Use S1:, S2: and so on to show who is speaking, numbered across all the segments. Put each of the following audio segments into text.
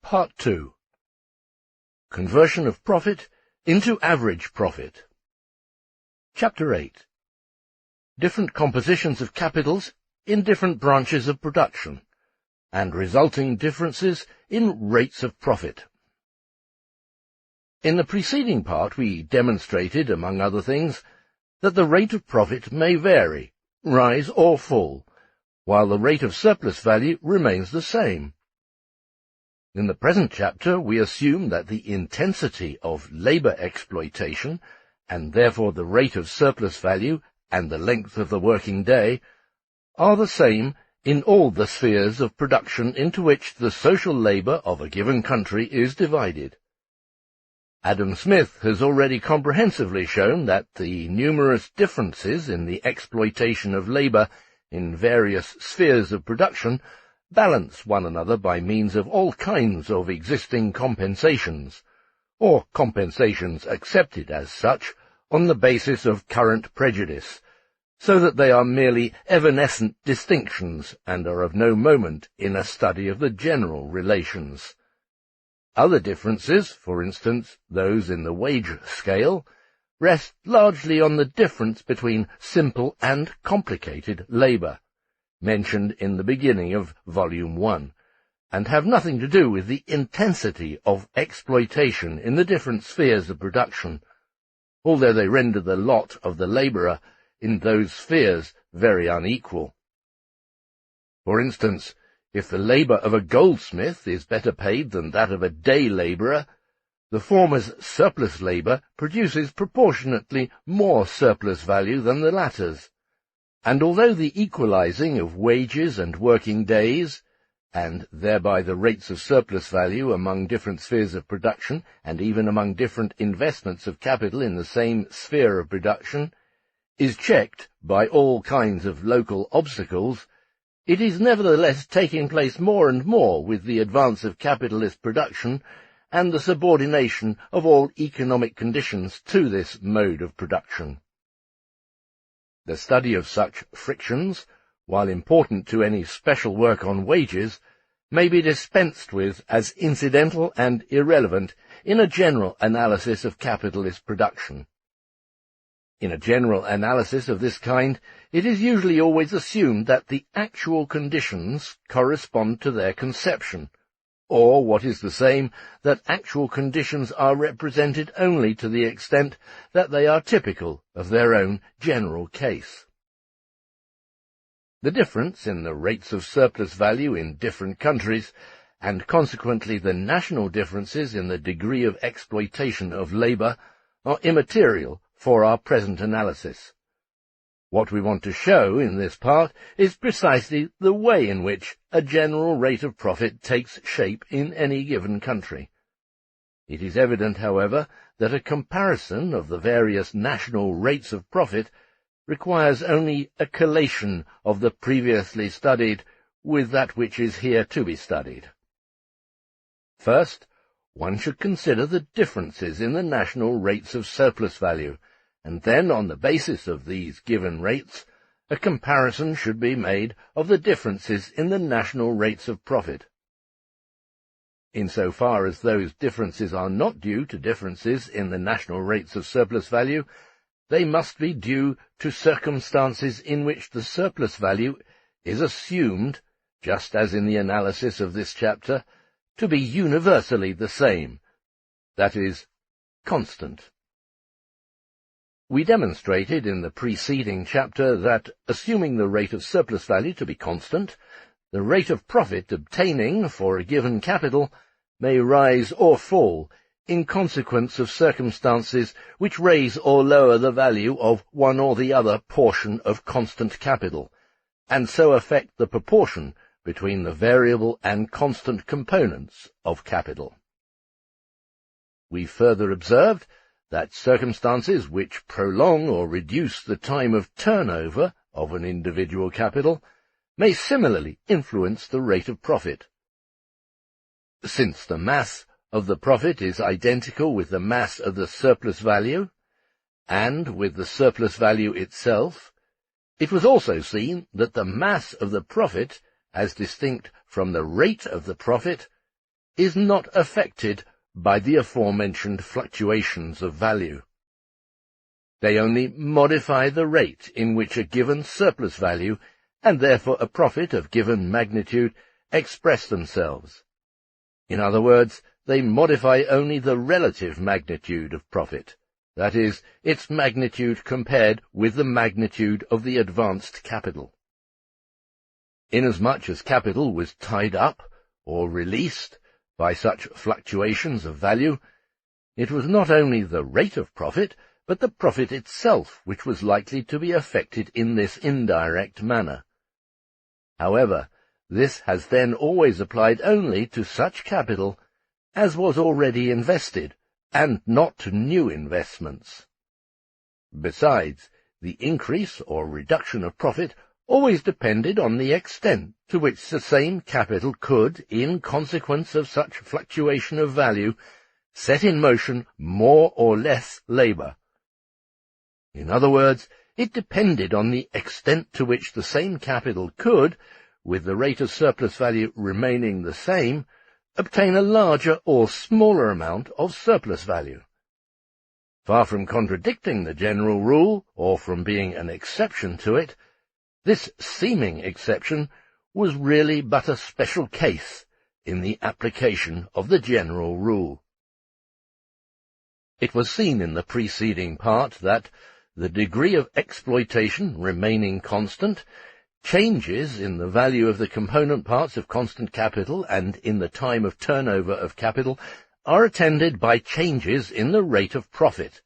S1: Part 2. Conversion of profit into average profit. Chapter 8. Different compositions of capitals in different branches of production, and resulting differences in rates of profit. In the preceding part we demonstrated, among other things, that the rate of profit may vary, rise or fall, while the rate of surplus value remains the same. In the present chapter we assume that the intensity of labour exploitation, and therefore the rate of surplus value and the length of the working day, are the same in all the spheres of production into which the social labour of a given country is divided. Adam Smith has already comprehensively shown that the numerous differences in the exploitation of labour in various spheres of production balance one another by means of all kinds of existing compensations, or compensations accepted as such on the basis of current prejudice, so that they are merely evanescent distinctions and are of no moment in a study of the general relations. Other differences, for instance those in the wage scale, rest largely on the difference between simple and complicated labour, mentioned in the beginning of Volume 1, and have nothing to do with the intensity of exploitation in the different spheres of production, although they render the lot of the labourer in those spheres very unequal. For instance, if the labour of a goldsmith is better paid than that of a day labourer, the former's surplus labour produces proportionately more surplus value than the latter's, and although the equalizing of wages and working days, and thereby the rates of surplus value among different spheres of production, and even among different investments of capital in the same sphere of production, is checked by all kinds of local obstacles, it is nevertheless taking place more and more with the advance of capitalist production and the subordination of all economic conditions to this mode of production. The study of such frictions, while important to any special work on wages, may be dispensed with as incidental and irrelevant in a general analysis of capitalist production. In a general analysis of this kind, it is usually always assumed that the actual conditions correspond to their conception, or, what is the same, that actual conditions are represented only to the extent that they are typical of their own general case. The difference in the rates of surplus value in different countries, and consequently the national differences in the degree of exploitation of labour, are immaterial for our present analysis. What we want to show in this part is precisely the way in which a general rate of profit takes shape in any given country. It is evident, however, that a comparison of the various national rates of profit requires only a collation of the previously studied with that which is here to be studied. First, one should consider the differences in the national rates of surplus value, and then, on the basis of these given rates, a comparison should be made of the differences in the national rates of profit. In so far as those differences are not due to differences in the national rates of surplus value, they must be due to circumstances in which the surplus value is assumed, just as in the analysis of this chapter, to be universally the same, that is, constant. We demonstrated in the preceding chapter that, assuming the rate of surplus value to be constant, the rate of profit obtaining for a given capital may rise or fall in consequence of circumstances which raise or lower the value of one or the other portion of constant capital, and so affect the proportion between the variable and constant components of capital. We further observed that circumstances which prolong or reduce the time of turnover of an individual capital may similarly influence the rate of profit. Since the mass of the profit is identical with the mass of the surplus value, and with the surplus value itself, it was also seen that the mass of the profit, as distinct from the rate of the profit, is not affected by the aforementioned fluctuations of value. They only modify the rate in which a given surplus value, and therefore a profit of given magnitude, express themselves. In other words, they modify only the relative magnitude of profit, that is, its magnitude compared with the magnitude of the advanced capital. Inasmuch as capital was tied up or released by such fluctuations of value, it was not only the rate of profit, but the profit itself which was likely to be affected in this indirect manner. However, this has then always applied only to such capital as was already invested, and not to new investments. Besides, the increase or reduction of profit always depended on the extent to which the same capital could, in consequence of such fluctuation of value, set in motion more or less labour. In other words, it depended on the extent to which the same capital could, with the rate of surplus value remaining the same, obtain a larger or smaller amount of surplus value. Far from contradicting the general rule, or from being an exception to it, this seeming exception was really but a special case in the application of the general rule. It was seen in the preceding part that, the degree of exploitation remaining constant, changes in the value of the component parts of constant capital and in the time of turnover of capital are attended by changes in the rate of profit.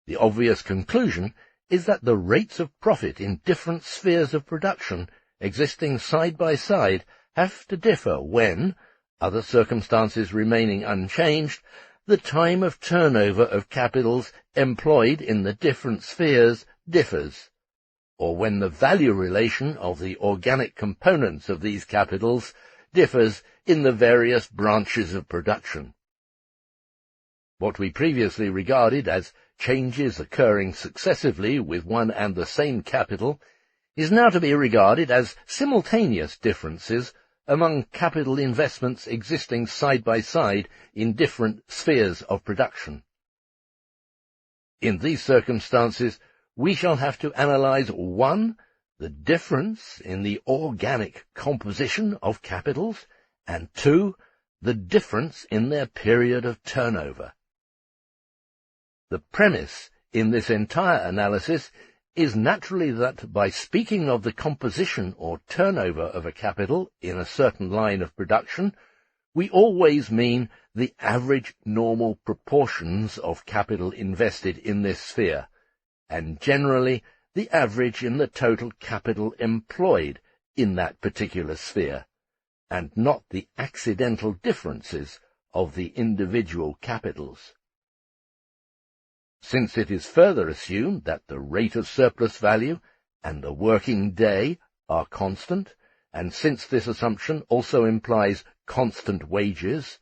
S1: The obvious conclusion is that the rates of profit in different spheres of production, existing side by side, have to differ when, other circumstances remaining unchanged, the time of turnover of capitals employed in the different spheres differs, or when the value relation of the organic components of these capitals differs in the various branches of production. What we previously regarded as changes occurring successively with one and the same capital is now to be regarded as simultaneous differences among capital investments existing side by side in different spheres of production. In these circumstances, we shall have to analyze 1, the difference in the organic composition of capitals, and 2, the difference in their period of turnover. The premise in this entire analysis is naturally that by speaking of the composition or turnover of a capital in a certain line of production, we always mean the average normal proportions of capital invested in this sphere, and generally the average in the total capital employed in that particular sphere, and not the accidental differences of the individual capitals. Since it is further assumed that the rate of surplus value and the working day are constant, and since this assumption also implies constant wages,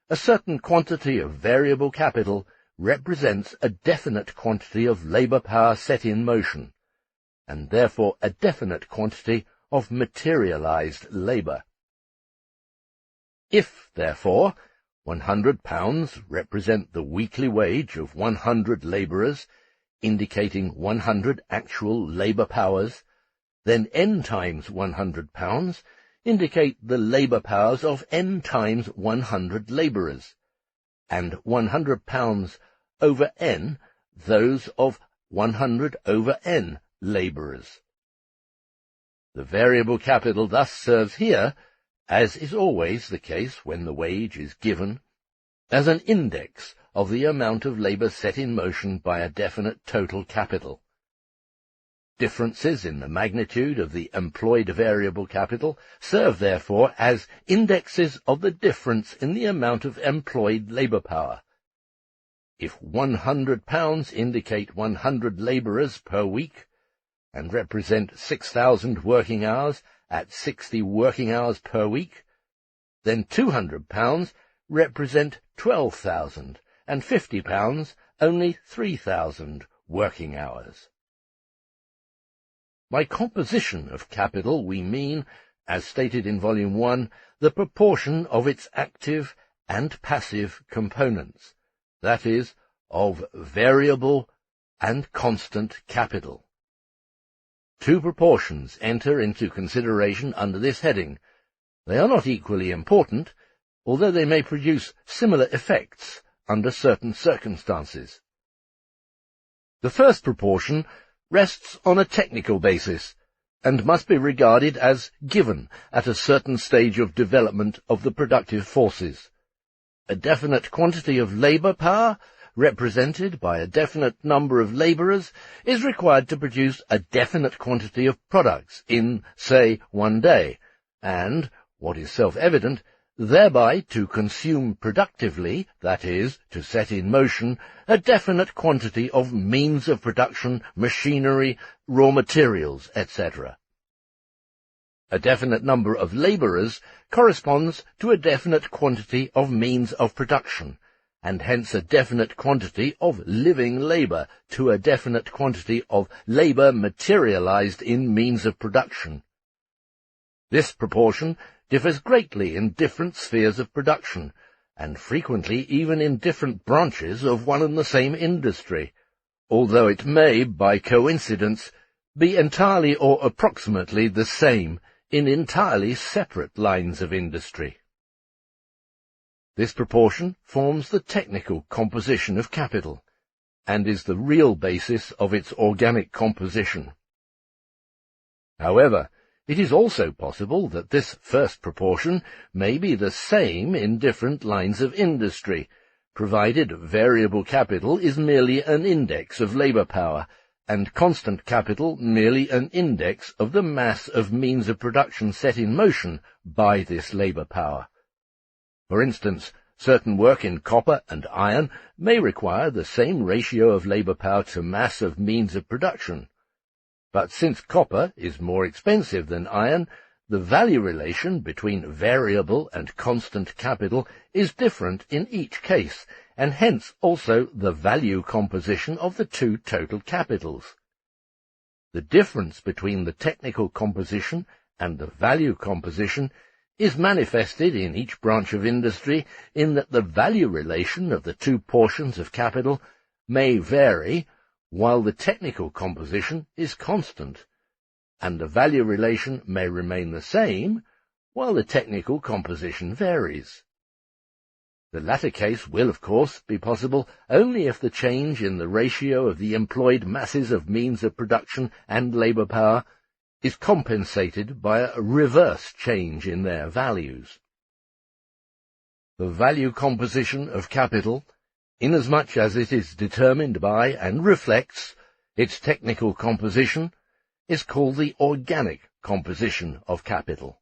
S1: a certain quantity of variable capital represents a definite quantity of labour power set in motion, and therefore a definite quantity of materialized labour. If, therefore, £100 represent the weekly wage of 100 labourers, indicating 100 actual labour powers, then n times £100 indicate the labour powers of n times 100 labourers, and £100 over n those of 100 over n labourers. The variable capital thus serves here, as is always the case when the wage is given, as an index of the amount of labour set in motion by a definite total capital. Differences in the magnitude of the employed variable capital serve therefore as indexes of the difference in the amount of employed labour power. If £100 indicate 100 labourers per week, and represent 6,000 working hours at 60 working hours per week, then £200 represent 12,000, and £50 only 3,000 working hours. By composition of capital we mean, as stated in Volume 1, the proportion of its active and passive components, that is, of variable and constant capital. Two proportions enter into consideration under this heading. They are not equally important, although they may produce similar effects under certain circumstances. The first proportion rests on a technical basis, and must be regarded as given at a certain stage of development of the productive forces. A definite quantity of labour power, represented by a definite number of labourers, is required to produce a definite quantity of products in, say, 1 day, and, what is self-evident, thereby to consume productively, that is, to set in motion, a definite quantity of means of production, machinery, raw materials, etc. A definite number of labourers corresponds to a definite quantity of means of production, and hence a definite quantity of living labour to a definite quantity of labour materialized in means of production. This proportion differs greatly in different spheres of production, and frequently even in different branches of one and the same industry, although it may, by coincidence, be entirely or approximately the same in entirely separate lines of industry. This proportion forms the technical composition of capital, and is the real basis of its organic composition. However, it is also possible that this first proportion may be the same in different lines of industry, provided variable capital is merely an index of labour power, and constant capital merely an index of the mass of means of production set in motion by this labour power. For instance, certain work in copper and iron may require the same ratio of labour power to mass of means of production. But since copper is more expensive than iron, the value relation between variable and constant capital is different in each case, and hence also the value composition of the two total capitals. The difference between the technical composition and the value composition is manifested in each branch of industry in that the value relation of the two portions of capital may vary, while the technical composition is constant, and the value relation may remain the same, while the technical composition varies. The latter case will, of course, be possible only if the change in the ratio of the employed masses of means of production and labour power is compensated by a reverse change in their values. The value composition of capital, inasmuch as it is determined by and reflects its technical composition, is called the organic composition of capital.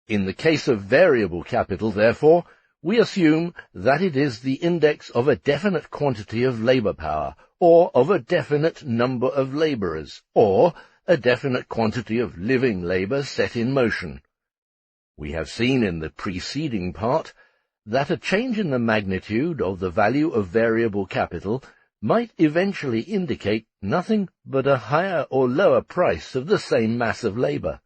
S1: In the case of variable capital, therefore, we assume that it is the index of a definite quantity of labour power, or of a definite number of labourers, or a definite quantity of living labour set in motion. We have seen in the preceding part that a change in the magnitude of the value of variable capital might eventually indicate nothing but a higher or lower price of the same mass of labour.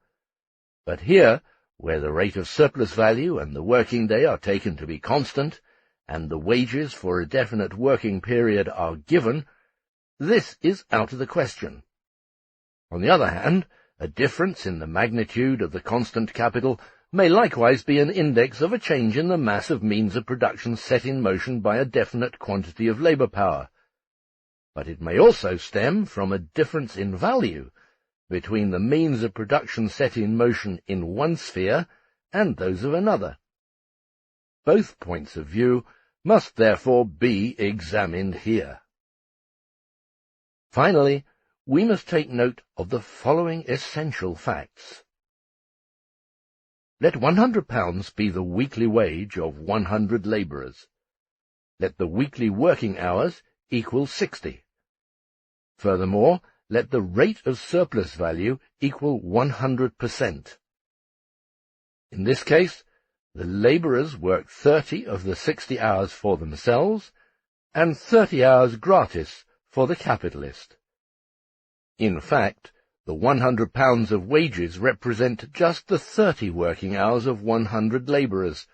S1: But here, where the rate of surplus value and the working day are taken to be constant, and the wages for a definite working period are given, this is out of the question. On the other hand, a difference in the magnitude of the constant capital may likewise be an index of a change in the mass of means of production set in motion by a definite quantity of labour power. But it may also stem from a difference in value between the means of production set in motion in one sphere and those of another. Both points of view must therefore be examined here. Finally, we must take note of the following essential facts. Let £100 be the weekly wage of 100 labourers. Let the weekly working hours equal 60. Furthermore, let the rate of surplus value equal 100%. In this case, the labourers work 30 of the 60 hours for themselves, and 30 hours gratis for the capitalist. In fact, The £100 of wages represent just the 30 working hours of 100 labourers,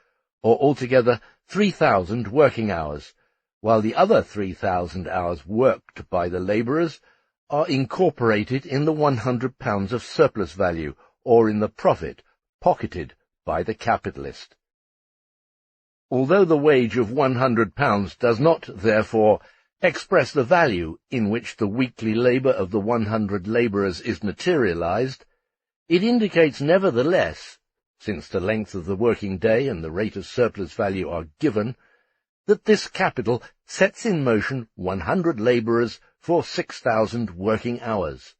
S1: or altogether 3,000 working hours, while the other 3,000 hours worked by the labourers are incorporated in the £100 of surplus value, or in the profit pocketed by the capitalist. Although the wage of £100 does not, therefore, express the value in which the weekly labour of the 100 labourers is materialised, it indicates nevertheless, since the length of the working day and the rate of surplus value are given, that this capital sets in motion 100 labourers for 6,000 working hours.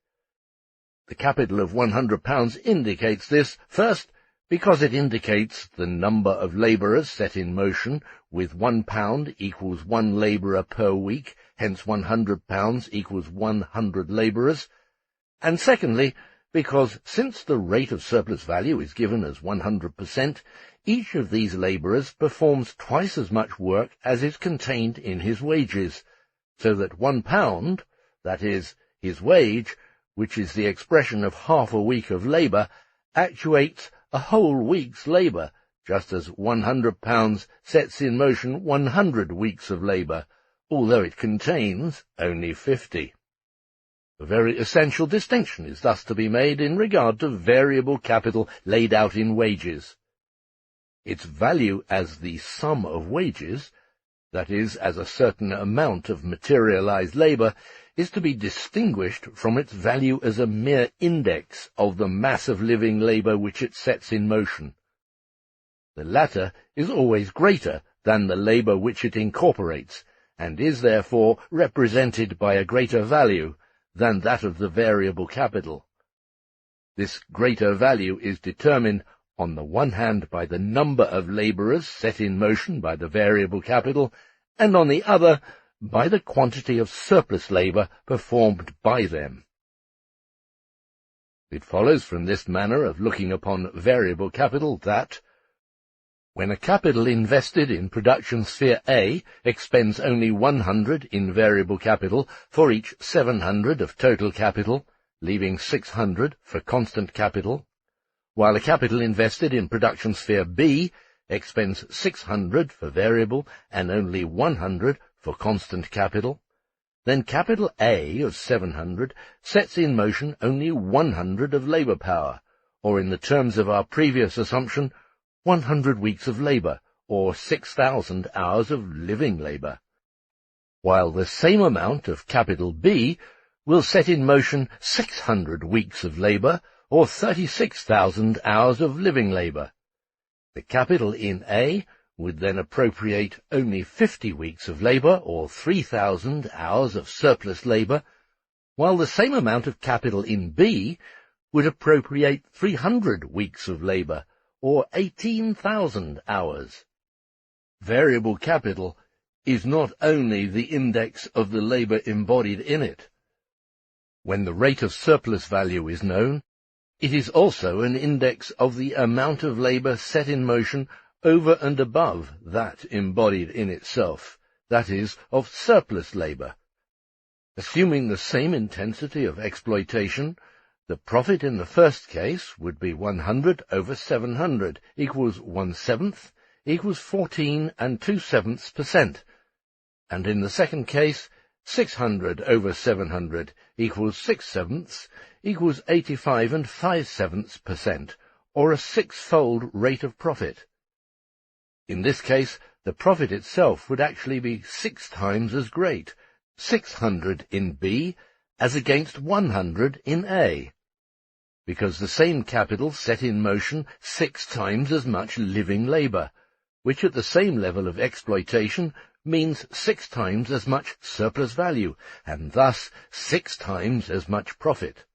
S1: The capital of £100 indicates this, first, because it indicates the number of labourers set in motion, with £1 equals 1 labourer per week, hence £100 equals 100 labourers, and secondly, because since the rate of surplus value is given as 100%, each of these labourers performs twice as much work as is contained in his wages, so that £1, that is, his wage, which is the expression of half a week of labour, actuates a whole week's labour, just as £100 sets in motion 100 weeks of labour, although it contains only 50. A very essential distinction is thus to be made in regard to variable capital laid out in wages. Its value as the sum of wages, that is, as a certain amount of materialized labour, is to be distinguished from its value as a mere index of the mass of living labour which it sets in motion. The latter is always greater than the labour which it incorporates, and is therefore represented by a greater value than that of the variable capital. This greater value is determined on the one hand by the number of labourers set in motion by the variable capital, and on the other by the quantity of surplus labour performed by them. It follows from this manner of looking upon variable capital that, when a capital invested in production sphere A expends only 100 in variable capital for each 700 of total capital, leaving 600 for constant capital, while a capital invested in production sphere B expends 600 for variable and only 100 for constant capital, then capital A of 700 sets in motion only 100 of labour power, or in the terms of our previous assumption, 100 weeks of labour, or 6,000 hours of living labour, while the same amount of capital B will set in motion 600 weeks of labour, or 36,000 hours of living labour. The capital in A would then appropriate only 50 weeks of labour, or 3,000 hours of surplus labour, while the same amount of capital in B would appropriate 300 weeks of labour, or 18,000 hours. Variable capital is not only the index of the labour embodied in it. When the rate of surplus value is known, it is also an index of the amount of labour set in motion over and above that embodied in itself, that is, of surplus labour. Assuming the same intensity of exploitation, the profit in the first case would be 100 over 700 equals 1/7 equals 14 2/7%, and in the second case 600 over 700 equals 6/7 equals 85 5/7%, or a six-fold rate of profit. In this case, the profit itself would actually be 6 times as great, 600 in B as against 100 in A, because the same capital set in motion 6 times as much living labour, which at the same level of exploitation means 6 times as much surplus value, and thus 6 times as much profit.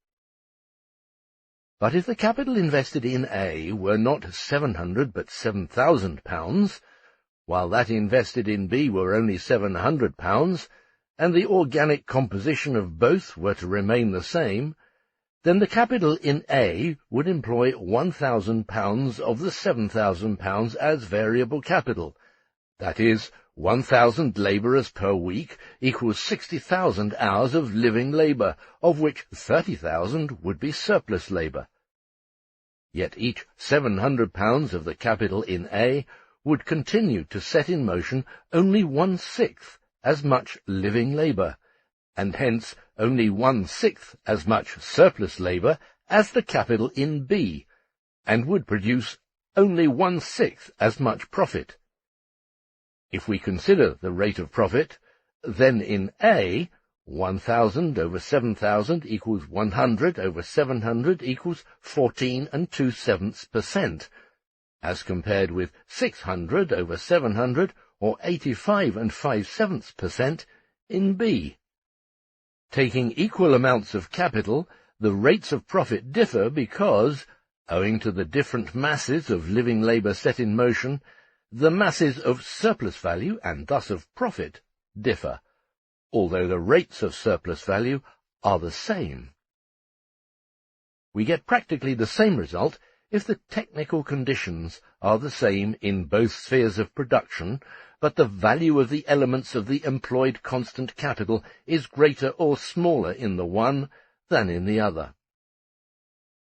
S1: But if the capital invested in A were not 700 but £7,000, while that invested in B were only £700, and the organic composition of both were to remain the same, then the capital in A would employ £1,000 of the £7,000 as variable capital, that is, 1,000 labourers per week equals 60,000 hours of living labour, of which 30,000 would be surplus labour. Yet each £700 of the capital in A would continue to set in motion only 1/6 as much living labour, and hence only 1/6 as much surplus labour as the capital in B, and would produce only 1/6 as much profit. If we consider the rate of profit, then in A, 1,000 over 7,000 equals 100 over 700 equals 14 2/7%, as compared with 600 over 700 or 85 5/7% in B. Taking equal amounts of capital, the rates of profit differ because, owing to the different masses of living labour set in motion, the masses of surplus value, and thus of profit, differ, although the rates of surplus value are the same. We get practically the same result if the technical conditions are the same in both spheres of production, but the value of the elements of the employed constant capital is greater or smaller in the one than in the other.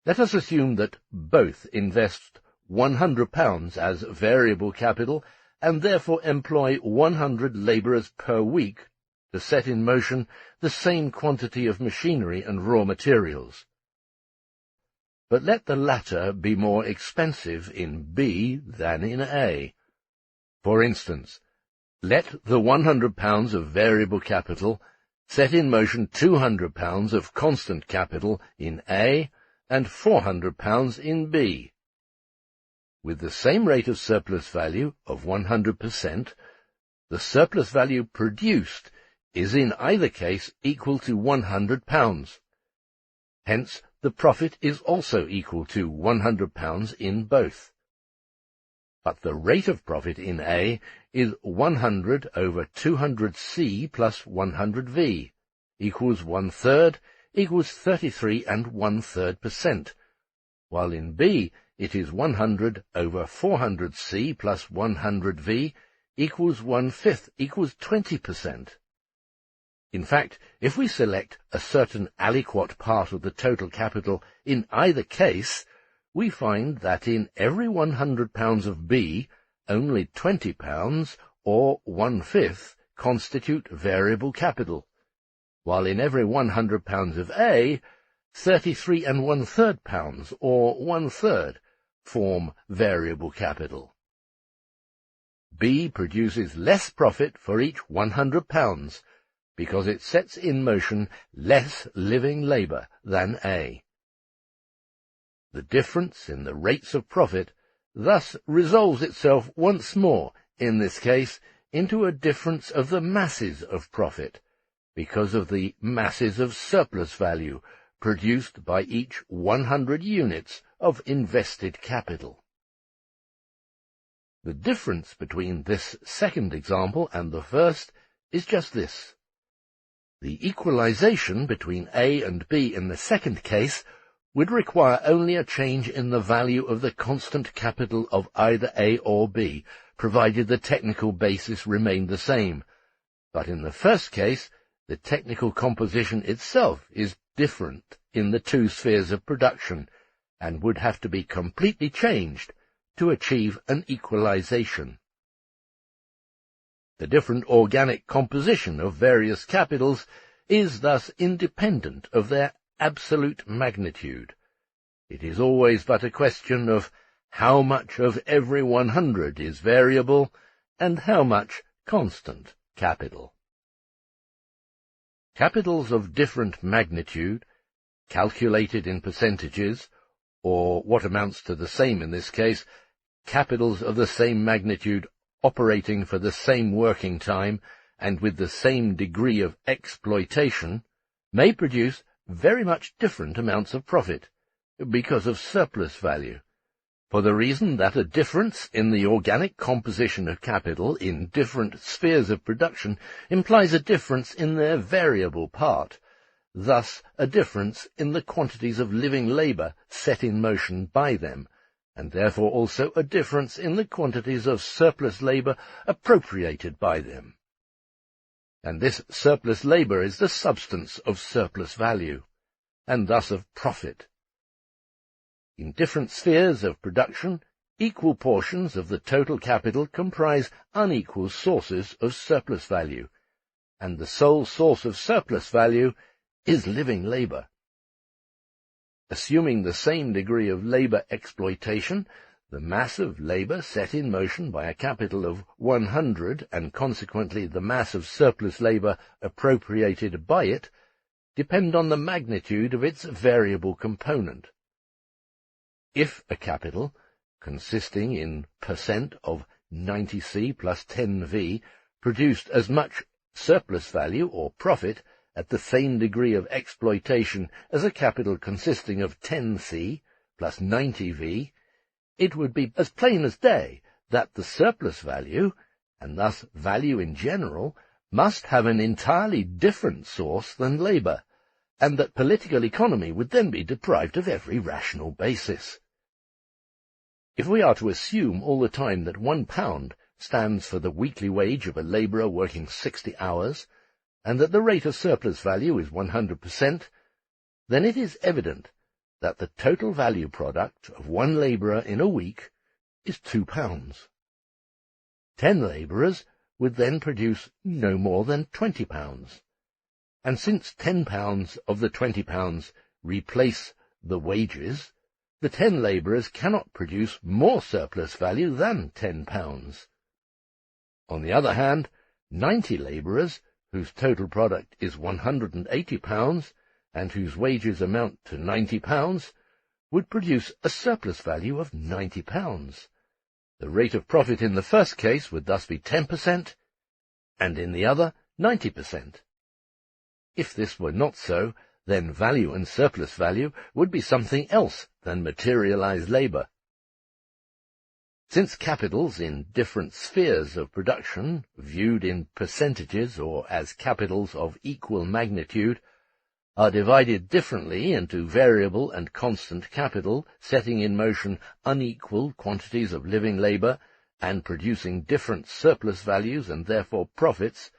S1: Let us assume that both invest £100 as variable capital and therefore employ 100 labourers per week to set in motion the same quantity of machinery and raw materials. But let the latter be more expensive in B than in A. For instance, let the £100 of variable capital set in motion £200 of constant capital in A and £400 in B. With the same rate of surplus value of 100%, the surplus value produced is in either case equal to £100. Hence, the profit is also equal to £100 in both. But the rate of profit in A is 100 over 200C plus 100V, equals 1/3, equals 33 1/3%, while in B it is 100 over 400C plus 100V, equals 1/5, equals 20%. In fact, if we select a certain aliquot part of the total capital in either case, we find that in every £100 of B, only £20, or 1/5, constitute variable capital, while in every £100 of A, 33 1/3 or 1/3, form variable capital. B produces less profit for each £100, because it sets in motion less living labour than A. The difference in the rates of profit thus resolves itself once more, in this case, into a difference of the masses of profit, because of the masses of surplus value produced by each 100 units of invested capital. The difference between this second example and the first is just this. The equalization between A and B in the second case would require only a change in the value of the constant capital of either A or B, provided the technical basis remained the same. But in the first case, the technical composition itself is different in the two spheres of production, and would have to be completely changed to achieve an equalization. The different organic composition of various capitals is thus independent of their absolute magnitude. It is always but a question of how much of every 100 is variable and how much constant capital. Capitals of different magnitude, calculated in percentages, or what amounts to the same in this case, capitals of the same magnitude operating for the same working time and with the same degree of exploitation, may produce very much different amounts of profit, because of surplus value, for the reason that a difference in the organic composition of capital in different spheres of production implies a difference in their variable part, thus a difference in the quantities of living labour set in motion by them, and therefore also a difference in the quantities of surplus labour appropriated by them. And this surplus labour is the substance of surplus value, and thus of profit. In different spheres of production, equal portions of the total capital comprise unequal sources of surplus value, and the sole source of surplus value is living labour. Assuming the same degree of labour exploitation, the mass of labour set in motion by a capital of 100, and consequently the mass of surplus labour appropriated by it, depend on the magnitude of its variable component. If a capital, consisting in percent of 90C plus 10V, produced as much surplus value or profit at the same degree of exploitation as a capital consisting of 10C plus 90V, it would be as plain as day that the surplus value, and thus value in general, must have an entirely different source than labour, and that political economy would then be deprived of every rational basis. If we are to assume all the time that £1 stands for the weekly wage of a labourer working 60 hours, and that the rate of surplus value is 100%, then it is evident that the total value product of one labourer in a week is £2. 10 labourers would then produce no more than £20, and since £10 of the £20 replace the wages, the 10 labourers cannot produce more surplus value than £10. On the other hand, 90 labourers, whose total product is £180, and whose wages amount to £90, would produce a surplus value of £90. The rate of profit in the first case would thus be 10%, and in the other 90%. If this were not so, then value and surplus value would be something else than materialized labour. Since capitals in different spheres of production, viewed in percentages or as capitals of equal magnitude, are divided differently into variable and constant capital, setting in motion unequal quantities of living labour, and producing different surplus values and therefore profits,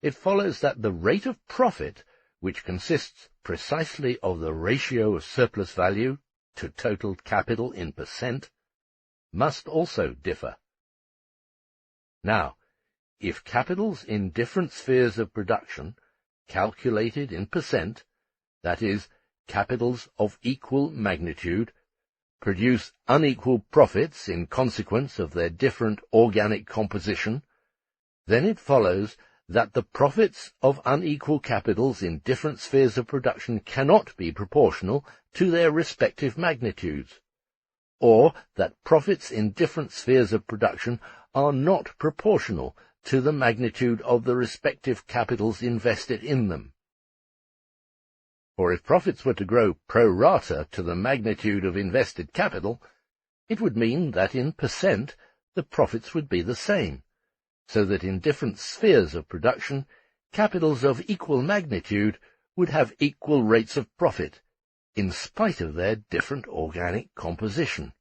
S1: it follows that the rate of profit, which consists precisely of the ratio of surplus value to total capital in percent, must also differ. Now, if capitals in different spheres of production, calculated in percent, that is, capitals of equal magnitude, produce unequal profits in consequence of their different organic composition, then it follows that the profits of unequal capitals in different spheres of production cannot be proportional to their respective magnitudes, or that profits in different spheres of production are not proportional to the magnitude of the respective capitals invested in them. For if profits were to grow pro rata to the magnitude of invested capital, it would mean that in percent the profits would be the same, so that in different spheres of production, capitals of equal magnitude would have equal rates of profit, in spite of their different organic composition.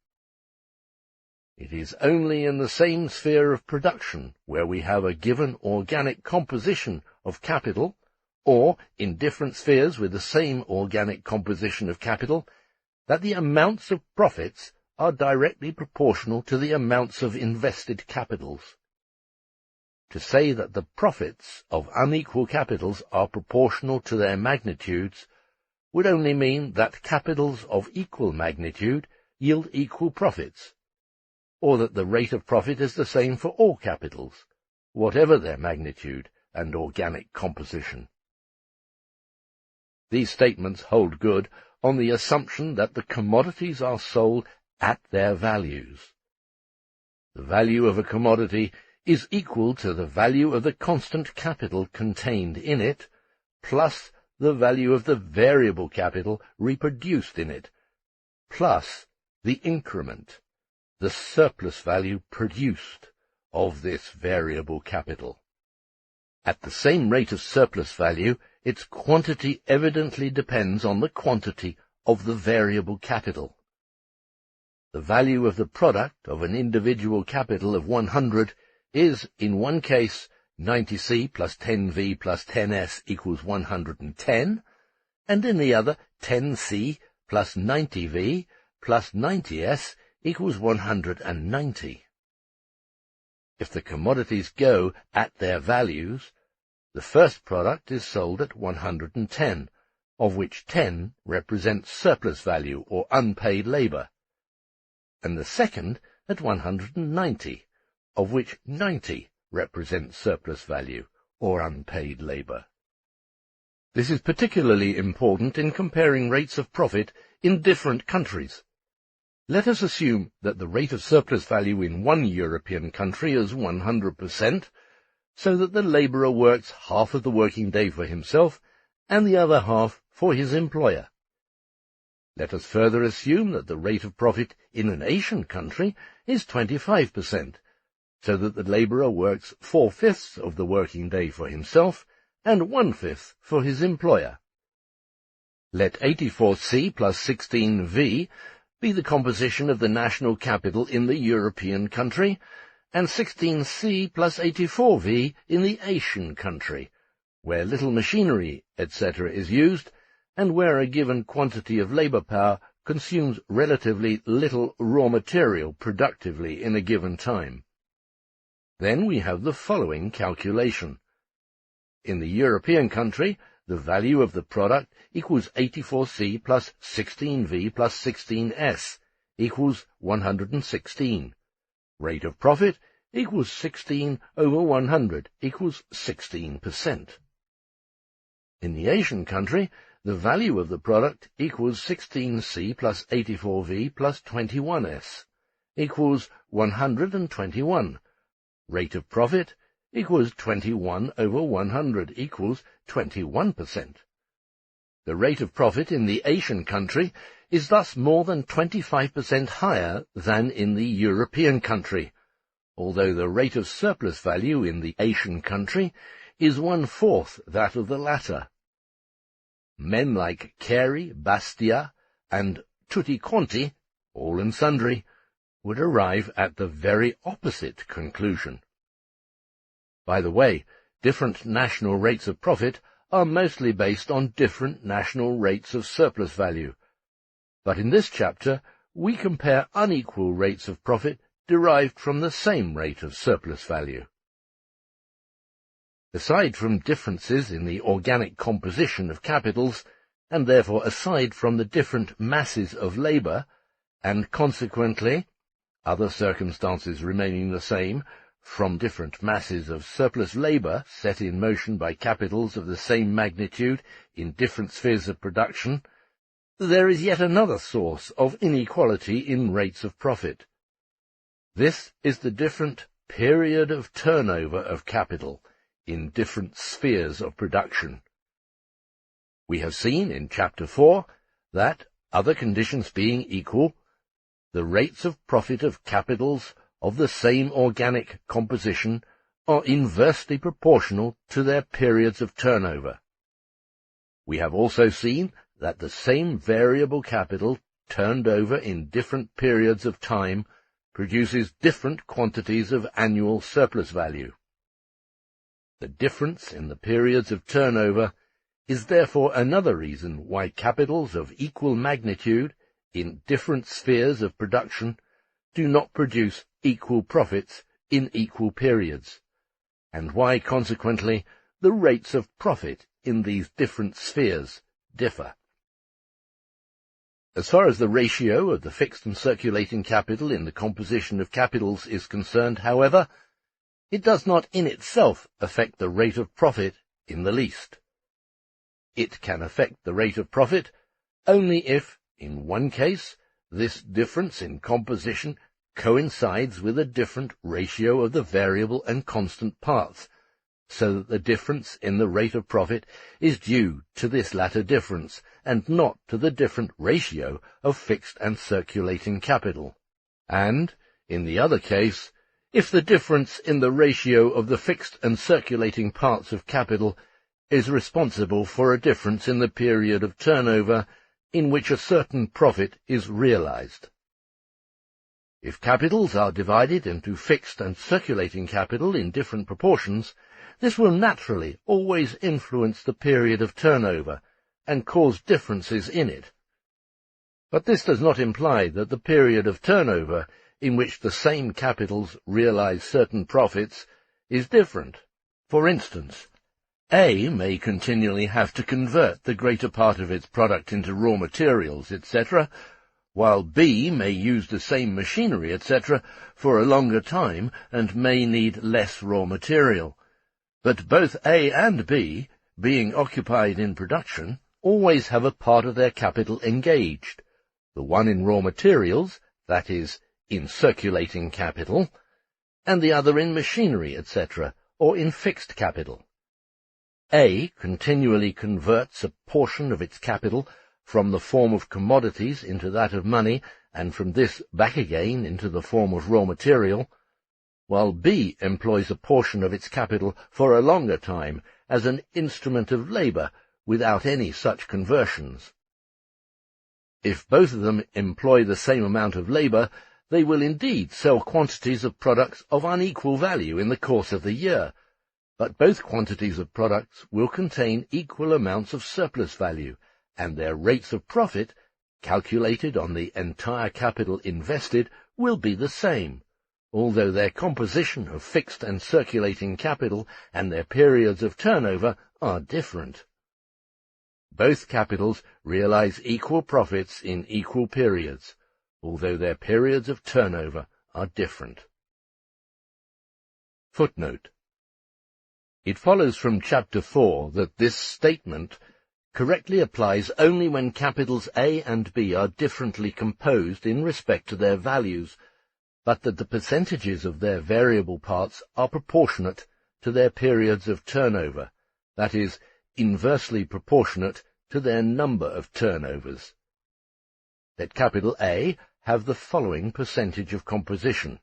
S1: It is only in the same sphere of production, where we have a given organic composition of capital, or in different spheres with the same organic composition of capital, that the amounts of profits are directly proportional to the amounts of invested capitals. To say that the profits of unequal capitals are proportional to their magnitudes would only mean that capitals of equal magnitude yield equal profits, or that the rate of profit is the same for all capitals, whatever their magnitude and organic composition. These statements hold good on the assumption that the commodities are sold at their values. The value of a commodity is equal to the value of the constant capital contained in it, plus the value of the variable capital reproduced in it, plus the increment, the surplus value produced of this variable capital. At the same rate of surplus value, its quantity evidently depends on the quantity of the variable capital. The value of the product of an individual capital of 100 is, in one case, 90C plus 10V plus 10S equals 110, and in the other, 10C plus 90V plus 90S equals 190. If the commodities go at their values, the first product is sold at 110, of which 10 represents surplus value or unpaid labour, and the second at 190, of which 90 represents surplus value or unpaid labour. This is particularly important in comparing rates of profit in different countries. Let us assume that the rate of surplus value in one European country is 100%, so that the labourer works half of the working day for himself and the other half for his employer. Let us further assume that the rate of profit in an Asian country is 25%, so that the labourer works 4/5 of the working day for himself and 1/5 for his employer. Let 84C plus 16V be the composition of the national capital in the European country, and 16C plus 84V in the Asian country, where little machinery, etc. is used, and where a given quantity of labour power consumes relatively little raw material productively in a given time. Then we have the following calculation. In the European country, the value of the product equals 84C plus 16V plus 16S equals 116. Rate of profit equals 16 over 100 equals 16%. In the Asian country, the value of the product equals 16C plus 84V plus 21S equals 121. Rate of profit equals 21 over 100 equals 21%. The rate of profit in the Asian country is thus more than 25% higher than in the European country, although the rate of surplus value in the Asian country is 1/4 that of the latter. Men like Carey, Bastia, and Tutti Quanti, all and sundry, would arrive at the very opposite conclusion. By the way, different national rates of profit are mostly based on different national rates of surplus value, but in this chapter we compare unequal rates of profit derived from the same rate of surplus value. Aside from differences in the organic composition of capitals, and therefore aside from the different masses of labour, and consequently, other circumstances remaining the same, from different masses of surplus labour set in motion by capitals of the same magnitude in different spheres of production, there is yet another source of inequality in rates of profit. This is the different period of turnover of capital in different spheres of production. We have seen in Chapter 4 that, other conditions being equal, the rates of profit of capitals of the same organic composition are inversely proportional to their periods of turnover. We have also seen that the same variable capital turned over in different periods of time produces different quantities of annual surplus value. The difference in the periods of turnover is therefore another reason why capitals of equal magnitude in different spheres of production do not produce equal profits in equal periods, and why, consequently, the rates of profit in these different spheres differ. As far as the ratio of the fixed and circulating capital in the composition of capitals is concerned, however, it does not in itself affect the rate of profit in the least. It can affect the rate of profit only if, in one case, this difference in composition coincides with a different ratio of the variable and constant parts, so that the difference in the rate of profit is due to this latter difference, and not to the different ratio of fixed and circulating capital. And, in the other case, if the difference in the ratio of the fixed and circulating parts of capital is responsible for a difference in the period of turnover in which a certain profit is realized. If capitals are divided into fixed and circulating capital in different proportions, this will naturally always influence the period of turnover and cause differences in it. But this does not imply that the period of turnover in which the same capitals realize certain profits is different. For instance, A may continually have to convert the greater part of its product into raw materials, etc., while B may use the same machinery, etc., for a longer time and may need less raw material. But both A and B, being occupied in production, always have a part of their capital engaged, the one in raw materials, that is, in circulating capital, and the other in machinery, etc., or in fixed capital. A continually converts a portion of its capital from the form of commodities into that of money, and from this back again into the form of raw material, while B employs a portion of its capital for a longer time as an instrument of labour without any such conversions. If both of them employ the same amount of labour, they will indeed sell quantities of products of unequal value in the course of the year, but both quantities of products will contain equal amounts of surplus value, and their rates of profit, calculated on the entire capital invested, will be the same, although their composition of fixed and circulating capital and their periods of turnover are different. Both capitals realize equal profits in equal periods, although their periods of turnover are different. Footnote. It follows from Chapter 4 that this statement correctly applies only when capitals A and B are differently composed in respect to their values, but that the percentages of their variable parts are proportionate to their periods of turnover, that is, inversely proportionate to their number of turnovers. Let capital A have the following percentage of composition: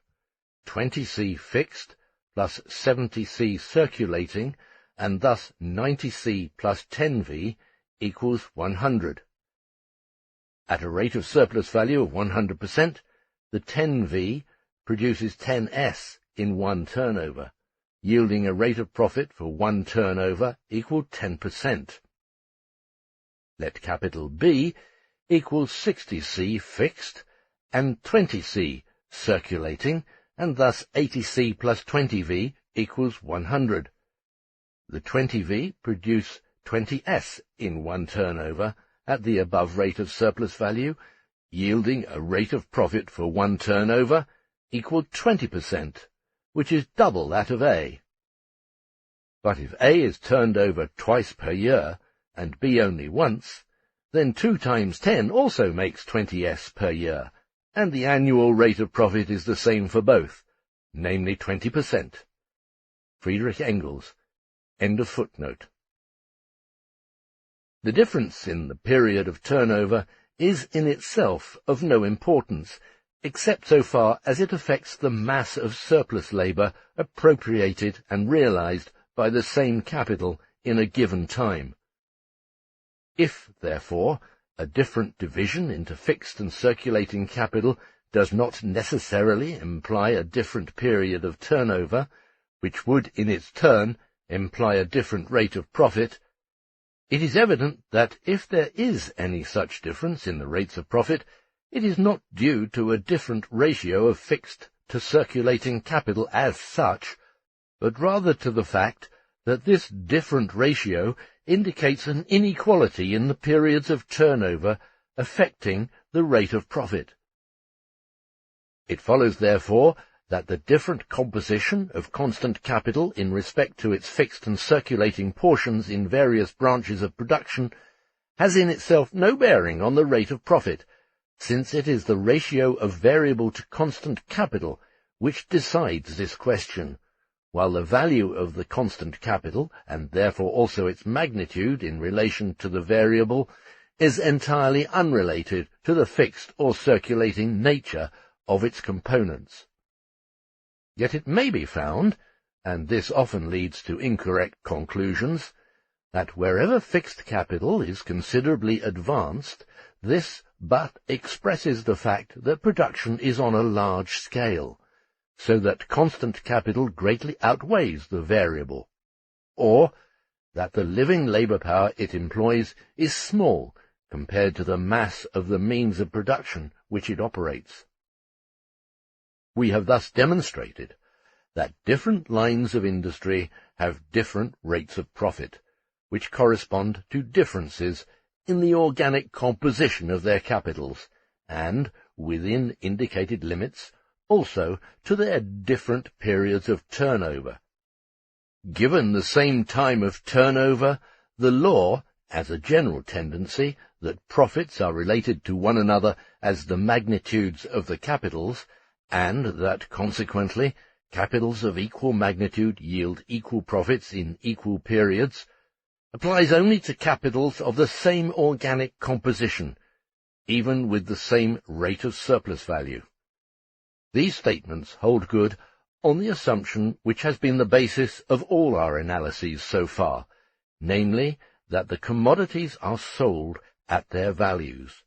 S1: 20C fixed plus 70C circulating, and thus 90C plus 10V equals 100. At a rate of surplus value of 100%, the 10V produces 10S in one turnover, yielding a rate of profit for one turnover equal 10%. Let capital B equal 60C fixed and 20C circulating, and thus 80C plus 20V equals 100. The 20V produce 20S in one turnover at the above rate of surplus value, yielding a rate of profit for one turnover equal 20%, which is double that of A. But if A is turned over twice per year, and B only once, then 2 times 10 also makes 20S per year, and the annual rate of profit is the same for both, namely 20%. Friedrich Engels. End of footnote. The difference in the period of turnover is in itself of no importance, except so far as it affects the mass of surplus labour appropriated and realized by the same capital in a given time. If, therefore, a different division into fixed and circulating capital does not necessarily imply a different period of turnover, which would in its turn imply a different rate of profit, it is evident that if there is any such difference in the rates of profit, it is not due to a different ratio of fixed to circulating capital as such, but rather to the fact that this different ratio indicates an inequality in the periods of turnover affecting the rate of profit. It follows, therefore, that the different composition of constant capital in respect to its fixed and circulating portions in various branches of production has in itself no bearing on the rate of profit, since it is the ratio of variable to constant capital which decides this question, while the value of the constant capital, and therefore also its magnitude in relation to the variable, is entirely unrelated to the fixed or circulating nature of its components. Yet it may be found, and this often leads to incorrect conclusions, that wherever fixed capital is considerably advanced, this but expresses the fact that production is on a large scale, so that constant capital greatly outweighs the variable, or that the living labour power it employs is small compared to the mass of the means of production which it operates. We have thus demonstrated that different lines of industry have different rates of profit, which correspond to differences in the organic composition of their capitals, and, within indicated limits, also to their different periods of turnover. Given the same time of turnover, the law, as a general tendency, that profits are related to one another as the magnitudes of the capitals, and that, consequently, capitals of equal magnitude yield equal profits in equal periods, applies only to capitals of the same organic composition, even with the same rate of surplus value. These statements hold good on the assumption which has been the basis of all our analyses so far, namely, that the commodities are sold at their values.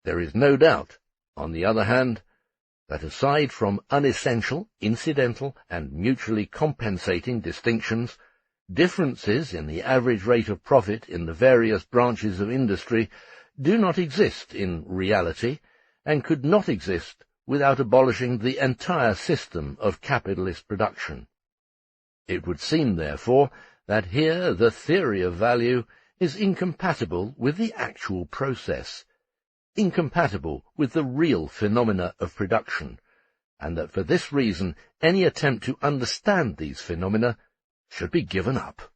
S1: There is no doubt, on the other hand, that aside from unessential, incidental, and mutually compensating distinctions, differences in the average rate of profit in the various branches of industry do not exist in reality, and could not exist without abolishing the entire system of capitalist production. It would seem, therefore, that here the theory of value is incompatible with the actual process, incompatible with the real phenomena of production, and that for this reason any attempt to understand these phenomena should be given up.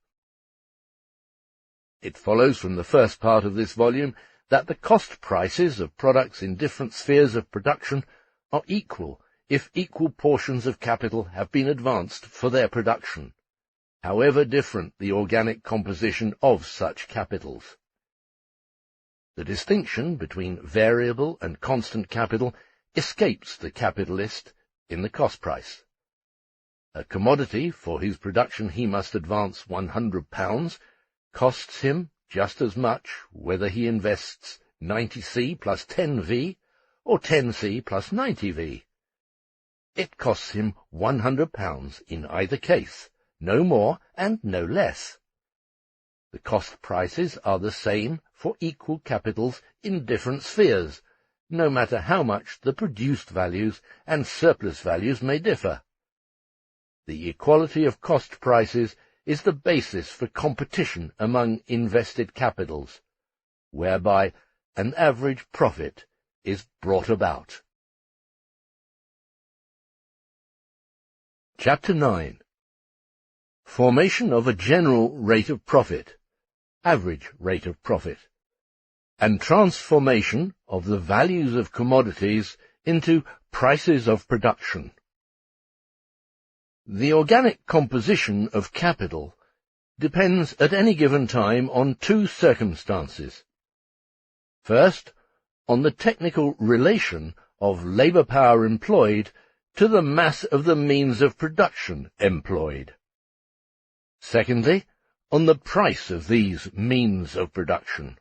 S1: It follows from the first part of this volume that the cost prices of products in different spheres of production are equal if equal portions of capital have been advanced for their production, however different the organic composition of such capitals. The distinction between variable and constant capital escapes the capitalist in the cost price. A commodity for whose production he must advance £100 costs him just as much whether he invests 90C plus 10V or 10C plus 90V. It costs him £100 in either case, no more and no less. The cost prices are the same for equal capitals in different spheres, no matter how much the produced values and surplus values may differ. The equality of cost prices is the basis for competition among invested capitals, whereby an average profit is brought about. Chapter 9. Formation of a general rate of profit, average rate of profit, and transformation of the values of commodities into prices of production. The organic composition of capital depends at any given time on two circumstances. First, on the technical relation of labour power employed to the mass of the means of production employed. Secondly, on the price of these means of production.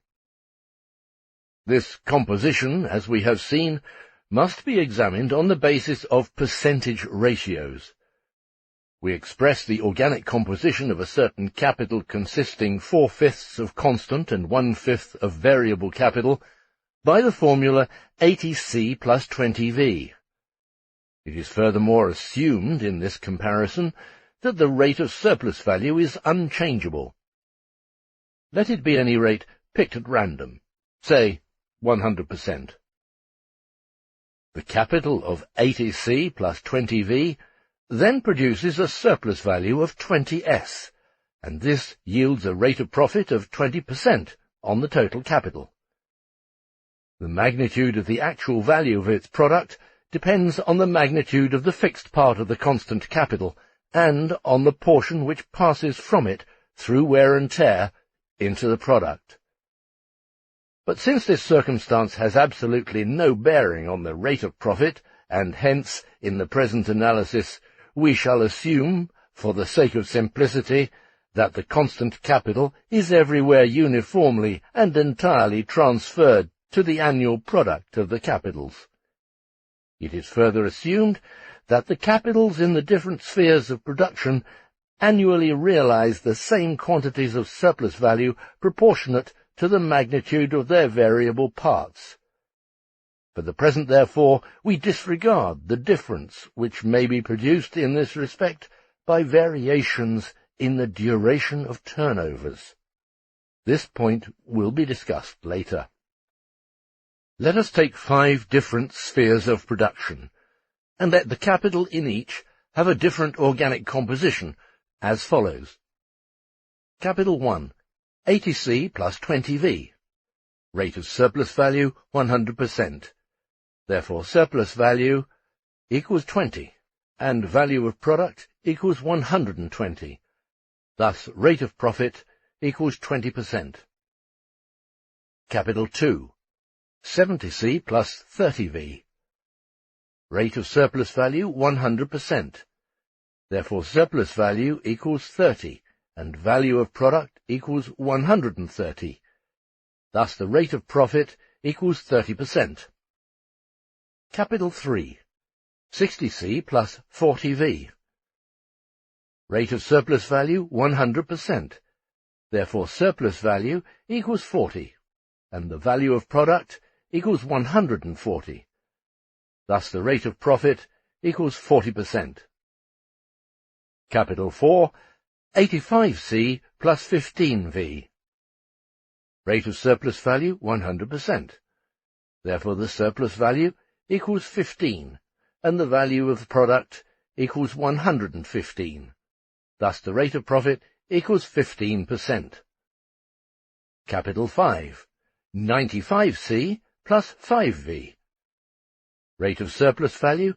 S1: This composition, as we have seen, must be examined on the basis of percentage ratios. We express the organic composition of a certain capital consisting 4/5 of constant and 1/5 of variable capital by the formula 80C plus 20V. It is furthermore assumed in this comparison that the rate of surplus value is unchangeable. Let it be any rate picked at random, say 100%. The capital of 80C plus 20V then produces a surplus value of 20S, and this yields a rate of profit of 20% on the total capital. The magnitude of the actual value of its product depends on the magnitude of the fixed part of the constant capital and on the portion which passes from it through wear and tear into the product. But since this circumstance has absolutely no bearing on the rate of profit, and hence, in the present analysis, we shall assume, for the sake of simplicity, that the constant capital is everywhere uniformly and entirely transferred to the annual product of the capitals. It is further assumed that the capitals in the different spheres of production annually realize the same quantities of surplus value proportionate to the magnitude of their variable parts. For the present, therefore, we disregard the difference which may be produced in this respect by variations in the duration of turnovers. This point will be discussed later. Let us take 5 different spheres of production, and let the capital in each have a different organic composition, as follows. Capital 1, 80C plus 20V. Rate of surplus value, 100%. Therefore, surplus value equals 20, and value of product equals 120. Thus, rate of profit equals 20%. Capital 2, 70C plus 30V. Rate of surplus value, 100%. Therefore, surplus value equals 30, and value of product equals 130. Thus, the rate of profit equals 30%. Capital 3, 60C plus 40V. Rate of surplus value, 100%. Therefore, surplus value equals 40, and the value of product equals 140. Thus, the rate of profit equals 40%. Capital 4, 85C plus 15V. Rate of surplus value, 100%. Therefore, the surplus value equals 15, and the value of the product equals 115. Thus, the rate of profit equals 15%. Capital 5, 95C plus 5V. Rate of surplus value,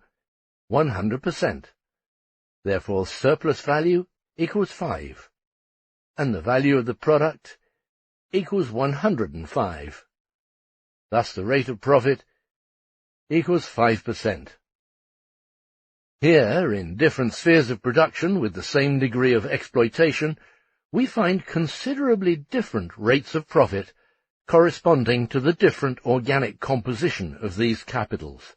S1: 100%. Therefore, surplus value equals 5, and the value of the product equals 105. Thus, the rate of profit equals 5%. Here, in different spheres of production with the same degree of exploitation, we find considerably different rates of profit corresponding to the different organic composition of these capitals.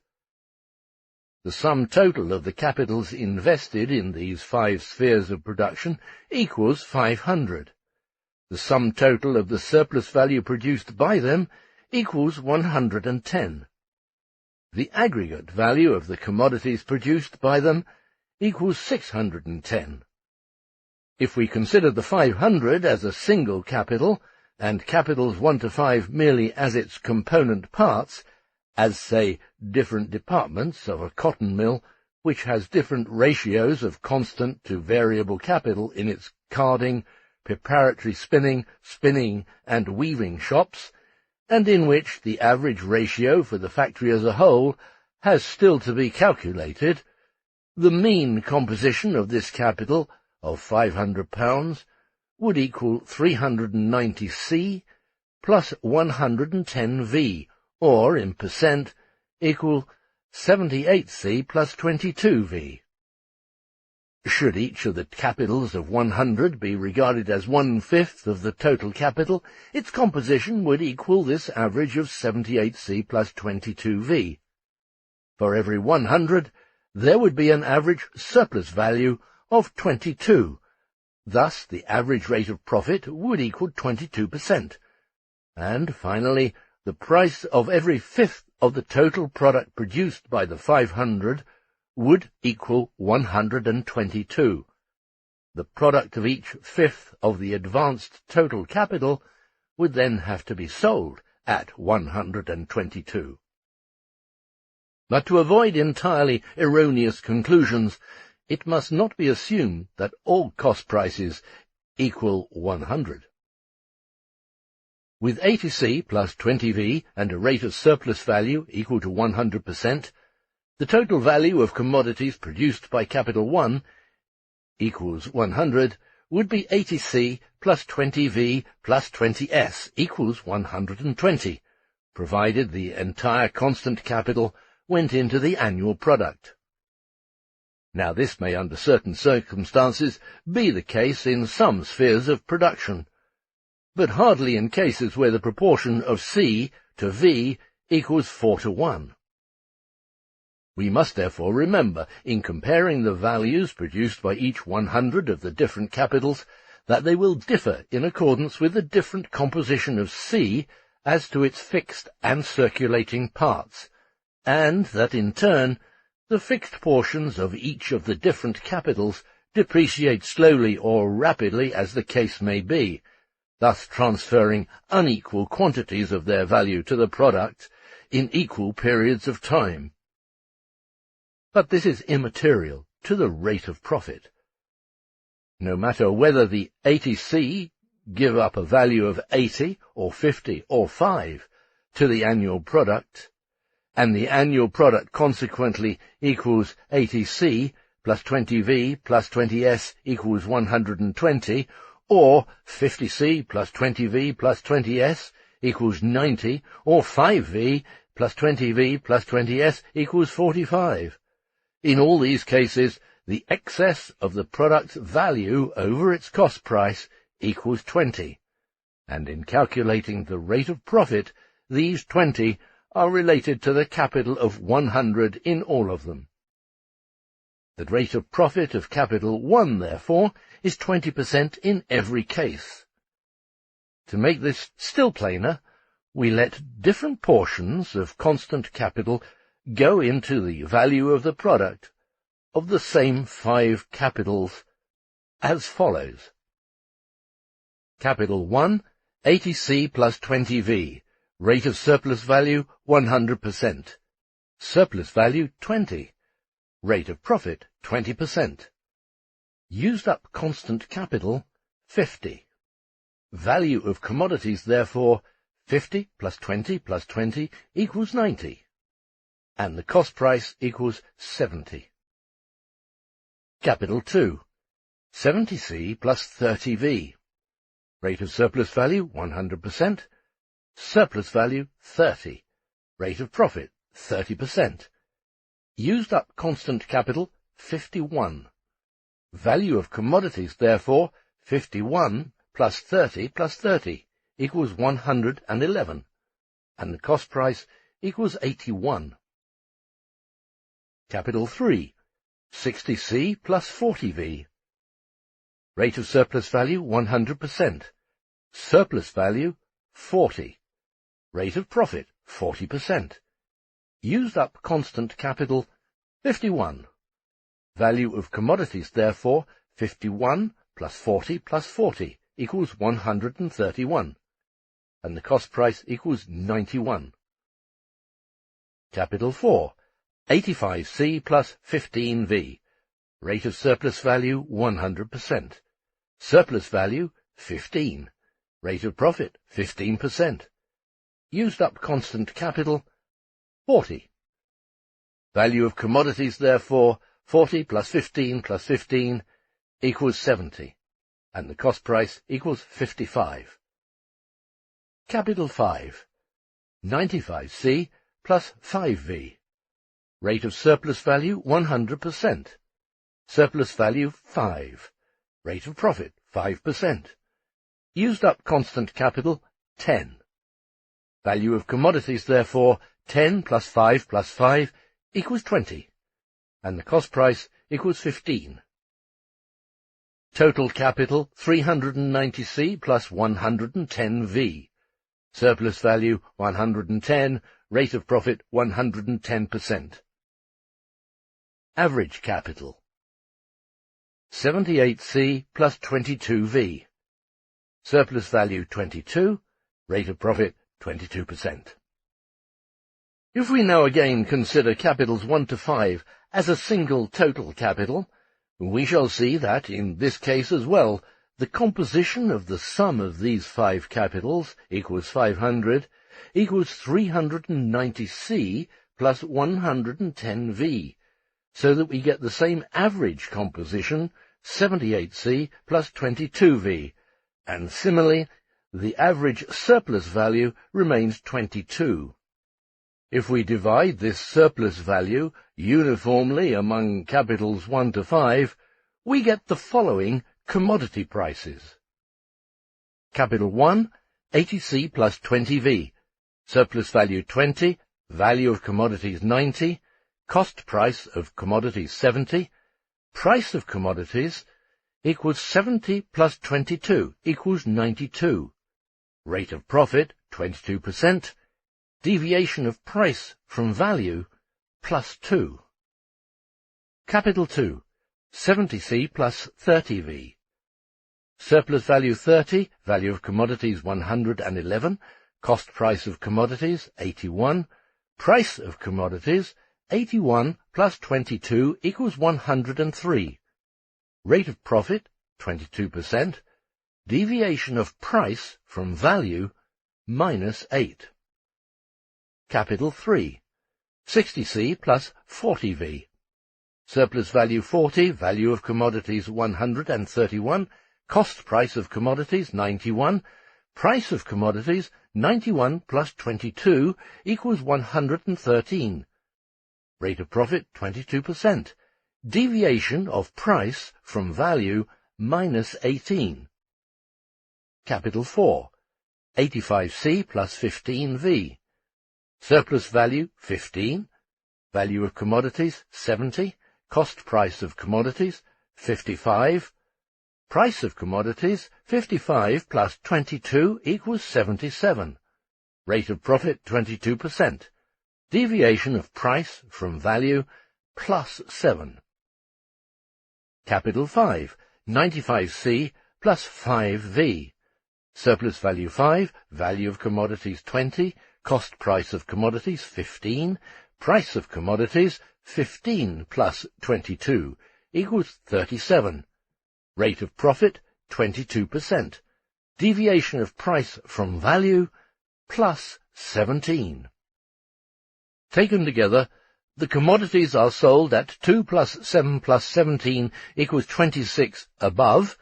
S1: The sum total of the capitals invested in these 5 spheres of production equals 500. The sum total of the surplus value produced by them equals 110. The aggregate value of the commodities produced by them equals 610. If we consider the 500 as a single capital, and capitals 1 to 5 merely as its component parts, as, say, different departments of a cotton mill, which has different ratios of constant to variable capital in its carding, preparatory spinning, and weaving shops, and in which the average ratio for the factory as a whole has still to be calculated, the mean composition of this capital of £500 would equal 390C plus 110V, or, in percent, equal 78C plus 22V. Should each of the capitals of 100 be regarded as 1/5 of the total capital, its composition would equal this average of 78C plus 22V. For every 100, there would be an average surplus value of 22. Thus, the average rate of profit would equal 22%. And, finally, the price of every 1/5 of the total product produced by the 500 would equal 122. The product of each 1/5 of the advanced total capital would then have to be sold at 122. But to avoid entirely erroneous conclusions, it must not be assumed that all cost prices equal 100. With 80C plus 20V and a rate of surplus value equal to 100%, the total value of commodities produced by Capital 1 equals 100 would be 80C plus 20V plus 20S equals 120, provided the entire constant capital went into the annual product. Now this may under certain circumstances be the case in some spheres of production, but hardly in cases where the proportion of C to V equals 4:1. We must therefore remember, in comparing the values produced by each 100 of the different capitals, that they will differ in accordance with the different composition of C as to its fixed and circulating parts, and that in turn the fixed portions of each of the different capitals depreciate slowly or rapidly as the case may be, thus transferring unequal quantities of their value to the product in equal periods of time. But this is immaterial to the rate of profit. No matter whether the 80C give up a value of 80 or 50 or 5 to the annual product, and the annual product consequently equals 80C plus 20V plus 20S equals 120, or 50C plus 20V plus 20S equals 90, or 5V plus 20V plus 20S equals 45. In all these cases, the excess of the product's value over its cost price equals 20, and in calculating the rate of profit, these 20 are related to the capital of 100 in all of them. The rate of profit of capital 1, therefore, is 20% in every case. To make this still plainer, we let different portions of constant capital go into the value of the product of the same 5 capitals as follows. Capital 1, 80C plus 20V, rate of surplus value 100%, surplus value 20, rate of profit 20%, used up constant capital 50, value of commodities therefore 50 plus 20 plus 20 equals 90, and the cost price equals 70. Capital 2, 70C plus 30V, rate of surplus value 100%, surplus value 30, rate of profit 30%, used up constant capital 51, value of commodities therefore 51 plus 30 equals 111, and the cost price equals 81. Capital 3, 60C plus 40V, rate of surplus value 100%, surplus value 40, rate of profit 40%, used up constant capital 51, value of commodities therefore 51 plus 40 equals 131, and the cost price equals 91. Capital 4, 85C plus 15V, rate of surplus value 100%, surplus value 15, rate of profit 15%, used up constant capital 40. Value of commodities therefore 40 plus 15 equals 70, and the cost price equals 55. Capital 5, 95C plus 5V, rate of surplus value 100%, surplus value 5, rate of profit 5%, used up constant capital 10. Value of commodities therefore 10 plus 5 equals 20, and the cost price equals 15. Total capital 390C plus 110V, surplus value 110, rate of profit 110%. Average capital 78C plus 22V, surplus value 22, rate of profit 22%. If we now again consider capitals 1 to 5 as a single total capital, we shall see that, in this case as well, the composition of the sum of these 5 capitals equals 500, equals 390C plus 110V, so that we get the same average composition, 78C plus 22V, and similarly, the average surplus value remains 22. If we divide this surplus value uniformly among capitals 1 to 5, we get the following commodity prices. Capital 1, 80C plus 20V, surplus value 20, value of commodities 90, cost price of commodities 70, price of commodities equals 70 plus 22 equals 92, rate of profit 22%, deviation of price from value plus 2. Capital 2, 70C plus 30V, surplus value 30, value of commodities 111, cost price of commodities 81, price of commodities 81 plus 22 equals 103, rate of profit 22%, deviation of price from value minus 8. Capital 3, 60C plus 40V, surplus value 40, value of commodities 131, cost price of commodities 91, price of commodities 91 plus 22 equals 113, rate of profit 22%, deviation of price from value minus 18. Capital 4, 85C plus 15V, surplus value 15, value of commodities 70, cost price of commodities 55, price of commodities 55 plus 22 equals 77, rate of profit 22%, deviation of price from value plus 7. Capital 5, 95C plus 5V, surplus value 5, value of commodities 20, cost price of commodities 15, price of commodities 15 plus 22 equals 37, rate of profit 22%, deviation of price from value plus 17. Taken together, the commodities are sold at 2 plus 7 plus 17 equals 26 above,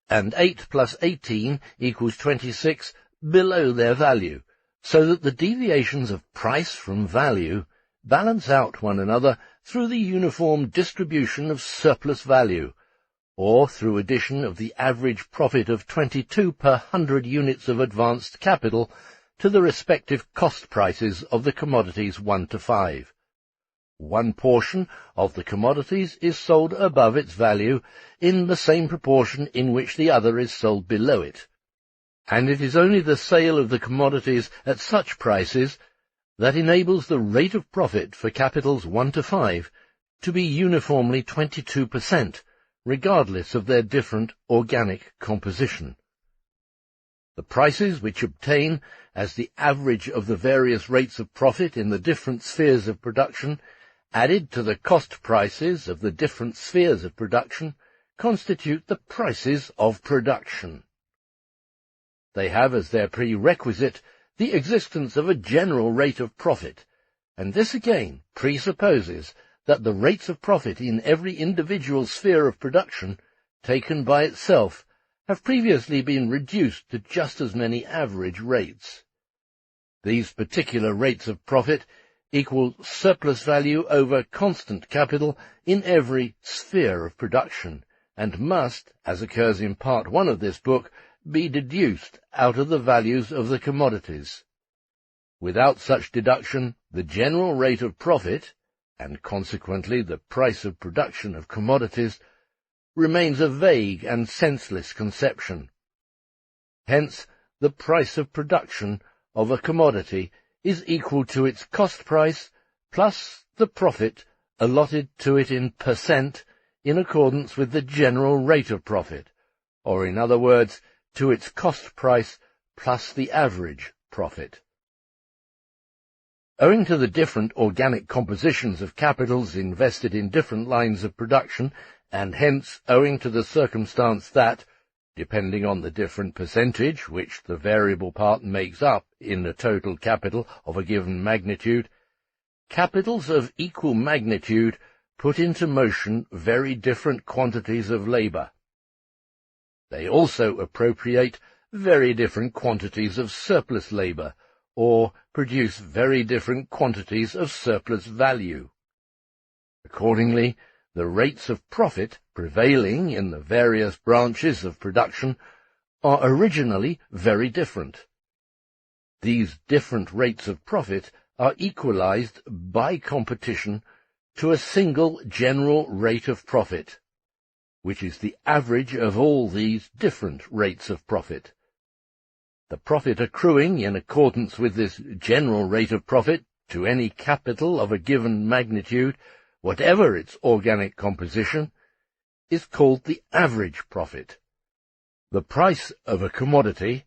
S1: and 8 plus 18 equals 26 below their value, so that the deviations of price from value balance out one another through the uniform distribution of surplus value, or through addition of the average profit of 22 per 100 units of advanced capital to the respective cost prices of the commodities 1 to 5. One portion of the commodities is sold above its value in the same proportion in which the other is sold below it, and it is only the sale of the commodities at such prices that enables the rate of profit for capitals 1 to 5 to be uniformly 22%, regardless of their different organic composition. The prices which obtain as the average of the various rates of profit in the different spheres of production, added to the cost prices of the different spheres of production, constitute the prices of production. They have as their prerequisite the existence of a general rate of profit, and this again presupposes that the rates of profit in every individual sphere of production, taken by itself, have previously been reduced to just as many average rates. These particular rates of profit equal surplus value over constant capital in every sphere of production, and must, as occurs in Part 1 of this book, be deduced out of the values of the commodities. Without such deduction, the general rate of profit, and consequently the price of production of commodities, remains a vague and senseless conception. Hence, the price of production of a commodity is equal to its cost price plus the profit allotted to it in percent in accordance with the general rate of profit, or in other words, to its cost price plus the average profit. Owing to the different organic compositions of capitals invested in different lines of production, and hence owing to the circumstance that, depending on the different percentage which the variable part makes up in the total capital of a given magnitude, capitals of equal magnitude put into motion very different quantities of labour. They also appropriate very different quantities of surplus labour, or produce very different quantities of surplus value. Accordingly, the rates of profit prevailing in the various branches of production are originally very different. These different rates of profit are equalized by competition to a single general rate of profit, which is the average of all these different rates of profit. The profit accruing in accordance with this general rate of profit to any capital of a given magnitude, whatever its organic composition, is called the average profit. The price of a commodity,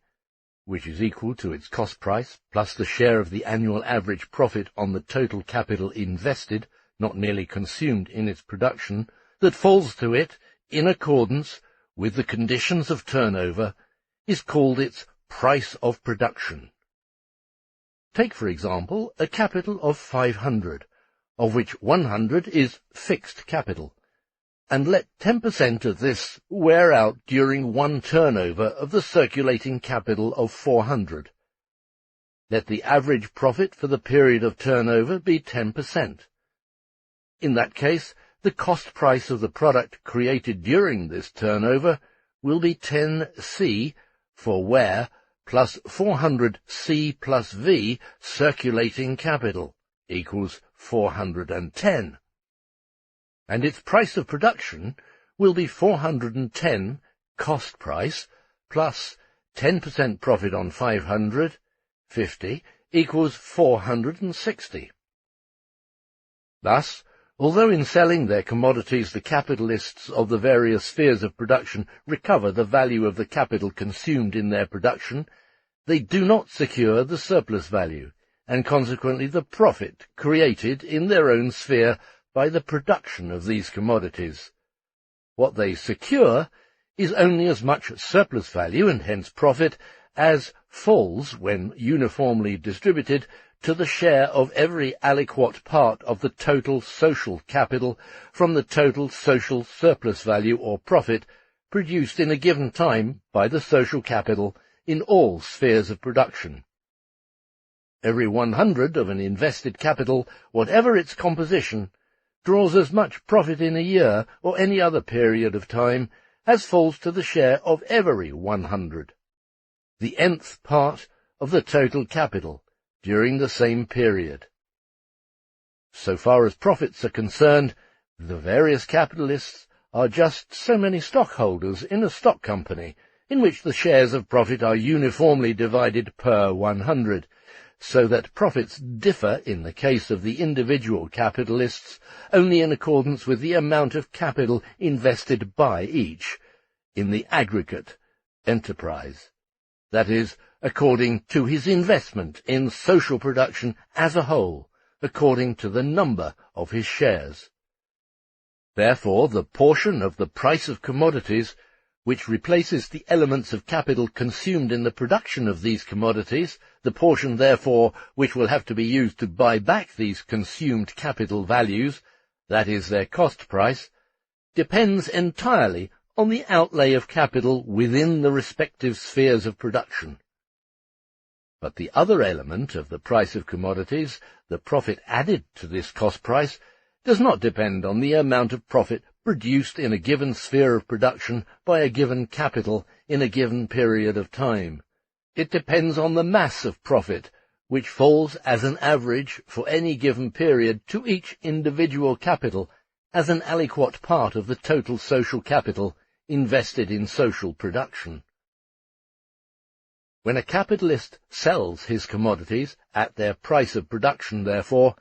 S1: which is equal to its cost price plus the share of the annual average profit on the total capital invested, not merely consumed in its production, that falls to it in accordance with the conditions of turnover, is called its price of production. Take, for example, a capital of 500, of which 100 is fixed capital, and let 10% of this wear out during one turnover of the circulating capital of 400. Let the average profit for the period of turnover be 10%. In that case, the cost price of the product created during this turnover will be 10C for wear plus 400C plus V circulating capital equals 410. And its price of production will be 410 cost price plus 10% profit on 500, 50, equals 460. Thus, although in selling their commodities the capitalists of the various spheres of production recover the value of the capital consumed in their production, they do not secure the surplus value, and consequently the profit created in their own sphere by the production of these commodities. What they secure is only as much surplus value, and hence profit, as falls, when uniformly distributed, to the share of every aliquot part of the total social capital from the total social surplus value or profit produced in a given time by the social capital in all spheres of production. Every 100 of an invested capital, whatever its composition, draws as much profit in a year or any other period of time as falls to the share of every 100, the nth part of the total capital, during the same period. So far as profits are concerned, the various capitalists are just so many stockholders in a stock company, in which the shares of profit are uniformly divided per 100, so that profits differ in the case of the individual capitalists only in accordance with the amount of capital invested by each in the aggregate enterprise, that is, according to his investment in social production as a whole, according to the number of his shares. Therefore, the portion of the price of commodities which replaces the elements of capital consumed in the production of these commodities, the portion, therefore, which will have to be used to buy back these consumed capital values, that is, their cost price, depends entirely on the outlay of capital within the respective spheres of production. But the other element of the price of commodities, the profit added to this cost price, does not depend on the amount of profit produced in a given sphere of production by a given capital in a given period of time. It depends on the mass of profit, which falls as an average for any given period to each individual capital as an aliquot part of the total social capital invested in social production. When a capitalist sells his commodities at their price of production, therefore,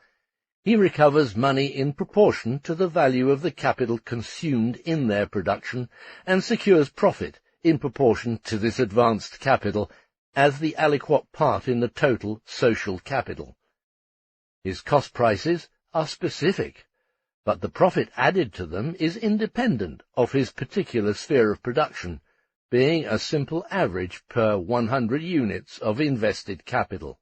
S1: he recovers money in proportion to the value of the capital consumed in their production, and secures profit in proportion to this advanced capital as the aliquot part in the total social capital. His cost prices are specific, but the profit added to them is independent of his particular sphere of production, being a simple average per 100 units of invested capital.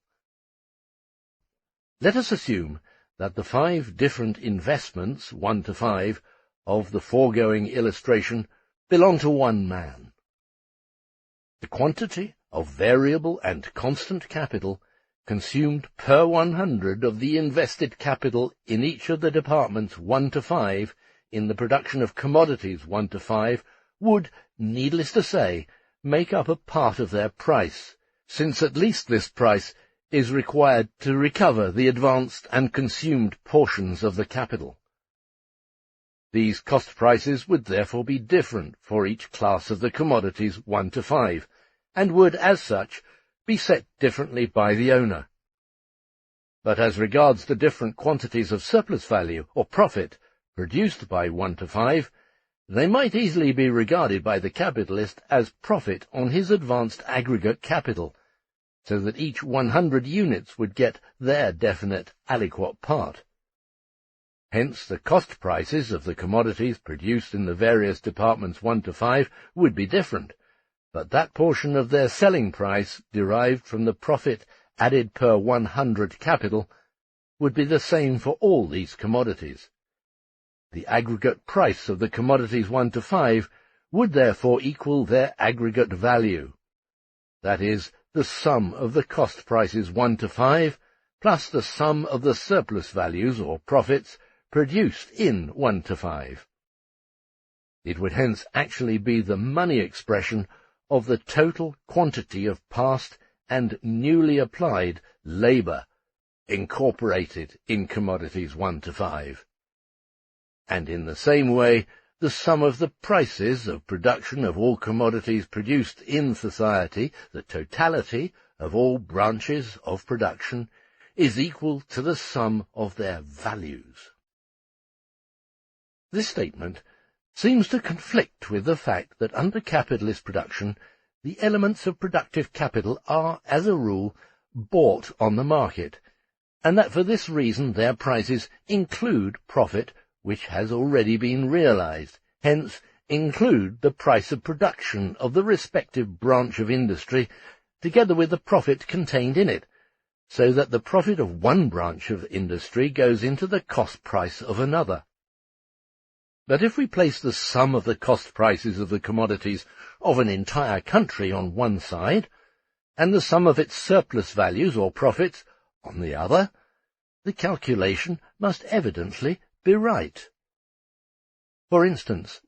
S1: Let us assume that the 5 different investments, 1 to 5, of the foregoing illustration belong to one man. The quantity of variable and constant capital consumed per 100 of the invested capital in each of the departments 1 to 5 in the production of commodities 1 to 5 would, needless to say, make up a part of their price, since at least this price is required to recover the advanced and consumed portions of the capital. These cost prices would therefore be different for each class of the commodities 1 to 5, and would, as such, be set differently by the owner. But as regards the different quantities of surplus value or profit produced by 1 to 5, they might easily be regarded by the capitalist as profit on his advanced aggregate capital, so that each 100 units would get their definite aliquot part. Hence the cost prices of the commodities produced in the various departments 1 to 5 would be different, but that portion of their selling price derived from the profit added per 100 capital would be the same for all these commodities. The aggregate price of the commodities 1 to 5 would therefore equal their aggregate value. That is, the sum of the cost prices 1 to 5 plus the sum of the surplus values or profits produced in 1 to 5. It would hence actually be the money expression of the total quantity of past and newly applied labour incorporated in commodities 1 to 5. And in the same way, the sum of the prices of production of all commodities produced in society, the totality of all branches of production, is equal to the sum of their values. This statement seems to conflict with the fact that under capitalist production, the elements of productive capital are, as a rule, bought on the market, and that for this reason their prices include profit which has already been realized, hence include the price of production of the respective branch of industry, together with the profit contained in it, so that the profit of one branch of industry goes into the cost price of another. But if we place the sum of the cost prices of the commodities of an entire country on one side, and the sum of its surplus values or profits on the other, the calculation must evidently be right. For instance,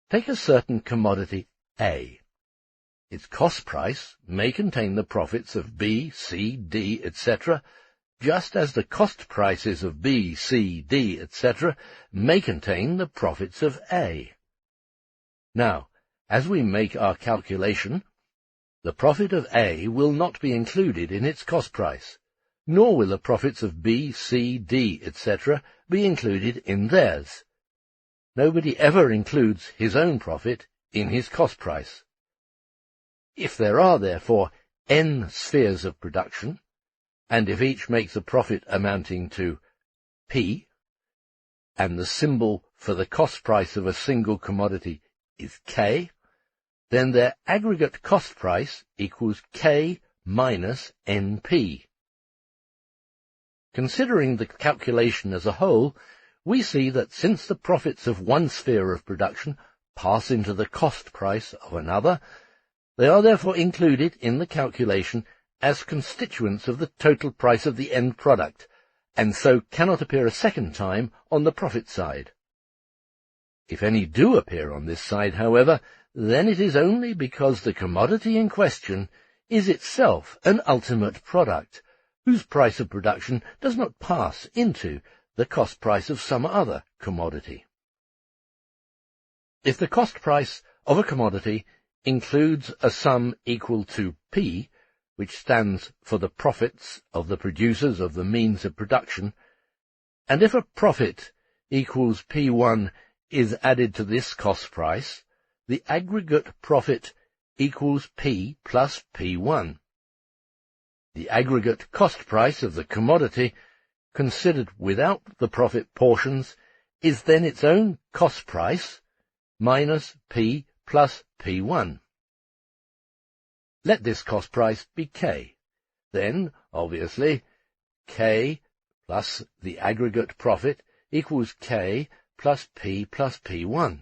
S1: take a certain commodity A. Its cost price may contain the profits of B, C, D, etc., just as the cost prices of B, C, D, etc. may contain the profits of A. Now, as we make our calculation, the profit of A will not be included in its cost price, nor will the profits of B, C, D, etc. be included in theirs. Nobody ever includes his own profit in his cost price. If there are, therefore, n spheres of production, and if each makes a profit amounting to P, and the symbol for the cost price of a single commodity is K, then their aggregate cost price equals K minus NP. Considering the calculation as a whole, we see that since the profits of one sphere of production pass into the cost price of another, they are therefore included in the calculation as constituents of the total price of the end product, and so cannot appear a second time on the profit side. If any do appear on this side, however, then it is only because the commodity in question is itself an ultimate product, whose price of production does not pass into the cost price of some other commodity. If the cost price of a commodity includes a sum equal to P, which stands for the profits of the producers of the means of production, and if a profit equals P1 is added to this cost price, the aggregate profit equals P plus P1. The aggregate cost price of the commodity, considered without the profit portions, is then its own cost price minus P plus P1. Let this cost price be K. Then, obviously, K plus the aggregate profit equals K plus P1.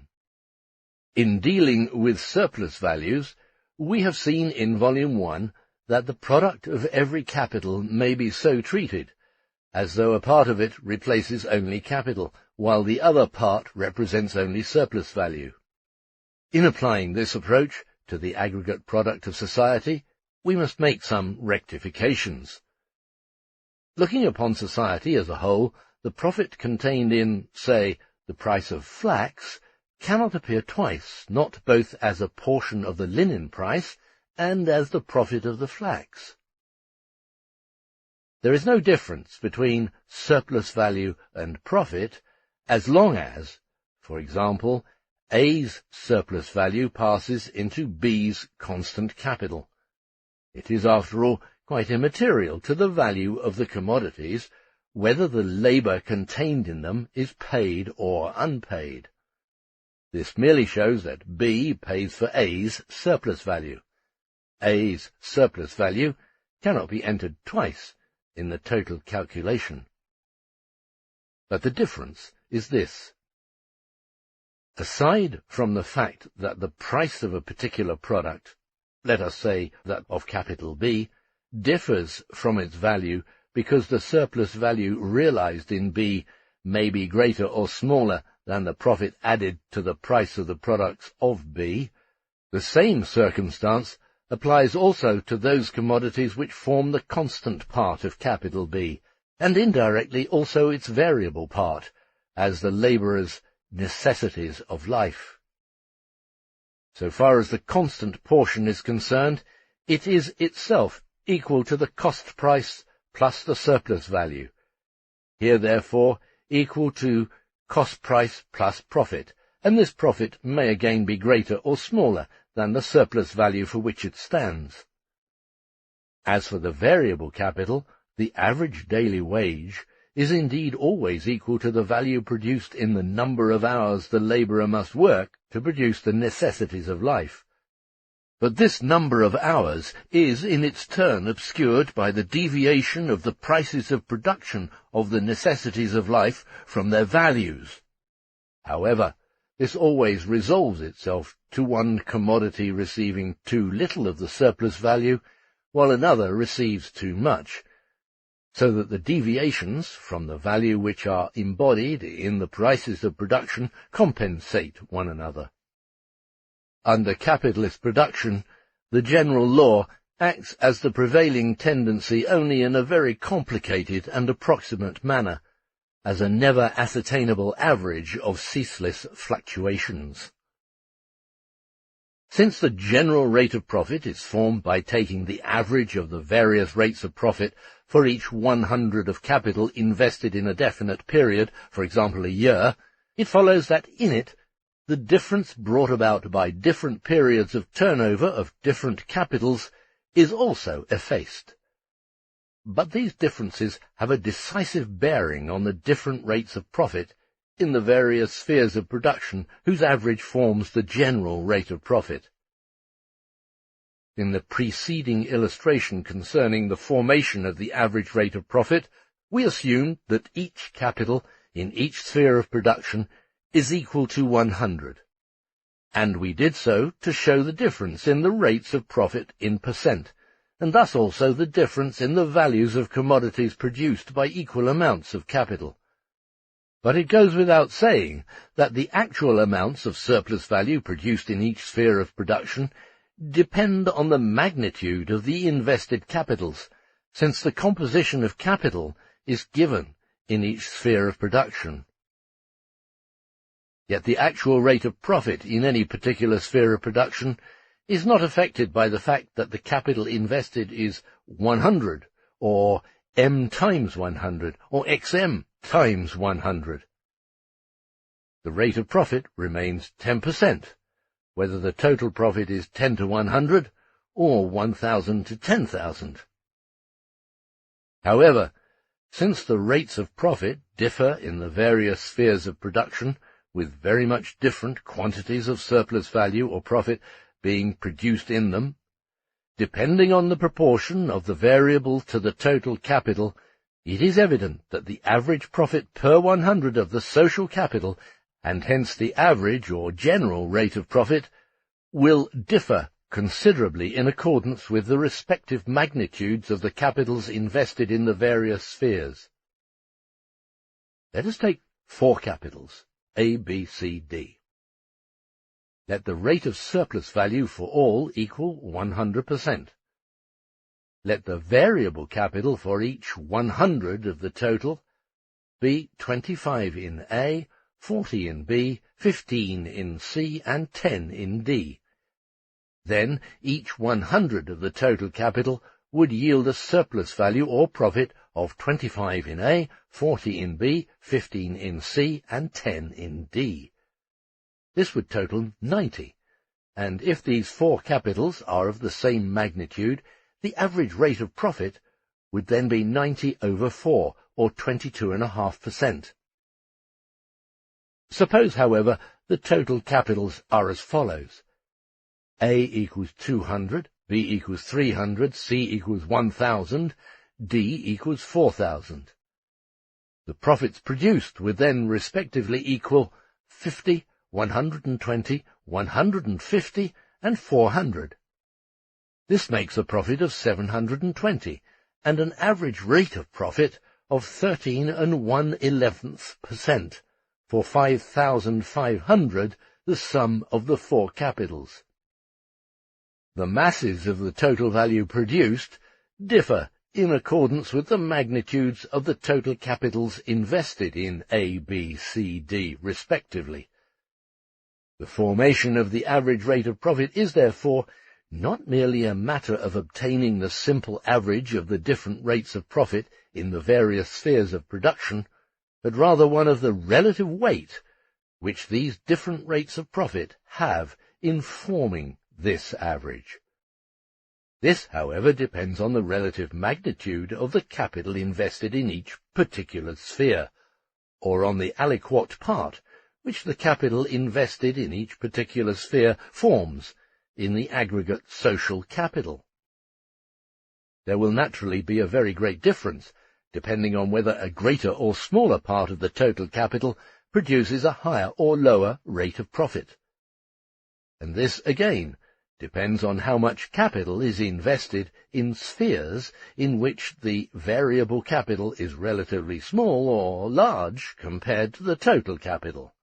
S1: In dealing with surplus values, we have seen in Volume 1 that the product of every capital may be so treated, as though a part of it replaces only capital, while the other part represents only surplus value. In applying this approach to the aggregate product of society, we must make some rectifications. Looking upon society as a whole, the profit contained in, say, the price of flax cannot appear twice, not both as a portion of the linen price and as the profit of the flax. There is no difference between surplus value and profit as long as, for example, A's surplus value passes into B's constant capital. It is, after all, quite immaterial to the value of the commodities whether the labour contained in them is paid or unpaid. This merely shows that B pays for A's surplus value. A's surplus value cannot be entered twice in the total calculation. But the difference is this. Aside from the fact that the price of a particular product, let us say that of capital B, differs from its value because the surplus value realized in B may be greater or smaller than the profit added to the price of the products of B, the same circumstance applies also to those commodities which form the constant part of capital B, and indirectly also its variable part, as the labourer's necessities of life. So far as the constant portion is concerned, it is itself equal to the cost price plus the surplus value. Here, therefore, equal to cost price plus profit, and this profit may again be greater or smaller than the surplus value for which it stands. As for the variable capital, the average daily wage is indeed always equal to the value produced in the number of hours the labourer must work to produce the necessities of life. But this number of hours is in its turn obscured by the deviation of the prices of production of the necessities of life from their values. However, this always resolves itself to one commodity receiving too little of the surplus value, while another receives too much, so that the deviations from the value which are embodied in the prices of production compensate one another. Under capitalist production, the general law acts as the prevailing tendency only in a very complicated and approximate manner, as a never ascertainable average of ceaseless fluctuations. Since the general rate of profit is formed by taking the average of the various rates of profit for each 100 of capital invested in a definite period, for example a year, it follows that in it the difference brought about by different periods of turnover of different capitals is also effaced. But these differences have a decisive bearing on the different rates of profit in the various spheres of production whose average forms the general rate of profit. In the preceding illustration concerning the formation of the average rate of profit, we assumed that each capital in each sphere of production is equal to 100, and we did so to show the difference in the rates of profit in percent, and thus also the difference in the values of commodities produced by equal amounts of capital. But it goes without saying that the actual amounts of surplus value produced in each sphere of production depend on the magnitude of the invested capitals, since the composition of capital is given in each sphere of production. Yet the actual rate of profit in any particular sphere of production is not affected by the fact that the capital invested is 100, or M times 100, or XM times 100. The rate of profit remains 10%, whether the total profit is 10 to 100, or 1,000 to 10,000. However, since the rates of profit differ in the various spheres of production, with very much different quantities of surplus value or profit being produced in them, depending on the proportion of the variable to the total capital, it is evident that the average profit per 100 of the social capital, and hence the average or general rate of profit, will differ considerably in accordance with the respective magnitudes of the capitals invested in the various spheres. Let us take 4 capitals, A, B, C, D. Let the rate of surplus value for all equal 100%. Let the variable capital for each 100 of the total be 25 in A, 40 in B, 15 in C, and 10 in D. Then each 100 of the total capital would yield a surplus value or profit of 25 in A, 40 in B, 15 in C, and 10 in D. This would total 90, and if these 4 capitals are of the same magnitude, the average rate of profit would then be 90 over 4, or 22.5%. Suppose, however, the total capitals are as follows. A equals 200, B equals 300, C equals 1,000, D equals 4,000. The profits produced would then respectively equal 50, 120, 150, and 400. This makes a profit of 720, and an average rate of profit of 13 1/11%, for 5,500, the sum of the 4 capitals. The masses of the total value produced differ in accordance with the magnitudes of the total capitals invested in A, B, C, D, respectively. The formation of the average rate of profit is, therefore, not merely a matter of obtaining the simple average of the different rates of profit in the various spheres of production, but rather one of the relative weight which these different rates of profit have in forming this average. This, however, depends on the relative magnitude of the capital invested in each particular sphere, or on the aliquot part which the capital invested in each particular sphere forms in the aggregate social capital. There will naturally be a very great difference, depending on whether a greater or smaller part of the total capital produces a higher or lower rate of profit. And this, again, depends on how much capital is invested in spheres in which the variable capital is relatively small or large compared to the total capital.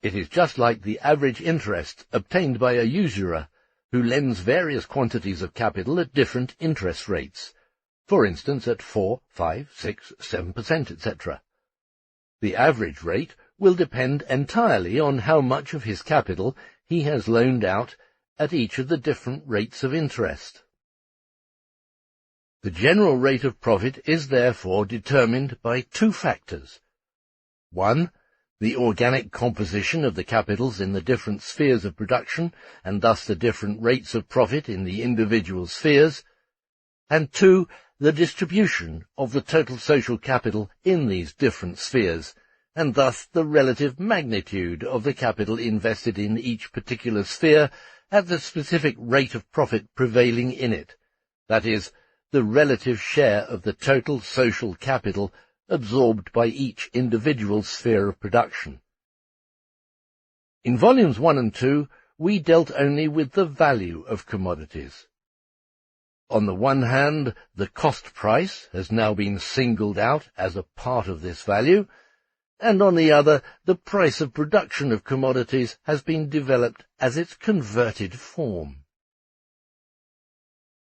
S1: It is just like the average interest obtained by a usurer who lends various quantities of capital at different interest rates, for instance at 4, 5, 6, 7%, etc. The average rate will depend entirely on how much of his capital he has loaned out at each of the different rates of interest. The general rate of profit is therefore determined by 2 factors. 1. The organic composition of the capitals in the different spheres of production, and thus the different rates of profit in the individual spheres, and 2. The distribution of the total social capital in these different spheres, and thus the relative magnitude of the capital invested in each particular sphere at the specific rate of profit prevailing in it, that is, the relative share of the total social capital absorbed by each individual sphere of production. In volumes 1 and 2, we dealt only with the value of commodities. On the one hand, the cost price has now been singled out as a part of this value, and on the other, the price of production of commodities has been developed as its converted form.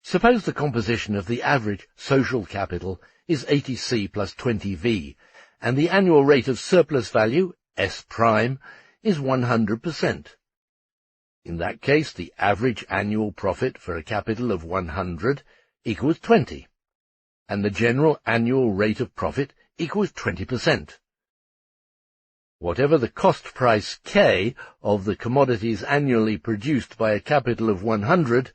S1: Suppose the composition of the average social capital is 80C plus 20V, and the annual rate of surplus value, S prime, is 100%. In that case, the average annual profit for a capital of 100 equals 20, and the general annual rate of profit equals 20%. Whatever the cost price K of the commodities annually produced by a capital of 100,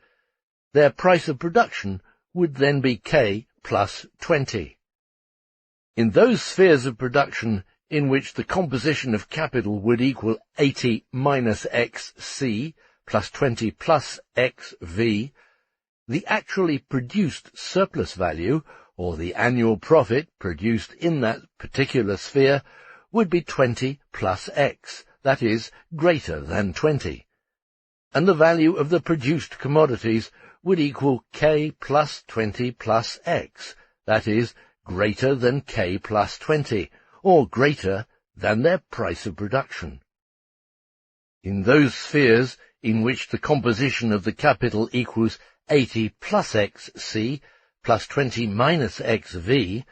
S1: their price of production would then be K plus 20. In those spheres of production in which the composition of capital would equal 80 minus XC plus 20 plus XV, the actually produced surplus value, or the annual profit produced in that particular sphere, would be 20 plus X, that is, greater than 20. and the value of the produced commodities would equal K plus 20 plus X, that is, greater than K plus 20, or greater than their price of production. In those spheres in which the composition of the capital equals 80 plus XC plus 20 minus XV,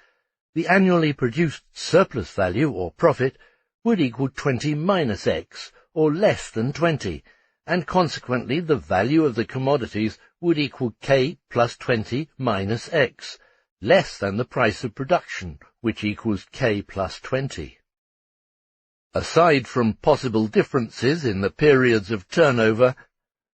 S1: the annually produced surplus value or profit would equal 20 minus X, or less than 20, and consequently the value of the commodities would equal K plus 20 minus X, less than the price of production, which equals K plus 20. Aside from possible differences in the periods of turnover,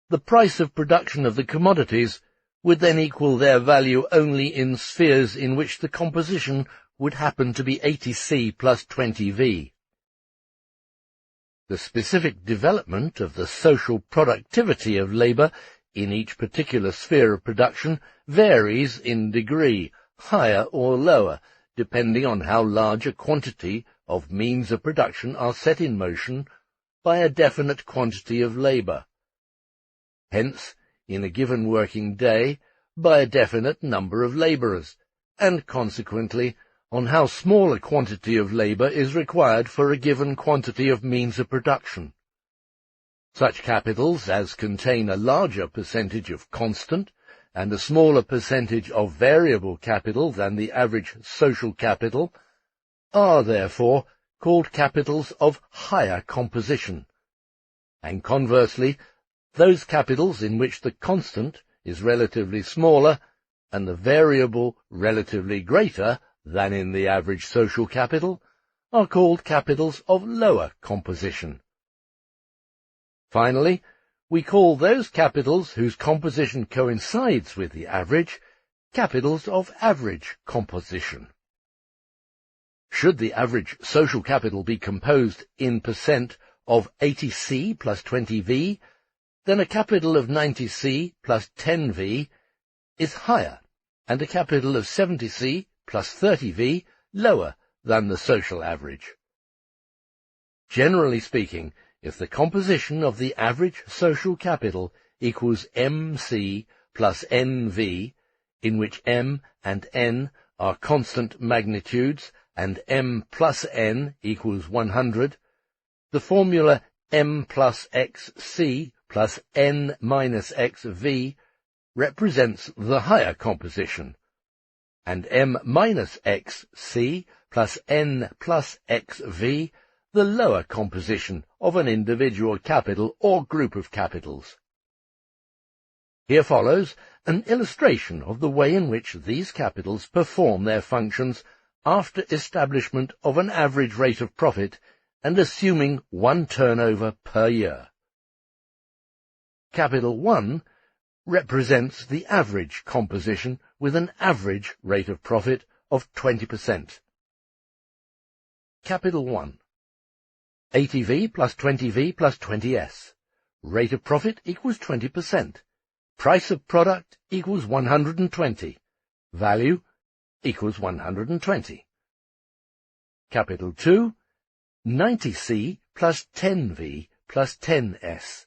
S1: the price of production of the commodities would then equal their value only in spheres in which the composition would happen to be 80C plus 20V. The specific development of the social productivity of labour in each particular sphere of production varies in degree, higher or lower, depending on how large a quantity of means of production are set in motion by a definite quantity of labour. Hence, in a given working day, by a definite number of labourers, and consequently on how small a quantity of labour is required for a given quantity of means of production. Such capitals as contain a larger percentage of constant and a smaller percentage of variable capital than the average social capital are, therefore, called capitals of higher composition, and conversely, those capitals in which the constant is relatively smaller and the variable relatively greater than in the average social capital are called capitals of lower composition. Finally, we call those capitals whose composition coincides with the average capitals of average composition. Should the average social capital be composed in percent of 80C plus 20V, then a capital of 90C plus 10V is higher, and a capital of 70C plus 30V lower than the social average. Generally speaking, if the composition of the average social capital equals MC plus NV, in which M and N are constant magnitudes and M plus N equals 100, the formula M plus XC plus N minus XV represents the higher composition, and M minus XC plus N plus XV the lower composition of an individual capital or group of capitals. Here follows an illustration of the way in which these capitals perform their functions after establishment of an average rate of profit and assuming one turnover per year. Capital 1 represents the average composition with an average rate of profit of 20%. Capital 1. 80V plus 20V plus 20S. Rate of profit equals 20%. Price of product equals 120. Value equals 120. Capital 2. 90C plus 10V plus 10S.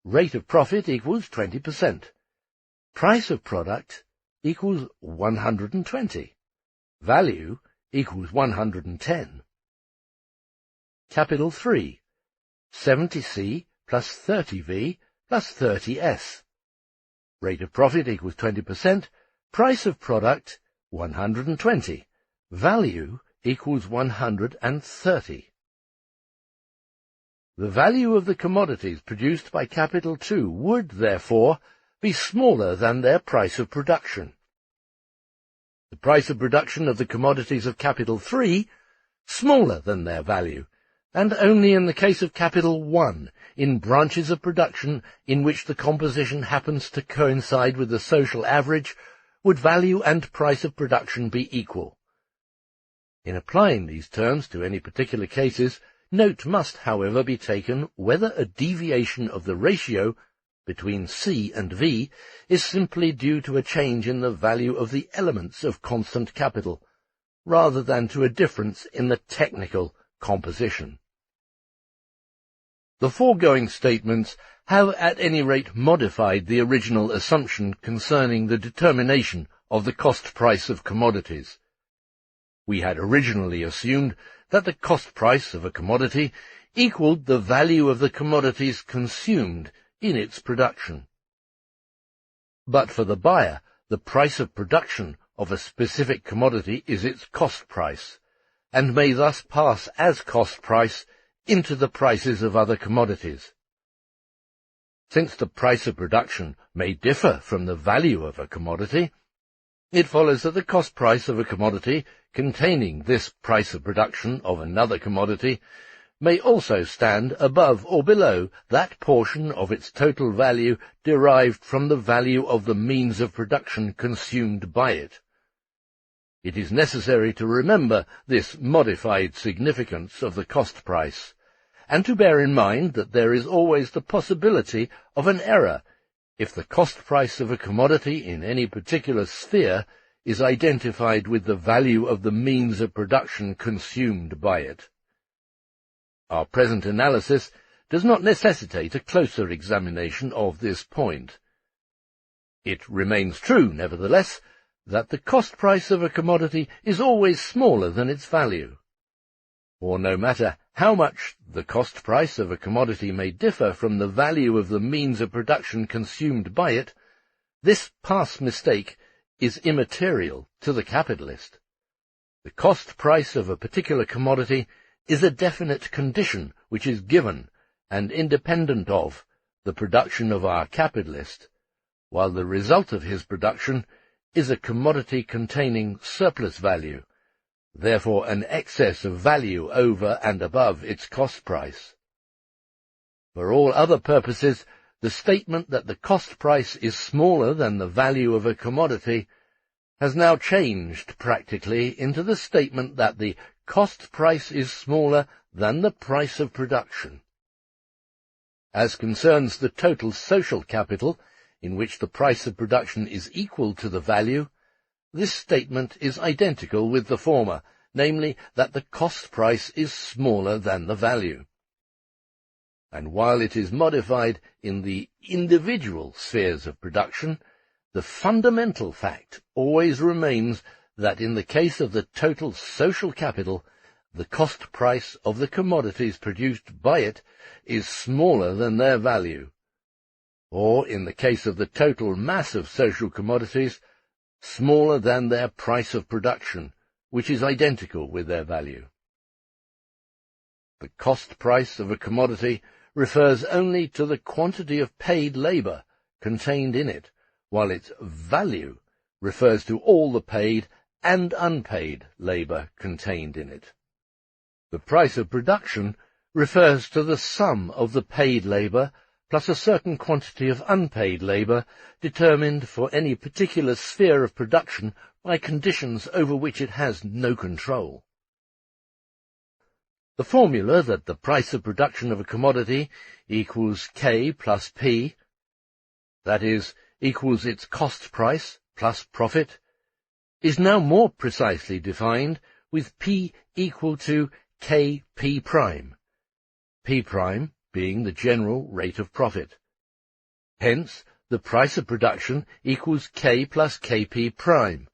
S1: Rate of profit equals 20%. Price of product equals 120. Value equals 110. Capital 3. 70C plus 30V plus 30S. Rate of profit equals 20%. Price of product 120. Value equals 130. The value of the commodities produced by Capital 2 would, therefore, be smaller than their price of production. The price of production of the commodities of Capital 3 smaller than their value, and only in the case of Capital 1, in branches of production in which the composition happens to coincide with the social average, would value and price of production be equal. In applying these terms to any particular cases, note must, however, be taken whether a deviation of the ratio between C and V is simply due to a change in the value of the elements of constant capital, rather than to a difference in the technical composition. The foregoing statements have at any rate modified the original assumption concerning the determination of the cost price of commodities. We had originally assumed that the cost price of a commodity equaled the value of the commodities consumed in its production. But for the buyer, the price of production of a specific commodity is its cost price, and may thus pass as cost price into the prices of other commodities. Since the price of production may differ from the value of a commodity, it follows that the cost price of a commodity containing this price of production of another commodity may also stand above or below that portion of its total value derived from the value of the means of production consumed by it. It is necessary to remember this modified significance of the cost price, and to bear in mind that there is always the possibility of an error if the cost price of a commodity in any particular sphere is identified with the value of the means of production consumed by it. Our present analysis does not necessitate a closer examination of this point. It remains true, nevertheless, that the cost price of a commodity is always smaller than its value. For no matter how much the cost price of a commodity may differ from the value of the means of production consumed by it, this past mistake is immaterial to the capitalist. The cost price of a particular commodity is a definite condition which is given and independent of the production of our capitalist, while the result of his production is a commodity containing surplus value, therefore an excess of value over and above its cost price. For all other purposes, the statement that the cost price is smaller than the value of a commodity has now changed practically into the statement that the cost price is smaller than the price of production. As concerns the total social capital, in which the price of production is equal to the value, this statement is identical with the former, namely that the cost price is smaller than the value. And while it is modified in the individual spheres of production, the fundamental fact always remains that in the case of the total social capital, the cost price of the commodities produced by it is smaller than their value, or in the case of the total mass of social commodities, smaller than their price of production, which is identical with their value. The cost price of a commodity refers only to the quantity of paid labor contained in it, while its value refers to all the paid and unpaid labor contained in it. The price of production refers to the sum of the paid labor plus a certain quantity of unpaid labor determined for any particular sphere of production by conditions over which it has no control. The formula that the price of production of a commodity equals K plus P, that is, equals its cost price plus profit, is now more precisely defined with P equal to Kp prime, P prime being the general rate of profit. Hence, the price of production equals K plus Kp prime.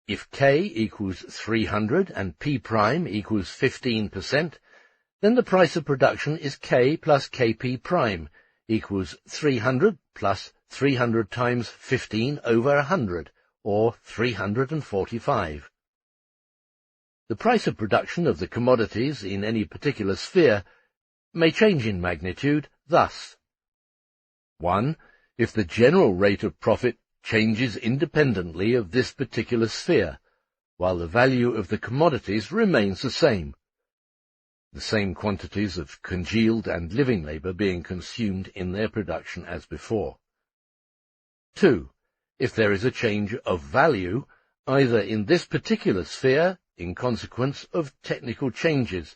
S1: If K equals 300 and P prime equals 15%, then the price of production is K plus Kp prime equals 300 plus 300 times 15 over 100, or 345. The price of production of the commodities in any particular sphere may change in magnitude thus. 1. If the general rate of profit changes independently of this particular sphere, while the value of the commodities remains the same quantities of congealed and living labor being consumed in their production as before. 2. If there is a change of value, either in this particular sphere in consequence of technical changes,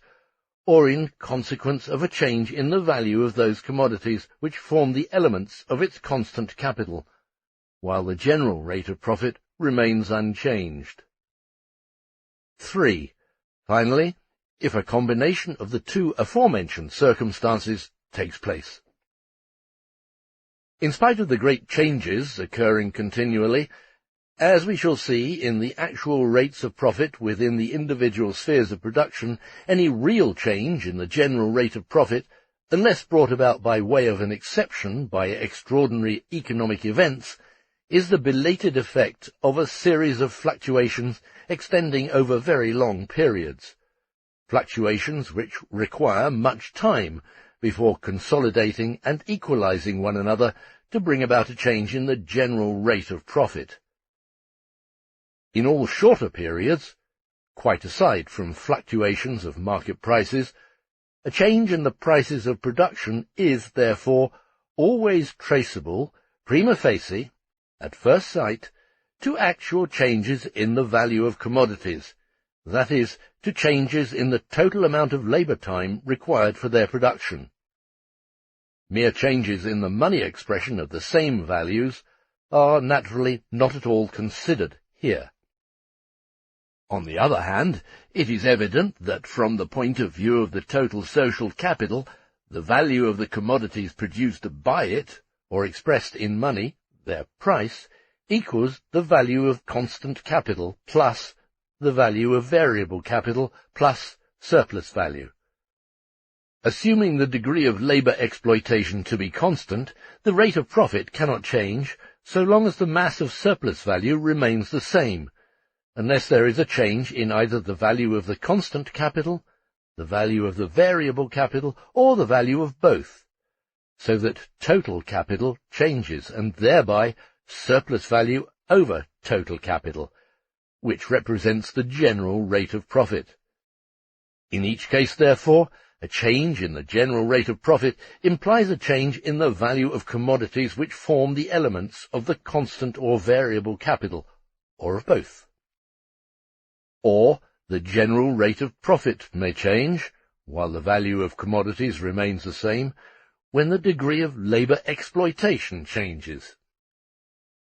S1: or in consequence of a change in the value of those commodities which form the elements of its constant capital, while the general rate of profit remains unchanged. 3. Finally, if a combination of the two aforementioned circumstances takes place. In spite of the great changes occurring continually, as we shall see in the actual rates of profit within the individual spheres of production, any real change in the general rate of profit, unless brought about by way of an exception by extraordinary economic events, is the belated effect of a series of fluctuations extending over very long periods, fluctuations which require much time before consolidating and equalizing one another to bring about a change in the general rate of profit. In all shorter periods, quite aside from fluctuations of market prices, a change in the prices of production is, therefore, always traceable, prima facie, at first sight, to actual changes in the value of commodities, that is, to changes in the total amount of labour time required for their production. Mere changes in the money expression of the same values are naturally not at all considered here. On the other hand, it is evident that from the point of view of the total social capital, the value of the commodities produced by it, or expressed in money, their price, equals the value of constant capital plus the value of variable capital plus surplus value. Assuming the degree of labour exploitation to be constant, the rate of profit cannot change so long as the mass of surplus value remains the same, unless there is a change in either the value of the constant capital, the value of the variable capital, or the value of both, so that total capital changes, and thereby surplus value over total capital, which represents the general rate of profit. In each case, therefore, a change in the general rate of profit implies a change in the value of commodities which form the elements of the constant or variable capital, or of both. Or the general rate of profit may change, while the value of commodities remains the same, when the degree of labour exploitation changes.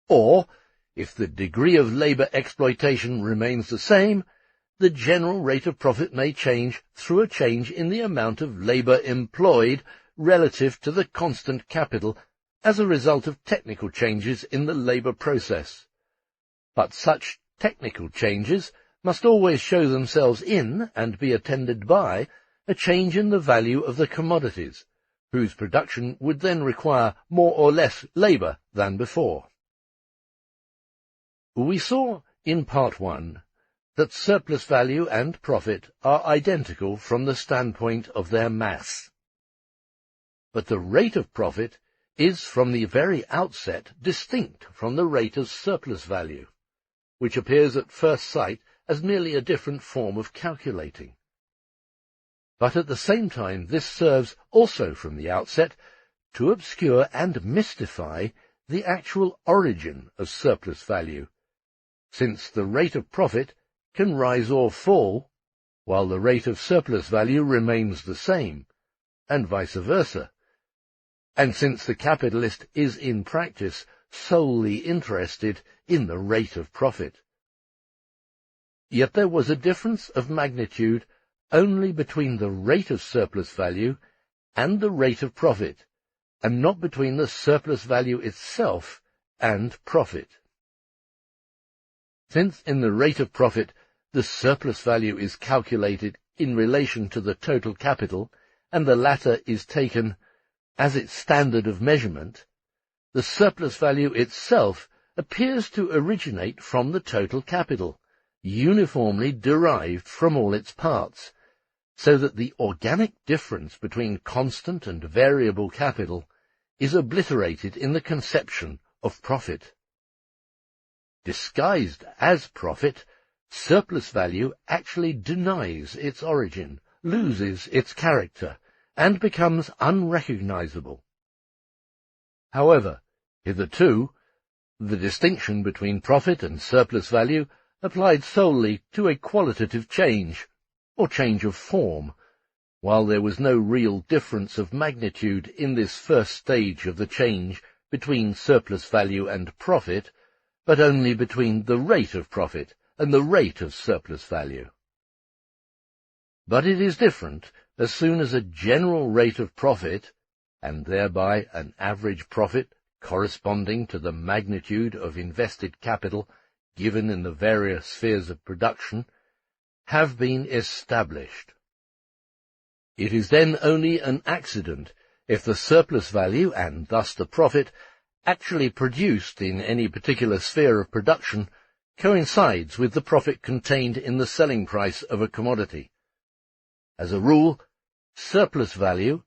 S1: Or, if the degree of labour exploitation remains the same, the general rate of profit may change through a change in the amount of labour employed relative to the constant capital as a result of technical changes in the labour process. But such technical changes must always show themselves in, and be attended by, a change in the value of the commodities, whose production would then require more or less labour than before. We saw in Part 1 that surplus value and profit are identical from the standpoint of their mass. But the rate of profit is from the very outset distinct from the rate of surplus value, which appears at first sight as merely a different form of calculating. But at the same time this serves also from the outset to obscure and mystify the actual origin of surplus value, since the rate of profit can rise or fall, while the rate of surplus value remains the same, and vice versa, and since the capitalist is in practice solely interested in the rate of profit. Yet there was a difference of magnitude only between the rate of surplus value and the rate of profit, and not between the surplus value itself and profit. Since in the rate of profit the surplus value is calculated in relation to the total capital, and the latter is taken as its standard of measurement, the surplus value itself appears to originate from the total capital, uniformly derived from all its parts, so that the organic difference between constant and variable capital is obliterated in the conception of profit. Disguised as profit, surplus value actually denies its origin, loses its character, and becomes unrecognizable. However, hitherto, the distinction between profit and surplus value applied solely to a qualitative change, or change of form, while there was no real difference of magnitude in this first stage of the change between surplus value and profit, but only between the rate of profit and the rate of surplus value. But it is different as soon as a general rate of profit, and thereby an average profit corresponding to the magnitude of invested capital given in the various spheres of production, have been established. It is then only an accident if the surplus value, and thus the profit, actually produced in any particular sphere of production coincides with the profit contained in the selling price of a commodity. As a rule, surplus value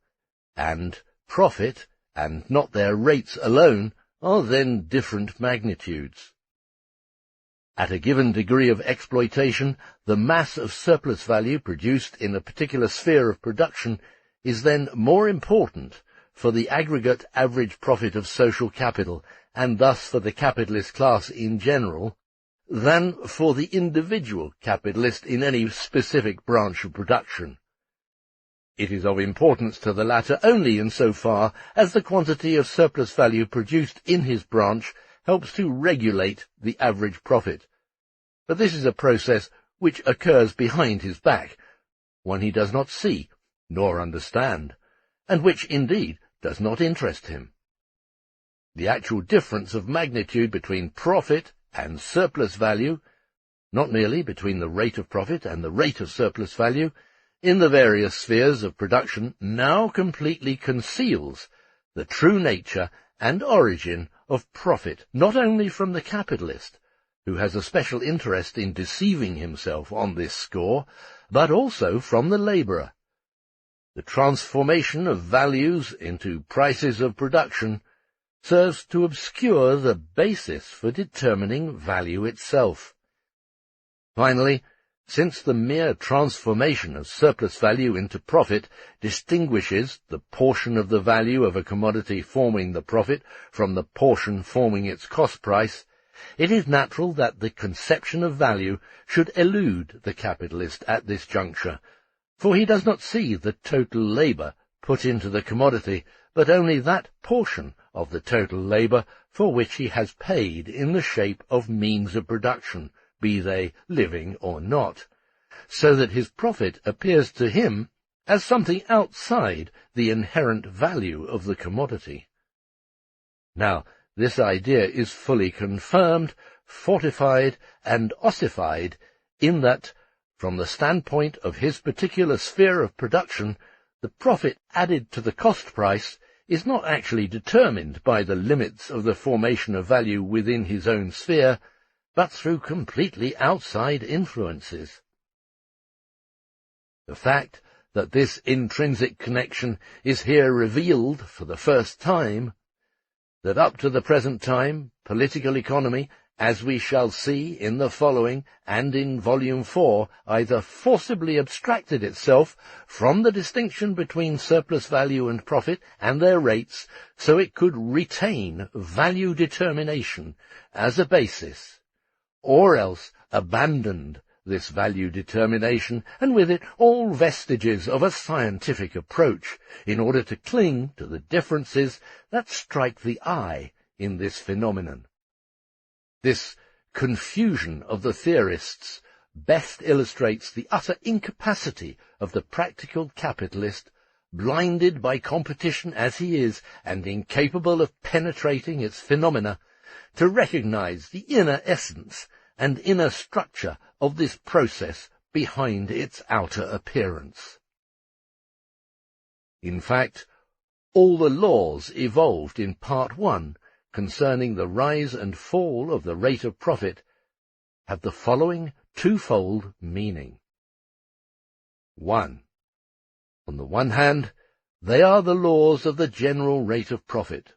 S1: and profit, and not their rates alone, are then different magnitudes. At a given degree of exploitation, the mass of surplus value produced in a particular sphere of production is then more important for the aggregate average profit of social capital, and thus for the capitalist class in general, than for the individual capitalist in any specific branch of production. It is of importance to the latter only in so far as the quantity of surplus value produced in his branch helps to regulate the average profit. But this is a process which occurs behind his back, one he does not see nor understand, and which, indeed, does not interest him. The actual difference of magnitude between profit and surplus value, not merely between the rate of profit and the rate of surplus value, in the various spheres of production now completely conceals the true nature and origin of profit, not only from the capitalist, who has a special interest in deceiving himself on this score, but also from the labourer. The transformation of values into prices of production serves to obscure the basis for determining value itself. Finally, since the mere transformation of surplus value into profit distinguishes the portion of the value of a commodity forming the profit from the portion forming its cost price, it is natural that the conception of value should elude the capitalist at this juncture, for he does not see the total labour put into the commodity, but only that portion of the total labour for which he has paid in the shape of means of production, be they living or not, so that his profit appears to him as something outside the inherent value of the commodity. Now, this idea is fully confirmed, fortified, and ossified in that, from the standpoint of his particular sphere of production, the profit added to the cost price is not actually determined by the limits of the formation of value within his own sphere, but through completely outside influences. The fact that this intrinsic connection is here revealed for the first time, that up to the present time political economy, as we shall see in the following and in Volume 4, either forcibly abstracted itself from the distinction between surplus value and profit and their rates, so it could retain value determination as a basis, or else abandoned this value determination, and with it all vestiges of a scientific approach, in order to cling to the differences that strike the eye in this phenomenon. This confusion of the theorists best illustrates the utter incapacity of the practical capitalist, blinded by competition as he is, and incapable of penetrating its phenomena, to recognize the inner essence and inner structure of this process behind its outer appearance. In fact, all the laws evolved in Part 1 concerning the rise and fall of the rate of profit have the following twofold meaning. 1. On the one hand, they are the laws of the general rate of profit.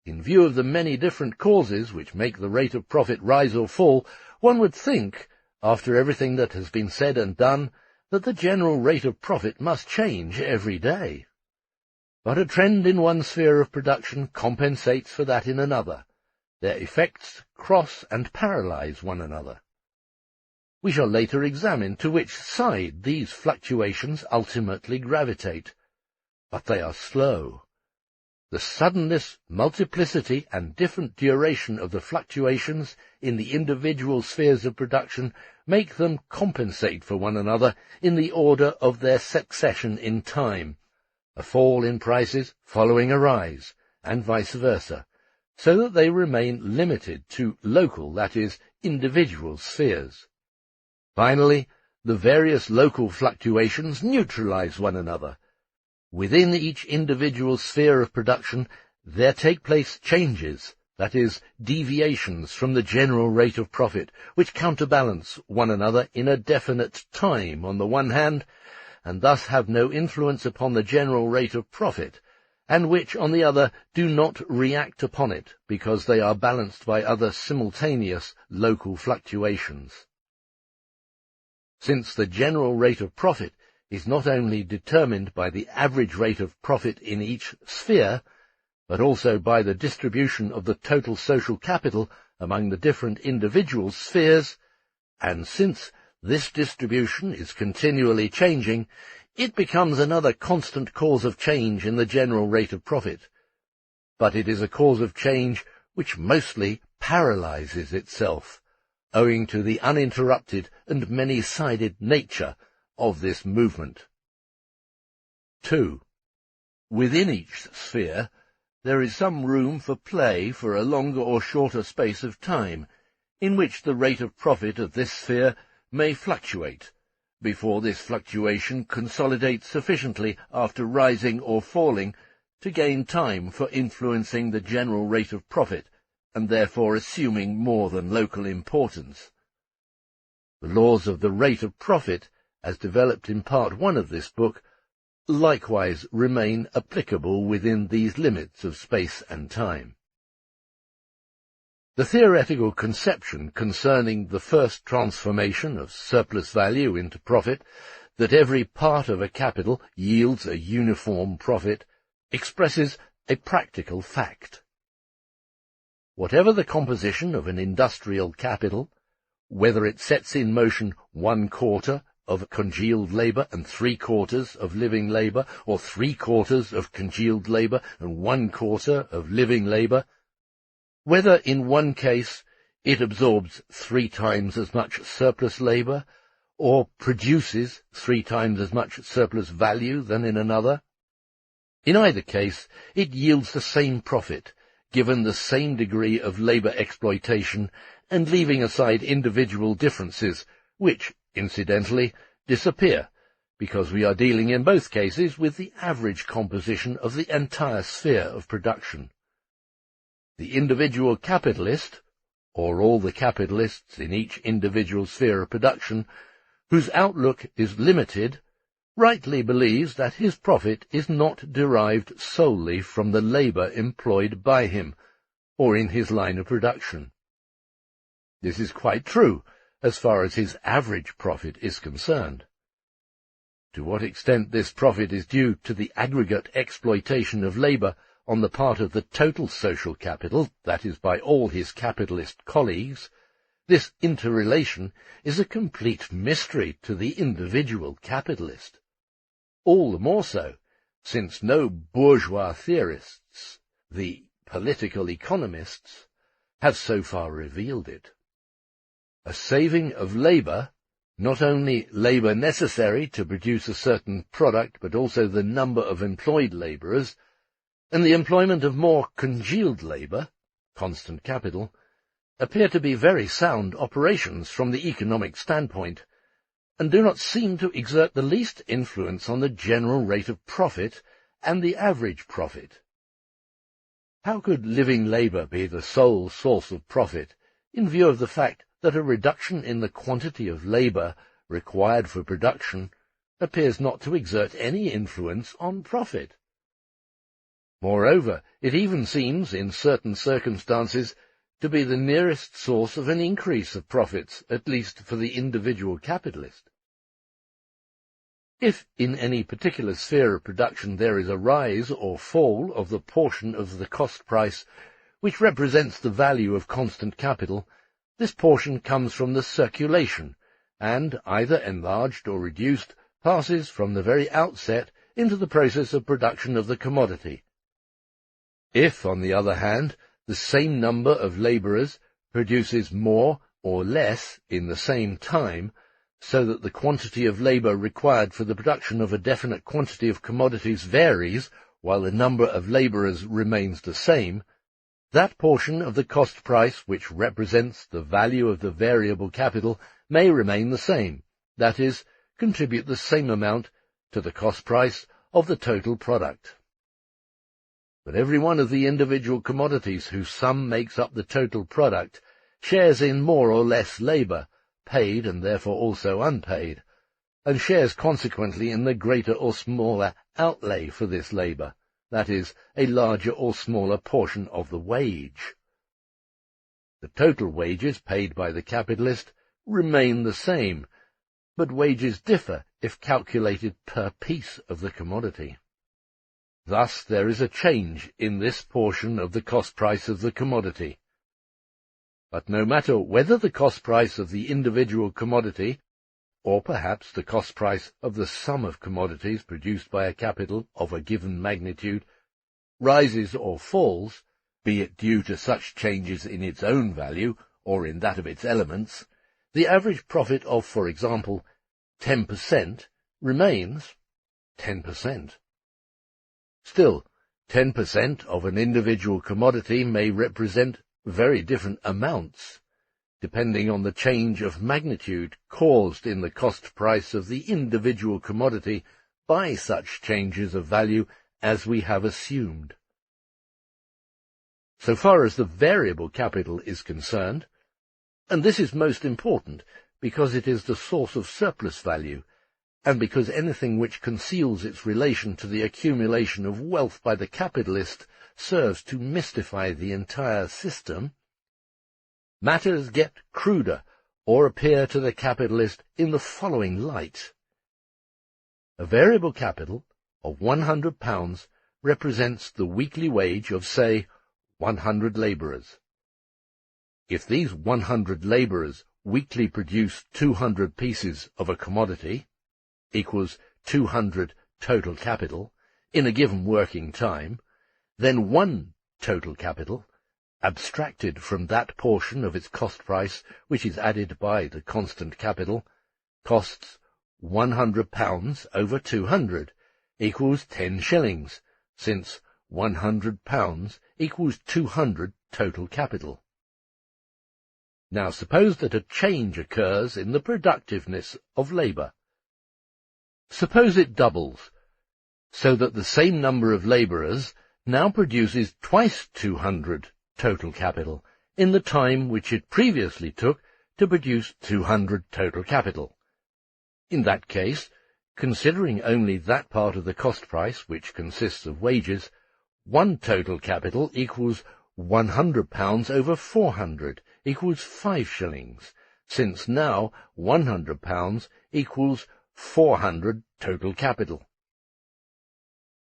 S1: In view of the many different causes which make the rate of profit rise or fall, one would think, after everything that has been said and done, that the general rate of profit must change every day. But a trend in one sphere of production compensates for that in another. Their effects cross and paralyze one another. We shall later examine to which side these fluctuations ultimately gravitate. But they are slow. The suddenness, multiplicity, and different duration of the fluctuations in the individual spheres of production make them compensate for one another in the order of their succession in time, a fall in prices following a rise, and vice versa, so that they remain limited to local, that is, individual spheres. Finally, the various local fluctuations neutralize one another. Within each individual sphere of production, there take place changes, that is, deviations from the general rate of profit, which counterbalance one another in a definite time on the one hand, and thus have no influence upon the general rate of profit, and which, on the other, do not react upon it, because they are balanced by other simultaneous local fluctuations. Since the general rate of profit is not only determined by the average rate of profit in each sphere, but also by the distribution of the total social capital among the different individual spheres, and since this distribution is continually changing, it becomes another constant cause of change in the general rate of profit. But it is a cause of change which mostly paralyzes itself, owing to the uninterrupted and many-sided nature of this movement. 2. Within each sphere, there is some room for play for a longer or shorter space of time, in which the rate of profit of this sphere may fluctuate, before this fluctuation consolidates sufficiently after rising or falling to gain time for influencing the general rate of profit, and therefore assuming more than local importance. The laws of the rate of profit, as developed in Part 1 of this book, likewise remain applicable within these limits of space and time. The theoretical conception concerning the first transformation of surplus value into profit, that every part of a capital yields a uniform profit, expresses a practical fact. Whatever the composition of an industrial capital, whether it sets in motion 1/4 of congealed labour and 3/4 of living labour, or 3/4 of congealed labour and 1/4 of living labour, whether in one case it absorbs 3 times as much surplus labour, or produces 3 times as much surplus value than in another, in either case it yields the same profit, given the same degree of labour exploitation, and leaving aside individual differences, which, incidentally, disappear, because we are dealing in both cases with the average composition of the entire sphere of production. The individual capitalist, or all the capitalists in each individual sphere of production, whose outlook is limited, rightly believes that his profit is not derived solely from the labour employed by him, or in his line of production. This is quite true, as far as his average profit is concerned. To what extent this profit is due to the aggregate exploitation of labour on the part of the total social capital, that is, by all his capitalist colleagues, this interrelation is a complete mystery to the individual capitalist. All the more so, since no bourgeois theorists, the political economists, have so far revealed it. A saving of labour, not only labour necessary to produce a certain product, but also the number of employed labourers, and the employment of more congealed labour, constant capital, appear to be very sound operations from the economic standpoint, and do not seem to exert the least influence on the general rate of profit and the average profit. How could living labour be the sole source of profit, in view of the fact that a reduction in the quantity of labour required for production appears not to exert any influence on profit? Moreover, it even seems, in certain circumstances, to be the nearest source of an increase of profits, at least for the individual capitalist. If in any particular sphere of production there is a rise or fall of the portion of the cost price which represents the value of constant capital, this portion comes from the circulation, and, either enlarged or reduced, passes from the very outset into the process of production of the commodity. If, on the other hand, the same number of labourers produces more or less in the same time, so that the quantity of labor required for the production of a definite quantity of commodities varies while the number of laborers remains the same, that portion of the cost price which represents the value of the variable capital may remain the same, that is, contribute the same amount to the cost price of the total product. But every one of the individual commodities whose sum makes up the total product shares in more or less labor, paid and therefore also unpaid, and shares consequently in the greater or smaller outlay for this labor, that is, a larger or smaller portion of the wage. The total wages paid by the capitalist remain the same, but wages differ if calculated per piece of the commodity. Thus there is a change in this portion of the cost price of the commodity. But no matter whether the cost price of the individual commodity, or perhaps the cost price of the sum of commodities produced by a capital of a given magnitude, rises or falls, be it due to such changes in its own value or in that of its elements, the average profit of, for example, 10% remains 10%. Still, 10% of an individual commodity may represent very different amounts, depending on the change of magnitude caused in the cost price of the individual commodity by such changes of value as we have assumed. So far as the variable capital is concerned, and this is most important because it is the source of surplus value, and because anything which conceals its relation to the accumulation of wealth by the capitalist serves to mystify the entire system, matters get cruder or appear to the capitalist in the following light. A variable capital of £100 represents the weekly wage of, say, 100 labourers. If these 100 labourers weekly produce 200 pieces of a commodity, equals 200 total capital, in a given working time, then one total capital, abstracted from that portion of its cost price which is added by the constant capital, costs £100 over 200, equals 10 shillings, since £100 equals 200 total capital. Now suppose that a change occurs in the productiveness of labour. Suppose it doubles, so that the same number of labourers now produces twice 200 total capital in the time which it previously took to produce 200 total capital. In that case, considering only that part of the cost price which consists of wages, one total capital equals £100 over 400, equals 5 shillings, since now £100 equals 400 total capital.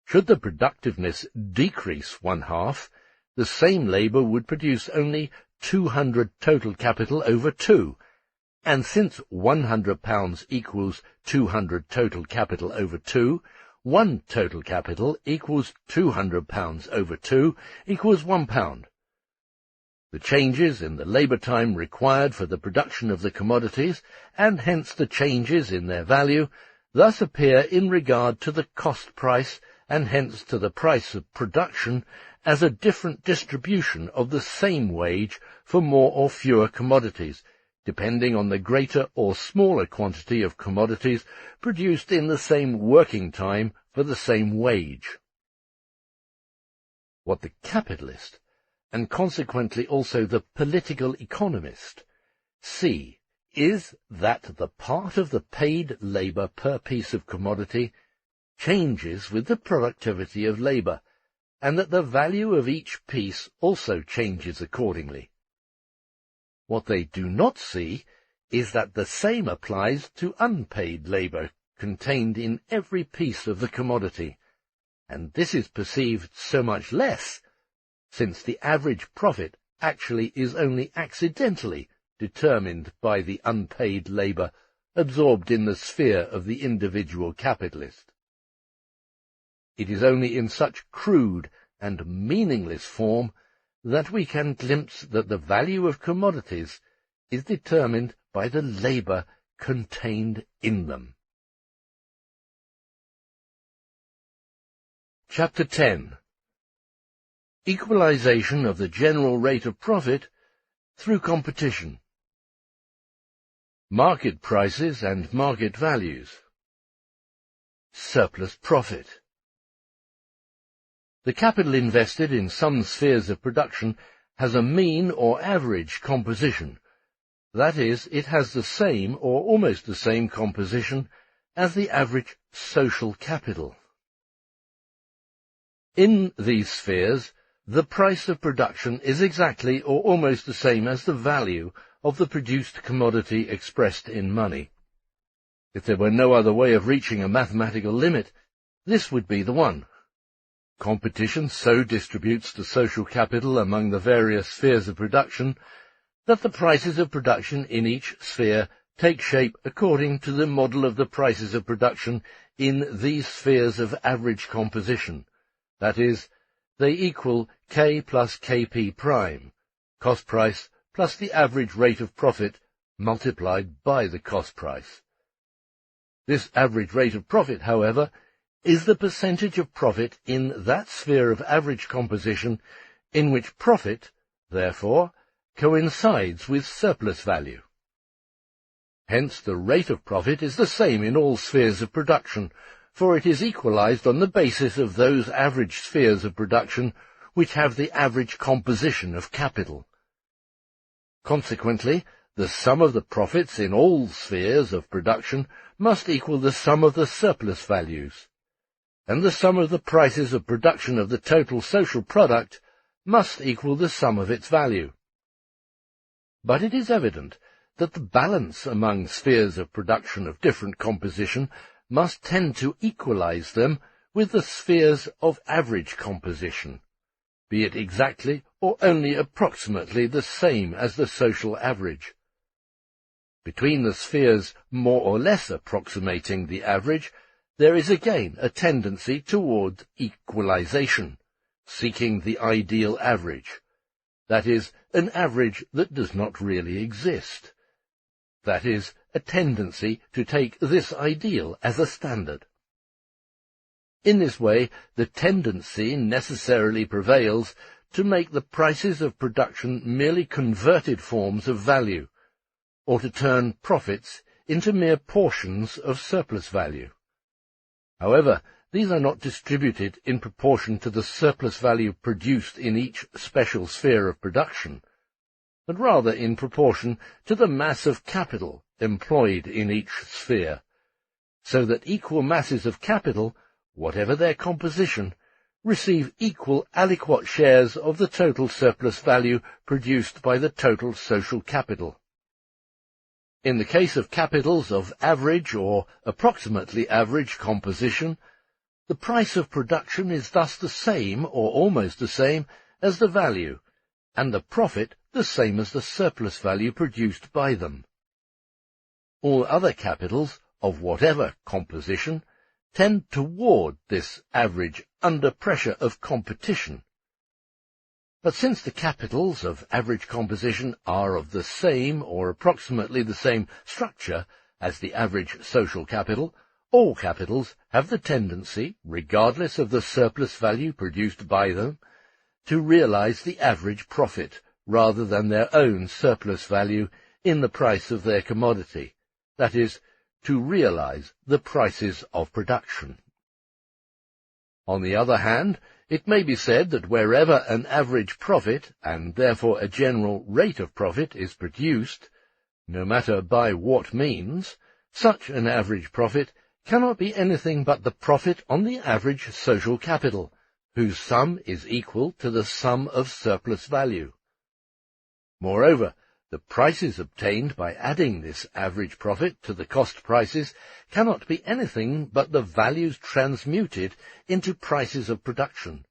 S1: Should the productiveness decrease one half, the same labour would produce only 200 total capital over 2, and since £100 equals 200 total capital over 2, one total capital equals £200 over 2 equals £1. The changes in the labour time required for the production of the commodities, and hence the changes in their value, thus appear in regard to the cost price, and hence to the price of production, as a different distribution of the same wage for more or fewer commodities, depending on the greater or smaller quantity of commodities produced in the same working time for the same wage. What the capitalist, and consequently also the political economist, see is that the part of the paid labour per piece of commodity changes with the productivity of labour, and that the value of each piece also changes accordingly. What they do not see is that the same applies to unpaid labour contained in every piece of the commodity, and this is perceived so much less, since the average profit actually is only accidentally determined by the unpaid labour absorbed in the sphere of the individual capitalist. It is only in such crude and meaningless form that we can glimpse that the value of commodities is determined by the labour contained in them. Chapter 10. Equalization of the general rate of profit through competition. Market prices and market values. Surplus profit. The capital invested in some spheres of production has a mean or average composition. That is, it has the same or almost the same composition as the average social capital. In these spheres, the price of production is exactly or almost the same as the value of the produced commodity expressed in money. If there were no other way of reaching a mathematical limit, this would be the one. Competition so distributes the social capital among the various spheres of production that the prices of production in each sphere take shape according to the model of the prices of production in these spheres of average composition. That is, they equal K plus Kp prime, cost price plus the average rate of profit multiplied by the cost price. This average rate of profit, however, is the percentage of profit in that sphere of average composition in which profit, therefore, coincides with surplus value. Hence the rate of profit is the same in all spheres of production, for it is equalized on the basis of those average spheres of production which have the average composition of capital. Consequently, the sum of the profits in all spheres of production must equal the sum of the surplus values, and the sum of the prices of production of the total social product must equal the sum of its value. But it is evident that the balance among spheres of production of different composition must tend to equalize them with the spheres of average composition, be it exactly or only approximately the same as the social average. Between the spheres more or less approximating the average, there is again a tendency toward equalization, seeking the ideal average, that is, an average that does not really exist. That is, a tendency to take this ideal as a standard. In this way, the tendency necessarily prevails to make the prices of production merely converted forms of value, or to turn profits into mere portions of surplus value. However, these are not distributed in proportion to the surplus value produced in each special sphere of production, but rather in proportion to the mass of capital employed in each sphere, so that equal masses of capital, whatever their composition, receive equal aliquot shares of the total surplus value produced by the total social capital. In the case of capitals of average or approximately average composition, the price of production is thus the same or almost the same as the value, and the profit the same as the surplus value produced by them. All other capitals, of whatever composition, tend toward this average under pressure of competition. But since the capitals of average composition are of the same or approximately the same structure as the average social capital, all capitals have the tendency, regardless of the surplus value produced by them, to realize the average profit rather than their own surplus value in the price of their commodity, that is, to realize the prices of production. On the other hand, it may be said that wherever an average profit, and therefore a general rate of profit, is produced, no matter by what means, such an average profit cannot be anything but the profit on the average social capital, whose sum is equal to the sum of surplus value. Moreover, the prices obtained by adding this average profit to the cost prices cannot be anything but the values transmuted into prices of production.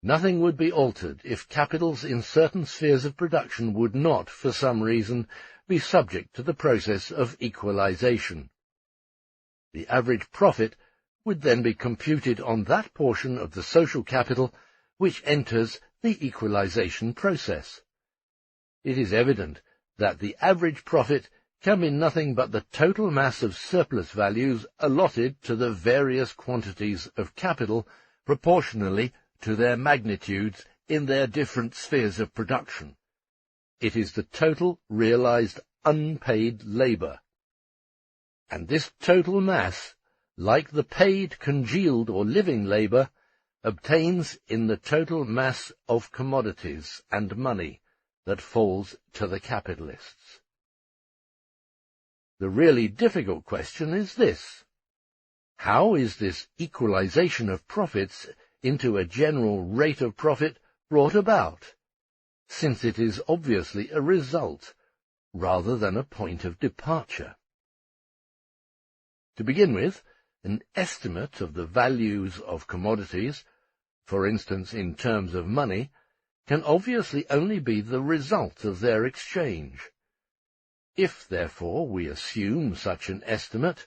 S1: Nothing would be altered if capitals in certain spheres of production would not, for some reason, be subject to the process of equalization. The average profit would then be computed on that portion of the social capital which enters the equalization process. It is evident that the average profit can be nothing but the total mass of surplus values allotted to the various quantities of capital proportionally to their magnitudes in their different spheres of production. It is the total realized unpaid labor. And this total mass, like the paid congealed or living labor, obtains in the total mass of commodities and money that falls to the capitalists. The really difficult question is this: how is this equalization of profits into a general rate of profit brought about, since it is obviously a result rather than a point of departure? To begin with, an estimate of the values of commodities, for instance in terms of money, can obviously only be the result of their exchange. If, therefore, we assume such an estimate,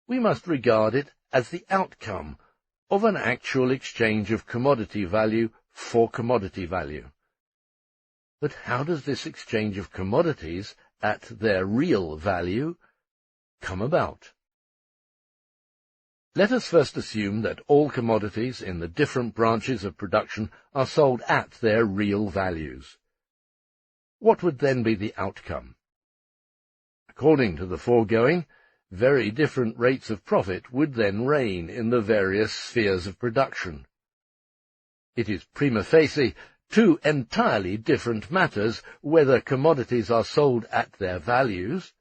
S1: we must regard it as the outcome of an actual exchange of commodity value for commodity value. But how does this exchange of commodities at their real value come about? Let us first assume that all commodities in the different branches of production are sold at their real values. What would then be the outcome? According to the foregoing, very different rates of profit would then reign in the various spheres of production. It is prima facie two entirely different matters whether commodities are sold at their values,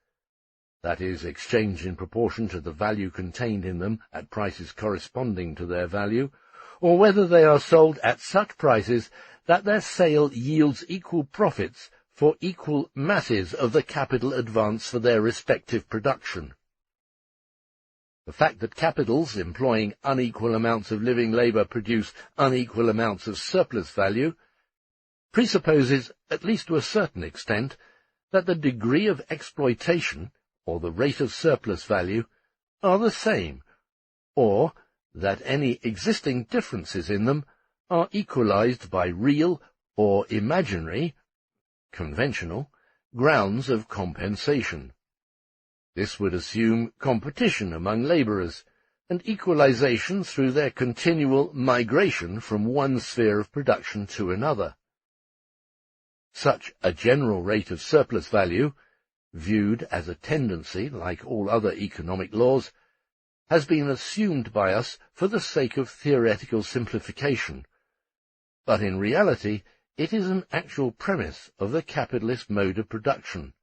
S1: that is, exchanged in proportion to the value contained in them at prices corresponding to their value, or whether they are sold at such prices that their sale yields equal profits for equal masses of the capital advance for their respective production. The fact that capitals employing unequal amounts of living labor produce unequal amounts of surplus value presupposes, at least to a certain extent, that the degree of exploitation or the rate of surplus value are the same, or that any existing differences in them are equalized by real or imaginary, conventional, grounds of compensation. This would assume competition among laborers, and equalization through their continual migration from one sphere of production to another. Such a general rate of surplus value, viewed as a tendency like all other economic laws, has been assumed by us for the sake of theoretical simplification, but in reality it is an actual premise of the capitalist mode of production,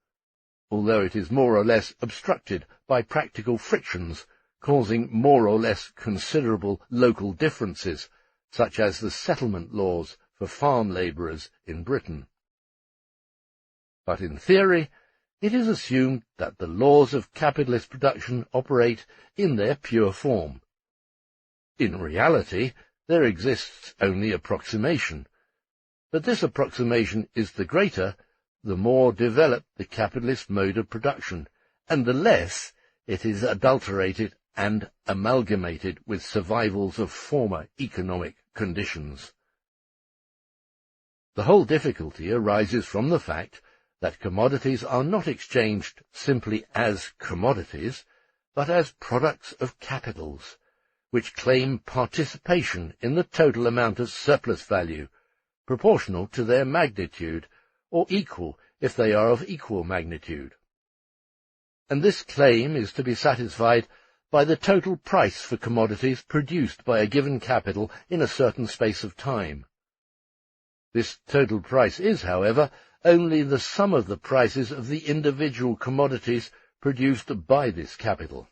S1: although it is more or less obstructed by practical frictions causing more or less considerable local differences, such as the settlement laws for farm labourers in Britain. But in theory, it is assumed that the laws of capitalist production operate in their pure form. In reality, there exists only approximation, but this approximation is the greater the more developed the capitalist mode of production, and the less it is adulterated and amalgamated with survivals of former economic conditions. The whole difficulty arises from the fact that commodities are not exchanged simply as commodities, but as products of capitals, which claim participation in the total amount of surplus value, proportional to their magnitude, or equal if they are of equal magnitude. And this claim is to be satisfied by the total price for commodities produced by a given capital in a certain space of time. This total price is, however, only the sum of the prices of the individual commodities produced by this capital.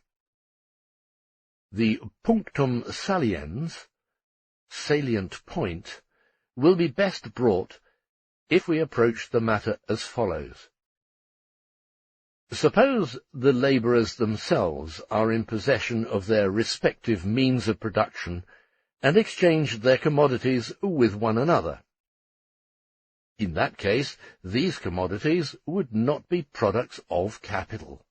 S1: The punctum saliens, salient point, will be best brought if we approach the matter as follows. Suppose the labourers themselves are in possession of their respective means of production and exchange their commodities with one another. In that case, these commodities would not be products of capital.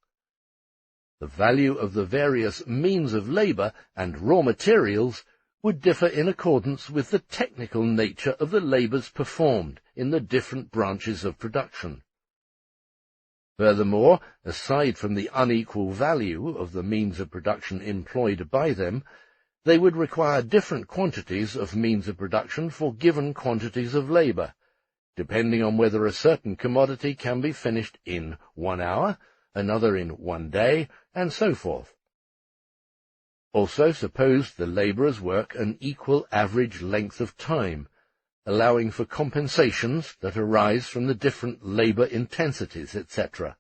S1: The value of the various means of labour and raw materials would differ in accordance with the technical nature of the labours performed in the different branches of production. Furthermore, aside from the unequal value of the means of production employed by them, they would require different quantities of means of production for given quantities of labour, depending on whether a certain commodity can be finished in 1 hour, another in 1 day, and so forth. Also, suppose the labourers work an equal average length of time, allowing for compensations that arise from the different labour intensities, etc.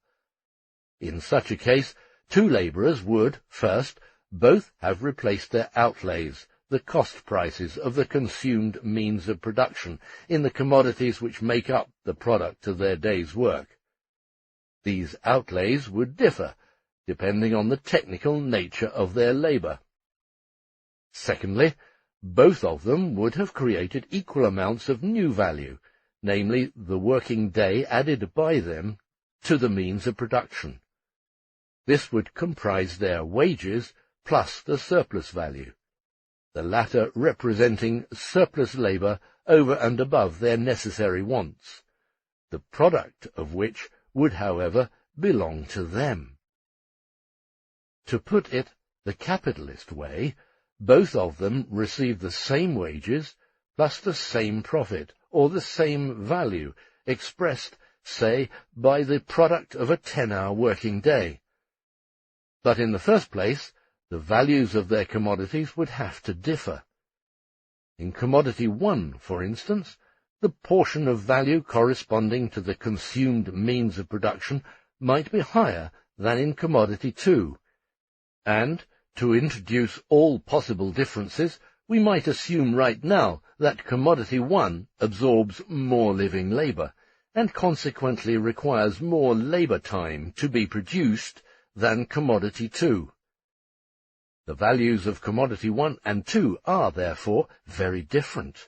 S1: In such a case, 2 labourers would, first, both have replaced their outlays, the cost prices of the consumed means of production, in the commodities which make up the product of their day's work. These outlays would differ, depending on the technical nature of their labour. Secondly, both of them would have created equal amounts of new value, namely the working day added by them to the means of production. This would comprise their wages plus the surplus value, the latter representing surplus labour over and above their necessary wants, the product of which would, however, belong to them. To put it the capitalist way, both of them receive the same wages plus the same profit, or the same value, expressed, say, by the product of a 10-hour working day. But in the first place, the values of their commodities would have to differ. In commodity 1, for instance, the portion of value corresponding to the consumed means of production might be higher than in commodity 2, and, to introduce all possible differences, we might assume right now that commodity 1 absorbs more living labour, and consequently requires more labour time to be produced than commodity 2. The values of commodity 1 and 2 are, therefore, very different.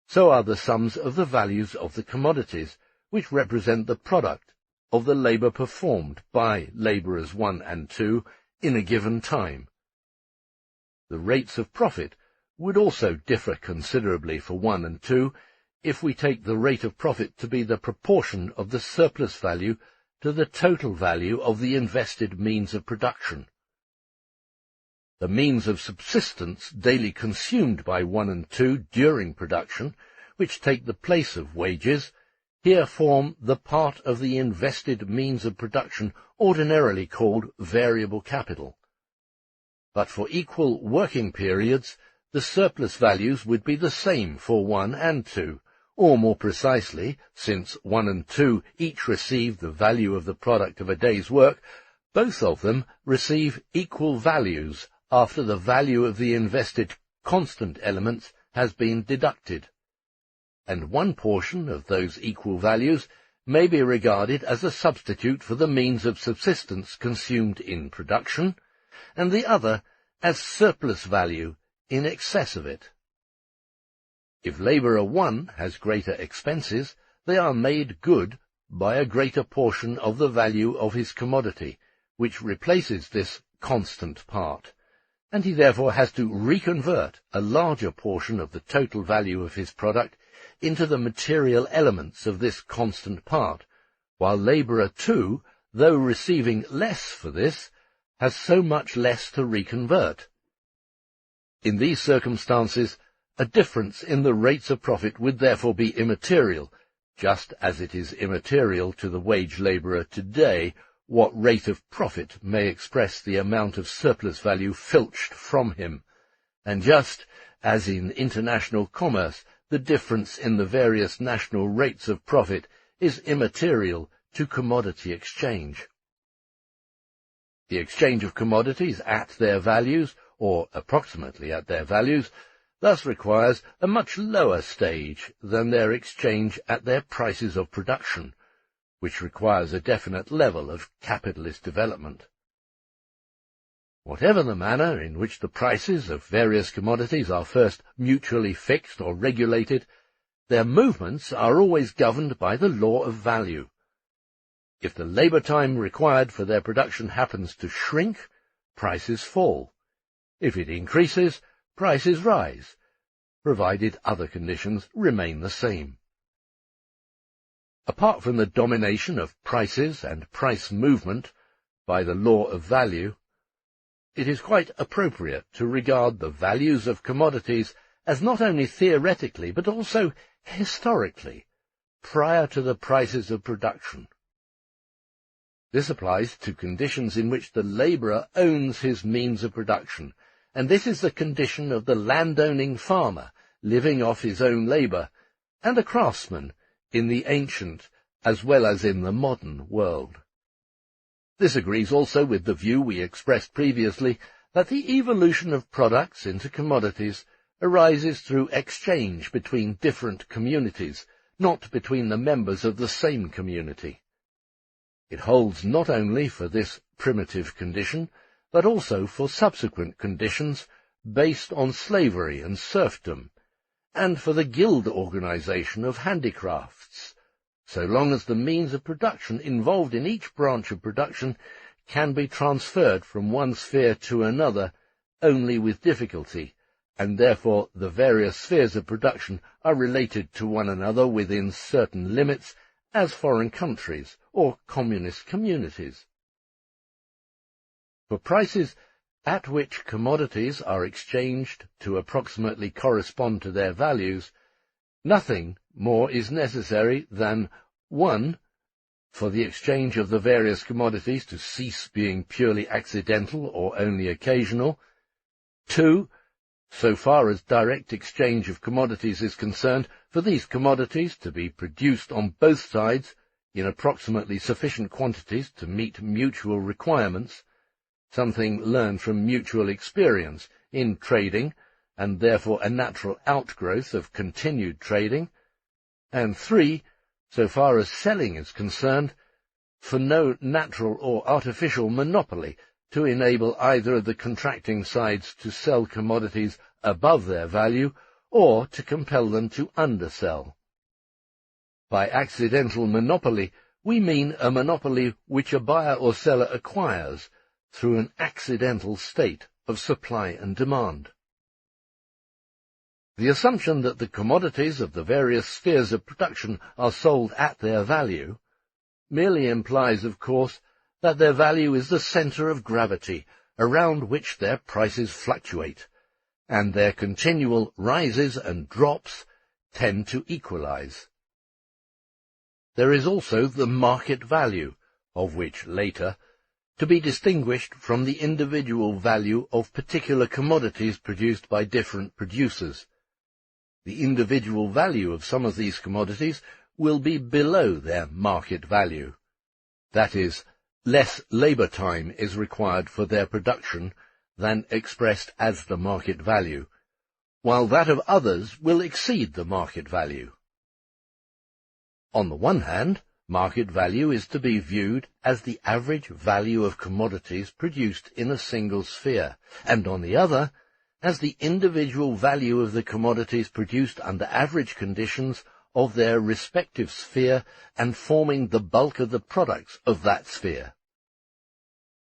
S1: So are the sums of the values of the commodities, which represent the product of the labour performed by labourers 1 and 2 in a given time. The rates of profit would also differ considerably for 1 and 2 if we take the rate of profit to be the proportion of the surplus value to the total value of the invested means of production. The means of subsistence daily consumed by 1 and 2 during production, which take the place of wages, here form the part of the invested means of production ordinarily called variable capital. But for equal working periods, the surplus values would be the same for 1 and 2, or more precisely, since 1 and 2 each receive the value of the product of a day's work, both of them receive equal values after the value of the invested constant elements has been deducted, and one portion of those equal values may be regarded as a substitute for the means of subsistence consumed in production, and the other as surplus value in excess of it. If labourer 1 has greater expenses, they are made good by a greater portion of the value of his commodity, which replaces this constant part, and he therefore has to reconvert a larger portion of the total value of his product into the material elements of this constant part, while labourer 2, though receiving less for this, has so much less to reconvert. In these circumstances, a difference in the rates of profit would therefore be immaterial, just as it is immaterial to the wage labourer today what rate of profit may express the amount of surplus value filched from him, and just as in international commerce the difference in the various national rates of profit is immaterial to commodity exchange. The exchange of commodities at their values, or approximately at their values, thus requires a much lower stage than their exchange at their prices of production, which requires a definite level of capitalist development. Whatever the manner in which the prices of various commodities are first mutually fixed or regulated, their movements are always governed by the law of value. If the labour time required for their production happens to shrink, prices fall. If it increases, prices rise, provided other conditions remain the same. Apart from the domination of prices and price movement by the law of value, it is quite appropriate to regard the values of commodities as not only theoretically but also historically prior to the prices of production. This applies to conditions in which the labourer owns his means of production, and this is the condition of the landowning farmer living off his own labour, and the craftsman in the ancient as well as in the modern world. This agrees also with the view we expressed previously that the evolution of products into commodities arises through exchange between different communities, not between the members of the same community. It holds not only for this primitive condition, but also for subsequent conditions based on slavery and serfdom, and for the guild organization of handicrafts, so long as the means of production involved in each branch of production can be transferred from one sphere to another only with difficulty, and therefore the various spheres of production are related to one another within certain limits as foreign countries or communist communities. For prices at which commodities are exchanged to approximately correspond to their values, nothing more is necessary than 1. For the exchange of the various commodities to cease being purely accidental or only occasional. 2. So far as direct exchange of commodities is concerned, for these commodities to be produced on both sides in approximately sufficient quantities to meet mutual requirements, something learned from mutual experience in trading, and therefore a natural outgrowth of continued trading. And 3, so far as selling is concerned, for no natural or artificial monopoly to enable either of the contracting sides to sell commodities above their value, or to compel them to undersell. By accidental monopoly, we mean a monopoly which a buyer or seller acquires through an accidental state of supply and demand. The assumption that the commodities of the various spheres of production are sold at their value merely implies, of course, that their value is the centre of gravity around which their prices fluctuate, and their continual rises and drops tend to equalize. There is also the market value, of which later, to be distinguished from the individual value of particular commodities produced by different producers. The individual value of some of these commodities will be below their market value. That is, less labour time is required for their production than expressed as the market value, while that of others will exceed the market value. On the one hand, market value is to be viewed as the average value of commodities produced in a single sphere, and on the other, as the individual value of the commodities produced under average conditions of their respective sphere and forming the bulk of the products of that sphere.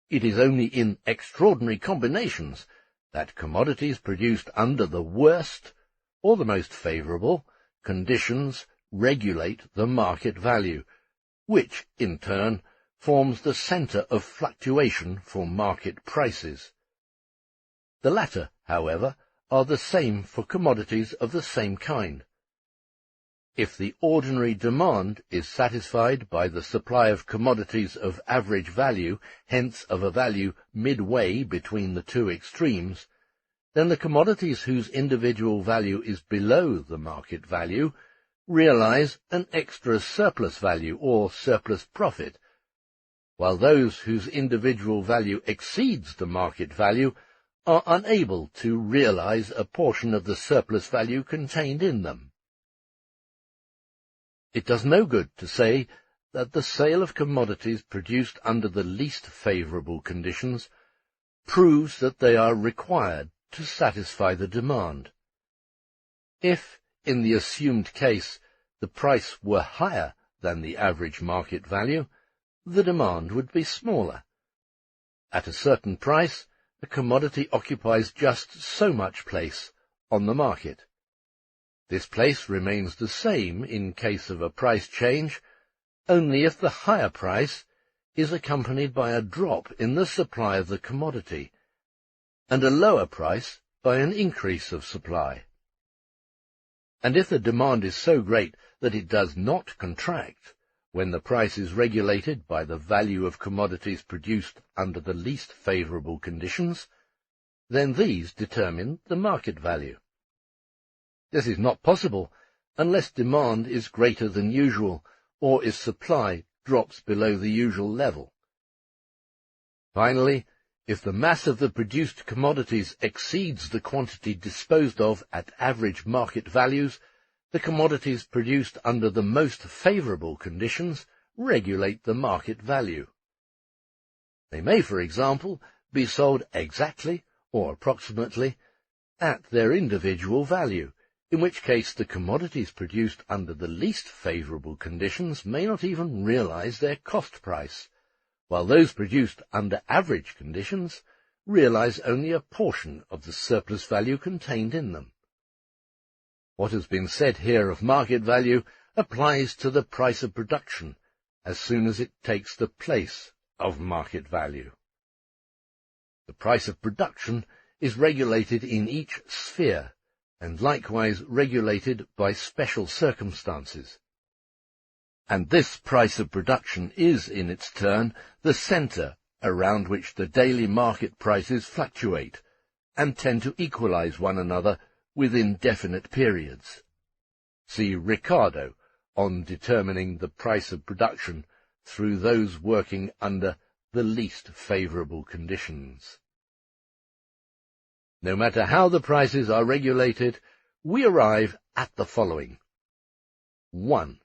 S1: It is only in extraordinary combinations that commodities produced under the worst, or the most favourable, conditions regulate the market value, which, in turn, forms the centre of fluctuation for market prices. The latter, however, are the same for commodities of the same kind. If the ordinary demand is satisfied by the supply of commodities of average value, hence of a value midway between the two extremes, then the commodities whose individual value is below the market value realize an extra surplus value or surplus profit, while those whose individual value exceeds the market value are unable to realize a portion of the surplus value contained in them. It does no good to say that the sale of commodities produced under the least favourable conditions proves that they are required to satisfy the demand. If, in the assumed case, the price were higher than the average market value, the demand would be smaller. At a certain price, a commodity occupies just so much place on the market. This place remains the same in case of a price change, only if the higher price is accompanied by a drop in the supply of the commodity, and a lower price by an increase of supply. And if the demand is so great that it does not contract, when the price is regulated by the value of commodities produced under the least favourable conditions, then these determine the market value. This is not possible unless demand is greater than usual, or if supply drops below the usual level. Finally, if the mass of the produced commodities exceeds the quantity disposed of at average market values, the commodities produced under the most favourable conditions regulate the market value. They may, for example, be sold exactly or approximately at their individual value, in which case the commodities produced under the least favourable conditions may not even realize their cost price, while those produced under average conditions realize only a portion of the surplus value contained in them. What has been said here of market value applies to the price of production as soon as it takes the place of market value. The price of production is regulated in each sphere, and likewise regulated by special circumstances. And this price of production is, in its turn, the centre around which the daily market prices fluctuate, and tend to equalize one another within definite periods. See Ricardo on determining the price of production through those working under the least favourable conditions. No matter how the prices are regulated, we arrive at the following. 1.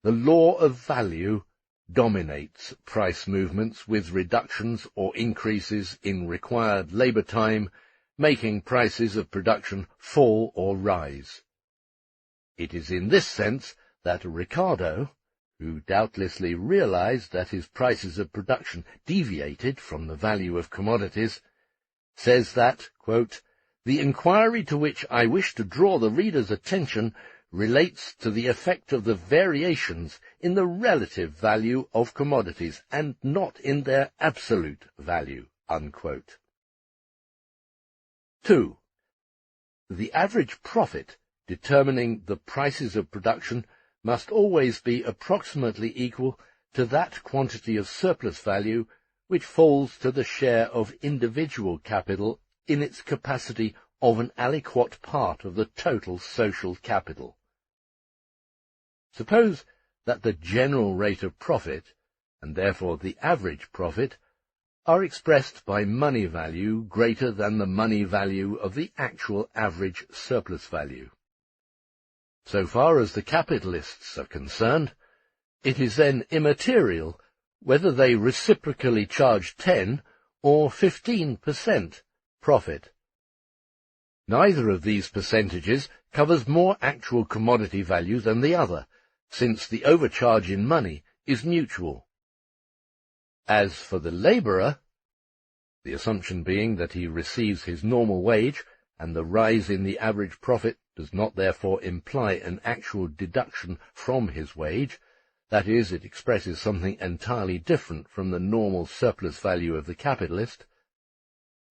S1: The law of value dominates price movements with reductions or increases in required labour time, making prices of production fall or rise. It is in this sense that Ricardo, who doubtlessly realized that his prices of production deviated from the value of commodities, says that, quote, "The inquiry to which I wish to draw the reader's attention relates to the effect of the variations in the relative value of commodities, and not in their absolute value." Unquote. 2. The average profit determining the prices of production must always be approximately equal to that quantity of surplus value which falls to the share of individual capital in its capacity of an aliquot part of the total social capital. Suppose that the general rate of profit, and therefore the average profit, are expressed by money value greater than the money value of the actual average surplus value. So far as the capitalists are concerned, it is then immaterial whether they reciprocally charge 10 or 15% profit. Neither of these percentages covers more actual commodity value than the other, since the overcharge in money is mutual. As for the labourer, the assumption being that he receives his normal wage, and the rise in the average profit does not therefore imply an actual deduction from his wage, that is, it expresses something entirely different from the normal surplus value of the capitalist,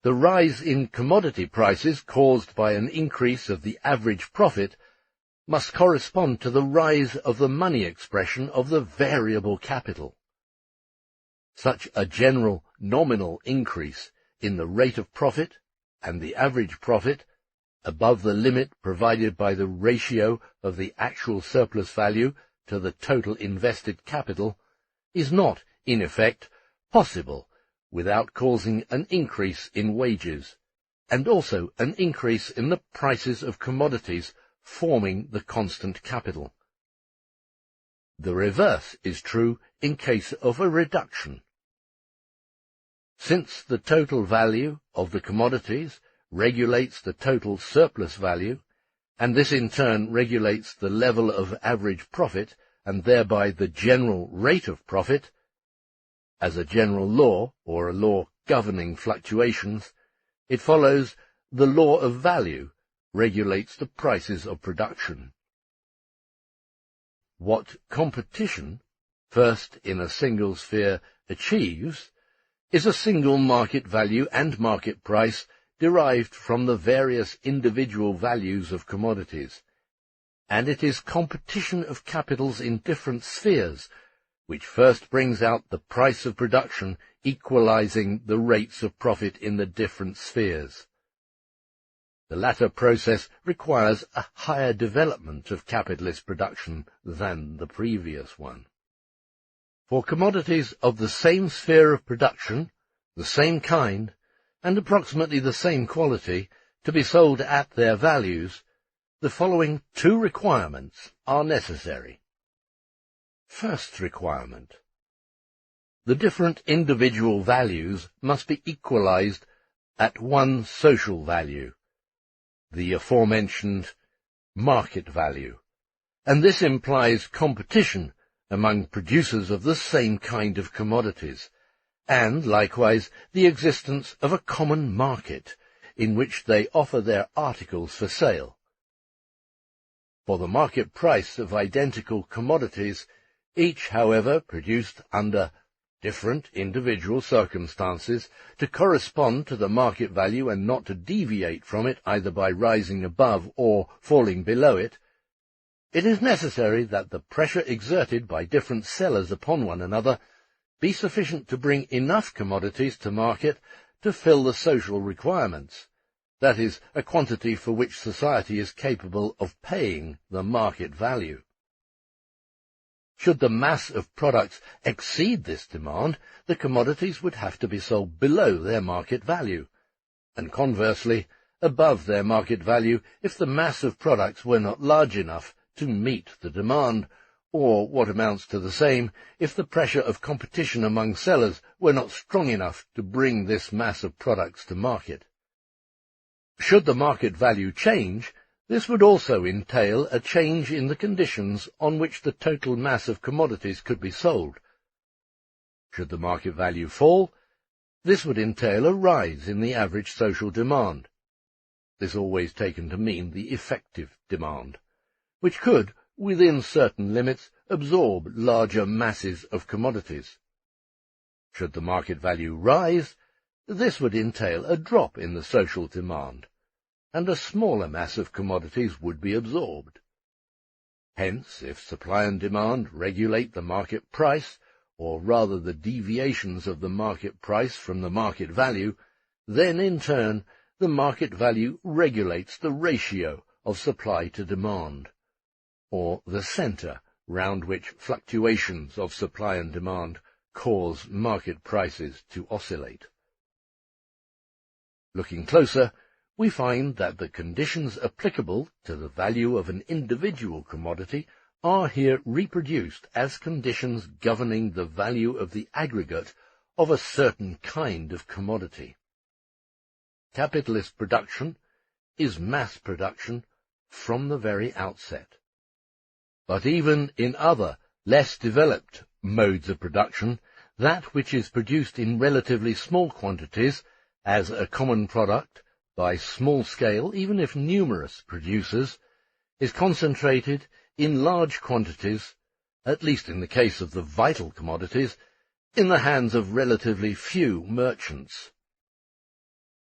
S1: the rise in commodity prices caused by an increase of the average profit must correspond to the rise of the money expression of the variable capital. Such a general nominal increase in the rate of profit and the average profit above the limit provided by the ratio of the actual surplus value to the total invested capital is not, in effect, possible without causing an increase in wages, and also an increase in the prices of commodities forming the constant capital. The reverse is true in case of a reduction. Since the total value of the commodities regulates the total surplus value, and this in turn regulates the level of average profit, and thereby the general rate of profit, as a general law, or a law governing fluctuations, it follows the law of value regulates the prices of production. What competition, first in a single sphere achieves is a single market value and market price derived from the various individual values of commodities, and it is competition of capitals in different spheres which first brings out the price of production equalizing the rates of profit in the different spheres. The latter process requires a higher development of capitalist production than the previous one. For commodities of the same sphere of production, the same kind, and approximately the same quality, to be sold at their values, the following two requirements are necessary. First requirement: the different individual values must be equalized at one social value, the aforementioned market value, and this implies competition among producers of the same kind of commodities, and likewise the existence of a common market in which they offer their articles for sale. For the market price of identical commodities, each, however, produced under different individual circumstances, to correspond to the market value and not to deviate from it either by rising above or falling below it, it is necessary that the pressure exerted by different sellers upon one another be sufficient to bring enough commodities to market to fill the social requirements, that is, a quantity for which society is capable of paying the market value. Should the mass of products exceed this demand, the commodities would have to be sold below their market value, and conversely, above their market value if the mass of products were not large enough to meet the demand, or, what amounts to the same, if the pressure of competition among sellers were not strong enough to bring this mass of products to market. Should the market value change, this would also entail a change in the conditions on which the total mass of commodities could be sold. Should the market value fall, this would entail a rise in the average social demand, this always taken to mean the effective demand, which could, within certain limits, absorb larger masses of commodities. Should the market value rise, this would entail a drop in the social demand, and a smaller mass of commodities would be absorbed. Hence, if supply and demand regulate the market price, or rather the deviations of the market price from the market value, then in turn the market value regulates the ratio of supply to demand, or the centre round which fluctuations of supply and demand cause market prices to oscillate. Looking closer, we find that the conditions applicable to the value of an individual commodity are here reproduced as conditions governing the value of the aggregate of a certain kind of commodity. Capitalist production is mass production from the very outset. But even in other, less developed modes of production, that which is produced in relatively small quantities as a common product by small-scale, even if numerous, producers, is concentrated in large quantities, at least in the case of the vital commodities, in the hands of relatively few merchants.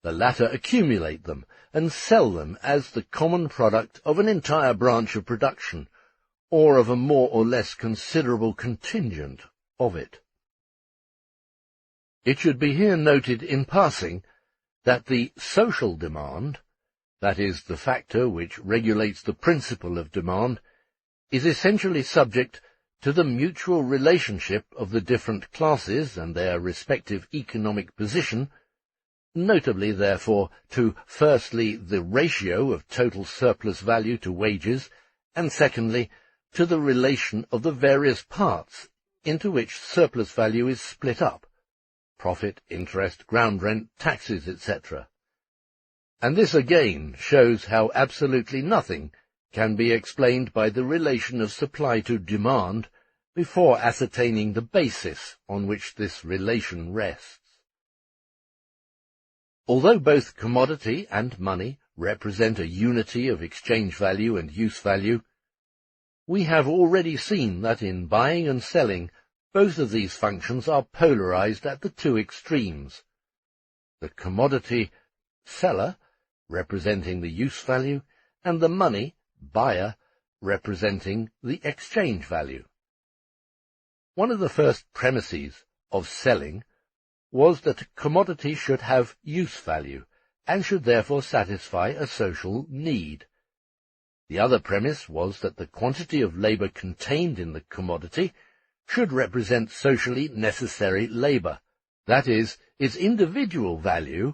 S1: The latter accumulate them and sell them as the common product of an entire branch of production, or of a more or less considerable contingent of it. It should be here noted in passing that the social demand, that is, the factor which regulates the principle of demand, is essentially subject to the mutual relationship of the different classes and their respective economic position, notably, therefore, to, firstly, the ratio of total surplus value to wages, and secondly, to the relation of the various parts into which surplus value is split up, profit, interest, ground rent, taxes, etc. And this again shows how absolutely nothing can be explained by the relation of supply to demand before ascertaining the basis on which this relation rests. Although both commodity and money represent a unity of exchange value and use value, we have already seen that in buying and selling Both of these functions are polarized at the two extremes. The commodity seller, representing the use value, and the money buyer, representing the exchange value. One of the first premises of selling was that a commodity should have use value, and should therefore satisfy a social need. The other premise was that the quantity of labor contained in the commodity should represent socially necessary labor, that is, its individual value,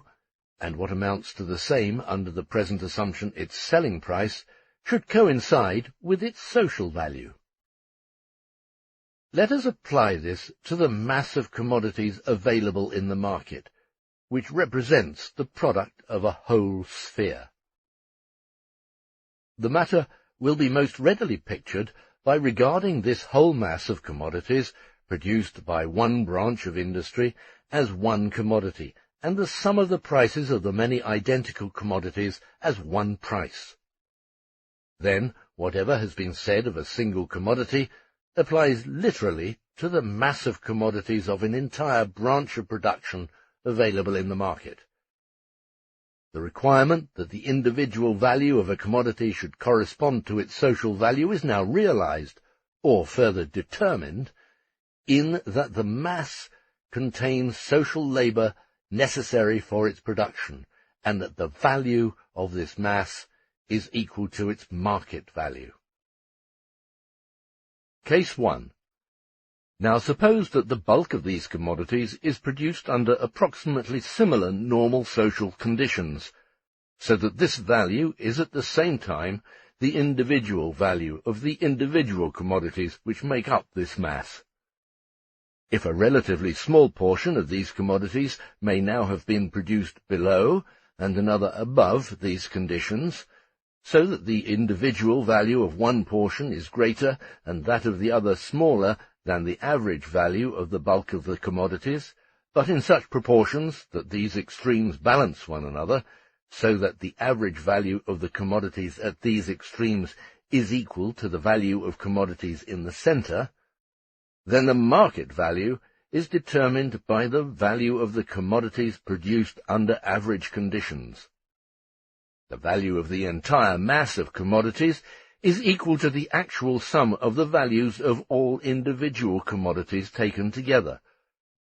S1: and what amounts to the same under the present assumption its selling price, should coincide with its social value. Let us apply this to the mass of commodities available in the market, which represents the product of a whole sphere. The matter will be most readily pictured by regarding this whole mass of commodities produced by one branch of industry as one commodity, and the sum of the prices of the many identical commodities as one price. Then, whatever has been said of a single commodity applies literally to the mass of commodities of an entire branch of production available in the market. The requirement that the individual value of a commodity should correspond to its social value is now realized, or further determined, in that the mass contains social labor necessary for its production, and that the value of this mass is equal to its market value. Case 1. Now suppose that the bulk of these commodities is produced under approximately similar normal social conditions, so that this value is at the same time the individual value of the individual commodities which make up this mass. If a relatively small portion of these commodities may now have been produced below and another above these conditions, so that the individual value of one portion is greater and that of the other smaller than the average value of the bulk of the commodities, but in such proportions that these extremes balance one another, so that the average value of the commodities at these extremes is equal to the value of commodities in the center, then the market value is determined by the value of the commodities produced under average conditions. The value of the entire mass of commodities is equal to the actual sum of the values of all individual commodities taken together,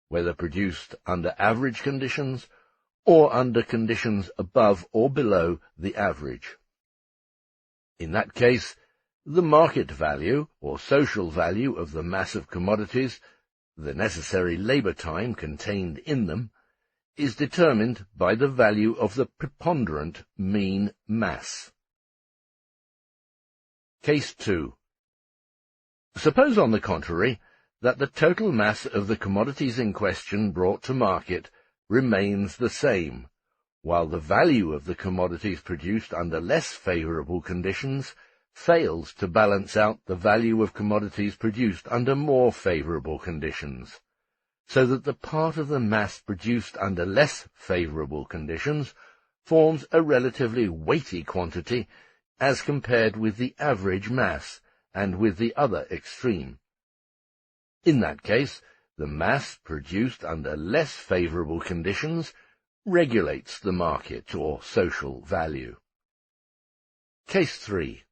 S1: whether produced under average conditions or under conditions above or below the average. In that case, the market value, or social value of the mass of commodities, the necessary labor time contained in them, is determined by the value of the preponderant mean mass. Case 2. Suppose, on the contrary, that the total mass of the commodities in question brought to market remains the same, while the value of the commodities produced under less favorable conditions fails to balance out the value of commodities produced under more favorable conditions, so that the part of the mass produced under less favorable conditions forms a relatively weighty quantity as compared with the average mass and with the other extreme. In that case, the mass produced under less favorable conditions regulates the market or social value. Case 3.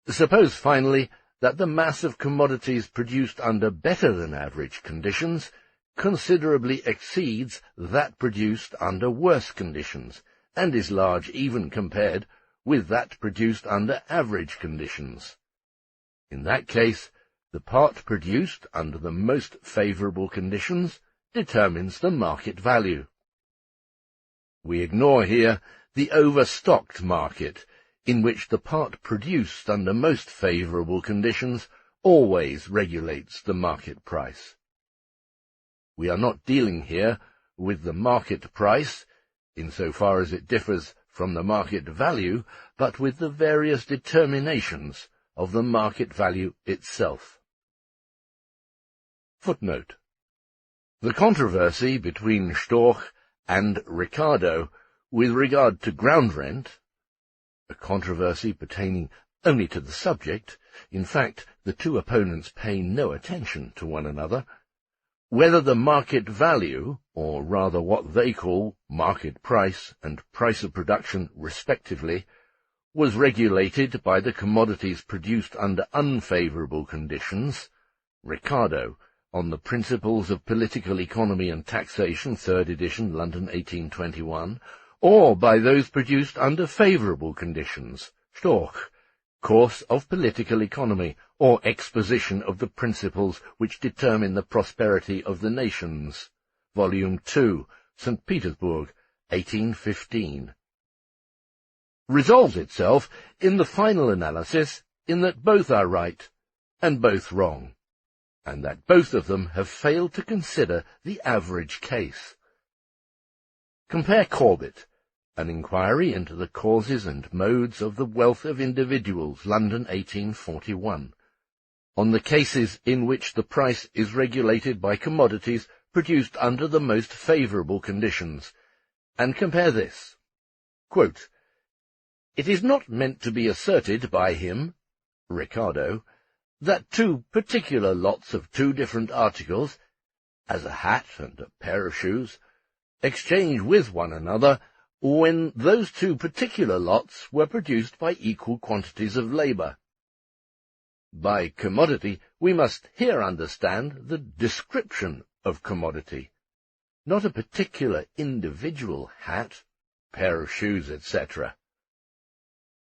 S1: Suppose, finally, that the mass of commodities produced under better than average conditions considerably exceeds that produced under worse conditions, and is large even compared with that produced under average conditions. In that case, the part produced under the most favorable conditions determines the market value. We ignore here the overstocked market, in which the part produced under most favorable conditions always regulates the market price. We are not dealing here with the market price, insofar as it differs from the market value, but with the various determinations of the market value itself. Footnote. The controversy between Storch and Ricardo with regard to ground rent, a controversy pertaining only to the subject, in fact the two opponents pay no attention to one another, whether the market value, or rather what they call market price and price of production respectively, was regulated by the commodities produced under unfavourable conditions, Ricardo, on the Principles of Political Economy and Taxation, 3rd edition, London 1821, or by those produced under favourable conditions, Storch, Course of Political Economy, or Exposition of the Principles which Determine the Prosperity of the Nations, Volume 2, St. Petersburg, 1815. Resolves itself, in the final analysis, in that both are right and both wrong, and that both of them have failed to consider the average case. Compare Corbett, An Inquiry into the Causes and Modes of the Wealth of Individuals, London 1841, on the cases in which the price is regulated by commodities produced under the most favourable conditions, and compare this. Quote, "It is not meant to be asserted by him, Ricardo, that two particular lots of two different articles, as a hat and a pair of shoes, exchange with one another when those two particular lots were produced by equal quantities of labour. By commodity we must here understand the description of commodity, not a particular individual hat, pair of shoes, etc.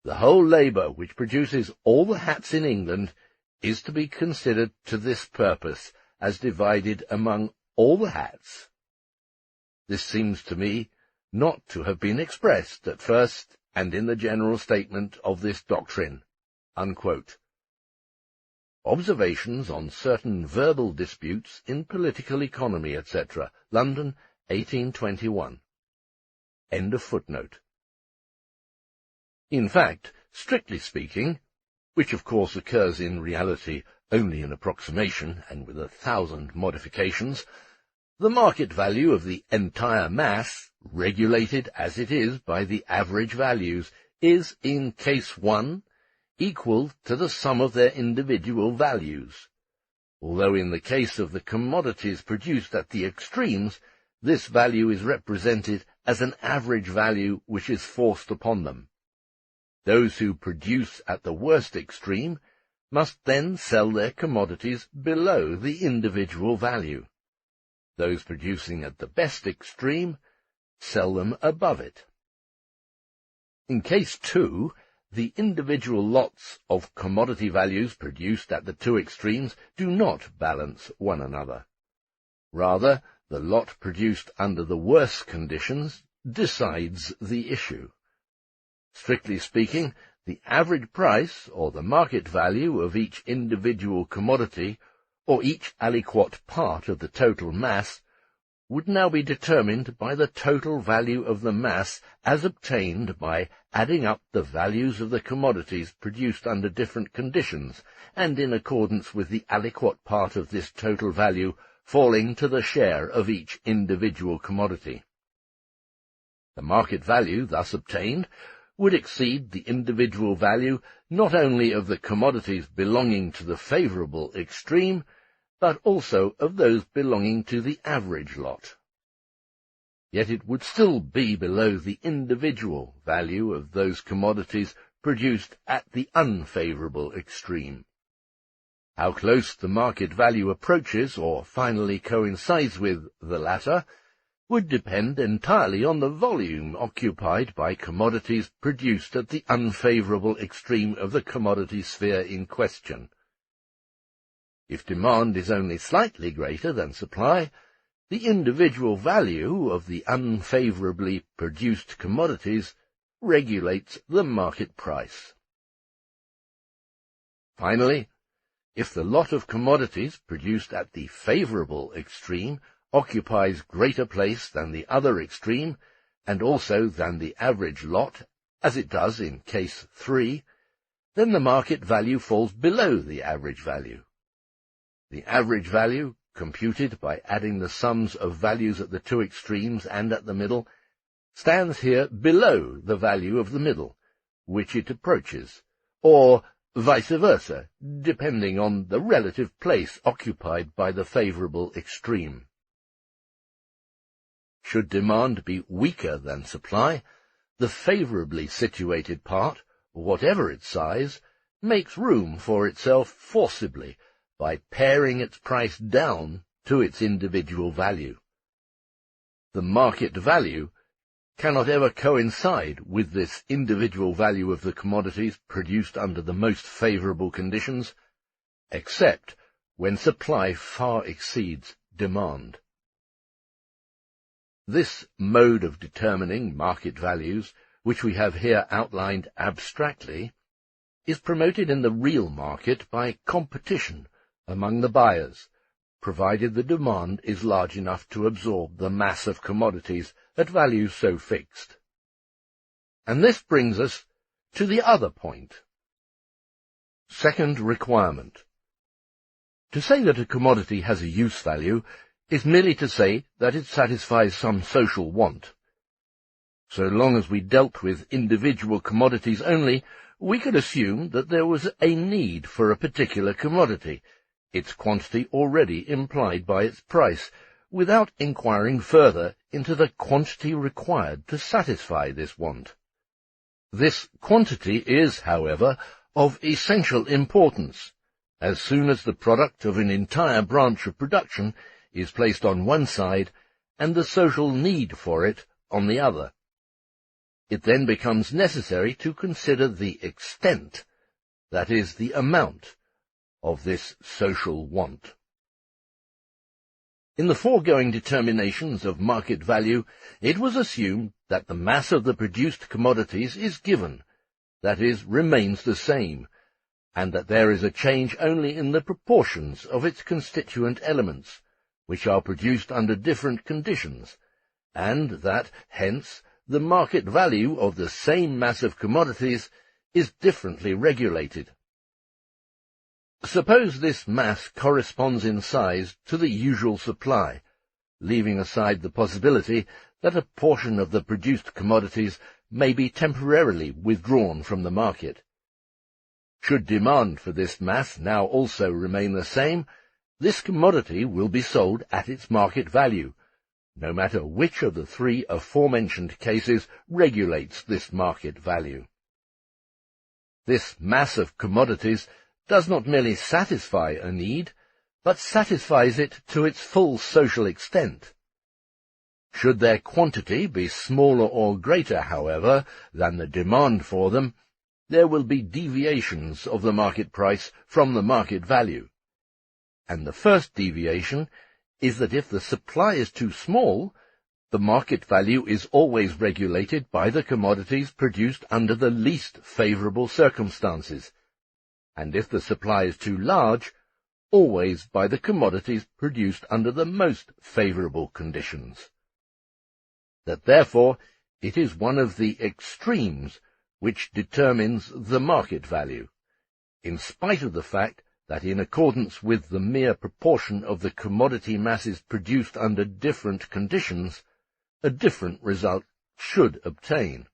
S1: The whole labour which produces all the hats in England is to be considered to this purpose as divided among all the hats. This seems to me not to have been expressed at first and in the general statement of this doctrine." Unquote. Observations on Certain Verbal Disputes in Political Economy, etc., London, 1821. End of footnote. In fact, strictly speaking, which of course occurs in reality only in approximation and with 1,000 modifications, the market value of the entire mass, regulated as it is by the average values, is, in case 1, equal to the sum of their individual values, although in the case of the commodities produced at the extremes, this value is represented as an average value which is forced upon them. Those who produce at the worst extreme must then sell their commodities below the individual value. Those producing at the best extreme sell them above it. In case 2, the individual lots of commodity values produced at the two extremes do not balance one another. Rather, the lot produced under the worst conditions decides the issue. Strictly speaking, the average price, or the market value of each individual commodity, or each aliquot part of the total mass, would now be determined by the total value of the mass as obtained by adding up the values of the commodities produced under different conditions, and in accordance with the aliquot part of this total value falling to the share of each individual commodity. The market value thus obtained would exceed the individual value not only of the commodities belonging to the favourable extreme, but also of those belonging to the average lot. Yet it would still be below the individual value of those commodities produced at the unfavourable extreme. How close the market value approaches or finally coincides with the latter would depend entirely on the volume occupied by commodities produced at the unfavourable extreme of the commodity sphere in question. If demand is only slightly greater than supply, the individual value of the unfavourably produced commodities regulates the market price. Finally, if the lot of commodities produced at the favourable extreme occupies greater place than the other extreme, and also than the average lot, as it does in case 3, then the market value falls below the average value. The average value, computed by adding the sums of values at the two extremes and at the middle, stands here below the value of the middle, which it approaches, or vice versa, depending on the relative place occupied by the favorable extreme. Should demand be weaker than supply, the favorably situated part, whatever its size, makes room for itself forcibly by paring its price down to its individual value. The market value cannot ever coincide with this individual value of the commodities produced under the most favorable conditions, except when supply far exceeds demand. This mode of determining market values, which we have here outlined abstractly, is promoted in the real market by competition among the buyers, provided the demand is large enough to absorb the mass of commodities at values so fixed. And this brings us to the other point. Second requirement. To say that a commodity has a use value is merely to say that it satisfies some social want. So long as we dealt with individual commodities only, we could assume that there was a need for a particular commodity, its quantity already implied by its price, without inquiring further into the quantity required to satisfy this want. This quantity is, however, of essential importance. As soon as the product of an entire branch of production is placed on one side and the social need for it on the other, it then becomes necessary to consider the extent, that is, the amount, of this social want. In the foregoing determinations of market value, it was assumed that the mass of the produced commodities is given, that is, remains the same, and that there is a change only in the proportions of its constituent elements, which are produced under different conditions, and that, hence, the market value of the same mass of commodities is differently regulated. Suppose this mass corresponds in size to the usual supply, leaving aside the possibility that a portion of the produced commodities may be temporarily withdrawn from the market. Should demand for this mass now also remain the same, this commodity will be sold at its market value, no matter which of the three aforementioned cases regulates this market value. This mass of commodities does not merely satisfy a need, but satisfies it to its full social extent. Should their quantity be smaller or greater, however, than the demand for them, there will be deviations of the market price from the market value. And the first deviation is that if the supply is too small, the market value is always regulated by the commodities produced under the least favorable circumstances, and if the supply is too large, always by the commodities produced under the most favorable conditions. That therefore it is one of the extremes which determines the market value, in spite of the fact that in accordance with the mere proportion of the commodity masses produced under different conditions, a different result should obtain.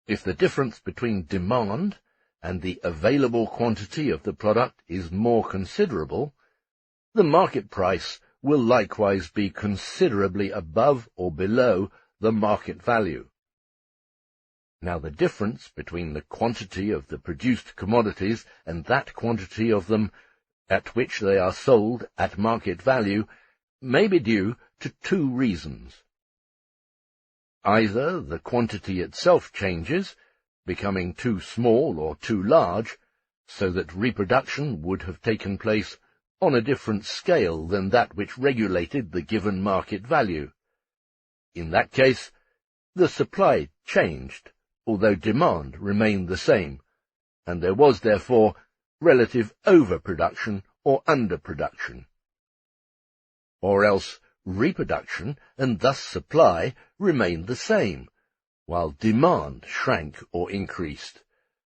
S1: If the difference between demand and the available quantity of the product is more considerable, the market price will likewise be considerably above or below the market value. Now the difference between the quantity of the produced commodities and that quantity of them at which they are sold at market value may be due to two reasons. Either the quantity itself changes, becoming too small or too large, so that reproduction would have taken place on a different scale than that which regulated the given market value. In that case, the supply changed, although demand remained the same, and there was therefore relative overproduction or underproduction. Or else reproduction, and thus supply, remained the same, while demand shrank or increased,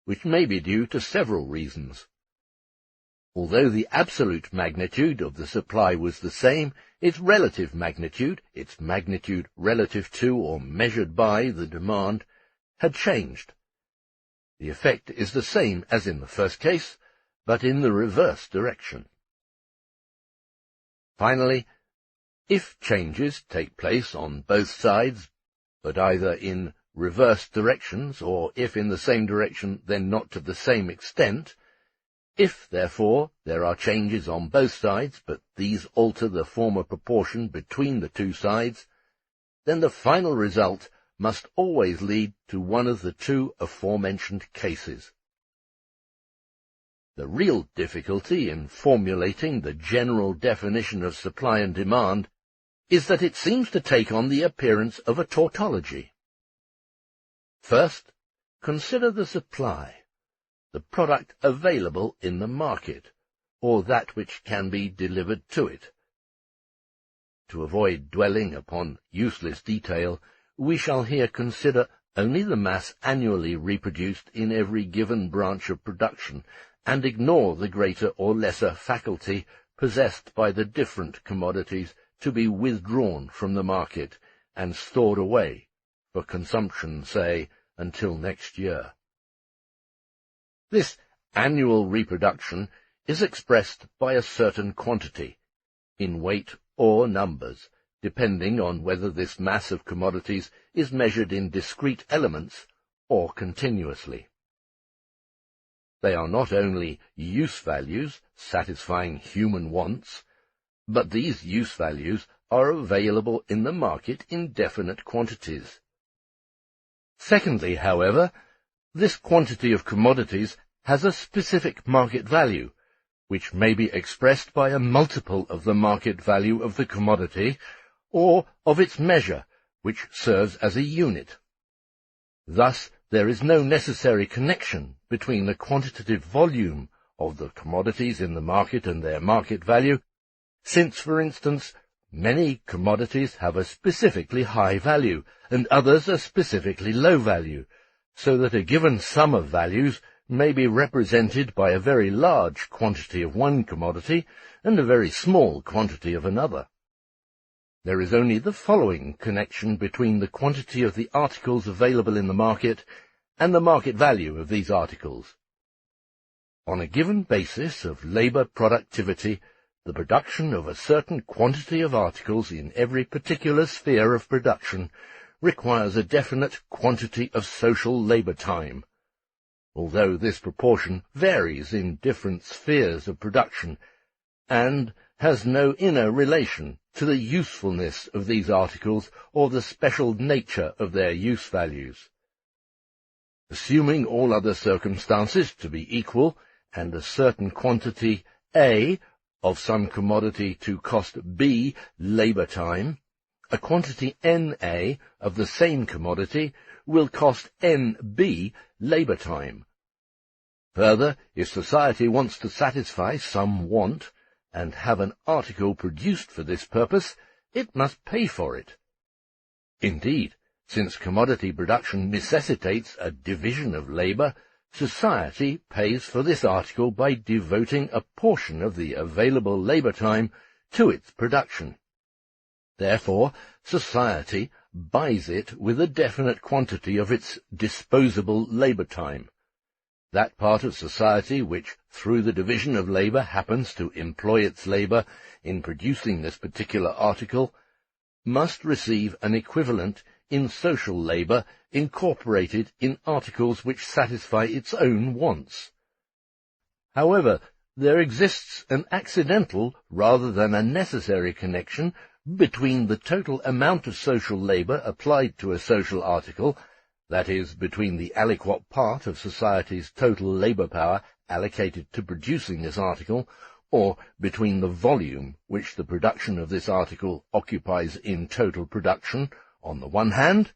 S1: which may be due to several reasons. Although the absolute magnitude of the supply was the same, its relative magnitude relative to or measured by the demand, had changed. The effect is the same as in the first case, but in the reverse direction. Finally, if changes take place on both sides, but either in reverse directions, or if in the same direction, then not to the same extent, if, therefore, there are changes on both sides, but these alter the former proportion between the two sides, then the final result must always lead to one of the two aforementioned cases. The real difficulty in formulating the general definition of supply and demand is that it seems to take on the appearance of a tautology. First, consider the supply, the product available in the market, or that which can be delivered to it. To avoid dwelling upon useless detail, we shall here consider only the mass annually reproduced in every given branch of production, and ignore the greater or lesser faculty possessed by the different commodities to be withdrawn from the market and stored away for consumption, say, until next year. This annual reproduction is expressed by a certain quantity, in weight or numbers, depending on whether this mass of commodities is measured in discrete elements or continuously. They are not only use values satisfying human wants, but these use values are available in the market in definite quantities. Secondly, however, this quantity of commodities has a specific market value, which may be expressed by a multiple of the market value of the commodity, or of its measure, which serves as a unit. Thus, there is no necessary connection between the quantitative volume of the commodities in the market and their market value, since, for instance, many commodities have a specifically high value, and others a specifically low value, so that a given sum of values may be represented by a very large quantity of one commodity and a very small quantity of another. There is only the following connection between the quantity of the articles available in the market and the market value of these articles. On a given basis of labor productivity, the production of a certain quantity of articles in every particular sphere of production requires a definite quantity of social labor time, although this proportion varies in different spheres of production, and has no inner relation to the usefulness of these articles or the special nature of their use values. Assuming all other circumstances to be equal, and a certain quantity A of some commodity to cost B labor time, a quantity NA of the same commodity will cost NB labor time. Further, if society wants to satisfy some want, and have an article produced for this purpose, it must pay for it. Indeed, since commodity production necessitates a division of labor, society pays for this article by devoting a portion of the available labor time to its production. Therefore, society buys it with a definite quantity of its disposable labor time. That part of society which, through the division of labor, happens to employ its labor in producing this particular article, must receive an equivalent in social labor incorporated in articles which satisfy its own wants. However, there exists an accidental rather than a necessary connection between the total amount of social labor applied to a social article, that is, between the aliquot part of society's total labor power allocated to producing this article, or between the volume which the production of this article occupies in total production, on the one hand,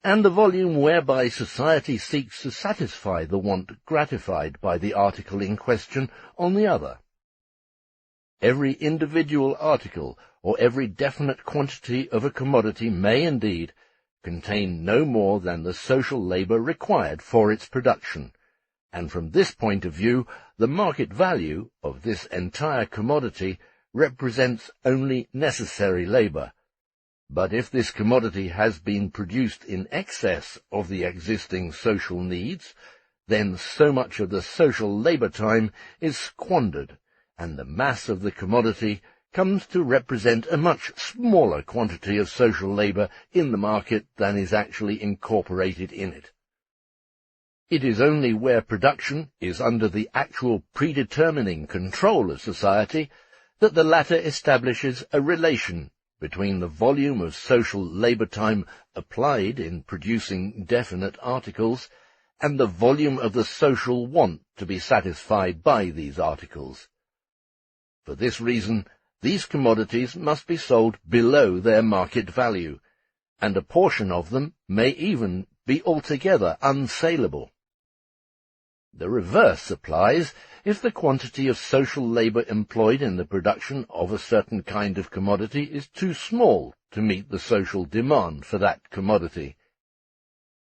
S1: and the volume whereby society seeks to satisfy the want gratified by the article in question, on the other. Every individual article, or every definite quantity of a commodity may indeed contain no more than the social labor required for its production, and from this point of view the market value of this entire commodity represents only necessary labor. But if this commodity has been produced in excess of the existing social needs, then so much of the social labour time is squandered, and the mass of the commodity comes to represent a much smaller quantity of social labour in the market than is actually incorporated in it. It is only where production is under the actual predetermining control of society that the latter establishes a relation between the volume of social labour time applied in producing definite articles and the volume of the social want to be satisfied by these articles. For this reason, these commodities must be sold below their market value, and a portion of them may even be altogether unsaleable. The reverse applies if the quantity of social labour employed in the production of a certain kind of commodity is too small to meet the social demand for that commodity.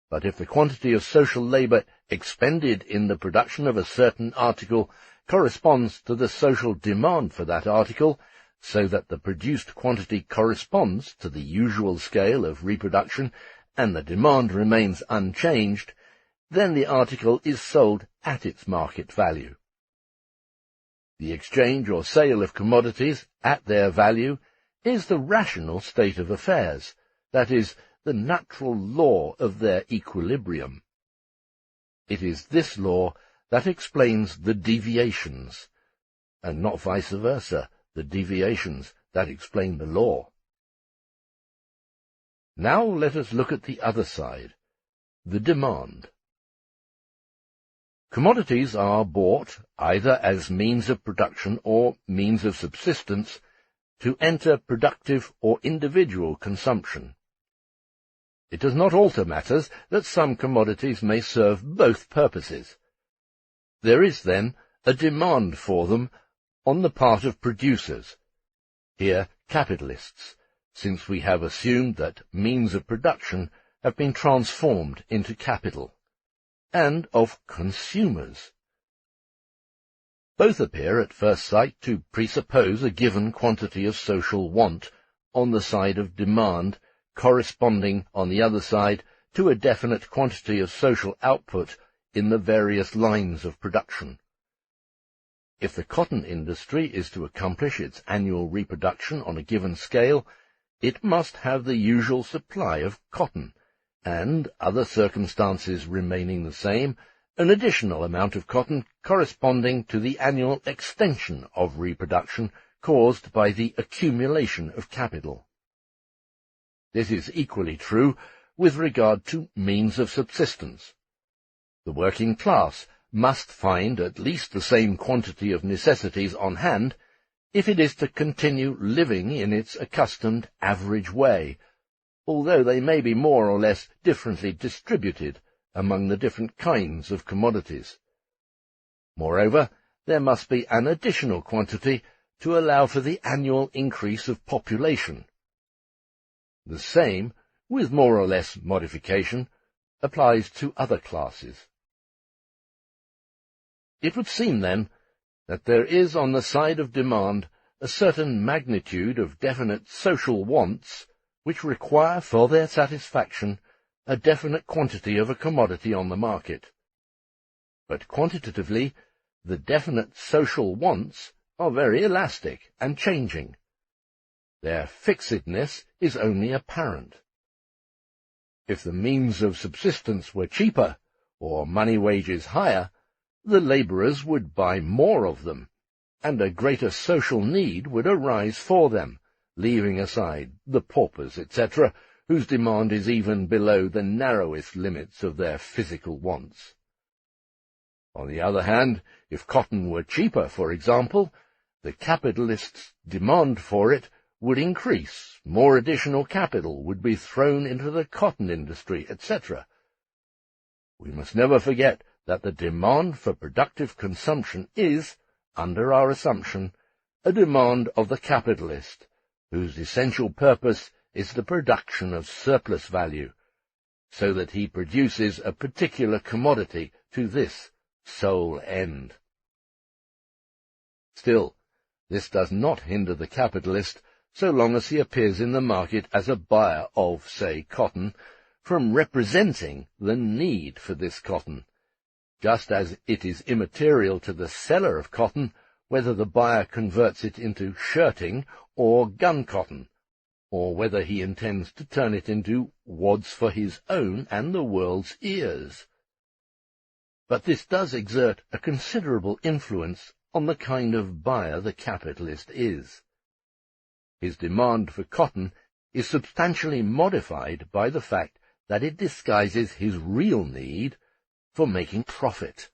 S1: But if the quantity of social labour expended in the production of a certain article corresponds to the social demand for that article, so that the produced quantity corresponds to the usual scale of reproduction, and the demand remains unchanged, then the article is sold at its market value. The exchange or sale of commodities at their value is the rational state of affairs, that is, the natural law of their equilibrium. It is this law that explains the deviations, and not vice versa, the deviations that explain the law. Now let us look at the other side, the demand. Commodities are bought either as means of production or means of subsistence to enter productive or individual consumption. It does not alter matters that some commodities may serve both purposes. There is, then, a demand for them on the part of producers, here capitalists, since we have assumed that means of production have been transformed into capital, and of consumers. Both appear at first sight to presuppose a given quantity of social want on the side of demand, corresponding on the other side to a definite quantity of social output in the various lines of production. If the cotton industry is to accomplish its annual reproduction on a given scale, it must have the usual supply of cotton, and, other circumstances remaining the same, an additional amount of cotton corresponding to the annual extension of reproduction caused by the accumulation of capital. This is equally true with regard to means of subsistence. The working class must find at least the same quantity of necessities on hand if it is to continue living in its accustomed average way, although they may be more or less differently distributed among the different kinds of commodities. Moreover, there must be an additional quantity to allow for the annual increase of population. The same, with more or less modification, applies to other classes. It would seem, then, that there is on the side of demand a certain magnitude of definite social wants which require for their satisfaction a definite quantity of a commodity on the market. But quantitatively, the definite social wants are very elastic and changing. Their fixedness is only apparent. If the means of subsistence were cheaper, or money wages higher, the labourers would buy more of them, and a greater social need would arise for them, leaving aside the paupers, etc., whose demand is even below the narrowest limits of their physical wants. On the other hand, if cotton were cheaper, for example, the capitalists' demand for it would increase, more additional capital would be thrown into the cotton industry, etc. We must never forget that the demand for productive consumption is, under our assumption, a demand of the capitalist, whose essential purpose is the production of surplus value, so that he produces a particular commodity to this sole end. Still, this does not hinder the capitalist, so long as he appears in the market as a buyer of, say, cotton, from representing the need for this cotton, just as it is immaterial to the seller of cotton whether the buyer converts it into shirting or gun cotton, or whether he intends to turn it into wads for his own and the world's ears. But this does exert a considerable influence on the kind of buyer the capitalist is. His demand for cotton is substantially modified by the fact that it disguises his real need for making profit.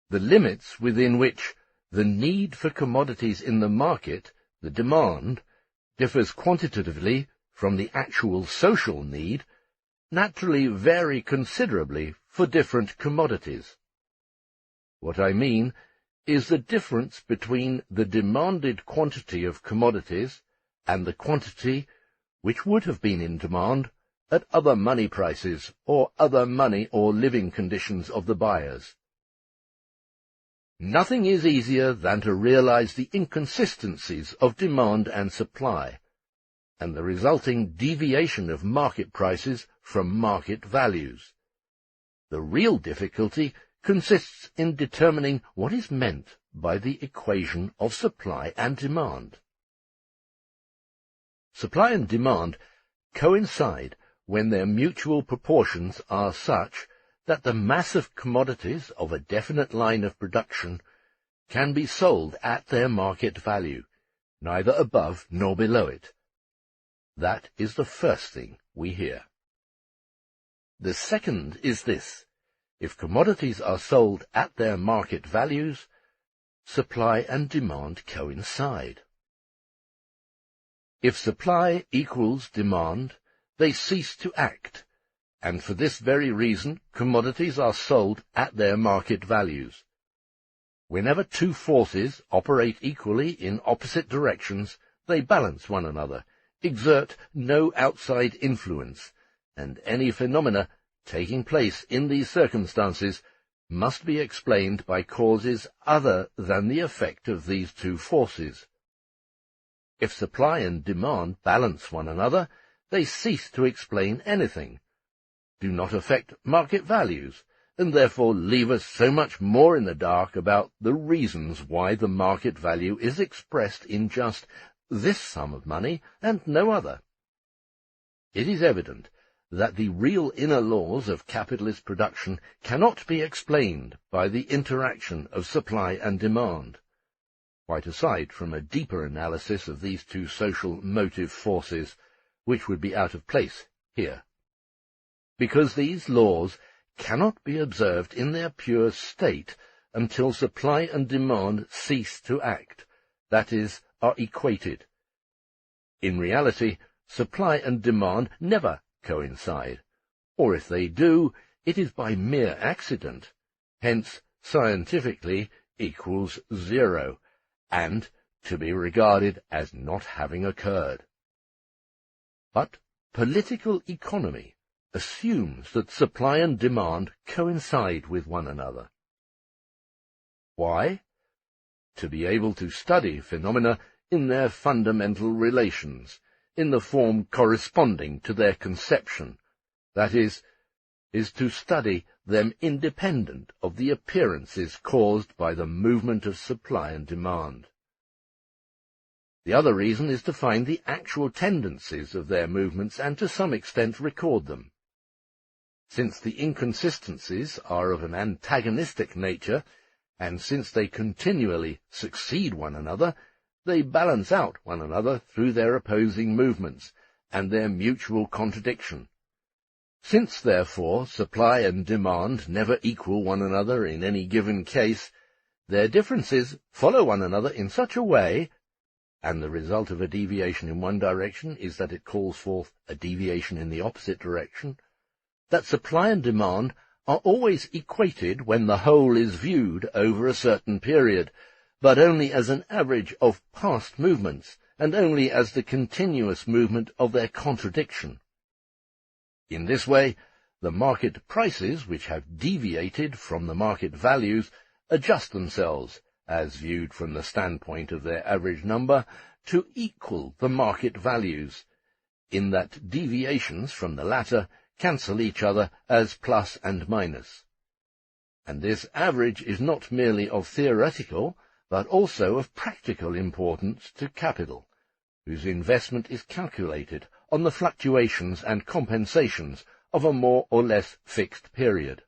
S1: The limits within which the need for commodities in the market, the demand, differs quantitatively from the actual social need, naturally vary considerably for different commodities. What I mean is the difference between the demanded quantity of commodities and the quantity which would have been in demand at other money prices or other money or living conditions of the buyers. Nothing is easier than to realize the inconsistencies of demand and supply, and the resulting deviation of market prices from market values. The real difficulty consists in determining what is meant by the equation of supply and demand. Supply and demand coincide when their mutual proportions are such that the mass of commodities of a definite line of production can be sold at their market value, neither above nor below it. That is the first thing we hear. The second is this: if commodities are sold at their market values, supply and demand coincide. If supply equals demand, they cease to act, and for this very reason commodities are sold at their market values. Whenever two forces operate equally in opposite directions, they balance one another, exert no outside influence, and any phenomena taking place in these circumstances must be explained by causes other than the effect of these two forces. If supply and demand balance one another, they cease to explain anything, do not affect market values, and therefore leave us so much more in the dark about the reasons why the market value is expressed in just this sum of money and no other. It is evident that the real inner laws of capitalist production cannot be explained by the interaction of supply and demand, quite aside from a deeper analysis of these two social motive forces, which would be out of place here. Because these laws cannot be observed in their pure state until supply and demand cease to act, that is, are equated. In reality, supply and demand never coincide, or if they do, it is by mere accident, hence scientifically equals zero, and to be regarded as not having occurred. But political economy assumes that supply and demand coincide with one another. Why? To be able to study phenomena in their fundamental relations, in the form corresponding to their conception, that is to study them independent of the appearances caused by the movement of supply and demand. The other reason is to find the actual tendencies of their movements and to some extent record them. Since the inconsistencies are of an antagonistic nature, and since they continually succeed one another, they balance out one another through their opposing movements and their mutual contradiction. Since, therefore, supply and demand never equal one another in any given case, their differences follow one another in such a way, and the result of a deviation in one direction is that it calls forth a deviation in the opposite direction, that supply and demand are always equated when the whole is viewed over a certain period, but only as an average of past movements, and only as the continuous movement of their contradiction. In this way, the market prices which have deviated from the market values adjust themselves, as viewed from the standpoint of their average number, to equal the market values, in that deviations from the latter cancel each other as plus and minus. and this average is not merely of theoretical, but also of practical importance to capital, whose investment is calculated on the fluctuations and compensations of a more or less fixed period.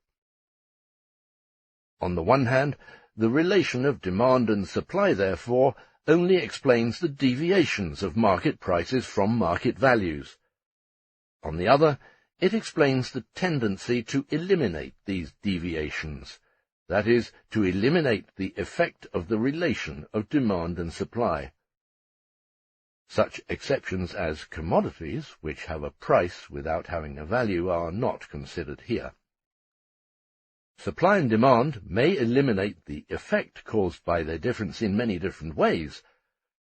S1: On the one hand, the relation of demand and supply, therefore, only explains the deviations of market prices from market values. On the other, it explains the tendency to eliminate these deviations, that is, to eliminate the effect of the relation of demand and supply. Such exceptions as commodities, which have a price without having a value, are not considered here. Supply and demand may eliminate the effect caused by their difference in many different ways.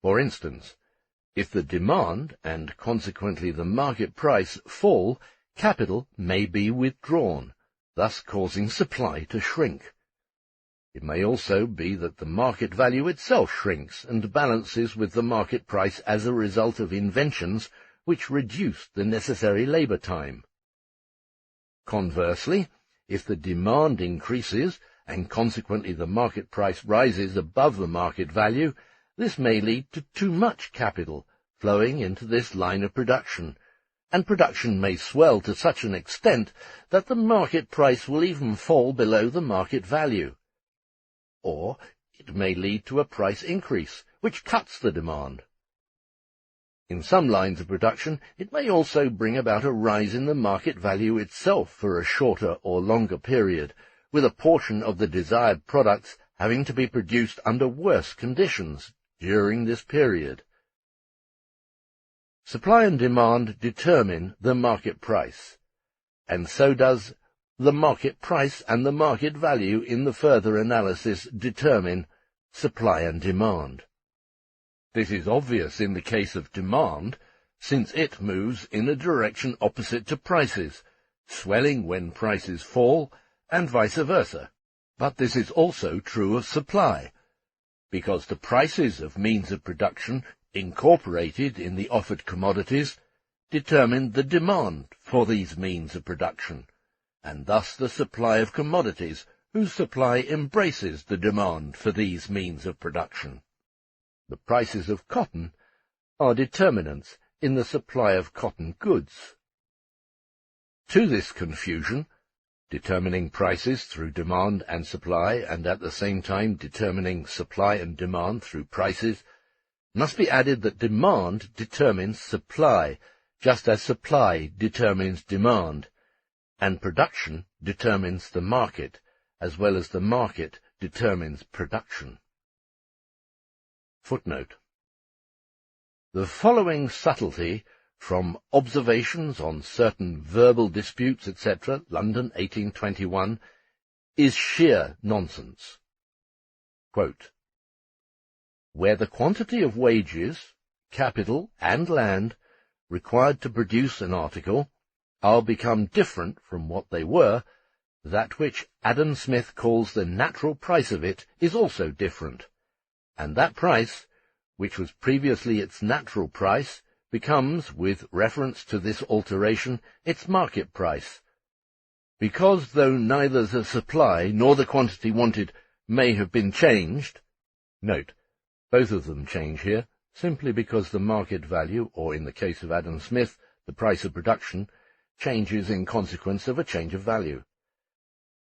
S1: For instance, if the demand, and consequently the market price, fall, capital may be withdrawn, thus causing supply to shrink. It may also be that the market value itself shrinks and balances with the market price as a result of inventions which reduce the necessary labor time. Conversely, if the demand increases, and consequently the market price rises above the market value, this may lead to too much capital flowing into this line of production, and production may swell to such an extent that the market price will even fall below the market value. Or it may lead to a price increase, which cuts the demand. In some lines of production, it may also bring about a rise in the market value itself for a shorter or longer period, with a portion of the desired products having to be produced under worse conditions during this period. Supply and demand determine the market price, and so does the market price and the market value in the further analysis determine supply and demand. This is obvious in the case of demand, since it moves in a direction opposite to prices, swelling when prices fall, and vice versa. But this is also true of supply, because the prices of means of production incorporated in the offered commodities determine the demand for these means of production, and thus the supply of commodities, whose supply embraces the demand for these means of production. The prices of cotton are determinants in the supply of cotton goods. To this confusion, determining prices through demand and supply, and at the same time determining supply and demand through prices, must be added that demand determines supply, just as supply determines demand, and production determines the market, as well as the market determines production. Footnote. The following subtlety from Observations on Certain Verbal Disputes, etc., London, 1821, is sheer nonsense. Quote, "Where the quantity of wages, capital, and land required to produce an article are become different from what they were, that which Adam Smith calls the natural price of it is also different, and that price, which was previously its natural price, becomes, with reference to this alteration, its market price. Because though neither the supply nor the quantity wanted may have been changed," note, both of them change here, simply because the market value, or in the case of Adam Smith, the price of production, changes in consequence of a change of value.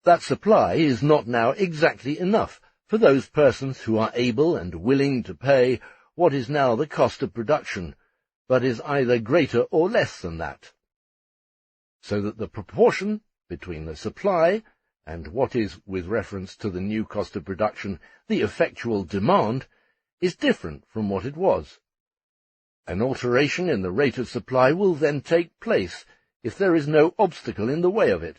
S1: That supply is not now exactly enough for those persons who are able and willing to pay what is now the cost of production, but is either greater or less than that. So that the proportion between the supply and what is, with reference to the new cost of production, the effectual demand, is different from what it was. An alteration in the rate of supply will then take place if there is no obstacle in the way of it,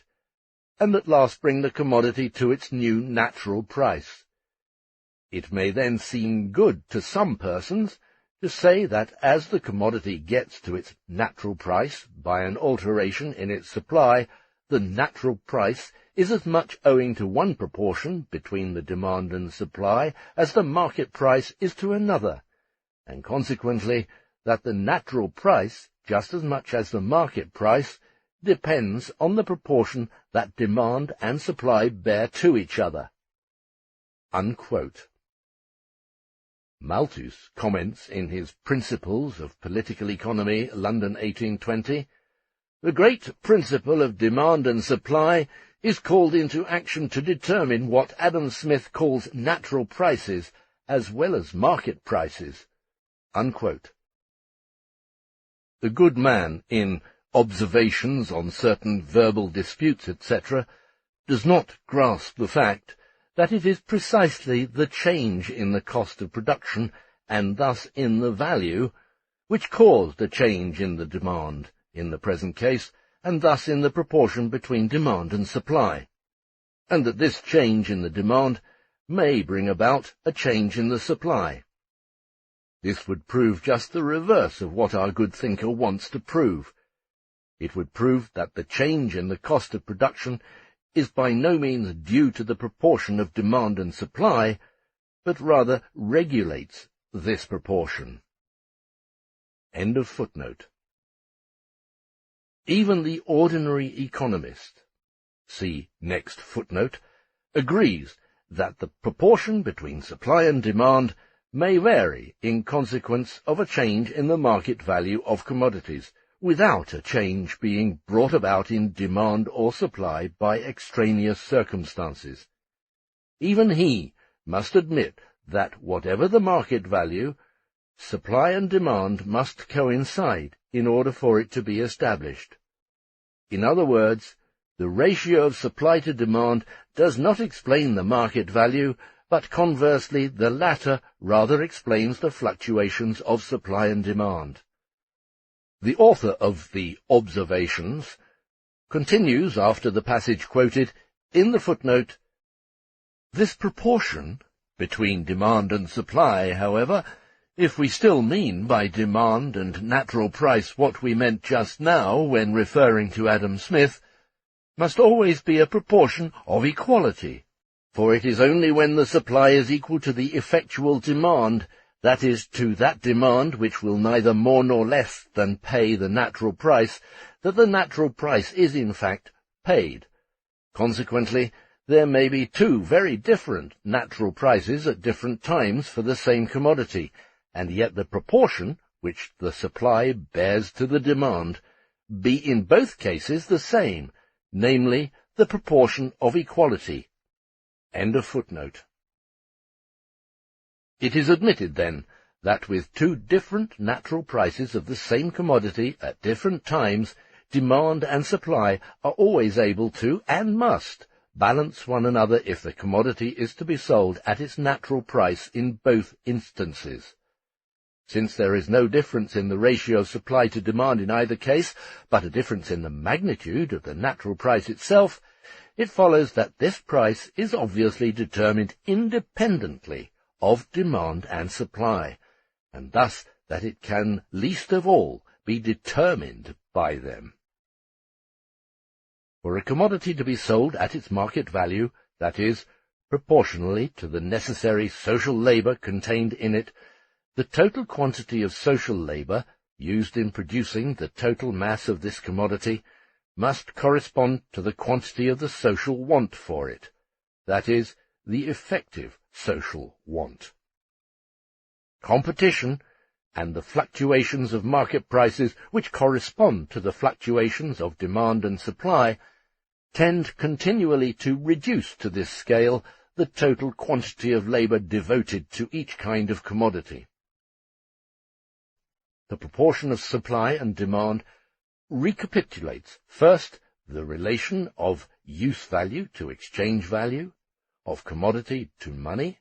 S1: and at last bring the commodity to its new natural price. It may then seem good to some persons to say that as the commodity gets to its natural price by an alteration in its supply, the natural price is as much owing to one proportion between the demand and supply as the market price is to another, and consequently that the natural price, just as much as the market price, depends on the proportion that demand and supply bear to each other." Unquote. Malthus comments in his Principles of Political Economy, London 1820, "The great principle of demand and supply is called into action to determine what Adam Smith calls natural prices as well as market prices." Unquote. The good man, in Observations on Certain Verbal Disputes, etc., does not grasp the fact that it is precisely the change in the cost of production, and thus in the value, which caused a change in the demand, in the present case, and thus in the proportion between demand and supply, and that this change in the demand may bring about a change in the supply. This would prove just the reverse of what our good thinker wants to prove. It would prove that the change in the cost of production is by no means due to the proportion of demand and supply, but rather regulates this proportion. End of footnote. Even the ordinary economist, see next footnote, agrees that the proportion between supply and demand may vary in consequence of a change in the market value of commodities, without a change being brought about in demand or supply by extraneous circumstances. Even he must admit that whatever the market value, supply and demand must coincide in order for it to be established. In other words, the ratio of supply to demand does not explain the market value, but conversely the latter rather explains the fluctuations of supply and demand. The author of the Observations continues, after the passage quoted, in the footnote, "This proportion between demand and supply, however, if we still mean by demand and natural price what we meant just now when referring to Adam Smith, must always be a proportion of equality, for it is only when the supply is equal to the effectual demand, that is, to that demand which will neither more nor less than pay the natural price, that the natural price is in fact paid. Consequently, there may be two very different natural prices at different times for the same commodity, and yet the proportion which the supply bears to the demand be in both cases the same, namely, the proportion of equality." End of footnote. It is admitted, then, that with two different natural prices of the same commodity at different times, demand and supply are always able to, and must, balance one another if the commodity is to be sold at its natural price in both instances. Since there is no difference in the ratio of supply to demand in either case, but a difference in the magnitude of the natural price itself, it follows that this price is obviously determined independently of demand and supply, and thus that it can least of all be determined by them. For a commodity to be sold at its market value, that is, proportionally to the necessary social labour contained in it, the total quantity of social labour used in producing the total mass of this commodity must correspond to the quantity of the social want for it, that is, the effective social want. Competition, and the fluctuations of market prices which correspond to the fluctuations of demand and supply, tend continually to reduce to this scale the total quantity of labour devoted to each kind of commodity. The proportion of supply and demand recapitulates first the relation of use value to exchange value, of commodity to money,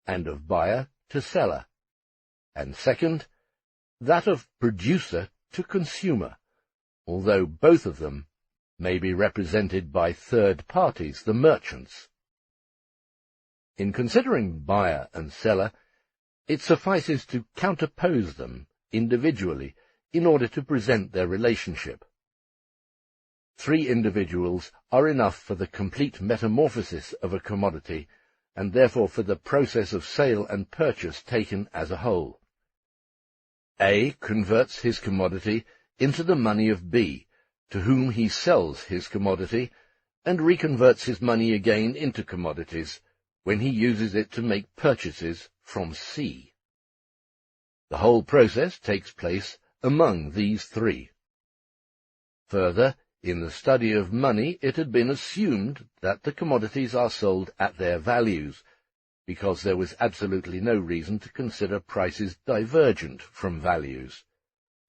S1: and of buyer to seller, and second, that of producer to consumer, although both of them may be represented by third parties, the merchants. In considering buyer and seller, it suffices to counterpose them individually in order to present their relationship. Three individuals are enough for the complete metamorphosis of a commodity, and therefore for the process of sale and purchase taken as a whole. A converts his commodity into the money of B, to whom he sells his commodity, and reconverts his money again into commodities when he uses it to make purchases from C. The whole process takes place among these three. Further, in the study of money it had been assumed that the commodities are sold at their values, because there was absolutely no reason to consider prices divergent from values,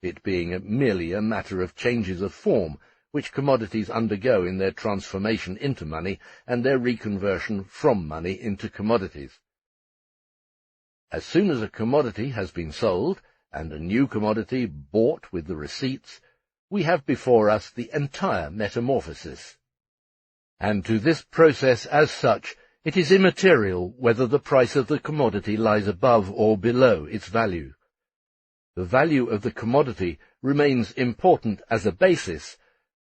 S1: it being merely a matter of changes of form which commodities undergo in their transformation into money and their reconversion from money into commodities. As soon as a commodity has been sold, and a new commodity bought with the receipts, we have before us the entire metamorphosis. And to this process as such, it is immaterial whether the price of the commodity lies above or below its value. The value of the commodity remains important as a basis,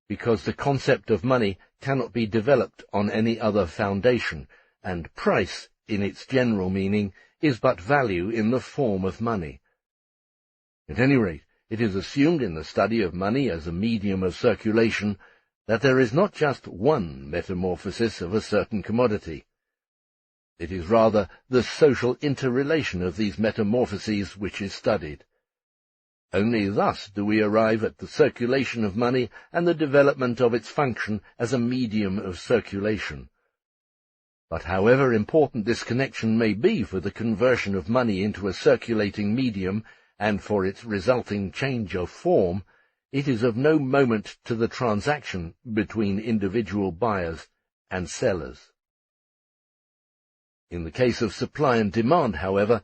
S1: because the concept of money cannot be developed on any other foundation, and price, in its general meaning, is but value in the form of money. At any rate, it is assumed in the study of money as a medium of circulation that there is not just one metamorphosis of a certain commodity. It is rather the social interrelation of these metamorphoses which is studied. Only thus do we arrive at the circulation of money and the development of its function as a medium of circulation. But however important this connection may be for the conversion of money into a circulating medium and for its resulting change of form, it is of no moment to the transaction between individual buyers and sellers. In the case of supply and demand, however,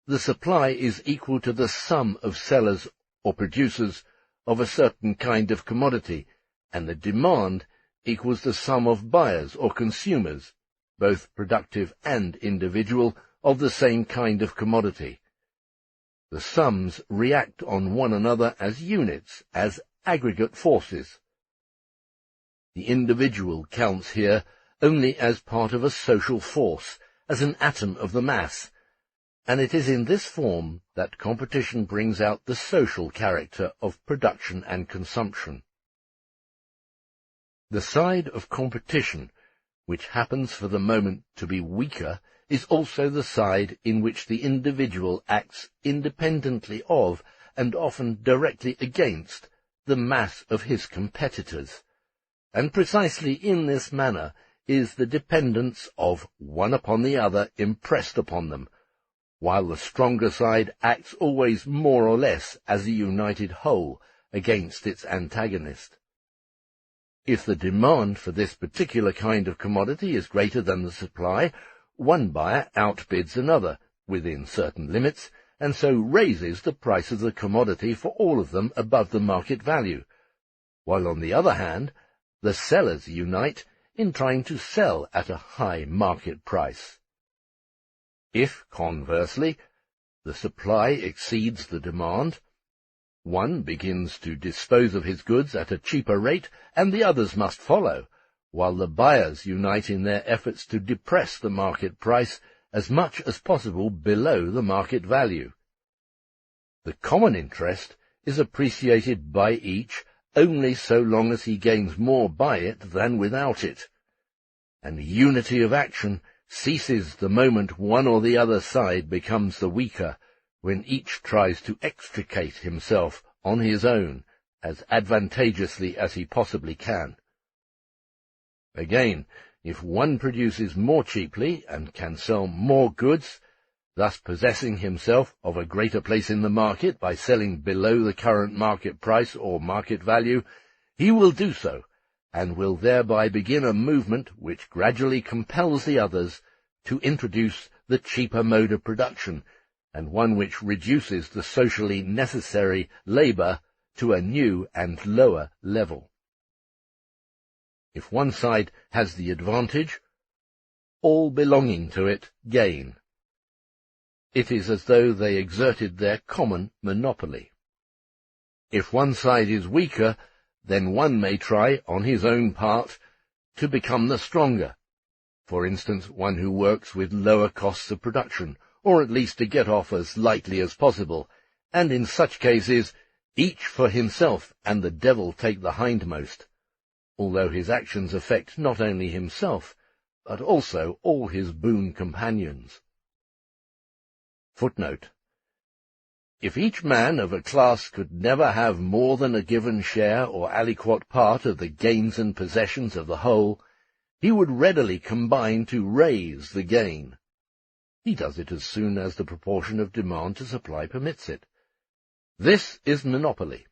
S1: the supply is equal to the sum of sellers or producers of a certain kind of commodity, and the demand equals the sum of buyers or consumers, both productive and individual, of the same kind of commodity. The sums react on one another as units, as aggregate forces. The individual counts here only as part of a social force, as an atom of the mass, and it is in this form that competition brings out the social character of production and consumption. The side of competition, which happens for the moment to be weaker, is also the side in which the individual acts independently of, and often directly against, the mass of his competitors, and precisely in this manner is the dependence of one upon the other impressed upon them, while the stronger side acts always more or less as a united whole against its antagonist. If the demand for this particular kind of commodity is greater than the supply, one buyer outbids another, within certain limits, and so raises the price of the commodity for all of them above the market value, while on the other hand, the sellers unite in trying to sell at a high market price. If, conversely, the supply exceeds the demand, one begins to dispose of his goods at a cheaper rate, and the others must follow, while the buyers unite in their efforts to depress the market price as much as possible below the market value. The common interest is appreciated by each only so long as he gains more by it than without it, and unity of action ceases the moment one or the other side becomes the weaker, when each tries to extricate himself on his own as advantageously as he possibly can. Again, if one produces more cheaply and can sell more goods, thus possessing himself of a greater place in the market by selling below the current market price or market value, he will do so, and will thereby begin a movement which gradually compels the others to introduce the cheaper mode of production, and one which reduces the socially necessary labour to a new and lower level. If one side has the advantage, all belonging to it gain. It is as though they exerted their common monopoly. If one side is weaker, then one may try, on his own part, to become the stronger. For instance, one who works with lower costs of production, or at least to get off as lightly as possible, and in such cases Each for himself, and the devil take the hindmost, although his actions affect not only himself, but also all his boon companions. Footnote: if each man of a class could never have more than a given share or aliquot part of the gains and possessions of the whole, he would readily combine to raise the gain. He does it as soon as the proportion of demand to supply permits it. This is monopoly.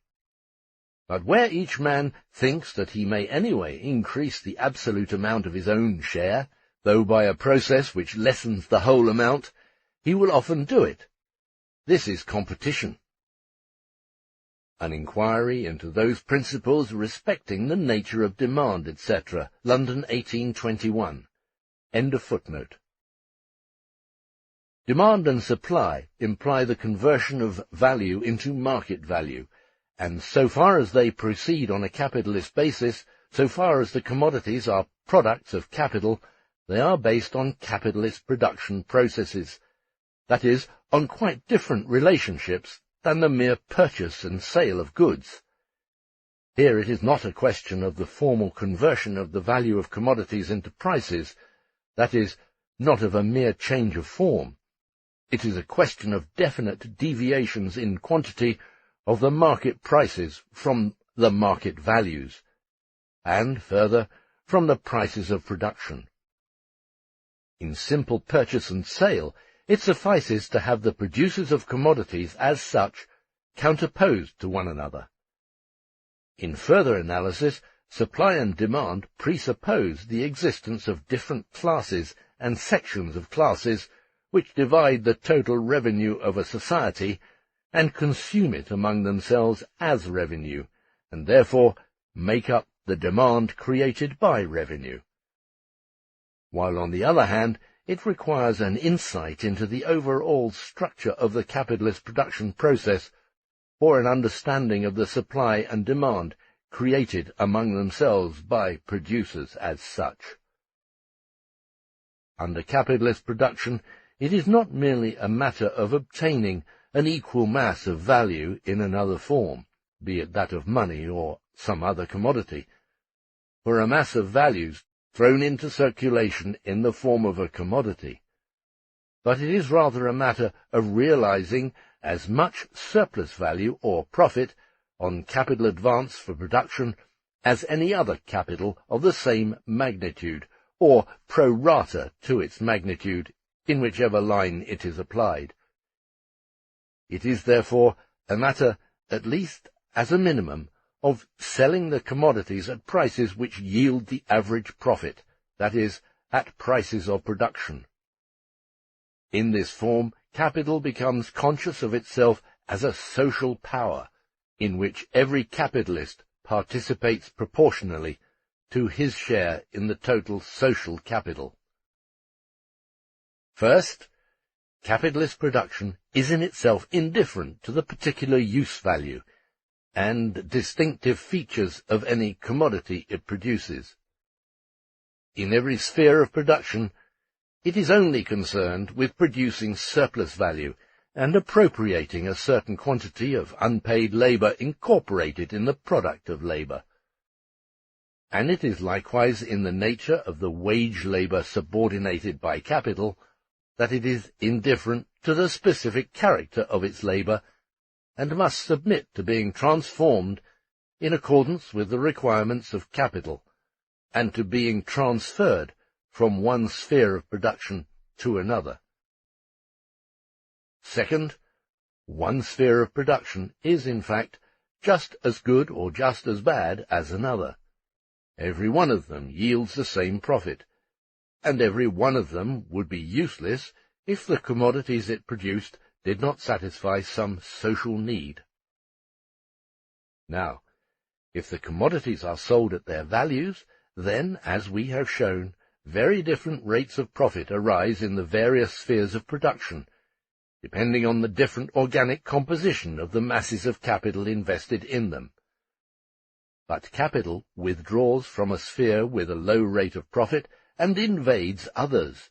S1: But where each man thinks that he may anyway increase the absolute amount of his own share, though by a process which lessens the whole amount, he will often do it. This is competition. An inquiry into those principles respecting the nature of demand, etc. London, 1821. End of footnote. Demand and supply imply the conversion of value into market value, and so far as they proceed on a capitalist basis, so far as the commodities are products of capital, they are based on capitalist production processes, that is, on quite different relationships than the mere purchase and sale of goods. Here it is not a question of the formal conversion of the value of commodities into prices, that is, not of a mere change of form. It is a question of definite deviations in quantity of the market prices from the market values, and, further, from the prices of production. In simple purchase and sale, it suffices to have the producers of commodities as such counterposed to one another. In further analysis, supply and demand presuppose the existence of different classes and sections of classes which divide the total revenue of a society and consume it among themselves as revenue, and therefore make up the demand created by revenue. While on the other hand, it requires an insight into the overall structure of the capitalist production process for an understanding of the supply and demand created among themselves by producers as such. Under capitalist production, it is not merely a matter of obtaining an equal mass of value in another form, be it that of money or some other commodity, for a mass of values thrown into circulation in the form of a commodity, but it is rather a matter of realizing as much surplus value or profit on capital advance for production as any other capital of the same magnitude, or pro rata to its magnitude, in whichever line it is applied. It is therefore a matter, at least as a minimum, of selling the commodities at prices which yield the average profit, that is, at prices of production. In this form, capital becomes conscious of itself as a social power, in which every capitalist participates proportionally to his share in the total social capital. First, capitalist production is in itself indifferent to the particular use value and distinctive features of any commodity it produces. In every sphere of production, it is only concerned with producing surplus value and appropriating a certain quantity of unpaid labor incorporated in the product of labor. And it is likewise in the nature of the wage labor subordinated by capital that it is indifferent to the specific character of its labor, and must submit to being transformed in accordance with the requirements of capital, and to being transferred from one sphere of production to another. Second, one sphere of production is, in fact, just as good or just as bad as another. Every one of them yields the same profit, and every one of them would be useless if the commodities it produced did not satisfy some social need. Now, if the commodities are sold at their values, then, as we have shown, very different rates of profit arise in the various spheres of production, depending on the different organic composition of the masses of capital invested in them. But capital withdraws from a sphere with a low rate of profit and invades others,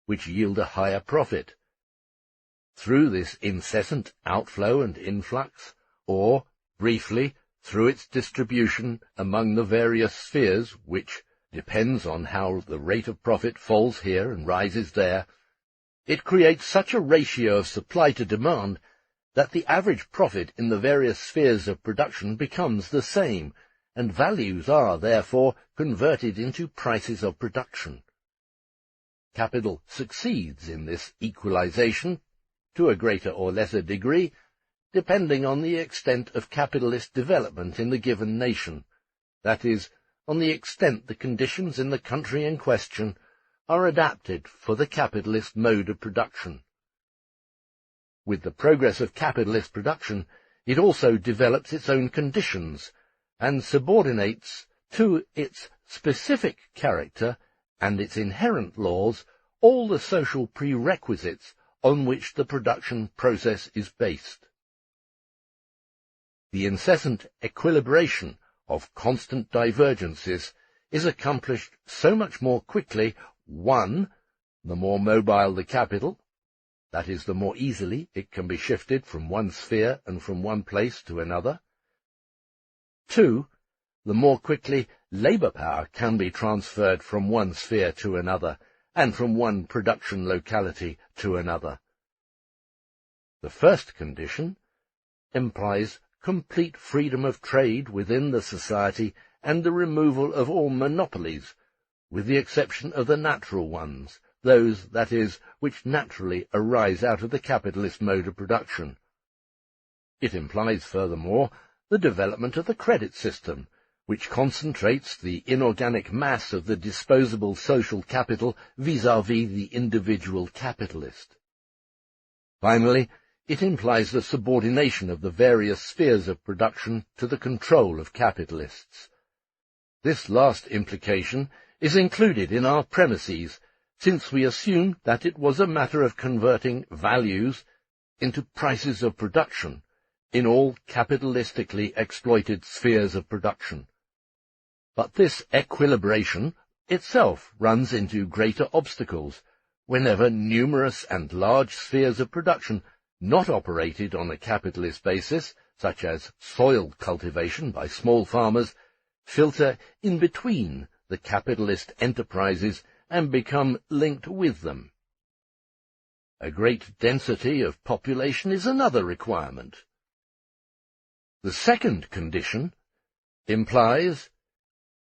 S1: which yield a higher profit. Through this incessant outflow and influx, or Briefly, through its distribution among the various spheres, which depends on how the rate of profit falls here and rises there, it creates such a ratio of supply to demand that the average profit in the various spheres of production becomes the same, and values are, therefore, converted into prices of production. Capital succeeds in this equalization, to a greater or lesser degree, depending on the extent of capitalist development in the given nation, that is, on the extent the conditions in the country in question are adapted for the capitalist mode of production. With the progress of capitalist production, it also develops its own conditions, and subordinates to its specific character and its inherent laws all the social prerequisites on which the production process is based. The incessant equilibration of constant divergences is accomplished so much more quickly, 1, the more mobile the capital, that is, the more easily it can be shifted from one sphere and from one place to another. 2, the more quickly labour power can be transferred from one sphere to another, and from one production locality to another. The first condition implies complete freedom of trade within the society and the removal of all monopolies, with the exception of the natural ones, those, that is, which naturally arise out of the capitalist mode of production. It implies, furthermore, the development of the credit system, which concentrates the inorganic mass of the disposable social capital vis-à-vis the individual capitalist. Finally, it implies the subordination of the various spheres of production to the control of capitalists. This last implication is included in our premises, since we assume that it was a matter of converting values into prices of production in all capitalistically exploited spheres of production. But this equilibration itself runs into greater obstacles whenever numerous and large spheres of production not operated on a capitalist basis, such as soil cultivation by small farmers, filter in between the capitalist enterprises and become linked with them. A great density of population is another requirement. The second condition implies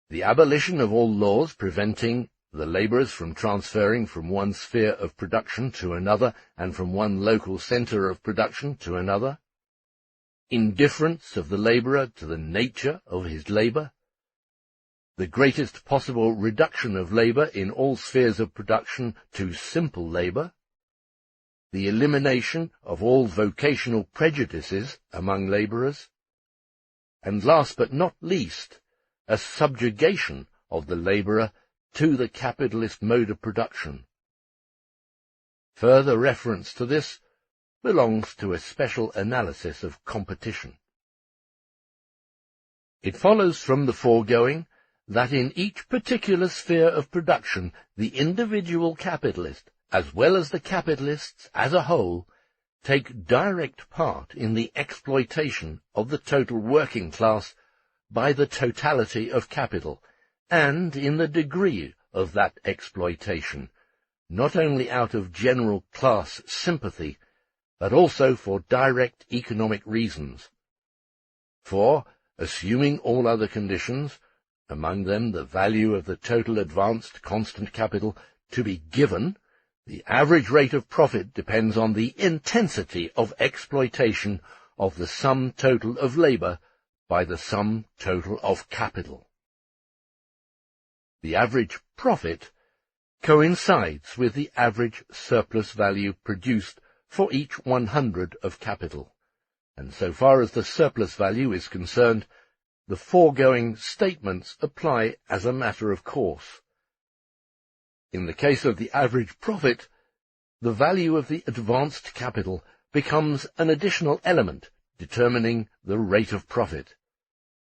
S1: the abolition of all laws preventing the labourers from transferring from one sphere of production to another and from one local centre of production to another, indifference of the labourer to the nature of his labour, the greatest possible reduction of labour in all spheres of production to simple labour, the elimination of all vocational prejudices among labourers, and last but not least, a subjugation of the labourer to the capitalist mode of production. Further reference to this belongs to a special analysis of competition. It follows from the foregoing that in each particular sphere of production the individual capitalist, as well as the capitalists as a whole, take direct part in the exploitation of the total working class by the totality of capital, and in the degree of that exploitation, not only out of general class sympathy, but also for direct economic reasons. For, assuming all other conditions, among them the value of the total advanced constant capital, to be given, the average rate of profit depends on the intensity of exploitation of the sum total of labour by the sum total of capital. The average profit coincides with the average surplus value produced for each 100 of capital, and so far as the surplus value is concerned, the foregoing statements apply as a matter of course. In the case of the average profit, the value of the advanced capital becomes an additional element determining the rate of profit.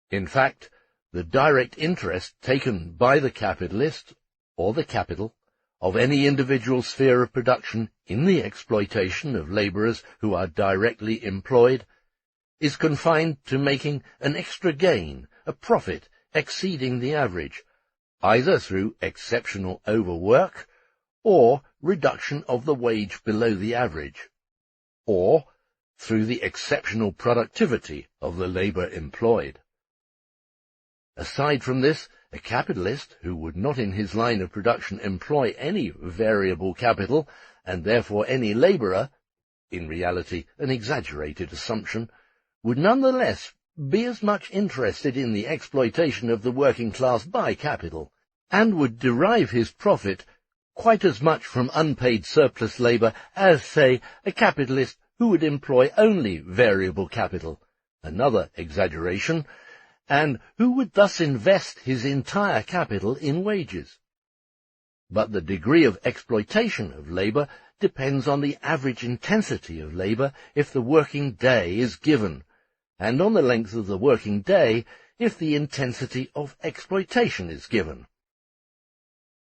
S1: In fact, the direct interest taken by the capitalist, or the capital, of any individual sphere of production in the exploitation of labourers who are directly employed, is confined to making an extra gain, a profit exceeding the average, either through exceptional overwork or reduction of the wage below the average, or through the exceptional productivity of the labour employed. Aside from this, a capitalist who would not in his line of production employ any variable capital, and therefore any labourer, in reality an exaggerated assumption, would nonetheless be as much interested in the exploitation of the working class by capital, and would derive his profit quite as much from unpaid surplus labour as, say, a capitalist who would employ only variable capital, another exaggeration, and who would thus invest his entire capital in wages. But the degree of exploitation of labour depends on the average intensity of labour if the working day is given, and on the length of the working day if the intensity of exploitation is given.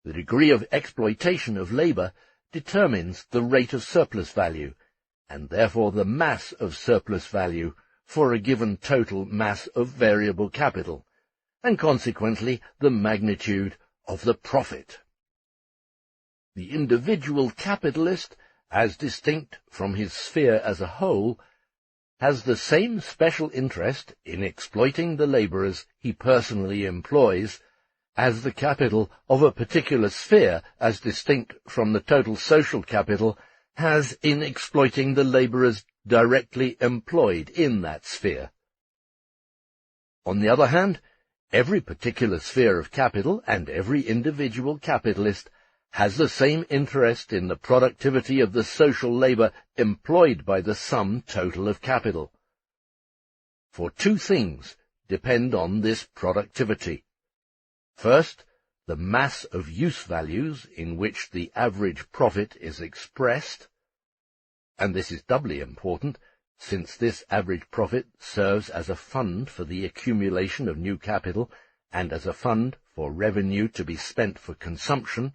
S1: The degree of exploitation of labour determines the rate of surplus value, and therefore the mass of surplus value for a given total mass of variable capital, and consequently the magnitude of the profit. The individual capitalist, as distinct from his sphere as a whole, has the same special interest in exploiting the labourers he personally employs as the capital of a particular sphere, as distinct from the total social capital, has in exploiting the labourers directly employed in that sphere. On the other hand, every particular sphere of capital and every individual capitalist has the same interest in the productivity of the social labour employed by the sum total of capital. For two things depend on this productivity. First, the mass of use values in which the average profit is expressed, and this is doubly important, since this average profit serves as a fund for the accumulation of new capital and as a fund for revenue to be spent for consumption.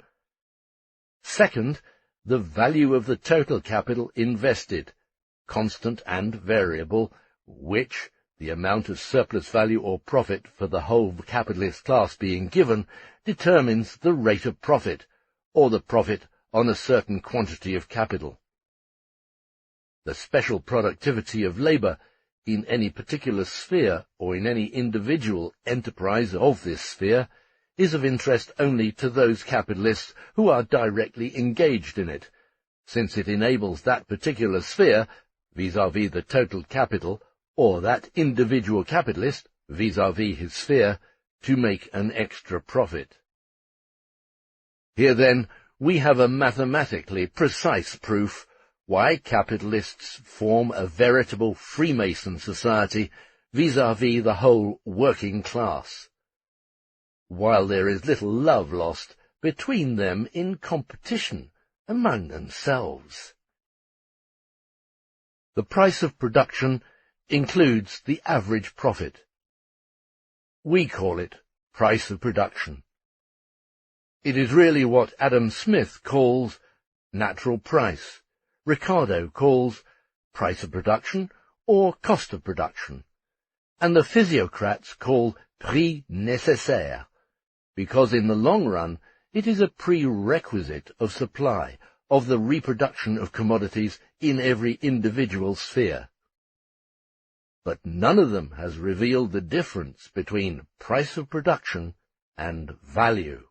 S1: Second, the value of the total capital invested, constant and variable, which, the amount of surplus value or profit for the whole capitalist class being given, determines the rate of profit, or the profit on a certain quantity of capital. The special productivity of labour in any particular sphere or in any individual enterprise of this sphere is of interest only to those capitalists who are directly engaged in it, since it enables that particular sphere, vis-à-vis the total capital, or that individual capitalist, vis-à-vis his sphere, to make an extra profit. Here, then, we have a mathematically precise proof why capitalists form a veritable Freemason society vis-à-vis the whole working class, while there is little love lost between them in competition among themselves. The price of production includes the average profit. We call it price of production. It is really what Adam Smith calls natural price, Ricardo calls price of production or cost of production, and the physiocrats call prix nécessaire, because in the long run it is a prerequisite of supply, of the reproduction of commodities in every individual sphere. But none of them has revealed the difference between price of production and value.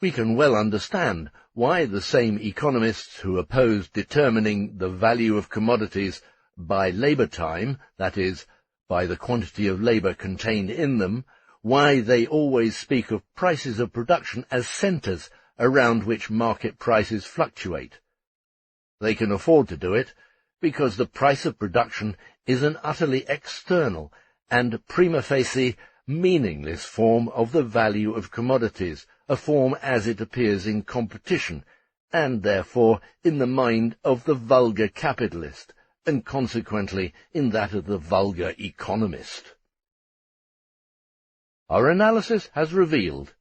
S1: We can well understand why the same economists who oppose determining the value of commodities by labour time, that is, by the quantity of labour contained in them, why they always speak of prices of production as centres around which market prices fluctuate. They can afford to do it because the price of production is an utterly external and prima facie meaningless form of the value of commodities, a form as it appears in competition, and therefore in the mind of the vulgar capitalist, and consequently in that of the vulgar economist. Our analysis has revealed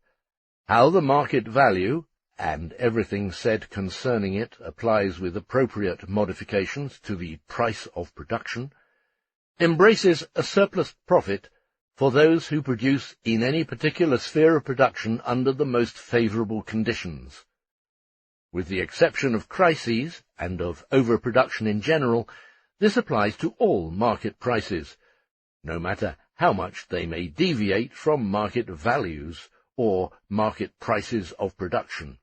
S1: how the market value, and everything said concerning it applies with appropriate modifications to the price of production, embraces a surplus profit for those who produce in any particular sphere of production under the most favourable conditions. With the exception of crises and of overproduction in general, this applies to all market prices, no matter how much they may deviate from market values or market prices of production.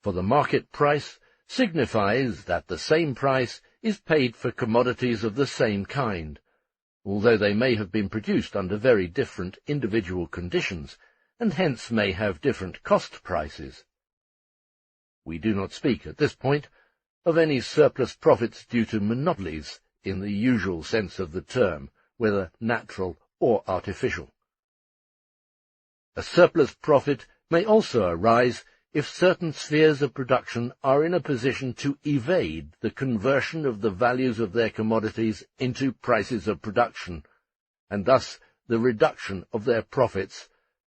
S1: For the market price signifies that the same price is paid for commodities of the same kind, although they may have been produced under very different individual conditions, and hence may have different cost prices. We do not speak at this point of any surplus profits due to monopolies in the usual sense of the term, whether natural or artificial. A surplus profit may also arise if certain spheres of production are in a position to evade the conversion of the values of their commodities into prices of production, and thus the reduction of their profits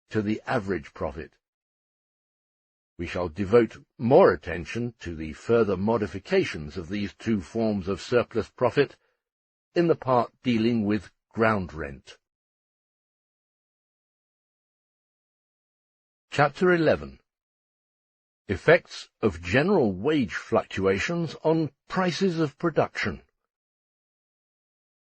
S1: to the average profit. We shall devote more attention to the further modifications of these two forms of surplus profit in the part dealing with ground rent. Chapter 11. Effects of general wage fluctuations on prices of production.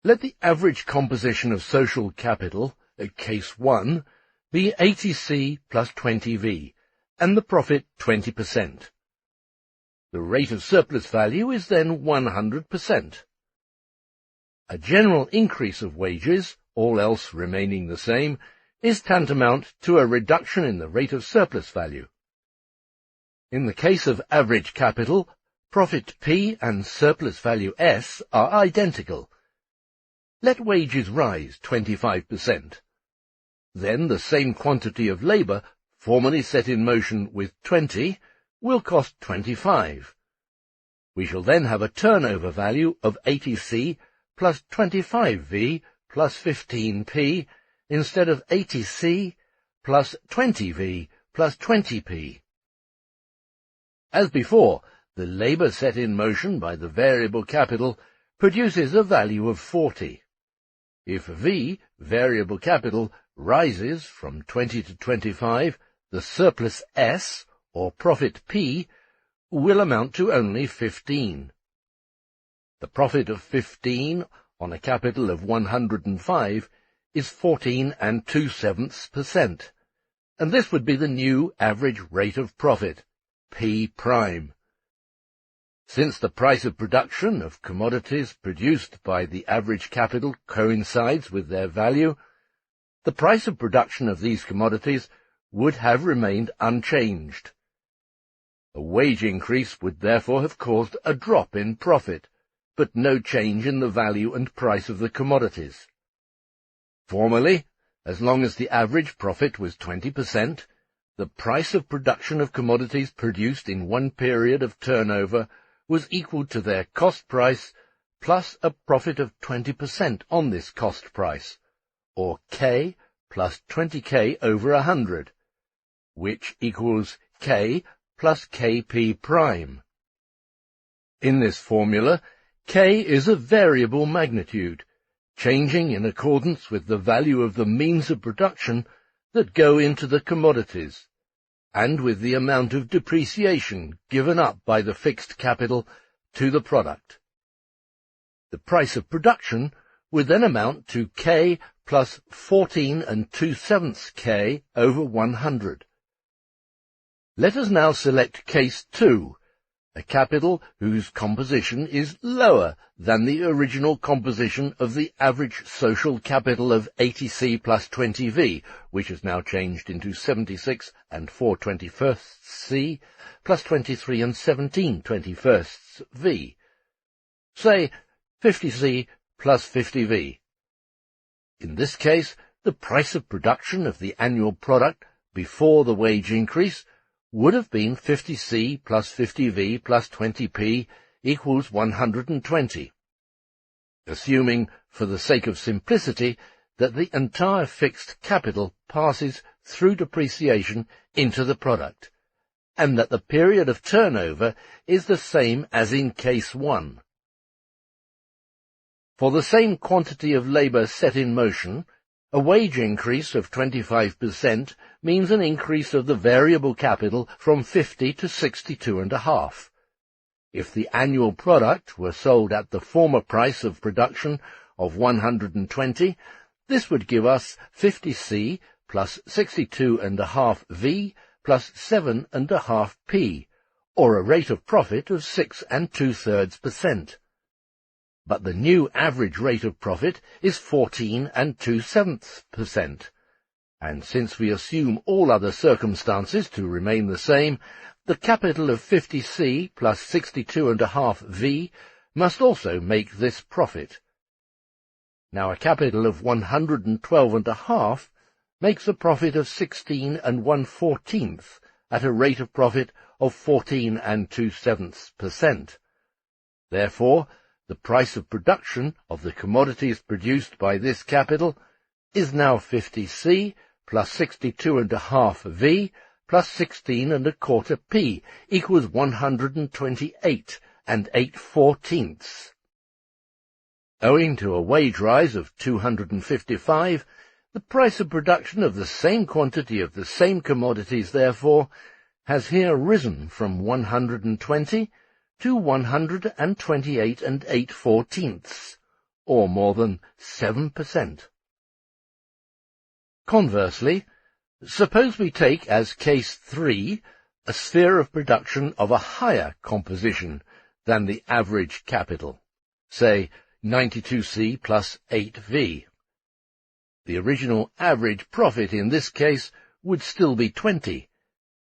S1: Let the average composition of social capital, case 1, be 80C plus 20V, and the profit 20%. The rate of surplus value is then 100%. A general increase of wages, all else remaining the same, is tantamount to a reduction in the rate of surplus value. In the case of average capital, profit P and surplus value S are identical. Let wages rise 25%. Then the same quantity of labour, formerly set in motion with 20, will cost 25. We shall then have a turnover value of 80C plus 25V plus 15P, instead of 80C plus 20V plus 20P. As before, the labour set in motion by the variable capital produces a value of 40. If V, variable capital, rises from 20 to 25, the surplus S, or profit P, will amount to only 15. The profit of 15 on a capital of 105 is 14 2/7%, and this would be the new average rate of profit, P prime. Since the price of production of commodities produced by the average capital coincides with their value, the price of production of these commodities would have remained unchanged. A wage increase would therefore have caused a drop in profit, but no change in the value and price of the commodities. Formerly, as long as the average profit was 20%, the price of production of commodities produced in one period of turnover was equal to their cost price plus a profit of 20% on this cost price, or K plus 20K over 100, which equals K plus KP prime. In this formula, K is a variable magnitude, changing in accordance with the value of the means of production that go into the commodities, and with the amount of depreciation given up by the fixed capital to the product. The price of production would then amount to K plus 14 2/7 K over 100. Let us now select case 2, a capital whose composition is lower than the original composition of the average social capital of 80C plus 20V, which is now changed into 76 4/21 C plus 23 17/21 V. Say 50C plus 50V. In this case, the price of production of the annual product before the wage increase would have been 50C plus 50V plus 20P equals 120, assuming, for the sake of simplicity, that the entire fixed capital passes through depreciation into the product, and that the period of turnover is the same as in case 1. For the same quantity of labour set in motion, a wage increase of 25% means an increase of the variable capital from 50 to 62.5. If the annual product were sold at the former price of production of 120, this would give us 50C plus 62.5V plus 7.5P, or a rate of profit of 6 2/3%. But the new average rate of profit is 14 2/7%, and since we assume all other circumstances to remain the same, the capital of 50C plus 62.5V must also make this profit. Now a capital of 112.5 makes a profit of 16 1/14 at a rate of profit of 14 2/7%. Therefore, the price of production of the commodities produced by this capital is now 50C plus 62.5V plus 16 1/4P equals 128 8/14. Owing to a wage rise of 255, the price of production of the same quantity of the same commodities, therefore, has here risen from 120 to 128 8/14, or more than 7%. Conversely, suppose we take as case 3 a sphere of production of a higher composition than the average capital, say 92C plus 8V. The original average profit in this case would still be 20,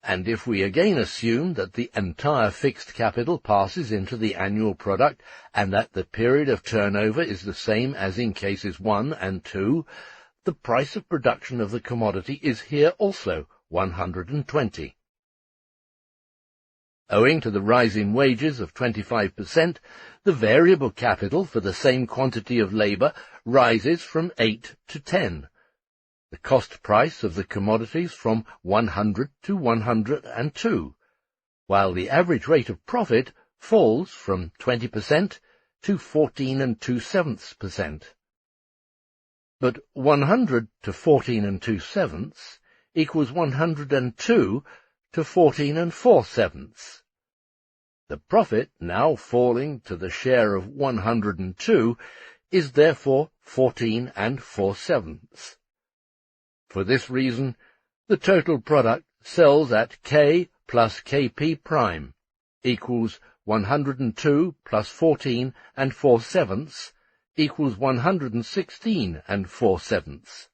S1: and if we again assume that the entire fixed capital passes into the annual product and that the period of turnover is the same as in cases 1 and 2, the price of production of the commodity is here also 120. Owing to the rise in wages of 25%, the variable capital for the same quantity of labour rises from 8 to 10, the cost price of the commodities from 100 to 102, while the average rate of profit falls from 20% to 14 2/7%. But 100 to 14 2/7 equals 102 to 14 4/7. The profit, now falling to the share of 102, is therefore 14 4/7. For this reason, the total product sells at K plus Kp prime equals 102 plus 14 4/7 equals 116 4/7.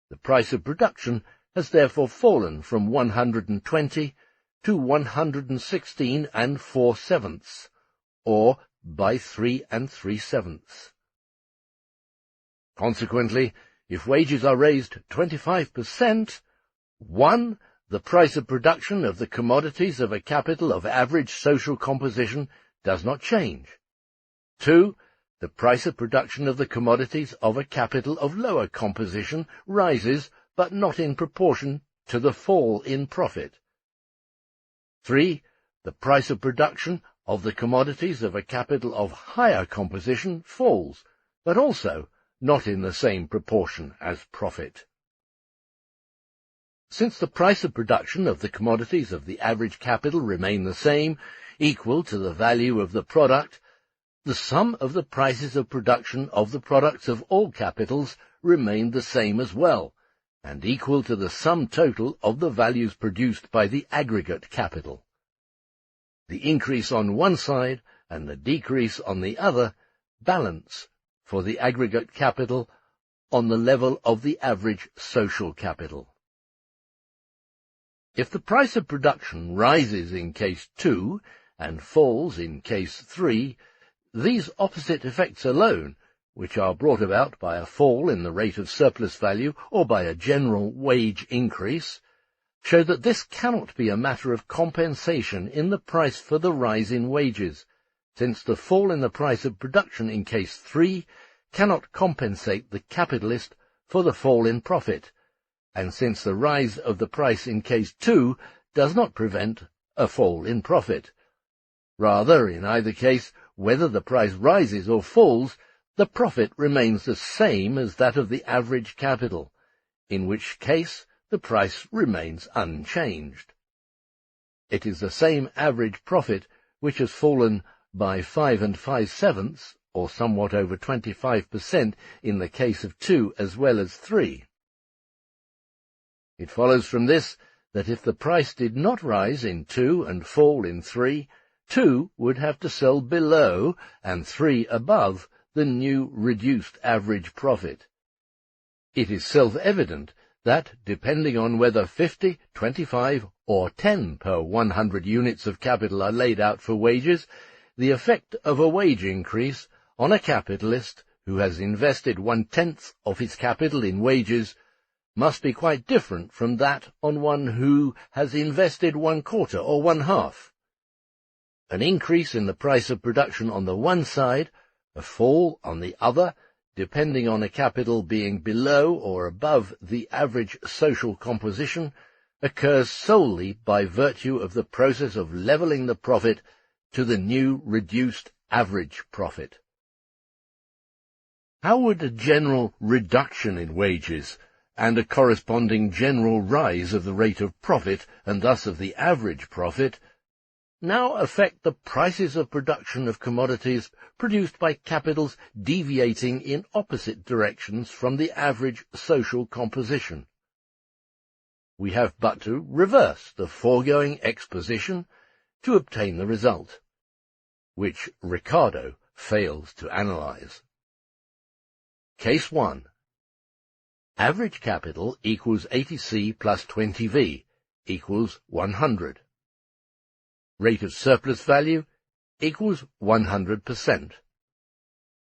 S1: The price of production has therefore fallen from 120 to 116 4/7, or by 3 3/7. Consequently, if wages are raised 25%, 1. The price of production of the commodities of a capital of average social composition does not change. 2. The price of production of the commodities of a capital of lower composition rises, but not in proportion to the fall in profit. 3. The price of production of the commodities of a capital of higher composition falls, but also not in the same proportion as profit. Since the price of production of the commodities of the average capital remain the same, equal to the value of the product, the sum of the prices of production of the products of all capitals remained the same as well, and equal to the sum total of the values produced by the aggregate capital. The increase on one side and the decrease on the other balance for the aggregate capital on the level of the average social capital. If the price of production rises in case 2 and falls in case 3, these opposite effects alone, which are brought about by a fall in the rate of surplus value or by a general wage increase, show that this cannot be a matter of compensation in the price for the rise in wages, since the fall in the price of production in case 3 cannot compensate the capitalist for the fall in profit, and since the rise of the price in case 2 does not prevent a fall in profit. Rather, in either case, whether the price rises or falls, the profit remains the same as that of the average capital, in which case the price remains unchanged. It is the same average profit which has fallen by 5 5/7, or somewhat over 25% in the case of 2 as well as 3. It follows from this that if the price did not rise in 2 and fall in 3, 2 would have to sell below and 3 above the new reduced average profit. It is self-evident that, depending on whether 50, 25, or 10 per 100 units of capital are laid out for wages, the effect of a wage increase on a capitalist who has invested 1/10 of his capital in wages must be quite different from that on one who has invested 1/4 or 1/2. An increase in the price of production on the one side, a fall on the other, depending on a capital being below or above the average social composition, occurs solely by virtue of the process of levelling the profit to the new reduced average profit. How would a general reduction in wages and a corresponding general rise of the rate of profit, and thus of the average profit, now affect the prices of production of commodities produced by capitals deviating in opposite directions from the average social composition? We have but to reverse the foregoing exposition to obtain the result, which Ricardo fails to analyze. Case 1. Average capital equals 80C plus 20V equals 100. Rate of surplus value equals 100%.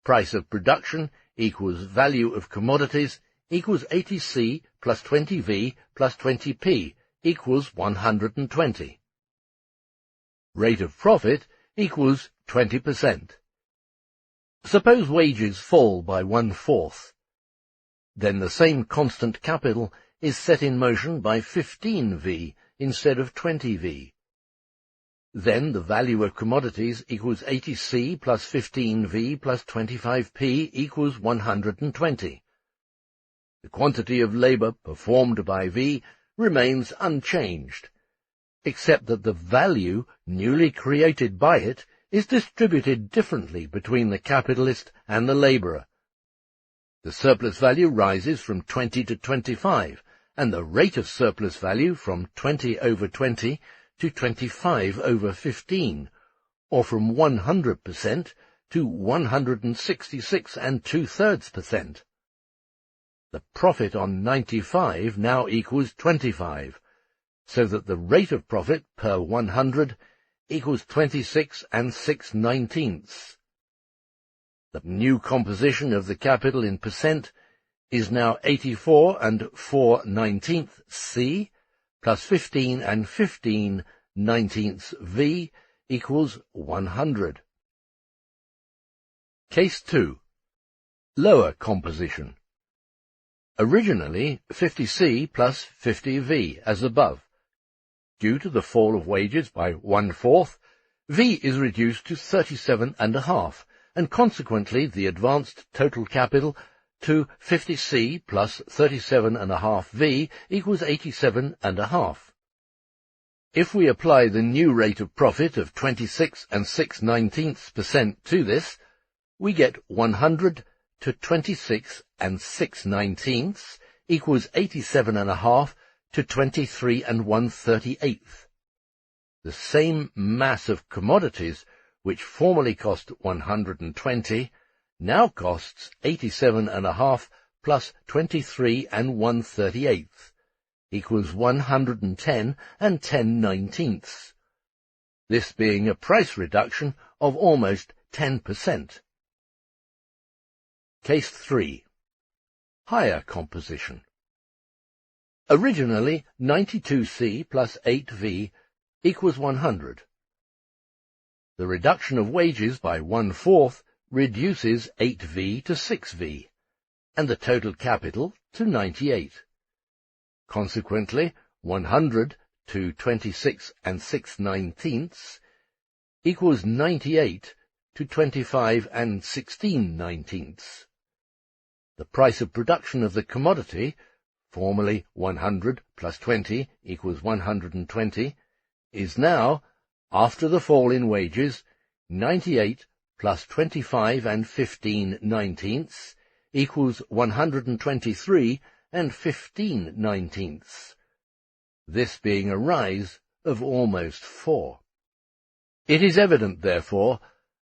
S1: Price of production equals value of commodities equals 80C plus 20V plus 20P equals 120. Rate of profit equals 20%. Suppose wages fall by 1/4. Then the same constant capital is set in motion by 15V instead of 20V. Then the value of commodities equals 80C plus 15V plus 25P equals 120. The quantity of labour performed by V remains unchanged, except that the value newly created by it is distributed differently between the capitalist and the labourer. The surplus value rises from 20 to 25, and the rate of surplus value from 20 over 20 to 25 over 15, or from 100% to 166 2/3%. The profit on 95 now equals 25, so that the rate of profit per 100 equals 26 6/19. The new composition of the capital in percent is now 84 4/19 C plus 15 15/19 V equals 100. Case 2. Lower composition. Originally 50C plus 50V as above. Due to the fall of wages by 1/4, V is reduced to 37.5, and consequently the advanced total capital to 50C plus 37.5V equals 87.5. If we apply the new rate of profit of 26 6/19% to this, we get 100 to 26 6/19 equals 87.5 to 23 1/38. The same mass of commodities, which formerly cost 120, now costs 87.5 plus 23 1/38, equals 110 10/19, this being a price reduction of almost 10%. Case 3. Higher composition. Originally 92C plus 8V equals 100. The reduction of wages by 1/4 reduces 8V to 6V, and the total capital to 98. Consequently, 100 to 26 6/19 equals 98 to 25 16/19. The price of production of the commodity, formerly 100 plus 20 equals 120, is now, after the fall in wages, 98 plus 25 15/19 equals 123 15/19, this being a rise of almost 4. It is evident, therefore,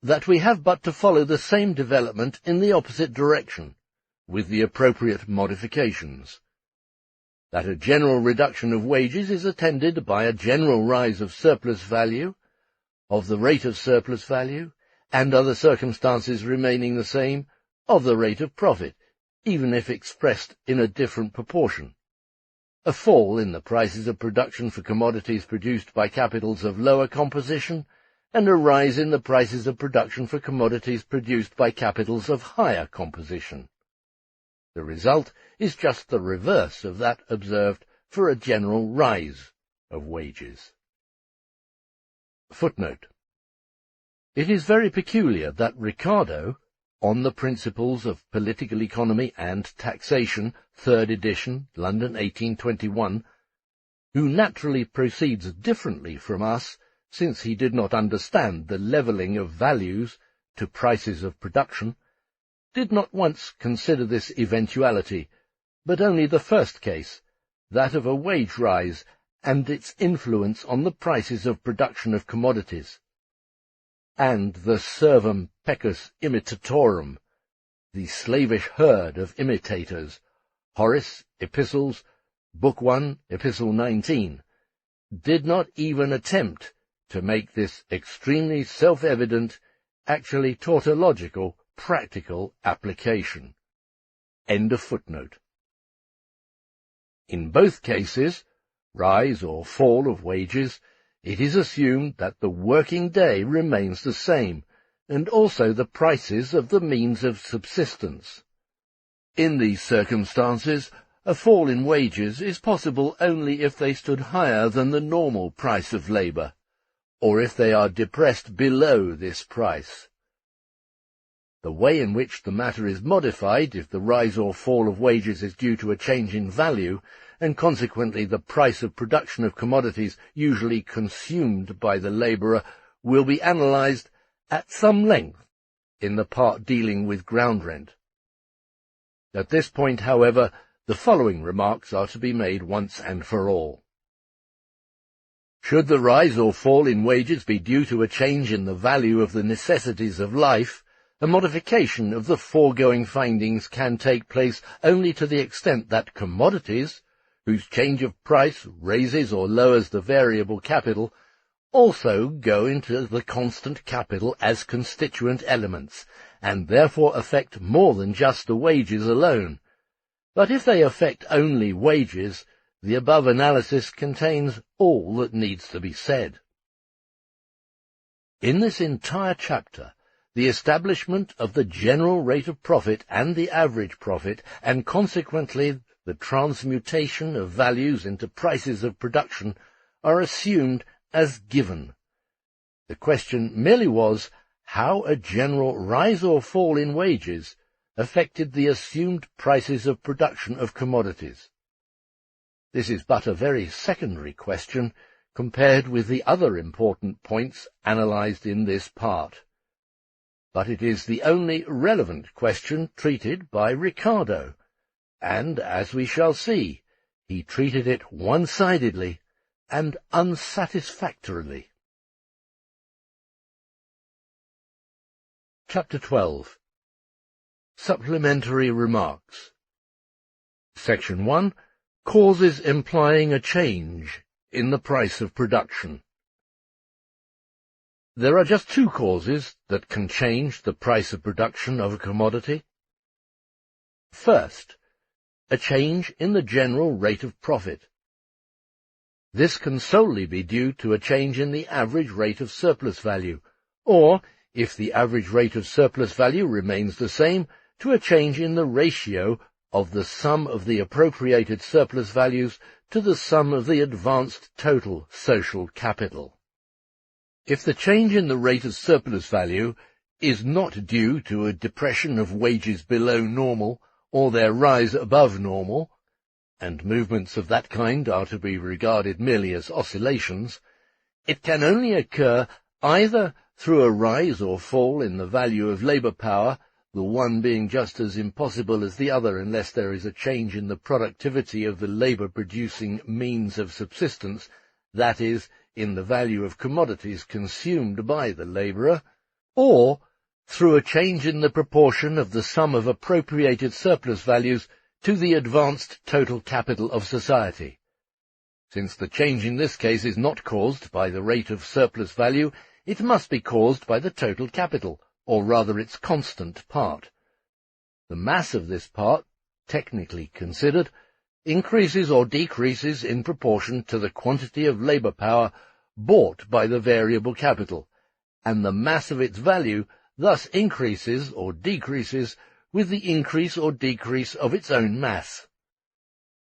S1: that we have but to follow the same development in the opposite direction, with the appropriate modifications. That a general reduction of wages is attended by a general rise of surplus value, of the rate of surplus value, and other circumstances remaining the same, of the rate of profit, even if expressed in a different proportion. A fall in the prices of production for commodities produced by capitals of lower composition, and a rise in the prices of production for commodities produced by capitals of higher composition. The result is just the reverse of that observed for a general rise of wages. Footnote. It is very peculiar that Ricardo, On the Principles of Political Economy and Taxation, 3rd edition, London 1821, who naturally proceeds differently from us, since he did not understand the levelling of values to prices of production, did not once consider this eventuality, but only the first case, that of a wage rise and its influence on the prices of production of commodities, and the servum pecus imitatorum, the slavish herd of imitators, Horace, Epistles, Book 1, Epistle 19, did not even attempt to make this extremely self-evident, actually tautological, practical application. End of footnote. In both cases, rise or fall of wages, it is assumed that the working day remains the same, and also the prices of the means of subsistence. In these circumstances, a fall in wages is possible only if they stood higher than the normal price of labour, or if they are depressed below this price. The way in which the matter is modified if the rise or fall of wages is due to a change in value, and consequently the price of production of commodities usually consumed by the labourer, will be analysed at some length in the part dealing with ground rent. At this point, however, the following remarks are to be made once and for all. Should the rise or fall in wages be due to a change in the value of the necessities of life, a modification of the foregoing findings can take place only to the extent that commodities, whose change of price raises or lowers the variable capital, also go into the constant capital as constituent elements, and therefore affect more than just the wages alone. But if they affect only wages, the above analysis contains all that needs to be said. In this entire chapter, the establishment of the general rate of profit and the average profit, and consequently the transmutation of values into prices of production, are assumed as given. The question merely was how a general rise or fall in wages affected the assumed prices of production of commodities. This is but a very secondary question compared with the other important points analysed in this part. But it is the only relevant question treated by Ricardo, and, as we shall see, he treated it one-sidedly and unsatisfactorily. Chapter 12. Supplementary Remarks. Section 1. Causes implying a change in the price of production. There are just two causes that can change the price of production of a commodity. First, a change in the general rate of profit. This can solely be due to a change in the average rate of surplus value, or, if the average rate of surplus value remains the same, to a change in the ratio of the sum of the appropriated surplus values to the sum of the advanced total social capital. If the change in the rate of surplus value is not due to a depression of wages below normal or their rise above normal, and movements of that kind are to be regarded merely as oscillations, it can only occur either through a rise or fall in the value of labour power, the one being just as impossible as the other unless there is a change in the productivity of the labour-producing means of subsistence, that is, in the value of commodities consumed by the labourer, or through a change in the proportion of the sum of appropriated surplus values to the advanced total capital of society. Since the change in this case is not caused by the rate of surplus value, it must be caused by the total capital, or rather its constant part. The mass of this part, technically considered, increases or decreases in proportion to the quantity of labour power bought by the variable capital, and the mass of its value thus increases or decreases with the increase or decrease of its own mass.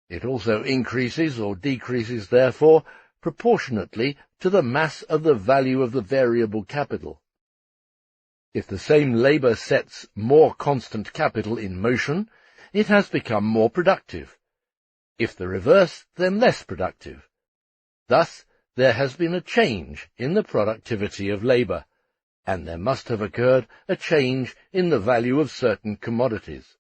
S1: It also increases or decreases, therefore, proportionately to the mass of the value of the variable capital. If the same labour sets more constant capital in motion, it has become more productive. If the reverse, then less productive. Thus, there has been a change in the productivity of labour, and there must have occurred a change in the value of certain commodities.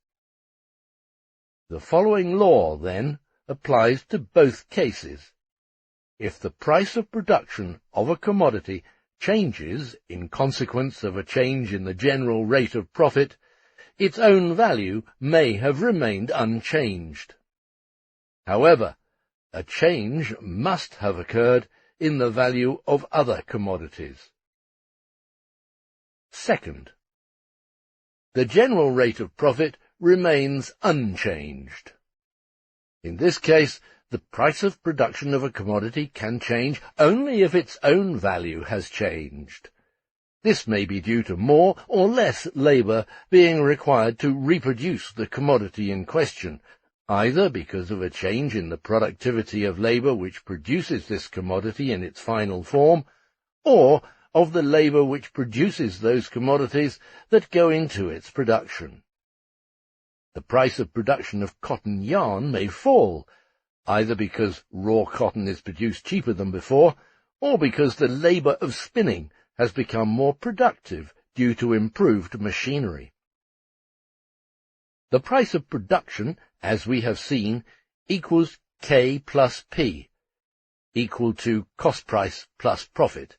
S1: The following law, then, applies to both cases. If the price of production of a commodity changes in consequence of a change in the general rate of profit, its own value may have remained unchanged. However, a change must have occurred in the value of other commodities. Second, the general rate of profit remains unchanged. In this case, the price of production of a commodity can change only if its own value has changed. This may be due to more or less labour being required to reproduce the commodity in question, either because of a change in the productivity of labour which produces this commodity in its final form, or of the labour which produces those commodities that go into its production. The price of production of cotton yarn may fall, either because raw cotton is produced cheaper than before, or because the labour of spinning has become more productive due to improved machinery. The price of production, as we have seen, equals K plus P, equal to cost price plus profit.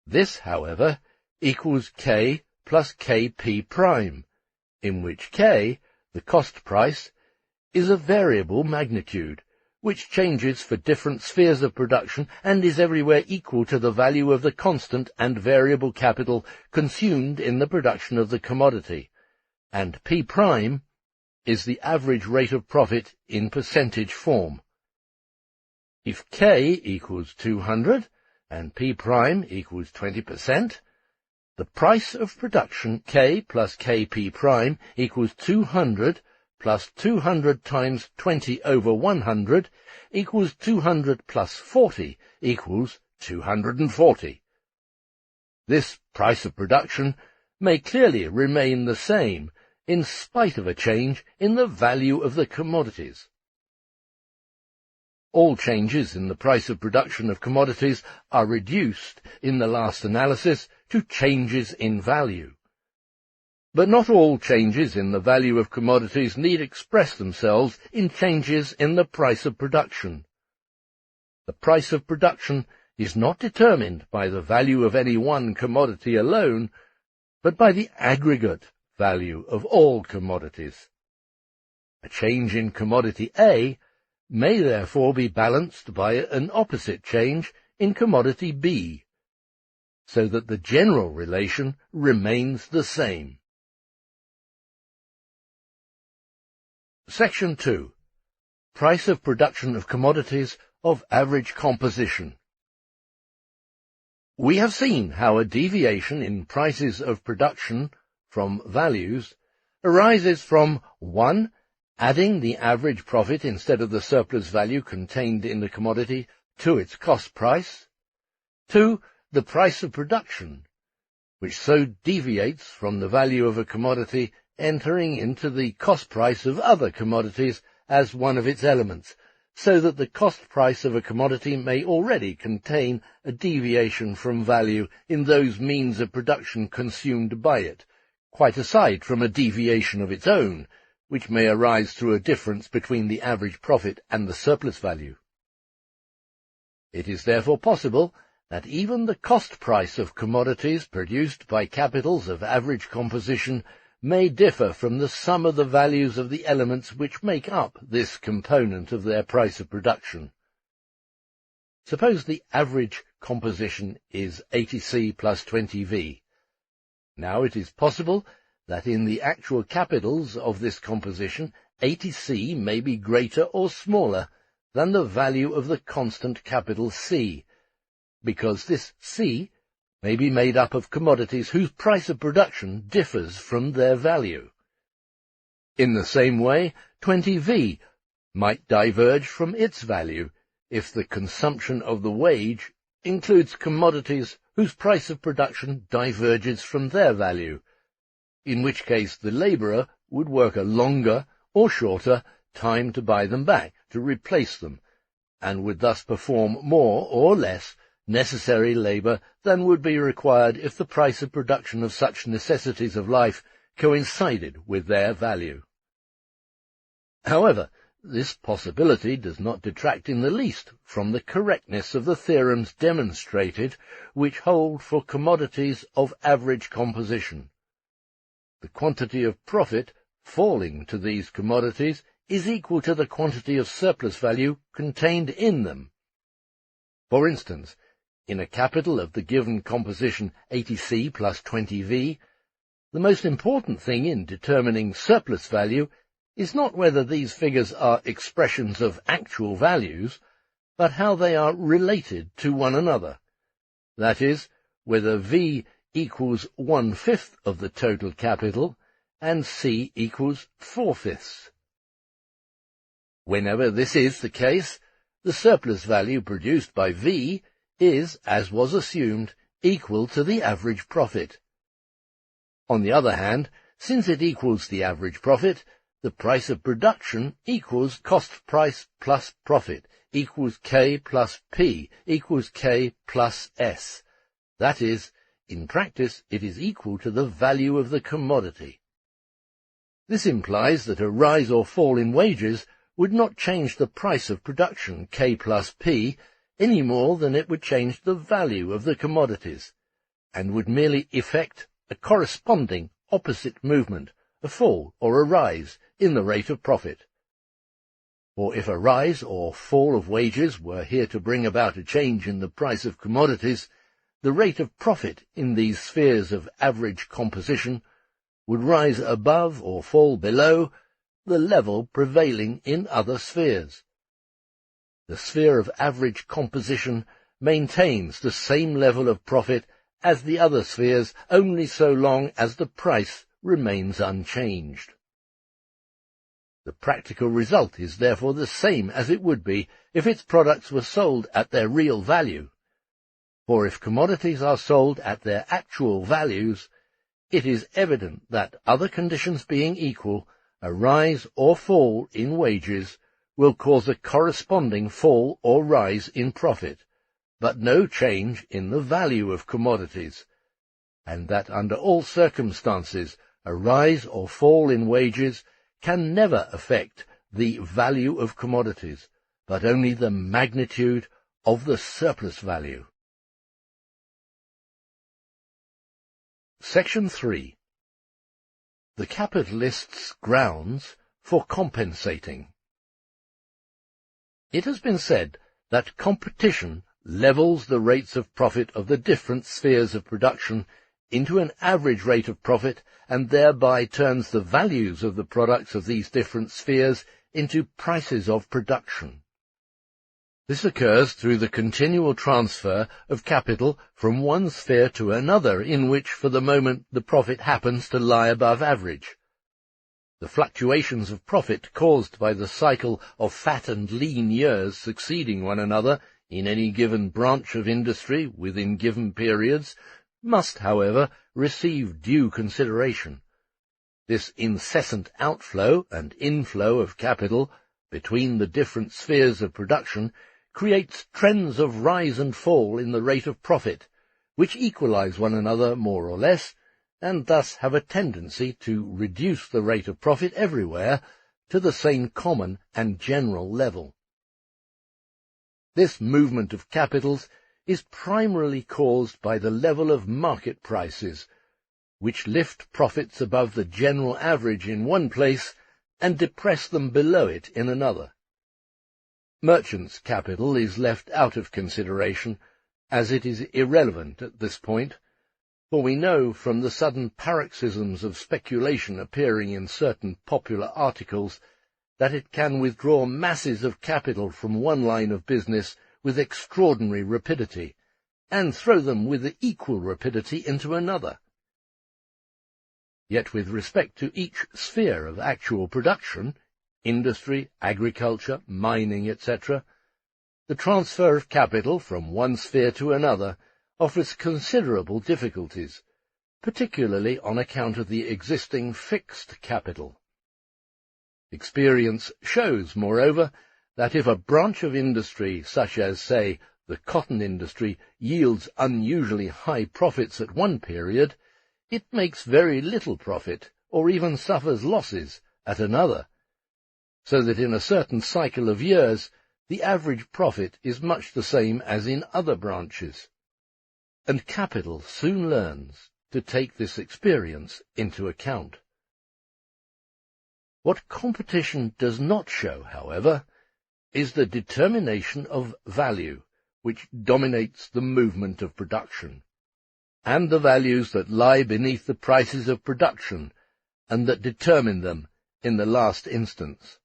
S1: This, however, equals K plus Kp prime, in which K, the cost price, is a variable magnitude, which changes for different spheres of production and is everywhere equal to the value of the constant and variable capital consumed in the production of the commodity, and P prime is the average rate of profit in percentage form. If K equals 200 and P prime equals 20%, the price of production K plus Kp prime equals 200 plus 200 times 20 over 100 equals 200 plus 40 equals 240. This price of production may clearly remain the same in spite of a change in the value of the commodities. All changes in the price of production of commodities are reduced, in the last analysis, to changes in value. But not all changes in the value of commodities need express themselves in changes in the price of production. The price of production is not determined by the value of any one commodity alone, but by the aggregate value of all commodities. A change in commodity A may therefore be balanced by an opposite change in commodity B, so that the general relation remains the same. Section 2. Price of production of commodities of average composition. We have seen how a deviation in prices of production from values arises from 1. Adding the average profit instead of the surplus value contained in the commodity to its cost price. 2. The price of production, which so deviates from the value of a commodity entering into the cost price of other commodities as one of its elements, so that the cost price of a commodity may already contain a deviation from value in those means of production consumed by it, quite aside from a deviation of its own, which may arise through a difference between the average profit and the surplus value. It is therefore possible that even the cost price of commodities produced by capitals of average composition may differ from the sum of the values of the elements which make up this component of their price of production. Suppose the average composition is 80C plus 20V. Now it is possible that in the actual capitals of this composition, 80C may be greater or smaller than the value of the constant capital C, because this C may be made up of commodities whose price of production differs from their value. In the same way, 20V might diverge from its value if the consumption of the wage includes commodities whose price of production diverges from their value, in which case the labourer would work a longer or shorter time to buy them back, to replace them, and would thus perform more or less necessary labour than would be required if the price of production of such necessities of life coincided with their value. However, this possibility does not detract in the least from the correctness of the theorems demonstrated which hold for commodities of average composition. The quantity of profit falling to these commodities is equal to the quantity of surplus value contained in them. For instance, in a capital of the given composition 80C plus 20V, the most important thing in determining surplus value is not whether these figures are expressions of actual values, but how they are related to one another. That is, whether V equals 1/5 of the total capital and C equals 4/5. Whenever this is the case, the surplus value produced by V is, as was assumed, equal to the average profit. On the other hand, since it equals the average profit, the price of production equals cost price plus profit, equals K plus P, equals K plus S. That is, in practice, it is equal to the value of the commodity. This implies that a rise or fall in wages would not change the price of production, K plus P, any more than it would change the value of the commodities, and would merely effect a corresponding opposite movement, a fall or a rise, in the rate of profit. For if a rise or fall of wages were here to bring about a change in the price of commodities, the rate of profit in these spheres of average composition would rise above or fall below the level prevailing in other spheres. The sphere of average composition maintains the same level of profit as the other spheres only so long as the price remains unchanged. The practical result is therefore the same as it would be if its products were sold at their real value. For if commodities are sold at their actual values, it is evident that, other conditions being equal, a rise or fall in wages will cause a corresponding fall or rise in profit, but no change in the value of commodities, and that under all circumstances a rise or fall in wages can never affect the value of commodities, but only the magnitude of the surplus value. Section 3. The capitalist's grounds for compensating. It has been said that competition levels the rates of profit of the different spheres of production into an average rate of profit, and thereby turns the values of the products of these different spheres into prices of production. This occurs through the continual transfer of capital from one sphere to another in which, for the moment, the profit happens to lie above average. The fluctuations of profit caused by the cycle of fat and lean years succeeding one another in any given branch of industry within given periods must, however, receive due consideration. This incessant outflow and inflow of capital between the different spheres of production creates trends of rise and fall in the rate of profit, which equalize one another more or less, and thus have a tendency to reduce the rate of profit everywhere to the same common and general level. This movement of capitals is primarily caused by the level of market prices, which lift profits above the general average in one place and depress them below it in another. Merchants' capital is left out of consideration, as it is irrelevant at this point, for we know from the sudden paroxysms of speculation appearing in certain popular articles that it can withdraw masses of capital from one line of business with extraordinary rapidity, and throw them with equal rapidity into another. Yet with respect to each sphere of actual production, industry, agriculture, mining, etc., the transfer of capital from one sphere to another offers considerable difficulties, particularly on account of the existing fixed capital. Experience shows, moreover, that if a branch of industry, such as, say, the cotton industry, yields unusually high profits at one period, it makes very little profit, or even suffers losses, at another, so that in a certain cycle of years the average profit is much the same as in other branches. And capital soon learns to take this experience into account. What competition does not show, however, is the determination of value which dominates the movement of production, and the values that lie beneath the prices of production and that determine them in the last instance.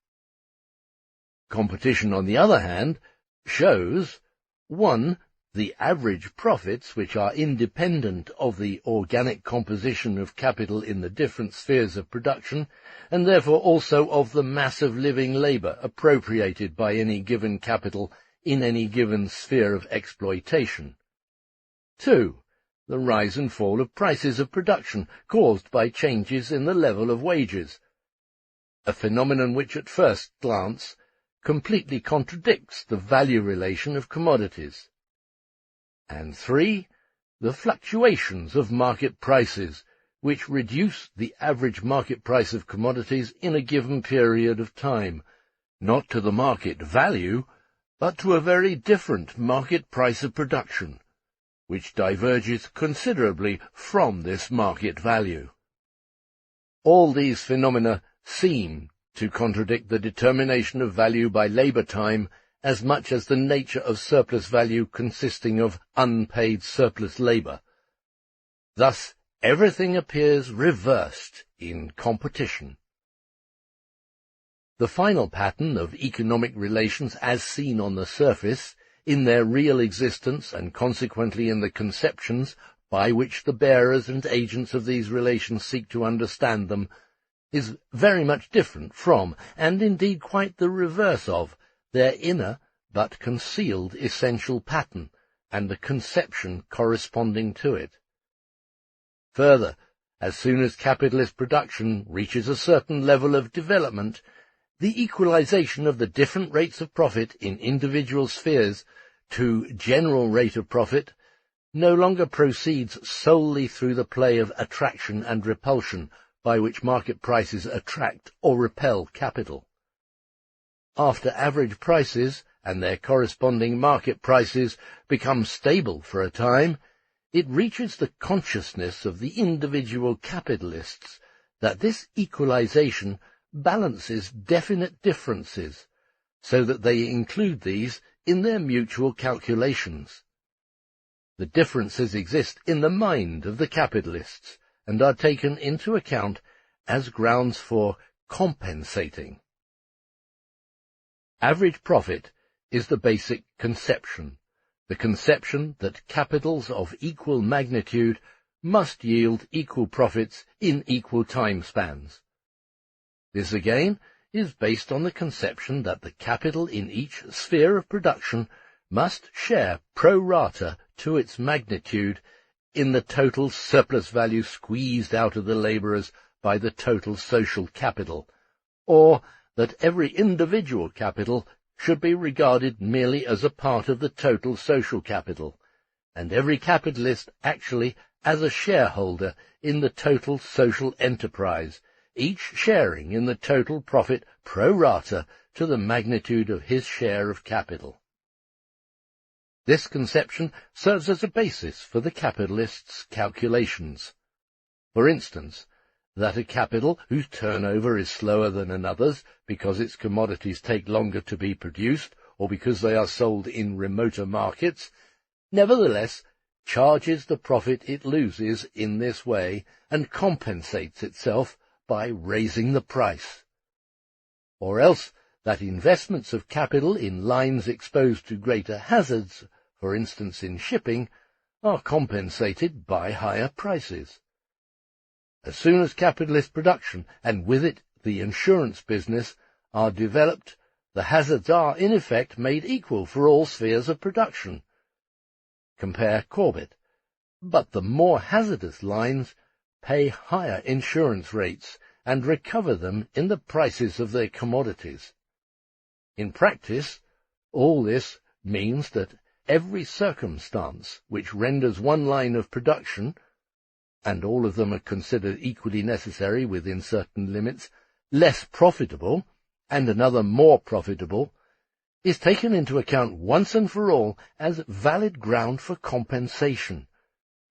S1: Competition, on the other hand, shows 1. The average profits, which are independent of the organic composition of capital in the different spheres of production, and therefore also of the mass of living labour appropriated by any given capital in any given sphere of exploitation. 2. The rise and fall of prices of production caused by changes in the level of wages, a phenomenon which at first glance completely contradicts the value relation of commodities. And 3. The fluctuations of market prices, which reduce the average market price of commodities in a given period of time, not to the market value, but to a very different market price of production, which diverges considerably from this market value. All these phenomena seem to contradict the determination of value by labour time as much as the nature of surplus value consisting of unpaid surplus labour. Thus everything appears reversed in competition. The final pattern of economic relations as seen on the surface, in their real existence and consequently in the conceptions by which the bearers and agents of these relations seek to understand them, is very much different from, and indeed quite the reverse of, their inner but concealed essential pattern, and the conception corresponding to it. Further, as soon as capitalist production reaches a certain level of development, the equalization of the different rates of profit in individual spheres to general rate of profit no longer proceeds solely through the play of attraction and repulsion by which market prices attract or repel capital. After average prices and their corresponding market prices become stable for a time, it reaches the consciousness of the individual capitalists that this equalization balances definite differences, so that they include these in their mutual calculations. The differences exist in the mind of the capitalists, and are taken into account as grounds for compensating. Average profit is the basic conception, the conception that capitals of equal magnitude must yield equal profits in equal time spans. This again is based on the conception that the capital in each sphere of production must share pro rata to its magnitude in the total surplus value squeezed out of the labourers by the total social capital, or that every individual capital should be regarded merely as a part of the total social capital, and every capitalist actually as a shareholder in the total social enterprise, each sharing in the total profit pro rata to the magnitude of his share of capital. This conception serves as a basis for the capitalist's calculations. For instance, that a capital whose turnover is slower than another's because its commodities take longer to be produced or because they are sold in remoter markets, nevertheless charges the profit it loses in this way and compensates itself by raising the price. Or else that investments of capital in lines exposed to greater hazards, for instance in shipping, are compensated by higher prices. As soon as capitalist production, and with it the insurance business, are developed, the hazards are, in effect, made equal for all spheres of production. Compare Corbett. But the more hazardous lines pay higher insurance rates and recover them in the prices of their commodities. In practice, all this means that every circumstance which renders one line of production, and all of them are considered equally necessary within certain limits, less profitable, and another more profitable, is taken into account once and for all as valid ground for compensation,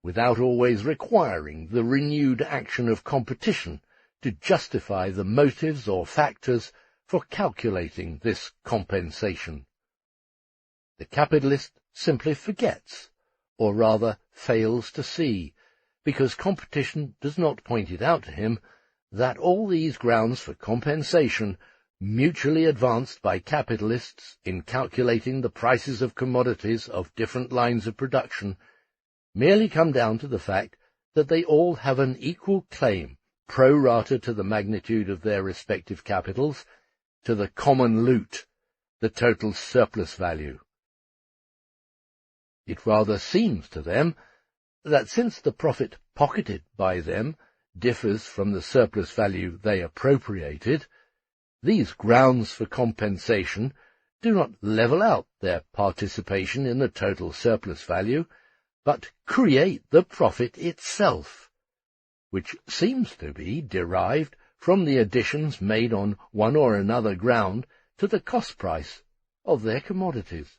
S1: without always requiring the renewed action of competition to justify the motives or factors for calculating this compensation. The capitalist simply forgets, or rather fails to see, because competition does not point it out to him, that all these grounds for compensation, mutually advanced by capitalists in calculating the prices of commodities of different lines of production, merely come down to the fact that they all have an equal claim, pro rata to the magnitude of their respective capitals, to the common loot, the total surplus value. It rather seems to them that since the profit pocketed by them differs from the surplus value they appropriated, these grounds for compensation do not level out their participation in the total surplus value, but create the profit itself, which seems to be derived from the additions made on one or another ground to the cost price of their commodities.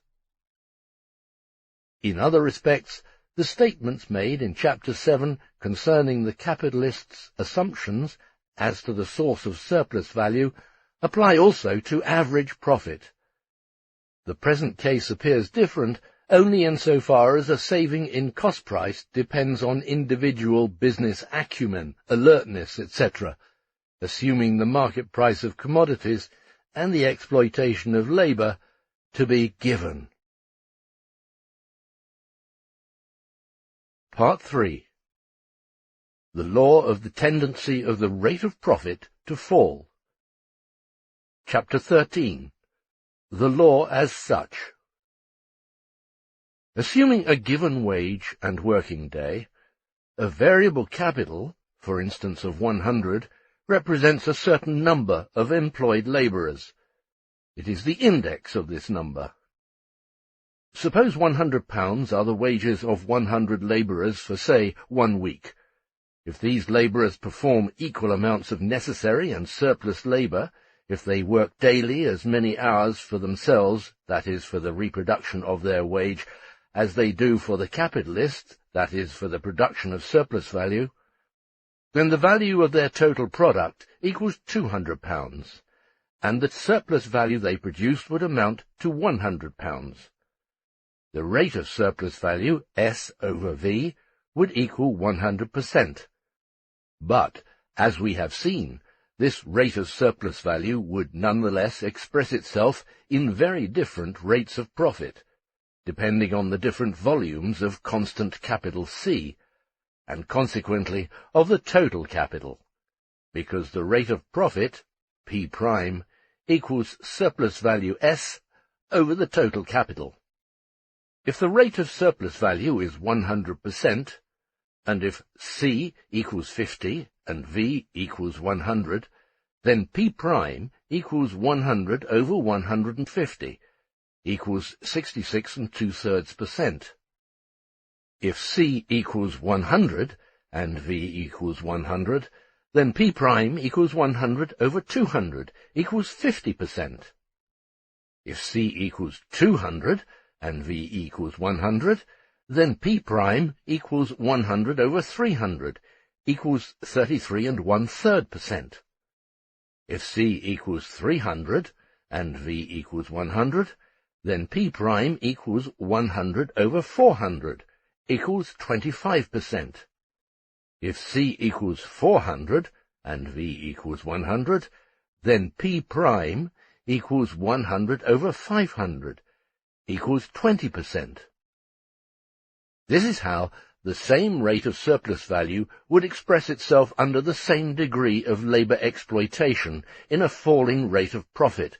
S1: In other respects, the statements made in Chapter 7 concerning the capitalist's assumptions as to the source of surplus value apply also to average profit. The present case appears different only insofar as a saving in cost price depends on individual business acumen, alertness, etc., assuming the market price of commodities and the exploitation of labour to be given. Part 3. The law of the tendency of the rate of profit to fall. Chapter 13. The law as such. Assuming a given wage and working day, a variable capital, for instance of 100, represents a certain number of employed labourers. It is the index of this number. Suppose £100 are the wages of 100 labourers for, say, 1 week. If these labourers perform equal amounts of necessary and surplus labour, if they work daily as many hours for themselves, that is, for the reproduction of their wage, as they do for the capitalist, that is, for the production of surplus value, then the value of their total product equals £200, and the surplus value they produced would amount to £100. The rate of surplus value, S over V, would equal 100%. But, as we have seen, this rate of surplus value would nonetheless express itself in very different rates of profit, depending on the different volumes of constant capital C, and consequently of the total capital, because the rate of profit, P prime, equals surplus value S over the total capital. If the rate of surplus value is 100%, and if C equals 50 and V equals 100, then P prime equals 100 over 150, equals 66 2/3%. If C equals 100 and V equals 100, then P prime equals 100 over 200, equals 50%. If C equals 200 and V equals 100, then P prime equals 100 over 300, equals 33 1/3%. If C equals 300 and V equals 100, then P prime equals 100 over 400, equals 25%. If C equals 400 and V equals 100, then P prime equals 100 over 500, equals 20%. This is how the same rate of surplus value would express itself under the same degree of labour exploitation in a falling rate of profit,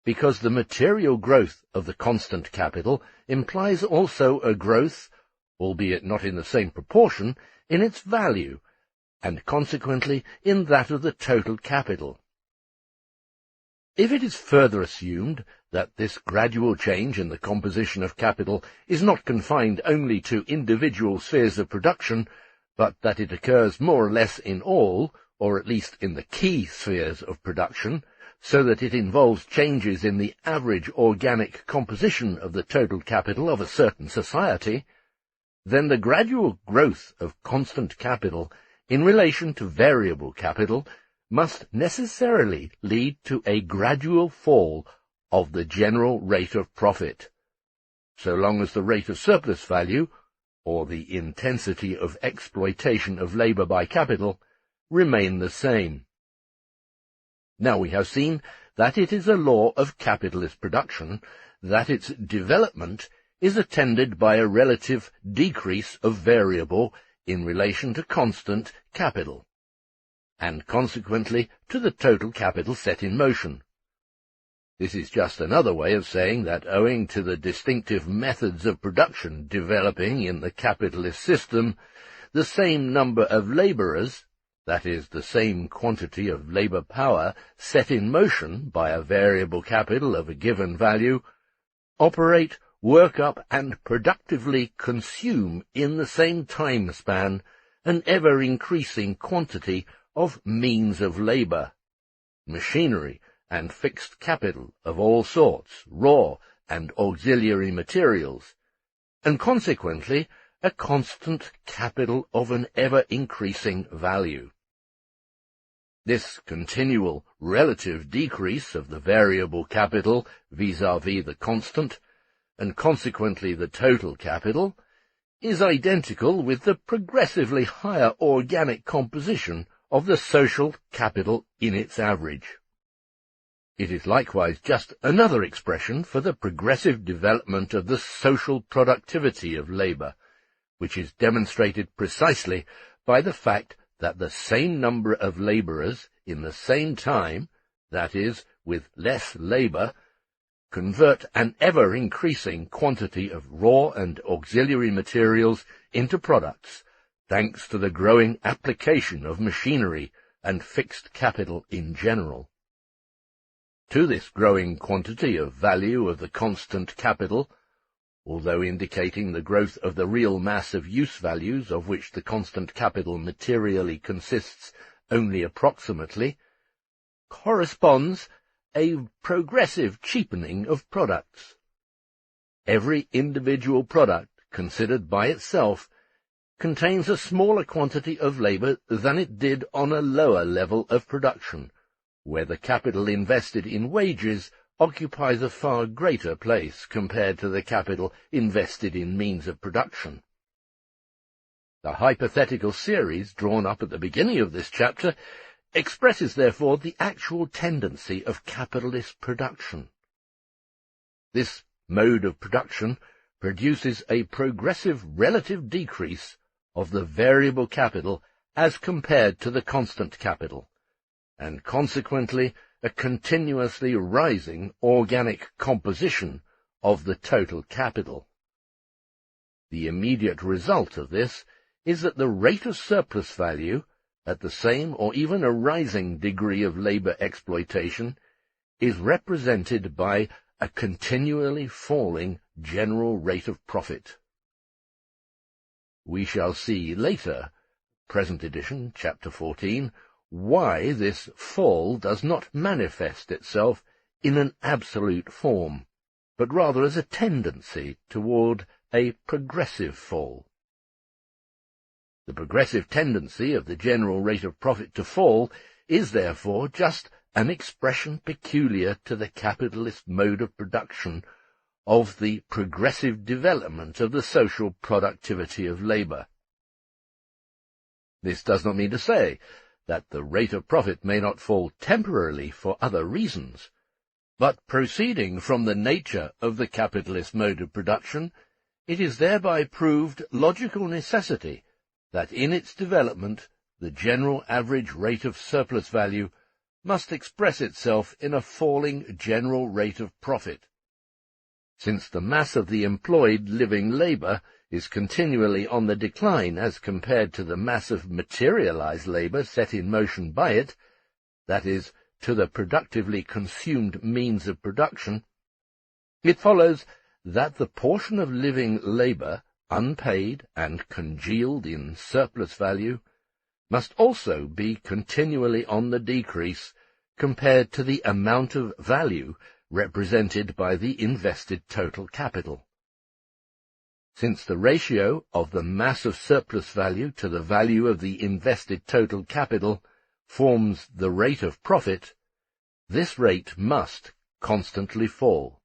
S1: because the material growth of the constant capital implies also a growth, albeit not in the same proportion, in its value, and consequently in that of the total capital. If it is further assumed that this gradual change in the composition of capital is not confined only to individual spheres of production, but that it occurs more or less in all, or at least in the key spheres of production, so that it involves changes in the average organic composition of the total capital of a certain society, then the gradual growth of constant capital in relation to variable capital must necessarily lead to a gradual fall of the general rate of profit, so long as the rate of surplus value, or the intensity of exploitation of labour by capital, remain the same. Now we have seen that it is a law of capitalist production that its development is attended by a relative decrease of variable in relation to constant capital, and consequently to the total capital set in motion. This is just another way of saying that owing to the distinctive methods of production developing in the capitalist system, the same number of labourers, that is, the same quantity of labour power set in motion by a variable capital of a given value, operate, work up, and productively consume in the same time span an ever-increasing quantity of means of labour, machinery, and fixed capital of all sorts, raw and auxiliary materials, and consequently a constant capital of an ever-increasing value. This continual relative decrease of the variable capital vis-à-vis the constant, and consequently the total capital, is identical with the progressively higher organic composition of the social capital in its average. It is likewise just another expression for the progressive development of the social productivity of labour, which is demonstrated precisely by the fact that the same number of labourers in the same time, that is, with less labour, convert an ever-increasing quantity of raw and auxiliary materials into products, thanks to the growing application of machinery and fixed capital in general. To this growing quantity of value of the constant capital, although indicating the growth of the real mass of use values of which the constant capital materially consists only approximately, corresponds a progressive cheapening of products. Every individual product, considered by itself, contains a smaller quantity of labour than it did on a lower level of production, where the capital invested in wages occupies a far greater place compared to the capital invested in means of production. The hypothetical series drawn up at the beginning of this chapter expresses, therefore, the actual tendency of capitalist production. This mode of production produces a progressive relative decrease of the variable capital as compared to the constant capital, and consequently a continuously rising organic composition of the total capital. The immediate result of this is that the rate of surplus value, at the same or even a rising degree of labor exploitation, is represented by a continually falling general rate of profit. We shall see later, present edition, chapter 14, why this fall does not manifest itself in an absolute form, but rather as a tendency toward a progressive fall. The progressive tendency of the general rate of profit to fall is therefore just an expression peculiar to the capitalist mode of production of the progressive development of the social productivity of labor. This does not mean to say that the rate of profit may not fall temporarily for other reasons, but proceeding from the nature of the capitalist mode of production, it is thereby proved logical necessity that in its development the general average rate of surplus value must express itself in a falling general rate of profit. Since the mass of the employed living labor is continually on the decline as compared to the mass of materialized labor set in motion by it, that is, to the productively consumed means of production, it follows that the portion of living labor, unpaid and congealed in surplus value, must also be continually on the decrease compared to the amount of value represented by the invested total capital. Since the ratio of the mass of surplus value to the value of the invested total capital forms the rate of profit, this rate must constantly fall.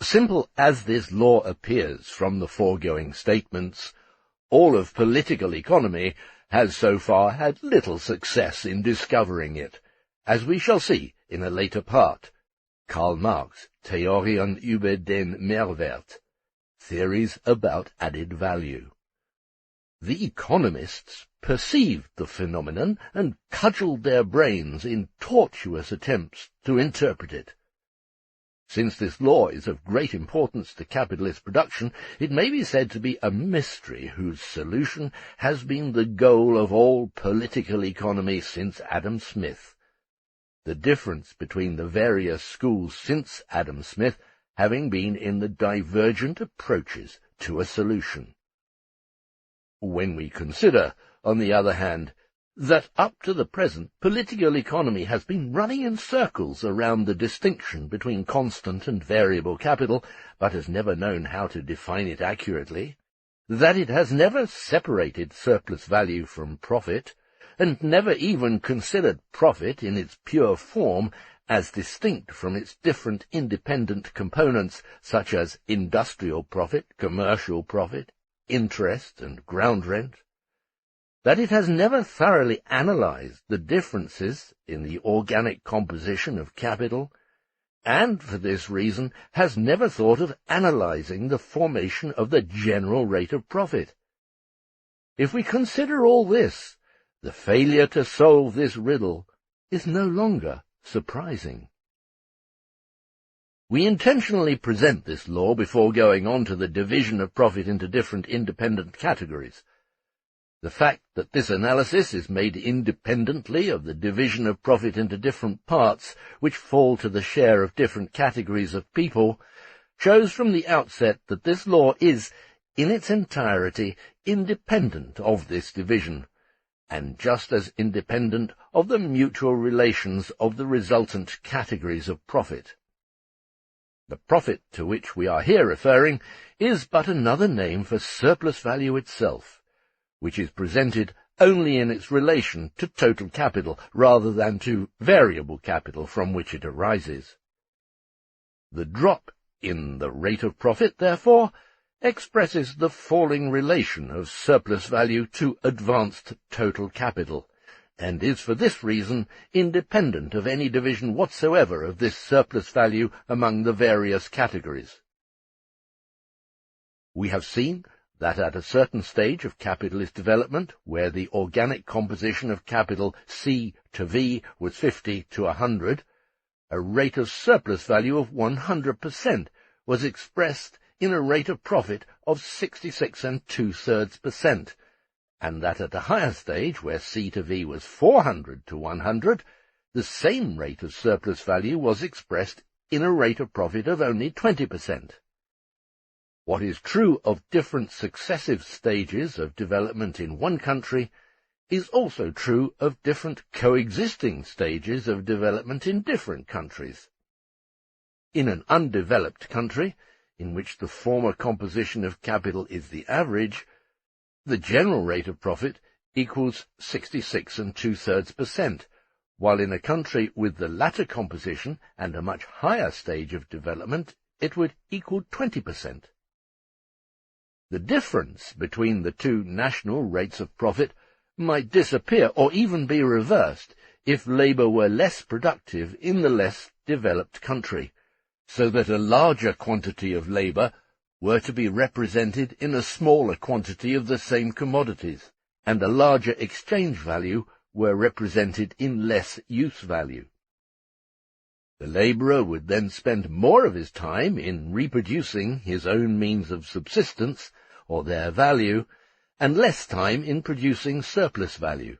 S1: Simple as this law appears from the foregoing statements, all of political economy has so far had little success in discovering it, as we shall see in a later part. Karl Marx, Theorien über den Mehrwert, Theories about added value. The economists perceived the phenomenon and cudgelled their brains in tortuous attempts to interpret it. Since this law is of great importance to capitalist production, it may be said to be a mystery whose solution has been the goal of all political economy since Adam Smith. The difference between the various schools since Adam Smith having been in the divergent approaches to a solution. When we consider, on the other hand, that up to the present political economy has been running in circles around the distinction between constant and variable capital, but has never known how to define it accurately, that it has never separated surplus value from profit, and never even considered profit in its pure form as distinct from its different independent components such as industrial profit, commercial profit, interest, and ground rent, that it has never thoroughly analyzed the differences in the organic composition of capital, and for this reason has never thought of analyzing the formation of the general rate of profit. If we consider all this, the failure to solve this riddle is no longer surprising. We intentionally present this law before going on to the division of profit into different independent categories. The fact that this analysis is made independently of the division of profit into different parts, which fall to the share of different categories of people, shows from the outset that this law is, in its entirety, independent of this division, and just as independent of the mutual relations of the resultant categories of profit. The profit to which we are here referring is but another name for surplus value itself, which is presented only in its relation to total capital rather than to variable capital from which it arises. The drop in the rate of profit, therefore, expresses the falling relation of surplus value to advanced total capital, and is for this reason independent of any division whatsoever of this surplus value among the various categories. We have seen that at a certain stage of capitalist development, where the organic composition of capital C to V was 50 to 100, a rate of surplus value of 100% was expressed in a rate of profit of 66 2/3%, and that at a higher stage, where C to V was 400 to 100, the same rate of surplus value was expressed in a rate of profit of only 20%. What is true of different successive stages of development in one country is also true of different coexisting stages of development in different countries. In an undeveloped country, in which the former composition of capital is the average, the general rate of profit equals 66 2/3%, while in a country with the latter composition and a much higher stage of development, it would equal 20%. The difference between the two national rates of profit might disappear or even be reversed if labour were less productive in the less developed country, so that a larger quantity of labour were to be represented in a smaller quantity of the same commodities, and a larger exchange value were represented in less use value. The labourer would then spend more of his time in reproducing his own means of subsistence, or their value, and less time in producing surplus value.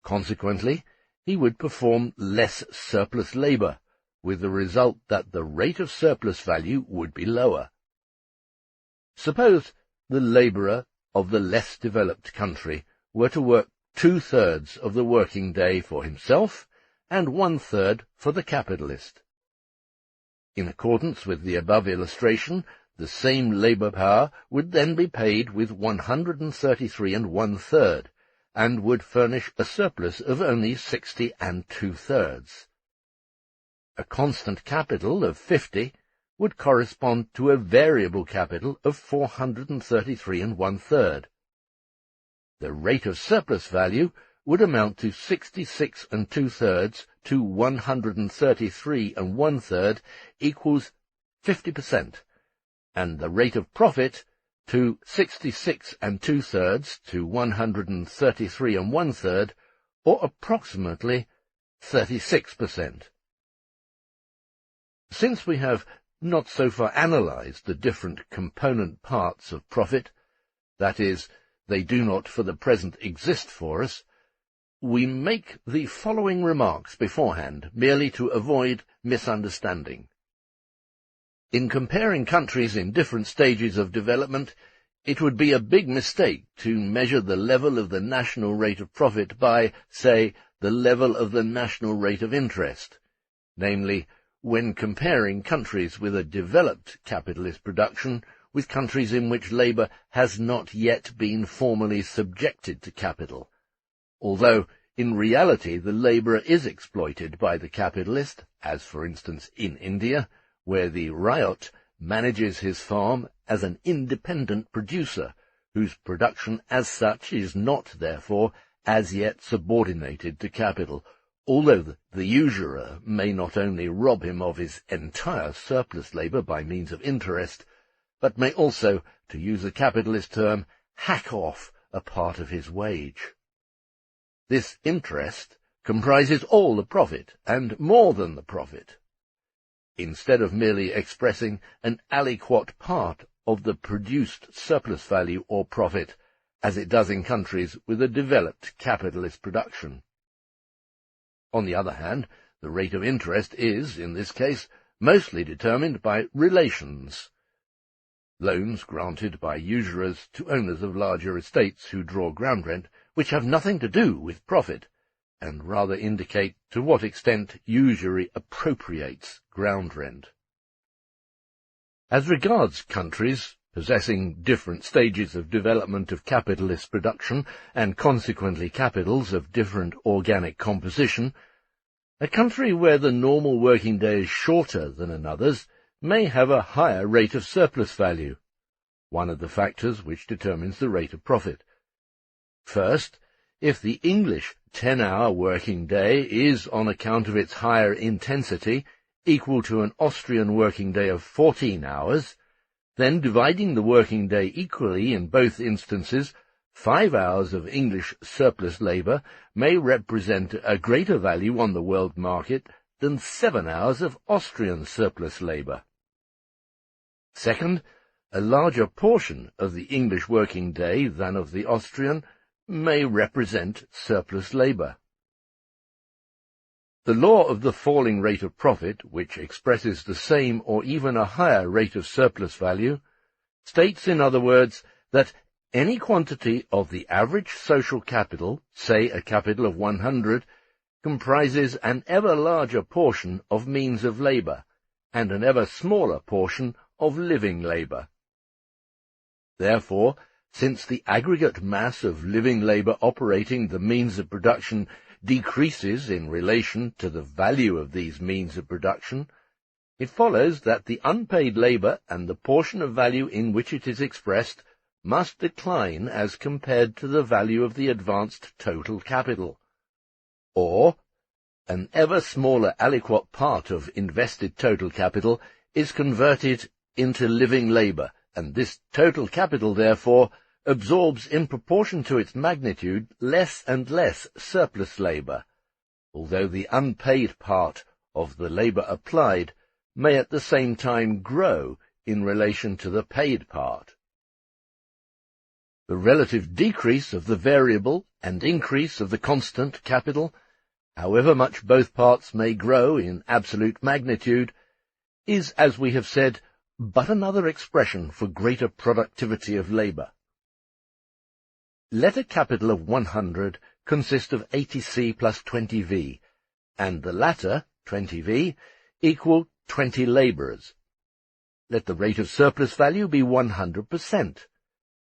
S1: Consequently, he would perform less surplus labour, with the result that the rate of surplus value would be lower. Suppose the labourer of the less developed country were to work 2/3 of the working day for himself and 1/3 for the capitalist. In accordance with the above illustration, the same labour power would then be paid with 133 1/3, and would furnish a surplus of only 60 2/3. A constant capital of 50 would correspond to a variable capital of 433 1/3. The rate of surplus value would amount to 66 2/3 to 133 1/3 equals 50%, and the rate of profit to 66 2/3 to 133 1/3, or approximately 36%. Since we have not so far analyzed the different component parts of profit, that is, they do not for the present exist for us, we make the following remarks beforehand, merely to avoid misunderstanding. In comparing countries in different stages of development, it would be a big mistake to measure the level of the national rate of profit by, say, the level of the national rate of interest, namely, when comparing countries with a developed capitalist production with countries in which labour has not yet been formally subjected to capital, although in reality the labourer is exploited by the capitalist, as for instance in India, where the ryot manages his farm as an independent producer, whose production as such is not, therefore, as yet subordinated to capital, although the usurer may not only rob him of his entire surplus labour by means of interest, but may also, to use a capitalist term, hack off a part of his wage. This interest comprises all the profit, and more than the profit. Instead of merely expressing an aliquot part of the produced surplus value or profit, as it does in countries with a developed capitalist production. On the other hand, the rate of interest is, in this case, mostly determined by relations. Loans granted by usurers to owners of larger estates who draw ground rent, which have nothing to do with profit, and rather indicate to what extent usury appropriates ground rent. As regards countries possessing different stages of development of capitalist production, and consequently capitals of different organic composition, a country where the normal working day is shorter than another's may have a higher rate of surplus value, one of the factors which determines the rate of profit. First, if the English 10-hour working day is, on account of its higher intensity, equal to an Austrian working day of 14 hours, then dividing the working day equally in both instances, 5 hours of English surplus labour may represent a greater value on the world market than 7 hours of Austrian surplus labour. Second, a larger portion of the English working day than of the Austrian may represent surplus labour. The law of the falling rate of profit, which expresses the same or even a higher rate of surplus value, states, in other words, that any quantity of the average social capital, say a capital of 100, comprises an ever larger portion of means of labour, and an ever smaller portion of living labour. Therefore, since the aggregate mass of living labour operating the means of production decreases in relation to the value of these means of production, it follows that the unpaid labour and the portion of value in which it is expressed must decline as compared to the value of the advanced total capital, or an ever smaller aliquot part of invested total capital is converted into living labour, and this total capital, therefore, absorbs in proportion to its magnitude less and less surplus labour, although the unpaid part of the labour applied may at the same time grow in relation to the paid part. The relative decrease of the variable and increase of the constant capital, however much both parts may grow in absolute magnitude, is, as we have said, but another expression for greater productivity of labour. Let a capital of 100 consist of 80C plus 20V, and the latter, 20V, equal 20 labourers. Let the rate of surplus value be 100%.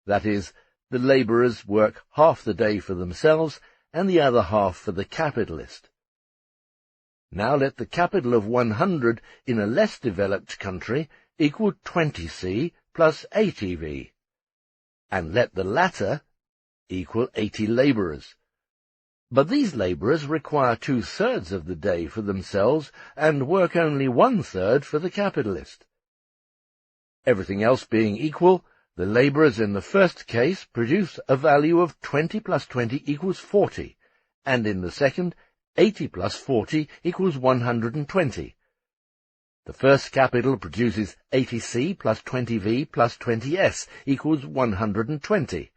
S1: That is, the labourers work half the day for themselves and the other half for the capitalist. Now let the capital of 100 in a less developed country equal 20C plus 80V, and let the latter equal 80 labourers. But these labourers require 2/3 of the day for themselves and work only 1/3 for the capitalist. Everything else being equal, the labourers in the first case produce a value of 20 plus 20 equals 40, and in the second, 80 plus 40 equals 120. The first capital produces 80C plus 20V plus 20S equals 120.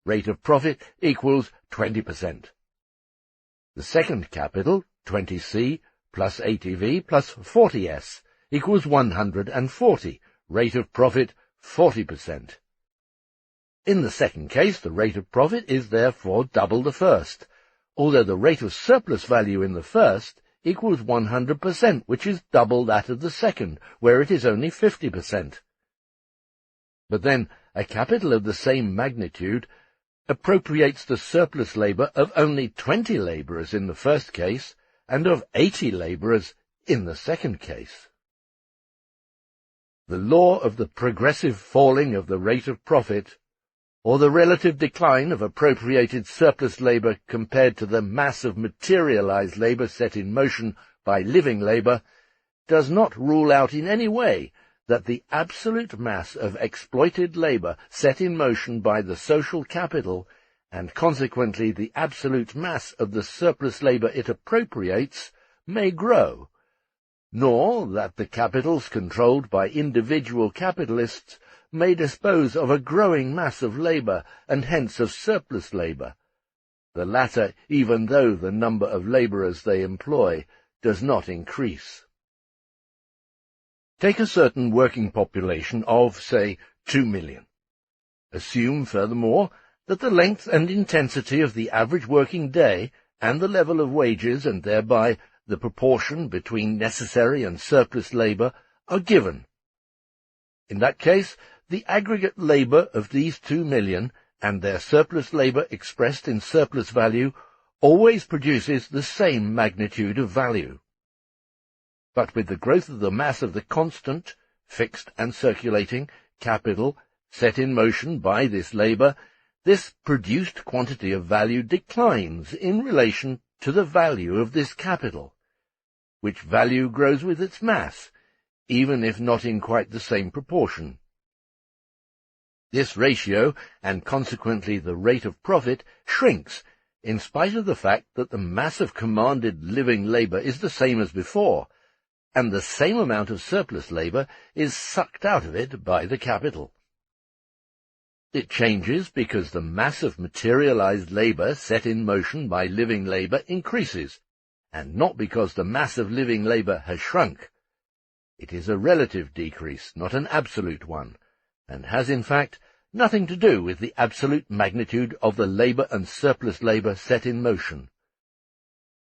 S1: Rate of profit equals 20%. The second capital, 20C plus 80V plus 40S, equals 140. Rate of profit 40%. In the second case, the rate of profit is therefore double the first, although the rate of surplus value in the first equals 100%, which is double that of the second, where it is only 50%. But then, a capital of the same magnitude appropriates the surplus labour of only 20 labourers in the first case, and of 80 labourers in the second case. The law of the progressive falling of the rate of profit, or the relative decline of appropriated surplus labour compared to the mass of materialized labour set in motion by living labour, does not rule out in any way that the absolute mass of exploited labour set in motion by the social capital, and consequently the absolute mass of the surplus labour it appropriates, may grow, nor that the capitals controlled by individual capitalists may dispose of a growing mass of labour, and hence of surplus labour, the latter even though the number of labourers they employ does not increase. Take a certain working population of, say, 2 million. Assume, furthermore, that the length and intensity of the average working day, and the level of wages, and thereby the proportion between necessary and surplus labour, are given. In that case, the aggregate labour of these 2 million, and their surplus labour expressed in surplus value, always produces the same magnitude of value. But with the growth of the mass of the constant, fixed and circulating, capital set in motion by this labour, this produced quantity of value declines in relation to the value of this capital, which value grows with its mass, even if not in quite the same proportion. This ratio, and consequently the rate of profit, shrinks, in spite of the fact that the mass of commanded living labour is the same as before, and the same amount of surplus labour is sucked out of it by the capital. It changes because the mass of materialized labour set in motion by living labour increases, and not because the mass of living labour has shrunk. It is a relative decrease, not an absolute one, and has in fact nothing to do with the absolute magnitude of the labour and surplus labour set in motion.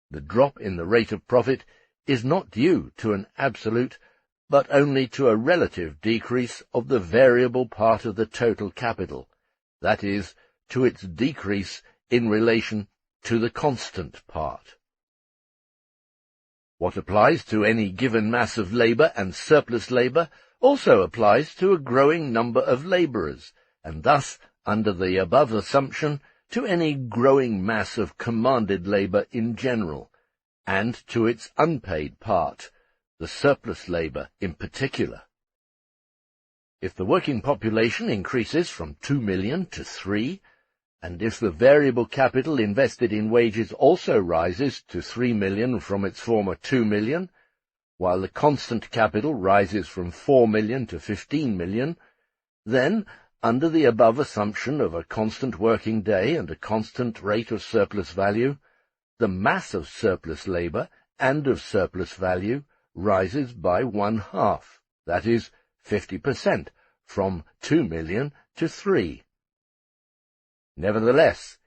S1: The drop in the rate of profit is not due to an absolute, but only to a relative decrease of the variable part of the total capital, that is, to its decrease in relation to the constant part. What applies to any given mass of labour and surplus labour also applies to a growing number of labourers, and thus, under the above assumption, to any growing mass of commanded labour in general, and to its unpaid part, the surplus labour in particular. If the working population increases from 2 million to 3, and if the variable capital invested in wages also rises to 3 million from its former 2 million, while the constant capital rises from 4 million to 15 million, then, under the above assumption of a constant working day and a constant rate of surplus value, the mass of surplus labour and of surplus value rises by 1/2, that is, 50%, from 2 million to 3. Nevertheless,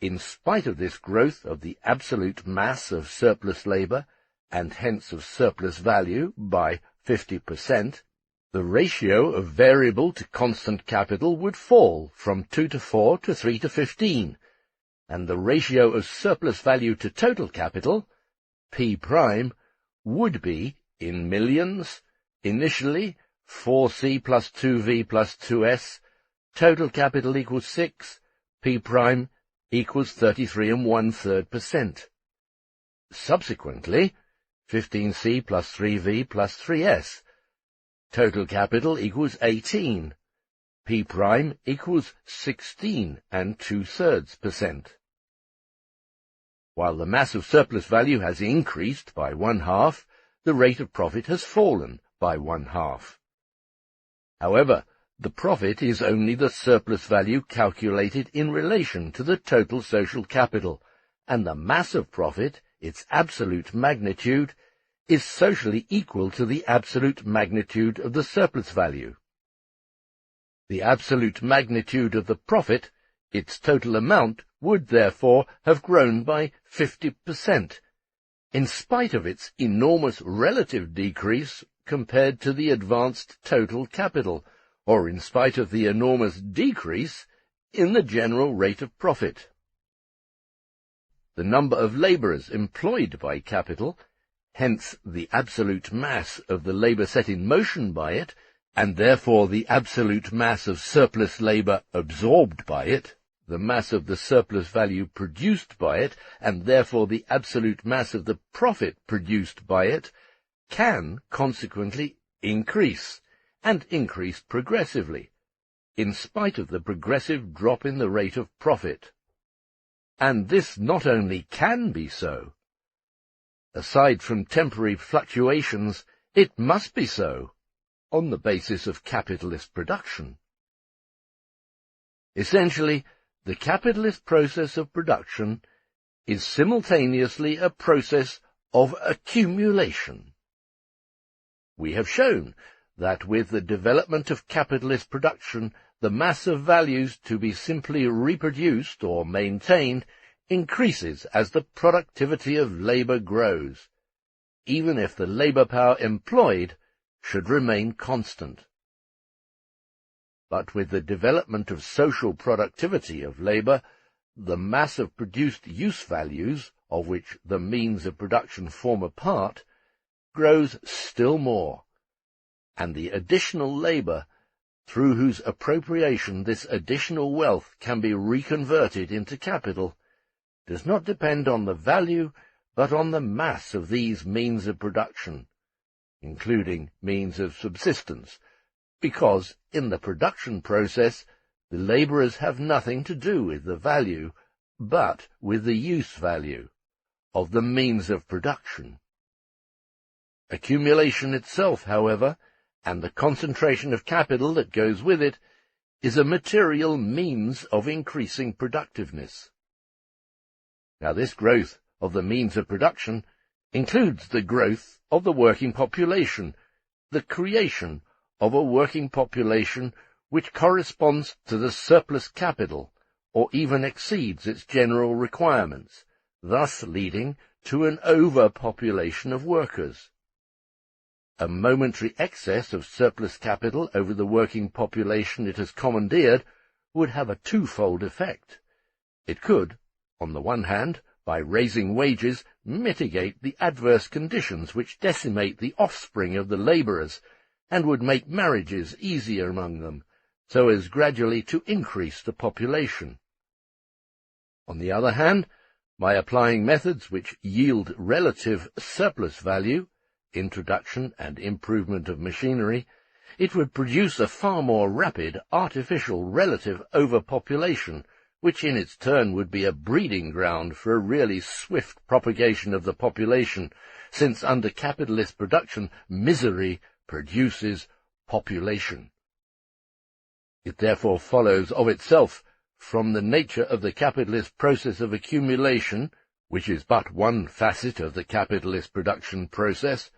S1: in spite of this growth of the absolute mass of surplus labour, and hence of surplus value, by 50%, the ratio of variable to constant capital would fall from 2 to 4 to 3 to 15, and the ratio of surplus value to total capital, P prime, would be, in millions, initially 4C plus 2V plus 2S, total capital equals 6, P prime equals 33 1/3%. Subsequently, 15C plus 3V plus 3S, total capital equals 18, P prime equals 16 2/3%. While the mass of surplus value has increased by 1/2, the rate of profit has fallen by 1/2. However, the profit is only the surplus value calculated in relation to the total social capital, and the mass of profit, its absolute magnitude, is socially equal to the absolute magnitude of the surplus value. The absolute magnitude of the profit, its total amount, would therefore have grown by 50%, in spite of its enormous relative decrease compared to the advanced total capital, or in spite of the enormous decrease in the general rate of profit. The number of labourers employed by capital, hence the absolute mass of the labour set in motion by it, and therefore the absolute mass of surplus labour absorbed by it, the mass of the surplus value produced by it, and therefore the absolute mass of the profit produced by it, can consequently increase, and increase progressively, in spite of the progressive drop in the rate of profit. And this not only can be so. Aside from temporary fluctuations, it must be so, on the basis of capitalist production. Essentially, the capitalist process of production is simultaneously a process of accumulation. We have shown that with the development of capitalist production, the mass of values to be simply reproduced or maintained increases as the productivity of labour grows, even if the labour power employed should remain constant. But with the development of social productivity of labour, the mass of produced use values, of which the means of production form a part, grows still more, and the additional labour, through whose appropriation this additional wealth can be reconverted into capital, does not depend on the value, but on the mass of these means of production, including means of subsistence, because in the production process the labourers have nothing to do with the value, but with the use value of the means of production. Accumulation itself, however, and the concentration of capital that goes with it, is a material means of increasing productiveness. Now, this growth of the means of production includes the growth of the working population, the creation of a working population which corresponds to the surplus capital, or even exceeds its general requirements, thus leading to an overpopulation of workers. A momentary excess of surplus capital over the working population it has commandeered would have a twofold effect. It could, on the one hand, by raising wages, mitigate the adverse conditions which decimate the offspring of the labourers, and would make marriages easier among them, so as gradually to increase the population. On the other hand, by applying methods which yield relative surplus value, introduction and improvement of machinery, it would produce a far more rapid artificial relative overpopulation, which in its turn would be a breeding ground for a really swift propagation of the population, since under capitalist production misery produces population. It therefore follows of itself, from the nature of the capitalist process of accumulation, which is but one facet of the capitalist production process,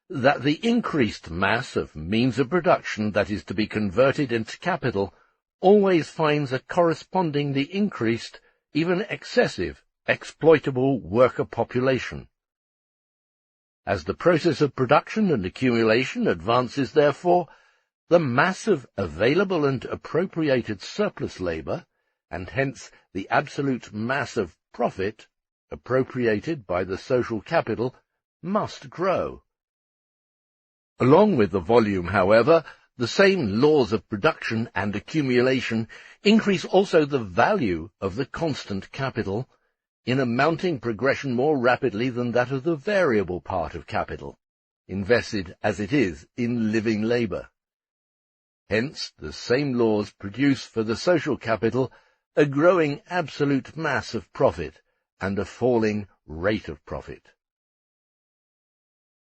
S1: that the increased mass of means of production that is to be converted into capital always finds a correspondingly increased, even excessive, exploitable worker population. As the process of production and accumulation advances, therefore, the mass of available and appropriated surplus labour, and hence the absolute mass of profit appropriated by the social capital, must grow. Along with the volume, however, the same laws of production and accumulation increase also the value of the constant capital in a mounting progression more rapidly than that of the variable part of capital, invested as it is in living labour. Hence, the same laws produce for the social capital a growing absolute mass of profit and a falling rate of profit.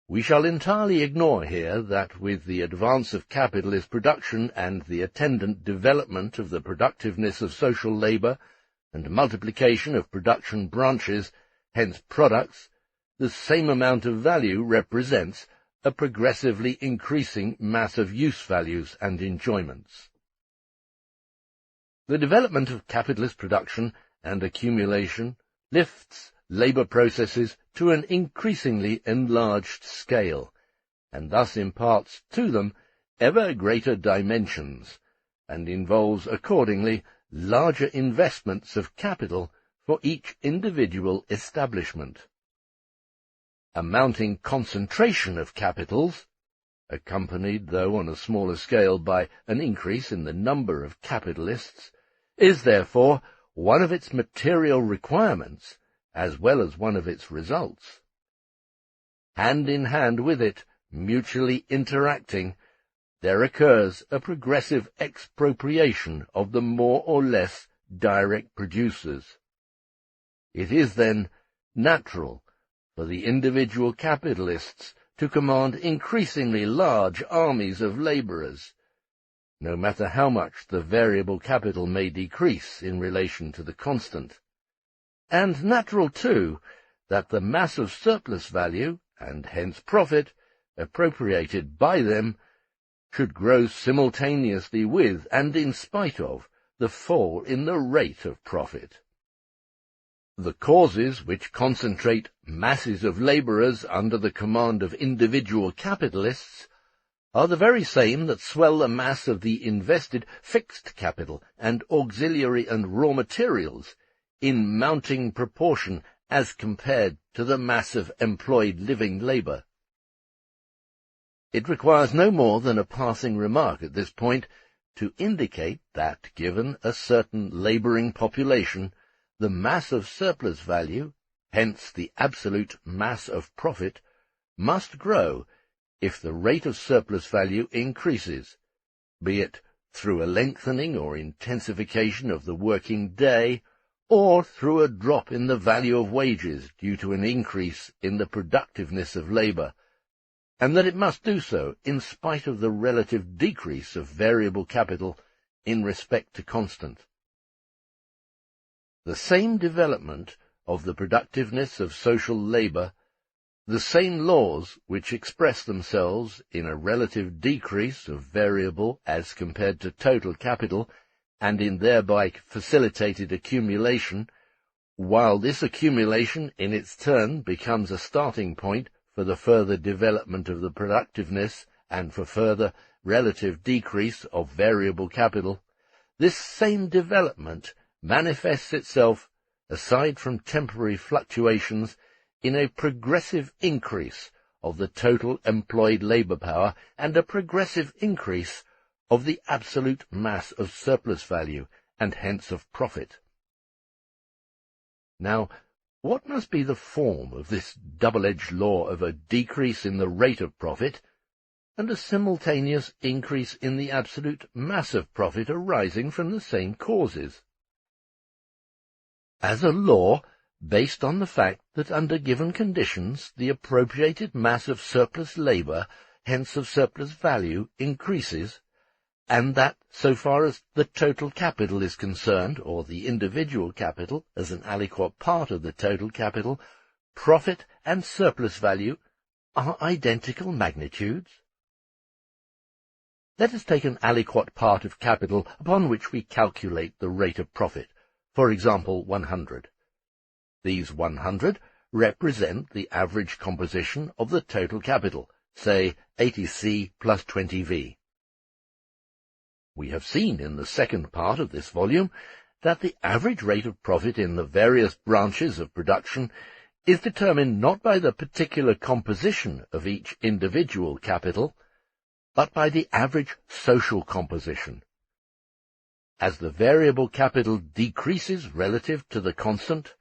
S1: We shall entirely ignore here that with the advance of capitalist production and the attendant development of the productiveness of social labour and multiplication of production branches, hence products, the same amount of value represents a progressively increasing mass of use values and enjoyments. The development of capitalist production and accumulation lifts labour processes to an increasingly enlarged scale, and thus imparts to them ever greater dimensions, and involves accordingly larger investments of capital for each individual establishment. A mounting concentration of capitals, accompanied, though on a smaller scale, by an increase in the number of capitalists, is therefore one of its material requirements, as well as one of its results. Hand in hand with it, mutually interacting, there occurs a progressive expropriation of the more or less direct producers. It is, then, natural for the individual capitalists to command increasingly large armies of labourers, no matter how much the variable capital may decrease in relation to the constant. And natural, too, that the mass of surplus value, and hence profit, appropriated by them, should grow simultaneously with, and in spite of, the fall in the rate of profit. The causes which concentrate masses of labourers under the command of individual capitalists are the very same that swell the mass of the invested fixed capital and auxiliary and raw materials in mounting proportion as compared to the mass of employed living labour. It requires no more than a passing remark at this point to indicate that, given a certain labouring population, the mass of surplus value, hence the absolute mass of profit, must grow if the rate of surplus value increases, be it through a lengthening or intensification of the working day, or through a drop in the value of wages due to an increase in the productiveness of labour, and that it must do so in spite of the relative decrease of variable capital in respect to constant. The same development of the productiveness of social labour, the same laws which express themselves in a relative decrease of variable as compared to total capital, and in thereby facilitated accumulation, while this accumulation in its turn becomes a starting point for the further development of the productiveness and for further relative decrease of variable capital, this same development manifests itself, aside from temporary fluctuations, in a progressive increase of the total employed labour power and a progressive increase of the absolute mass of surplus value and hence of profit. Now, what must be the form of this double-edged law of a decrease in the rate of profit and a simultaneous increase in the absolute mass of profit arising from the same causes? As a law based on the fact that under given conditions the appropriated mass of surplus labour, hence of surplus value, increases, and that, so far as the total capital is concerned, or the individual capital as an aliquot part of the total capital, profit and surplus value are identical magnitudes? Let us take an aliquot part of capital upon which we calculate the rate of profit, for example 100. These 100 represent the average composition of the total capital, say 80C plus 20V. We have seen in the second part of this volume that the average rate of profit in the various branches of production is determined not by the particular composition of each individual capital, but by the average social composition. As the variable capital decreases relative to the constant,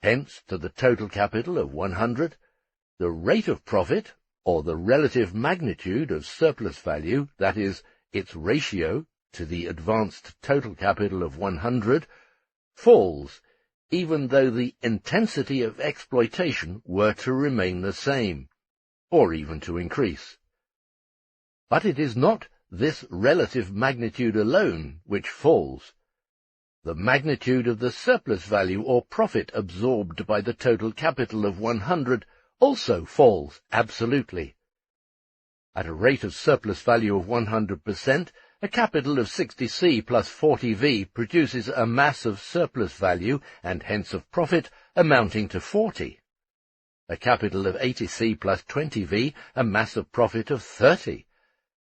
S1: hence to the total capital of 100, the rate of profit, or the relative magnitude of surplus value, that is, its ratio to the advanced total capital of 100, falls, even though the intensity of exploitation were to remain the same, or even to increase. But it is not this relative magnitude alone which falls. The magnitude of the surplus value or profit absorbed by the total capital of 100 also falls absolutely. At a rate of surplus value of 100%, a capital of 60C plus 40V produces a mass of surplus value and hence of profit amounting to 40. A capital of 80C plus 20V, a mass of profit of 30.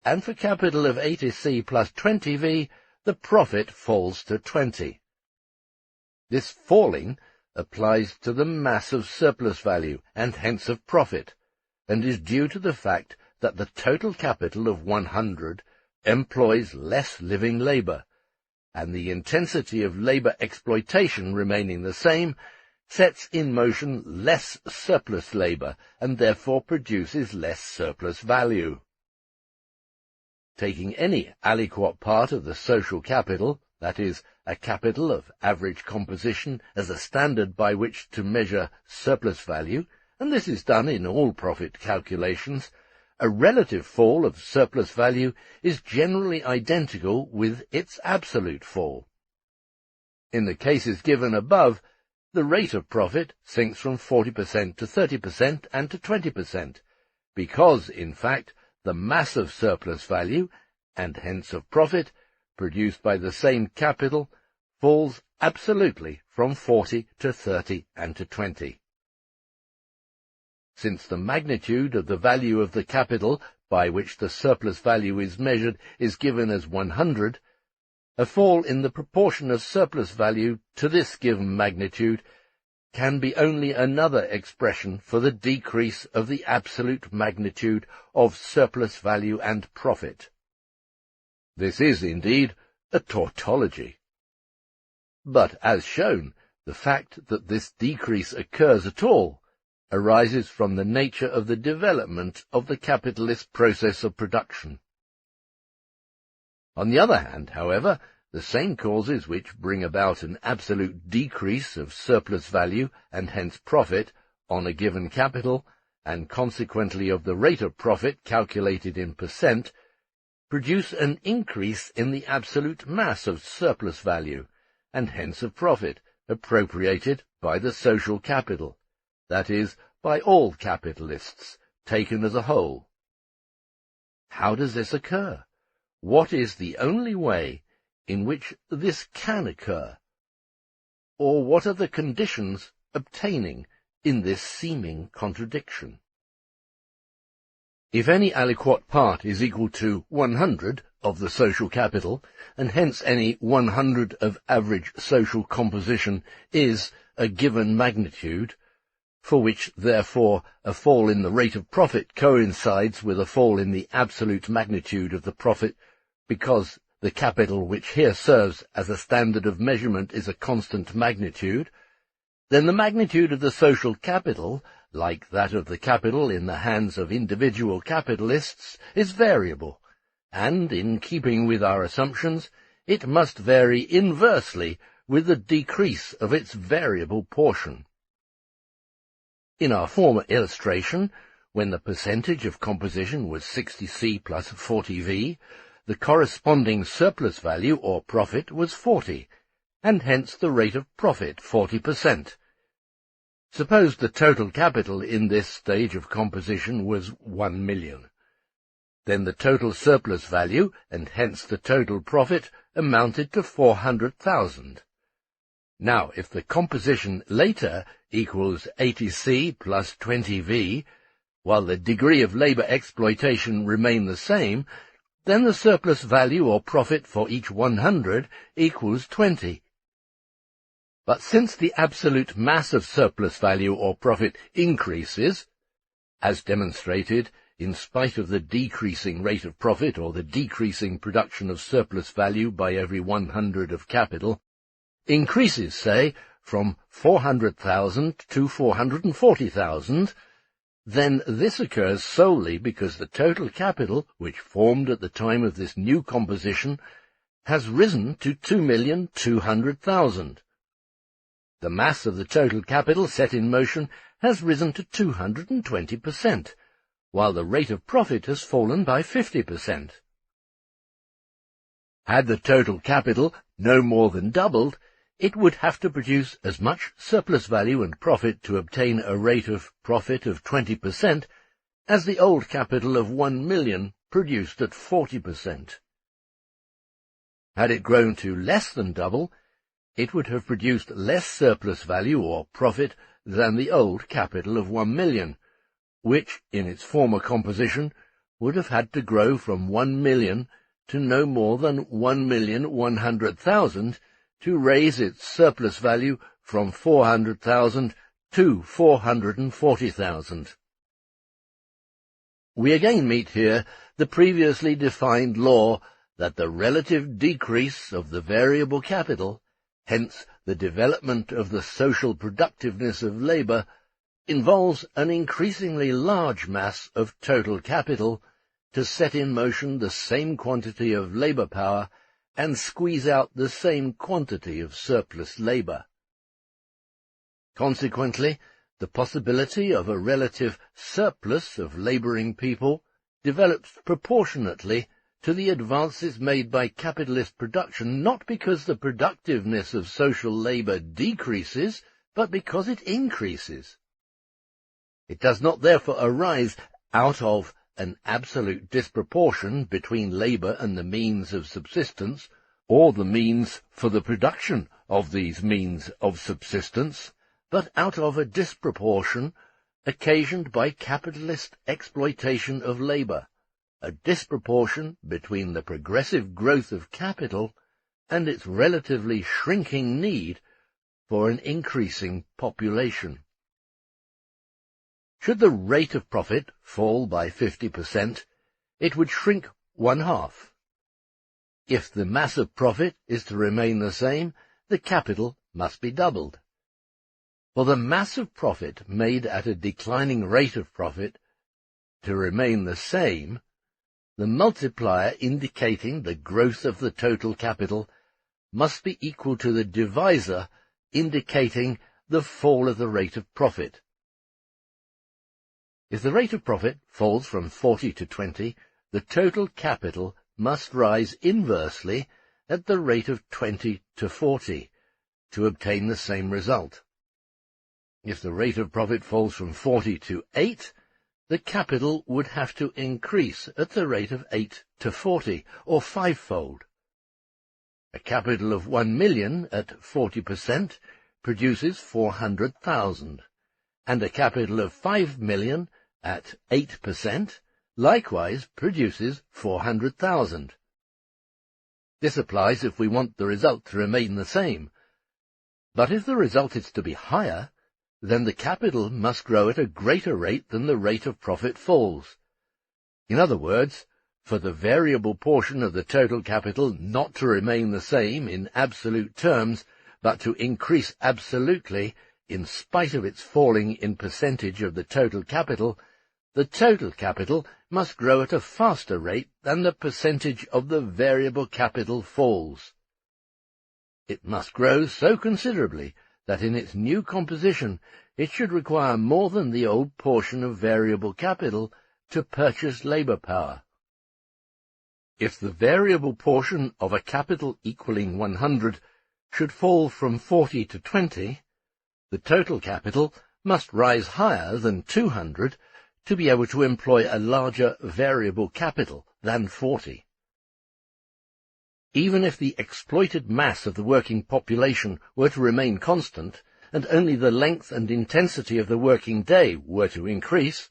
S1: And for capital of 80C plus 20V, the profit falls to 20. This falling applies to the mass of surplus value and hence of profit, and is due to the fact that the total capital of 100 employs less living labour, and the intensity of labour exploitation remaining the same, sets in motion less surplus labour, and therefore produces less surplus value. Taking any aliquot part of the social capital, that is, a capital of average composition, as a standard by which to measure surplus value, and this is done in all profit calculations, a relative fall of surplus value is generally identical with its absolute fall. In the cases given above, the rate of profit sinks from 40% to 30% and to 20%, because, in fact, the mass of surplus value, and hence of profit, produced by the same capital, falls absolutely from 40 to 30 and to 20. Since the magnitude of the value of the capital by which the surplus value is measured is given as 100, a fall in the proportion of surplus value to this given magnitude can be only another expression for the decrease of the absolute magnitude of surplus value and profit. This is, indeed, a tautology. But, as shown, the fact that this decrease occurs at all arises from the nature of the development of the capitalist process of production. On the other hand, however, the same causes which bring about an absolute decrease of surplus value and hence profit on a given capital and consequently of the rate of profit calculated in percent, produce an increase in the absolute mass of surplus value, and hence of profit, appropriated by the social capital, that is, by all capitalists, taken as a whole. How does this occur? What is the only way in which this can occur? Or what are the conditions obtaining in this seeming contradiction? If any aliquot part is equal to 100 of the social capital, and hence any 100 of average social composition is a given magnitude, for which, therefore, a fall in the rate of profit coincides with a fall in the absolute magnitude of the profit, because the capital which here serves as a standard of measurement is a constant magnitude, then the magnitude of the social capital, like that of the capital in the hands of individual capitalists, is variable, and, in keeping with our assumptions, it must vary inversely with the decrease of its variable portion. In our former illustration, when the percentage of composition was 60C plus 40V, the corresponding surplus value or profit was 40, and hence the rate of profit 40%. Suppose the total capital in this stage of composition was 1 million. Then the total surplus value, and hence the total profit, amounted to 400,000. Now, if the composition later equals 80C plus 20V, while the degree of labor exploitation remain the same, then the surplus value or profit for each 100 equals 20. But since the absolute mass of surplus value or profit increases, as demonstrated, in spite of the decreasing rate of profit or the decreasing production of surplus value by every 100 of capital, increases, say, from 400,000 to 440,000, then this occurs solely because the total capital, which formed at the time of this new composition, has risen to 2,200,000. The mass of the total capital set in motion has risen to 220%, while the rate of profit has fallen by 50%. Had the total capital no more than doubled, it would have to produce as much surplus value and profit to obtain a rate of profit of 20% as the old capital of 1 million produced at 40%. Had it grown to less than double, it would have produced less surplus value or profit than the old capital of 1 million, which, in its former composition, would have had to grow from 1 million to no more than 1,100,000 to raise its surplus value from 400,000 to 440,000. We again meet here the previously defined law that the relative decrease of the variable capital, hence the development of the social productiveness of labor, involves an increasingly large mass of total capital to set in motion the same quantity of labor power and squeeze out the same quantity of surplus labor. Consequently, the possibility of a relative surplus of laboring people develops proportionately to the advances made by capitalist production, not because the productiveness of social labor decreases, but because it increases. It does not therefore arise out of an absolute disproportion between labor and the means of subsistence, or the means for the production of these means of subsistence, but out of a disproportion occasioned by capitalist exploitation of labor, a disproportion between the progressive growth of capital and its relatively shrinking need for an increasing population. Should the rate of profit fall by 50%, it would shrink 1/2. If the mass of profit is to remain the same, the capital must be doubled. For the mass of profit made at a declining rate of profit to remain the same, the multiplier indicating the growth of the total capital must be equal to the divisor indicating the fall of the rate of profit. If the rate of profit falls from 40 to 20, the total capital must rise inversely at the rate of 20 to 40 to obtain the same result. If the rate of profit falls from 40 to 8, the capital would have to increase at the rate of 8 to 40, or fivefold. A capital of 1 million at 40% produces 400,000, and a capital of 5 million at 8% likewise produces 400,000. This applies if we want the result to remain the same. But if the result is to be higher, then the capital must grow at a greater rate than the rate of profit falls. In other words, for the variable portion of the total capital not to remain the same in absolute terms, but to increase absolutely in spite of its falling in percentage of the total capital must grow at a faster rate than the percentage of the variable capital falls. It must grow so considerably that in its new composition it should require more than the old portion of variable capital to purchase labour power. If the variable portion of a capital equaling 100 should fall from 40 to 20, the total capital must rise higher than 200 to be able to employ a larger variable capital than 40. Even if the exploited mass of the working population were to remain constant, and only the length and intensity of the working day were to increase,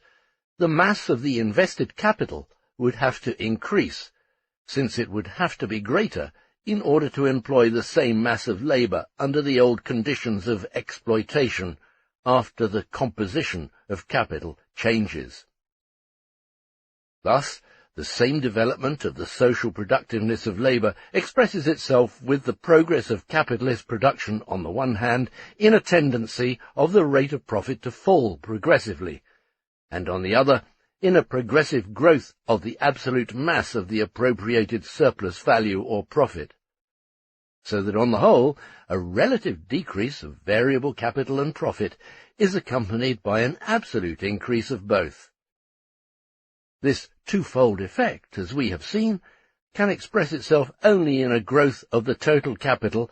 S1: the mass of the invested capital would have to increase, since it would have to be greater in order to employ the same mass of labour under the old conditions of exploitation after the composition of capital changes. Thus, the same development of the social productiveness of labour expresses itself with the progress of capitalist production on the one hand in a tendency of the rate of profit to fall progressively, and on the other in a progressive growth of the absolute mass of the appropriated surplus value or profit, so that on the whole a relative decrease of variable capital and profit is accompanied by an absolute increase of both. This twofold effect, as we have seen, can express itself only in a growth of the total capital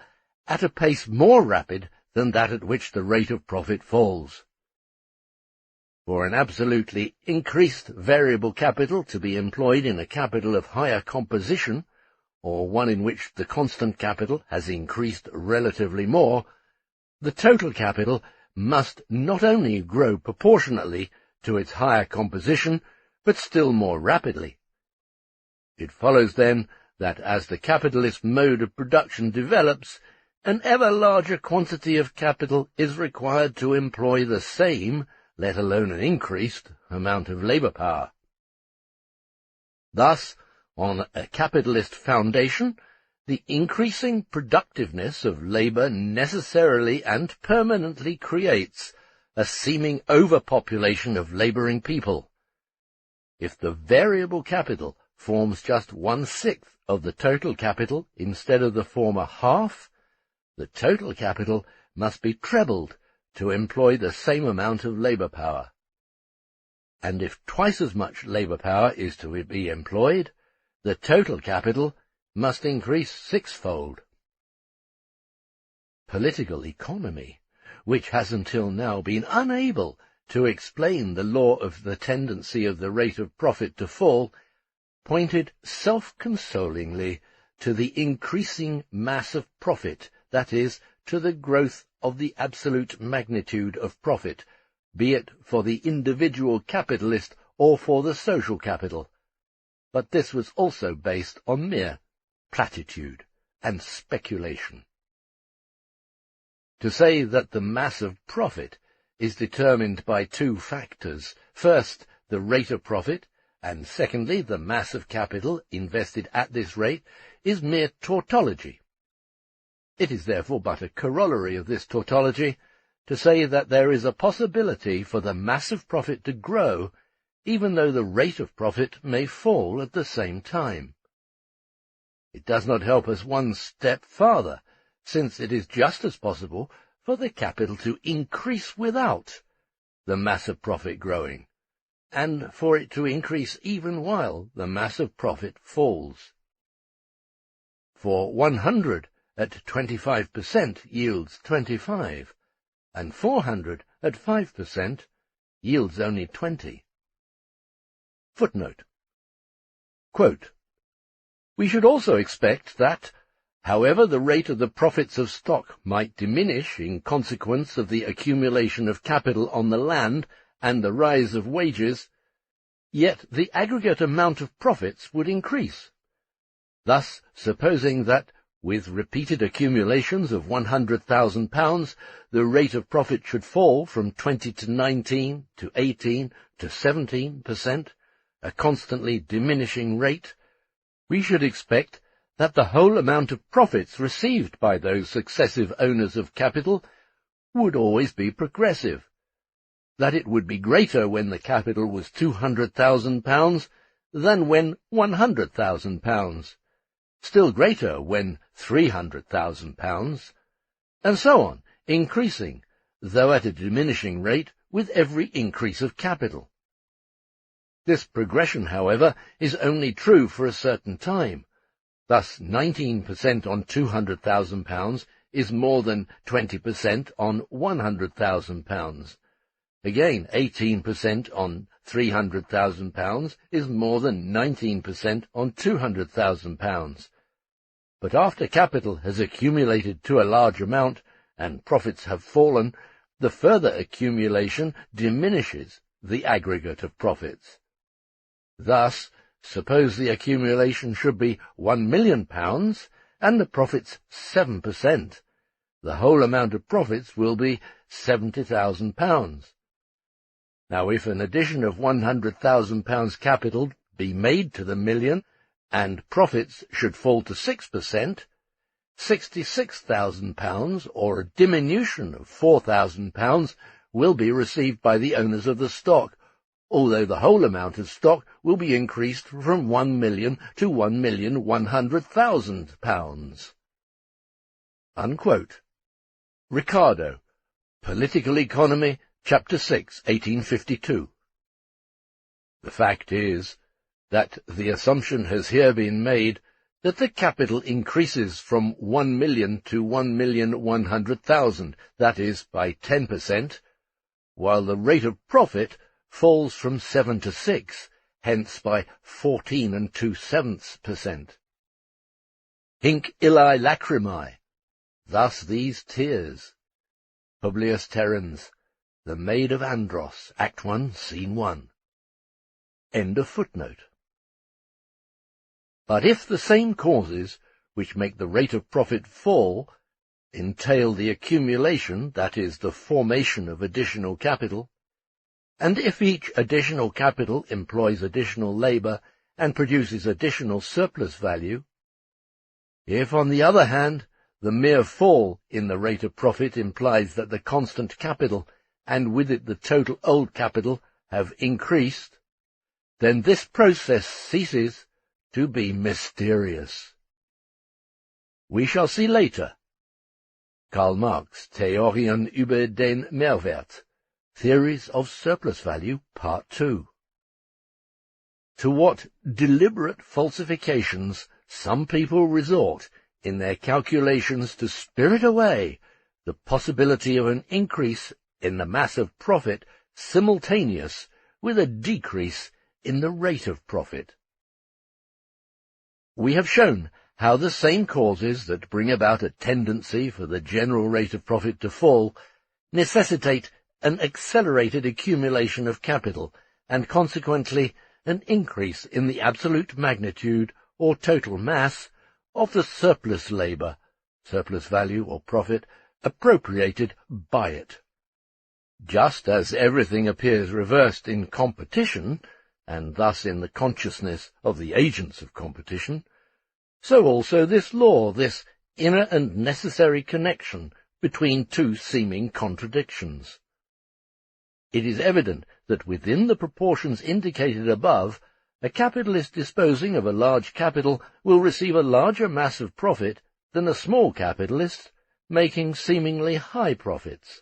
S1: at a pace more rapid than that at which the rate of profit falls. For an absolutely increased variable capital to be employed in a capital of higher composition, or one in which the constant capital has increased relatively more, the total capital must not only grow proportionately to its higher composition, but still more rapidly. It follows, then, that as the capitalist mode of production develops, an ever larger quantity of capital is required to employ the same, let alone an increased, amount of labour power. Thus, on a capitalist foundation, the increasing productiveness of labour necessarily and permanently creates a seeming overpopulation of labouring people. If the variable capital forms just 1/6 of the total capital instead of the former half, the total capital must be trebled to employ the same amount of labour power. And if twice as much labour power is to be employed, the total capital must increase sixfold. Political economy, which has until now been unable to explain the law of the tendency of the rate of profit to fall, pointed self-consolingly to the increasing mass of profit, that is, to the growth of the absolute magnitude of profit, be it for the individual capitalist or for the social capital. But this was also based on mere platitude and speculation. To say that the mass of profit is determined by two factors, first, the rate of profit, and secondly, the mass of capital invested at this rate, is mere tautology. It is therefore but a corollary of this tautology to say that there is a possibility for the mass of profit to grow, even though the rate of profit may fall at the same time. It does not help us one step farther, since it is just as possible for the capital to increase without the mass of profit growing, and for it to increase even while the mass of profit falls. For 100 at 25% yields 25, and 400 at 5% yields only 20. Footnote. Quote, "We should also expect that, however the rate of the profits of stock might diminish in consequence of the accumulation of capital on the land and the rise of wages, yet the aggregate amount of profits would increase. Thus, supposing that, with repeated accumulations of £100,000, the rate of profit should fall from 20 to 19 to 18 to 17%, a constantly diminishing rate, we should expect that the whole amount of profits received by those successive owners of capital would always be progressive, that it would be greater when the capital was £200,000 than when £100,000, still greater when £300,000, and so on, increasing, though at a diminishing rate, with every increase of capital. This progression, however, is only true for a certain time. Thus 19% on £200,000 is more than 20% on £100,000. Again, 18% on £300,000 is more than 19% on £200,000. But after capital has accumulated to a large amount, and profits have fallen, the further accumulation diminishes the aggregate of profits. Thus, suppose the accumulation should be £1 million, and the profits 7%. The whole amount of profits will be £70,000. Now, if an addition of £100,000 capital be made to the million, and profits should fall to 6%, £66,000, or a diminution of £4,000, will be received by the owners of the stock, although the whole amount of stock will be increased from 1 million to £1,100,000. Unquote. Ricardo, Political Economy, Chapter 6, 1852. The fact is that the assumption has here been made that the capital increases from 1 million to 1,100,000, that is, by 10%, while the rate of profit falls from 7 to 6, hence by 14 2/7%. Hinc illae lacrimae, thus these tears. Publius Terens, The Maid of Andros, Act 1, Scene 1. End of footnote. But if the same causes which make the rate of profit fall entail the accumulation, that is, the formation of additional capital, and if each additional capital employs additional labour and produces additional surplus value, if, on the other hand, the mere fall in the rate of profit implies that the constant capital, and with it the total old capital, have increased, then this process ceases to be mysterious. We shall see later. Karl Marx, Theorien über den Mehrwert, Theories of Surplus Value, Part 2. To what deliberate falsifications some people resort in their calculations to spirit away the possibility of an increase in the mass of profit simultaneous with a decrease in the rate of profit. We have shown how the same causes that bring about a tendency for the general rate of profit to fall necessitate an accelerated accumulation of capital, and consequently an increase in the absolute magnitude or total mass of the surplus labour, surplus value or profit, appropriated by it. Just as everything appears reversed in competition, and thus in the consciousness of the agents of competition, so also this law, this inner and necessary connection between two seeming contradictions. It is evident that within the proportions indicated above, a capitalist disposing of a large capital will receive a larger mass of profit than a small capitalist making seemingly high profits.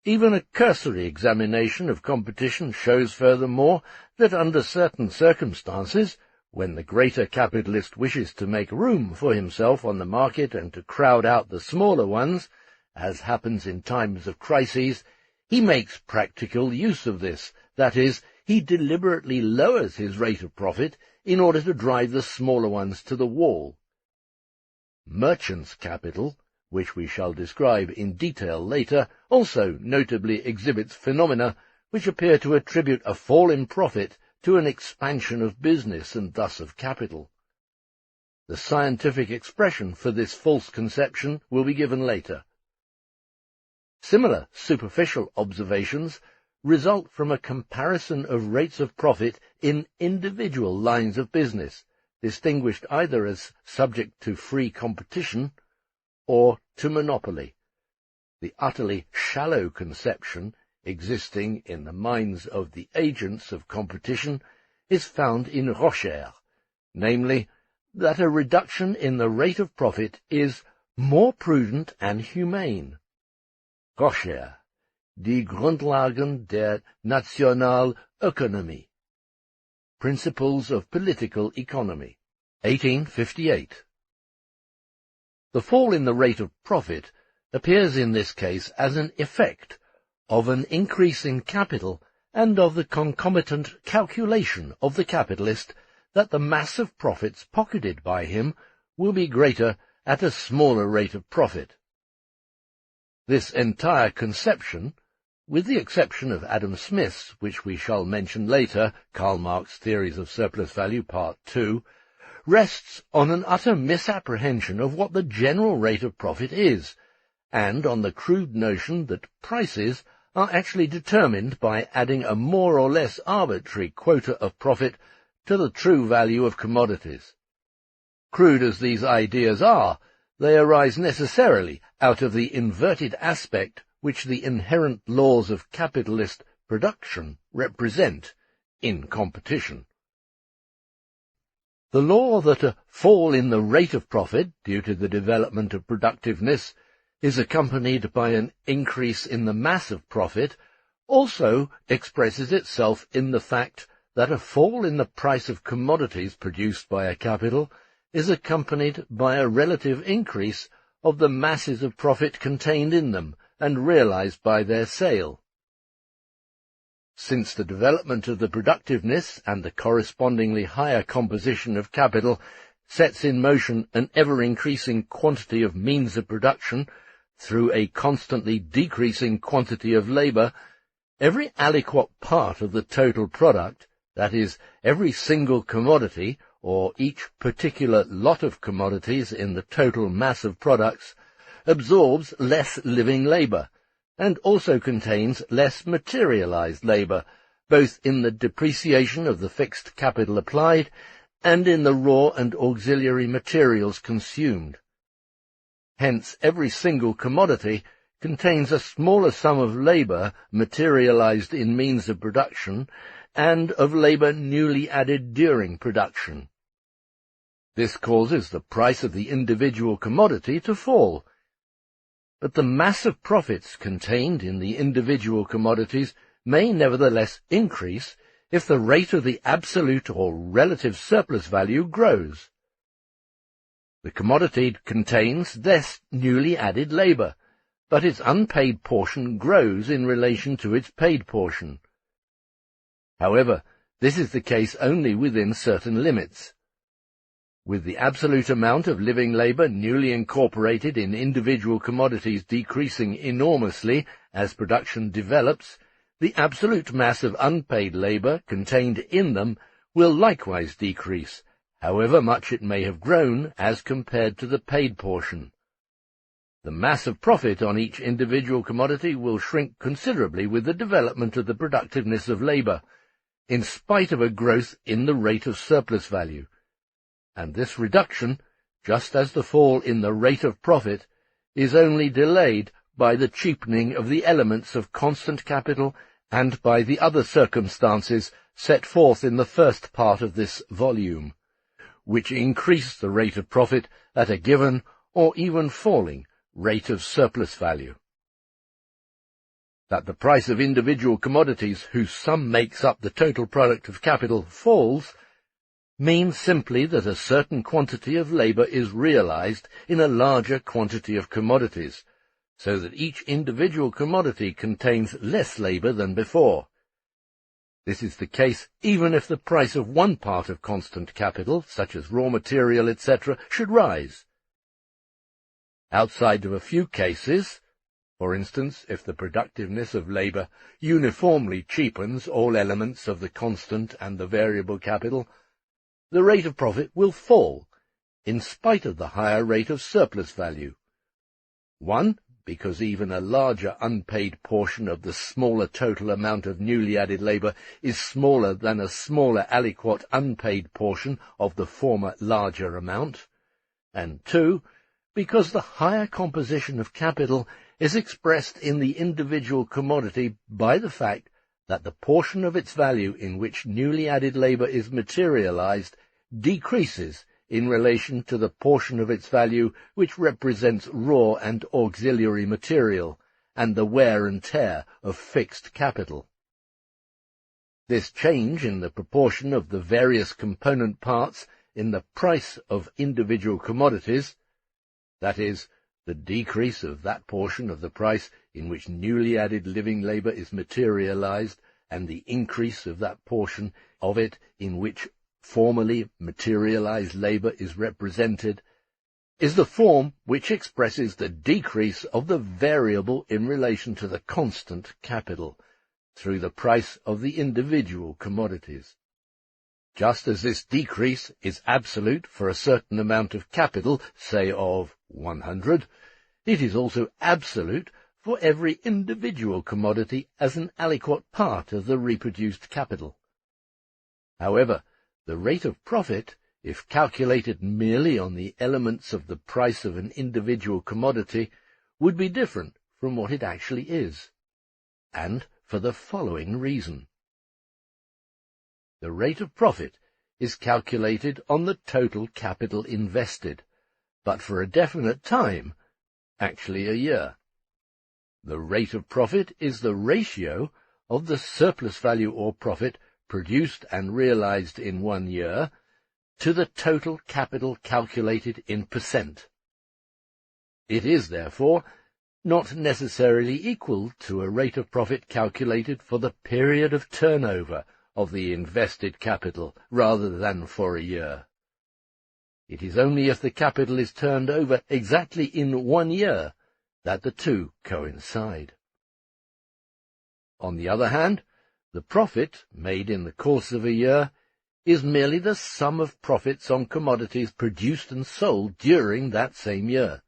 S1: Even a cursory examination of competition shows furthermore that under certain circumstances, when the greater capitalist wishes to make room for himself on the market and to crowd out the smaller ones, as happens in times of crises, he makes practical use of this, that is, he deliberately lowers his rate of profit in order to drive the smaller ones to the wall. Merchant's capital, which we shall describe in detail later, also notably exhibits phenomena which appear to attribute a fall in profit to an expansion of business and thus of capital. The scientific expression for this false conception will be given later. Similar superficial observations result from a comparison of rates of profit in individual lines of business, distinguished either as subject to free competition or to monopoly. The utterly shallow conception existing in the minds of the agents of competition is found in Rocher, namely, that a reduction in the rate of profit is more prudent and humane. Rocher, Die Grundlagen der Nationalökonomie, Principles of Political Economy, 1858. The fall in the rate of profit appears in this case as an effect of an increase in capital and of the concomitant calculation of the capitalist that the mass of profits pocketed by him will be greater at a smaller rate of profit. This entire conception, with the exception of Adam Smith's, which we shall mention later, Karl Marx Theories of Surplus Value, Part 2, rests on an utter misapprehension of what the general rate of profit is, and on the crude notion that prices are actually determined by adding a more or less arbitrary quota of profit to the true value of commodities. Crude as these ideas are, they arise necessarily out of the inverted aspect which the inherent laws of capitalist production represent in competition. The law that a fall in the rate of profit due to the development of productiveness is accompanied by an increase in the mass of profit also expresses itself in the fact that a fall in the price of commodities produced by a capital is accompanied by a relative increase of the masses of profit contained in them and realized by their sale. Since the development of the productiveness and the correspondingly higher composition of capital sets in motion an ever-increasing quantity of means of production through a constantly decreasing quantity of labor, every aliquot part of the total product, that is, every single commodity, or each particular lot of commodities in the total mass of products, absorbs less living labor, and also contains less materialized labor, both in the depreciation of the fixed capital applied and in the raw and auxiliary materials consumed. Hence, every single commodity contains a smaller sum of labor materialized in means of production and of labor newly added during production. This causes the price of the individual commodity to fall. But the mass of profits contained in the individual commodities may nevertheless increase if the rate of the absolute or relative surplus value grows. The commodity contains less newly added labor, but its unpaid portion grows in relation to its paid portion. However, this is the case only within certain limits. With the absolute amount of living labor newly incorporated in individual commodities decreasing enormously as production develops, the absolute mass of unpaid labor contained in them will likewise decrease, however much it may have grown as compared to the paid portion. The mass of profit on each individual commodity will shrink considerably with the development of the productiveness of labor, in spite of a growth in the rate of surplus value. And this reduction, just as the fall in the rate of profit, is only delayed by the cheapening of the elements of constant capital and by the other circumstances set forth in the first part of this volume, which increase the rate of profit at a given or even falling rate of surplus value. That the price of individual commodities whose sum makes up the total product of capital falls means simply that a certain quantity of labour is realized in a larger quantity of commodities, so that each individual commodity contains less labour than before. This is the case even if the price of one part of constant capital, such as raw material, etc., should rise. Outside of a few cases, for instance, if the productiveness of labour uniformly cheapens all elements of the constant and the variable capital, the rate of profit will fall, in spite of the higher rate of surplus value. 1, because even a larger unpaid portion of the smaller total amount of newly added labour is smaller than a smaller aliquot unpaid portion of the former larger amount, and 2, because the higher composition of capital is expressed in the individual commodity by the fact that the portion of its value in which newly added labour is materialized decreases in relation to the portion of its value which represents raw and auxiliary material and the wear and tear of fixed capital. This change in the proportion of the various component parts in the price of individual commodities, that is, the decrease of that portion of the price in which newly added living labour is materialized, and the increase of that portion of it in which formerly materialized labour is represented, is the form which expresses the decrease of the variable in relation to the constant capital, through the price of the individual commodities. Just as this decrease is absolute for a certain amount of capital, say of 100, it is also absolute for every individual commodity as an aliquot part of the reproduced capital. However, the rate of profit, if calculated merely on the elements of the price of an individual commodity, would be different from what it actually is, and for the following reason. The rate of profit is calculated on the total capital invested, but for a definite time, actually a year. The rate of profit is the ratio of the surplus value or profit produced and realized in 1 year to the total capital calculated in percent. It is, therefore, not necessarily equal to a rate of profit calculated for the period of turnover of the invested capital rather than for a year. It is only if the capital is turned over exactly in 1 year that the two coincide. On the other hand, the profit made in the course of a year is merely the sum of profits on commodities produced and sold during that same year.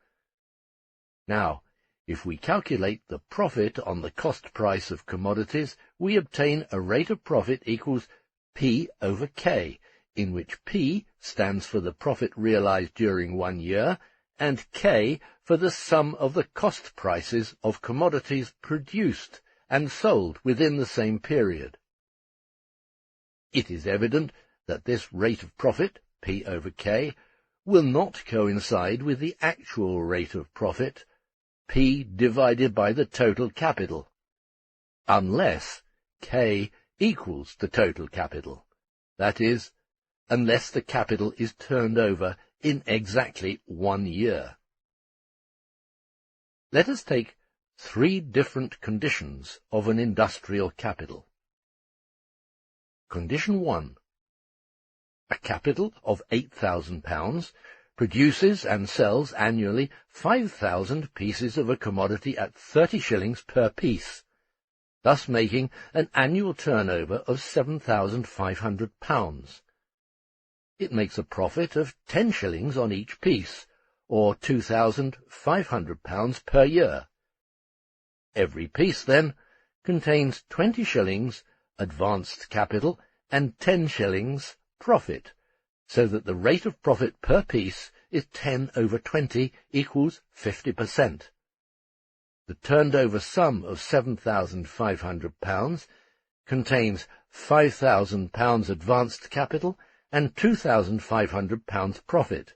S1: Now, if we calculate the profit on the cost price of commodities, we obtain a rate of profit equals P over K, in which P stands for the profit realized during 1 year, and K for the sum of the cost prices of commodities produced and sold within the same period. It is evident that this rate of profit, P over K, will not coincide with the actual rate of profit, P divided by the total capital, unless K equals the total capital, that is, unless the capital is turned over in exactly 1 year. Let us take 3 different conditions of an industrial capital. Condition 1. A capital of £8,000 produces and sells annually 5,000 pieces of a commodity at 30 shillings per piece, thus making an annual turnover of £7,500. It makes a profit of 10 shillings on each piece, or £2,500 per year. Every piece, then, contains 20 shillings advanced capital and 10 shillings profit, so that the rate of profit per piece is 10 over 20 equals 50%. The turned-over sum of £7,500 contains £5,000 advanced capital and £2,500 profit.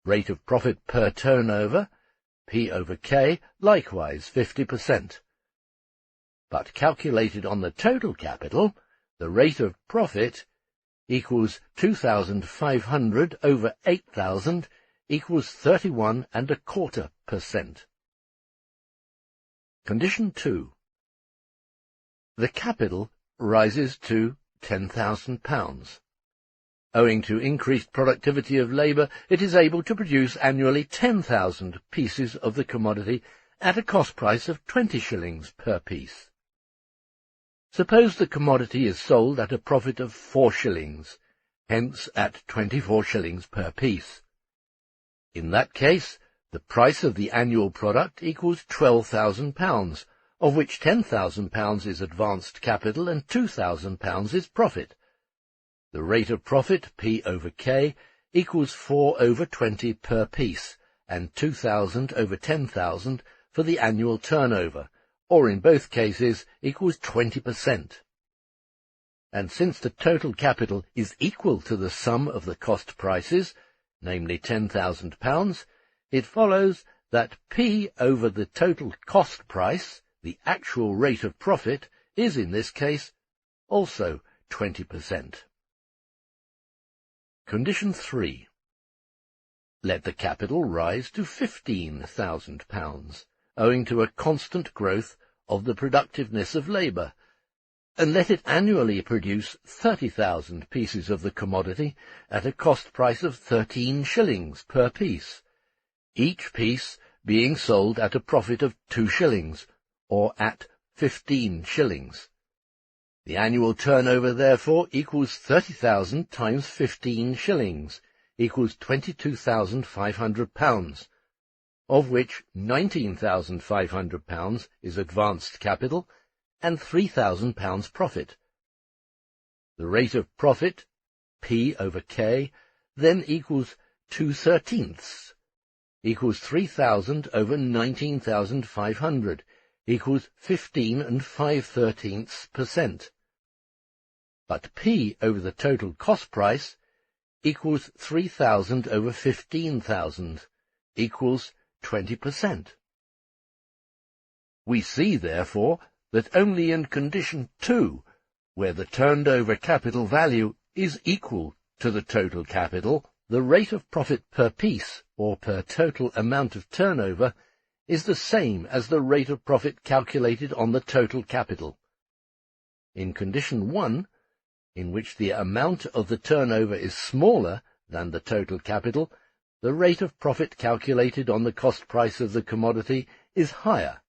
S1: Rate of profit per turnover, P over K, likewise 50%, but calculated on the total capital, the rate of profit equals 2,500 over 8,000 equals 31.25%. Condition 2. The capital rises to £10,000. Owing to increased productivity of labour, it is able to produce annually 10,000 pieces of the commodity at a cost price of 20 shillings per piece. Suppose the commodity is sold at a profit of 4 shillings, hence at 24 shillings per piece. In that case, the price of the annual product equals £12,000, of which £10,000 is advanced capital and £2,000 is profit. The rate of profit, P over K, equals 4 over 20 per piece, and 2,000 over 10,000 for the annual turnover, or in both cases equals 20%. And since the total capital is equal to the sum of the cost prices, namely £10,000, it follows that P over the total cost price, the actual rate of profit, is in this case also 20%. Condition 3. Let the capital rise to £15,000, owing to a constant growth of the productiveness of labour, and let it annually produce 30,000 pieces of the commodity at a cost price of 13 shillings per piece, each piece being sold at a profit of 2 shillings, or at 15 shillings. The annual turnover, therefore, equals 30,000 times 15 shillings, equals £22,500, of which £19,500 is advanced capital and £3,000 profit. The rate of profit, P over K, then equals 2/13, equals 3,000 over 19,500, equals 15 5/13%. But P over the total cost price equals 3,000 over 15,000, equals 20%. We see, therefore, that only in condition 2, where the turned-over capital value is equal to the total capital, the rate of profit per piece, or per total amount of turnover, is the same as the rate of profit calculated on the total capital. In condition 1, in which the amount of the turnover is smaller than the total capital, the rate of profit calculated on the cost price of the commodity is higher,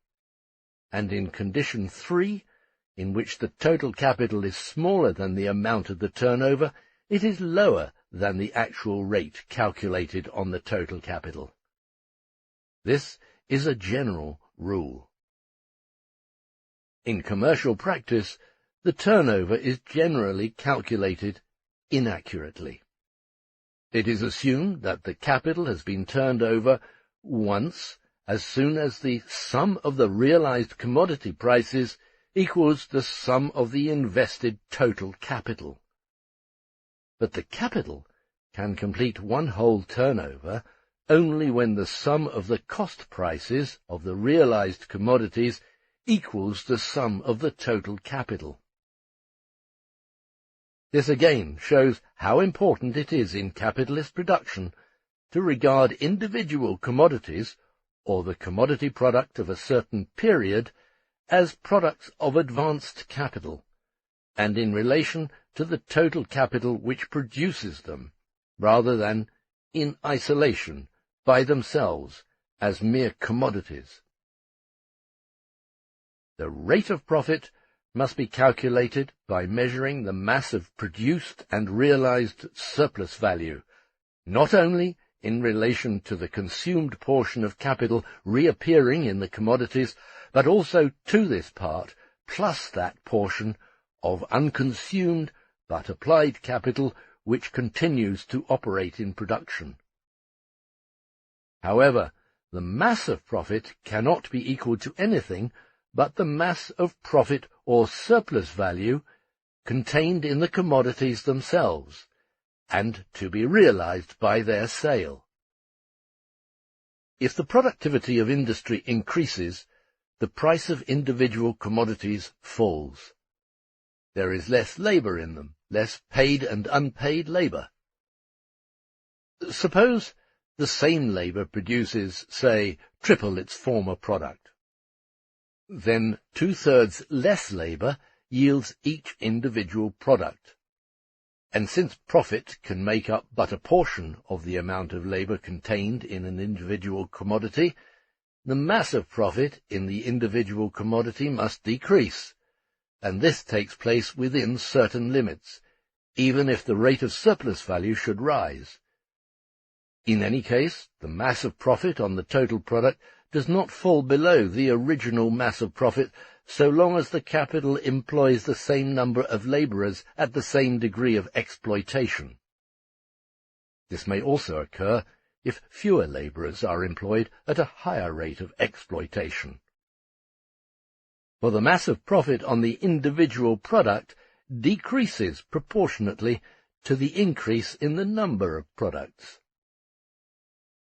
S1: and in condition 3, in which the total capital is smaller than the amount of the turnover, it is lower than the actual rate calculated on the total capital. This is a general rule. In commercial practice, the turnover is generally calculated inaccurately. It is assumed that the capital has been turned over once as soon as the sum of the realized commodity prices equals the sum of the invested total capital. But the capital can complete one whole turnover only when the sum of the cost prices of the realized commodities equals the sum of the total capital. This again shows how important it is in capitalist production to regard individual commodities, or the commodity product of a certain period, as products of advanced capital, and in relation to the total capital which produces them, rather than in isolation, by themselves, as mere commodities. The rate of profit must be calculated by measuring the mass of produced and realized surplus value, not only in relation to the consumed portion of capital reappearing in the commodities, but also to this part, plus that portion of unconsumed but applied capital which continues to operate in production. However, the mass of profit cannot be equal to anything but the mass of profit or surplus value contained in the commodities themselves, and to be realized by their sale. If the productivity of industry increases, the price of individual commodities falls. There is less labour in them, less paid and unpaid labour. Suppose the same labour produces, say, triple its former product. Then 2/3 less labour yields each individual product. And since profit can make up but a portion of the amount of labour contained in an individual commodity, the mass of profit in the individual commodity must decrease, and this takes place within certain limits, even if the rate of surplus value should rise. In any case, the mass of profit on the total product does not fall below the original mass of profit so long as the capital employs the same number of labourers at the same degree of exploitation. This may also occur if fewer labourers are employed at a higher rate of exploitation. For the mass of profit on the individual product decreases proportionately to the increase in the number of products.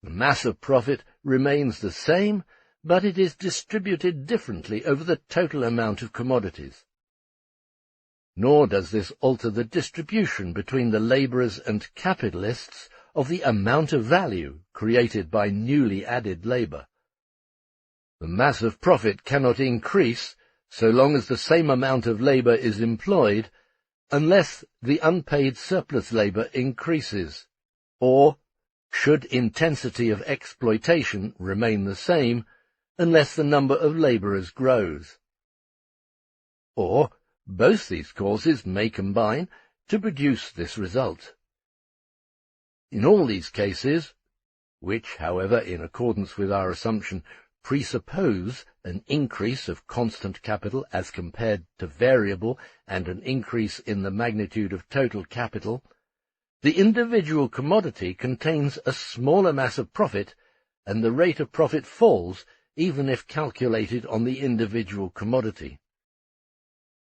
S1: The mass of profit remains the same, but it is distributed differently over the total amount of commodities. Nor does this alter the distribution between the labourers and capitalists of the amount of value created by newly added labour. The mass of profit cannot increase so long as the same amount of labour is employed, unless the unpaid surplus labour increases, or should intensity of exploitation remain the same, unless the number of labourers grows. Or both these causes may combine to produce this result. In all these cases, which, however, in accordance with our assumption, presuppose an increase of constant capital as compared to variable and an increase in the magnitude of total capital, the individual commodity contains a smaller mass of profit, and the rate of profit falls even if calculated on the individual commodity.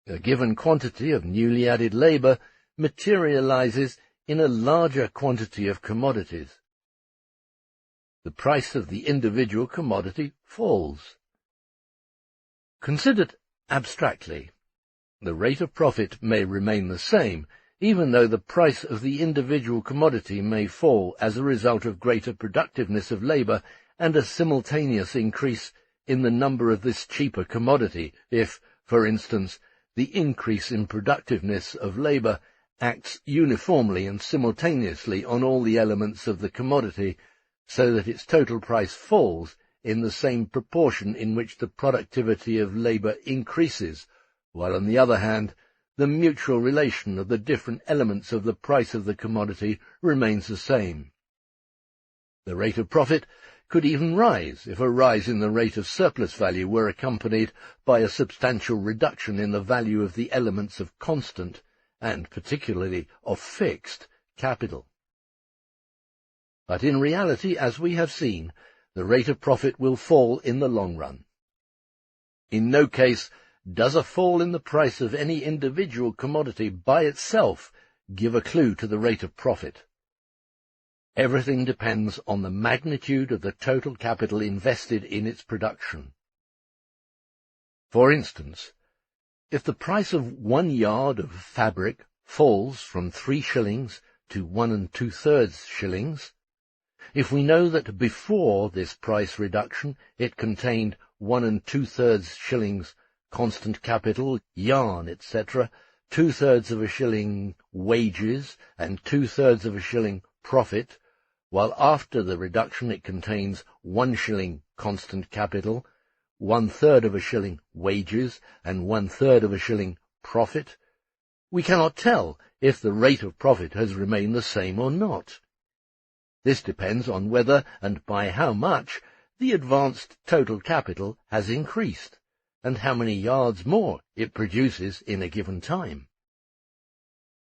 S1: A given quantity of newly added labour materializes in a larger quantity of commodities. The price of the individual commodity falls. Considered abstractly, the rate of profit may remain the same, even though the price of the individual commodity may fall as a result of greater productiveness of labour and a simultaneous increase in the number of this cheaper commodity, if, for instance, the increase in productiveness of labour acts uniformly and simultaneously on all the elements of the commodity, so that its total price falls in the same proportion in which the productivity of labour increases, while on the other hand, the mutual relation of the different elements of the price of the commodity remains the same. The rate of profit could even rise if a rise in the rate of surplus value were accompanied by a substantial reduction in the value of the elements of constant, and particularly of fixed, capital. But in reality, as we have seen, the rate of profit will fall in the long run. In no case does a fall in the price of any individual commodity by itself give a clue to the rate of profit. Everything depends on the magnitude of the total capital invested in its production. For instance, if the price of 1 yard of fabric falls from 3 shillings to 1 2/3 shillings, if we know that before this price reduction it contained 1 2/3 shillings constant capital, yarn, etc., 2/3 of a shilling wages, and 2/3 of a shilling profit, while after the reduction it contains 1 shilling constant capital, 1/3 of a shilling wages, and 1/3 of a shilling profit, we cannot tell if the rate of profit has remained the same or not. This depends on whether and by how much the advanced total capital has increased, and how many yards more it produces in a given time.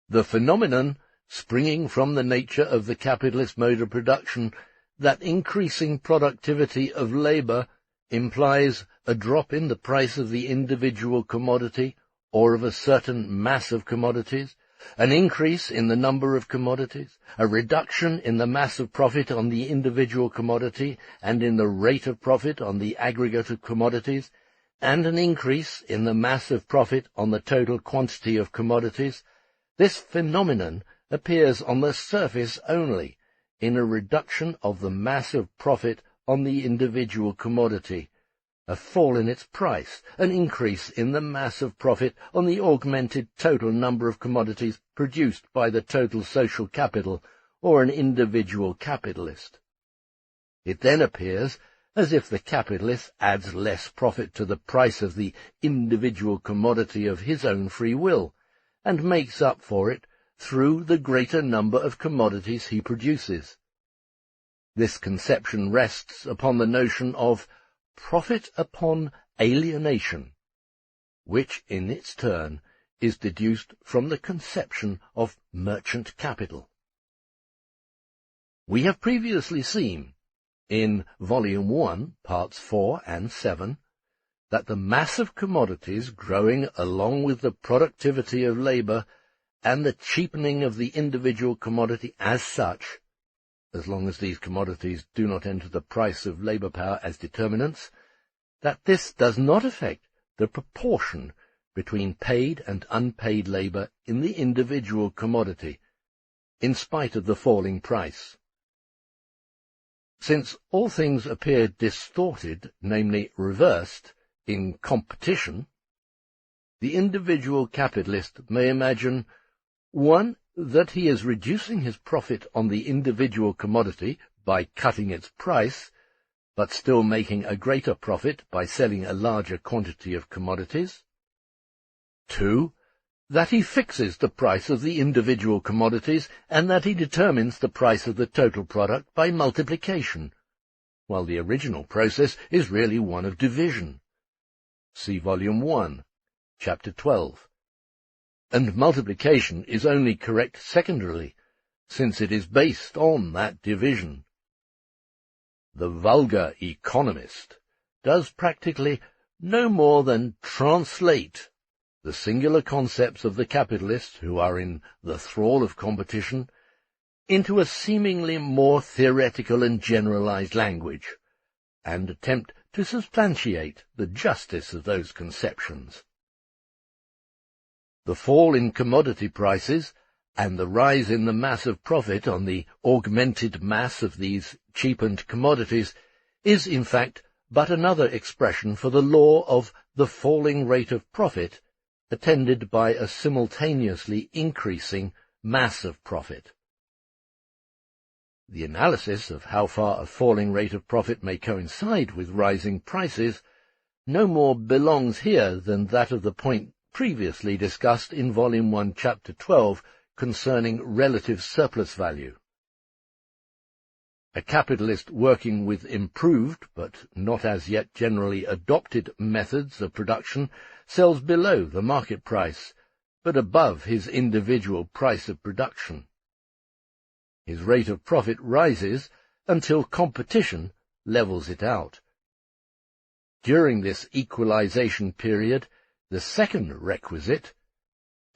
S1: The phenomenon, springing from the nature of the capitalist mode of production, that increasing productivity of labour implies a drop in the price of the individual commodity or of a certain mass of commodities, an increase in the number of commodities, a reduction in the mass of profit on the individual commodity and in the rate of profit on the aggregate of commodities, and an increase in the mass of profit on the total quantity of commodities, this phenomenon appears on the surface only, in a reduction of the mass of profit on the individual commodity, a fall in its price, an increase in the mass of profit on the augmented total number of commodities produced by the total social capital or an individual capitalist. It then appears as if the capitalist adds less profit to the price of the individual commodity of his own free will, and makes up for it through the greater number of commodities he produces. This conception rests upon the notion of profit upon alienation, which in its turn is deduced from the conception of merchant capital. We have previously seen, in Volume 1, Parts 4 and 7, that the mass of commodities growing along with the productivity of labour and the cheapening of the individual commodity as such, as long as these commodities do not enter the price of labour power as determinants, that this does not affect the proportion between paid and unpaid labour in the individual commodity, in spite of the falling price. Since all things appear distorted, namely reversed, in competition, the individual capitalist may imagine, 1. That he is reducing his profit on the individual commodity by cutting its price, but still making a greater profit by selling a larger quantity of commodities. 2. That he fixes the price of the individual commodities, and that he determines the price of the total product by multiplication, while the original process is really one of division. See Volume 1, Chapter 12. And multiplication is only correct secondarily, since it is based on that division. The vulgar economist does practically no more than translate the singular concepts of the capitalists who are in the thrall of competition into a seemingly more theoretical and generalized language, and attempt to substantiate the justice of those conceptions. The fall in commodity prices and the rise in the mass of profit on the augmented mass of these cheapened commodities is, in fact, but another expression for the law of the falling rate of profit, attended by a simultaneously increasing mass of profit. The analysis of how far a falling rate of profit may coincide with rising prices no more belongs here than that of the point previously discussed in Volume 1, Chapter 12, concerning relative surplus value. A capitalist working with improved, but not as yet generally adopted methods of production sells below the market price, but above his individual price of production. His rate of profit rises until competition levels it out. During this equalization period, the second requisite,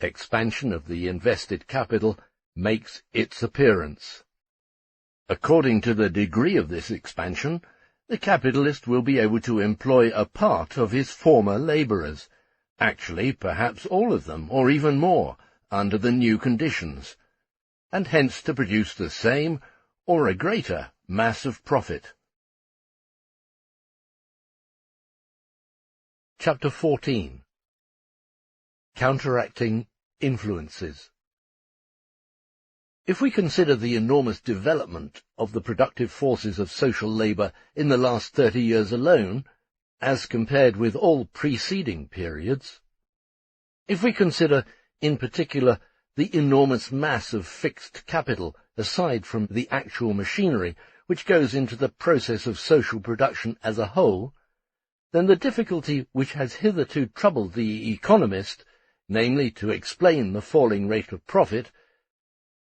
S1: expansion of the invested capital, makes its appearance. According to the degree of this expansion, the capitalist will be able to employ a part of his former labourers, actually perhaps all of them, or even more, under the new conditions, and hence to produce the same, or a greater, mass of profit. Chapter 14. Counteracting influences. If we consider the enormous development of the productive forces of social labour in the last 30 years alone, as compared with all preceding periods, if we consider, in particular, the enormous mass of fixed capital, aside from the actual machinery which goes into the process of social production as a whole, then the difficulty which has hitherto troubled the economist, namely to explain the falling rate of profit,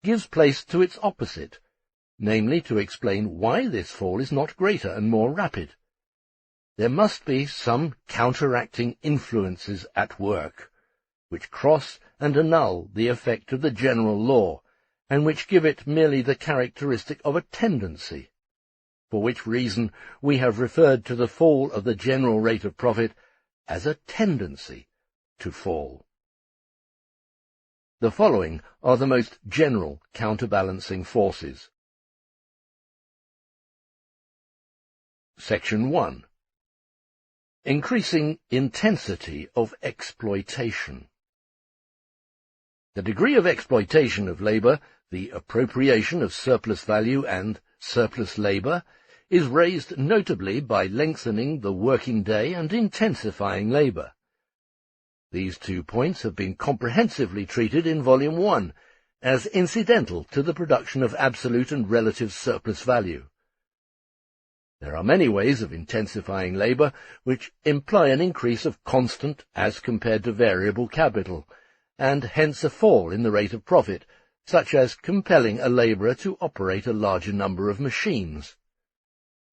S1: gives place to its opposite, namely to explain why this fall is not greater and more rapid. There must be some counteracting influences at work, which cross and annul the effect of the general law, and which give it merely the characteristic of a tendency, for which reason we have referred to the fall of the general rate of profit as a tendency to fall. The following are the most general counterbalancing forces. Section 1. Increasing intensity of exploitation. The degree of exploitation of labour, the appropriation of surplus value and surplus labour, is raised notably by lengthening the working day and intensifying labour. These 2 points have been comprehensively treated in Volume 1, as incidental to the production of absolute and relative surplus value. There are many ways of intensifying labour which imply an increase of constant as compared to variable capital, and hence a fall in the rate of profit, such as compelling a labourer to operate a larger number of machines.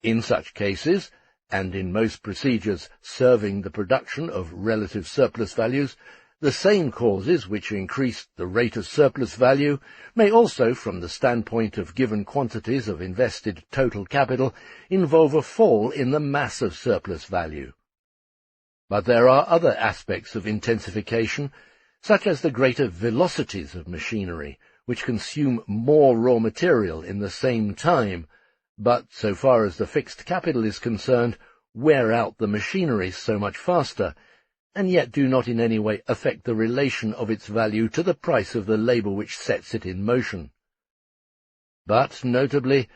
S1: In such cases, and in most procedures serving the production of relative surplus values, the same causes which increase the rate of surplus value may also, from the standpoint of given quantities of invested total capital, involve a fall in the mass of surplus value. But there are other aspects of intensification, such as the greater velocities of machinery, which consume more raw material in the same time, but, so far as the fixed capital is concerned, wear out the machinery so much faster, and yet do not in any way affect the relation of its value to the price of the labour which sets it in motion. But, notably,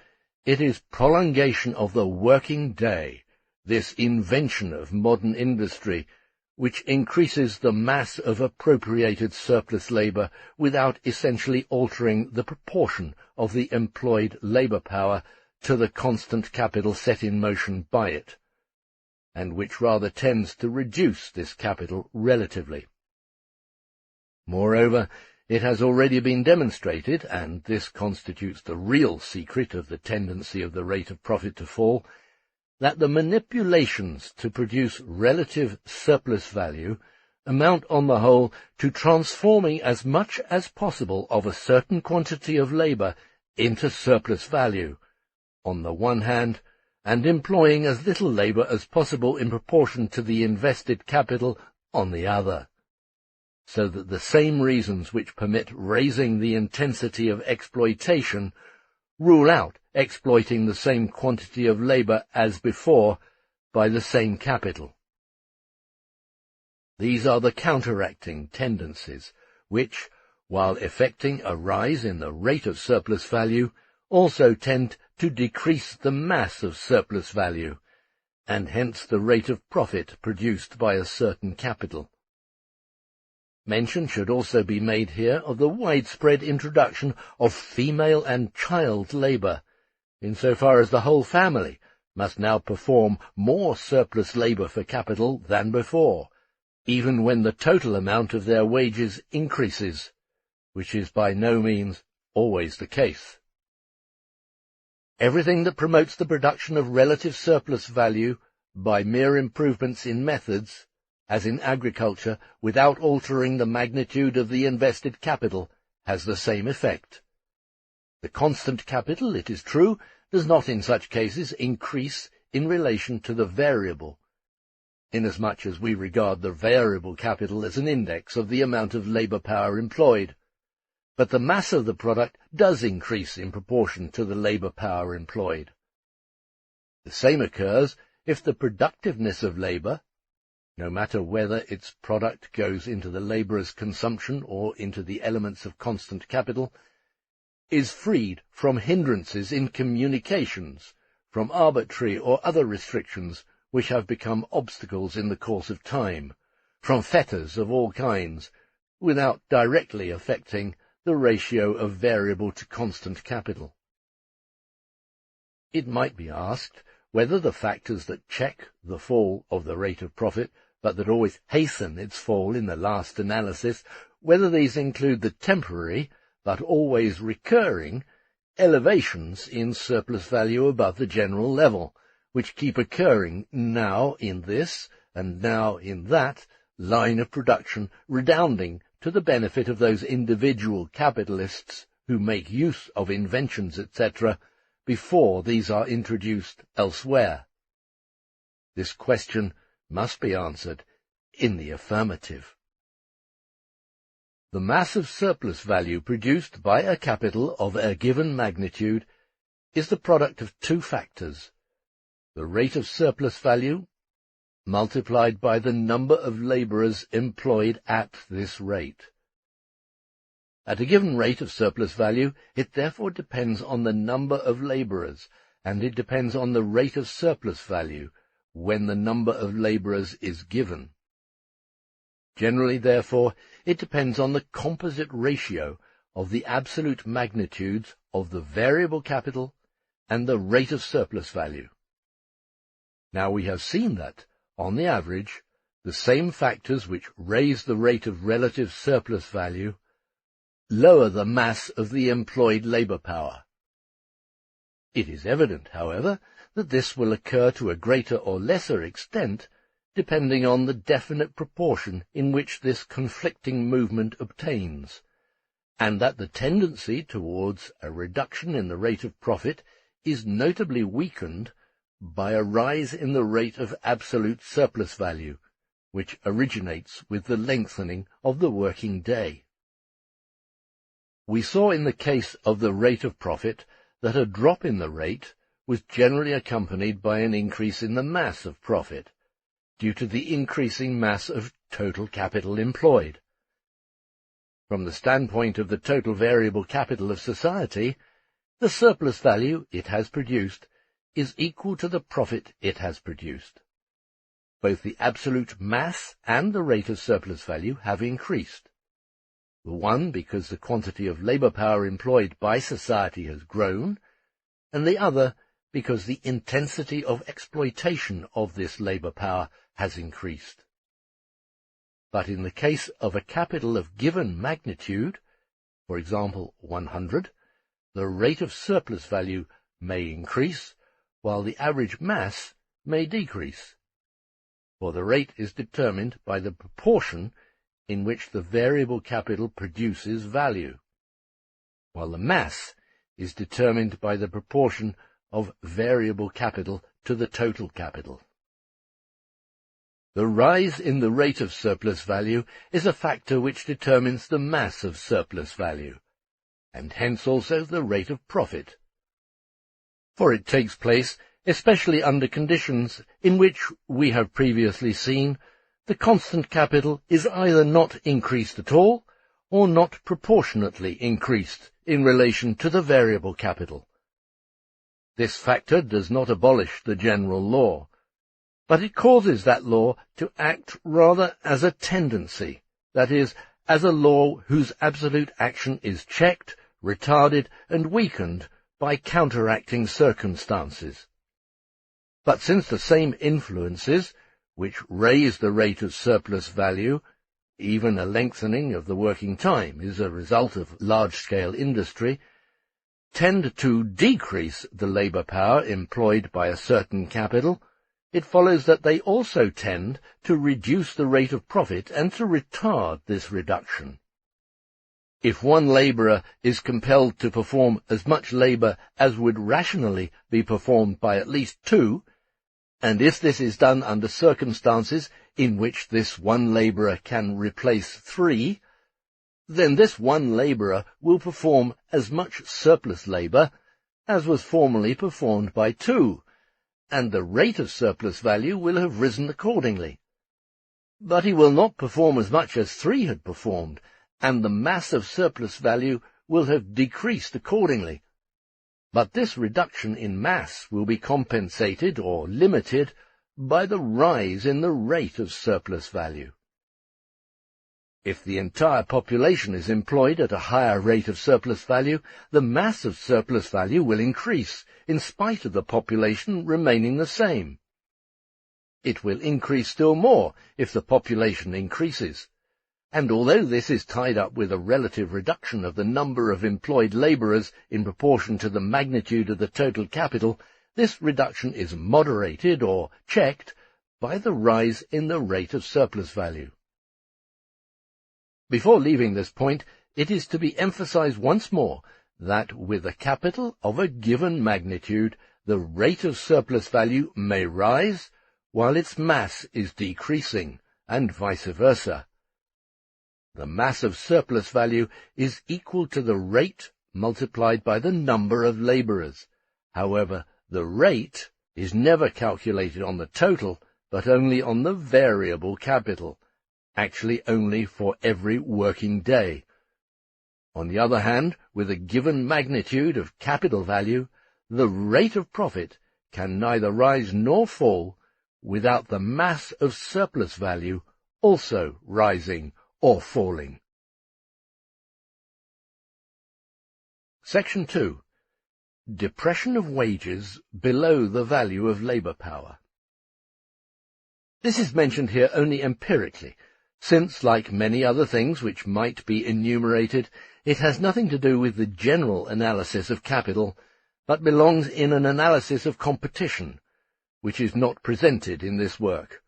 S1: it is prolongation of the working day, this invention of modern industry, which increases the mass of appropriated surplus labour without essentially altering the proportion of the employed labour power to the constant capital set in motion by it, and which rather tends to reduce this capital relatively. Moreover, it has already been demonstrated, and this constitutes the real secret of the tendency of the rate of profit to fall, that the manipulations to produce relative surplus value amount on the whole to transforming as much as possible of a certain quantity of labour into surplus value, on the one hand, and employing as little labour as possible in proportion to the invested capital on the other, so that the same reasons which permit raising the intensity of exploitation rule out exploiting the same quantity of labour as before by the same capital. These are the counteracting tendencies, which, while effecting a rise in the rate of surplus value, also tend to decrease the mass of surplus value, and hence the rate of profit produced by a certain capital. Mention should also be made here of the widespread introduction of female and child labour, insofar as the whole family must now perform more surplus labour for capital than before, even when the total amount of their wages increases, which is by no means always the case. Everything that promotes the production of relative surplus value by mere improvements in methods, as in agriculture, without altering the magnitude of the invested capital, has the same effect. The constant capital, it is true, does not in such cases increase in relation to the variable, inasmuch as we regard the variable capital as an index of the amount of labour power employed, but the mass of the product does increase in proportion to the labour power employed. The same occurs if the productiveness of labour, no matter whether its product goes into the labourer's consumption or into the elements of constant capital, is freed from hindrances in communications, from arbitrary or other restrictions which have become obstacles in the course of time, from fetters of all kinds, without directly affecting the ratio of variable to constant capital. It might be asked whether the factors that check the fall of the rate of profit, but that always hasten its fall in the last analysis, whether these include the temporary, but always recurring, elevations in surplus value above the general level, which keep occurring now in this and now in that line of production, redounding to the benefit of those individual capitalists who make use of inventions, etc., before these are introduced elsewhere. This question must be answered in the affirmative. The mass of surplus value produced by a capital of a given magnitude is the product of two factors: the rate of surplus value multiplied by the number of labourers employed at this rate. At a given rate of surplus value, it therefore depends on the number of labourers, and it depends on the rate of surplus value when the number of labourers is given. Generally, therefore, it depends on the composite ratio of the absolute magnitudes of the variable capital and the rate of surplus value. Now we have seen that, on the average, the same factors which raise the rate of relative surplus value lower the mass of the employed labour power. It is evident, however, that this will occur to a greater or lesser extent depending on the definite proportion in which this conflicting movement obtains, and that the tendency towards a reduction in the rate of profit is notably weakened by a rise in the rate of absolute surplus value, which originates with the lengthening of the working day. We saw in the case of the rate of profit that a drop in the rate was generally accompanied by an increase in the mass of profit, due to the increasing mass of total capital employed. From the standpoint of the total variable capital of society, the surplus value it has produced is equal to the profit it has produced. Both the absolute mass and the rate of surplus value have increased. The one because the quantity of labour power employed by society has grown, and the other because the intensity of exploitation of this labour power has increased. But in the case of a capital of given magnitude, for example 100, the rate of surplus value may increase, while the average mass may decrease, for the rate is determined by the proportion in which the variable capital produces value, while the mass is determined by the proportion of variable capital to the total capital. The rise in the rate of surplus value is a factor which determines the mass of surplus value, and hence also the rate of profit. For it takes place especially under conditions in which, we have previously seen, the constant capital is either not increased at all, or not proportionately increased in relation to the variable capital. This factor does not abolish the general law, but it causes that law to act rather as a tendency, that is, as a law whose absolute action is checked, retarded, and weakened by counteracting circumstances. But since the same influences, which raise the rate of surplus value, even a lengthening of the working time is a result of large-scale industry, tend to decrease the labour power employed by a certain capital, it follows that they also tend to reduce the rate of profit and to retard this reduction. If one labourer is compelled to perform as much labour as would rationally be performed by at least two, and if this is done under circumstances in which this one labourer can replace three, then this one labourer will perform as much surplus labour as was formerly performed by two, and the rate of surplus value will have risen accordingly. But he will not perform as much as three had performed, and the mass of surplus value will have decreased accordingly. But this reduction in mass will be compensated or limited by the rise in the rate of surplus value. If the entire population is employed at a higher rate of surplus value, the mass of surplus value will increase, in spite of the population remaining the same. It will increase still more if the population increases, and although this is tied up with a relative reduction of the number of employed labourers in proportion to the magnitude of the total capital, this reduction is moderated or checked by the rise in the rate of surplus value. Before leaving this point, it is to be emphasized once more that with a capital of a given magnitude, the rate of surplus value may rise while its mass is decreasing, and vice versa. The mass of surplus value is equal to the rate multiplied by the number of labourers. However, the rate is never calculated on the total, but only on the variable capital, actually only for every working day. On the other hand, with a given magnitude of capital value, the rate of profit can neither rise nor fall without the mass of surplus value also rising or falling. Section 2. Depression of wages below the value of labour power. This is mentioned here only empirically, since, like many other things which might be enumerated, it has nothing to do with the general analysis of capital, but belongs in an analysis of competition, which is not presented in this work.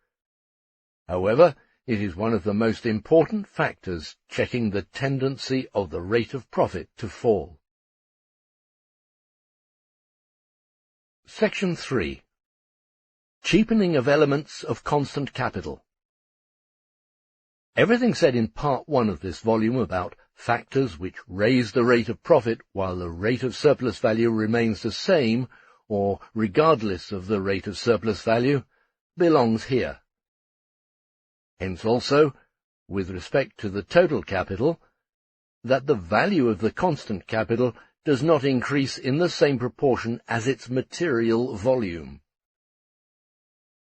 S1: However, it is one of the most important factors checking the tendency of the rate of profit to fall. Section 3. Cheapening of elements of constant capital. Everything said in Part 1 of this volume about factors which raise the rate of profit while the rate of surplus value remains the same, or regardless of the rate of surplus value, belongs here. Hence also, with respect to the total capital, that the value of the constant capital does not increase in the same proportion as its material volume.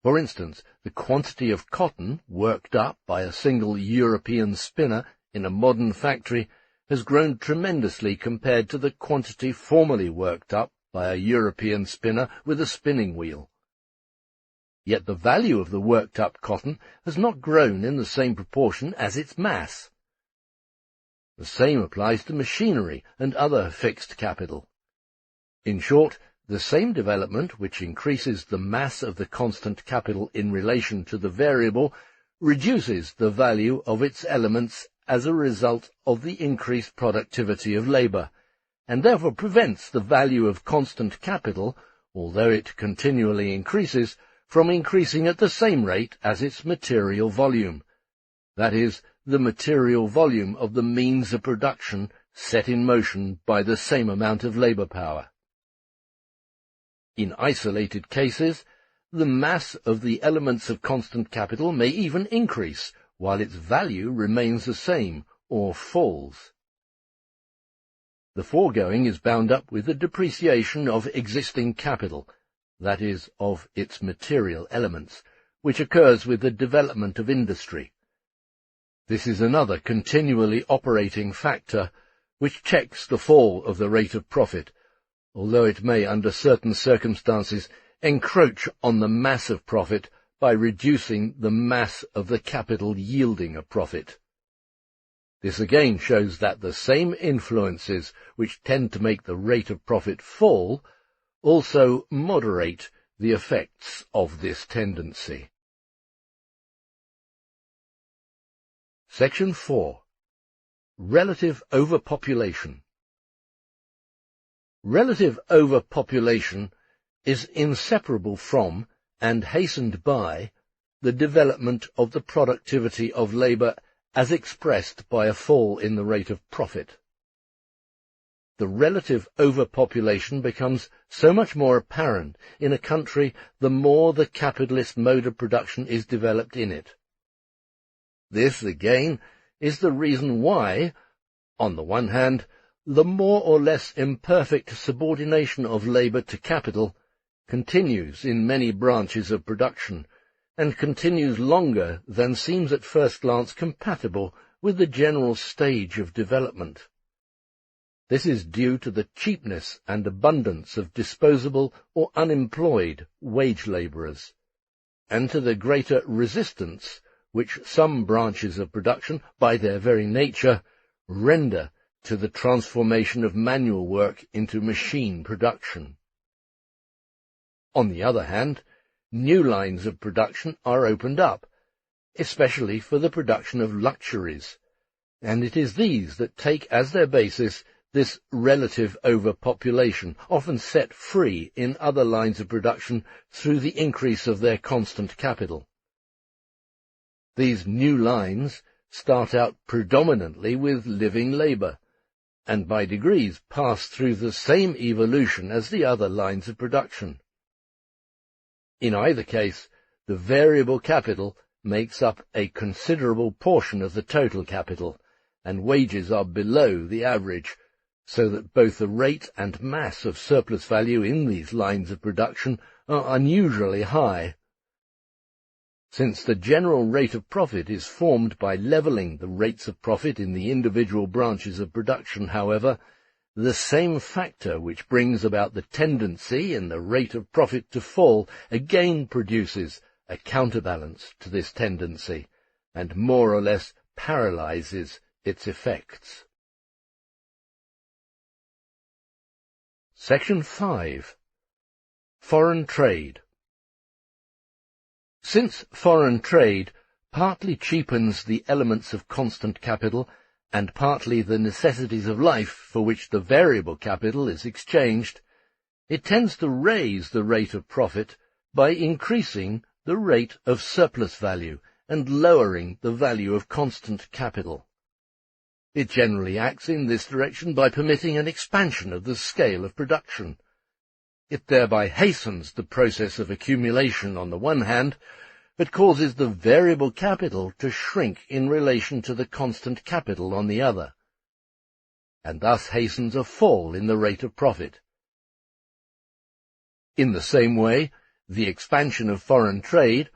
S1: For instance, the quantity of cotton worked up by a single European spinner in a modern factory has grown tremendously compared to the quantity formerly worked up by a European spinner with a spinning wheel. Yet the value of the worked-up cotton has not grown in the same proportion as its mass. The same applies to machinery and other fixed capital. In short, the same development which increases the mass of the constant capital in relation to the variable reduces the value of its elements as a result of the increased productivity of labour, and therefore prevents the value of constant capital, although it continually increases, from increasing at the same rate as its material volume, that is, the material volume of the means of production set in motion by the same amount of labour power. In isolated cases, the mass of the elements of constant capital may even increase, while its value remains the same, or falls. The foregoing is bound up with the depreciation of existing capital, that is, of its material elements, which occurs with the development of industry. This is another continually operating factor which checks the fall of the rate of profit, although it may, under certain circumstances, encroach on the mass of profit by reducing the mass of the capital yielding a profit. This again shows that the same influences which tend to make the rate of profit fall also moderate the effects of this tendency. Section 4. Relative overpopulation. Relative overpopulation is inseparable from, and hastened by, the development of the productivity of labour as expressed by a fall in the rate of profit. The relative overpopulation becomes so much more apparent in a country the more the capitalist mode of production is developed in it. This, again, is the reason why, on the one hand, the more or less imperfect subordination of labour to capital continues in many branches of production, and continues longer than seems at first glance compatible with the general stage of development. This is due to the cheapness and abundance of disposable or unemployed wage labourers, and to the greater resistance which some branches of production, by their very nature, render to the transformation of manual work into machine production. On the other hand, new lines of production are opened up, especially for the production of luxuries, and it is these that take as their basis this relative overpopulation, often set free in other lines of production through the increase of their constant capital. These new lines start out predominantly with living labour, and by degrees pass through the same evolution as the other lines of production. In either case, the variable capital makes up a considerable portion of the total capital, and wages are below the average, so that both the rate and mass of surplus value in these lines of production are unusually high. Since the general rate of profit is formed by levelling the rates of profit in the individual branches of production, however, the same factor which brings about the tendency in the rate of profit to fall again produces a counterbalance to this tendency, and more or less paralyzes its effects. Section 5. Foreign trade. Since foreign trade partly cheapens the elements of constant capital and partly the necessities of life for which the variable capital is exchanged, it tends to raise the rate of profit by increasing the rate of surplus value and lowering the value of constant capital. It generally acts in this direction by permitting an expansion of the scale of production. It thereby hastens the process of accumulation on the one hand, but causes the variable capital to shrink in relation to the constant capital on the other, and thus hastens a fall in the rate of profit. In the same way, the expansion of foreign trade,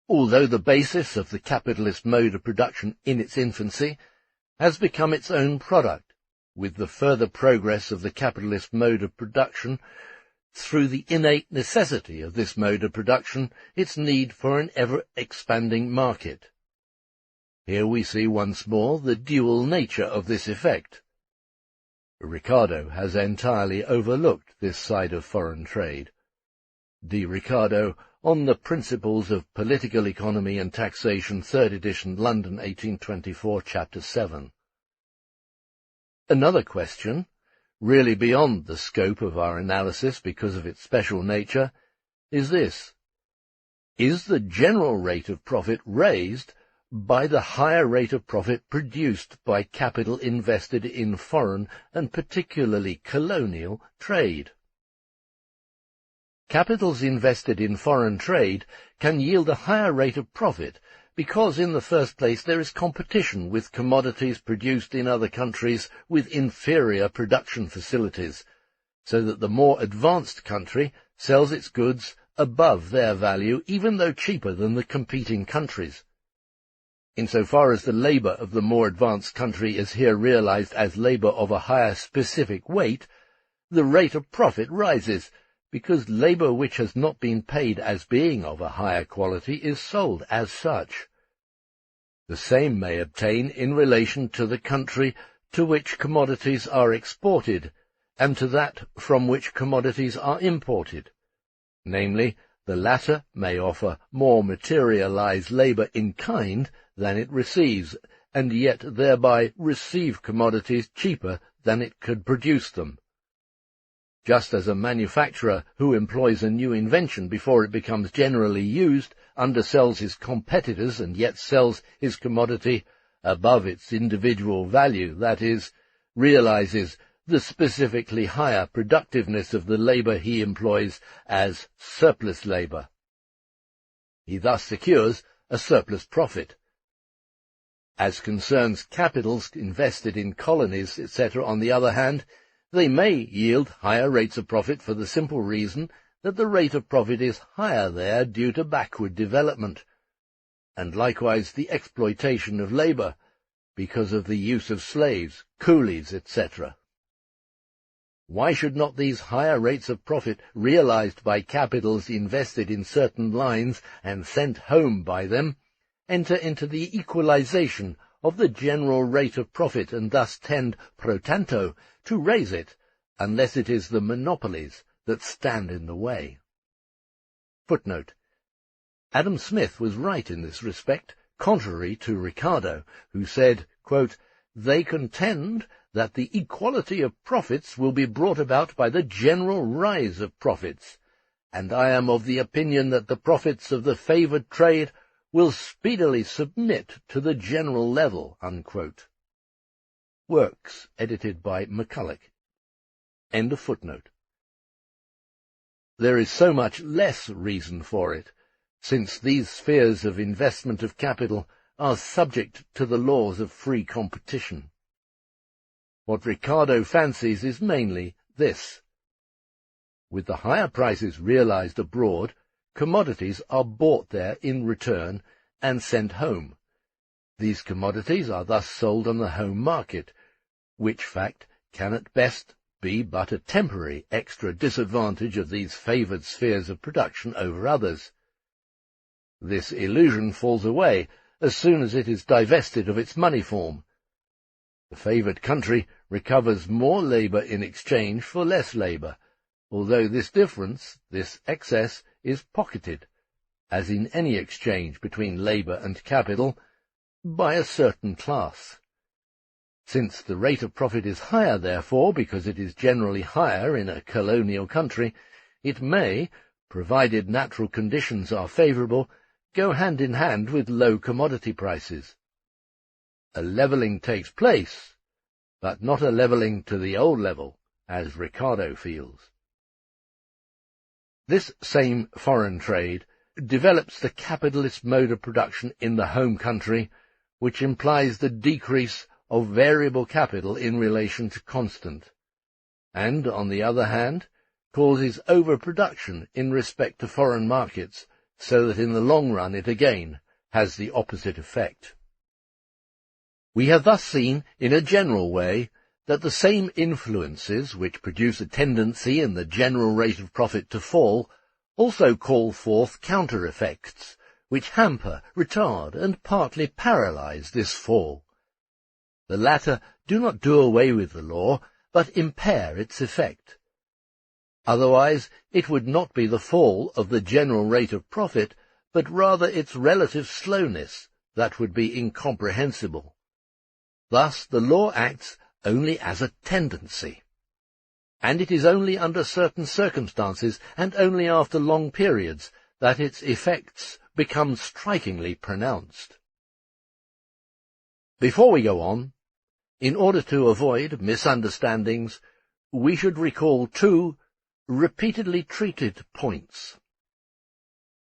S1: although the basis of the capitalist mode of production in its infancy, has become its own product, with the further progress of the capitalist mode of production, through the innate necessity of this mode of production, its need for an ever-expanding market. Here we see once more the dual nature of this effect. Ricardo has entirely overlooked this side of foreign trade. D. Ricardo, On the Principles of Political Economy and Taxation, 3rd edition, London, 1824, Chapter 7. Another question, really beyond the scope of our analysis because of its special nature, is this: is the general rate of profit raised by the higher rate of profit produced by capital invested in foreign and particularly colonial trade? Capitals invested in foreign trade can yield a higher rate of profit because, in the first place, there is competition with commodities produced in other countries with inferior production facilities, so that the more advanced country sells its goods above their value, even though cheaper than the competing countries. Insofar as the labour of the more advanced country is here realized as labour of a higher specific weight, the rate of profit rises, because labour which has not been paid as being of a higher quality is sold as such. The same may obtain in relation to the country to which commodities are exported, and to that from which commodities are imported. Namely, the latter may offer more materialized labour in kind than it receives, and yet thereby receive commodities cheaper than it could produce them. Just as a manufacturer who employs a new invention before it becomes generally used undersells his competitors and yet sells his commodity above its individual value, that is, realizes the specifically higher productiveness of the labour he employs as surplus labour. He thus secures a surplus profit. As concerns capitals invested in colonies, etc., on the other hand, they may yield higher rates of profit for the simple reason that the rate of profit is higher there due to backward development, and likewise the exploitation of labour, because of the use of slaves, coolies, etc. Why should not these higher rates of profit realized by capitals invested in certain lines and sent home by them enter into the equalization of the general rate of profit and thus tend pro tanto to raise it, unless it is the monopolies that stand in the way? Footnote. Adam Smith was right in this respect, contrary to Ricardo, who said, quote, "They contend that the equality of profits will be brought about by the general rise of profits, and I am of the opinion that the profits of the favoured trade will speedily submit to the general level." Unquote. Works edited by McCulloch. End of footnote. There is so much less reason for it, since these spheres of investment of capital are subject to the laws of free competition. What Ricardo fancies is mainly this. With the higher prices realized abroad, commodities are bought there in return and sent home. These commodities are thus sold on the home market, which fact can at best be but a temporary extra disadvantage of these favoured spheres of production over others. This illusion falls away as soon as it is divested of its money form. The favoured country recovers more labour in exchange for less labour, although this difference, this excess, is pocketed, as in any exchange between labour and capital, by a certain class. Since the rate of profit is higher, therefore, because it is generally higher in a colonial country, it may, provided natural conditions are favourable, go hand in hand with low commodity prices. A levelling takes place, but not a levelling to the old level, as Ricardo feels. This same foreign trade develops the capitalist mode of production in the home country, which implies the decrease of variable capital in relation to constant, and, on the other hand, causes overproduction in respect to foreign markets, so that in the long run it again has the opposite effect. We have thus seen, in a general way, that the same influences which produce a tendency in the general rate of profit to fall also call forth counter-effects, which hamper, retard, and partly paralyze this fall. The latter do not do away with the law, but impair its effect. Otherwise it would not be the fall of the general rate of profit, but rather its relative slowness that would be incomprehensible. Thus the law acts only as a tendency, and it is only under certain circumstances, and only after long periods, that its effects become strikingly pronounced. Before we go on, in order to avoid misunderstandings, we should recall two repeatedly treated points.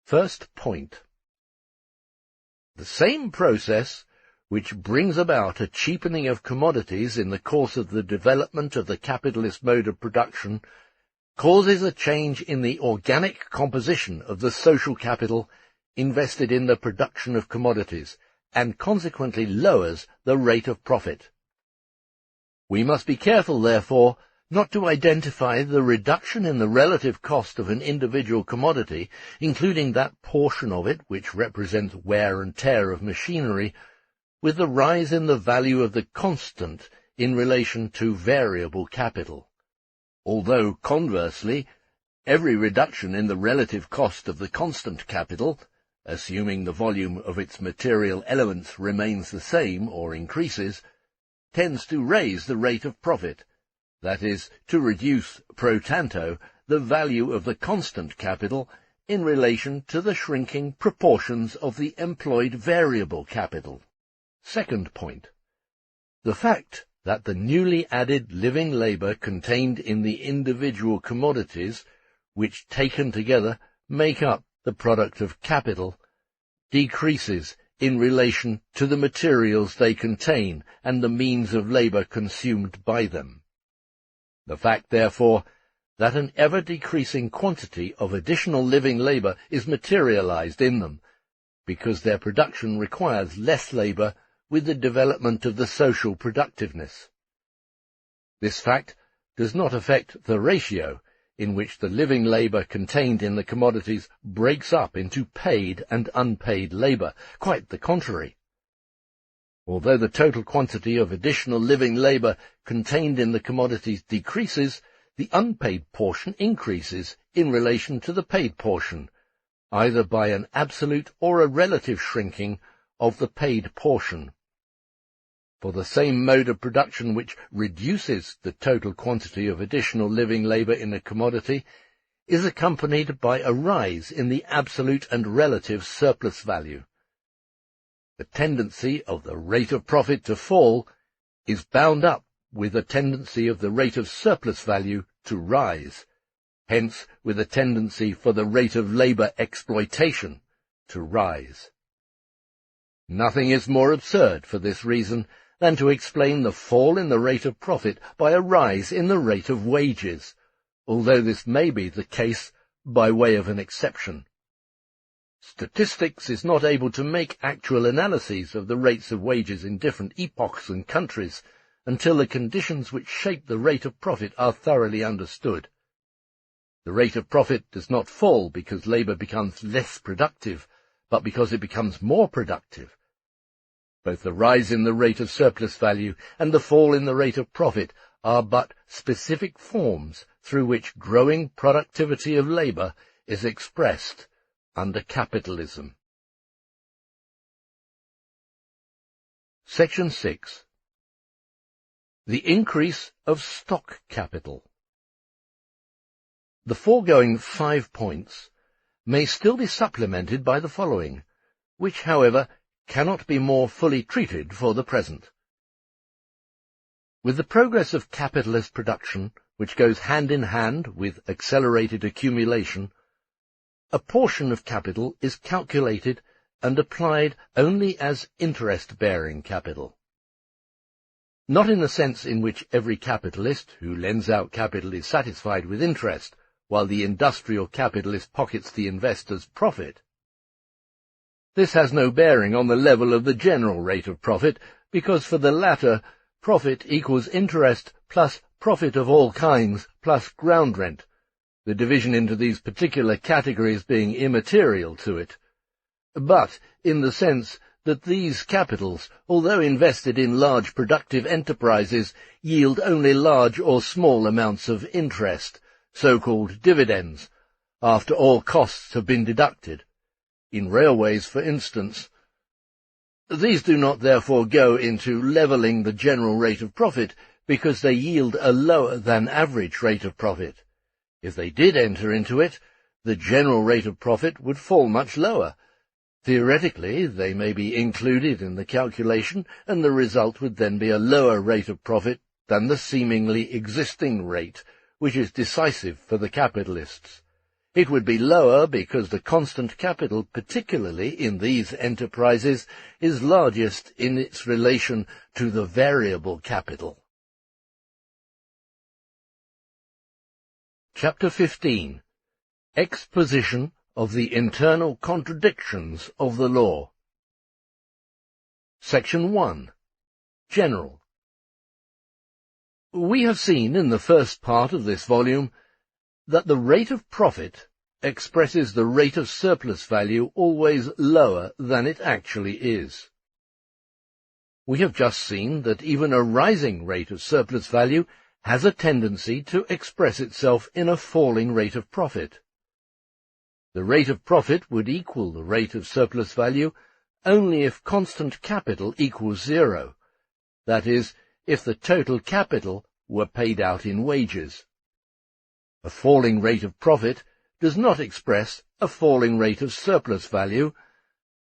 S1: First point. The same process which brings about a cheapening of commodities in the course of the development of the capitalist mode of production causes a change in the organic composition of the social capital invested in the production of commodities, and consequently lowers the rate of profit. We must be careful, therefore, not to identify the reduction in the relative cost of an individual commodity, including that portion of it which represents wear and tear of machinery, with the rise in the value of the constant in relation to variable capital. Although, conversely, every reduction in the relative cost of the constant capital, assuming the volume of its material elements remains the same or increases, tends to raise the rate of profit, that is, to reduce pro tanto the value of the constant capital in relation to the shrinking proportions of the employed variable capital. Second point. The fact that the newly added living labour contained in the individual commodities, which taken together make up the product of capital, decreases in relation to the materials they contain and the means of labour consumed by them. The fact, therefore, that an ever-decreasing quantity of additional living labour is materialized in them, because their production requires less labour with the development of the social productiveness. This fact does not affect the ratio in which the living labour contained in the commodities breaks up into paid and unpaid labour. Quite the contrary. Although the total quantity of additional living labour contained in the commodities decreases, the unpaid portion increases in relation to the paid portion, either by an absolute or a relative shrinking of the paid portion. For the same mode of production which reduces the total quantity of additional living labour in a commodity is accompanied by a rise in the absolute and relative surplus value, The tendency of the rate of profit to fall is bound up with the tendency of the rate of surplus value to rise, hence with a tendency for the rate of labour exploitation to rise. Nothing is more absurd for this reason than to explain the fall in the rate of profit by a rise in the rate of wages, although this may be the case by way of an exception. Statistics is not able to make actual analyses of the rates of wages in different epochs and countries until the conditions which shape the rate of profit are thoroughly understood. The rate of profit does not fall because labour becomes less productive, but because it becomes more productive. Both the rise in the rate of surplus value and the fall in the rate of profit are but specific forms through which growing productivity of labour is expressed under capitalism. Section 6. The increase of stock capital. The foregoing 5 points may still be supplemented by the following, which, however, cannot be more fully treated for the present. With the progress of capitalist production, which goes hand in hand with accelerated accumulation, a portion of capital is calculated and applied only as interest-bearing capital. Not in the sense in which every capitalist who lends out capital is satisfied with interest, while the industrial capitalist pockets the investor's profit. This has no bearing on the level of the general rate of profit, because for the latter, profit equals interest plus profit of all kinds plus ground rent, the division into these particular categories being immaterial to it, but in the sense that these capitals, although invested in large productive enterprises, yield only large or small amounts of interest, so-called dividends, after all costs have been deducted. In railways, for instance, these do not therefore go into levelling the general rate of profit, because they yield a lower than average rate of profit. If they did enter into it, the general rate of profit would fall much lower. Theoretically, they may be included in the calculation, and the result would then be a lower rate of profit than the seemingly existing rate, which is decisive for the capitalists. It would be lower because the constant capital, particularly in these enterprises, is largest in its relation to the variable capital. Chapter 15. Exposition of the internal contradictions of the law. Section 1. General. We have seen in the first part of this volume that the rate of profit expresses the rate of surplus value always lower than it actually is. We have just seen that even a rising rate of surplus value has a tendency to express itself in a falling rate of profit. The rate of profit would equal the rate of surplus value only if constant capital equals zero, that is, if the total capital were paid out in wages. A falling rate of profit does not express a falling rate of surplus value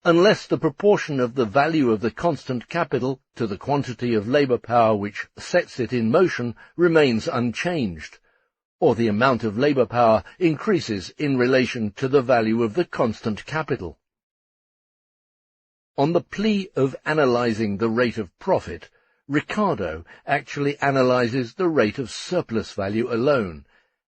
S1: unless the proportion of the value of the constant capital to the quantity of labour power which sets it in motion remains unchanged, or the amount of labour power increases in relation to the value of the constant capital. On the plea of analysing the rate of profit, Ricardo actually analyses the rate of surplus value alone,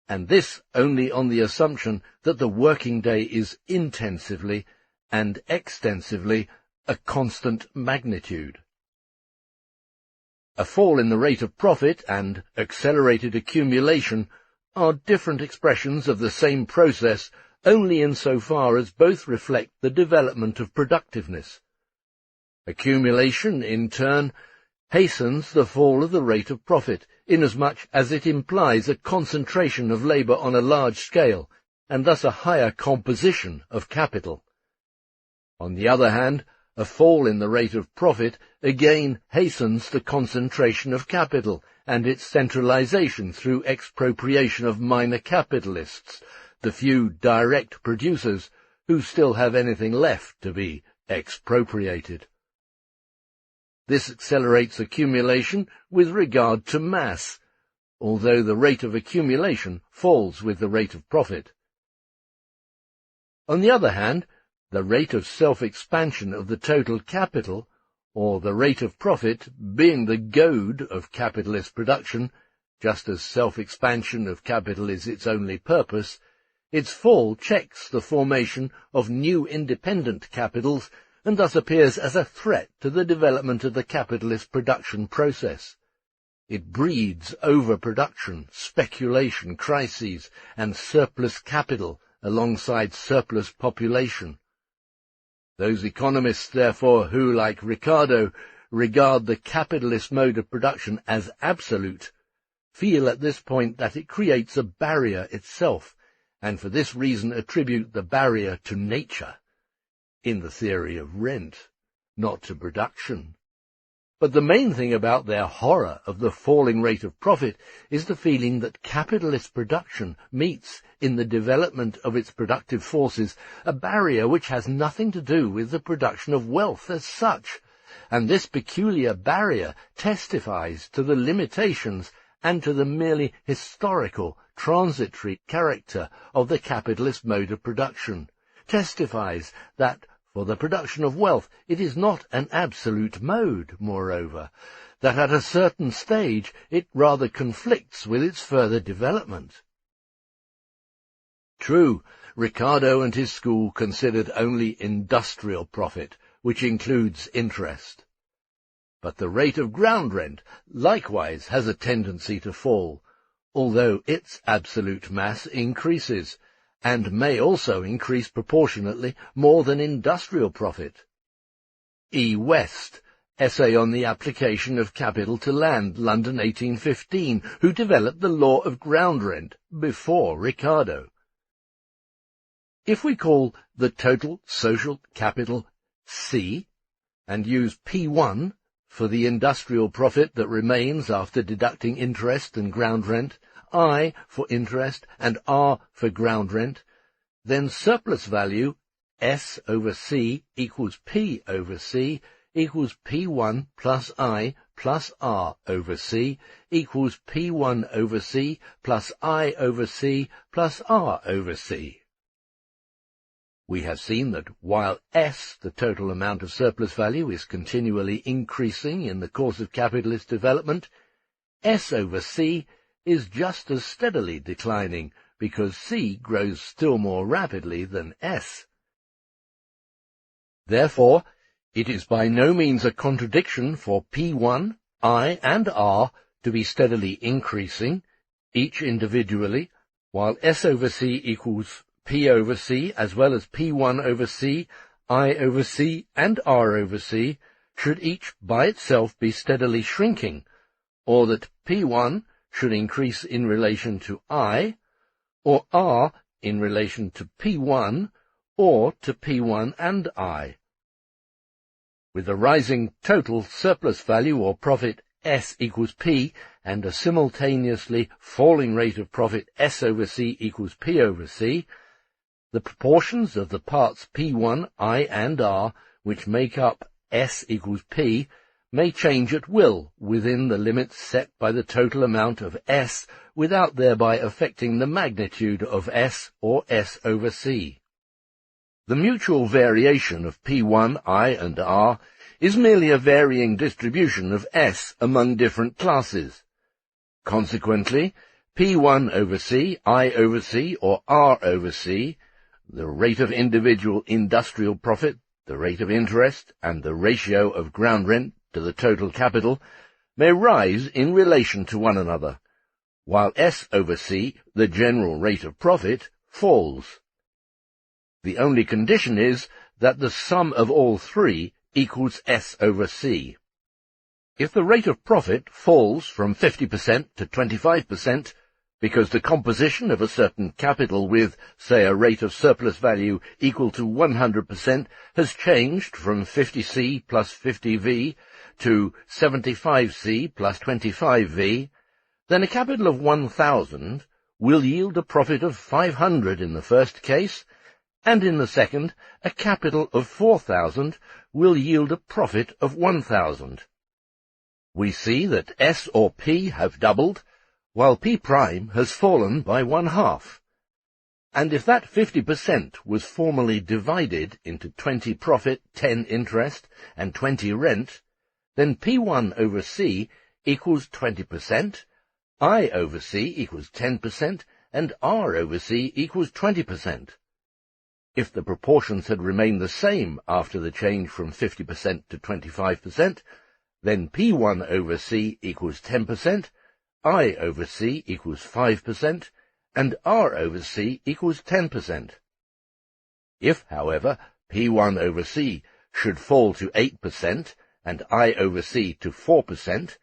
S1: and this only on the assumption that the working day is intensively and extensively a constant magnitude. A fall in the rate of profit and accelerated accumulation are different expressions of the same process only insofar as both reflect the development of productiveness. Accumulation, in turn, hastens the fall of the rate of profit, inasmuch as it implies a concentration of labour on a large scale, and thus a higher composition of capital. On the other hand, a fall in the rate of profit again hastens the concentration of capital and its centralization through expropriation of minor capitalists, the few direct producers who still have anything left to be expropriated. This accelerates accumulation with regard to mass, although the rate of accumulation falls with the rate of profit. On the other hand, the rate of self-expansion of the total capital, or the rate of profit, being the goad of capitalist production, just as self-expansion of capital is its only purpose, its fall checks the formation of new independent capitals and thus appears as a threat to the development of the capitalist production process. It breeds overproduction, speculation, crises, and surplus capital alongside surplus population. Those economists, therefore, who, like Ricardo, regard the capitalist mode of production as absolute, feel at this point that it creates a barrier itself, and for this reason attribute the barrier to nature, in the theory of rent, not to production. But the main thing about their horror of the falling rate of profit is the feeling that capitalist production meets, in the development of its productive forces, a barrier which has nothing to do with the production of wealth as such, and this peculiar barrier testifies to the limitations and to the merely historical, transitory character of the capitalist mode of production, testifies that for the production of wealth it is not an absolute mode, moreover, that at a certain stage it rather conflicts with its further development. True, Ricardo and his school considered only industrial profit, which includes interest. But the rate of ground rent likewise has a tendency to fall, although its absolute mass increases, and may also increase proportionately more than industrial profit. E. West, Essay on the Application of Capital to Land, London 1815, who developed the law of ground rent before Ricardo. If we call the total social capital C, and use P1 for the industrial profit that remains after deducting interest and ground rent, I for interest, and R for ground rent, then surplus value S over C equals P over C equals P1 plus I plus R over C equals P1 over C plus I over C plus R over C. We have seen that while S, the total amount of surplus value, is continually increasing in the course of capitalist development, S over C is just as steadily declining, because C grows still more rapidly than S. Therefore, it is by no means a contradiction for P1, I, and R to be steadily increasing, each individually, while S over C equals P over C, as well as P1 over C, I over C, and R over C, should each by itself be steadily shrinking, or that P1 should increase in relation to I, or R in relation to P1, or to P1 and I. With the rising total surplus value or profit S equals P, and a simultaneously falling rate of profit S over C equals P over C, the proportions of the parts P1, I, and R, which make up S equals P, may change at will within the limits set by the total amount of S without thereby affecting the magnitude of S or S over C. The mutual variation of P1, I, and R is merely a varying distribution of S among different classes. Consequently, P1 over C, I over C, or R over C, the rate of individual industrial profit, the rate of interest, and the ratio of ground rent to the total capital, may rise in relation to one another, while S over C, the general rate of profit, falls. The only condition is that the sum of all three equals S over C. If the rate of profit falls from 50% to 25%, because the composition of a certain capital with, say, a rate of surplus value equal to 100% has changed from 50C plus 50V to 75C plus 25V, then a capital of 1,000 will yield a profit of 500 in the first case, and in the second, a capital of 4,000 will yield a profit of 1,000. we see that S or P have doubled, while P' has fallen by 1/2. And if that 50% was formerly divided into 20 profit, 10 interest, and 20 rent, then P1 over C equals 20%, I over C equals 10%, and R over C equals 20%. If the proportions had remained the same after the change from 50% to 25%, then P1 over C equals 10%, I over C equals 5%, and R over C equals 10%. If, however, P1 over C should fall to 8% and I over C to 4%,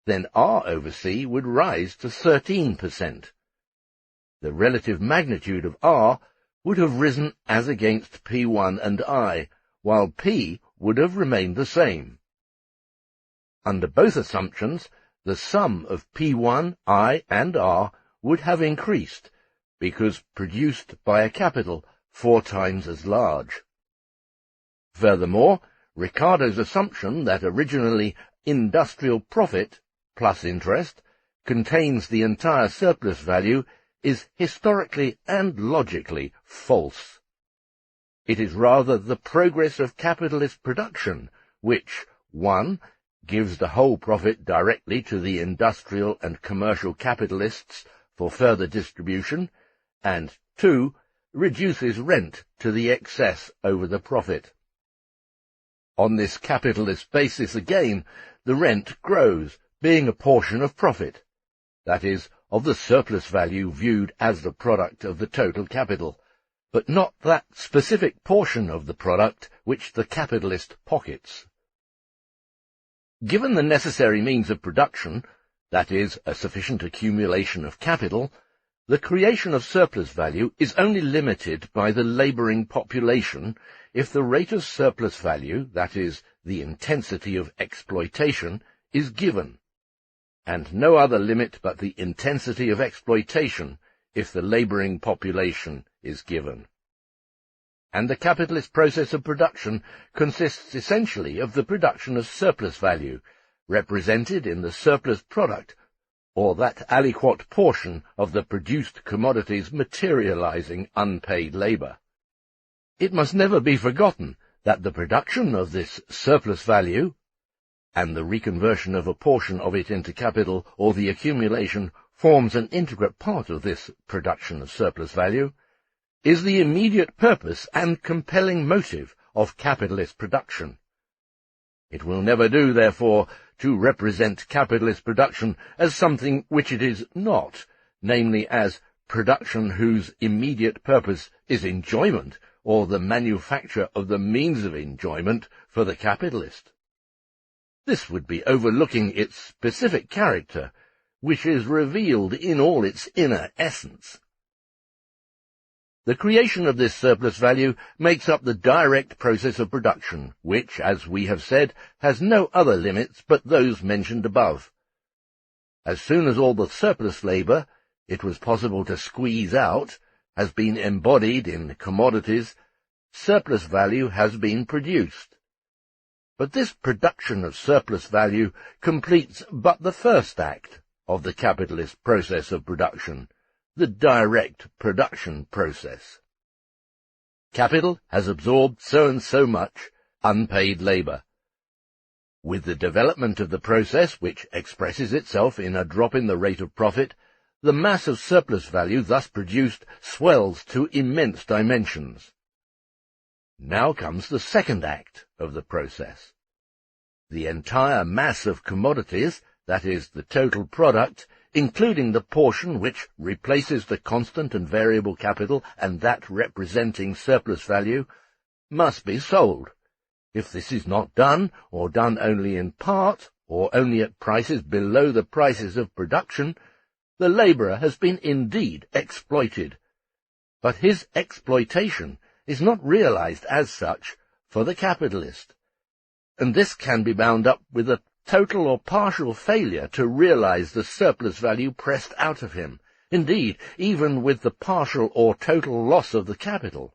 S1: then R over C would rise to 13%. The relative magnitude of R would have risen as against P1 and I, while P would have remained the same. Under both assumptions, the sum of P1, I, and R would have increased, because produced by a capital 4 times as large. Furthermore, Ricardo's assumption that originally industrial profit plus interest contains the entire surplus value is historically and logically false. It is rather the progress of capitalist production which, 1. Gives the whole profit directly to the industrial and commercial capitalists for further distribution, and 2. Reduces rent to the excess over the profit. On this capitalist basis again, the rent grows, being a portion of profit, that is, of the surplus value viewed as the product of the total capital, but not that specific portion of the product which the capitalist pockets. Given the necessary means of production, that is, a sufficient accumulation of capital, the creation of surplus value is only limited by the labouring population if the rate of surplus value, that is, the intensity of exploitation, is given, and no other limit but the intensity of exploitation if the labouring population is given. And the capitalist process of production consists essentially of the production of surplus value, represented in the surplus product, or that aliquot portion of the produced commodities materializing unpaid labour. It must never be forgotten that the production of this surplus value, and the reconversion of a portion of it into capital or the accumulation forms an integral part of this production of surplus value, is the immediate purpose and compelling motive of capitalist production. It will never do, therefore, to represent capitalist production as something which it is not, namely as production whose immediate purpose is enjoyment, or the manufacture of the means of enjoyment for the capitalist. This would be overlooking its specific character, which is revealed in all its inner essence. The creation of this surplus value makes up the direct process of production, which, as we have said, has no other limits but those mentioned above. As soon as all the surplus labour it was possible to squeeze out has been embodied in commodities, surplus value has been produced. But this production of surplus value completes but the first act of the capitalist process of production, the direct production process. Capital has absorbed so and so much unpaid labour. With the development of the process, which expresses itself in a drop in the rate of profit, the mass of surplus value thus produced swells to immense dimensions. Now comes the second act of the process. The entire mass of commodities, that is, the total product, including the portion which replaces the constant and variable capital and that representing surplus value, must be sold. If this is not done, or done only in part, or only at prices below the prices of production, the labourer has been indeed exploited. But his exploitation is not realized as such for the capitalist, and this can be bound up with a total or partial failure to realize the surplus value pressed out of him, indeed, even with the partial or total loss of the capital.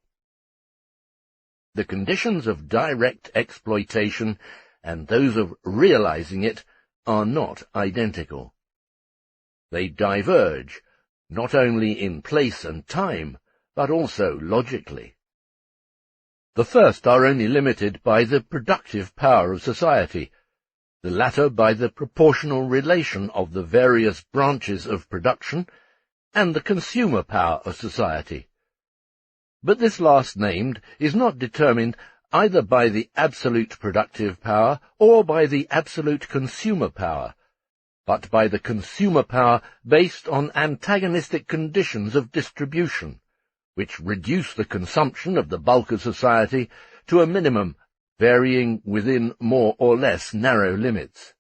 S1: The conditions of direct exploitation and those of realizing it are not identical. They diverge, not only in place and time, but also logically. The first are only limited by the productive power of society, the latter by the proportional relation of the various branches of production and the consumer power of society. But this last named is not determined either by the absolute productive power or by the absolute consumer power, but by the consumer power based on antagonistic conditions of distribution, which reduce the consumption of the bulk of society to a minimum, varying within more or less narrow limits.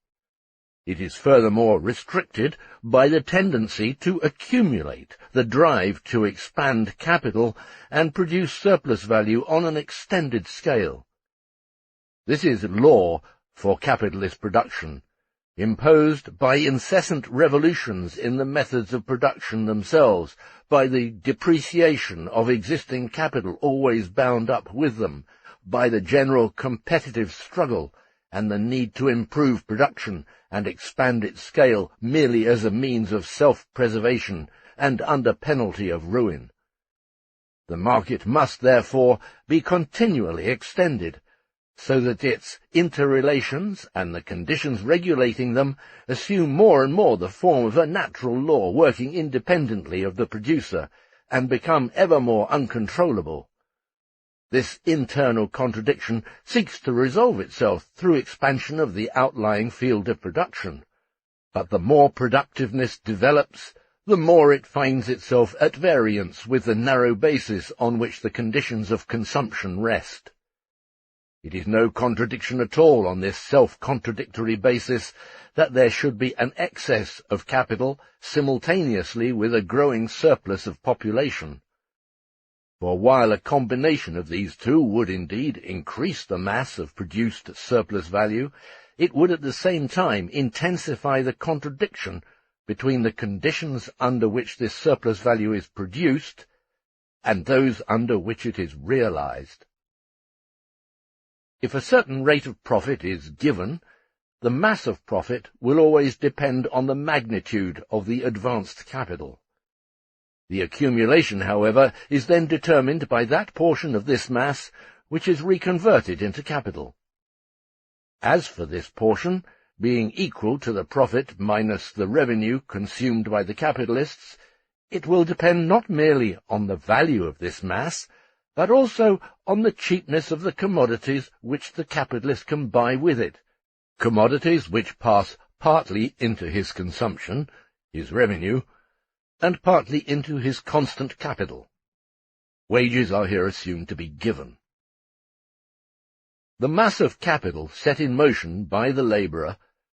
S1: It is furthermore restricted by the tendency to accumulate, the drive to expand capital and produce surplus value on an extended scale. This is law for capitalist production, imposed by incessant revolutions in the methods of production themselves, by the depreciation of existing capital always bound up with them, by the general competitive struggle and the need to improve production and expand its scale merely as a means of self-preservation and under penalty of ruin. The market must, therefore, be continually extended, so that its interrelations and the conditions regulating them assume more and more the form of a natural law working independently of the producer, and become ever more uncontrollable. This internal contradiction seeks to resolve itself through expansion of the outlying field of production, but the more productiveness develops, the more it finds itself at variance with the narrow basis on which the conditions of consumption rest. It is no contradiction at all on this self-contradictory basis that there should be an excess of capital simultaneously with a growing surplus of population. For while a combination of these two would indeed increase the mass of produced surplus value, it would at the same time intensify the contradiction between the conditions under which this surplus value is produced and those under which it is realized. If a certain rate of profit is given, the mass of profit will always depend on the magnitude of the advanced capital. The accumulation, however, is then determined by that portion of this mass which is reconverted into capital. As for this portion, being equal to the profit minus the revenue consumed by the capitalists, it will depend not merely on the value of this mass, but also on the cheapness of the commodities which the capitalist can buy with it, commodities which pass partly into his consumption, his revenue, and partly into his constant capital. Wages are here assumed to be given. The mass of capital set in motion by the labourer,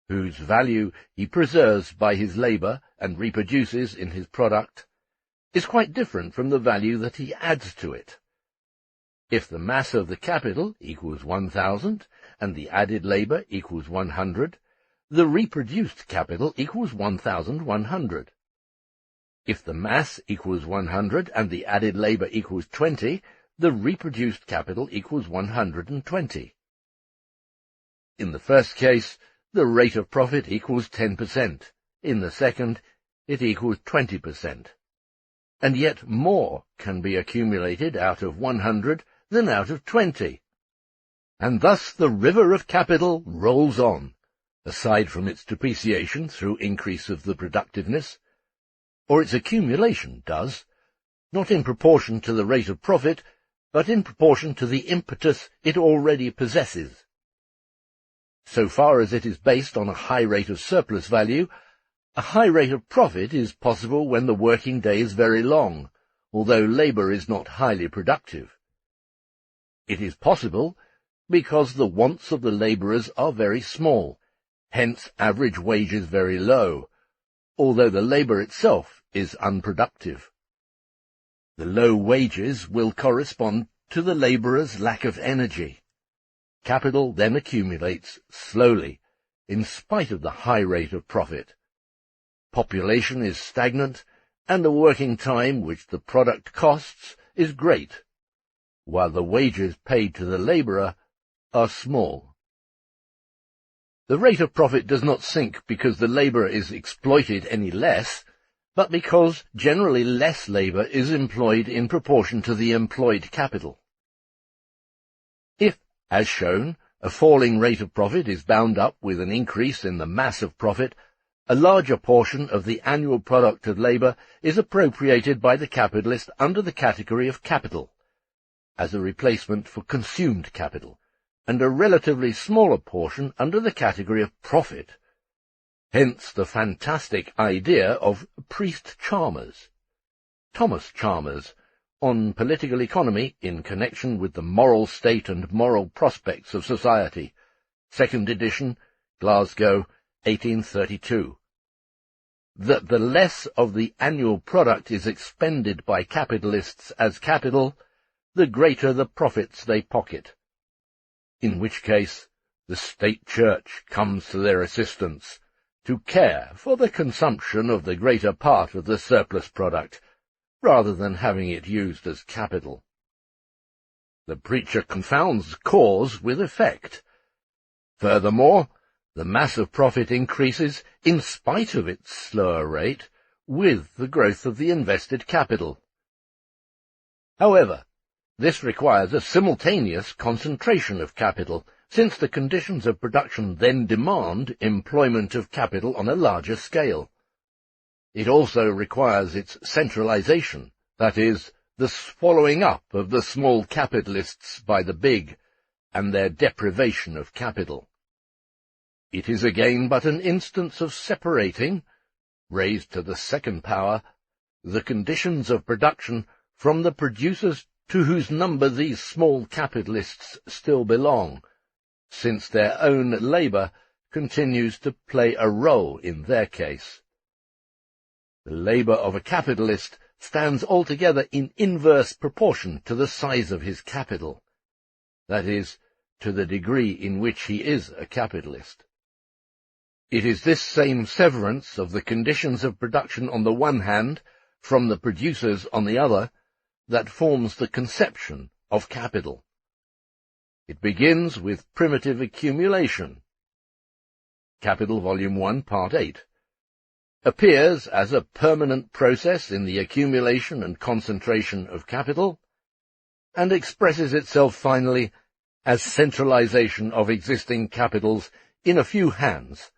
S1: whose value he preserves by his labour and reproduces in his product, is quite different from the value that he adds to it. If the mass of the capital equals 1,000 and the added labour equals 100, the reproduced capital equals 1,100. If the mass equals 100 and the added labour equals 20, the reproduced capital equals 120. In the first case, the rate of profit equals 10%. In the second, it equals 20%. And yet more can be accumulated out of 100 than out of 20. And thus the river of capital rolls on, aside from its depreciation through increase of the productiveness, or its accumulation does, not in proportion to the rate of profit, but in proportion to the impetus it already possesses. So far as it is based on a high rate of surplus value, a high rate of profit is possible when the working day is very long, although labour is not highly productive. It is possible because the wants of the labourers are very small, hence average wages very low, although the labour itself is unproductive. The low wages will correspond to the labourer's lack of energy. Capital then accumulates slowly, in spite of the high rate of profit. Population is stagnant, and the working time which the product costs is great, while the wages paid to the labourer are small. The rate of profit does not sink because the labour is exploited any less, but because generally less labour is employed in proportion to the employed capital. If, as shown, a falling rate of profit is bound up with an increase in the mass of profit, a larger portion of the annual product of labour is appropriated by the capitalist under the category of capital, as a replacement for consumed capital, and a relatively smaller portion under the category of profit. Hence the fantastic idea of priest-charmers. Thomas Chalmers, on political economy in connection with the moral state and moral prospects of society, 2nd edition, Glasgow, 1832. That the less of the annual product is expended by capitalists as capital, the greater the profits they pocket, in which case the State Church comes to their assistance, to care for the consumption of the greater part of the surplus product, rather than having it used as capital. The preacher confounds cause with effect. Furthermore, the mass of profit increases, in spite of its slower rate, with the growth of the invested capital. However, this requires a simultaneous concentration of capital, since the conditions of production then demand employment of capital on a larger scale. It also requires its centralization, that is, the swallowing up of the small capitalists by the big, and their deprivation of capital. It is again but an instance of separating, raised to the second power, the conditions of production from the producers to whose number these small capitalists still belong, since their own labour continues to play a role in their case. The labour of a capitalist stands altogether in inverse proportion to the size of his capital, that is, to the degree in which he is a capitalist. It is this same severance of the conditions of production on the one hand from the producers on the other that forms the conception of capital. It begins with primitive accumulation. Capital Volume 1, Part 8. Appears as a permanent process in the accumulation and concentration of capital, and expresses itself finally as centralization of existing capitals in a few hands,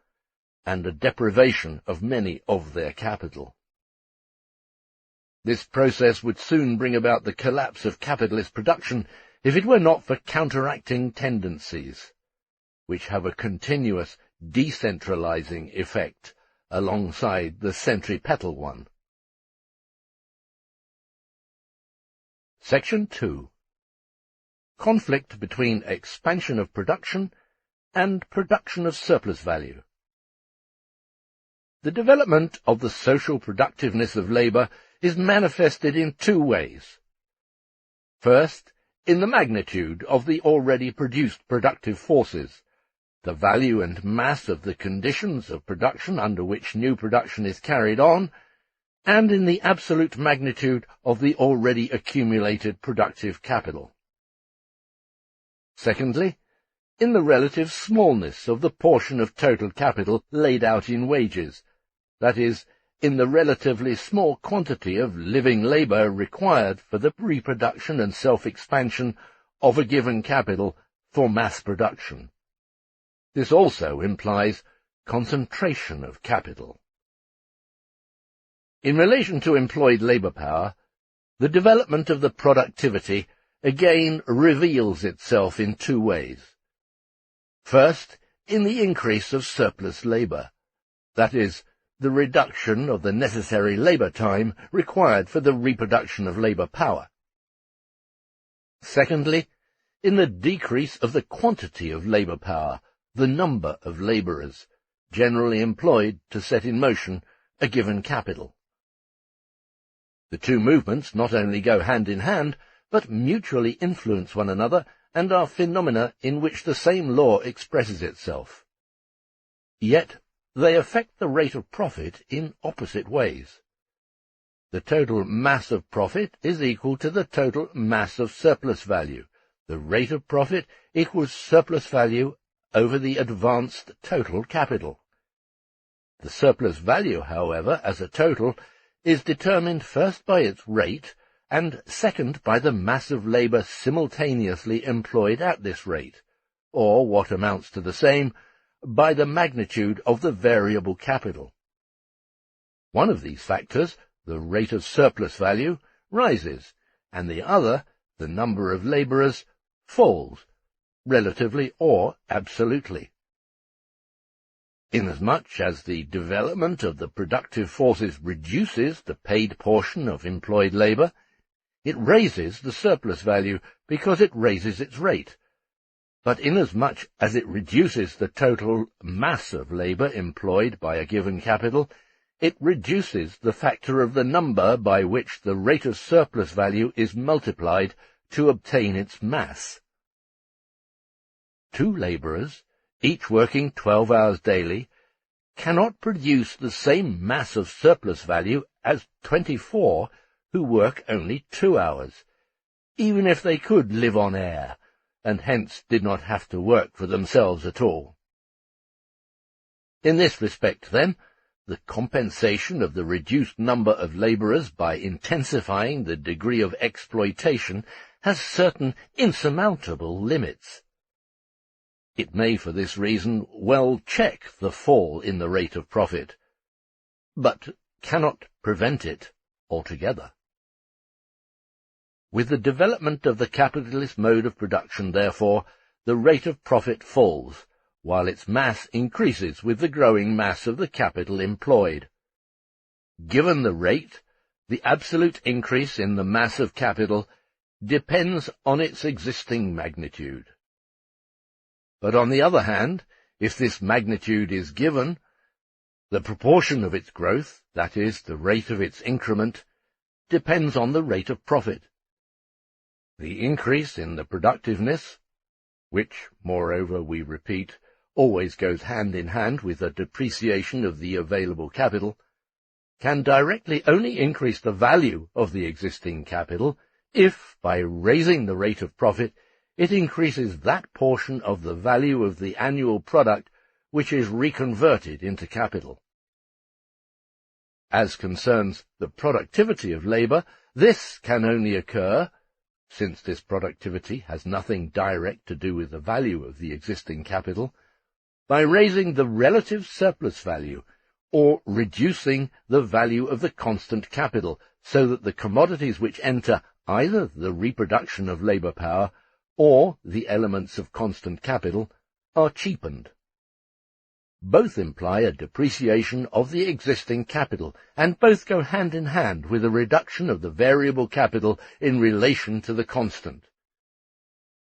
S1: and a deprivation of many of their capital. This process would soon bring about the collapse of capitalist production if it were not for counteracting tendencies, which have a continuous decentralizing effect alongside the centripetal one. Section 2. Conflict between expansion of production and production of surplus value. The development of the social productiveness of labour is manifested in two ways. First, in the magnitude of the already produced productive forces, the value and mass of the conditions of production under which new production is carried on, and in the absolute magnitude of the already accumulated productive capital. Secondly, in the relative smallness of the portion of total capital laid out in wages, that is, in the relatively small quantity of living labour required for the reproduction and self-expansion of a given capital for mass production. This also implies concentration of capital. In relation to employed labour power, the development of the productivity again reveals itself in two ways. First, in the increase of surplus labour, that is, the reduction of the necessary labour time required for the reproduction of labour power. Secondly, in the decrease of the quantity of labour power, the number of labourers, generally employed to set in motion a given capital. The two movements not only go hand in hand, but mutually influence one another and are phenomena in which the same law expresses itself. Yet they affect the rate of profit in opposite ways. The total mass of profit is equal to the total mass of surplus value. The rate of profit equals surplus value over the advanced total capital. The surplus value, however, as a total, is determined first by its rate, and second by the mass of labour simultaneously employed at this rate, or, what amounts to the same, by the magnitude of the variable capital. One of these factors, the rate of surplus value, rises, and the other, the number of labourers, falls, relatively or absolutely. Inasmuch as the development of the productive forces reduces the paid portion of employed labour, it raises the surplus value because it raises its rate. But inasmuch as it reduces the total mass of labour employed by a given capital, it reduces the factor of the number by which the rate of surplus value is multiplied to obtain its mass. 2 labourers, each working 12 hours daily, cannot produce the same mass of surplus value as 24 who work only 2 hours, even if they could live on air, and hence did not have to work for themselves at all. In this respect, then, the compensation of the reduced number of labourers by intensifying the degree of exploitation has certain insurmountable limits. It may for this reason well check the fall in the rate of profit, but cannot prevent it altogether. With the development of the capitalist mode of production, therefore, the rate of profit falls, while its mass increases with the growing mass of the capital employed. Given the rate, the absolute increase in the mass of capital depends on its existing magnitude. But on the other hand, if this magnitude is given, the proportion of its growth, that is, the rate of its increment, depends on the rate of profit. The increase in the productiveness, which, moreover, we repeat, always goes hand in hand with a depreciation of the available capital, can directly only increase the value of the existing capital if, by raising the rate of profit, it increases that portion of the value of the annual product which is reconverted into capital. As concerns the productivity of labour, this can only occur, since this productivity has nothing direct to do with the value of the existing capital, by raising the relative surplus value, or reducing the value of the constant capital, so that the commodities which enter either the reproduction of labour power or the elements of constant capital are cheapened. Both imply a depreciation of the existing capital, and both go hand in hand with a reduction of the variable capital in relation to the constant.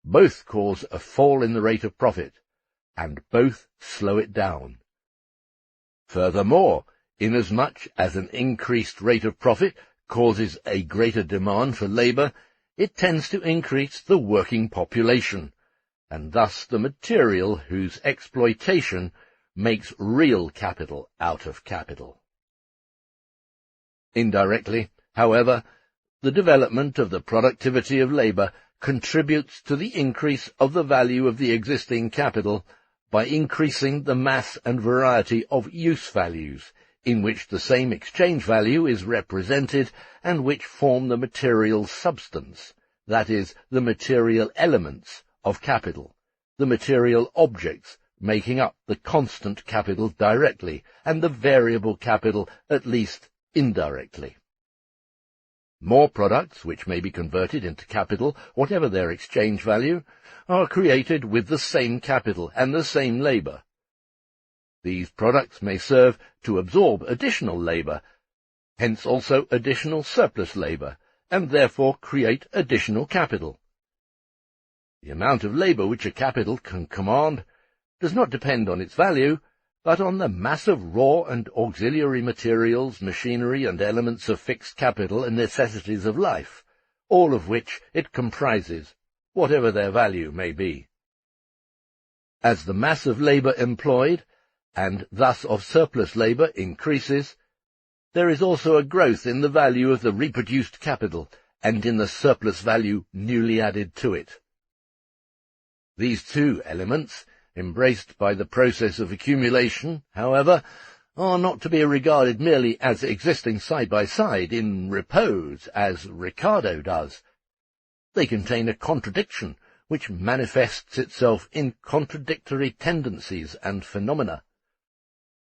S1: Both cause a fall in the rate of profit, and both slow it down. Furthermore, inasmuch as an increased rate of profit causes a greater demand for labour, it tends to increase the working population, and thus the material whose exploitation makes real capital out of capital. Indirectly, however, the development of the productivity of labour contributes to the increase of the value of the existing capital by increasing the mass and variety of use values, in which the same exchange value is represented and which form the material substance, that is, the material elements of capital, the material objects making up the constant capital directly, and the variable capital at least indirectly. More products, which may be converted into capital, whatever their exchange value, are created with the same capital and the same labour. These products may serve to absorb additional labour, hence also additional surplus labour, and therefore create additional capital. The amount of labour which a capital can command does not depend on its value, but on the mass of raw and auxiliary materials, machinery, and elements of fixed capital and necessities of life, all of which it comprises, whatever their value may be. As the mass of labour employed, and thus of surplus labour, increases, there is also a growth in the value of the reproduced capital, and in the surplus value newly added to it. These two elements, embraced by the process of accumulation, however, are not to be regarded merely as existing side by side in repose, as Ricardo does. They contain a contradiction which manifests itself in contradictory tendencies and phenomena.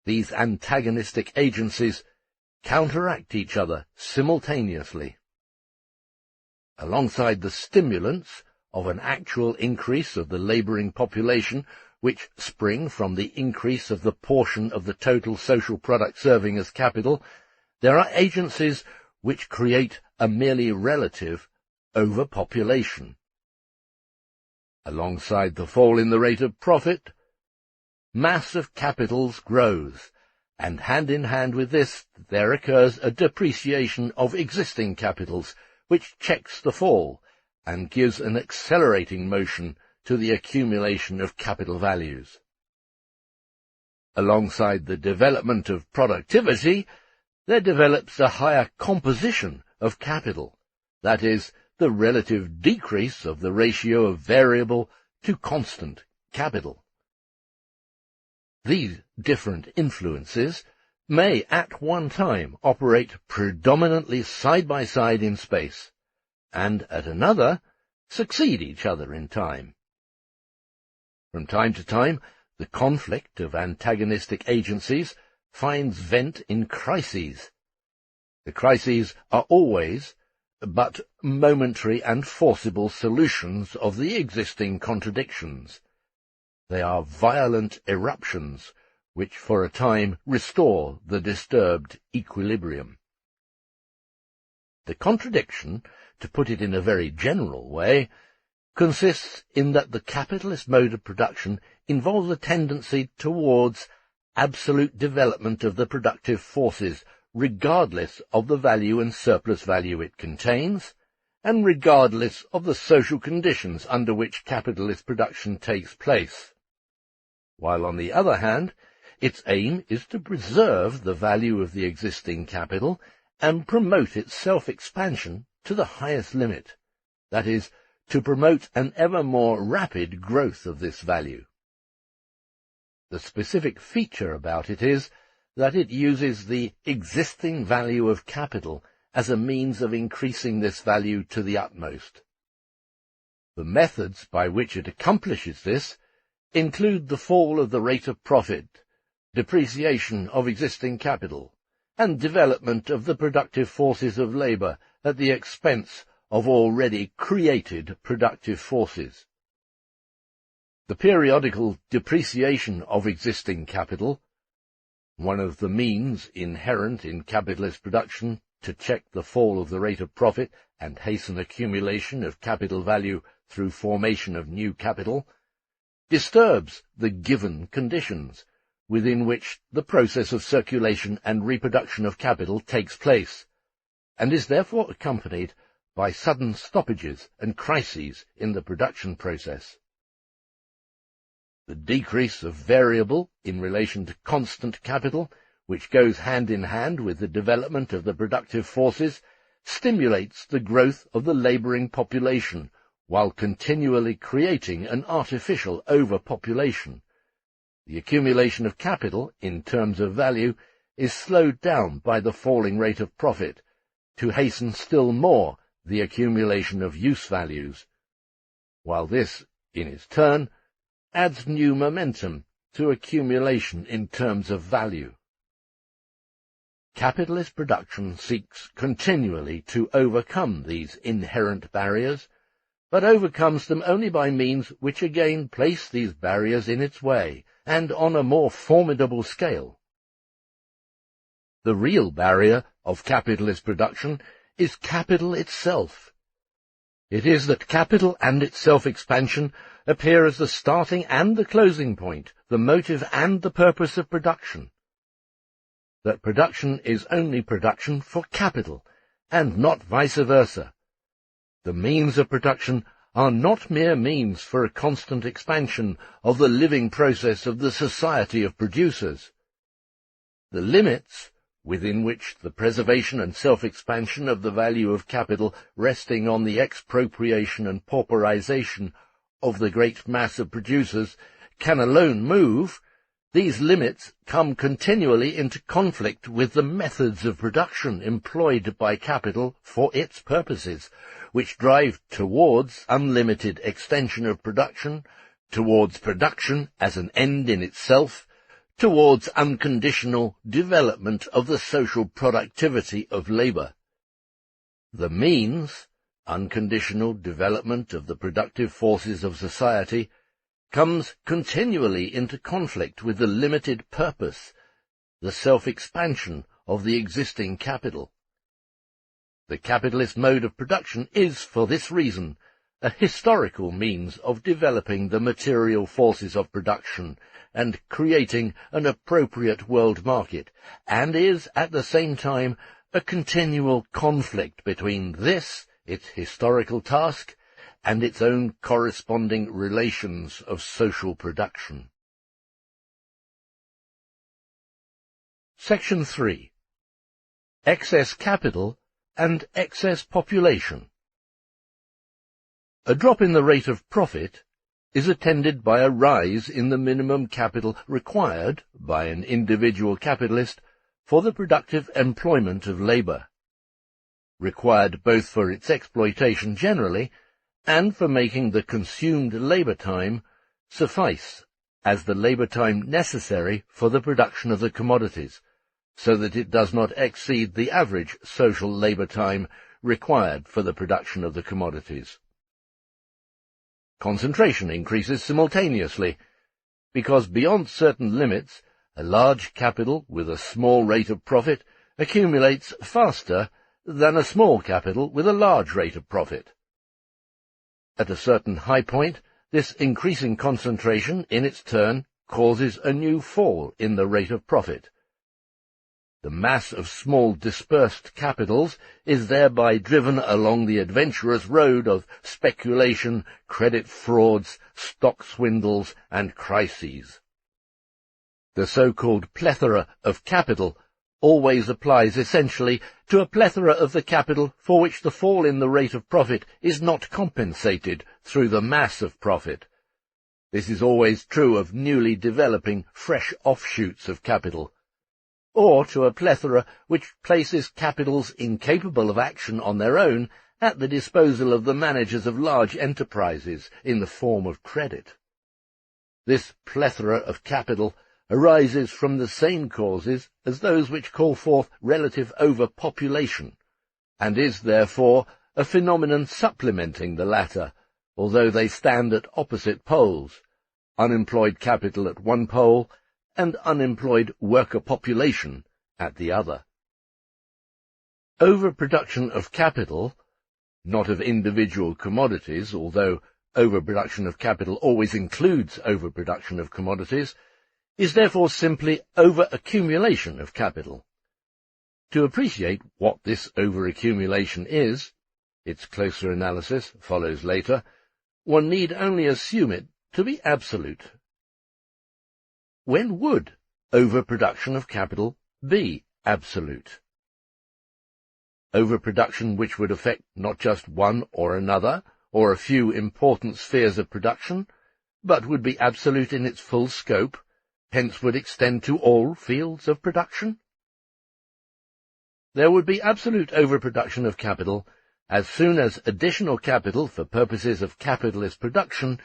S1: These antagonistic agencies counteract each other simultaneously. Alongside the stimulants of an actual increase of the labouring population, which spring from the increase of the portion of the total social product serving as capital, there are agencies which create a merely relative overpopulation. Alongside the fall in the rate of profit, mass of capitals grows, and hand in hand with this there occurs a depreciation of existing capitals, which checks the fall and gives an accelerating motion to the accumulation of capital values. Alongside the development of productivity, there develops a higher composition of capital, that is, the relative decrease of the ratio of variable to constant capital. These different influences may at one time operate predominantly side by side in space, and at another succeed each other in time. From time to time, the conflict of antagonistic agencies finds vent in crises. The crises are always but momentary and forcible solutions of the existing contradictions. They are violent eruptions which for a time restore the disturbed equilibrium. The contradiction, to put it in a very general way, consists in that the capitalist mode of production involves a tendency towards absolute development of the productive forces, regardless of the value and surplus value it contains, and regardless of the social conditions under which capitalist production takes place. While, on the other hand, its aim is to preserve the value of the existing capital and promote its self-expansion to the highest limit, that is, to promote an ever more rapid growth of this value. The specific feature about it is that it uses the existing value of capital as a means of increasing this value to the utmost. The methods by which it accomplishes this include the fall of the rate of profit, depreciation of existing capital, and development of the productive forces of labour at the expense of already created productive forces. The periodical depreciation of existing capital, one of the means inherent in capitalist production to check the fall of the rate of profit and hasten accumulation of capital value through formation of new capital, disturbs the given conditions within which the process of circulation and reproduction of capital takes place, and is therefore accompanied by sudden stoppages and crises in the production process. The decrease of variable in relation to constant capital, which goes hand in hand with the development of the productive forces, stimulates the growth of the labouring population, while continually creating an artificial overpopulation. The accumulation of capital, in terms of value, is slowed down by the falling rate of profit, to hasten still more the accumulation of use values, while this, in its turn, adds new momentum to accumulation in terms of value. Capitalist production seeks continually to overcome these inherent barriers, but overcomes them only by means which again place these barriers in its way, and on a more formidable scale. The real barrier of capitalist production is capital itself. It is that capital and its self-expansion appear as the starting and the closing point, the motive and the purpose of production. That production is only production for capital, and not vice versa. The means of production are not mere means for a constant expansion of the living process of the society of producers. The limits within which the preservation and self-expansion of the value of capital resting on the expropriation and pauperization of the great mass of producers can alone move, these limits come continually into conflict with the methods of production employed by capital for its purposes, which drive towards unlimited extension of production, towards production as an end in itself, towards unconditional development of the social productivity of labour. The means, unconditional development of the productive forces of society, comes continually into conflict with the limited purpose, the self-expansion of the existing capital. The capitalist mode of production is, for this reason, a historical means of developing the material forces of production and creating an appropriate world market, and is, at the same time, a continual conflict between this, its historical task, and its own corresponding relations of social production. Section 3. Excess capital and excess population. A drop in the rate of profit is attended by a rise in the minimum capital required by an individual capitalist for the productive employment of labour, required both for its exploitation generally and for making the consumed labour time suffice as the labour time necessary for the production of the commodities, so that it does not exceed the average social labour time required for the production of the commodities. Concentration increases simultaneously, because beyond certain limits, a large capital with a small rate of profit accumulates faster than a small capital with a large rate of profit. At a certain high point, this increasing concentration, in its turn, causes a new fall in the rate of profit. The mass of small dispersed capitals is thereby driven along the adventurous road of speculation, credit frauds, stock swindles, and crises. The so-called plethora of capital always applies essentially to a plethora of the capital for which the fall in the rate of profit is not compensated through the mass of profit. This is always true of newly developing fresh offshoots of capital, or to a plethora which places capitals incapable of action on their own at the disposal of the managers of large enterprises in the form of credit. This plethora of capital arises from the same causes as those which call forth relative overpopulation, and is, therefore, a phenomenon supplementing the latter, although they stand at opposite poles, unemployed capital at one pole, and unemployed worker population at the other. Overproduction of capital, not of individual commodities, although overproduction of capital always includes overproduction of commodities, is therefore simply overaccumulation of capital. To appreciate what this overaccumulation is, its closer analysis follows later, one need only assume it to be absolute. When would overproduction of capital be absolute? Overproduction which would affect not just one or another, or a few important spheres of production, but would be absolute in its full scope, hence would extend to all fields of production? There would be absolute overproduction of capital as soon as additional capital for purposes of capitalist production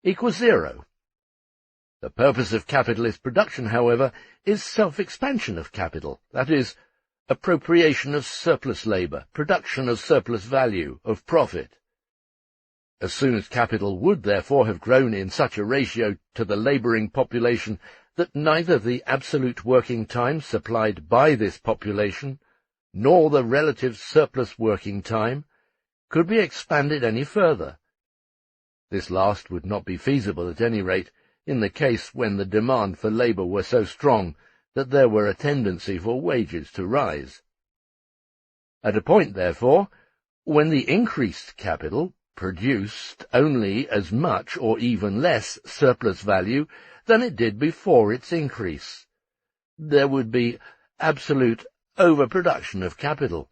S1: equals zero. The purpose of capitalist production, however, is self-expansion of capital, that is, appropriation of surplus labour, production of surplus value, of profit. As soon as capital would therefore have grown in such a ratio to the labouring population that neither the absolute working time supplied by this population, nor the relative surplus working time, could be expanded any further. This last would not be feasible, at any rate, in the case when the demand for labour were so strong that there were a tendency for wages to rise. At a point, therefore, when the increased capital produced only as much or even less surplus value than it did before its increase, there would be absolute overproduction of capital,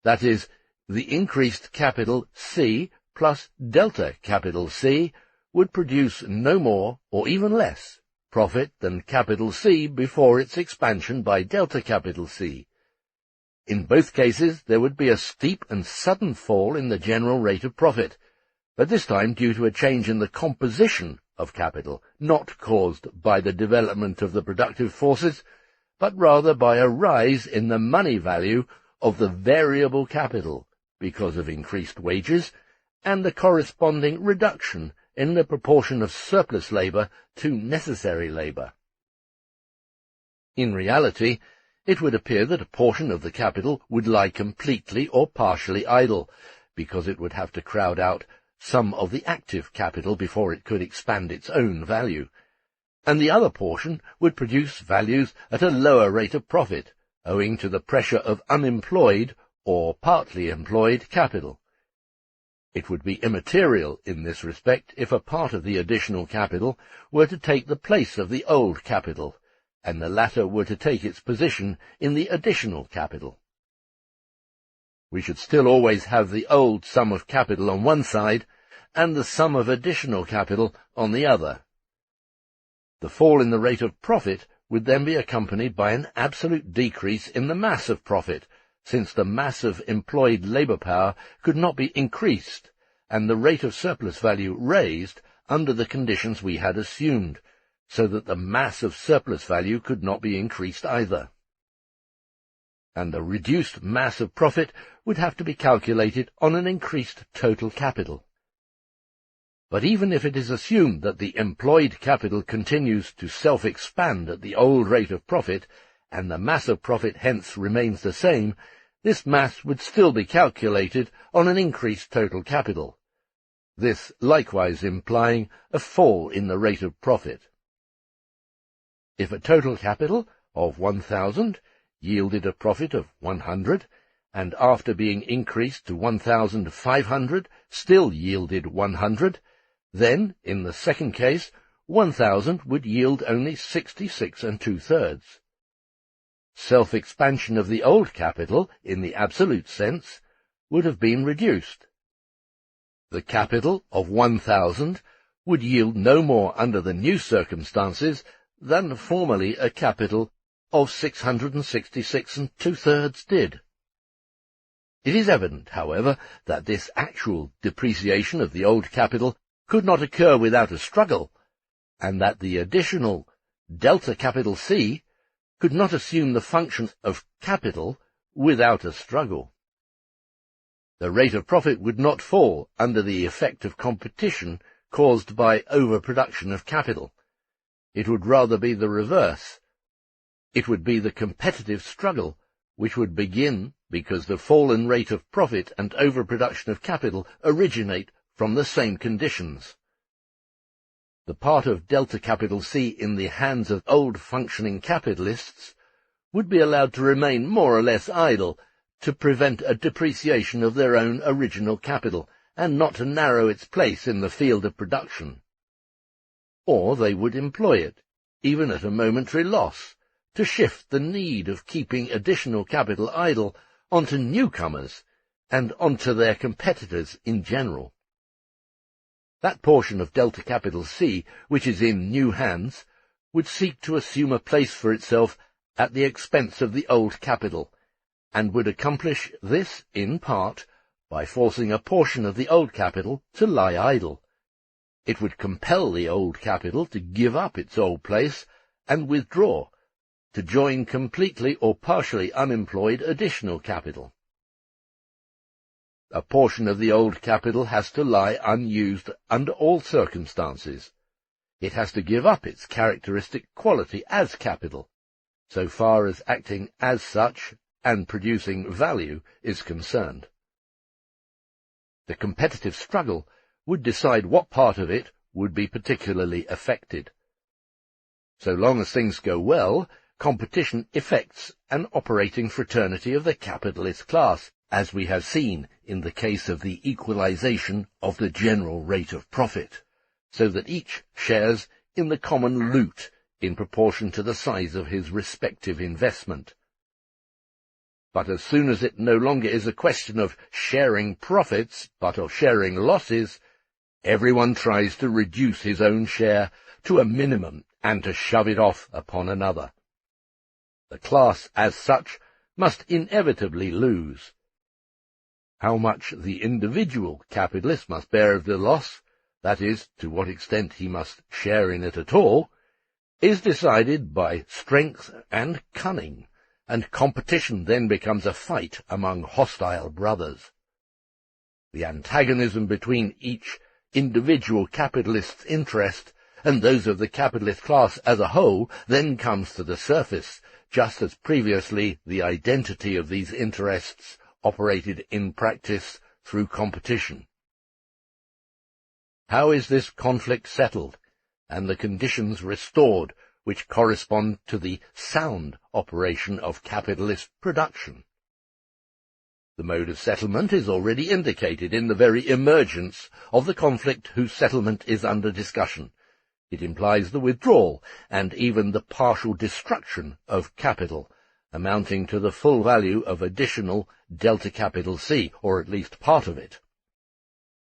S1: that is, the increased capital C plus delta capital C would produce no more, or even less, profit than capital C before its expansion by delta capital C. In both cases there would be a steep and sudden fall in the general rate of profit, but this time due to a change in the composition of capital, not caused by the development of the productive forces, but rather by a rise in the money value of the variable capital because of increased wages and the corresponding reduction in the proportion of surplus labour to necessary labour. In reality, it would appear that a portion of the capital would lie completely or partially idle, because it would have to crowd out some of the active capital before it could expand its own value, and the other portion would produce values at a lower rate of profit, owing to the pressure of unemployed or partly employed capital. It would be immaterial in this respect if a part of the additional capital were to take the place of the old capital, and the latter were to take its position in the additional capital. We should still always have the old sum of capital on one side, and the sum of additional capital on the other. The fall in the rate of profit would then be accompanied by an absolute decrease in the mass of profit, since the mass of employed labour power could not be increased, and the rate of surplus value raised under the conditions we had assumed, so that the mass of surplus value could not be increased either. And the reduced mass of profit would have to be calculated on an increased total capital. But even if it is assumed that the employed capital continues to self-expand at the old rate of profit, and the mass of profit hence remains the same, this mass would still be calculated on an increased total capital, this likewise implying a fall in the rate of profit. If a total capital of 1,000 yielded a profit of 100, and after being increased to 1,500 still yielded 100, then, in the second case, 1,000 would yield only 66 2/3. Self-expansion of the old capital, in the absolute sense, would have been reduced. The capital of 1,000 would yield no more under the new circumstances than formerly a capital of 666 2/3 did. It is evident, however, that this actual depreciation of the old capital could not occur without a struggle, and that the additional delta capital C could not assume the function of capital without a struggle. The rate of profit would not fall under the effect of competition caused by overproduction of capital. It would rather be the reverse. It would be the competitive struggle, which would begin because the fallen rate of profit and overproduction of capital originate from the same conditions. The part of delta capital C in the hands of old functioning capitalists would be allowed to remain more or less idle to prevent a depreciation of their own original capital, and not to narrow its place in the field of production. Or they would employ it, even at a momentary loss, to shift the need of keeping additional capital idle onto newcomers and onto their competitors in general. That portion of delta capital C which is in new hands would seek to assume a place for itself at the expense of the old capital, and would accomplish this in part by forcing a portion of the old capital to lie idle. It would compel the old capital to give up its old place and withdraw, to join completely or partially unemployed additional capital. A portion of the old capital has to lie unused under all circumstances. It has to give up its characteristic quality as capital, so far as acting as such and producing value is concerned. The competitive struggle would decide what part of it would be particularly affected. So long as things go well, competition effects an operating fraternity of the capitalist class, as we have seen in the case of the equalization of the general rate of profit, so that each shares in the common loot in proportion to the size of his respective investment. But as soon as it no longer is a question of sharing profits, but of sharing losses, Everyone tries to reduce his own share to a minimum and to shove it off upon another. The class, as such, must inevitably lose. How much the individual capitalist must bear of the loss, that is, to what extent he must share in it at all, is decided by strength and cunning, and competition then becomes a fight among hostile brothers. The antagonism between each individual capitalist's interest and those of the capitalist class as a whole then comes to the surface, just as previously the identity of these interests operated in practice through competition. How is this conflict settled, and the conditions restored which correspond to the sound operation of capitalist production? The mode of settlement is already indicated in the very emergence of the conflict whose settlement is under discussion. It implies the withdrawal and even the partial destruction of capital, amounting to the full value of additional delta capital C, or at least part of it.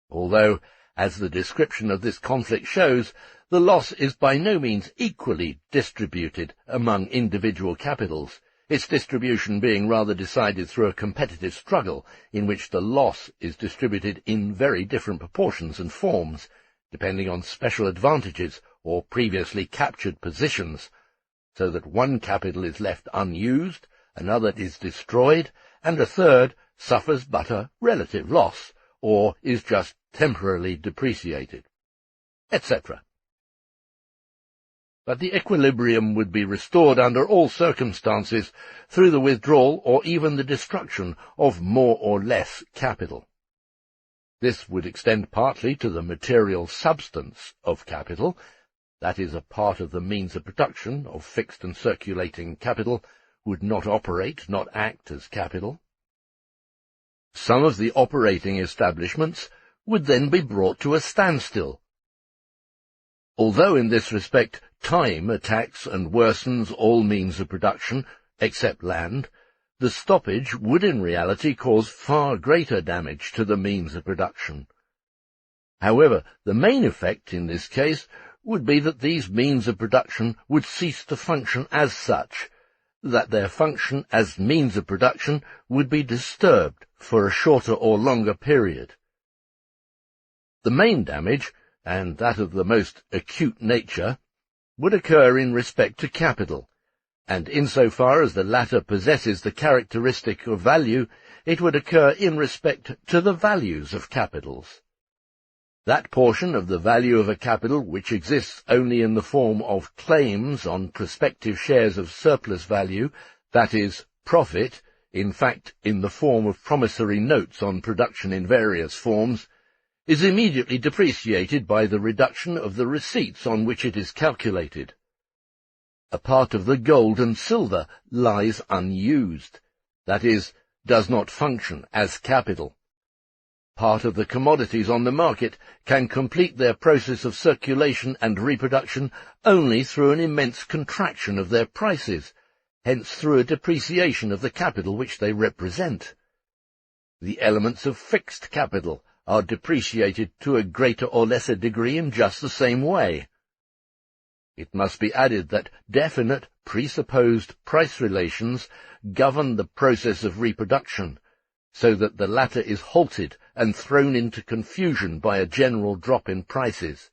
S1: Although, as the description of this conflict shows, the loss is by no means equally distributed among individual capitals, its distribution being rather decided through a competitive struggle in which the loss is distributed in very different proportions and forms, depending on special advantages or previously captured positions, so that one capital is left unused, another is destroyed, and a third suffers but a relative loss, or is just temporarily depreciated, etc. But the equilibrium would be restored under all circumstances through the withdrawal or even the destruction of more or less capital. This would extend partly to the material substance of capital, that is, a part of the means of production of fixed and circulating capital would not operate, not act as capital. Some of the operating establishments would then be brought to a standstill. Although in this respect time attacks and worsens all means of production, except land, the stoppage would in reality cause far greater damage to the means of production. However, the main effect in this case would be that these means of production would cease to function as such, that their function as means of production would be disturbed for a shorter or longer period. The main damage, and that of the most acute nature, would occur in respect to capital, and insofar as the latter possesses the characteristic of value, it would occur in respect to the values of capitals. That portion of the value of a capital which exists only in the form of claims on prospective shares of surplus value, that is, profit, in fact in the form of promissory notes on production in various forms, is immediately depreciated by the reduction of the receipts on which it is calculated. A part of the gold and silver lies unused, that is, does not function as capital. Part of the commodities on the market can complete their process of circulation and reproduction only through an immense contraction of their prices, hence through a depreciation of the capital which they represent. The elements of fixed capital are depreciated to a greater or lesser degree in just the same way. It must be added that definite, presupposed price relations govern the process of reproduction, so that the latter is halted and thrown into confusion by a general drop in prices.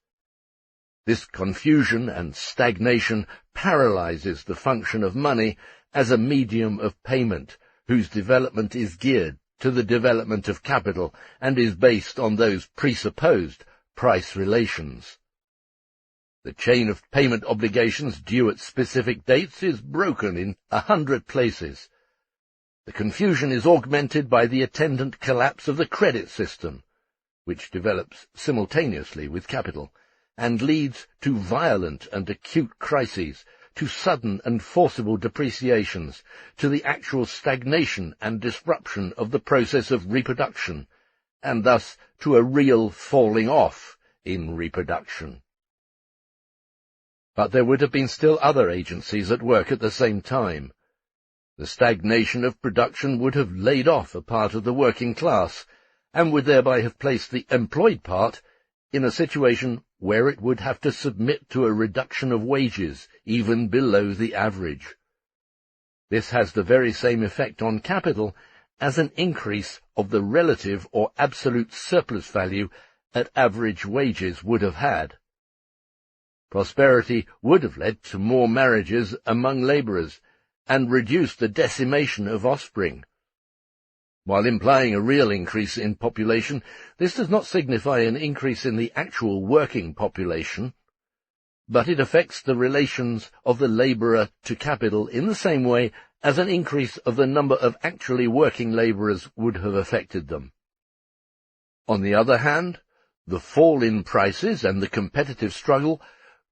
S1: This confusion and stagnation paralyzes the function of money as a medium of payment, whose development is geared to the development of capital and is based on those presupposed price relations. The chain of payment obligations due at specific dates is broken in 100 places. The confusion is augmented by the attendant collapse of the credit system, which develops simultaneously with capital, and leads to violent and acute crises, to sudden and forcible depreciations, to the actual stagnation and disruption of the process of reproduction, and thus to a real falling off in reproduction. But there would have been still other agencies at work at the same time. The stagnation of production would have laid off a part of the working class, and would thereby have placed the employed part in a situation where it would have to submit to a reduction of wages even below the average. This has the very same effect on capital as an increase of the relative or absolute surplus value at average wages would have had. Prosperity would have led to more marriages among labourers, and reduced the decimation of offspring. While implying a real increase in population, this does not signify an increase in the actual working population, but it affects the relations of the labourer to capital in the same way as an increase of the number of actually working labourers would have affected them. On the other hand, the fall in prices and the competitive struggle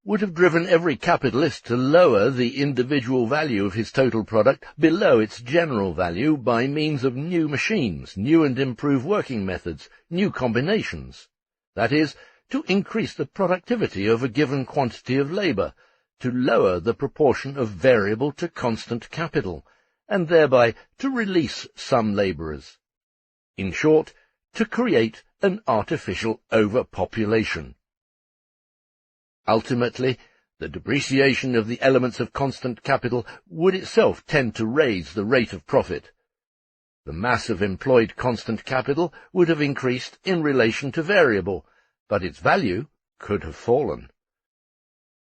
S1: would have driven every capitalist to lower the individual value of his total product below its general value by means of new machines, new and improved working methods, new combinations. That is, to increase the productivity of a given quantity of labour, to lower the proportion of variable to constant capital, and thereby to release some labourers. In short, to create an artificial overpopulation. Ultimately, the depreciation of the elements of constant capital would itself tend to raise the rate of profit. The mass of employed constant capital would have increased in relation to variable, but its value could have fallen.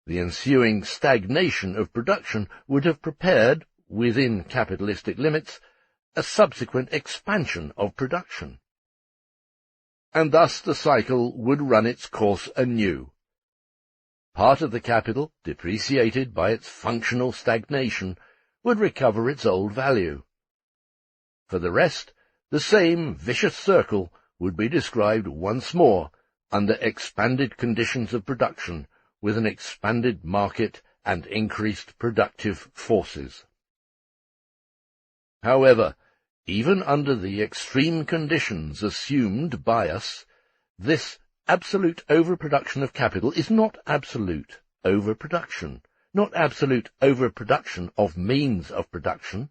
S1: The ensuing stagnation of production would have prepared, within capitalistic limits, a subsequent expansion of production. And thus the cycle would run its course anew. Part of the capital, depreciated by its functional stagnation, would recover its old value. For the rest, the same vicious circle would be described once more under expanded conditions of production, with an expanded market and increased productive forces. However, even under the extreme conditions assumed by us, this absolute overproduction of capital is not absolute overproduction, not absolute overproduction of means of production.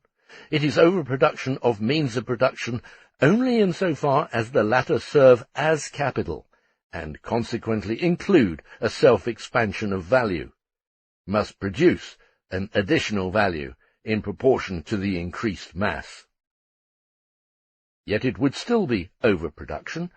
S1: It is overproduction of means of production only insofar as the latter serve as capital, and consequently include a self-expansion of value, must produce an additional value in proportion to the increased mass. Yet it would still be overproduction,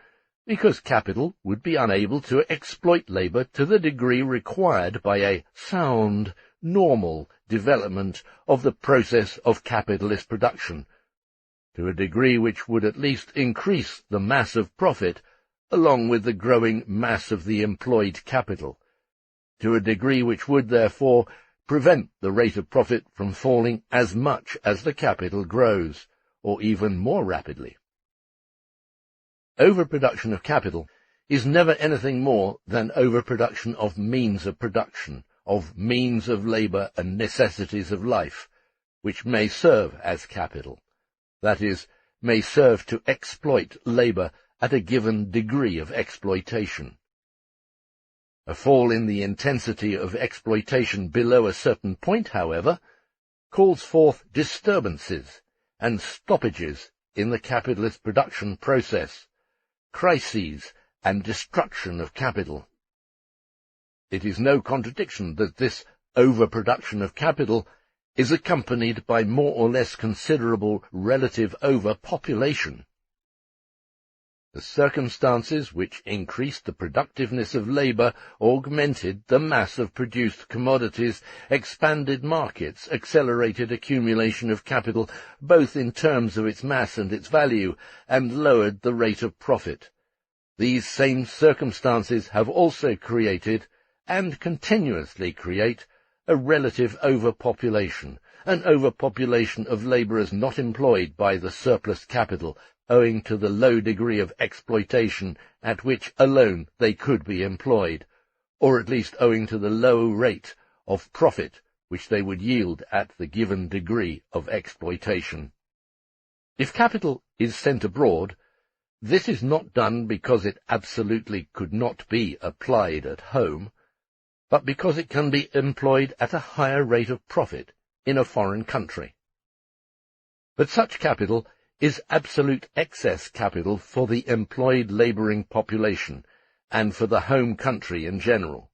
S1: because capital would be unable to exploit labour to the degree required by a sound, normal development of the process of capitalist production, to a degree which would at least increase the mass of profit along with the growing mass of the employed capital, to a degree which would therefore prevent the rate of profit from falling as much as the capital grows, or even more rapidly. Overproduction of capital is never anything more than overproduction of means of production, of means of labour and necessities of life, which may serve as capital, that is, may serve to exploit labour at a given degree of exploitation. A fall in the intensity of exploitation below a certain point, however, calls forth disturbances and stoppages in the capitalist production process, crises and destruction of capital. It is no contradiction that this overproduction of capital is accompanied by more or less considerable relative overpopulation. The circumstances which increased the productiveness of labour augmented the mass of produced commodities, expanded markets, accelerated accumulation of capital, both in terms of its mass and its value, and lowered the rate of profit. These same circumstances have also created, and continuously create, a relative overpopulation, an overpopulation of labourers not employed by the surplus capital, owing to the low degree of exploitation at which alone they could be employed, or at least owing to the low rate of profit which they would yield at the given degree of exploitation. If capital is sent abroad, this is not done because it absolutely could not be applied at home, but because it can be employed at a higher rate of profit in a foreign country. But such capital is absolute excess capital for the employed labouring population, and for the home country in general.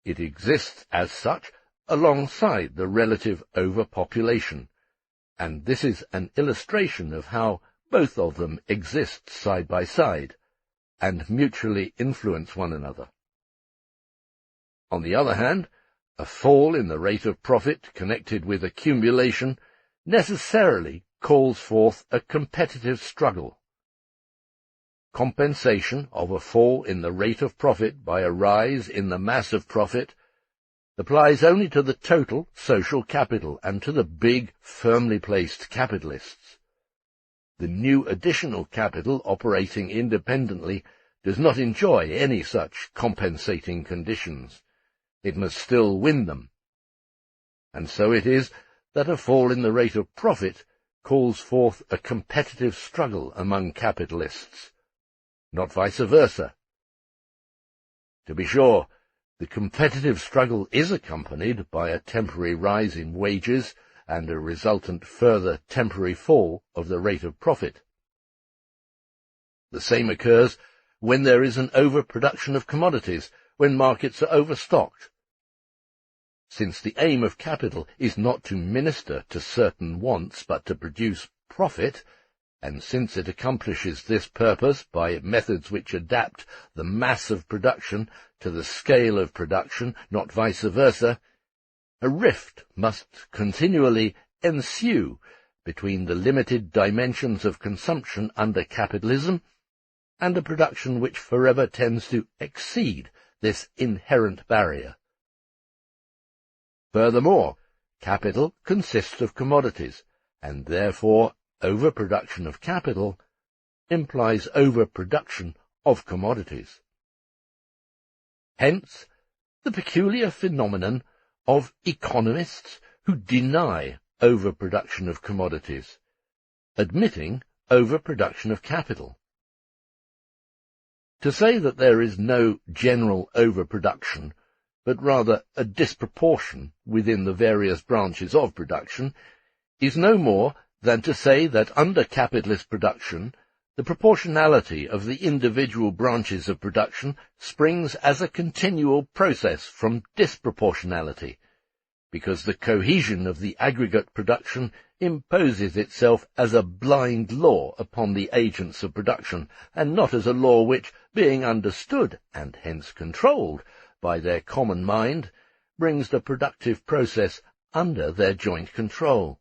S1: It exists as such alongside the relative overpopulation, and this is an illustration of how both of them exist side by side and mutually influence one another. On the other hand, a fall in the rate of profit connected with accumulation necessarily calls forth a competitive struggle. Compensation of a fall in the rate of profit by a rise in the mass of profit applies only to the total social capital and to the big, firmly placed capitalists. The new additional capital operating independently does not enjoy any such compensating conditions. It must still win them. And so it is that a fall in the rate of profit calls forth a competitive struggle among capitalists, not vice versa. To be sure, the competitive struggle is accompanied by a temporary rise in wages and a resultant further temporary fall of the rate of profit. The same occurs when there is an overproduction of commodities, when markets are overstocked. Since the aim of capital is not to minister to certain wants but to produce profit, and since it accomplishes this purpose by methods which adapt the mass of production to the scale of production, not vice versa, a rift must continually ensue between the limited dimensions of consumption under capitalism and a production which forever tends to exceed this inherent barrier. Furthermore, capital consists of commodities, and therefore overproduction of capital implies overproduction of commodities. Hence, the peculiar phenomenon of economists who deny overproduction of commodities, admitting overproduction of capital. To say that there is no general overproduction, but rather a disproportion within the various branches of production, is no more than to say that under capitalist production, the proportionality of the individual branches of production springs as a continual process from disproportionality, because the cohesion of the aggregate production imposes itself as a blind law upon the agents of production, and not as a law which, being understood, and hence controlled, by their common mind, brings the productive process under their joint control.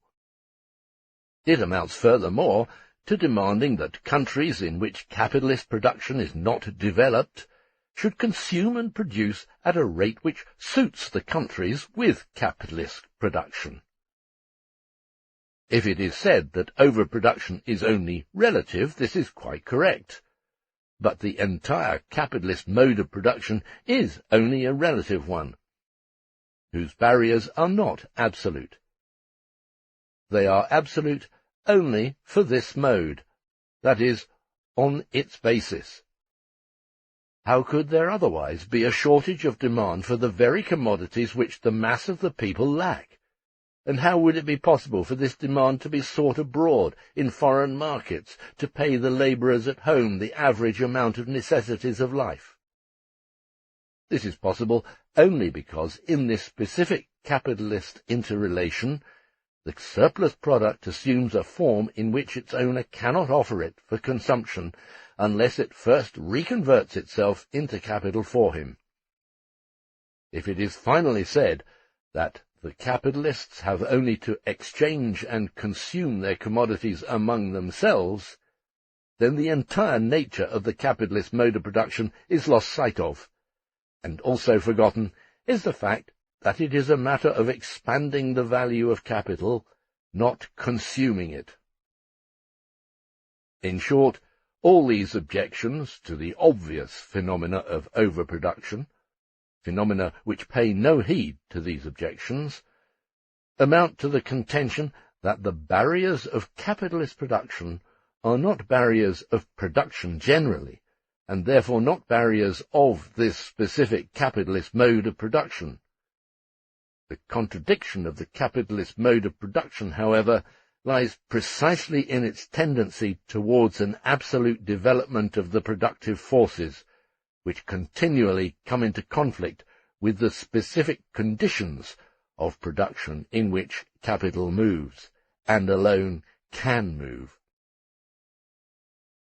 S1: It amounts furthermore to demanding that countries in which capitalist production is not developed should consume and produce at a rate which suits the countries with capitalist production. If it is said that overproduction is only relative, this is quite correct. But the entire capitalist mode of production is only a relative one, whose barriers are not absolute. They are absolute only for this mode, that is, on its basis. How could there otherwise be a shortage of demand for the very commodities which the mass of the people lack? And how would it be possible for this demand to be sought abroad in foreign markets to pay the labourers at home the average amount of necessities of life? This is possible only because in this specific capitalist interrelation, the surplus product assumes a form in which its owner cannot offer it for consumption unless it first reconverts itself into capital for him. If it is finally said that the capitalists have only to exchange and consume their commodities among themselves, then the entire nature of the capitalist mode of production is lost sight of, and also forgotten is the fact that it is a matter of expanding the value of capital, not consuming it. In short, all these objections to the obvious phenomena of overproduction, phenomena which pay no heed to these objections, amount to the contention that the barriers of capitalist production are not barriers of production generally, and therefore not barriers of this specific capitalist mode of production. The contradiction of the capitalist mode of production, however, lies precisely in its tendency towards an absolute development of the productive forces, which continually come into conflict with the specific conditions of production in which capital moves, and alone can move.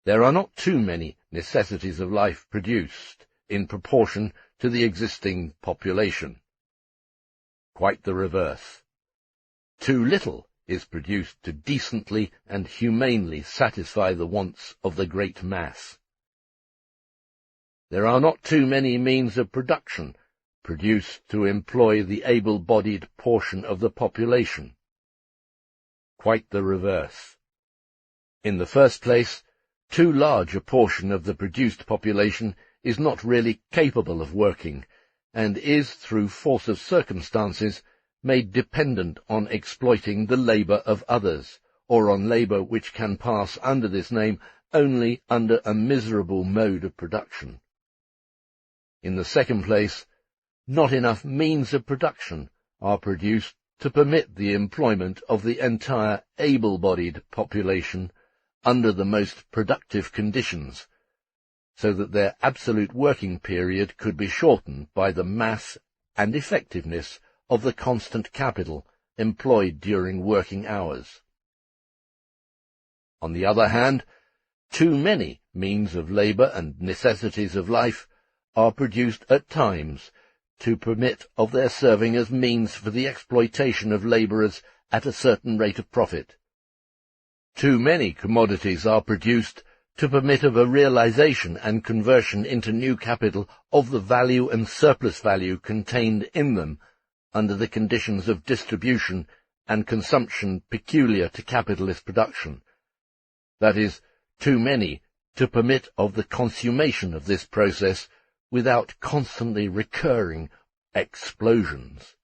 S1: There are not too many necessities of life produced in proportion to the existing population. Quite the reverse. Too little is produced to decently and humanely satisfy the wants of the great mass. There are not too many means of production produced to employ the able-bodied portion of the population. Quite the reverse. In the first place, too large a portion of the produced population is not really capable of working, and is, through force of circumstances, made dependent on exploiting the labour of others, or on labour which can pass under this name only under a miserable mode of production. In the second place, not enough means of production are produced to permit the employment of the entire able-bodied population under the most productive conditions, so that their absolute working period could be shortened by the mass and effectiveness of the constant capital employed during working hours. On the other hand, too many means of labour and necessities of life are produced at times to permit of their serving as means for the exploitation of labourers at a certain rate of profit. Too many commodities are produced to permit of a realization and conversion into new capital of the value and surplus value contained in them under the conditions of distribution and consumption peculiar to capitalist production. That is, too many to permit of the consummation of this process without constantly recurring explosions.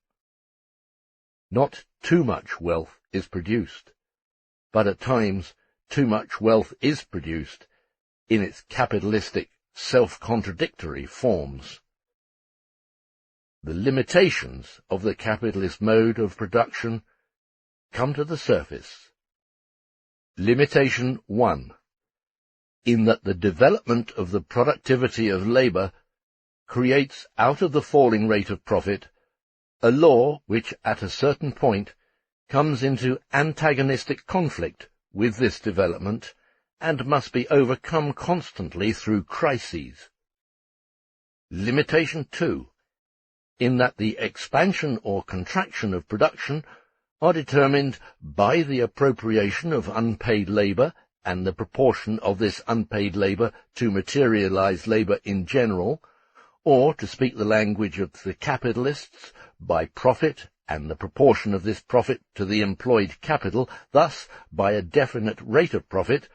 S1: Not too much wealth is produced, but at times too much wealth is produced in its capitalistic, self-contradictory forms. The limitations of the capitalist mode of production come to the surface. Limitation 1. In that the development of the productivity of labour creates out of the falling rate of profit a law which at a certain point comes into antagonistic conflict with this development and must be overcome constantly through crises. Limitation 2. In that the expansion or contraction of production are determined by the appropriation of unpaid labour and the proportion of this unpaid labour to materialized labour in general, or, to speak the language of the capitalists, by profit and the proportion of this profit to the employed capital, thus by a definite rate of profit,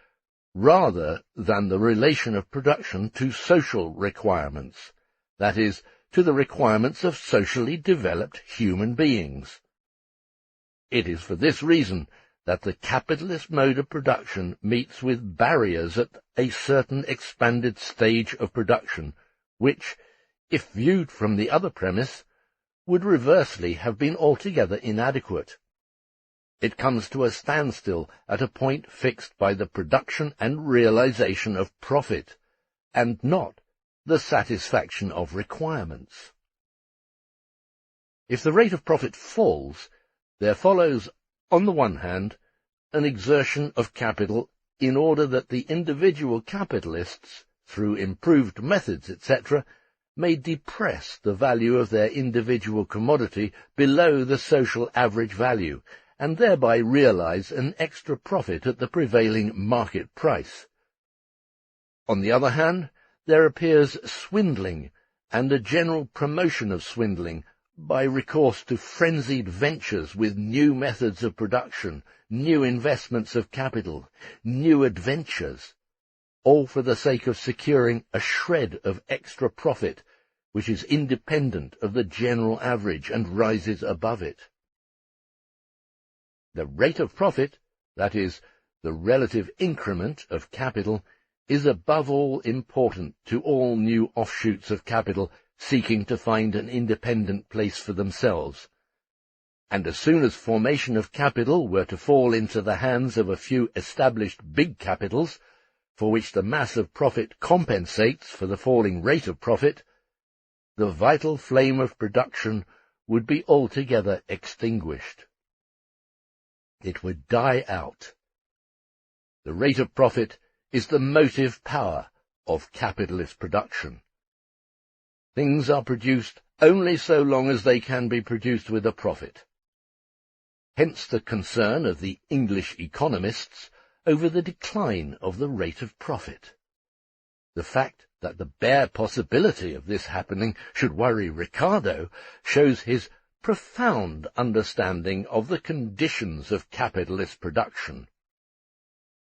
S1: rather than the relation of production to social requirements, that is, to the requirements of socially developed human beings. It is for this reason that the capitalist mode of production meets with barriers at a certain expanded stage of production, which, if viewed from the other premise, would reversely have been altogether inadequate. It comes to a standstill at a point fixed by the production and realization of profit, and not the satisfaction of requirements. If the rate of profit falls, there follows, on the one hand, an exertion of capital in order that the individual capitalists, through improved methods, etc., may depress the value of their individual commodity below the social average value, and thereby realize an extra profit at the prevailing market price. On the other hand, there appears swindling, and a general promotion of swindling, by recourse to frenzied ventures with new methods of production, new investments of capital, new adventures, all for the sake of securing a shred of extra profit, which is independent of the general average and rises above it. The rate of profit, that is, the relative increment of capital, is above all important to all new offshoots of capital seeking to find an independent place for themselves, and as soon as formation of capital were to fall into the hands of a few established big capitals, for which the mass of profit compensates for the falling rate of profit, the vital flame of production would be altogether extinguished. It would die out. The rate of profit is the motive power of capitalist production. Things are produced only so long as they can be produced with a profit. Hence the concern of the English economists over the decline of the rate of profit. The fact that the bare possibility of this happening should worry Ricardo shows his profound understanding of the conditions of capitalist production.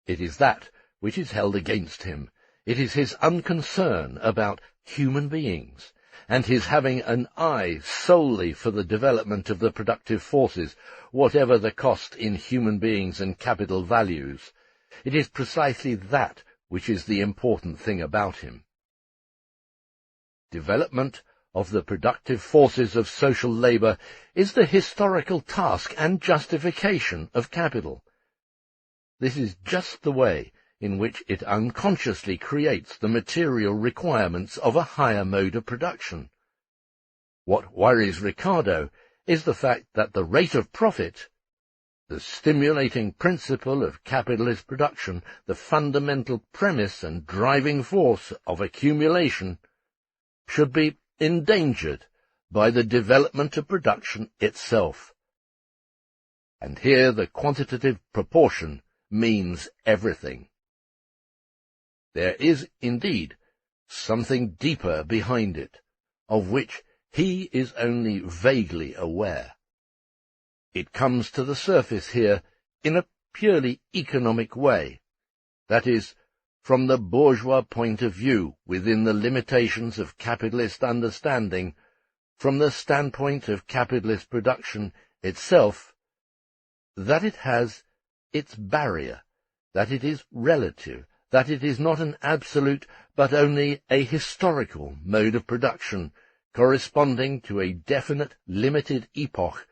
S1: It is that which is held against him. It is his unconcern about human beings, and his having an eye solely for the development of the productive forces, whatever the cost in human beings and capital values. It is precisely that which is the important thing about him. Development of the productive forces of social labour is the historical task and justification of capital. This is just the way in which it unconsciously creates the material requirements of a higher mode of production. What worries Ricardo is the fact that the rate of profit, the stimulating principle of capitalist production, the fundamental premise and driving force of accumulation, should be endangered by the development of production itself. And here the quantitative proportion means everything. There is indeed something deeper behind it, of which he is only vaguely aware. It comes to the surface here in a purely economic way, that is, from the bourgeois point of view within the limitations of capitalist understanding, from the standpoint of capitalist production itself, that it has its barrier, that it is relative, that it is not an absolute but only a historical mode of production, corresponding to a definite limited epoch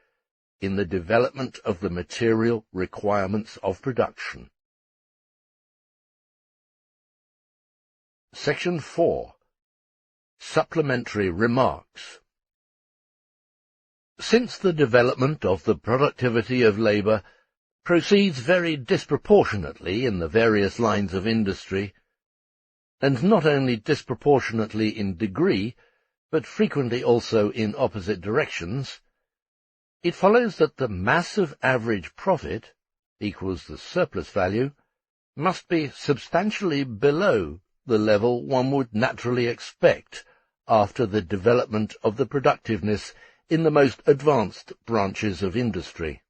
S1: in the development of the material requirements of production. Section 4. Supplementary remarks. Since the development of the productivity of labour proceeds very disproportionately in the various lines of industry, and not only disproportionately in degree, but frequently also in opposite directions, it follows that the mass of average profit equals the surplus value must be substantially below the level one would naturally expect after the development of the productiveness in the most advanced branches of industry.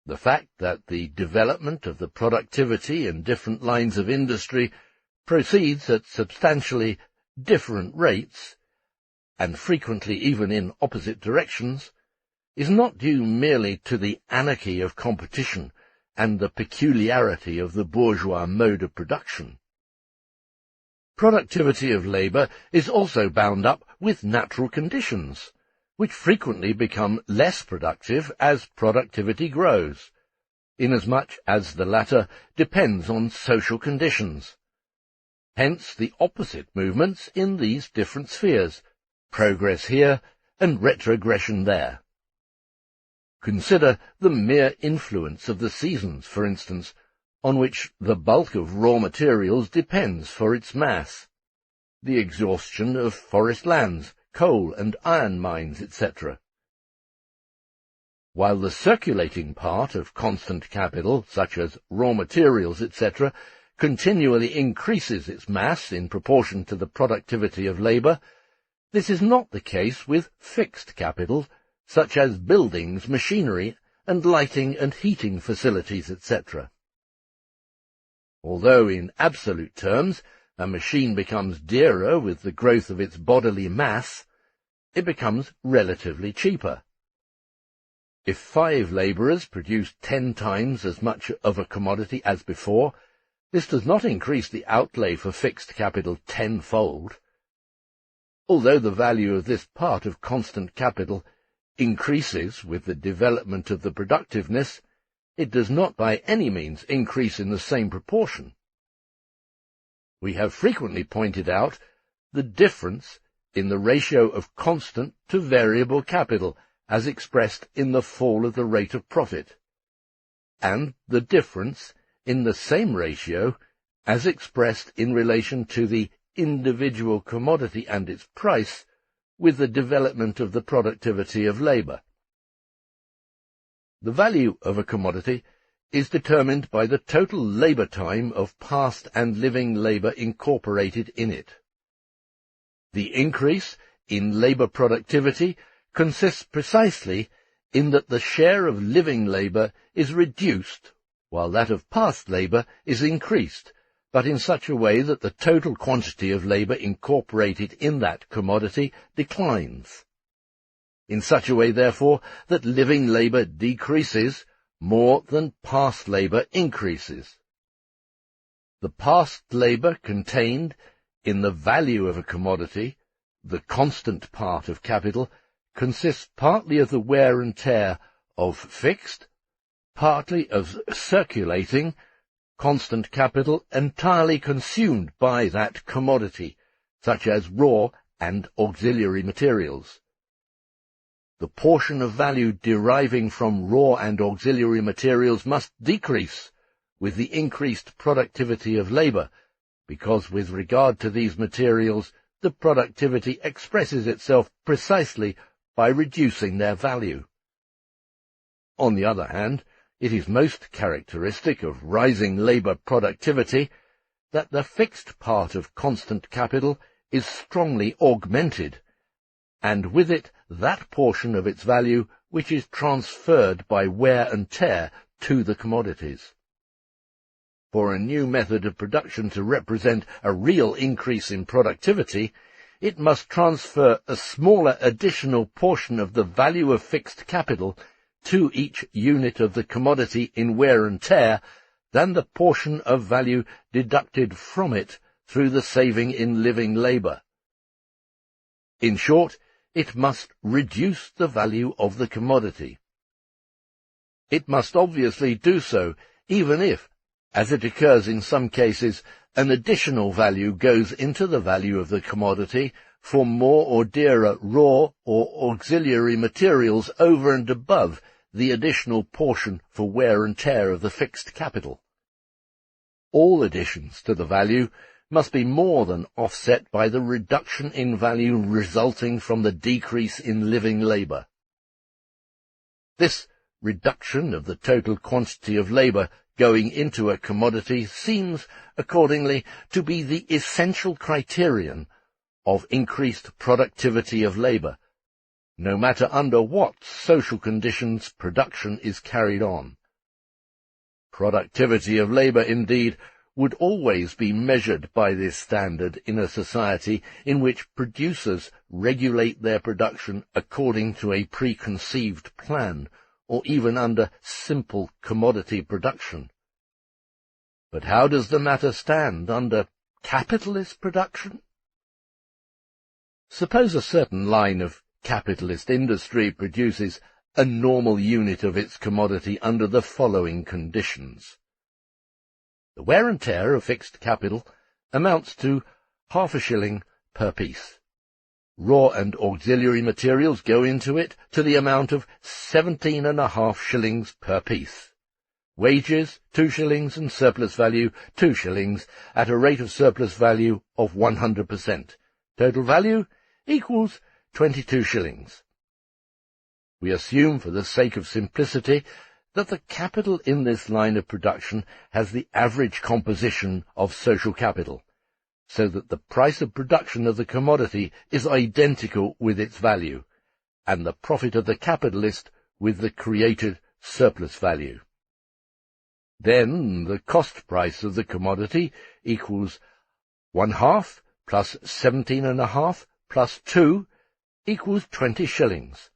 S1: The fact that the development of the productivity in different lines of industry proceeds at substantially different rates, and frequently even in opposite directions, is not due merely to the anarchy of competition and the peculiarity of the bourgeois mode of production. Productivity of labour is also bound up with natural conditions, which frequently become less productive as productivity grows, inasmuch as the latter depends on social conditions. Hence the opposite movements in these different spheres, progress here and retrogression there. Consider the mere influence of the seasons, for instance, on which the bulk of raw materials depends for its mass, the exhaustion of forest lands, coal and iron mines, etc. While the circulating part of constant capital, such as raw materials, etc., continually increases its mass in proportion to the productivity of labour, this is not the case with fixed capital, such as buildings, machinery, and lighting and heating facilities, etc. Although in absolute terms a machine becomes dearer with the growth of its bodily mass, it becomes relatively cheaper. If 5 labourers produce 10 times as much of a commodity as before, this does not increase the outlay for fixed capital tenfold. Although the value of this part of constant capital increases with the development of the productiveness, it does not by any means increase in the same proportion. We have frequently pointed out the difference in the ratio of constant to variable capital as expressed in the fall of the rate of profit, and the difference in the same ratio as expressed in relation to the individual commodity and its price with the development of the productivity of labour. The value of a commodity is determined by the total labour time of past and living labour incorporated in it. The increase in labour productivity consists precisely in that the share of living labour is reduced, while that of past labour is increased, but in such a way that the total quantity of labour incorporated in that commodity declines. In such a way, therefore, that living labour decreases more than past labour increases. The past labour contained in the value of a commodity, the constant part of capital, consists partly of the wear and tear of fixed, partly of circulating, constant capital entirely consumed by that commodity, such as raw and auxiliary materials. The portion of value deriving from raw and auxiliary materials must decrease with the increased productivity of labour, because with regard to these materials the productivity expresses itself precisely by reducing their value. On the other hand, it is most characteristic of rising labour productivity that the fixed part of constant capital is strongly augmented, and with it that portion of its value which is transferred by wear and tear to the commodities. For a new method of production to represent a real increase in productivity, it must transfer a smaller additional portion of the value of fixed capital to each unit of the commodity in wear and tear than the portion of value deducted from it through the saving in living labour. In short, it must reduce the value of the commodity. It must obviously do so, even if, as it occurs in some cases, an additional value goes into the value of the commodity for more or dearer raw or auxiliary materials over and above the additional portion for wear and tear of the fixed capital. All additions to the value must be more than offset by the reduction in value resulting from the decrease in living labour. This reduction of the total quantity of labour going into a commodity seems, accordingly, to be the essential criterion of increased productivity of labour, no matter under what social conditions production is carried on. Productivity of labour, indeed, would always be measured by this standard in a society in which producers regulate their production according to a preconceived plan, or even under simple commodity production. But how does the matter stand under capitalist production? Suppose a certain line of capitalist industry produces a normal unit of its commodity under the following conditions. The wear and tear of fixed capital amounts to half a shilling per piece. Raw and auxiliary materials go into it to the amount of 17.5 shillings per piece. Wages, 2 shillings, and surplus value, 2 shillings, at a rate of surplus value of 100%. Total value equals 22 shillings. We assume, for the sake of simplicity, that the capital in this line of production has the average composition of social capital, so that the price of production of the commodity is identical with its value, and the profit of the capitalist with the created surplus value. Then the cost price of the commodity equals 1/2 plus 17.5 plus 2 equals 20 shillings.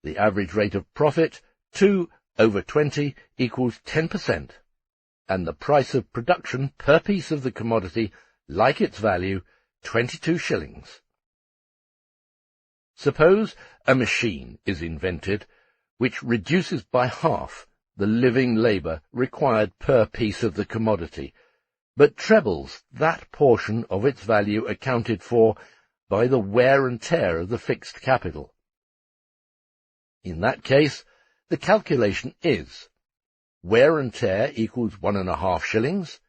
S1: The average rate of profit, 2/20, equals 10%, and the price of production per piece of the commodity, like its value, 22 shillings. Suppose a machine is invented which reduces by half the living labour required per piece of the commodity, but trebles that portion of its value accounted for by the wear and tear of the fixed capital. In that case, the calculation is wear and tear equals 1.5 shillings,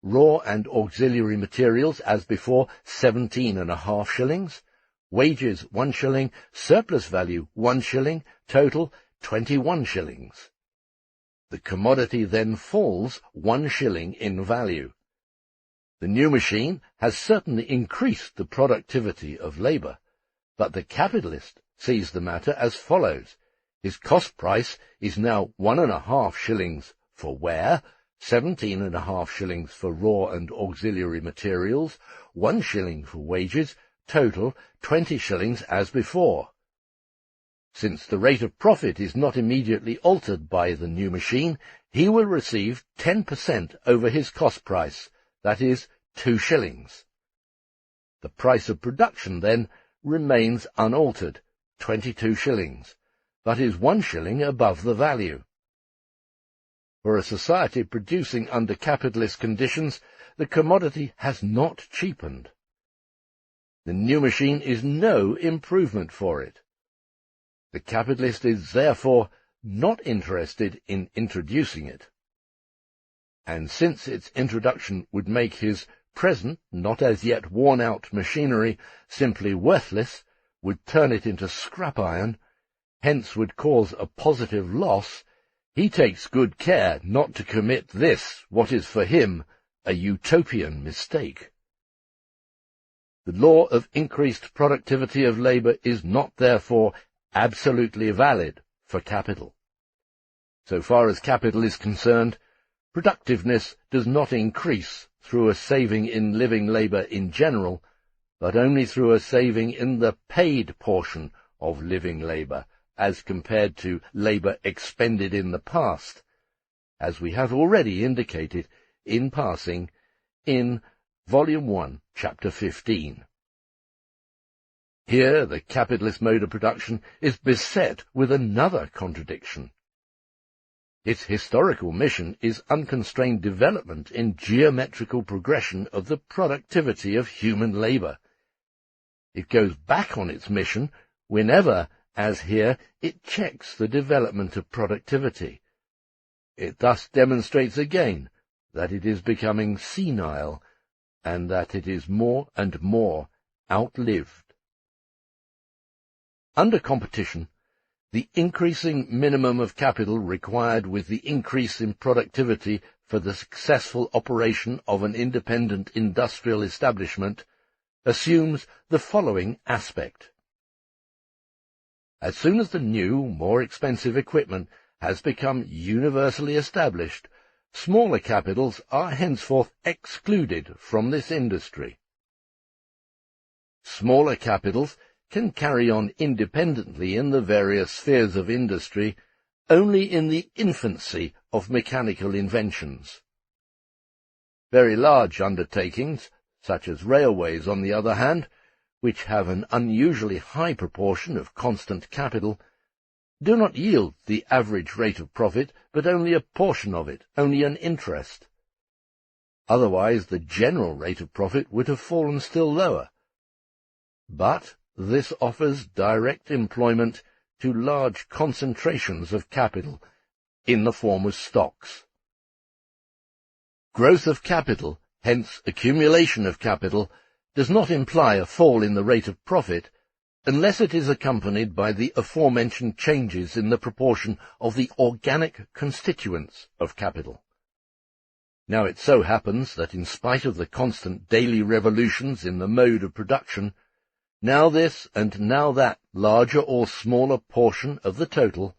S1: raw and auxiliary materials as before 17.5 shillings, wages 1 shilling, surplus value 1 shilling, total 21 shillings. The commodity then falls 1 shilling in value. The new machine has certainly increased the productivity of labour, but the capitalist sees the matter as follows. His cost price is now 1.5 shillings for wear, 17.5 shillings for raw and auxiliary materials, 1 shilling for wages, total 20 shillings as before. Since the rate of profit is not immediately altered by the new machine, he will receive 10% over his cost price, that is, 2 shillings. The price of production, then, remains unaltered, 22 shillings, but is 1 shilling above the value. For a society producing under capitalist conditions, the commodity has not cheapened. The new machine is no improvement for it. The capitalist is therefore not interested in introducing it. And since its introduction would make his present, not as yet worn-out machinery simply worthless, would turn it into scrap iron, hence would cause a positive loss, he takes good care not to commit this, what is for him a utopian mistake. The law of increased productivity of labour is not therefore absolutely valid for capital. So far as capital is concerned, productiveness does not increase through a saving in living labour in general, but only through a saving in the paid portion of living labour, as compared to labour expended in the past, as we have already indicated in passing in Volume 1, Chapter 15. Here the capitalist mode of production is beset with another contradiction. Its historical mission is unconstrained development in geometrical progression of the productivity of human labour. It goes back on its mission whenever, as here, it checks the development of productivity. It thus demonstrates again that it is becoming senile, and that it is more and more outlived. Under competition, the increasing minimum of capital required with the increase in productivity for the successful operation of an independent industrial establishment assumes the following aspect. As soon as the new, more expensive equipment has become universally established, smaller capitals are henceforth excluded from this industry. Smaller capitals can carry on independently in the various spheres of industry only in the infancy of mechanical inventions. Very large undertakings, such as railways on the other hand, which have an unusually high proportion of constant capital, do not yield the average rate of profit, but only a portion of it, only an interest. Otherwise the general rate of profit would have fallen still lower. But this offers direct employment to large concentrations of capital in the form of stocks. Growth of capital, hence accumulation of capital, does not imply a fall in the rate of profit unless it is accompanied by the aforementioned changes in the proportion of the organic constituents of capital. Now it so happens that in spite of the constant daily revolutions in the mode of production, now this and now that larger or smaller portion of the total,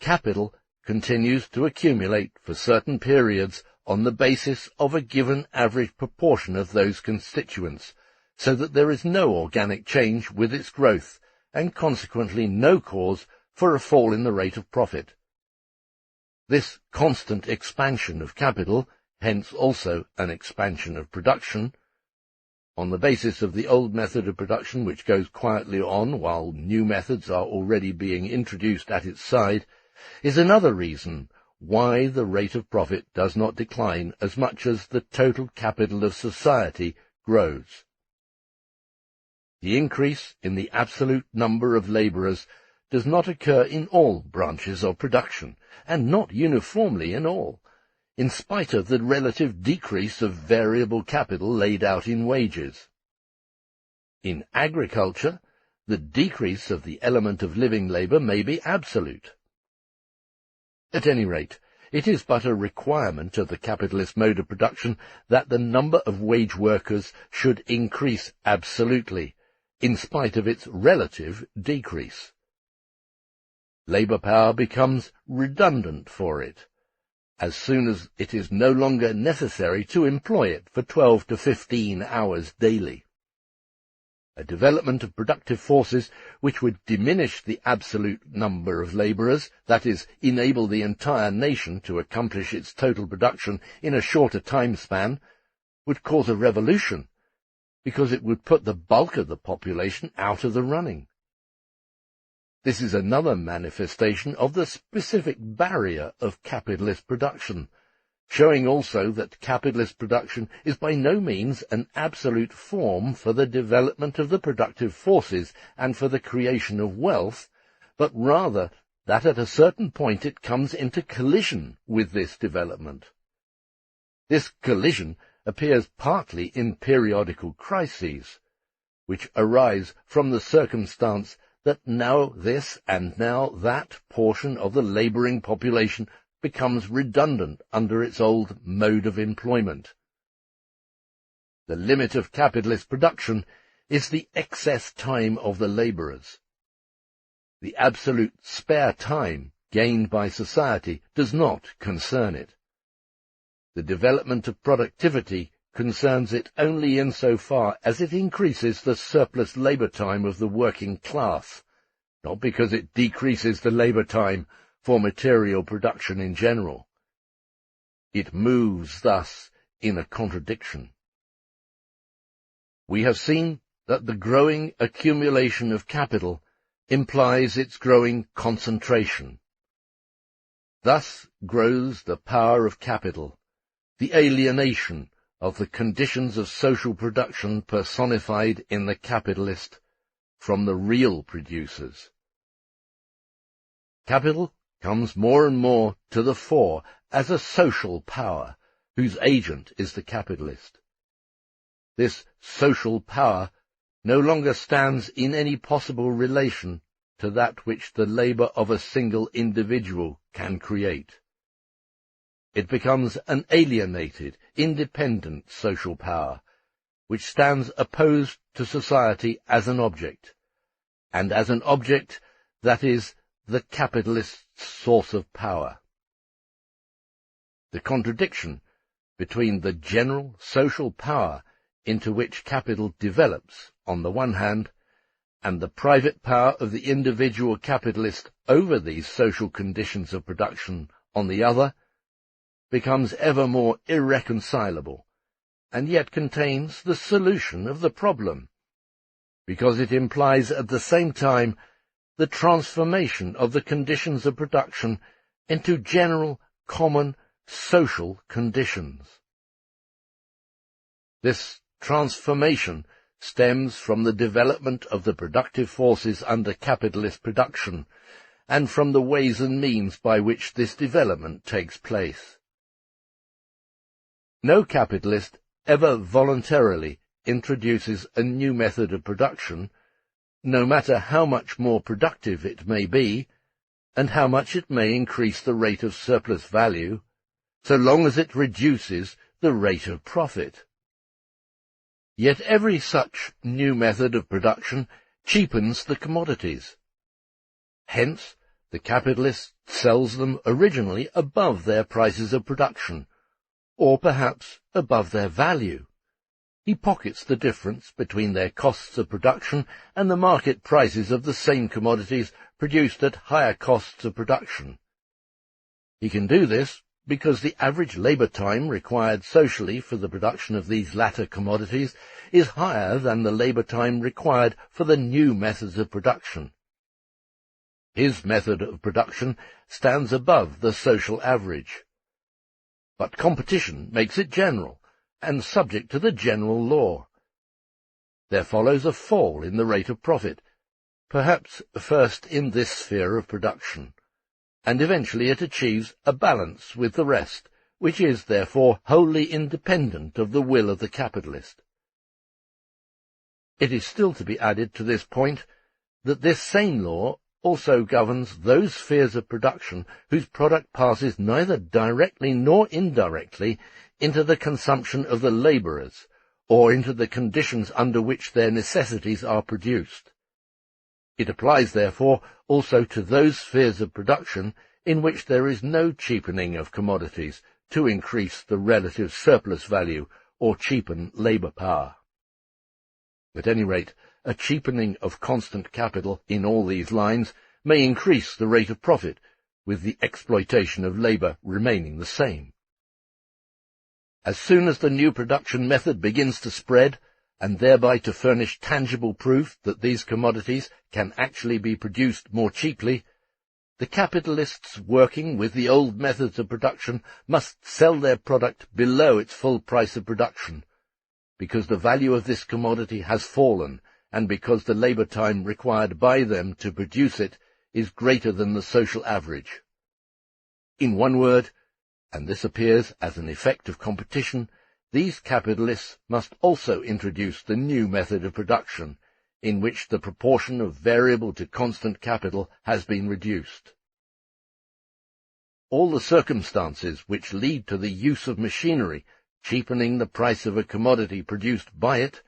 S1: capital continues to accumulate for certain periods on the basis of a given average proportion of those constituents, so that there is no organic change with its growth, and consequently no cause for a fall in the rate of profit. This constant expansion of capital, hence also an expansion of production, on the basis of the old method of production which goes quietly on while new methods are already being introduced at its side, is another reason why the rate of profit does not decline as much as the total capital of society grows. The increase in the absolute number of labourers does not occur in all branches of production, and not uniformly in all, in spite of the relative decrease of variable capital laid out in wages. In agriculture, the decrease of the element of living labour may be absolute. At any rate, it is but a requirement of the capitalist mode of production that the number of wage workers should increase absolutely, in spite of its relative decrease. Labour power becomes redundant for it, as soon as it is no longer necessary to employ it for 12 to 15 hours daily. A development of productive forces which would diminish the absolute number of labourers, that is, enable the entire nation to accomplish its total production in a shorter time span, would cause a revolution, because it would put the bulk of the population out of the running. This is another manifestation of the specific barrier of capitalist production, showing also that capitalist production is by no means an absolute form for the development of the productive forces and for the creation of wealth, but rather that at a certain point it comes into collision with this development. This collision appears partly in periodical crises, which arise from the circumstance that now this and now that portion of the labouring population becomes redundant under its old mode of employment. The limit of capitalist production is the excess time of the labourers. The absolute spare time gained by society does not concern it. The development of productivity concerns it only in so far as it increases the surplus labour time of the working class, not because it decreases the labour time for material production in general. It moves thus in a contradiction. We have seen that the growing accumulation of capital implies its growing concentration. Thus grows the power of capital, the alienation of the conditions of social production personified in the capitalist from the real producers. Capital comes more and more to the fore as a social power, whose agent is the capitalist. This social power no longer stands in any possible relation to that which the labour of a single individual can create. It becomes an alienated, independent social power, which stands opposed to society as an object, and as an object that is the capitalist's source of power. The contradiction between the general social power into which capital develops, on the one hand, and the private power of the individual capitalist over these social conditions of production, on the other, becomes ever more irreconcilable, and yet contains the solution of the problem, because it implies at the same time the transformation of the conditions of production into general, common, social conditions. This transformation stems from the development of the productive forces under capitalist production, and from the ways and means by which this development takes place. No capitalist ever voluntarily introduces a new method of production, no matter how much more productive it may be, and how much it may increase the rate of surplus value, so long as it reduces the rate of profit. Yet every such new method of production cheapens the commodities. Hence, the capitalist sells them originally above their prices of production, or perhaps above their value. He pockets the difference between their costs of production and the market prices of the same commodities produced at higher costs of production. He can do this because the average labour time required socially for the production of these latter commodities is higher than the labour time required for the new methods of production. His method of production stands above the social average. But competition makes it general, and subject to the general law. There follows a fall in the rate of profit, perhaps first in this sphere of production, and eventually it achieves a balance with the rest, which is, therefore, wholly independent of the will of the capitalist. It is still to be added to this point that this same law also governs those spheres of production whose product passes neither directly nor indirectly into the consumption of the labourers, or into the conditions under which their necessities are produced. It applies, therefore, also to those spheres of production in which there is no cheapening of commodities to increase the relative surplus value or cheapen labour power. At any rate, a cheapening of constant capital in all these lines may increase the rate of profit, with the exploitation of labour remaining the same. As soon as the new production method begins to spread, and thereby to furnish tangible proof that these commodities can actually be produced more cheaply, the capitalists working with the old methods of production must sell their product below its full price of production, because the value of this commodity has fallen, and because the labour time required by them to produce it is greater than the social average. In one word, and this appears as an effect of competition, these capitalists must also introduce the new method of production, in which the proportion of variable to constant capital has been reduced. All the circumstances which lead to the use of machinery, cheapening the price of a commodity produced by it,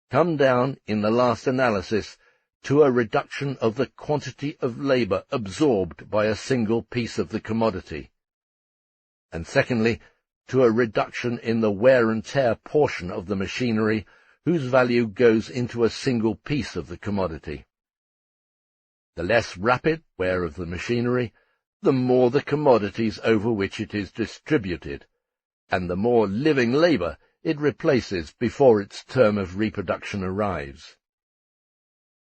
S1: come down, in the last analysis, to a reduction of the quantity of labour absorbed by a single piece of the commodity, and secondly, to a reduction in the wear and tear portion of the machinery whose value goes into a single piece of the commodity. The less rapid wear of the machinery, the more the commodities over which it is distributed, and the more living labour it replaces before its term of reproduction arrives.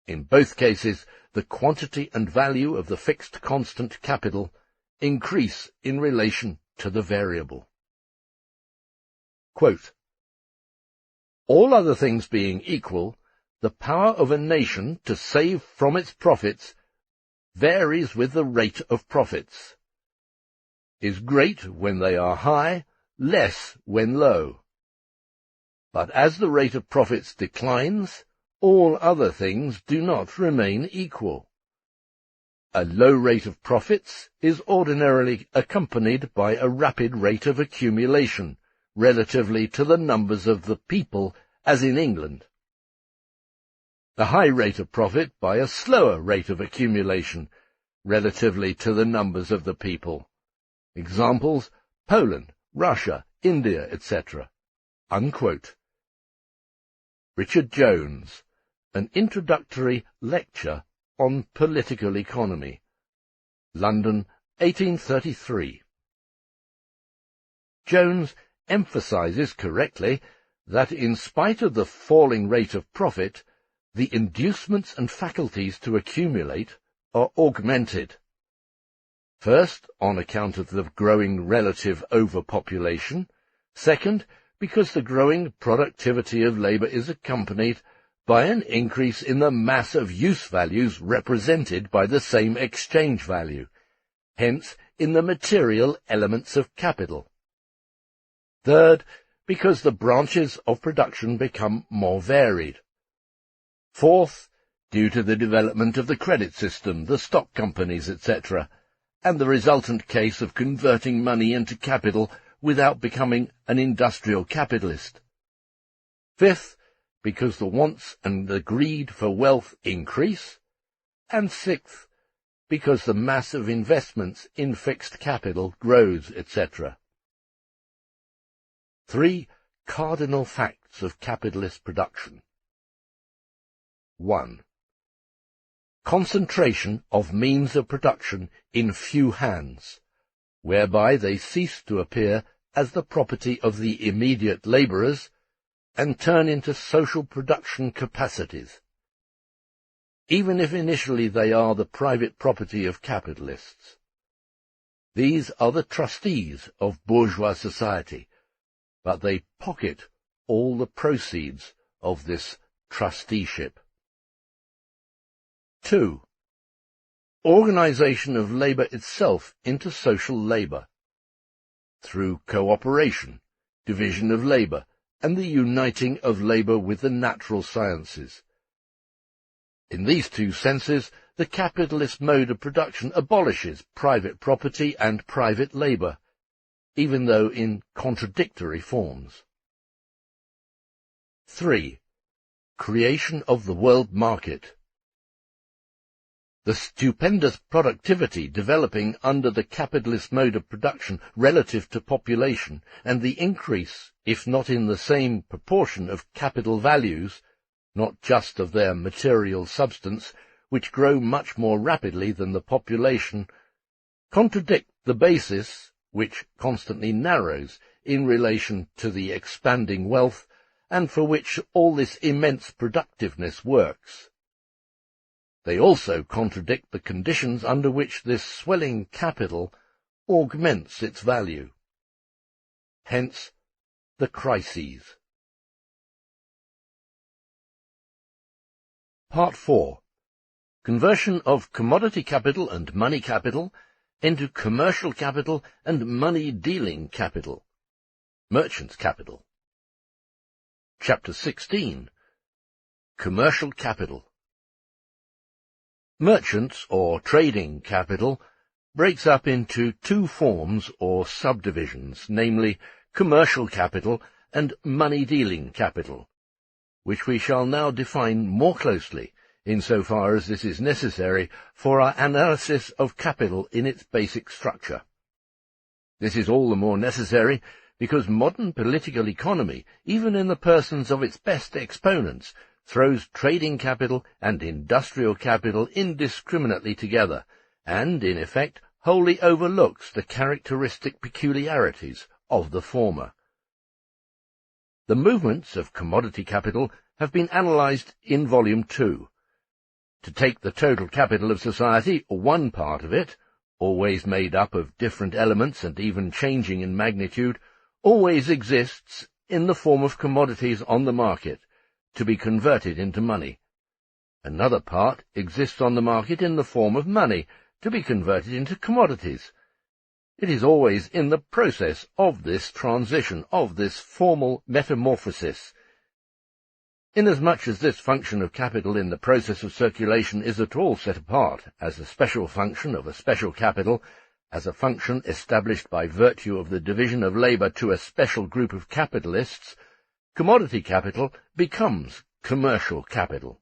S1: In both cases, the quantity and value of the fixed constant capital increase in relation to the variable. Quote, all other things being equal, the power of a nation to save from its profits varies with the rate of profits, is great when they are high, less when low. But as the rate of profits declines, all other things do not remain equal. A low rate of profits is ordinarily accompanied by a rapid rate of accumulation, relatively to the numbers of the people, as in England. A high rate of profit by a slower rate of accumulation, relatively to the numbers of the people. Examples, Poland, Russia, India, etc. Unquote. Richard Jones, An Introductory Lecture on Political Economy. London, 1833. Jones emphasizes correctly that in spite of the falling rate of profit, the inducements and faculties to accumulate are augmented. First, on account of the growing relative overpopulation. Second, because the growing productivity of labour is accompanied by an increase in the mass of use values represented by the same exchange value, hence in the material elements of capital. Third, because the branches of production become more varied. Fourth, due to the development of the credit system, the stock companies, etc., and the resultant case of converting money into capital without becoming an industrial capitalist. Fifth, because the wants and the greed for wealth increase. And sixth, because the mass of investments in fixed capital grows, etc. 3 cardinal facts of capitalist production. 1. Concentration of means of production in few hands, whereby they cease to appear as the property of the immediate labourers, and turn into social production capacities. even if initially they are the private property of capitalists. These are the trustees of bourgeois society, but they pocket all the proceeds of this trusteeship. 2. Organization of labour itself into social labour, through cooperation, division of labour, and the uniting of labour with the natural sciences. In these two senses, the capitalist mode of production abolishes private property and private labour, even though in contradictory forms. 3. Creation of the world market. The stupendous productivity developing under the capitalist mode of production relative to population, and the increase, if not in the same proportion, of capital values, not just of their material substance, which grow much more rapidly than the population, contradict the basis, which constantly narrows in relation to the expanding wealth, and for which all this immense productiveness works. They also contradict the conditions under which this swelling capital augments its value. Hence, the crises. Part 4. Conversion of commodity capital and money capital into commercial capital and money-dealing capital, merchants' capital. Chapter 16. Commercial capital. Merchants, or trading capital, breaks up into two forms or subdivisions, namely commercial capital and money-dealing capital, which we shall now define more closely, insofar as this is necessary for our analysis of capital in its basic structure. This is all the more necessary because modern political economy, even in the persons of its best exponents, throws trading capital and industrial capital indiscriminately together, and, in effect, wholly overlooks the characteristic peculiarities of the former. The movements of commodity capital have been analysed in Volume 2. To take the total capital of society, one part of it, always made up of different elements and even changing in magnitude, always exists in the form of commodities on the market, to be converted into money. Another part exists on the market in the form of money, to be converted into commodities. It is always in the process of this transition, of this formal metamorphosis. Inasmuch as this function of capital in the process of circulation is at all set apart as a special function of a special capital, as a function established by virtue of the division of labour to a special group of capitalists, commodity capital becomes commercial capital.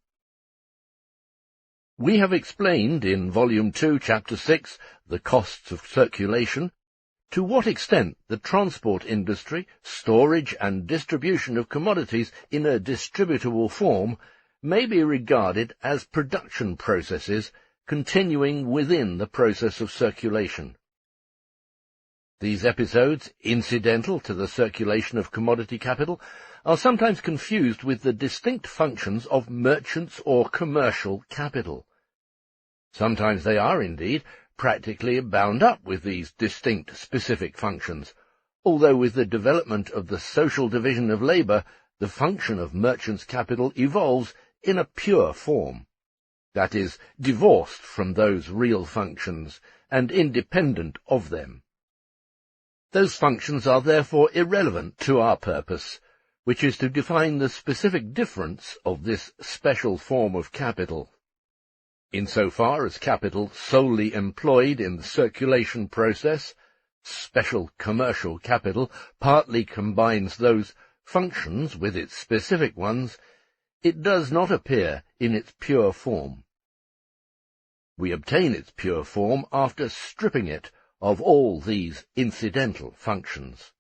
S1: We have explained in Volume 2, Chapter 6, the costs of circulation, to what extent the transport industry, storage and distribution of commodities in a distributable form may be regarded as production processes continuing within the process of circulation. These episodes, incidental to the circulation of commodity capital, are sometimes confused with the distinct functions of merchants or commercial capital. Sometimes they are, indeed, practically bound up with these distinct specific functions, although with the development of the social division of labour, the function of merchants' capital evolves in a pure form, that is, divorced from those real functions and independent of them. Those functions are therefore irrelevant to our purpose, which is to define the specific difference of this special form of capital. Insofar as capital solely employed in the circulation process, special commercial capital, partly combines those functions with its specific ones, it does not appear in its pure form. We obtain its pure form after stripping it of all these incidental functions.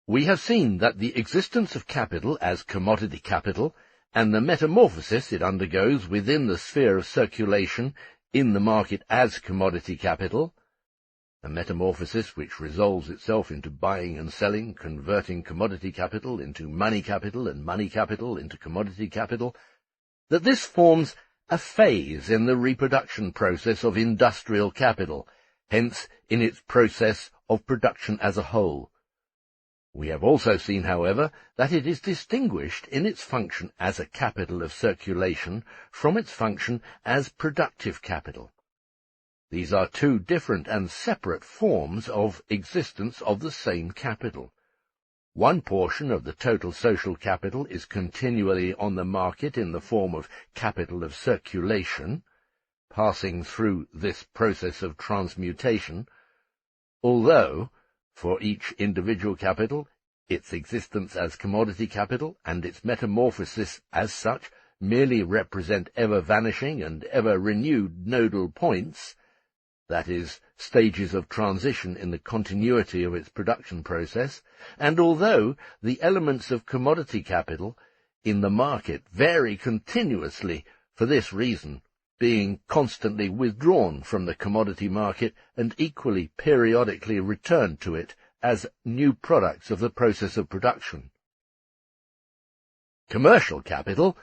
S1: We have seen that the existence of capital as commodity capital, and the metamorphosis it undergoes within the sphere of circulation in the market as commodity capital, a metamorphosis which resolves itself into buying and selling, converting commodity capital into money capital and money capital into commodity capital, that this forms a phase in the reproduction process of industrial capital, hence in its process of production as a whole. We have also seen, however, that it is distinguished in its function as a capital of circulation from its function as productive capital. These are two different and separate forms of existence of the same capital. One portion of the total social capital is continually on the market in the form of capital of circulation, passing through this process of transmutation, although, for each individual capital, its existence as commodity capital and its metamorphosis as such merely represent ever-vanishing and ever-renewed nodal points, that is, stages of transition in the continuity of its production process, and although the elements of commodity capital in the market vary continuously for this reason, being constantly withdrawn from the commodity market and equally periodically returned to it as new products of the process of production. Commercial capital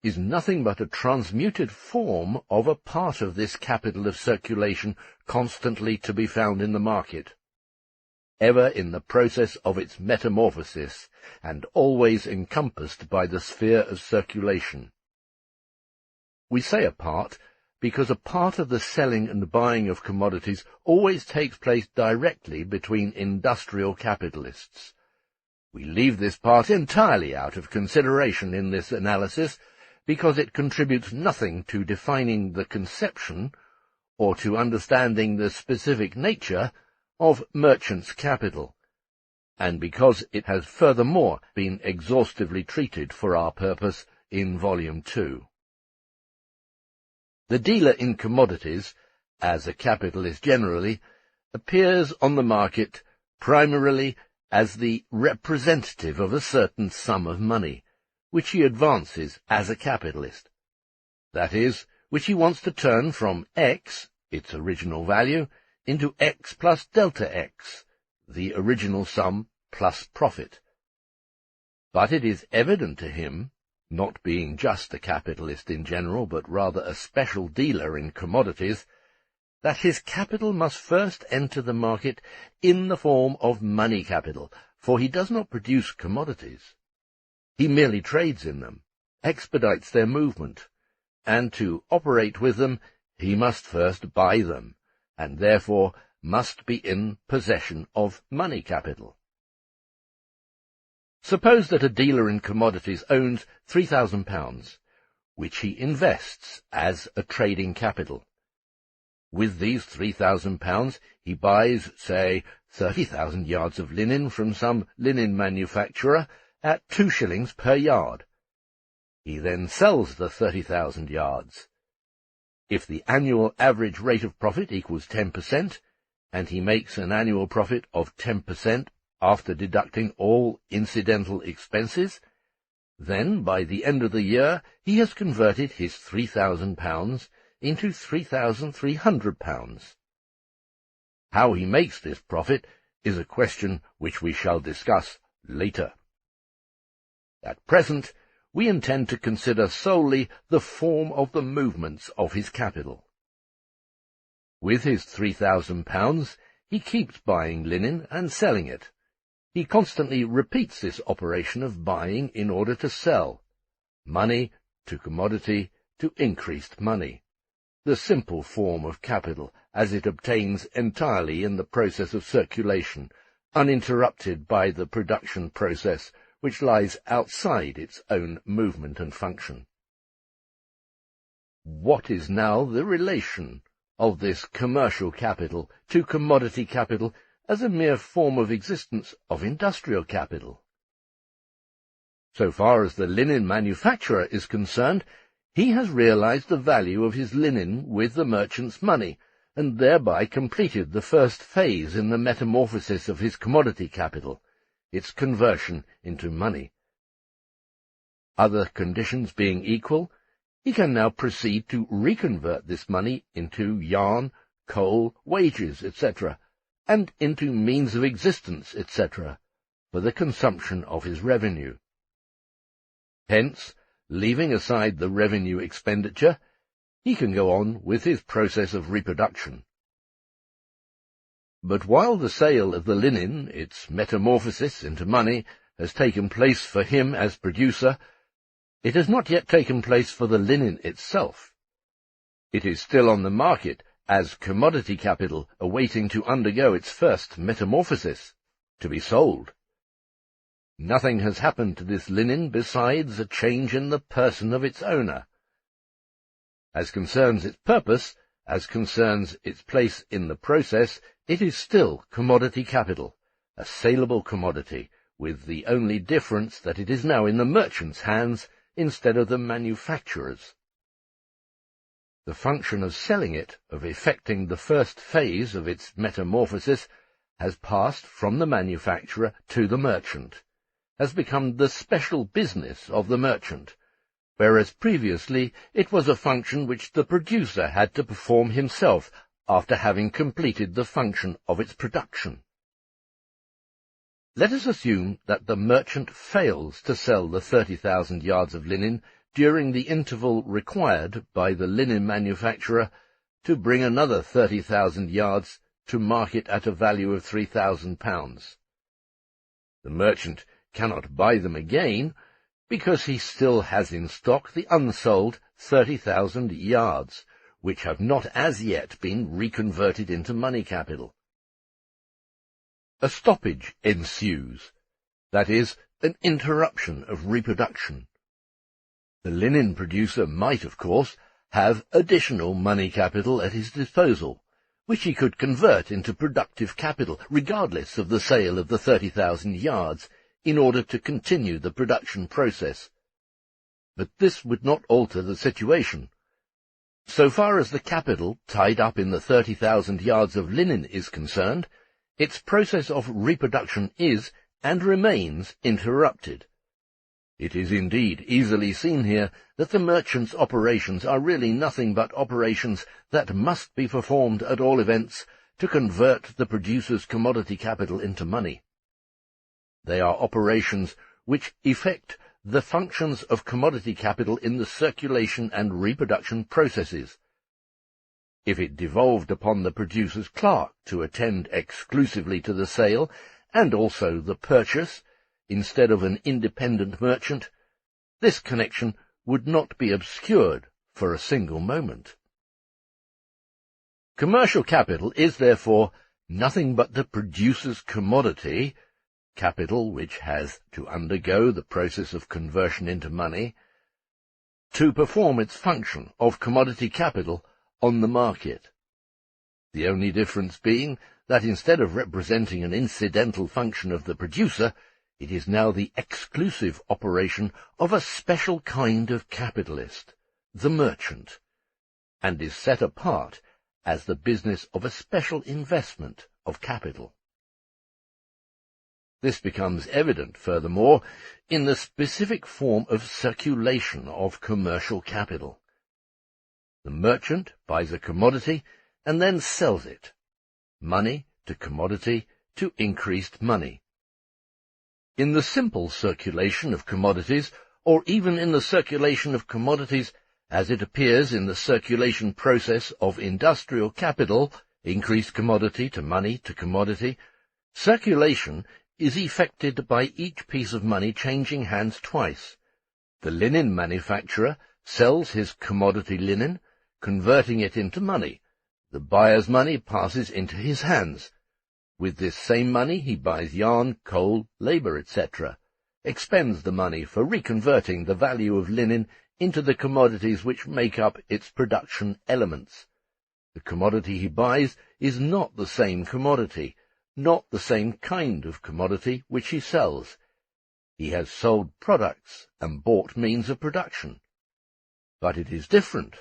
S1: is nothing but a transmuted form of a part of this capital of circulation constantly to be found in the market, ever in the process of its metamorphosis, and always encompassed by the sphere of circulation. We say a part because a part of the selling and buying of commodities always takes place directly between industrial capitalists. We leave this part entirely out of consideration in this analysis, because it contributes nothing to defining the conception, or to understanding the specific nature, of merchants' capital, and because it has furthermore been exhaustively treated for our purpose in Volume 2. The dealer in commodities, as a capitalist generally, appears on the market primarily as the representative of a certain sum of money, which he advances as a capitalist, that is, which he wants to turn from X, its original value, into X plus delta X, the original sum plus profit. But it is evident to him, not being just a capitalist in general, but rather a special dealer in commodities, that his capital must first enter the market in the form of money capital, for he does not produce commodities. He merely trades in them, expedites their movement, and to operate with them he must first buy them, and therefore must be in possession of money capital. Suppose that a dealer in commodities owns £3,000, which he invests as a trading capital. With these £3,000 he buys, say, 30,000 yards of linen from some linen manufacturer at 2 shillings per yard. He then sells the 30,000 yards. If the annual average rate of profit equals 10%, and he makes an annual profit of 10% after deducting all incidental expenses, then by the end of the year he has converted his £3,000 into £3,300. How he makes this profit is a question which we shall discuss later. At present, we intend to consider solely the form of the movements of his capital. With his £3,000, he keeps buying linen and selling it. He constantly repeats this operation of buying in order to sell, money to commodity to increased money, the simple form of capital as it obtains entirely in the process of circulation, uninterrupted by the production process which lies outside its own movement and function. What is now the relation of this commercial capital to commodity capital as a mere form of existence of industrial capital? So far as the linen manufacturer is concerned, he has realized the value of his linen with the merchant's money, and thereby completed the first phase in the metamorphosis of his commodity capital, its conversion into money. Other conditions being equal, he can now proceed to reconvert this money into yarn, coal, wages, etc., and into means of existence, etc., for the consumption of his revenue. Hence, leaving aside the revenue expenditure, he can go on with his process of reproduction. But while the sale of the linen, its metamorphosis into money, has taken place for him as producer, it has not yet taken place for the linen itself. It is still on the market as commodity capital awaiting to undergo its first metamorphosis, to be sold. Nothing has happened to this linen besides a change in the person of its owner. As concerns its purpose, as concerns its place in the process, it is still commodity capital, a saleable commodity, with the only difference that it is now in the merchant's hands instead of the manufacturer's. The function of selling it, of effecting the first phase of its metamorphosis, has passed from the manufacturer to the merchant, has become the special business of the merchant, whereas previously it was a function which the producer had to perform himself after having completed the function of its production. Let us assume that the merchant fails to sell the 30,000 yards of linen during the interval required by the linen manufacturer to bring another 30,000 yards to market at a value of £3,000. The merchant cannot buy them again, because he still has in stock the unsold 30,000 yards, which have not as yet been reconverted into money capital. A stoppage ensues, that is, an interruption of reproduction. The linen producer might, of course, have additional money capital at his disposal, which he could convert into productive capital, regardless of the sale of the 30,000 yards, in order to continue the production process. But this would not alter the situation. So far as the capital tied up in the 30,000 yards of linen is concerned, its process of reproduction is, and remains, interrupted. It is indeed easily seen here that the merchant's operations are really nothing but operations that must be performed at all events to convert the producer's commodity capital into money. They are operations which effect the functions of commodity capital in the circulation and reproduction processes. If it devolved upon the producer's clerk to attend exclusively to the sale and also the purchase, instead of an independent merchant, this connection would not be obscured for a single moment. Commercial capital is, therefore, nothing but the producer's commodity, capital which has to undergo the process of conversion into money, to perform its function of commodity capital on the market. The only difference being that instead of representing an incidental function of the producer, it is now the exclusive operation of a special kind of capitalist, the merchant, and is set apart as the business of a special investment of capital. This becomes evident, furthermore, in the specific form of circulation of commercial capital. The merchant buys a commodity and then sells it, money to commodity to increased money. In the simple circulation of commodities, or even in the circulation of commodities as it appears in the circulation process of industrial capital, increased commodity to money to commodity, circulation is effected by each piece of money changing hands twice. The linen manufacturer sells his commodity linen, converting it into money. The buyer's money passes into his hands. With this same money he buys yarn, coal, labour, etc., expends the money for reconverting the value of linen into the commodities which make up its production elements. The commodity he buys is not the same commodity, not the same kind of commodity which he sells. He has sold products and bought means of production. But it is different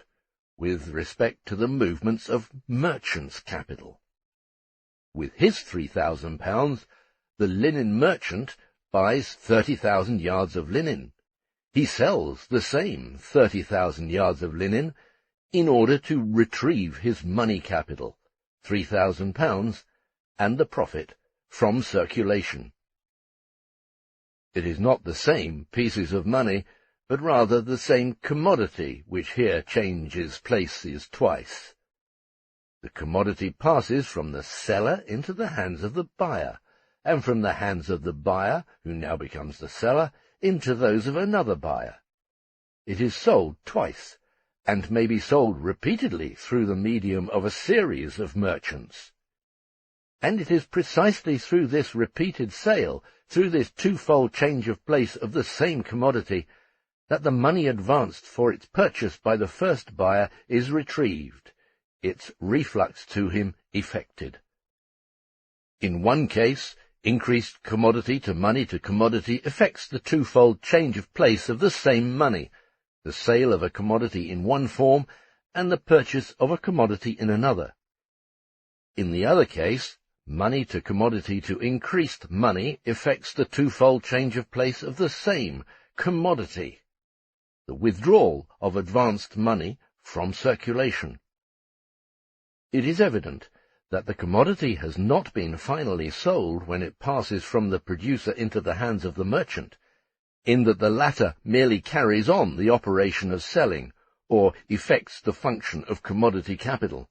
S1: with respect to the movements of merchant's capital. With his £3,000, the linen merchant buys 30,000 yards of linen. He sells the same 30,000 yards of linen in order to retrieve his money capital, £3,000, and the profit from circulation. It is not the same pieces of money, but rather the same commodity, which here changes places twice. The commodity passes from the seller into the hands of the buyer, and from the hands of the buyer, who now becomes the seller, into those of another buyer. It is sold twice, and may be sold repeatedly through the medium of a series of merchants. And it is precisely through this repeated sale, through this twofold change of place of the same commodity, that the money advanced for its purchase by the first buyer is retrieved, its reflux to him effected. In one case, increased commodity to commodity effects the twofold change of place of the same money, the sale of a commodity in one form and the purchase of a commodity in another. In the other case, money to increased money effects the twofold change of place of the same commodity, the withdrawal of advanced money from circulation. It is evident that the commodity has not been finally sold when it passes from the producer into the hands of the merchant, in that the latter merely carries on the operation of selling, or effects the function of commodity capital.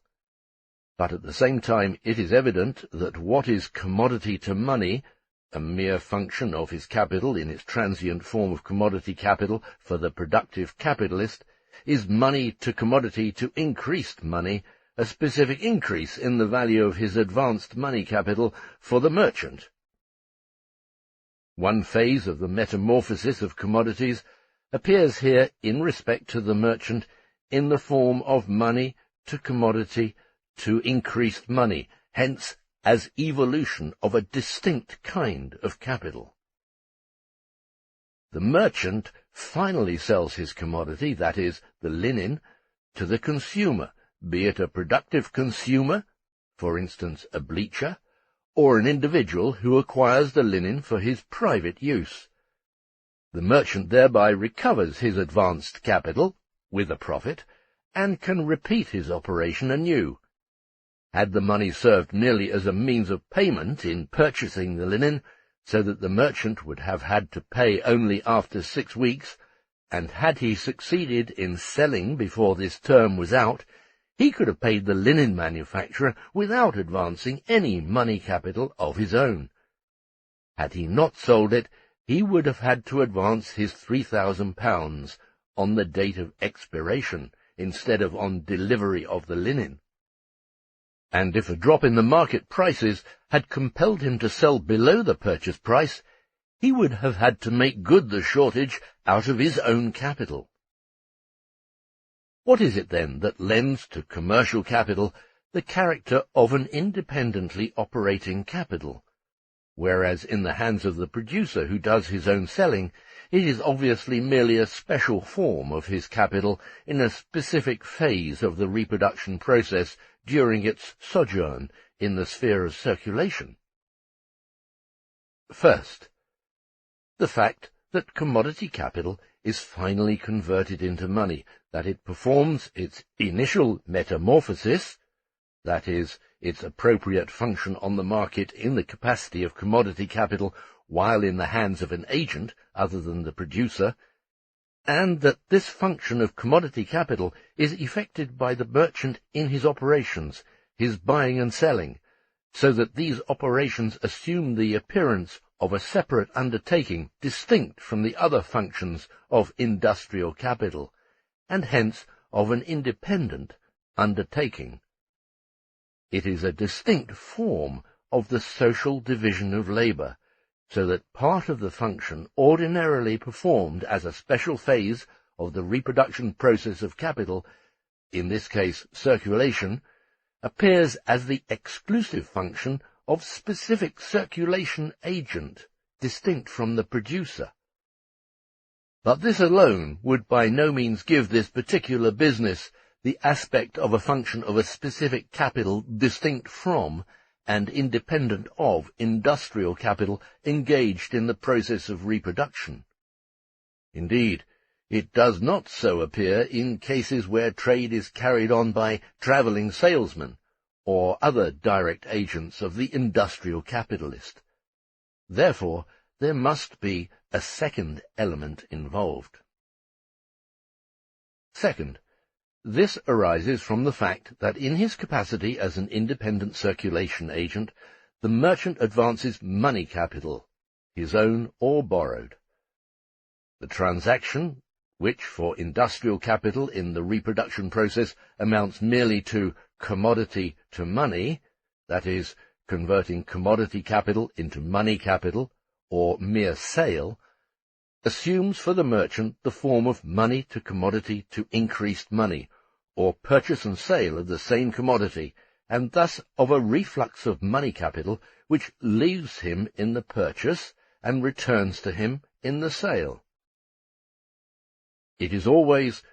S1: But at the same time it is evident that what is commodity to money, a mere function of his capital in its transient form of commodity capital for the productive capitalist, is money to increased money, a specific increase in the value of his advanced money capital for the merchant. One phase of the metamorphosis of commodities appears here in respect to the merchant in the form of money to commodity to increased money, hence as evolution of a distinct kind of capital. The merchant finally sells his commodity, that is, the linen, to the consumer, be it a productive consumer, for instance a bleacher, or an individual who acquires the linen for his private use. The merchant thereby recovers his advanced capital, with a profit, and can repeat his operation anew. Had the money served merely as a means of payment in purchasing the linen, so that the merchant would have had to pay only after 6 weeks, and had he succeeded in selling before this term was out, he could have paid the linen manufacturer without advancing any money capital of his own. Had he not sold it, he would have had to advance his £3,000 on the date of expiration, instead of on delivery of the linen. And if a drop in the market prices had compelled him to sell below the purchase price, he would have had to make good the shortage out of his own capital. What is it, then, that lends to commercial capital the character of an independently operating capital, whereas in the hands of the producer who does his own selling, it is obviously merely a special form of his capital in a specific phase of the reproduction process during its sojourn in the sphere of circulation? First, the fact that commodity capital is finally converted into money, that it performs its initial metamorphosis, that is, its appropriate function on the market in the capacity of commodity capital while in the hands of an agent other than the producer, and that this function of commodity capital is effected by the merchant in his operations, his buying and selling, so that these operations assume the appearance of a separate undertaking distinct from the other functions of industrial capital, and hence of an independent undertaking. It is a distinct form of the social division of labour, so that part of the function ordinarily performed as a special phase of the reproduction process of capital, in this case circulation, appears as the exclusive function of specific circulation agent, distinct from the producer. But this alone would by no means give this particular business the aspect of a function of a specific capital distinct from and independent of industrial capital engaged in the process of reproduction. Indeed, it does not so appear in cases where trade is carried on by travelling salesmen, or other direct agents of the industrial capitalist. Therefore, there must be a second element involved. Second, this arises from the fact that in his capacity as an independent circulation agent, the merchant advances money capital, his own or borrowed. The transaction, which for industrial capital in the reproduction process amounts merely to commodity to money, that is, converting commodity capital into money capital, or mere sale, assumes for the merchant the form of money to commodity to increased money, or purchase and sale of the same commodity, and thus of a reflux of money capital which leaves him in the purchase and returns to him in the sale. It is always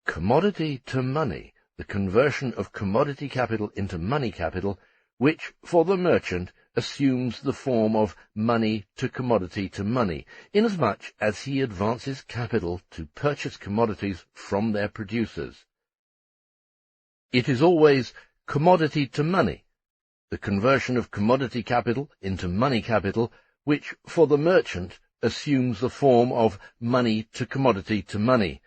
S1: commodity to money, the conversion of commodity capital into money capital, which, for the merchant, assumes the form of money to commodity to money, inasmuch as he advances capital to purchase commodities from their producers. It is always commodity to money, the conversion of commodity capital into money capital, which, for the merchant, assumes the form of money to commodity to money,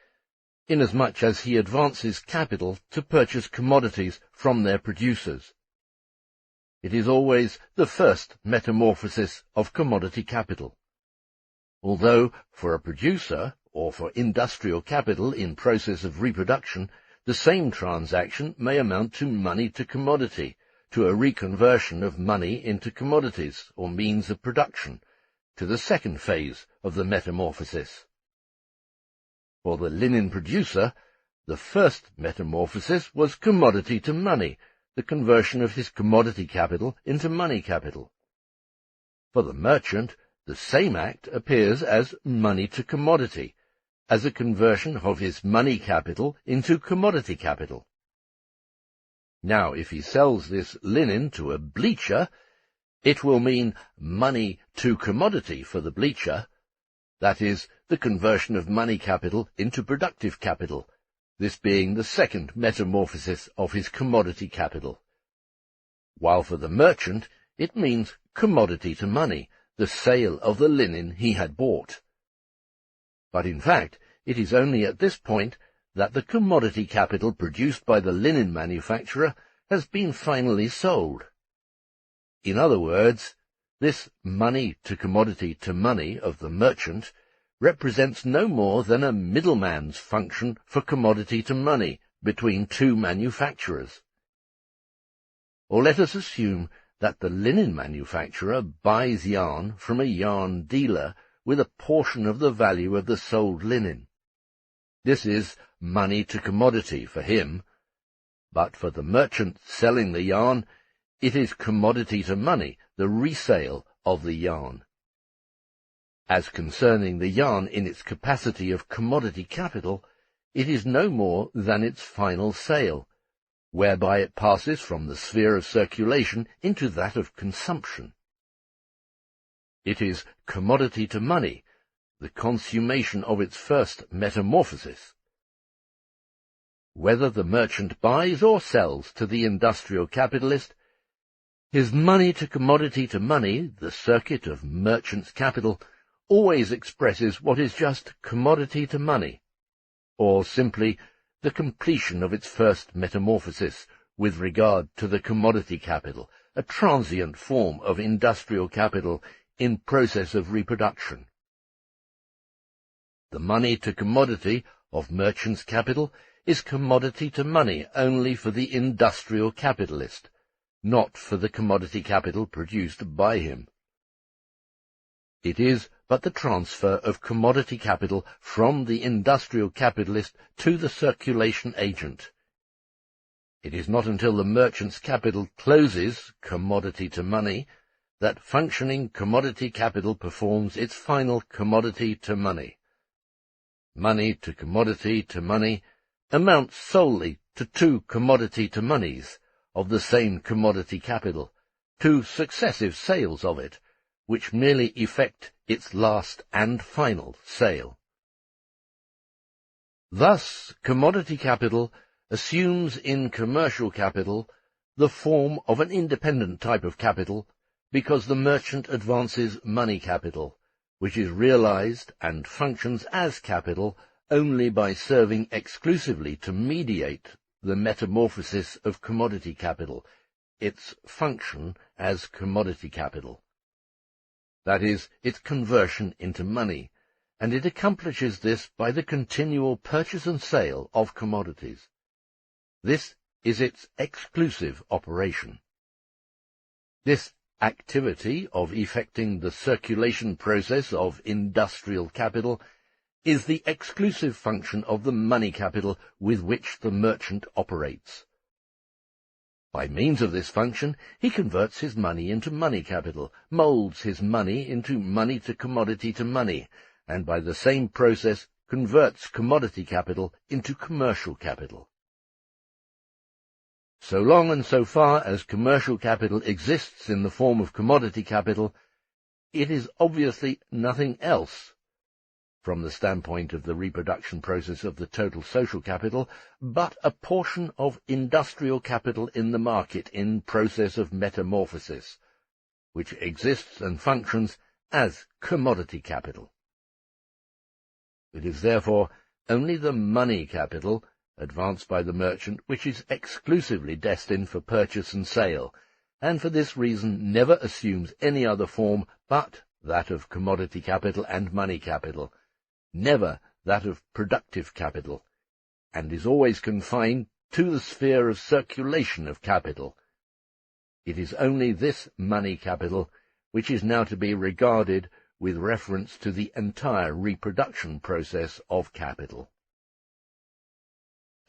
S1: inasmuch as he advances capital to purchase commodities from their producers. It is always the first metamorphosis of commodity capital. Although, for a producer, or for industrial capital in process of reproduction, the same transaction may amount to money to commodity, to a reconversion of money into commodities, or means of production, to the second phase of the metamorphosis. For the linen producer, the first metamorphosis was commodity to money, the conversion of his commodity capital into money capital. For the merchant, the same act appears as money to commodity, as a conversion of his money capital into commodity capital. Now, if he sells this linen to a bleacher, it will mean money to commodity for the bleacher, that is, the conversion of money capital into productive capital, this being the second metamorphosis of his commodity capital. While for the merchant, it means commodity to money, the sale of the linen he had bought. But in fact, it is only at this point that the commodity capital produced by the linen manufacturer has been finally sold. In other words, this money to commodity to money of the merchant represents no more than a middleman's function for commodity to money between two manufacturers. Or let us assume that the linen manufacturer buys yarn from a yarn dealer with a portion of the value of the sold linen. This is money to commodity for him, but for the merchant selling the yarn, it is commodity to money, the resale of the yarn. As concerning the yarn in its capacity of commodity capital, it is no more than its final sale, whereby it passes from the sphere of circulation into that of consumption. It is commodity to money, the consummation of its first metamorphosis. Whether the merchant buys or sells to the industrial capitalist, his money to commodity to money, the circuit of merchant's capital, always expresses what is just commodity to money, or simply the completion of its first metamorphosis with regard to the commodity capital, a transient form of industrial capital in process of reproduction. The money to commodity of merchant's capital is commodity to money only for the industrial capitalist, not for the commodity capital produced by him. It is but the transfer of commodity capital from the industrial capitalist to the circulation agent. It is not until the merchant's capital closes commodity to money that functioning commodity capital performs its final commodity to money. Money to money amounts solely to two commodity to monies of the same commodity capital, two successive sales of it, which merely effect its last and final sale. Thus, commodity capital assumes in commercial capital the form of an independent type of capital because the merchant advances money capital, which is realized and functions as capital only by serving exclusively to mediate the metamorphosis of commodity capital, its function as commodity capital. That is, its conversion into money, and it accomplishes this by the continual purchase and sale of commodities. This is its exclusive operation. This activity of effecting the circulation process of industrial capital is the exclusive function of the money capital with which the merchant operates. By means of this function, he converts his money into money capital, moulds his money into money to money, and by the same process converts commodity capital into commercial capital. So long and so far as commercial capital exists in the form of commodity capital, it is obviously nothing else, from the standpoint of the reproduction process of the total social capital, but a portion of industrial capital in the market in process of metamorphosis, which exists and functions as commodity capital. It is therefore only the money capital advanced by the merchant which is exclusively destined for purchase and sale, and for this reason never assumes any other form but that of commodity capital and money capital, never that of productive capital, and is always confined to the sphere of circulation of capital. It is only this money capital which is now to be regarded with reference to the entire reproduction process of capital.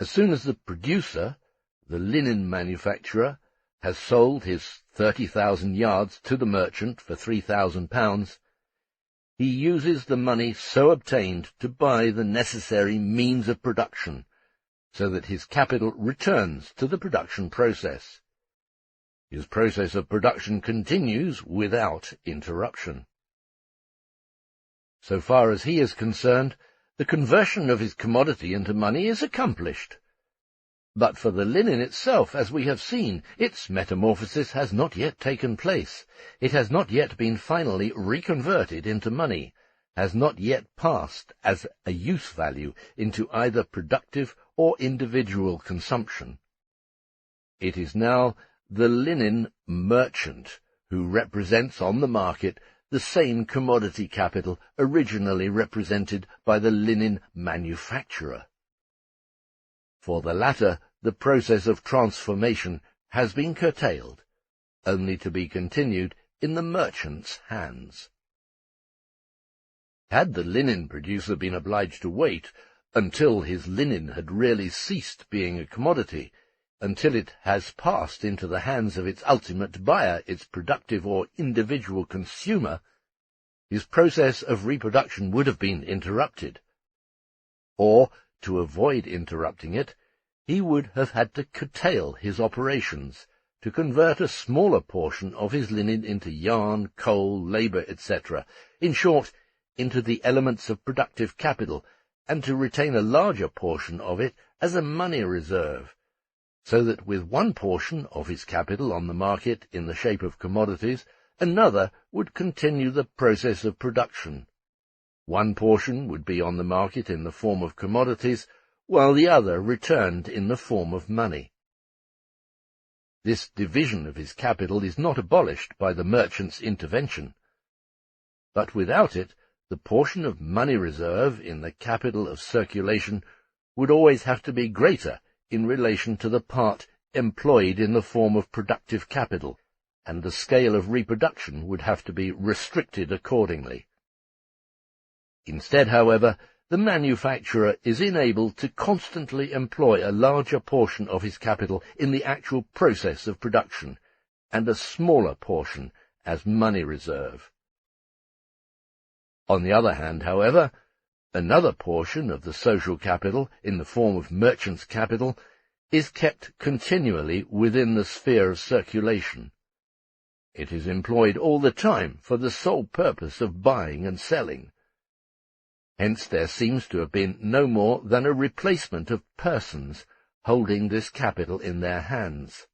S1: As soon as the producer, the linen manufacturer, has sold his 30,000 yards to the merchant for £3,000, he uses the money so obtained to buy the necessary means of production, so that his capital returns to the production process. His process of production continues without interruption. So far as he is concerned, the conversion of his commodity into money is accomplished. But for the linen itself, as we have seen, its metamorphosis has not yet taken place. It has not yet been finally reconverted into money, has not yet passed as a use value into either productive or individual consumption. It is now the linen merchant who represents on the market the same commodity capital originally represented by the linen manufacturer. For the latter, the process of transformation has been curtailed, only to be continued in the merchant's hands. Had the linen producer been obliged to wait until his linen had really ceased being a commodity, until it has passed into the hands of its ultimate buyer, its productive or individual consumer, his process of reproduction would have been interrupted. Or, to avoid interrupting it, he would have had to curtail his operations, to convert a smaller portion of his linen into yarn, coal, labour, etc., in short, into the elements of productive capital, and to retain a larger portion of it as a money reserve, so that with one portion of his capital on the market in the shape of commodities, another would continue the process of production. One portion would be on the market in the form of commodities, while the other returned in the form of money. This division of his capital is not abolished by the merchant's intervention, but without it, the portion of money reserve in the capital of circulation would always have to be greater in relation to the part employed in the form of productive capital, and the scale of reproduction would have to be restricted accordingly. Instead, however, the manufacturer is enabled to constantly employ a larger portion of his capital in the actual process of production, and a smaller portion as money reserve. On the other hand, however, another portion of the social capital, in the form of merchant's capital, is kept continually within the sphere of circulation. It is employed all the time for the sole purpose of buying and selling. Hence there seems to have been no more than a replacement of persons holding this capital in their hands.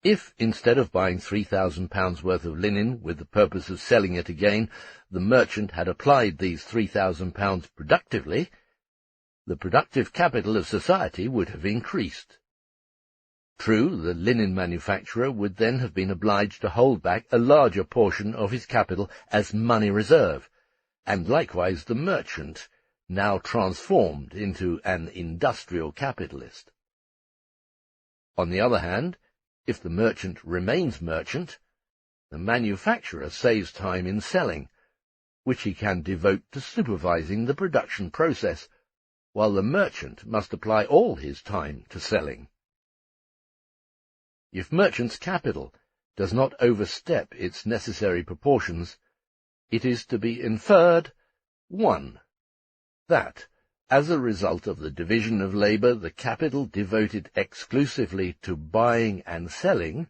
S1: If, instead of buying £3,000 worth of linen with the purpose of selling it again, the merchant had applied these £3,000 productively, the productive capital of society would have increased. True, the linen manufacturer would then have been obliged to hold back a larger portion of his capital as money reserve, and likewise the merchant, now transformed into an industrial capitalist. On the other hand, if the merchant remains merchant, the manufacturer saves time in selling, which he can devote to supervising the production process, while the merchant must apply all his time to selling. If merchant's capital does not overstep its necessary proportions, it is to be inferred, 1. That, as a result of the division of labour, the capital devoted exclusively to buying and selling,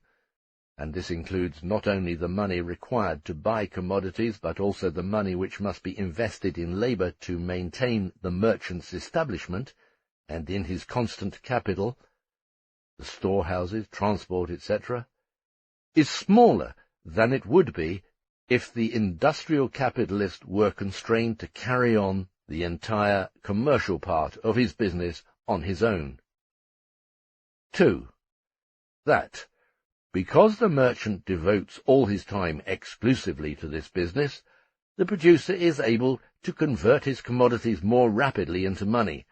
S1: and this includes not only the money required to buy commodities, but also the money which must be invested in labour to maintain the merchant's establishment, and in his constant capital, the storehouses, transport, etc., is smaller than it would be if the industrial capitalist were constrained to carry on the entire commercial part of his business on his own. 2. That, because the merchant devotes all his time exclusively to this business, the producer is able to convert his commodities more rapidly into money,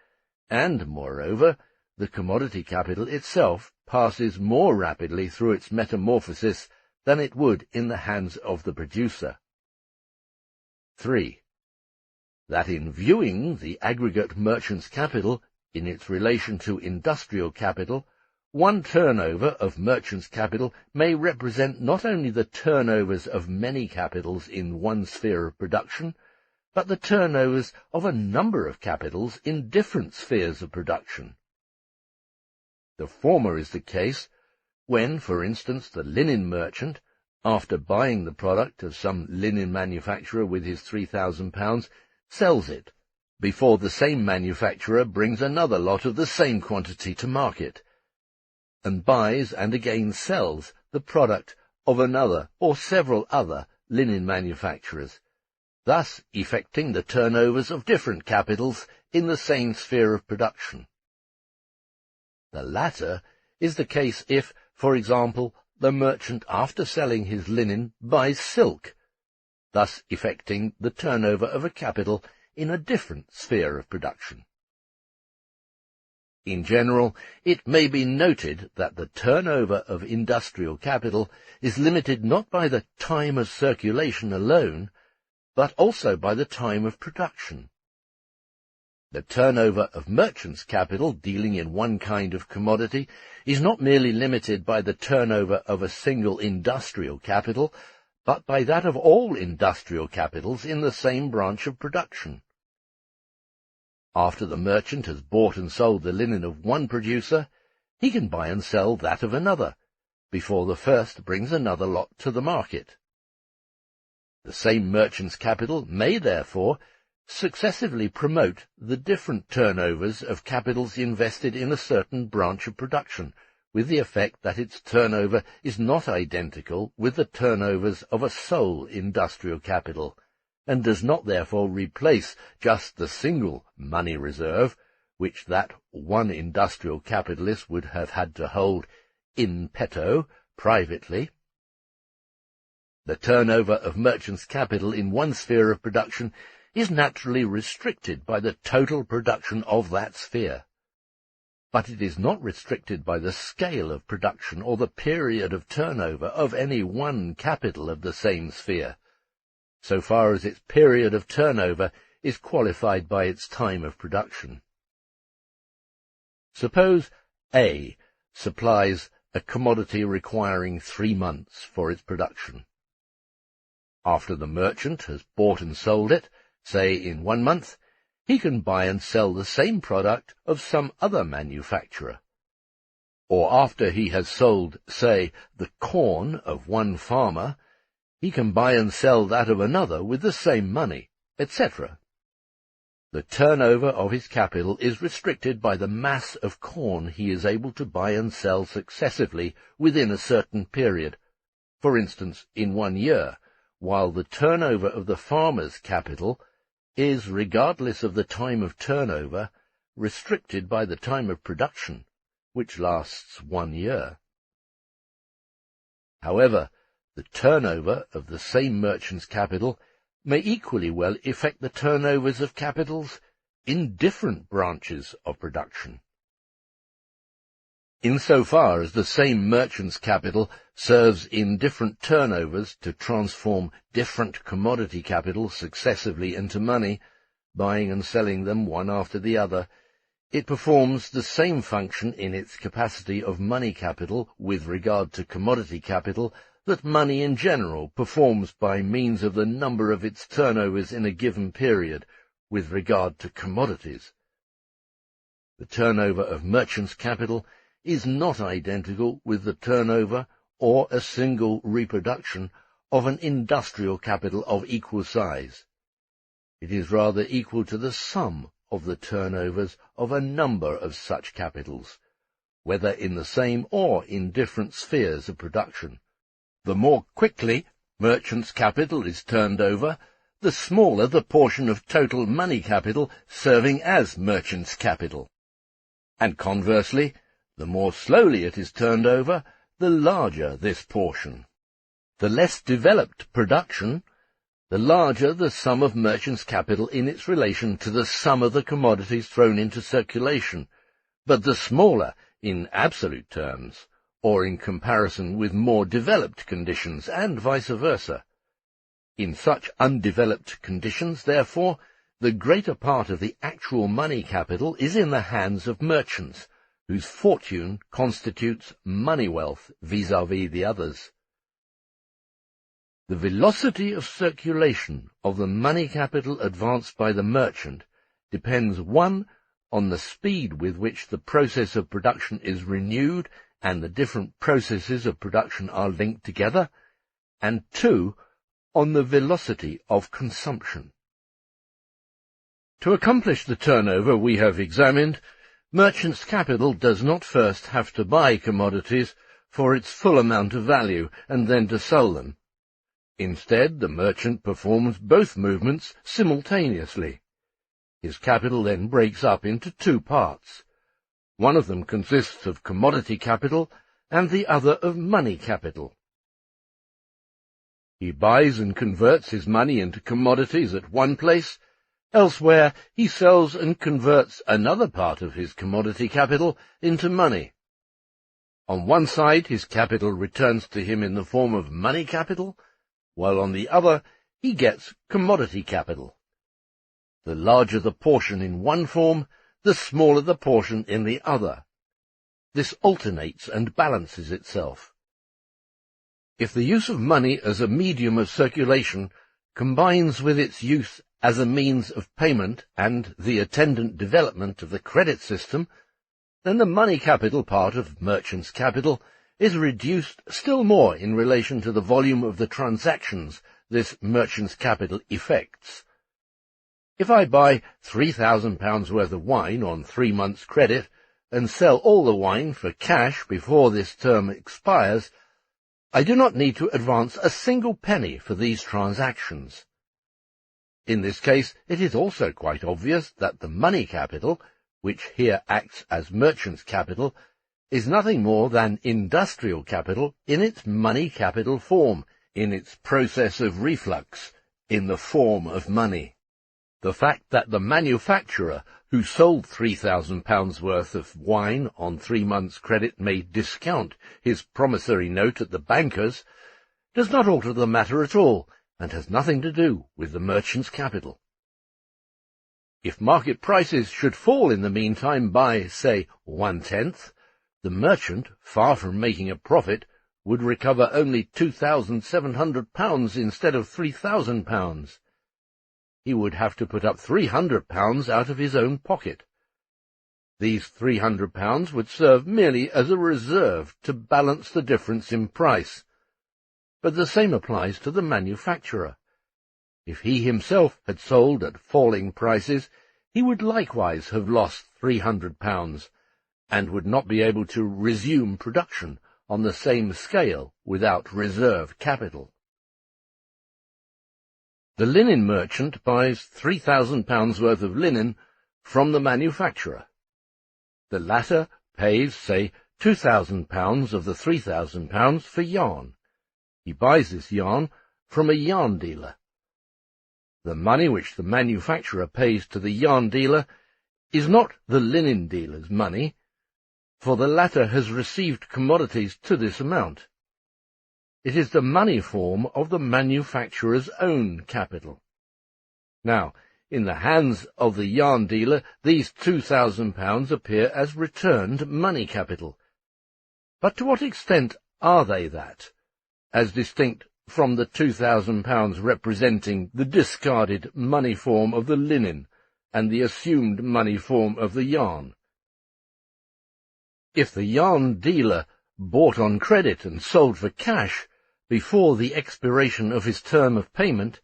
S1: and, moreover, the commodity capital itself passes more rapidly through its metamorphosis than it would in the hands of the producer. 3. That in viewing the aggregate merchant's capital in its relation to industrial capital, one turnover of merchant's capital may represent not only the turnovers of many capitals in one sphere of production, but the turnovers of a number of capitals in different spheres of production. The former is the case when, for instance, the linen merchant, after buying the product of some linen manufacturer with his £3,000, sells it, before the same manufacturer brings another lot of the same quantity to market, and buys and again sells the product of another or several other linen manufacturers, thus effecting the turnovers of different capitals in the same sphere of production. The latter is the case if, for example, the merchant, after selling his linen, buys silk, thus effecting the turnover of a capital in a different sphere of production. In general, it may be noted that the turnover of industrial capital is limited not by the time of circulation alone, but also by the time of production. The turnover of merchant's capital dealing in one kind of commodity is not merely limited by the turnover of a single industrial capital, but by that of all industrial capitals in the same branch of production. After the merchant has bought and sold the linen of one producer, he can buy and sell that of another, before the first brings another lot to the market. The same merchant's capital may, therefore, successively promote the different turnovers of capitals invested in a certain branch of production, with the effect that its turnover is not identical with the turnovers of a sole industrial capital, and does not therefore replace just the single money reserve which that one industrial capitalist would have had to hold in petto, privately. The turnover of merchant's capital in one sphere of production is naturally restricted by the total production of that sphere. But it is not restricted by the scale of production or the period of turnover of any one capital of the same sphere, so far as its period of turnover is qualified by its time of production. Suppose A supplies a commodity requiring 3 months for its production. After the merchant has bought and sold it, say in 1 month, he can buy and sell the same product of some other manufacturer. Or after he has sold, say, the corn of one farmer, he can buy and sell that of another with the same money, etc. The turnover of his capital is restricted by the mass of corn he is able to buy and sell successively within a certain period, for instance, in 1 year, while the turnover of the farmer's capital is, regardless of the time of turnover, restricted by the time of production, which lasts 1 year. However, the turnover of the same merchant's capital may equally well affect the turnovers of capitals in different branches of production. Insofar as the same merchant's capital serves in different turnovers to transform different commodity capitals successively into money, buying and selling them one after the other, it performs the same function in its capacity of money capital with regard to commodity capital that money in general performs by means of the number of its turnovers in a given period with regard to commodities. The turnover of merchant's capital is not identical with the turnover or a single reproduction of an industrial capital of equal size. It is rather equal to the sum of the turnovers of a number of such capitals, whether in the same or in different spheres of production. The more quickly merchant's capital is turned over, the smaller the portion of total money capital serving as merchant's capital. And conversely, the more slowly it is turned over, the larger this portion. The less developed production, the larger the sum of merchant's capital in its relation to the sum of the commodities thrown into circulation, but the smaller in absolute terms, or in comparison with more developed conditions, and vice versa. In such undeveloped conditions, therefore, the greater part of the actual money capital is in the hands of merchants, whose fortune constitutes money wealth vis-à-vis the others. The velocity of circulation of the money capital advanced by the merchant depends, 1, on the speed with which the process of production is renewed and the different processes of production are linked together, and 2, on the velocity of consumption. To accomplish the turnover we have examined, merchant's capital does not first have to buy commodities for its full amount of value and then to sell them. Instead, the merchant performs both movements simultaneously. His capital then breaks up into 2 parts. One of them consists of commodity capital and the other of money capital. He buys and converts his money into commodities at one place. Elsewhere, he sells and converts another part of his commodity capital into money. On one side, his capital returns to him in the form of money capital, while on the other, he gets commodity capital. The larger the portion in one form, the smaller the portion in the other. This alternates and balances itself. If the use of money as a medium of circulation combines with its use as a means of payment and the attendant development of the credit system, then the money capital part of merchant's capital is reduced still more in relation to the volume of the transactions this merchant's capital effects. If I buy £3,000 worth of wine on 3 months' credit and sell all the wine for cash before this term expires, I do not need to advance a single penny for these transactions. In this case, it is also quite obvious that the money capital, which here acts as merchant's capital, is nothing more than industrial capital in its money capital form, in its process of reflux, in the form of money. The fact that the manufacturer who sold £3,000 worth of wine on 3 months' credit may discount his promissory note at the banker's does not alter the matter at all, and has nothing to do with the merchant's capital. If market prices should fall in the meantime by, say, 1/10, the merchant, far from making a profit, would recover only £2,700 instead of £3,000. He would have to put up £300 out of his own pocket. These £300 would serve merely as a reserve to balance the difference in price. But the same applies to the manufacturer. If he himself had sold at falling prices, he would likewise have lost £300, and would not be able to resume production on the same scale without reserve capital. The linen merchant buys £3,000 worth of linen from the manufacturer. The latter pays, say, £2,000 of the £3,000 for yarn. He buys this yarn from a yarn dealer. The money which the manufacturer pays to the yarn dealer is not the linen dealer's money, for the latter has received commodities to this amount. It is the money form of the manufacturer's own capital. Now, in the hands of the yarn dealer, these £2,000 appear as returned money capital. But to what extent are they that, as distinct from the £2,000 representing the discarded money form of the linen and the assumed money form of the yarn? If the yarn dealer bought on credit and sold for cash before the expiration of his term of payment,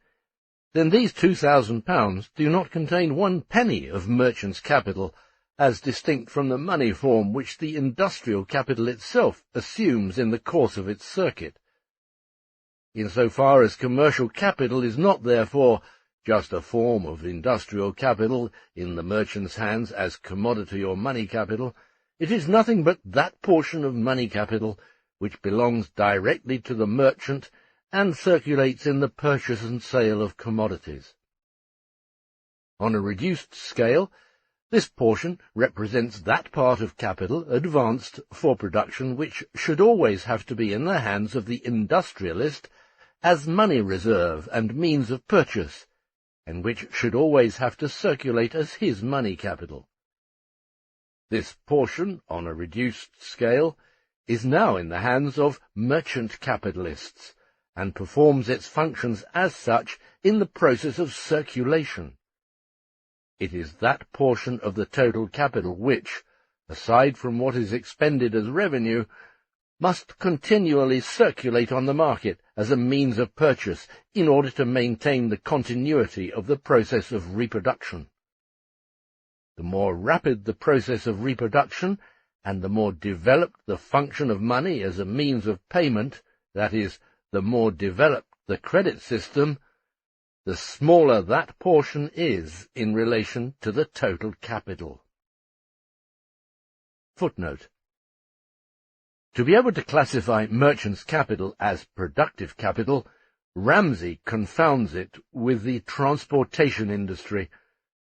S1: then these £2,000 do not contain one penny of merchant's capital, as distinct from the money form which the industrial capital itself assumes in the course of its circuit. Insofar as commercial capital is not, therefore, just a form of industrial capital in the merchant's hands as commodity or money capital, it is nothing but that portion of money capital which belongs directly to the merchant and circulates in the purchase and sale of commodities. On a reduced scale, this portion represents that part of capital advanced for production which should always have to be in the hands of the industrialist as money reserve and means of purchase, and which should always have to circulate as his money capital. This portion, on a reduced scale, is now in the hands of merchant capitalists, and performs its functions as such in the process of circulation. It is that portion of the total capital which, aside from what is expended as revenue, must continually circulate on the market as a means of purchase in order to maintain the continuity of the process of reproduction. The more rapid the process of reproduction, and the more developed the function of money as a means of payment, that is, the more developed the credit system, the smaller that portion is in relation to the total capital. Footnote. To be able to classify merchant's capital as productive capital, Ramsay confounds it with the transportation industry,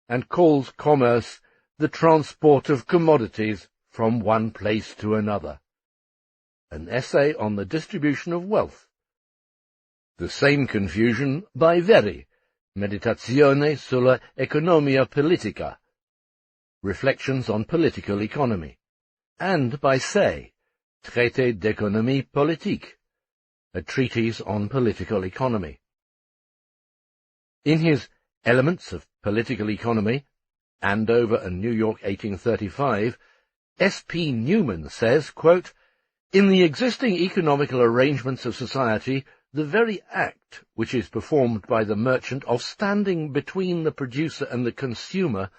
S1: and calls commerce the transport of commodities from one place to another. An essay on the distribution of wealth. The same confusion by Verri, Meditazione sulla economia politica, Reflections on Political Economy, and by Say, Traité d'économie politique, a treatise on political economy. In his Elements of Political Economy, Andover and New York, 1835, S. P. Newman says, quote, "In the existing economical arrangements of society, the very act which is performed by the merchant of standing between the producer and the consumer,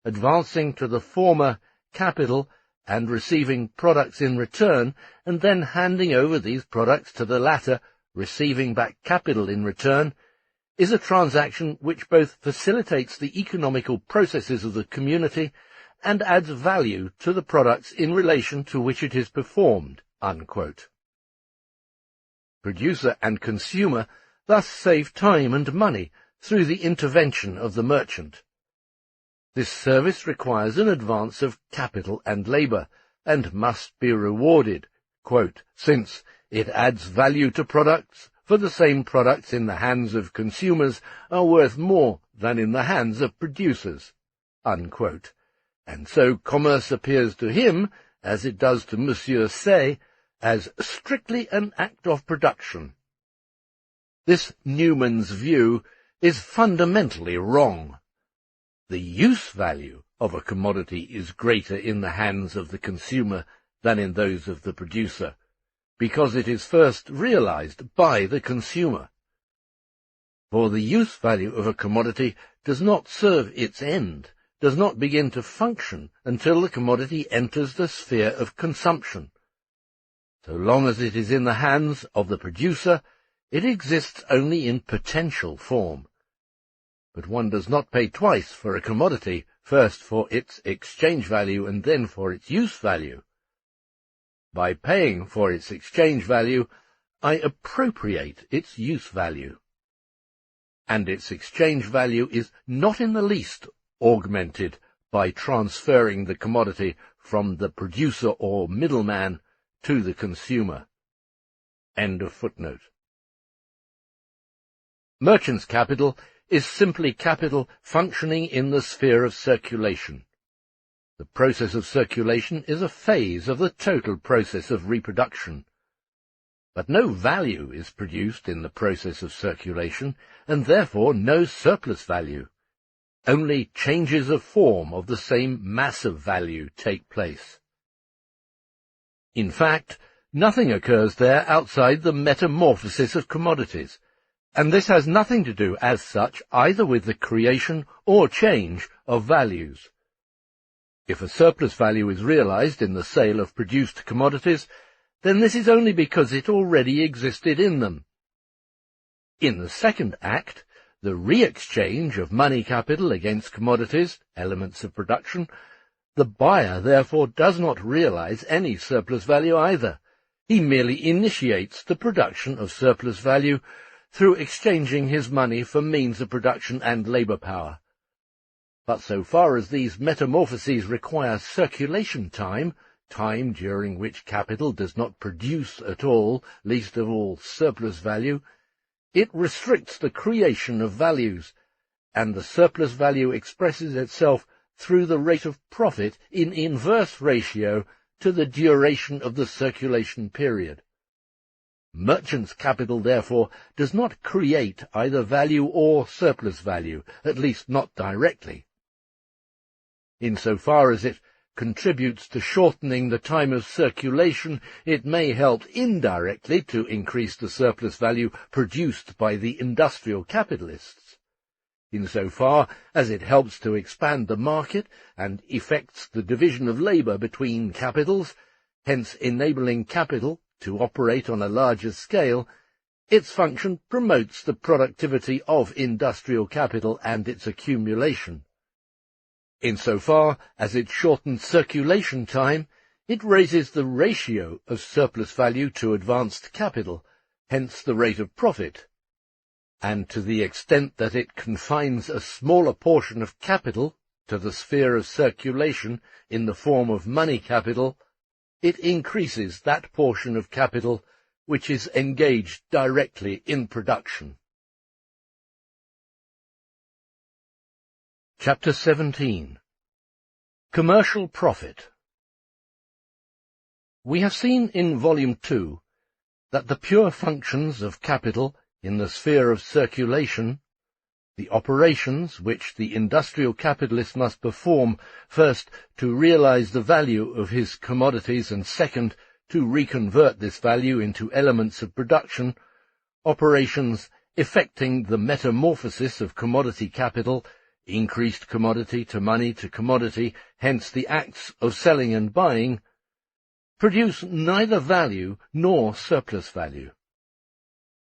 S1: advancing to the former capital and receiving products in return, and then handing over these products to the latter, receiving back capital in return, is a transaction which both facilitates the economical processes of the community and adds value to the products in relation to which it is performed." Unquote. Producer and consumer thus save time and money through the intervention of the merchant. This service requires an advance of capital and labour, and must be rewarded, quote, "since it adds value to products, for the same products in the hands of consumers are worth more than in the hands of producers." Unquote. And so commerce appears to him, as it does to Monsieur Say, as strictly an act of production. This Newman's view is fundamentally wrong. The use value of a commodity is greater in the hands of the consumer than in those of the producer, because it is first realized by the consumer. For the use value of a commodity does not serve its end, does not begin to function until the commodity enters the sphere of consumption. So long as it is in the hands of the producer, it exists only in potential form. But one does not pay twice for a commodity, first for its exchange value and then for its use value. By paying for its exchange value, I appropriate its use value. And its exchange value is not in the least augmented by transferring the commodity from the producer or middleman to the consumer. End of footnote. Merchant's capital is simply capital functioning in the sphere of circulation. The process of circulation is a phase of the total process of reproduction. But no value is produced in the process of circulation, and therefore no surplus value. Only changes of form of the same mass of value take place. In fact, nothing occurs there outside the metamorphosis of commodities, and this has nothing to do as such either with the creation or change of values. If a surplus value is realized in the sale of produced commodities, then this is only because it already existed in them. In the second act, the re-exchange of money capital against commodities, elements of production, the buyer therefore does not realize any surplus value either. He merely initiates the production of surplus value through exchanging his money for means of production and labor power. But so far as these metamorphoses require circulation time, time during which capital does not produce at all, least of all surplus value, it restricts the creation of values, and the surplus value expresses itself through the rate of profit in inverse ratio to the duration of the circulation period. Merchant's capital, therefore, does not create either value or surplus value, at least not directly. Insofar as it contributes to shortening the time of circulation, it may help indirectly to increase the surplus value produced by the industrial capitalists. Insofar as it helps to expand the market and effects the division of labour between capitals, hence enabling capital to operate on a larger scale, its function promotes the productivity of industrial capital and its accumulation. Insofar as it shortens circulation time, it raises the ratio of surplus value to advanced capital, hence the rate of profit. And to the extent that it confines a smaller portion of capital to the sphere of circulation in the form of money capital, it increases that portion of capital which is engaged directly in production. Chapter 17. Commercial Profit. We have seen in Volume 2 that the pure functions of capital in the sphere of circulation, the operations which the industrial capitalist must perform, first to realize the value of his commodities and second to reconvert this value into elements of production, operations effecting the metamorphosis of commodity capital, increased commodity to commodity, hence the acts of selling and buying, produce neither value nor surplus value.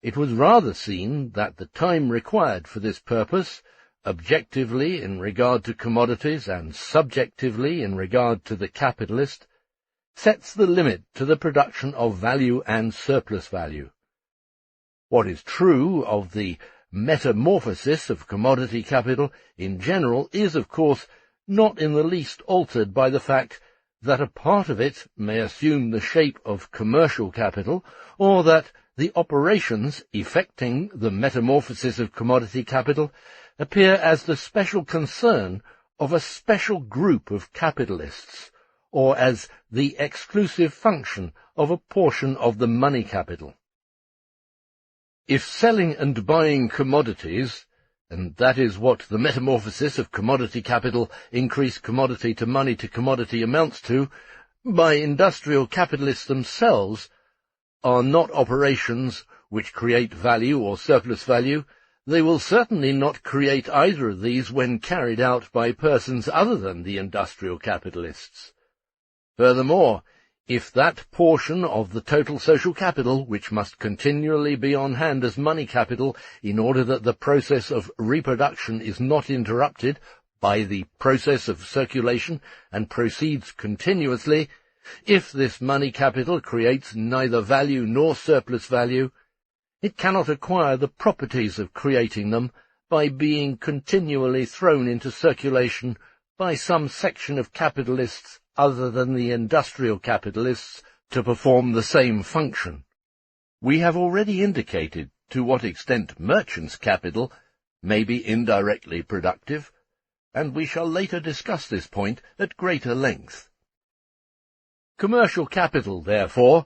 S1: It was rather seen that the time required for this purpose, objectively in regard to commodities and subjectively in regard to the capitalist, sets the limit to the production of value and surplus value. What is true of the metamorphosis of commodity capital in general is, of course, not in the least altered by the fact that a part of it may assume the shape of commercial capital, or that the operations effecting the metamorphosis of commodity capital appear as the special concern of a special group of capitalists, or as the exclusive function of a portion of the money capital. If selling and buying commodities, and that is what the metamorphosis of commodity capital, increased commodity to commodity amounts to, by industrial capitalists themselves, are not operations which create value or surplus value, They will certainly not create either of these when carried out by persons other than the industrial capitalists. Furthermore, if that portion of the total social capital which must continually be on hand as money capital in order that the process of reproduction is not interrupted by the process of circulation and proceeds continuously, if this money capital creates neither value nor surplus value, it cannot acquire the properties of creating them by being continually thrown into circulation by some section of capitalists other than the industrial capitalists to perform the same function. We have already indicated to what extent merchants' capital may be indirectly productive, and we shall later discuss this point at greater length. Commercial capital, therefore,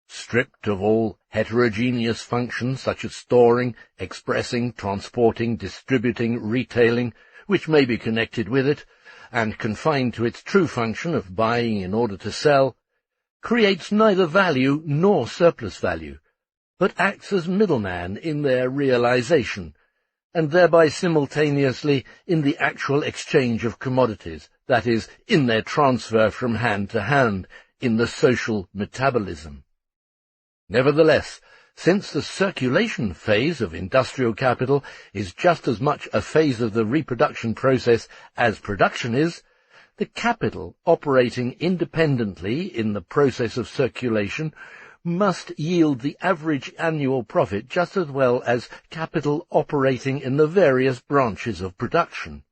S1: stripped of all heterogeneous functions such as storing, expressing, transporting, distributing, retailing, which may be connected with it, and confined to its true function of buying in order to sell, creates neither value nor surplus value, but acts as middleman in their realization, and thereby simultaneously in the actual exchange of commodities, that is, in their transfer from hand to hand, in the social metabolism. Nevertheless, since the circulation phase of industrial capital is just as much a phase of the reproduction process as production is, the capital operating independently in the process of circulation must yield the average annual profit just as well as capital operating in the various branches of production.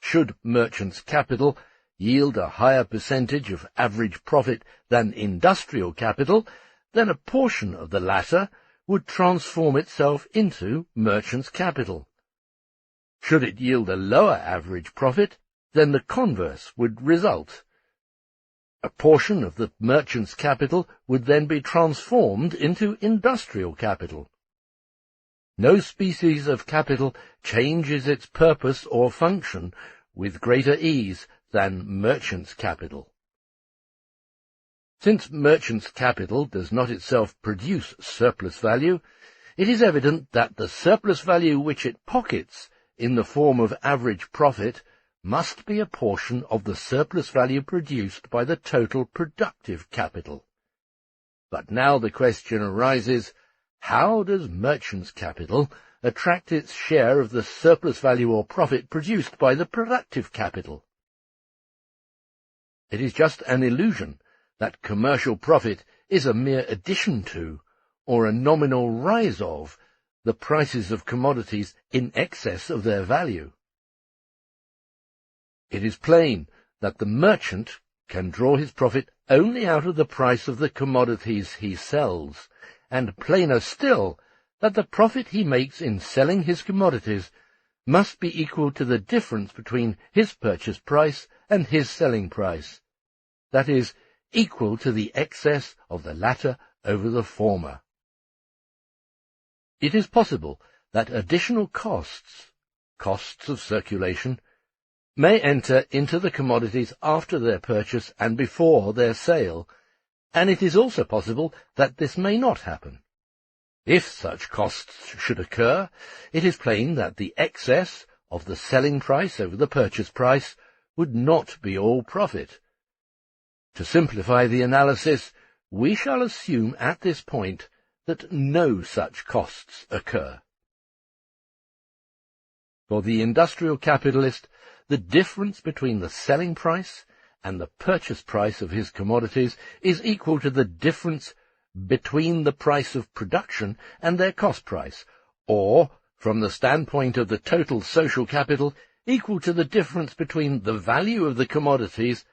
S1: Should merchants' capital yield a higher percentage of average profit than industrial capital, then a portion of the latter would transform itself into merchant's capital. Should it yield a lower average profit, then the converse would result. A portion of the merchant's capital would then be transformed into industrial capital. No species of capital changes its purpose or function with greater ease than merchant's capital. Since merchant's capital does not itself produce surplus value, it is evident that the surplus value which it pockets in the form of average profit must be a portion of the surplus value produced by the total productive capital. But now the question arises, how does merchant's capital attract its share of the surplus value or profit produced by the productive capital? It is just an illusion that commercial profit is a mere addition to, or a nominal rise of, the prices of commodities in excess of their value. It is plain that the merchant can draw his profit only out of the price of the commodities he sells, and plainer still that the profit he makes in selling his commodities must be equal to the difference between his purchase price and his selling price, that is, equal to the excess of the latter over the former. It is possible that additional costs of circulation, may enter into the commodities after their purchase and before their sale, and it is also possible that this may not happen. If such costs should occur, it is plain that the excess of the selling price over the purchase price would not be all profit. To simplify the analysis, we shall assume at this point that no such costs occur. For the industrial capitalist, the difference between the selling price and the purchase price of his commodities is equal to the difference between the price of production and their cost price, or, from the standpoint of the total social capital, equal to the difference between the value of the commodities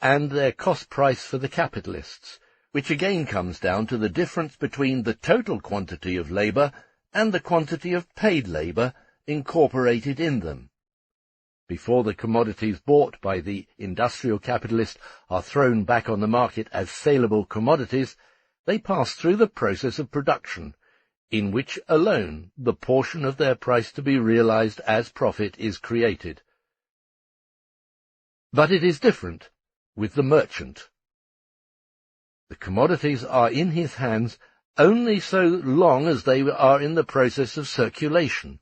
S1: and their cost price for the capitalists, which again comes down to the difference between the total quantity of labour and the quantity of paid labour incorporated in them. Before the commodities bought by the industrial capitalist are thrown back on the market as saleable commodities, they pass through the process of production, in which alone the portion of their price to be realized as profit is created. But it is different with the merchant. The commodities are in his hands only so long as they are in the process of circulation.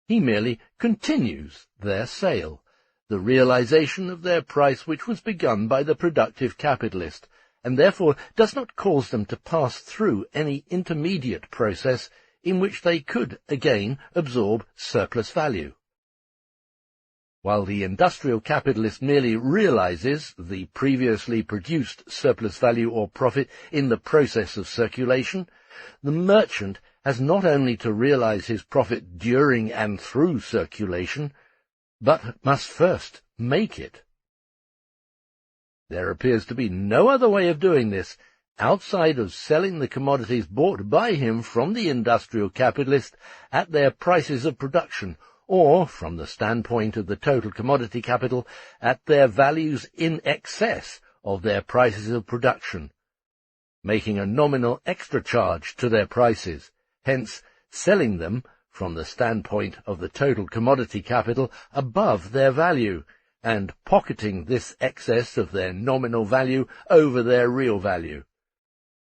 S1: He merely continues their sale, the realization of their price which was begun by the productive capitalist, and therefore does not cause them to pass through any intermediate process in which they could again absorb surplus value. While the industrial capitalist merely realizes the previously produced surplus value or profit in the process of circulation, the merchant has not only to realize his profit during and through circulation, but must first make it. There appears to be no other way of doing this outside of selling the commodities bought by him from the industrial capitalist at their prices of production, or, from the standpoint of the total commodity capital, at their values in excess of their prices of production, making a nominal extra charge to their prices, hence selling them, from the standpoint of the total commodity capital, above their value, and pocketing this excess of their nominal value over their real value.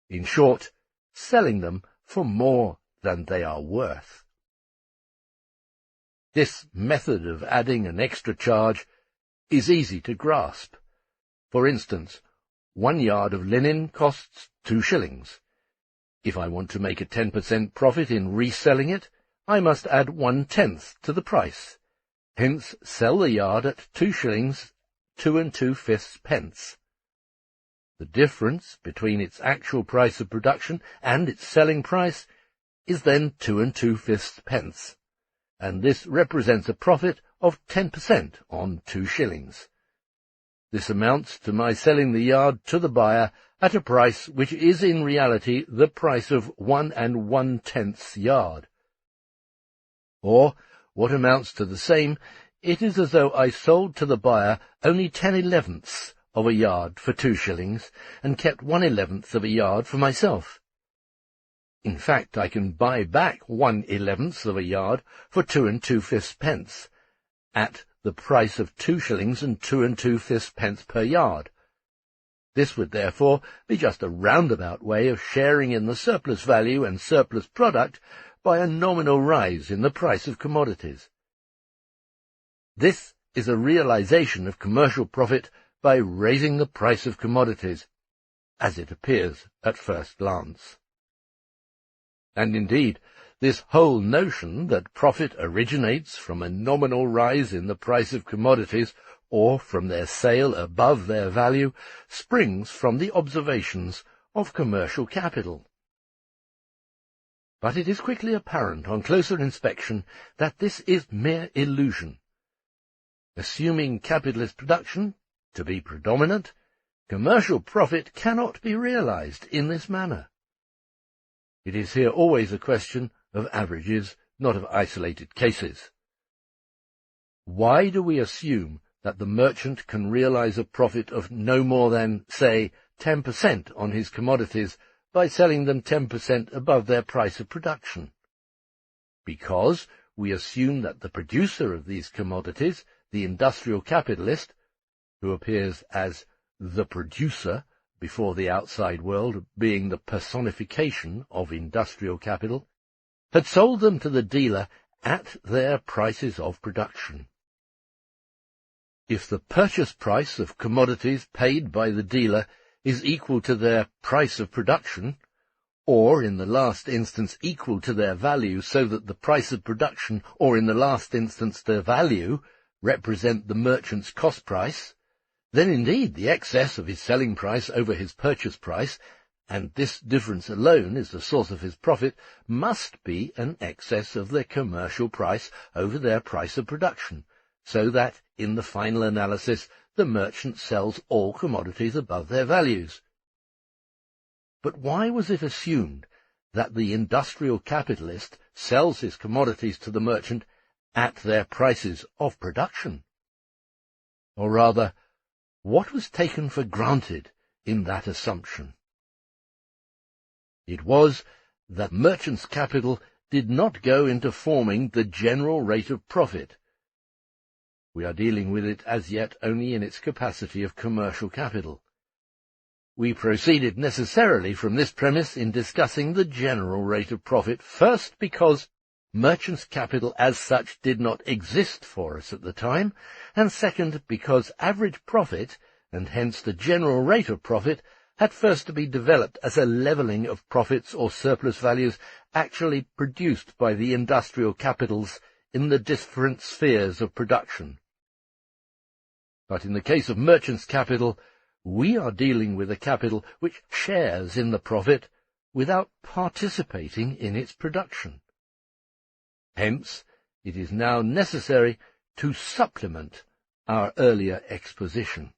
S1: In short, selling them for more than they are worth. This method of adding an extra charge is easy to grasp. For instance, 1 yard of linen costs 2 shillings. If I want to make a 10% profit in reselling it, I must add 1/10 to the price, hence sell the yard at 2 shillings 2 2/5 pence. The difference between its actual price of production and its selling price is then 2 2/5 pence, and this represents a profit of 10% on 2 shillings. This amounts to my selling the yard to the buyer at a price which is in reality the price of 1 1/10 yard. Or, what amounts to the same, it is as though I sold to the buyer only 10/11 of a yard for 2 shillings, and kept 1/11 of a yard for myself. In fact, I can buy back 1/11 of a yard for 2 2/5 pence, at the price of 2 shillings 2 2/5 pence per yard. This would therefore be just a roundabout way of sharing in the surplus value and surplus product by a nominal rise in the price of commodities. This is a realization of commercial profit by raising the price of commodities, as it appears at first glance. And indeed, this whole notion that profit originates from a nominal rise in the price of commodities, or from their sale above their value, springs from the observations of commercial capital. But it is quickly apparent on closer inspection that this is mere illusion. Assuming capitalist production to be predominant, commercial profit cannot be realized in this manner. It is here always a question of averages, not of isolated cases. Why do we assume that the merchant can realize a profit of no more than, say, 10% on his commodities by selling them 10% above their price of production? Because we assume that the producer of these commodities, the industrial capitalist, who appears as the producer before the outside world, being the personification of industrial capital, had sold them to the dealer at their prices of production. If the purchase price of commodities paid by the dealer is equal to their price of production, or in the last instance equal to their value, so that the price of production, or in the last instance their value, represent the merchant's cost price, then indeed the excess of his selling price over his purchase price, and this difference alone is the source of his profit, must be an excess of their commercial price over their price of production, so that, in the final analysis, the merchant sells all commodities above their values. But why was it assumed that the industrial capitalist sells his commodities to the merchant at their prices of production? Or rather, what was taken for granted in that assumption? It was that merchant's capital did not go into forming the general rate of profit. We are dealing with it as yet only in its capacity of commercial capital. We proceeded necessarily from this premise in discussing the general rate of profit, first because merchant's capital as such did not exist for us at the time, and second because average profit, and hence the general rate of profit, had first to be developed as a levelling of profits or surplus values actually produced by the industrial capitals in the different spheres of production. But in the case of merchant's capital, we are dealing with a capital which shares in the profit without participating in its production. Hence, it is now necessary to supplement our earlier exposition.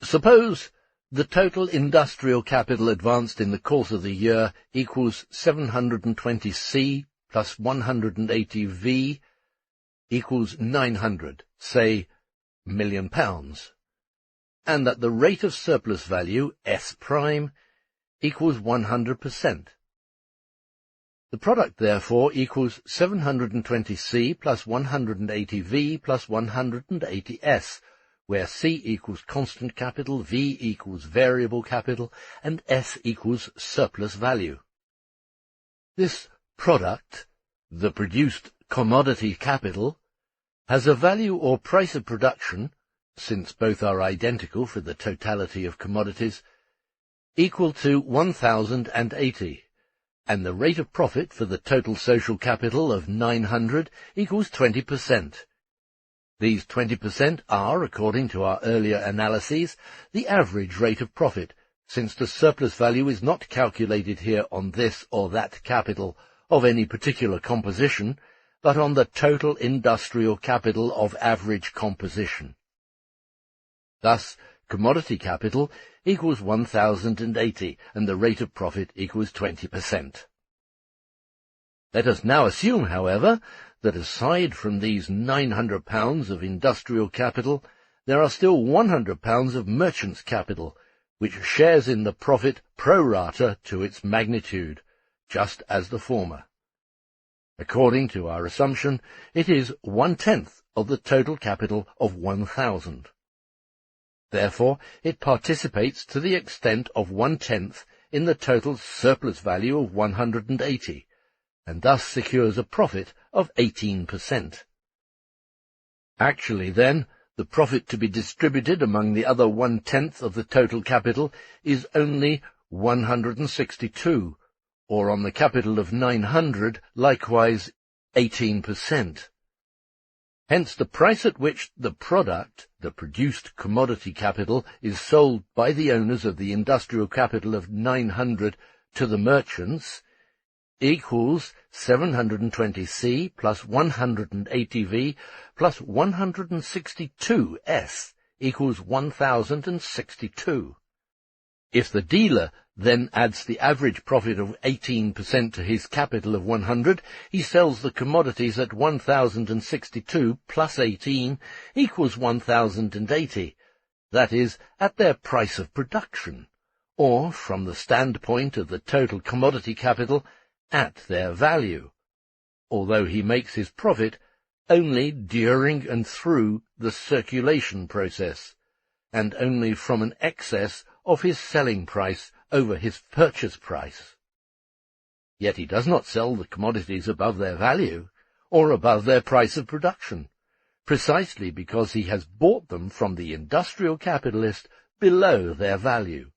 S1: Suppose the total industrial capital advanced in the course of the year equals 720C plus 180V equals 900, say, £1,000,000, and that the rate of surplus value, S prime, equals 100%. The product, therefore, equals 720C plus 180V plus 180S, where C equals constant capital, V equals variable capital, and S equals surplus value. This product, the produced commodity capital, has a value or price of production, since both are identical for the totality of commodities, equal to 1,080, and the rate of profit for the total social capital of 900 equals 20%. These 20% are, according to our earlier analyses, the average rate of profit, since the surplus value is not calculated here on this or that capital of any particular composition, but on the total industrial capital of average composition. Thus, commodity capital equals 1,080, and the rate of profit equals 20%. Let us now assume, however, that aside from these £900 of industrial capital, there are still £100 of merchant's capital, which shares in the profit pro rata to its magnitude, just as the former. According to our assumption, it is 1/10 of the total capital of 1,000. Therefore, it participates to the extent of 1/10 in the total surplus value of 180, and thus secures a profit of 18%. Actually, then, the profit to be distributed among the other 1/10 of the total capital is only 162, or on the capital of 900, likewise 18%. Hence the price at which the product, the produced commodity capital, is sold by the owners of the industrial capital of 900 to the merchants equals 720C plus 180V plus 162S equals 1,062. If the dealer then adds the average profit of 18% to his capital of 100, he sells the commodities at 1,062 plus 18 equals 1,080, that is, at their price of production, or, from the standpoint of the total commodity capital, at their value, although he makes his profit only during and through the circulation process, and only from an excess of his selling price over his purchase price. Yet he does not sell the commodities above their value, or above their price of production, precisely because he has bought them from the industrial capitalist below their value,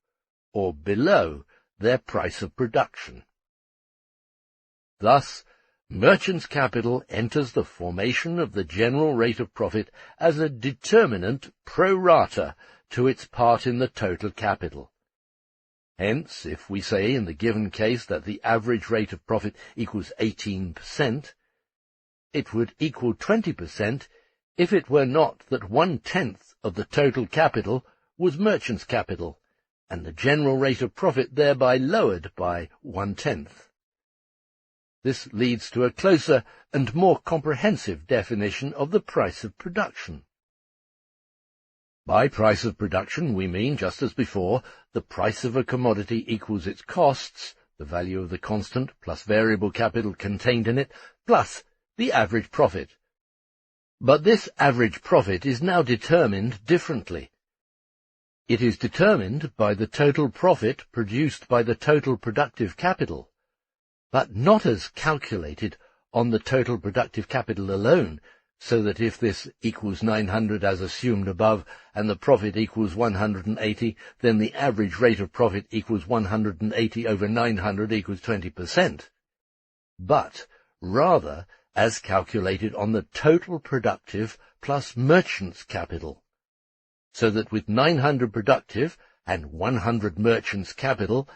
S1: or below their price of production. Thus, merchant's capital enters the formation of the general rate of profit as a determinant pro rata to its part in the total capital. Hence, if we say in the given case that the average rate of profit equals 18%, it would equal 20% if it were not that 1/10 of the total capital was merchant's capital, and the general rate of profit thereby lowered by 1/10. This leads to a closer and more comprehensive definition of the price of production. By price of production we mean, just as before, the price of a commodity equals its costs, the value of the constant plus variable capital contained in it, plus the average profit. But this average profit is now determined differently. It is determined by the total profit produced by the total productive capital, but not as calculated on the total productive capital alone, so that if this equals 900 as assumed above, and the profit equals 180, then the average rate of profit equals 180 over 900 equals 20%. But rather as calculated on the total productive plus merchant's capital, so that with 900 productive and 100 merchant's capital,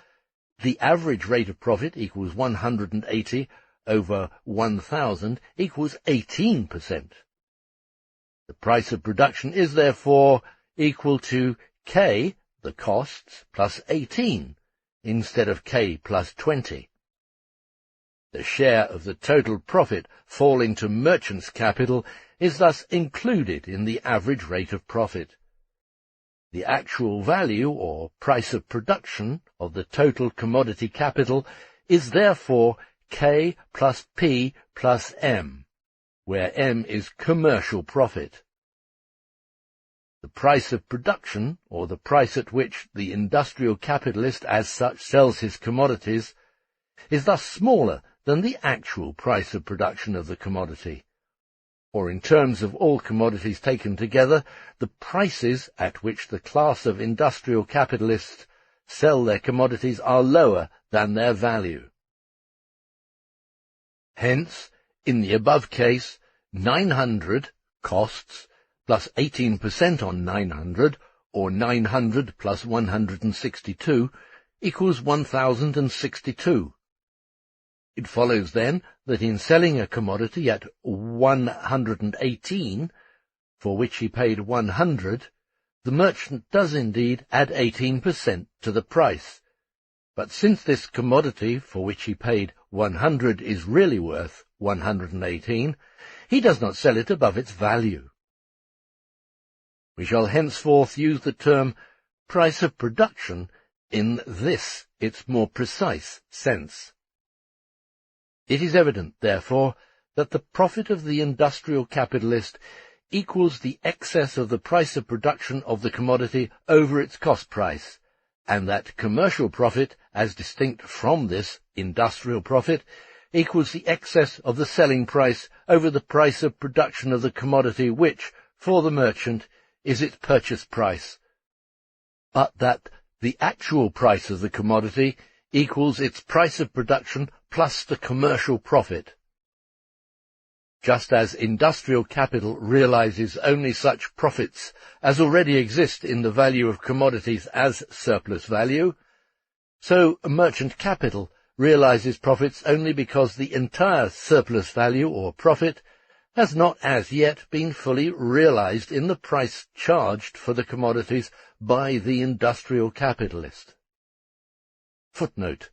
S1: the average rate of profit equals 180 over 1,000 equals 18%. The price of production is therefore equal to K, the costs, plus 18, instead of K plus 20. The share of the total profit falling to merchant's capital is thus included in the average rate of profit. The actual value, or price of production, of the total commodity capital is therefore K plus P plus M, where M is commercial profit. The price of production, or the price at which the industrial capitalist as such sells his commodities, is thus smaller than the actual price of production of the commodity. Or in terms of all commodities taken together, the prices at which the class of industrial capitalists sell their commodities are lower than their value. Hence, in the above case, 900 costs plus 18% on 900, or 900 plus 162, equals 1,062. It follows, then, that in selling a commodity at 118, for which he paid 100, the merchant does indeed add 18% to the price. But since this commodity, for which he paid 100, is really worth 118, he does not sell it above its value. We shall henceforth use the term price of production in this, its more precise sense. It is evident, therefore, that the profit of the industrial capitalist equals the excess of the price of production of the commodity over its cost price, and that commercial profit, as distinct from this industrial profit, equals the excess of the selling price over the price of production of the commodity which, for the merchant, is its purchase price, but that the actual price of the commodity equals its price of production plus the commercial profit. Just as industrial capital realizes only such profits as already exist in the value of commodities as surplus value, so merchant capital realizes profits only because the entire surplus value or profit has not as yet been fully realized in the price charged for the commodities by the industrial capitalist. Footnote: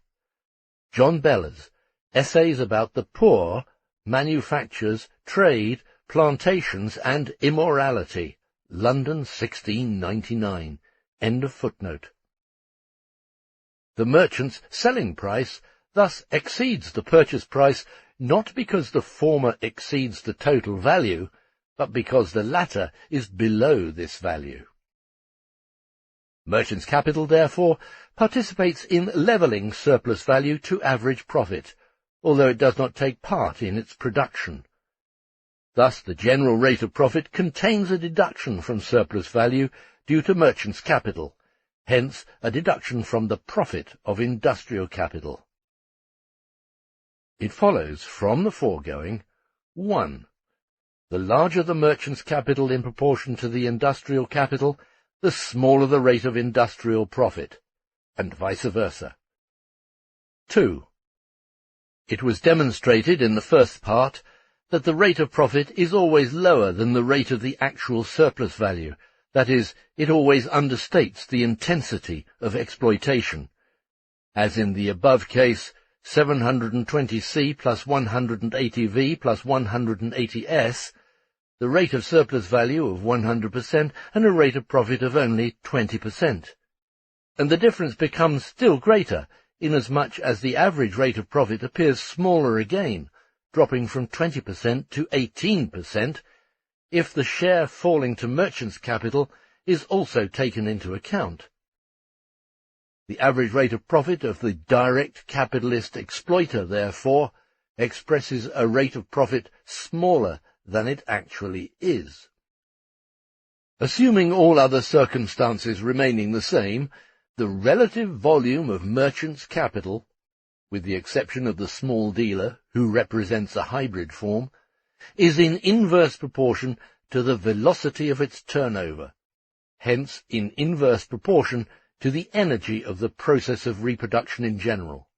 S1: John Beller's Essays about the Poor, Manufactures, Trade, Plantations, and Immorality, London, 1699. End of footnote. The merchant's selling price thus exceeds the purchase price not because the former exceeds the total value, but because the latter is below this value. Merchant's capital, therefore, participates in levelling surplus value to average profit, although it does not take part in its production. Thus the general rate of profit contains a deduction from surplus value due to merchant's capital, hence a deduction from the profit of industrial capital. It follows from the foregoing, 1. The larger the merchant's capital in proportion to the industrial capital, the smaller the rate of industrial profit, and vice versa. 2. It was demonstrated in the first part that the rate of profit is always lower than the rate of the actual surplus value, that is, it always understates the intensity of exploitation. As in the above case, 720C plus 180V plus 180S, the rate of surplus value of 100% and a rate of profit of only 20%. And the difference becomes still greater, inasmuch as the average rate of profit appears smaller again, dropping from 20% to 18%, if the share falling to merchant's capital is also taken into account. The average rate of profit of the direct capitalist exploiter, therefore, expresses a rate of profit smaller than it actually is. Assuming all other circumstances remaining the same, the relative volume of merchants' capital, with the exception of the small dealer, who represents a hybrid form, is in inverse proportion to the velocity of its turnover, hence in inverse proportion to the energy of the process of reproduction in general.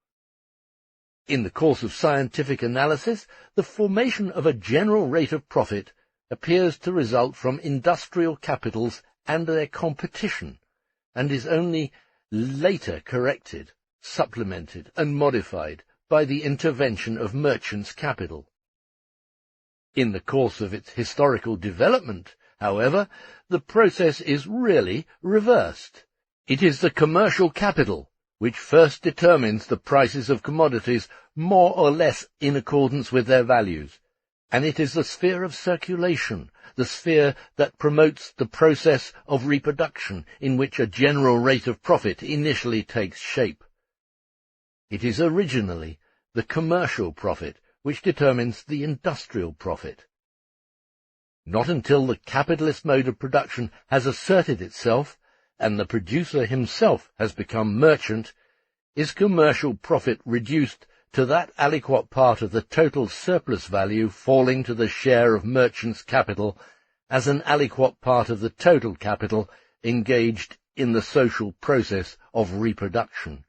S1: In the course of scientific analysis, the formation of a general rate of profit appears to result from industrial capitals and their competition, and is only later corrected, supplemented, and modified by the intervention of merchants' capital. In the course of its historical development, however, the process is really reversed. It is the commercial capital which first determines the prices of commodities more or less in accordance with their values, and it is the sphere of circulation, the sphere that promotes the process of reproduction in which a general rate of profit initially takes shape. It is originally the commercial profit which determines the industrial profit. Not until the capitalist mode of production has asserted itself, and the producer himself has become merchant, is commercial profit reduced to that aliquot part of the total surplus value falling to the share of merchants' capital as an aliquot part of the total capital engaged in the social process of reproduction.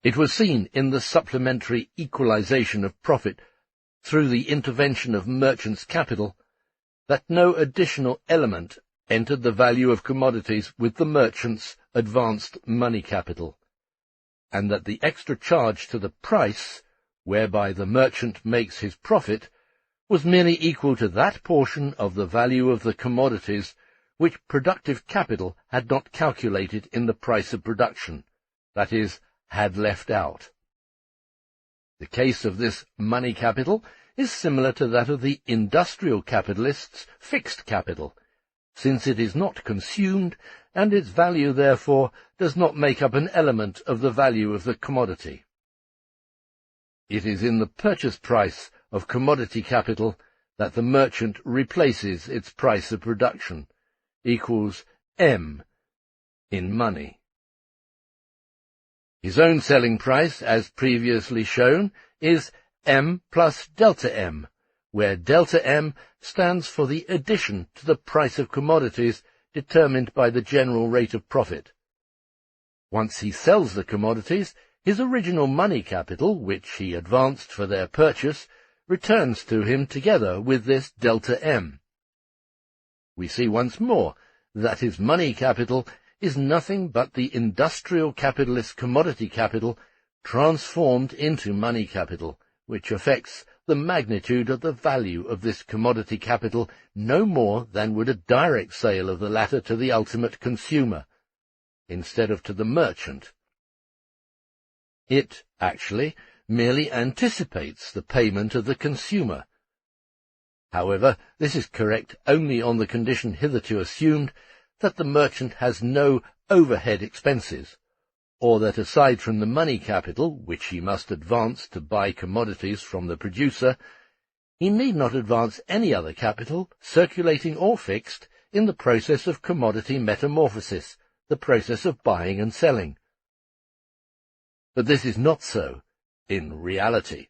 S1: It was seen in the supplementary equalization of profit through the intervention of merchants' capital that no additional element entered the value of commodities with the merchant's advanced money capital, and that the extra charge to the price, whereby the merchant makes his profit, was merely equal to that portion of the value of the commodities which productive capital had not calculated in the price of production, that is, had left out. The case of this money capital is similar to that of the industrial capitalist's fixed capital, since it is not consumed, and its value, therefore, does not make up an element of the value of the commodity. It is in the purchase price of commodity capital that the merchant replaces its price of production, equals M in money. His own selling price, as previously shown, is M plus delta M, where delta M stands for the addition to the price of commodities determined by the general rate of profit. Once he sells the commodities, his original money capital, which he advanced for their purchase, returns to him together with this delta M. We see once more that his money capital is nothing but the industrial capitalist's commodity capital transformed into money capital, which affects the magnitude of the value of this commodity capital no more than would a direct sale of the latter to the ultimate consumer, instead of to the merchant. It, actually, merely anticipates the payment of the consumer. However, this is correct only on the condition hitherto assumed that the merchant has no overhead expenses, or that aside from the money capital, which he must advance to buy commodities from the producer, he need not advance any other capital, circulating or fixed, in the process of commodity metamorphosis, the process of buying and selling. But this is not so in reality,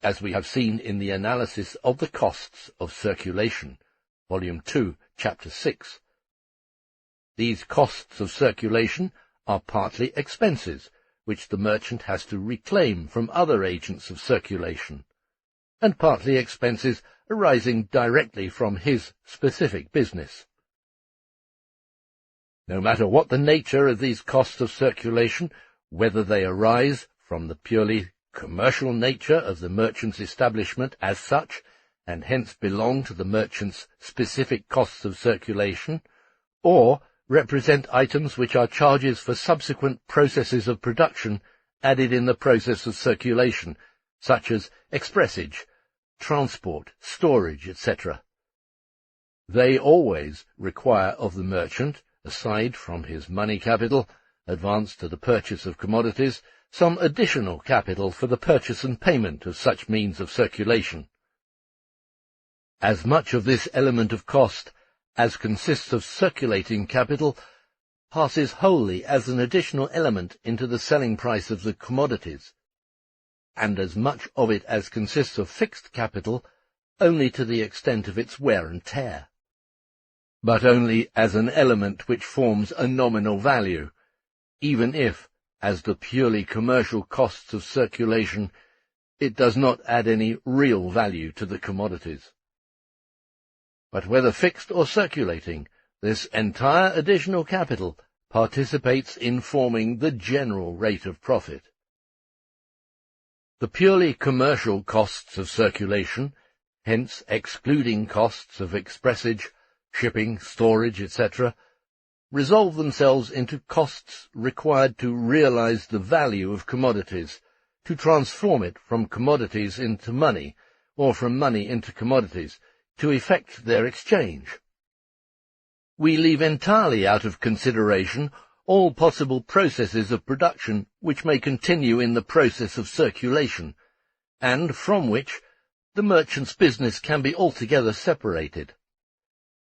S1: as we have seen in the analysis of the costs of circulation, Volume 2, Chapter 6. These costs of circulation are partly expenses, which the merchant has to reclaim from other agents of circulation, and partly expenses arising directly from his specific business. No matter what the nature of these costs of circulation, whether they arise from the purely commercial nature of the merchant's establishment as such, and hence belong to the merchant's specific costs of circulation, or represent items which are charges for subsequent processes of production added in the process of circulation, such as expressage, transport, storage, etc. They always require of the merchant, aside from his money capital, advanced to the purchase of commodities, some additional capital for the purchase and payment of such means of circulation. As much of this element of cost as consists of circulating capital passes wholly as an additional element into the selling price of the commodities, and as much of it as consists of fixed capital only to the extent of its wear and tear, but only as an element which forms a nominal value, even if, as the purely commercial costs of circulation, it does not add any real value to the commodities. But whether fixed or circulating, this entire additional capital participates in forming the general rate of profit. The purely commercial costs of circulation, hence excluding costs of expressage, shipping, storage, etc., resolve themselves into costs required to realize the value of commodities, to transform it from commodities into money, or from money into commodities, to effect their exchange. We leave entirely out of consideration all possible processes of production which may continue in the process of circulation, and from which the merchant's business can be altogether separated,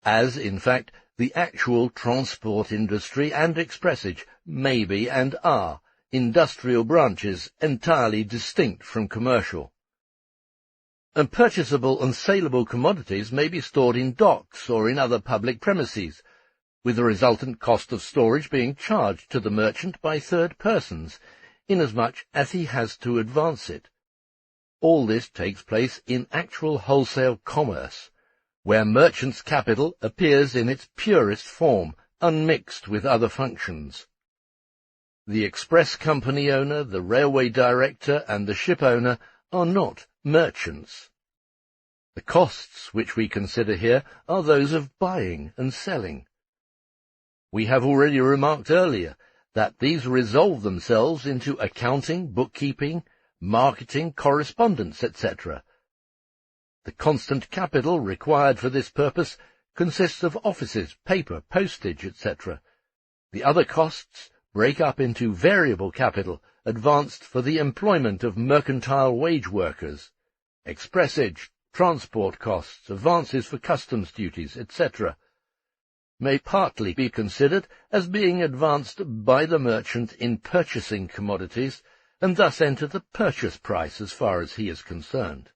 S1: as, in fact, the actual transport industry and expressage may be and are industrial branches entirely distinct from commercial. And purchasable and saleable commodities may be stored in docks or in other public premises, with the resultant cost of storage being charged to the merchant by third persons, inasmuch as he has to advance it. All this takes place in actual wholesale commerce, where merchant's capital appears in its purest form, unmixed with other functions. The express company owner, the railway director, and the ship owner are not merchants. The costs which we consider here are those of buying and selling. We have already remarked earlier that these resolve themselves into accounting, bookkeeping, marketing, correspondence, etc. The constant capital required for this purpose consists of offices, paper, postage, etc. The other costs break up into variable capital advanced for the employment of mercantile wage workers, expressage, transport costs, advances for customs duties, etc., may partly be considered as being advanced by the merchant in purchasing commodities, and thus enter the purchase price as far as he is concerned.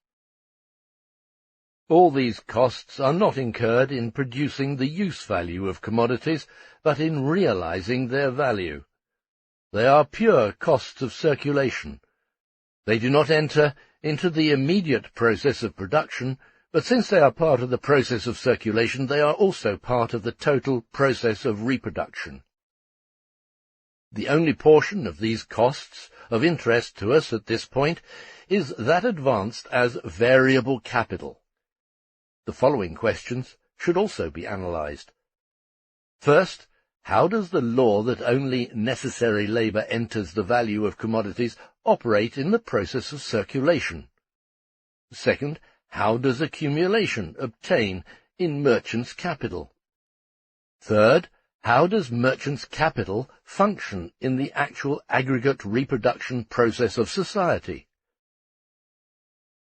S1: All these costs are not incurred in producing the use value of commodities, but in realizing their value. They are pure costs of circulation. They do not enter into the immediate process of production, but since they are part of the process of circulation, they are also part of the total process of reproduction. The only portion of these costs of interest to us at this point is that advanced as variable capital. The following questions should also be analyzed. First, how does the law that only necessary labor enters the value of commodities operate in the process of circulation? Second, how does accumulation obtain in merchant's capital? Third, how does merchant's capital function in the actual aggregate reproduction process of society?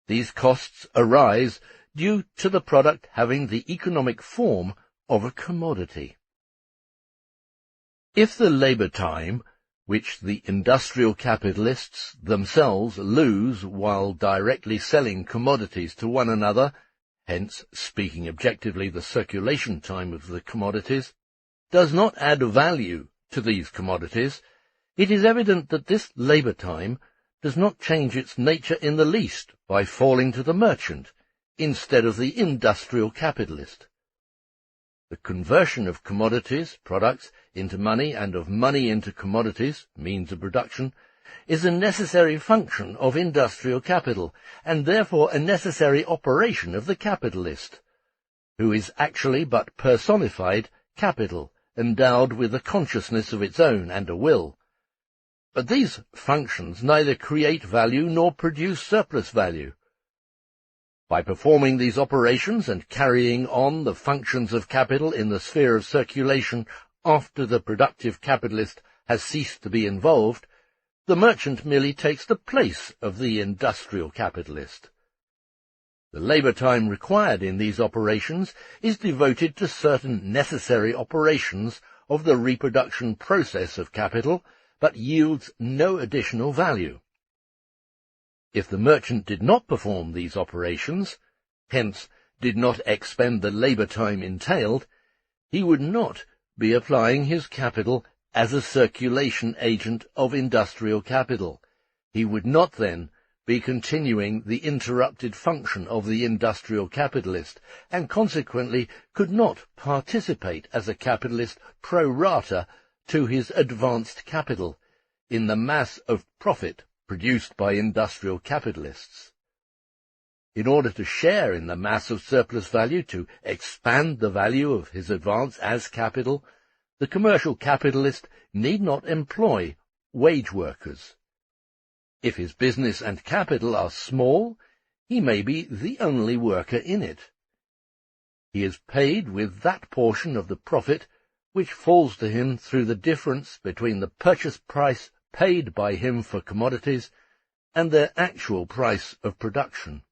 S1: These costs arise due to the product having the economic form of a commodity. If the labor time, which the industrial capitalists themselves lose while directly selling commodities to one another, hence, speaking objectively, the circulation time of the commodities, does not add value to these commodities, it is evident that this labor time does not change its nature in the least by falling to the merchant instead of the industrial capitalist. The conversion of commodities, products, into money and of money into commodities, means of production, is a necessary function of industrial capital, and therefore a necessary operation of the capitalist, who is actually but personified capital, endowed with a consciousness of its own and a will. But these functions neither create value nor produce surplus value. By performing these operations and carrying on the functions of capital in the sphere of circulation after the productive capitalist has ceased to be involved, the merchant merely takes the place of the industrial capitalist. The labour time required in these operations is devoted to certain necessary operations of the reproduction process of capital, but yields no additional value. If the merchant did not perform these operations, hence did not expend the labour time entailed, he would not be applying his capital as a circulation agent of industrial capital. He would not then be continuing the interrupted function of the industrial capitalist, and consequently could not participate as a capitalist pro rata to his advanced capital in the mass of profit produced by industrial capitalists. In order to share in the mass of surplus value, to expand the value of his advance as capital, the commercial capitalist need not employ wage workers. If his business and capital are small, he may be the only worker in it. He is paid with that portion of the profit which falls to him through the difference between the purchase price paid by him for commodities and their actual price of production.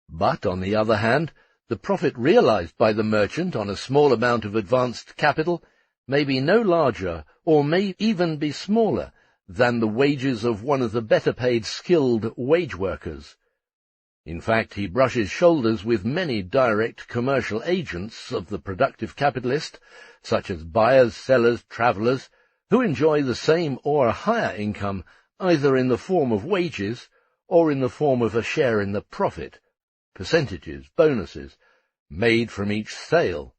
S1: But, on the other hand, the profit realized by the merchant on a small amount of advanced capital may be no larger, or may even be smaller, than the wages of one of the better-paid skilled wage workers. In fact, he brushes shoulders with many direct commercial agents of the productive capitalist, such as buyers, sellers, travellers, who enjoy the same or a higher income either in the form of wages or in the form of a share in the profit, percentages, bonuses, made from each sale.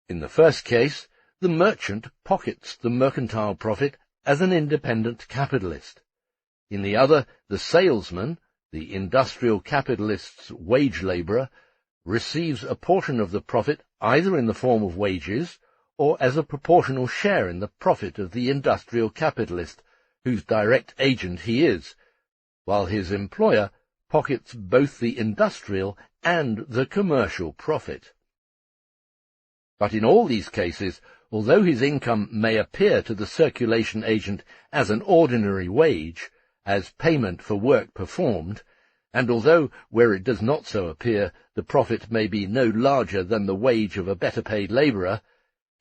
S1: In the first case, the merchant pockets the mercantile profit as an independent capitalist. In the other, the salesman, the industrial capitalist's wage labourer, receives a portion of the profit either in the form of wages or as a proportional share in the profit of the industrial capitalist, whose direct agent he is, while his employer pockets both the industrial and the commercial profit. But in all these cases, although his income may appear to the circulation agent as an ordinary wage, as payment for work performed, and although, where it does not so appear, the profit may be no larger than the wage of a better-paid labourer,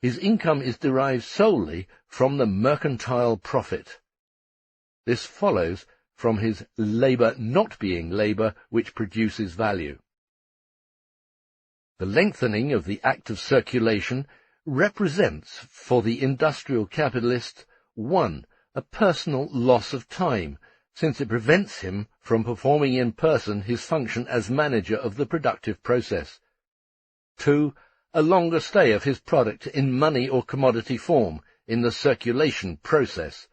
S1: his income is derived solely from the mercantile profit. This follows from his labour not being labour which produces value. The lengthening of the act of circulation represents for the industrial capitalist, 1, a personal loss of time, since it prevents him from performing in person his function as manager of the productive process. 2, a longer stay of his product in money or commodity form in the circulation process,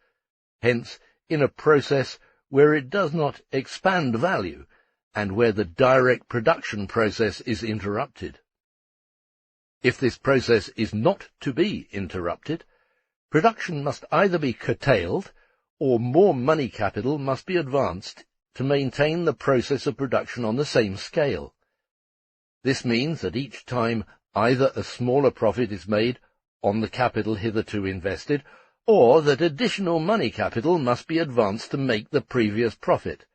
S1: hence in a process where it does not expand value, and where the direct production process is interrupted. If this process is not to be interrupted, production must either be curtailed, or more money capital must be advanced to maintain the process of production on the same scale. This means that each time either a smaller profit is made on the capital hitherto invested, or that additional money capital must be advanced to make the previous profit.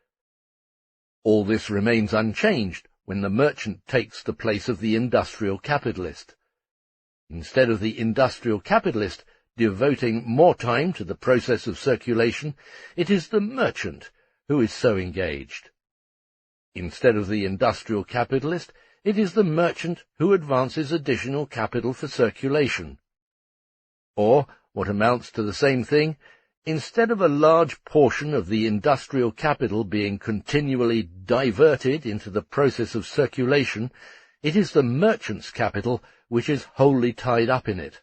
S1: All this remains unchanged when the merchant takes the place of the industrial capitalist. Instead of the industrial capitalist devoting more time to the process of circulation, it is the merchant who is so engaged. Instead of the industrial capitalist, it is the merchant who advances additional capital for circulation. Or, what amounts to the same thing, instead of a large portion of the industrial capital being continually diverted into the process of circulation, it is the merchant's capital which is wholly tied up in it.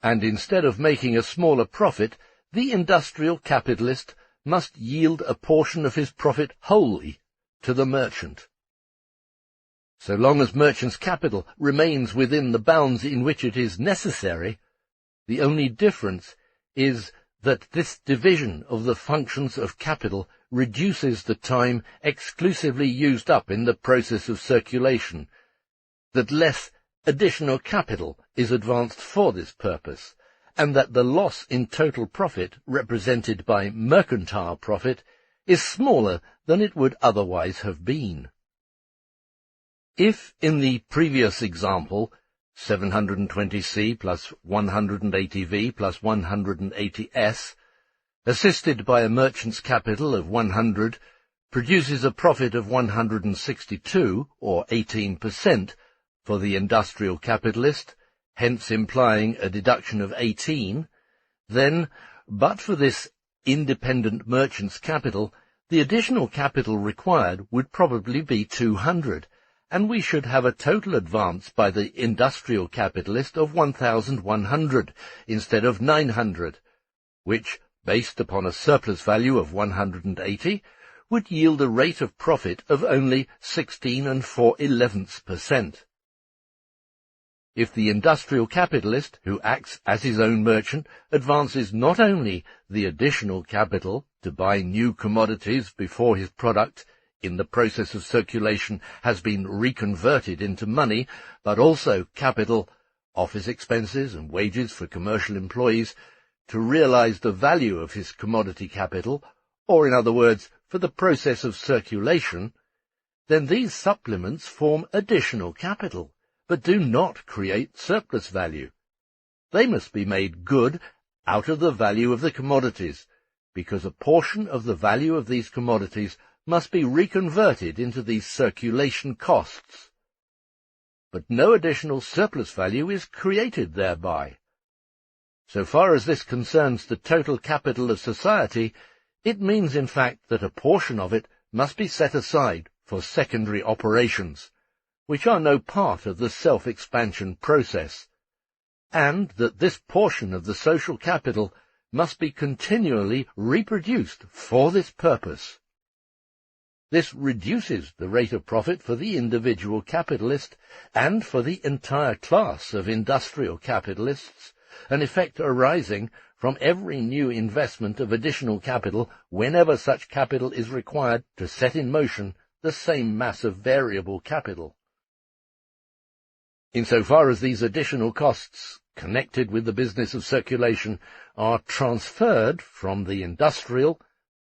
S1: And instead of making a smaller profit, the industrial capitalist must yield a portion of his profit wholly to the merchant. So long as merchant's capital remains within the bounds in which it is necessary, the only difference is that this division of the functions of capital reduces the time exclusively used up in the process of circulation, that less additional capital is advanced for this purpose, and that the loss in total profit represented by mercantile profit is smaller than it would otherwise have been. If in the previous example 720C plus 180V plus 180S, assisted by a merchant's capital of 100, produces a profit of 162, or 18%, for the industrial capitalist, hence implying a deduction of 18, then, but for this independent merchant's capital, the additional capital required would probably be 200, and we should have a total advance by the industrial capitalist of 1,100 instead of 900, which, based upon a surplus value of 180, would yield a rate of profit of only 16 4/11%. If the industrial capitalist, who acts as his own merchant, advances not only the additional capital to buy new commodities before his product, in the process of circulation, has been reconverted into money, but also capital, office expenses and wages for commercial employees, to realize the value of his commodity capital, or in other words, for the process of circulation, then these supplements form additional capital, but do not create surplus value. They must be made good out of the value of the commodities, because a portion of the value of these commodities must be reconverted into these circulation costs. But no additional surplus value is created thereby. So far as this concerns the total capital of society, it means in fact that a portion of it must be set aside for secondary operations, which are no part of the self-expansion process, and that this portion of the social capital must be continually reproduced for this purpose. This reduces the rate of profit for the individual capitalist and for the entire class of industrial capitalists, an effect arising from every new investment of additional capital whenever such capital is required to set in motion the same mass of variable capital. Insofar as these additional costs connected with the business of circulation are transferred from the industrial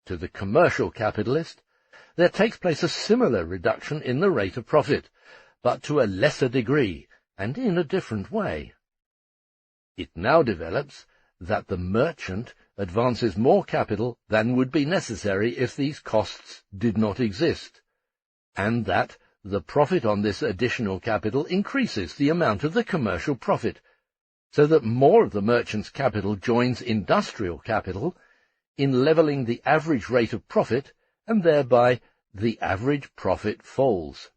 S1: to the commercial capitalist, there takes place a similar reduction in the rate of profit, but to a lesser degree and in a different way. It now develops that the merchant advances more capital than would be necessary if these costs did not exist, and that the profit on this additional capital increases the amount of the commercial profit, so that more of the merchant's capital joins industrial capital in levelling the average rate of profit, and thereby the average profit falls.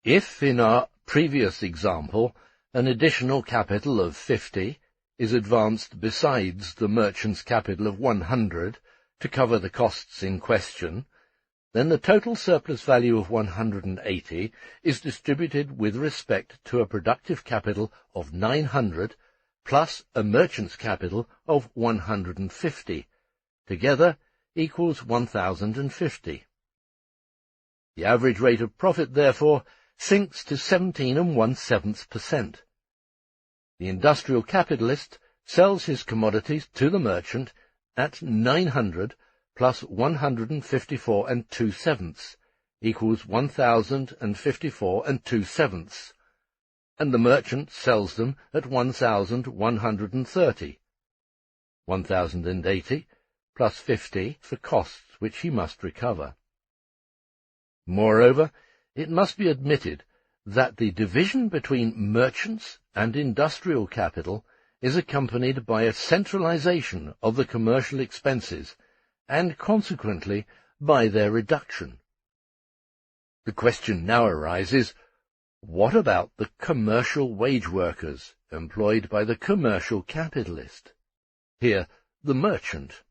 S1: If, in our previous example, an additional capital of 50 is advanced besides the merchant's capital of 100 to cover the costs in question, then the total surplus value of 180 is distributed with respect to a productive capital of 900 plus a merchant's capital of 150, together equals 1,050. The average rate of profit, therefore, sinks to 17 1/7%. The industrial capitalist sells his commodities to the merchant at 900 plus 154 2/7 equals 1,054 2/7, and the merchant sells them at 1,130, 1,080 plus 50 for costs which he must recover. Moreover, it must be admitted that the division between merchants and industrial capital is accompanied by a centralization of the commercial expenses, and consequently by their reduction. The question now arises, what about the commercial wage workers employed by the commercial capitalist? Here, the merchant.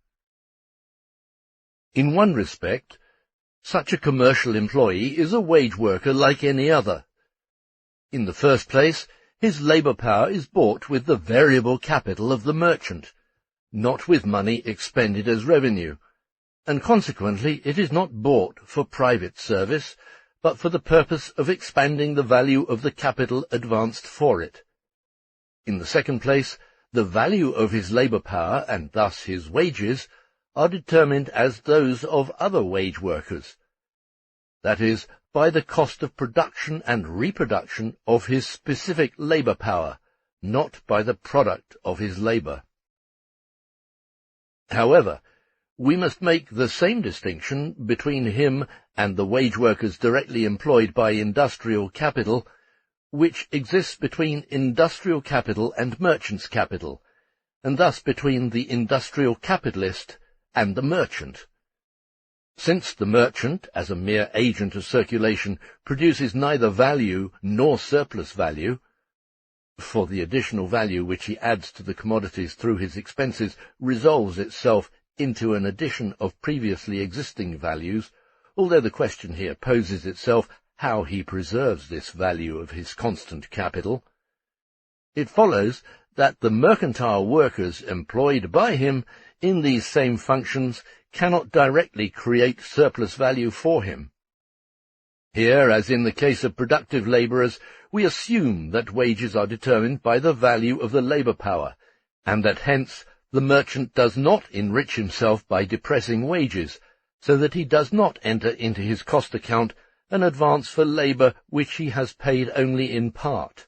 S1: In one respect, such a commercial employee is a wage worker like any other. In the first place, his labour power is bought with the variable capital of the merchant, not with money expended as revenue, and consequently it is not bought for private service, but for the purpose of expanding the value of the capital advanced for it. In the second place, the value of his labour power, and thus his wages, are determined as those of other wage workers, that is, by the cost of production and reproduction of his specific labour power, not by the product of his labour. However, we must make the same distinction between him and the wage workers directly employed by industrial capital, which exists between industrial capital and merchant's capital, and thus between the industrial capitalist and the merchant. Since the merchant, as a mere agent of circulation, produces neither value nor surplus value, for the additional value which he adds to the commodities through his expenses resolves itself into an addition of previously existing values, although the question here poses itself how he preserves this value of his constant capital, it follows that the mercantile workers employed by him in these same functions cannot directly create surplus value for him. Here, as in the case of productive labourers, we assume that wages are determined by the value of the labour power, and that hence the merchant does not enrich himself by depressing wages, so that he does not enter into his cost account an advance for labour which he has paid only in part.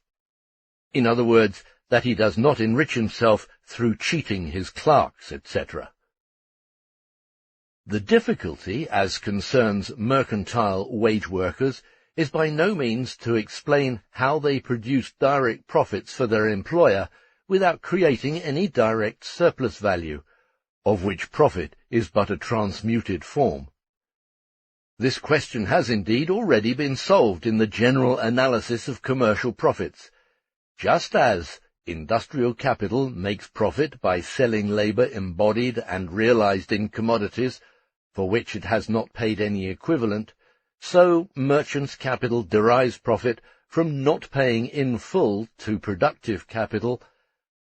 S1: In other words, that he does not enrich himself through cheating his clerks, etc. The difficulty, as concerns mercantile wage workers, is by no means to explain how they produce direct profits for their employer without creating any direct surplus value, of which profit is but a transmuted form. This question has indeed already been solved in the general analysis of commercial profits, just as industrial capital makes profit by selling labour embodied and realized in commodities for which it has not paid any equivalent, so merchant's capital derives profit from not paying in full to productive capital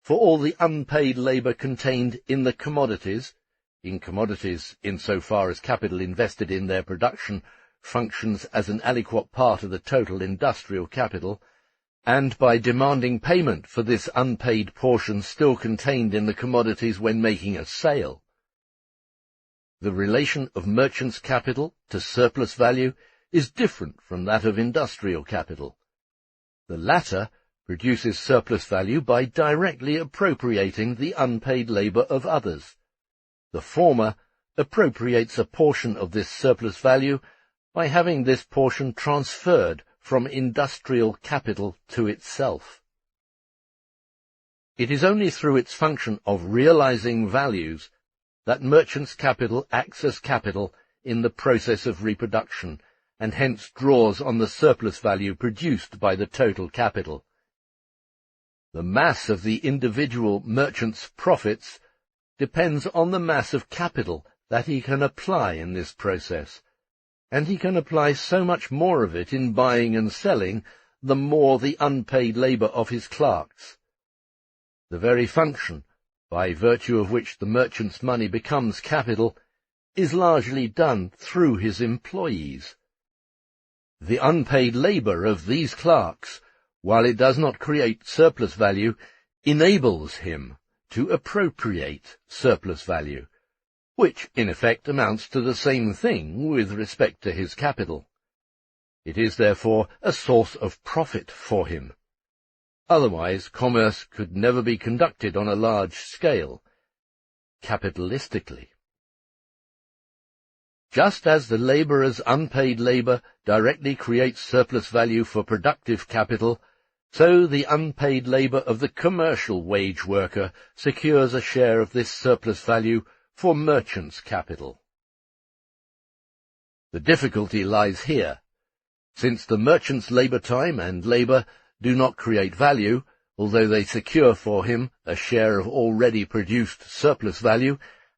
S1: for all the unpaid labour contained in the commodities, insofar as capital invested in their production functions as an aliquot part of the total industrial capital, and by demanding payment for this unpaid portion still contained in the commodities when making a sale. The relation of merchant's capital to surplus value is different from that of industrial capital. The latter produces surplus value by directly appropriating the unpaid labour of others. The former appropriates a portion of this surplus value by having this portion transferred from industrial capital to itself. It is only through its function of realizing values that merchant's capital acts as capital in the process of reproduction, and hence draws on the surplus value produced by the total capital. The mass of the individual merchant's profits depends on the mass of capital that he can apply in this process, and he can apply so much more of it in buying and selling, the more the unpaid labour of his clerks. The very function, by virtue of which the merchant's money becomes capital, is largely done through his employees. The unpaid labour of these clerks, while it does not create surplus value, enables him to appropriate surplus value, which in effect amounts to the same thing with respect to his capital. It is therefore a source of profit for him. Otherwise commerce could never be conducted on a large scale, capitalistically. Just as the labourer's unpaid labour directly creates surplus value for productive capital, so the unpaid labour of the commercial wage worker secures a share of this surplus value for merchant's capital. The difficulty lies here. Since the merchant's labour time and labour do not create value, although they secure for him a share of already produced surplus value,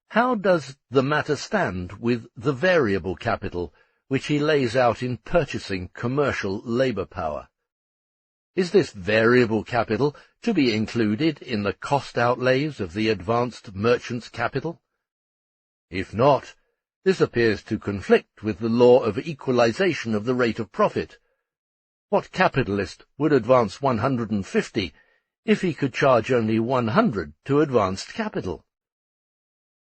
S1: how does the matter stand with the variable capital which he lays out in purchasing commercial labour power? Is this variable capital to be included in the cost outlays of the advanced merchant's capital? If not, this appears to conflict with the law of equalization of the rate of profit. What capitalist would advance 150 if he could charge only 100 to advanced capital?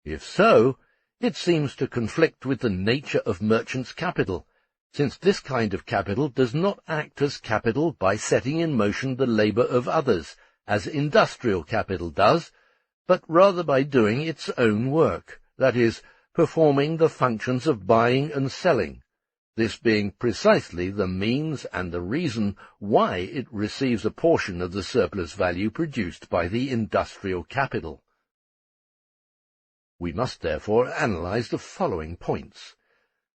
S1: If so, it seems to conflict with the nature of merchant's capital, since this kind of capital does not act as capital by setting in motion the labor of others, as industrial capital does, but rather by doing its own work, that is, performing the functions of buying and selling, this being precisely the means and the reason why it receives a portion of the surplus value produced by the industrial capital. We must therefore analyze the following points: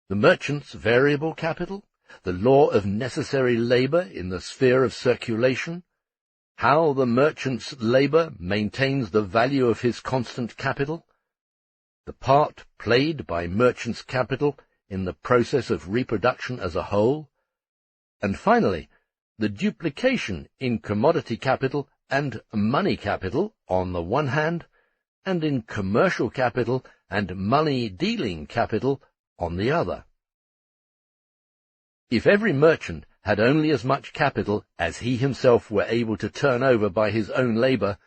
S1: the merchant's variable capital, the law of necessary labor in the sphere of circulation, how the merchant's labor maintains the value of his constant capital, the part played by merchant's capital in the process of reproduction as a whole, and finally, the duplication in commodity capital and money capital on the one hand, and in commercial capital and money-dealing capital on the other. If every merchant had only as much capital as he himself were able to turn over by his own labor,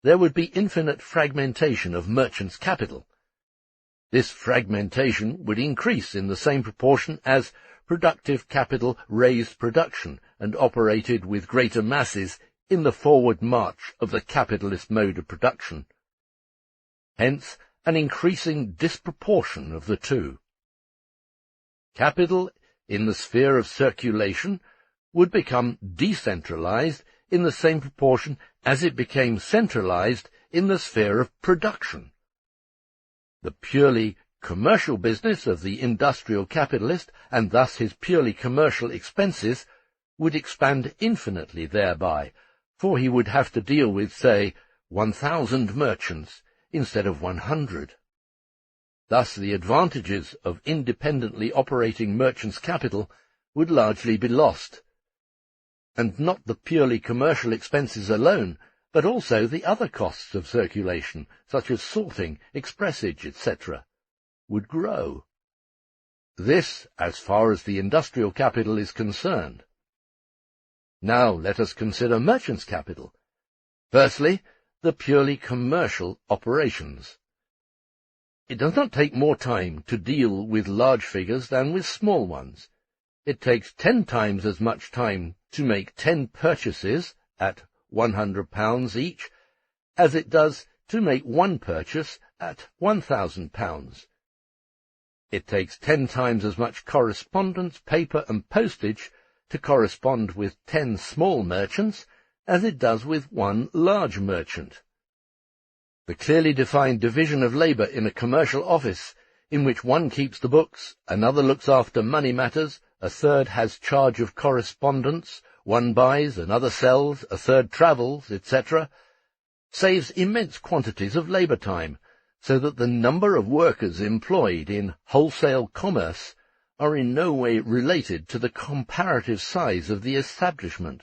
S1: there would be infinite fragmentation of merchants' capital. This fragmentation would increase in the same proportion as productive capital raised production and operated with greater masses in the forward march of the capitalist mode of production. Hence, an increasing disproportion of the two. Capital in the sphere of circulation would become decentralized in the same proportion as it became centralized in the sphere of production. The purely commercial business of the industrial capitalist, and thus his purely commercial expenses, would expand infinitely thereby, for he would have to deal with, say, 1,000 merchants instead of 100. Thus the advantages of independently operating merchants' capital would largely be lost, and not the purely commercial expenses alone, but also the other costs of circulation, such as sorting, expressage, etc., would grow. This, as far as the industrial capital is concerned. Now let us consider merchants' capital. Firstly, the purely commercial operations. It does not take more time to deal with large figures than with small ones. It takes 10 times as much time to make 10 purchases at £100 each as it does to make one purchase at £1,000. It takes 10 times as much correspondence, paper, and postage to correspond with 10 small merchants as it does with one large merchant. The clearly defined division of labor in a commercial office, in which one keeps the books, another looks after money matters, a third has charge of correspondence, one buys, another sells, a third travels, etc., saves immense quantities of labor time, so that the number of workers employed in wholesale commerce are in no way related to the comparative size of the establishment.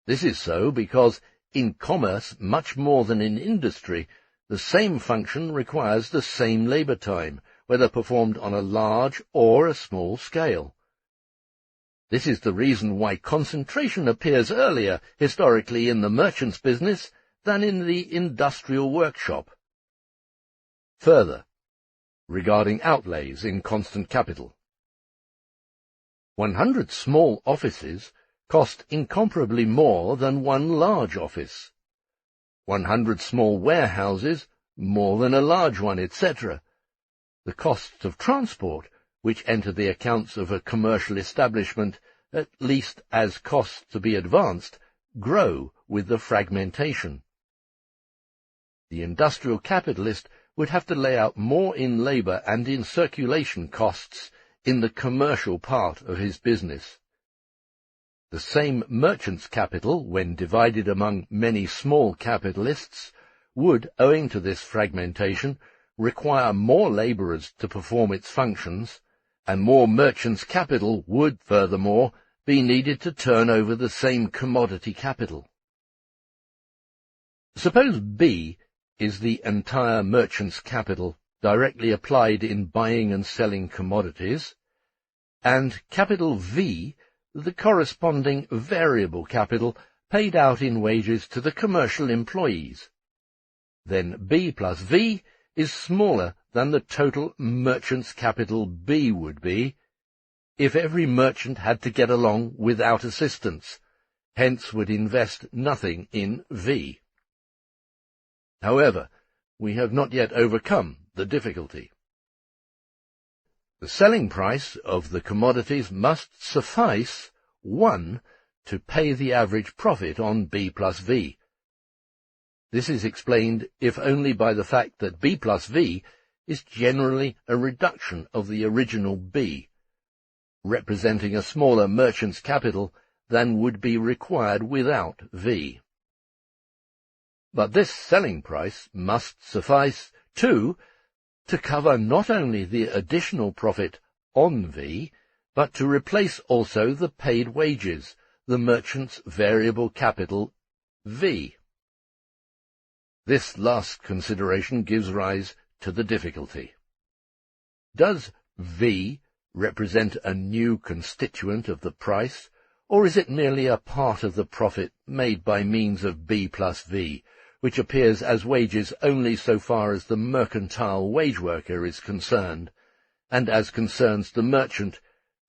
S1: This is so because in commerce, much more than in industry, the same function requires the same labor time, whether performed on a large or a small scale. This is the reason why concentration appears earlier, historically, in the merchant's business than in the industrial workshop. Further, regarding outlays in constant capital. 100 small offices cost incomparably more than one large office. 100 small warehouses more than a large one, etc. The costs of transport, which enter the accounts of a commercial establishment, at least as costs to be advanced, grow with the fragmentation. The industrial capitalist would have to lay out more in labor and in circulation costs in the commercial part of his business. The same merchant's capital, when divided among many small capitalists, would, owing to this fragmentation, require more laborers to perform its functions, and more merchants' capital would, furthermore, be needed to turn over the same commodity capital. Suppose B is the entire merchant's capital directly applied in buying and selling commodities, and capital V the corresponding variable capital paid out in wages to the commercial employees. Then B plus V is smaller than the total merchant's capital B would be if every merchant had to get along without assistance, hence would invest nothing in V. However, we have not yet overcome the difficulty. The selling price of the commodities must suffice, 1, to pay the average profit on B plus V. This is explained if only by the fact that B plus V is generally a reduction of the original B, representing a smaller merchant's capital than would be required without V. But this selling price must suffice, 2, to cover not only the additional profit on V, but to replace also the paid wages, the merchant's variable capital V. This last consideration gives rise to the difficulty. Does V represent a new constituent of the price, or is it merely a part of the profit made by means of B plus V, which appears as wages only so far as the mercantile wage worker is concerned, and as concerns the merchant,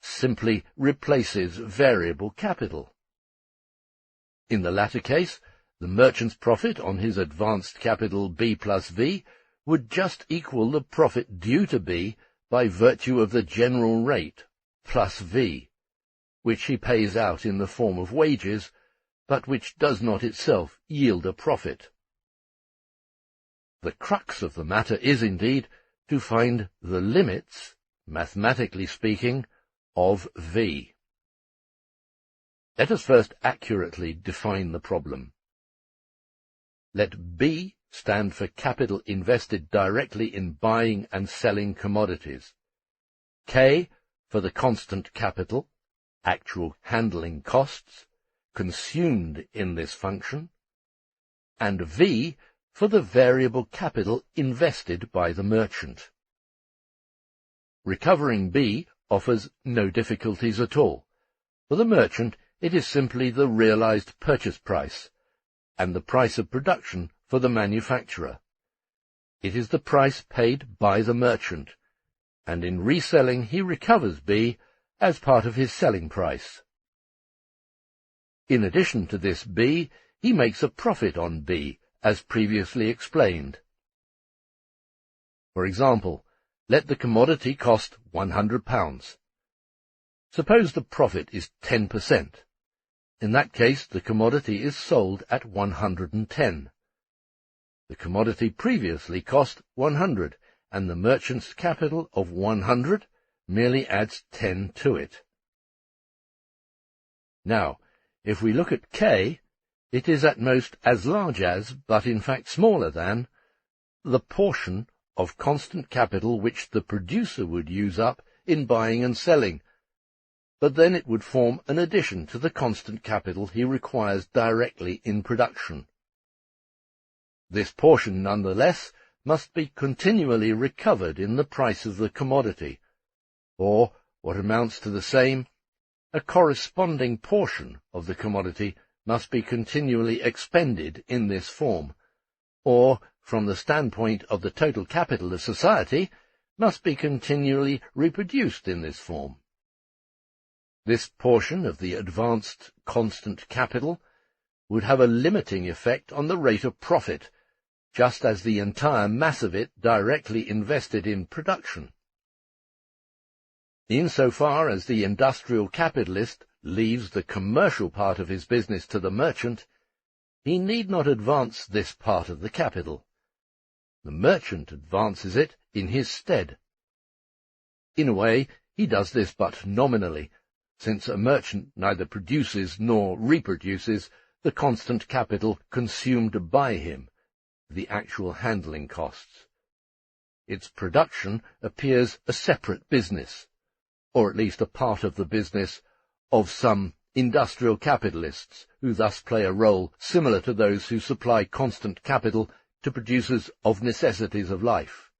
S1: simply replaces variable capital? In the latter case, the merchant's profit on his advanced capital B plus V would just equal the profit due to B by virtue of the general rate, plus V, which he pays out in the form of wages, but which does not itself yield a profit. The crux of the matter is, indeed, to find the limits, mathematically speaking, of V. Let us first accurately define the problem. Let B stand for capital invested directly in buying and selling commodities, K for the constant capital, actual handling costs, consumed in this function, and V for the variable capital invested by the merchant. Recovering B offers no difficulties at all. For the merchant, it is simply the realized purchase price, and the price of production for the manufacturer. It is the price paid by the merchant, and in reselling he recovers B as part of his selling price. In addition to this B, he makes a profit on B, as previously explained. For example, let the commodity cost £100. Suppose the profit is 10%. In that case, the commodity is sold at 110. The commodity previously cost 100, and the merchant's capital of 100 merely adds 10 to it. Now, if we look at K, it is at most as large as, but in fact smaller than, the portion of constant capital which the producer would use up in buying and selling, but then it would form an addition to the constant capital he requires directly in production. This portion, nonetheless, must be continually recovered in the price of the commodity, or, what amounts to the same, a corresponding portion of the commodity must be continually expended in this form, or, from the standpoint of the total capital of society, must be continually reproduced in this form. This portion of the advanced constant capital would have a limiting effect on the rate of profit, just as the entire mass of it directly invested in production. Insofar as the industrial capitalist leaves the commercial part of his business to the merchant, he need not advance this part of the capital. The merchant advances it in his stead. In a way, he does this but nominally, since a merchant neither produces nor reproduces the constant capital consumed by him, the actual handling costs. Its production appears a separate business, or at least a part of the business of some industrial capitalists, who thus play a role similar to those who supply constant capital to producers of necessities of life.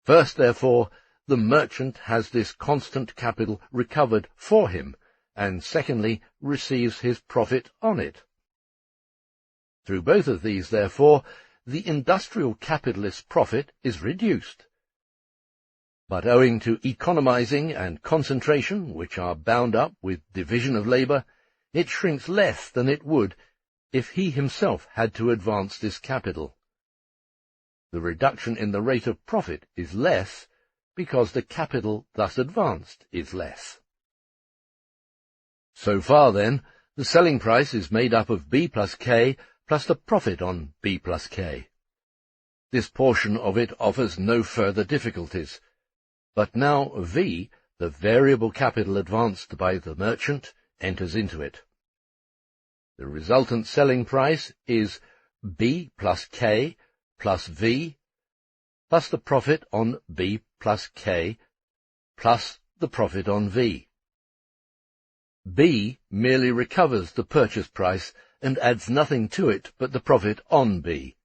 S1: First, therefore, the merchant has this constant capital recovered for him, and secondly, receives his profit on it. Through both of these, therefore, the industrial capitalist's profit is reduced. But owing to economizing and concentration, which are bound up with division of labour, it shrinks less than it would if he himself had to advance this capital. The reduction in the rate of profit is less because the capital thus advanced is less. So far, then, the selling price is made up of B plus K plus the profit on B plus K. This portion of it offers no further difficulties. But now V, the variable capital advanced by the merchant, enters into it. The resultant selling price is B plus K plus V plus the profit on B plus K plus the profit on V. B merely recovers the purchase price and adds nothing to it but the profit on B.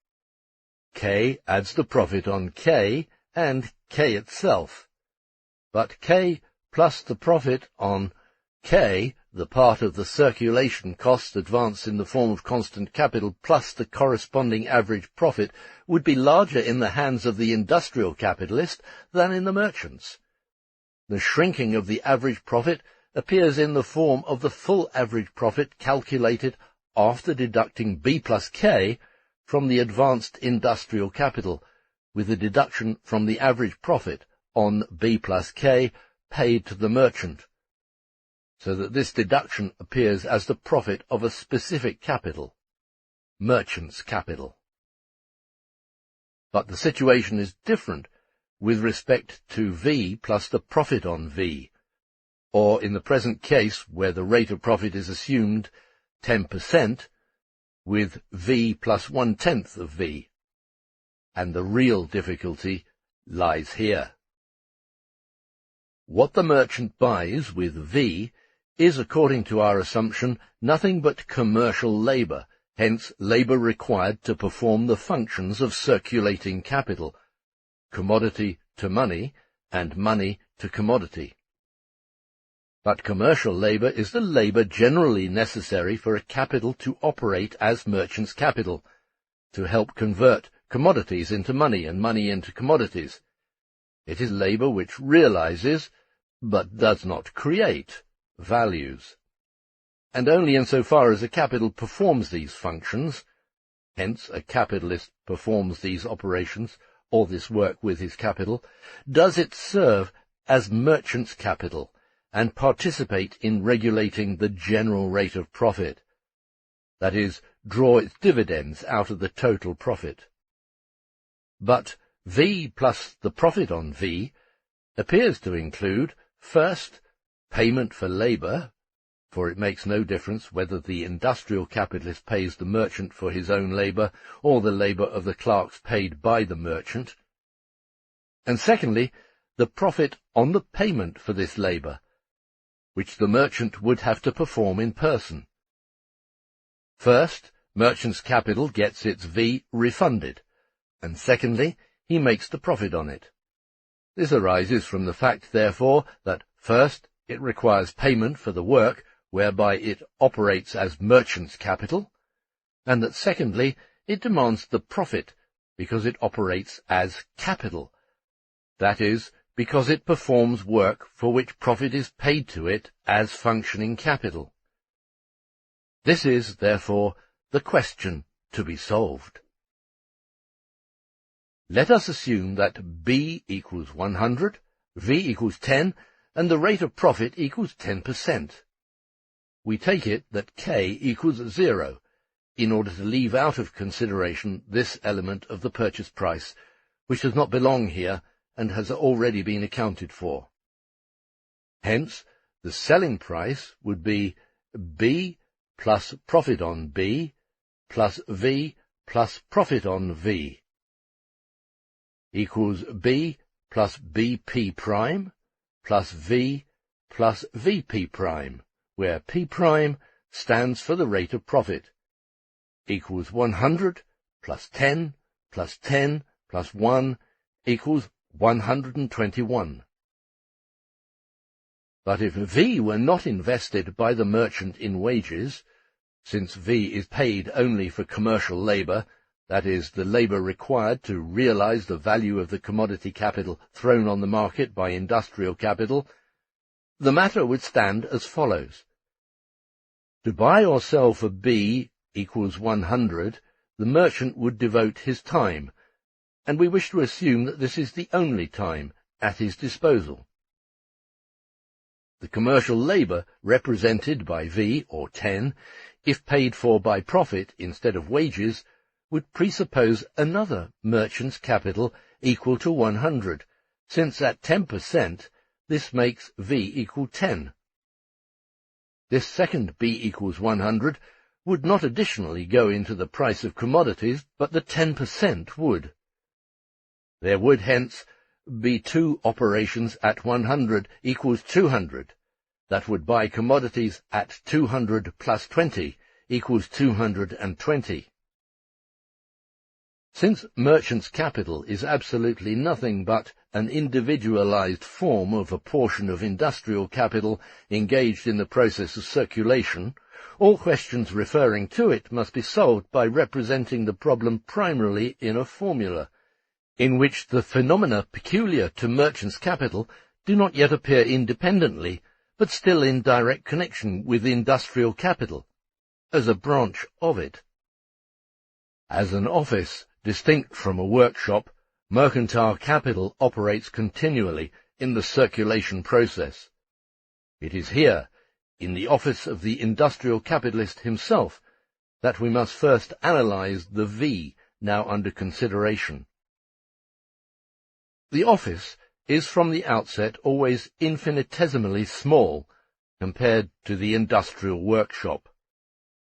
S1: K adds the profit on K and K itself. But K plus the profit on K, the part of the circulation cost advanced in the form of constant capital plus the corresponding average profit, would be larger in the hands of the industrial capitalist than in the merchant's. The shrinking of the average profit appears in the form of the full average profit calculated after deducting B plus K from the advanced industrial capital, with a deduction from the average profit on B plus K paid to the merchant, so that this deduction appears as the profit of a specific capital, merchant's capital. But the situation is different with respect to V plus the profit on V, or in the present case, where the rate of profit is assumed 10%, with V plus 1/10 of V, and the real difficulty lies here. What the merchant buys with V is, according to our assumption, nothing but commercial labour, hence labour required to perform the functions of circulating capital, commodity to money, and money to commodity. But commercial labour is the labour generally necessary for a capital to operate as merchant's capital, to help convert commodities into money and money into commodities. It is labour which realizes, but does not create, values. And only insofar as a capital performs these functions, hence a capitalist performs these operations, or this work with his capital, does it serve as merchant's capital, and participate in regulating the general rate of profit, that is, draw its dividends out of the total profit. But V plus the profit on V appears to include, first, payment for labour, for it makes no difference whether the industrial capitalist pays the merchant for his own labour or the labour of the clerks paid by the merchant, and secondly, the profit on the payment for this labour, which the merchant would have to perform in person. First, merchant's capital gets its V refunded, and secondly, he makes the profit on it. This arises from the fact, therefore, that first, it requires payment for the work whereby it operates as merchant's capital, and that secondly, it demands the profit because it operates as capital, that is, because it performs work for which profit is paid to it as functioning capital. This is, therefore, the question to be solved. Let us assume that B equals 100, V equals 10, and the rate of profit equals 10%. We take it that K equals 0, in order to leave out of consideration this element of the purchase price, which does not belong here and has already been accounted for. Hence, the selling price would be B plus profit on B plus V plus profit on V equals B plus BP prime plus V plus Vp prime, where P prime stands for the rate of profit, equals 100 plus 10 plus 10 plus 1 equals 121. But if V were not invested by the merchant in wages, since V is paid only for commercial labour, that is, the labour required to realize the value of the commodity capital thrown on the market by industrial capital, the matter would stand as follows. To buy or sell for B equals 100, the merchant would devote his time, and we wish to assume that this is the only time at his disposal. The commercial labour represented by V, or 10, if paid for by profit instead of wages, would presuppose another merchant's capital equal to 100, since at 10% this makes V equal 10. This second B equals 100 would not additionally go into the price of commodities, but the 10% would. There would hence be two operations at 100 equals 200, that would buy commodities at 200 plus 20 equals 220. Since merchant's capital is absolutely nothing but an individualized form of a portion of industrial capital engaged in the process of circulation, all questions referring to it must be solved by representing the problem primarily in a formula, in which the phenomena peculiar to merchant's capital do not yet appear independently, but still in direct connection with industrial capital, as a branch of it. As an office, distinct from a workshop, mercantile capital operates continually in the circulation process. It is here, in the office of the industrial capitalist himself, that we must first analyze the V now under consideration. The office is from the outset always infinitesimally small compared to the industrial workshop.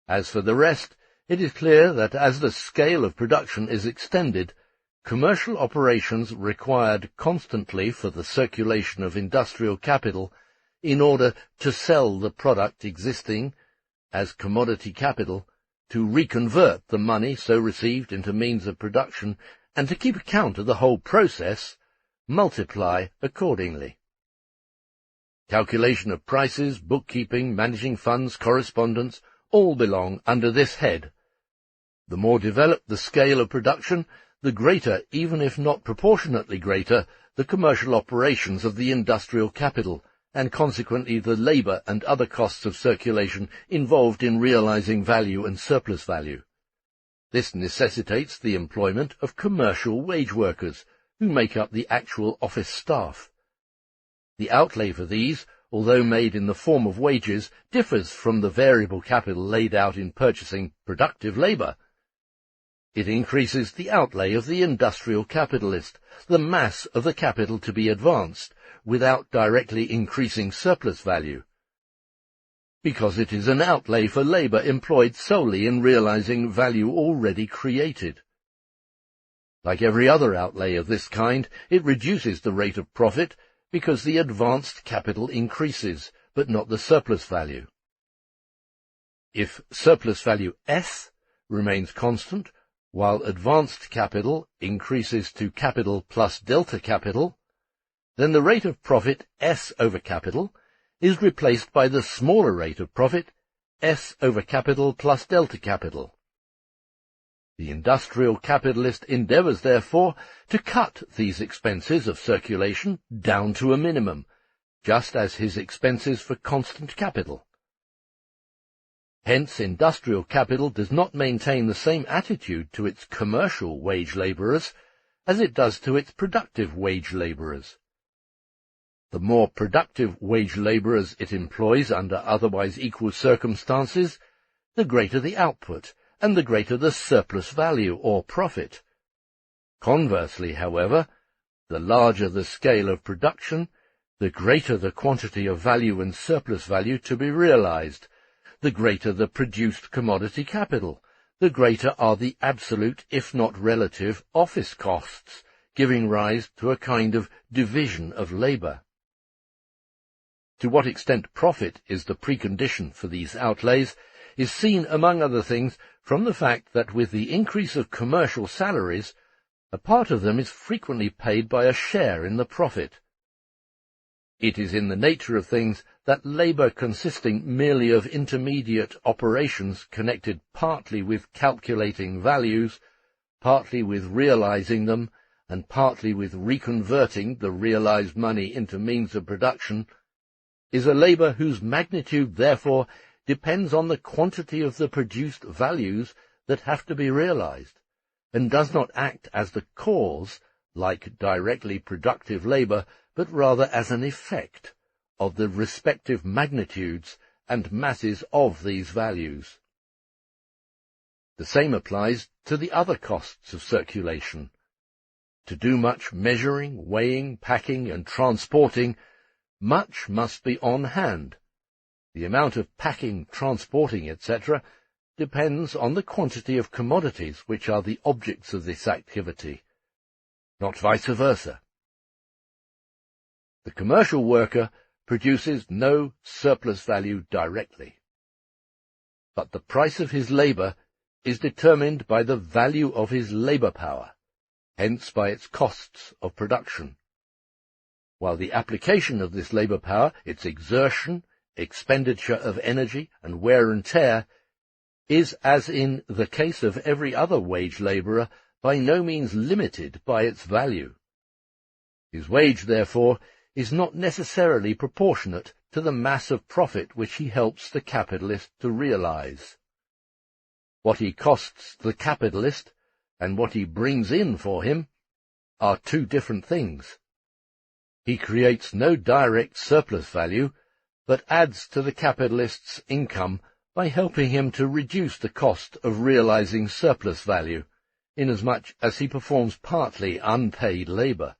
S1: As for the rest, it is clear that as the scale of production is extended, commercial operations required constantly for the circulation of industrial capital in order to sell the product existing as commodity capital, to reconvert the money so received into means of production, and to keep account of the whole process, multiply accordingly. Calculation of prices, bookkeeping, managing funds, correspondence, all belong under this head. The more developed the scale of production, the greater, even if not proportionately greater, the commercial operations of the industrial capital, and consequently the labour and other costs of circulation involved in realizing value and surplus value. This necessitates the employment of commercial wage workers, who make up the actual office staff. The outlay for these, although made in the form of wages, differs from the variable capital laid out in purchasing productive labour. It increases the outlay of the industrial capitalist, the mass of the capital to be advanced, without directly increasing surplus value, because it is an outlay for labour employed solely in realizing value already created. Like every other outlay of this kind, it reduces the rate of profit because the advanced capital increases, but not the surplus value. If surplus value S remains constant, while advanced capital increases to capital plus delta capital, then the rate of profit S over capital is replaced by the smaller rate of profit S over capital plus delta capital. The industrial capitalist endeavours, therefore, to cut these expenses of circulation down to a minimum, just as his expenses for constant capital. Hence, industrial capital does not maintain the same attitude to its commercial wage labourers as it does to its productive wage labourers. The more productive wage labourers it employs under otherwise equal circumstances, the greater the output, and the greater the surplus value or profit. Conversely, however, the larger the scale of production, the greater the quantity of value and surplus value to be realized, the greater the produced commodity capital, the greater are the absolute, if not relative, office costs, giving rise to a kind of division of labour. To what extent profit is the precondition for these outlays is seen, among other things, from the fact that with the increase of commercial salaries, a part of them is frequently paid by a share in the profit. It is in the nature of things that labour consisting merely of intermediate operations connected partly with calculating values, partly with realizing them, and partly with reconverting the realized money into means of production, is a labour whose magnitude, therefore, depends on the quantity of the produced values that have to be realized, and does not act as the cause, like directly productive labour, but rather as an effect of the respective magnitudes and masses of these values. The same applies to the other costs of circulation. To do much measuring, weighing, packing, and transporting, much must be on hand. The amount of packing, transporting, etc., depends on the quantity of commodities which are the objects of this activity, not vice versa. The commercial worker produces no surplus value directly, but the price of his labour is determined by the value of his labour power, hence by its costs of production, while the application of this labour power, its exertion, expenditure of energy, and wear and tear, is, as in the case of every other wage labourer, by no means limited by its value. His wage, therefore, is not necessarily proportionate to the mass of profit which he helps the capitalist to realize. What he costs the capitalist, and what he brings in for him, are two different things. He creates no direct surplus value, but adds to the capitalist's income by helping him to reduce the cost of realizing surplus value, inasmuch as he performs partly unpaid labour.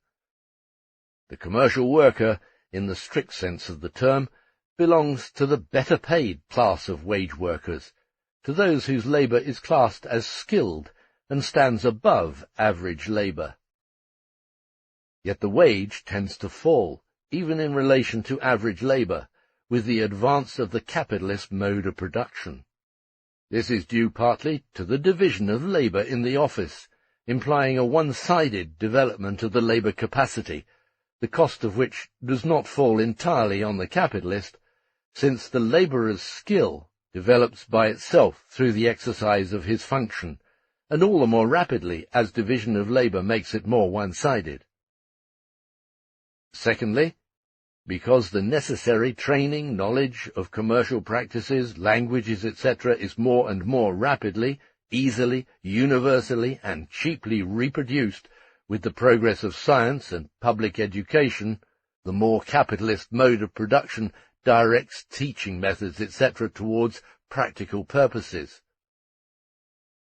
S1: The commercial worker, in the strict sense of the term, belongs to the better paid class of wage workers, to those whose labour is classed as skilled and stands above average labour. Yet the wage tends to fall, even in relation to average labour, with the advance of the capitalist mode of production. This is due partly to the division of labour in the office, implying a one-sided development of the labour capacity, the cost of which does not fall entirely on the capitalist, since the labourer's skill develops by itself through the exercise of his function, and all the more rapidly as division of labour makes it more one-sided. Secondly, because the necessary training, knowledge of commercial practices, languages, etc. is more and more rapidly, easily, universally, and cheaply reproduced with the progress of science and public education, the more capitalist mode of production directs teaching methods, etc. towards practical purposes.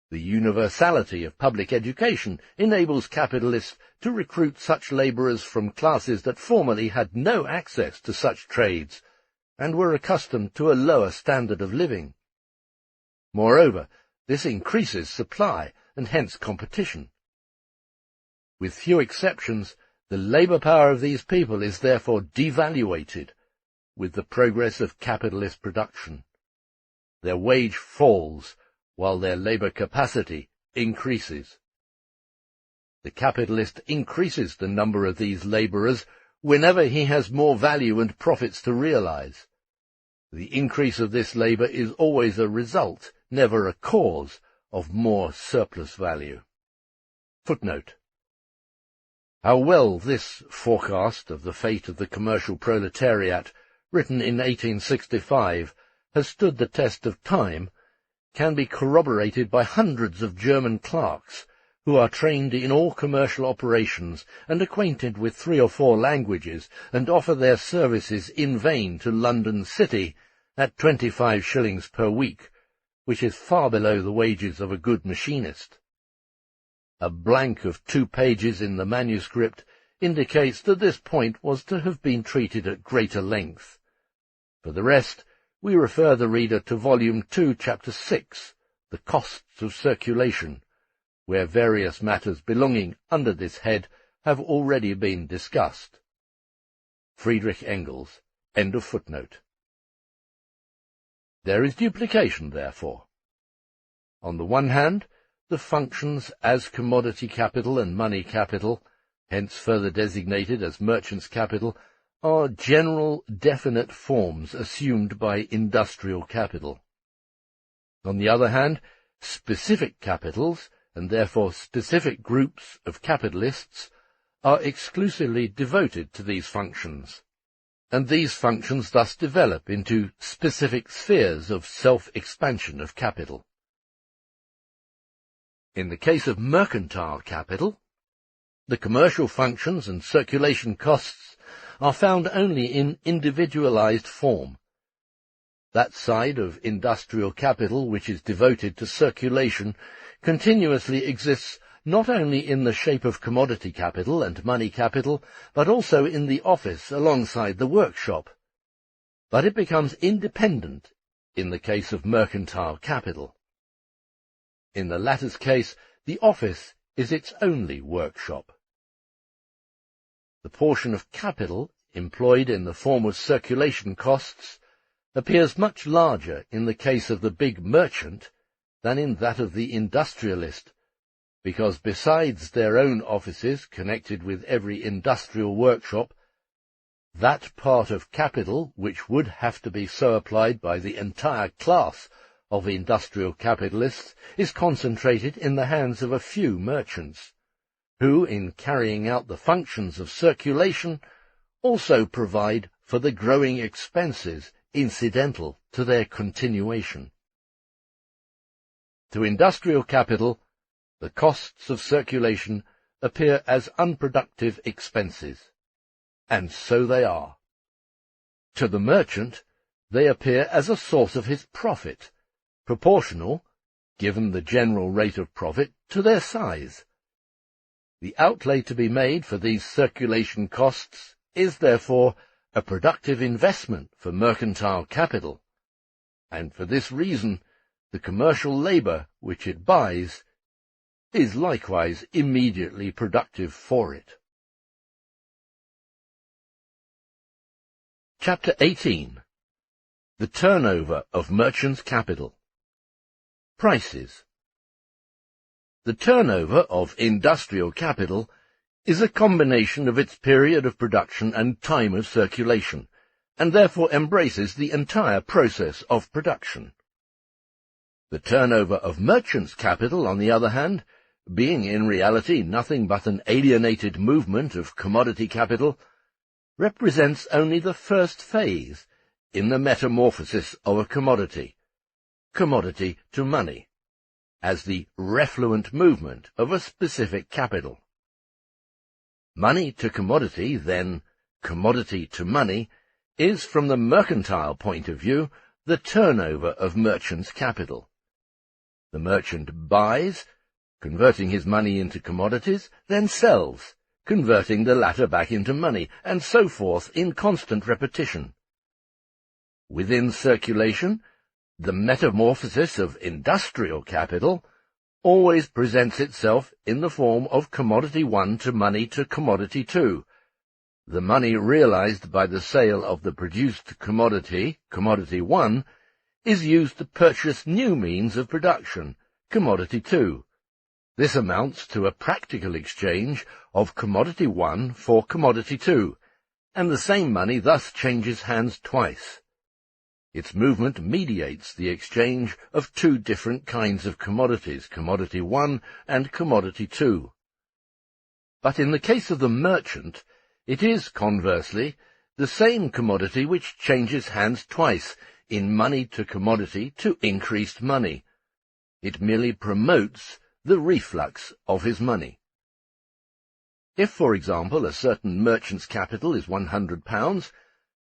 S1: The universality of public education enables capitalists to recruit such labourers from classes that formerly had no access to such trades, and were accustomed to a lower standard of living. Moreover, this increases supply, and hence competition. With few exceptions, the labour power of these people is therefore devaluated with the progress of capitalist production. Their wage falls, while their labour capacity increases. The capitalist increases the number of these labourers whenever he has more value and profits to realize. The increase of this labour is always a result, never a cause, of more surplus value. Footnote. How well this forecast of the fate of the commercial proletariat, written in 1865, has stood the test of time, can be corroborated by hundreds of German clerks, who are trained in all commercial operations and acquainted with 3 or 4 languages, and offer their services in vain to London City at 25 shillings per week, which is far below the wages of a good machinist. A blank of 2 pages in the manuscript indicates that this point was to have been treated at greater length. For the rest, we refer the reader to Volume 2, Chapter 6, The Costs of Circulation, where various matters belonging under this head have already been discussed. Friedrich Engels, End of footnote. There is duplication, therefore. On the one hand, the functions as commodity capital and money capital, hence further designated as merchant's capital, are general, definite forms assumed by industrial capital. On the other hand, specific capitals, and therefore specific groups of capitalists, are exclusively devoted to these functions, and these functions thus develop into specific spheres of self-expansion of capital. In the case of mercantile capital, the commercial functions and circulation costs are found only in individualized form. That side of industrial capital which is devoted to circulation continuously exists not only in the shape of commodity capital and money capital, but also in the office alongside the workshop. But it becomes independent in the case of mercantile capital. In the latter's case, the office is its only workshop. The portion of capital employed in the form of circulation costs appears much larger in the case of the big merchant than in that of the industrialist, because besides their own offices connected with every industrial workshop, that part of capital which would have to be so applied by the entire class of industrial capitalists is concentrated in the hands of a few merchants, who, in carrying out the functions of circulation, also provide for the growing expenses incidental to their continuation. To industrial capital, the costs of circulation appear as unproductive expenses, and so they are. To the merchant, they appear as a source of his profit, proportional, given the general rate of profit, to their size. The outlay to be made for these circulation costs is therefore a productive investment for mercantile capital, and for this reason the commercial labour which it buys is likewise immediately productive for it. Chapter 18. The turnover of merchants' capital. Prices. The turnover of industrial capital is a combination of its period of production and time of circulation, and therefore embraces the entire process of production. The turnover of merchants' capital, on the other hand, being in reality nothing but an alienated movement of commodity capital, represents only the first phase in the metamorphosis of a commodity to money, as the refluent movement of a specific capital. Money to commodity, then commodity to money, is, from the mercantile point of view, the turnover of merchants' capital. The merchant buys, converting his money into commodities, then sells, converting the latter back into money, and so forth in constant repetition. Within circulation, the metamorphosis of industrial capital always presents itself in the form of commodity 1 to money to commodity 2. The money realized by the sale of the produced commodity, commodity 1, is used to purchase new means of production, commodity 2. This amounts to a practical exchange of commodity 1 for commodity 2, and the same money thus changes hands twice. Its movement mediates the exchange of two different kinds of commodities, commodity 1 and commodity 2. But in the case of the merchant, it is, conversely, the same commodity which changes hands twice, in money to commodity to increased money. It merely promotes the reflux of his money. If, for example, a certain merchant's capital is £100,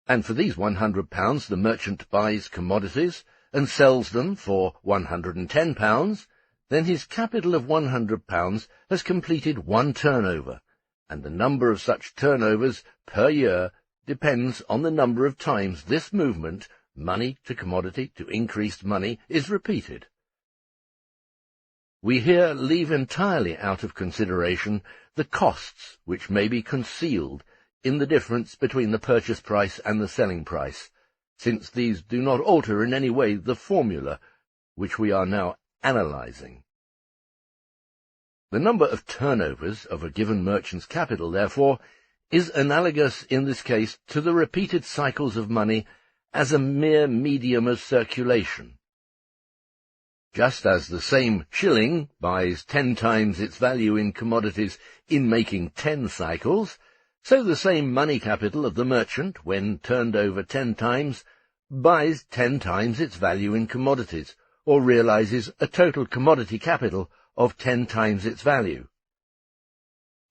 S1: and for these £100 the merchant buys commodities and sells them for £110, then his capital of £100 has completed one turnover, and the number of such turnovers per year depends on the number of times this movement, money to commodity to increased money, is repeated. We here leave entirely out of consideration the costs which may be concealed in the difference between the purchase price and the selling price, since these do not alter in any way the formula which we are now analyzing. The number of turnovers of a given merchant's capital, therefore, is analogous in this case to the repeated cycles of money as a mere medium of circulation. Just as the same shilling buys 10 times its value in commodities in making 10 cycles, so the same money capital of the merchant, when turned over 10 times, buys 10 times its value in commodities, or realizes a total commodity capital of 10 times its value.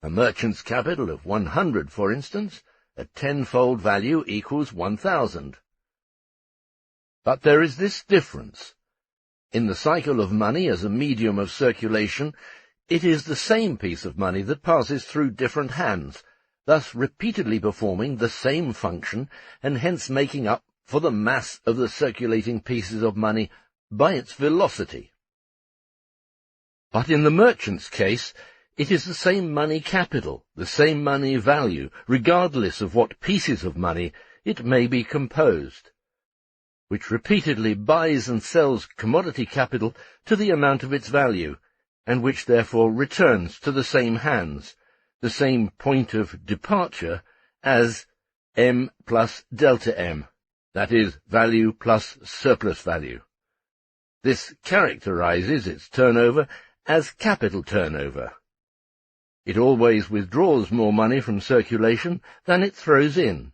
S1: A merchant's capital of 100, for instance, a 10-fold value equals 1,000. But there is this difference. In the cycle of money as a medium of circulation, it is the same piece of money that passes through different hands, thus repeatedly performing the same function and hence making up for the mass of the circulating pieces of money by its velocity. But in the merchant's case, it is the same money capital, the same money value, regardless of what pieces of money it may be composed, which repeatedly buys and sells commodity capital to the amount of its value, and which therefore returns to the same hands, the same point of departure as M plus delta M, that is, value plus surplus value. This characterizes its turnover as capital turnover. It always withdraws more money from circulation than it throws in.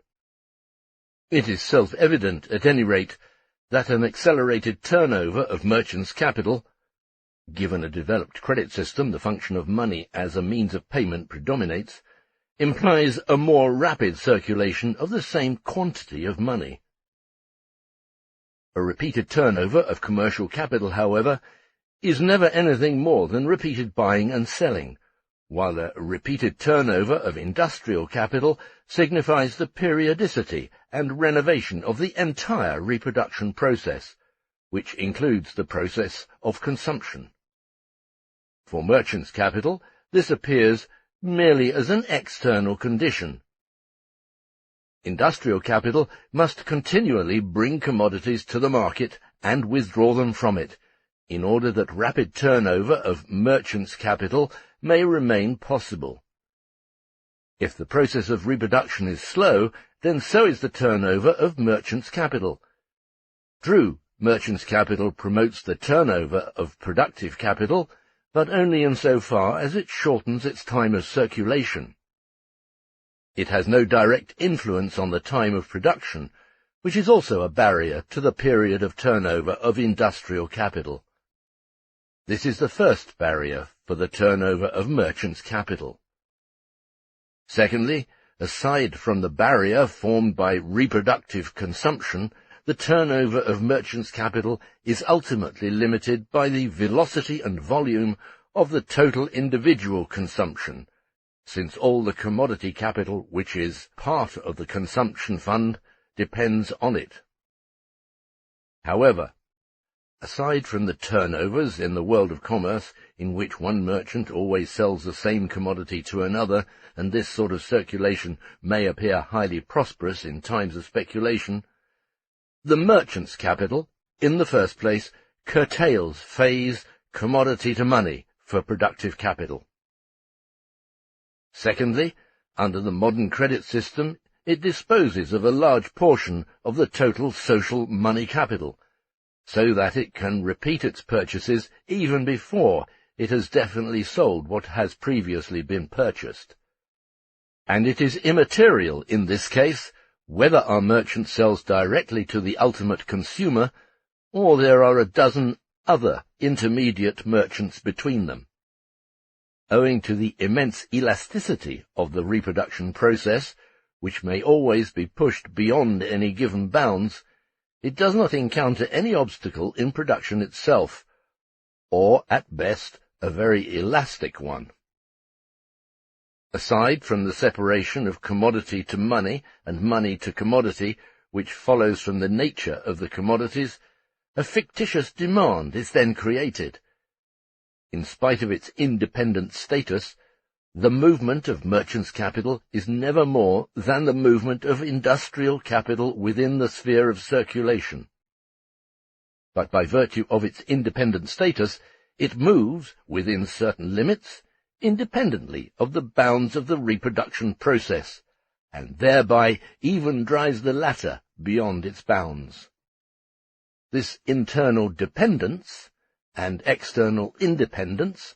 S1: It is self-evident, at any rate, that an accelerated turnover of merchants' capital, given a developed credit system, the function of money as a means of payment predominates, implies a more rapid circulation of the same quantity of money. A repeated turnover of commercial capital, however, is never anything more than repeated buying and selling, while a repeated turnover of industrial capital signifies the periodicity and renovation of the entire reproduction process, which includes the process of consumption. For merchants' capital, this appears merely as an external condition. Industrial capital must continually bring commodities to the market and withdraw them from it, in order that rapid turnover of merchants' capital may remain possible. If the process of reproduction is slow, then so is the turnover of merchants' capital. True, merchants' capital promotes the turnover of productive capital, but only in so far as it shortens its time of circulation. It has no direct influence on the time of production, which is also a barrier to the period of turnover of industrial capital. This is the first barrier for the turnover of merchants' capital. Secondly, aside from the barrier formed by reproductive consumption, the turnover of merchants' capital is ultimately limited by the velocity and volume of the total individual consumption, since all the commodity capital which is part of the consumption fund depends on it. However, aside from the turnovers in the world of commerce, in which one merchant always sells the same commodity to another, and this sort of circulation may appear highly prosperous in times of speculation, the merchant's capital, in the first place, curtails phase commodity to money for productive capital. Secondly, under the modern credit system, it disposes of a large portion of the total social money capital, so that it can repeat its purchases even before it has definitely sold what has previously been purchased. And it is immaterial in this case whether our merchant sells directly to the ultimate consumer, or there are a dozen other intermediate merchants between them. Owing to the immense elasticity of the reproduction process, which may always be pushed beyond any given bounds, it does not encounter any obstacle in production itself, or, at best, a very elastic one. Aside from the separation of commodity to money and money to commodity, which follows from the nature of the commodities, a fictitious demand is then created. In spite of its independent status, The movement of merchant's capital is never more than the movement of industrial capital within the sphere of circulation. But by virtue of its independent status, it moves, within certain limits, independently of the bounds of the reproduction process, and thereby even drives the latter beyond its bounds. This internal dependence and external independence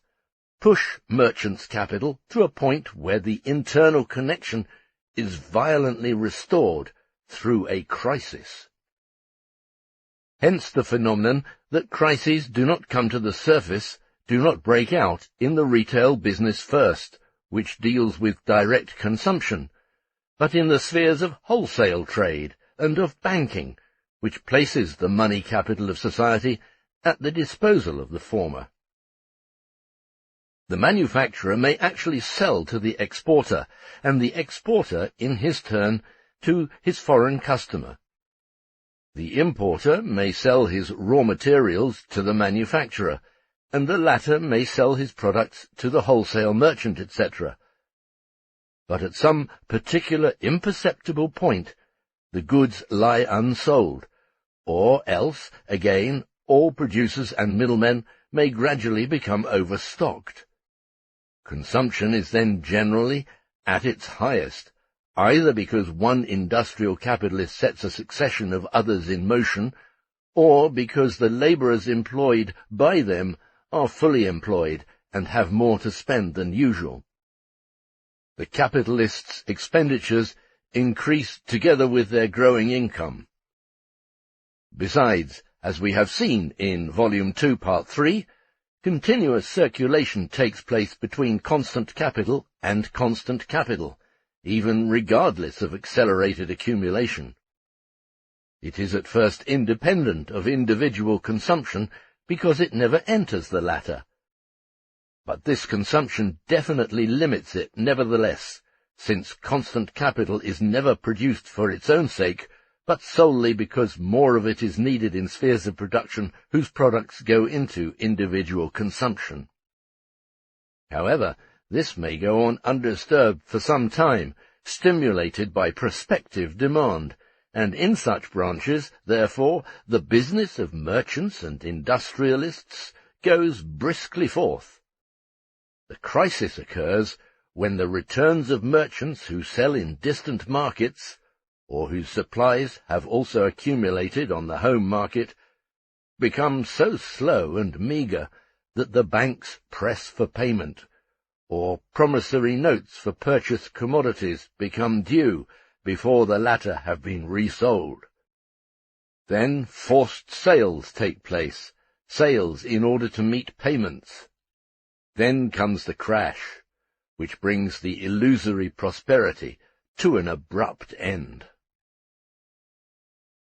S1: push merchant's capital to a point where the internal connection is violently restored through a crisis. Hence the phenomenon that crises do not come to the surface, do not break out in the retail business first, which deals with direct consumption, but in the spheres of wholesale trade and of banking, which places the money capital of society at the disposal of the former. The manufacturer may actually sell to the exporter, and the exporter, in his turn, to his foreign customer. The importer may sell his raw materials to the manufacturer, and the latter may sell his products to the wholesale merchant, etc. But at some particular imperceptible point, the goods lie unsold, or else, again, all producers and middlemen may gradually become overstocked. Consumption is then generally at its highest, either because one industrial capitalist sets a succession of others in motion, or because the labourers employed by them are fully employed and have more to spend than usual. The capitalist's expenditures increase together with their growing income. Besides, as we have seen in Volume 2, Part 3, continuous circulation takes place between constant capital and constant capital, even regardless of accelerated accumulation. It is at first independent of individual consumption because it never enters the latter. But this consumption definitely limits it nevertheless, since constant capital is never produced for its own sake, but solely because more of it is needed in spheres of production whose products go into individual consumption. However, this may go on undisturbed for some time, stimulated by prospective demand, and in such branches, therefore, the business of merchants and industrialists goes briskly forth. The crisis occurs when the returns of merchants who sell in distant markets, or whose supplies have also accumulated on the home market, become so slow and meagre that the banks press for payment, or promissory notes for purchased commodities become due before the latter have been resold. Then forced sales take place, sales in order to meet payments. Then comes the crash, which brings the illusory prosperity to an abrupt end.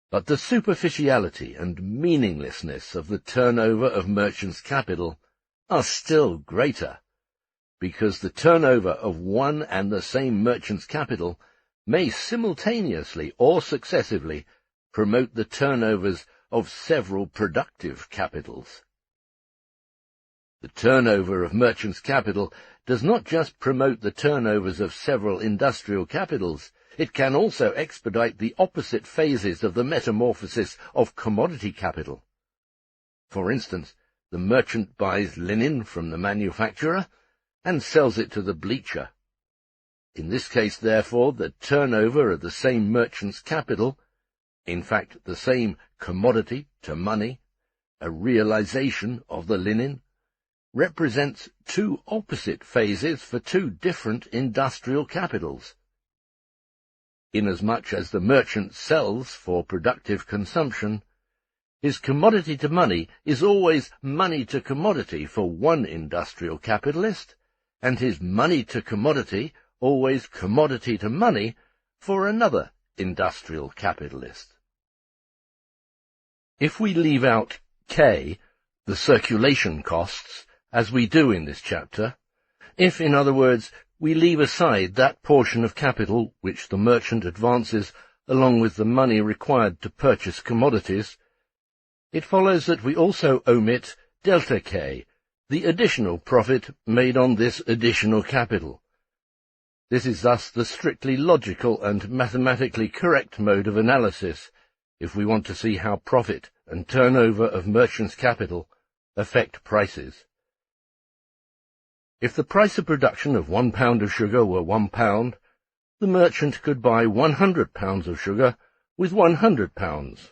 S1: But the superficiality and meaninglessness of the turnover of merchants' capital are still greater, because the turnover of one and the same merchant's capital may simultaneously or successively promote the turnovers of several productive capitals. The turnover of merchants' capital does not just promote the turnovers of several industrial capitals, it can also expedite the opposite phases of the metamorphosis of commodity capital. For instance, the merchant buys linen from the manufacturer and sells it to the bleacher. In this case, therefore, the turnover of the same merchant's capital, in fact, the same commodity to money, a realization of the linen, represents two opposite phases for two different industrial capitals. Inasmuch as the merchant sells for productive consumption, his commodity to money is always money to commodity for one industrial capitalist, and his money to commodity always commodity to money for another industrial capitalist. If we leave out K, the circulation costs, as we do in this chapter, if, in other words, we leave aside that portion of capital which the merchant advances along with the money required to purchase commodities, it follows that we also omit delta K, the additional profit made on this additional capital. This is thus the strictly logical and mathematically correct mode of analysis if we want to see how profit and turnover of merchants' capital affect prices. If the price of production of 1 pound of sugar were £1, the merchant could buy 100 pounds of sugar with 100 pounds.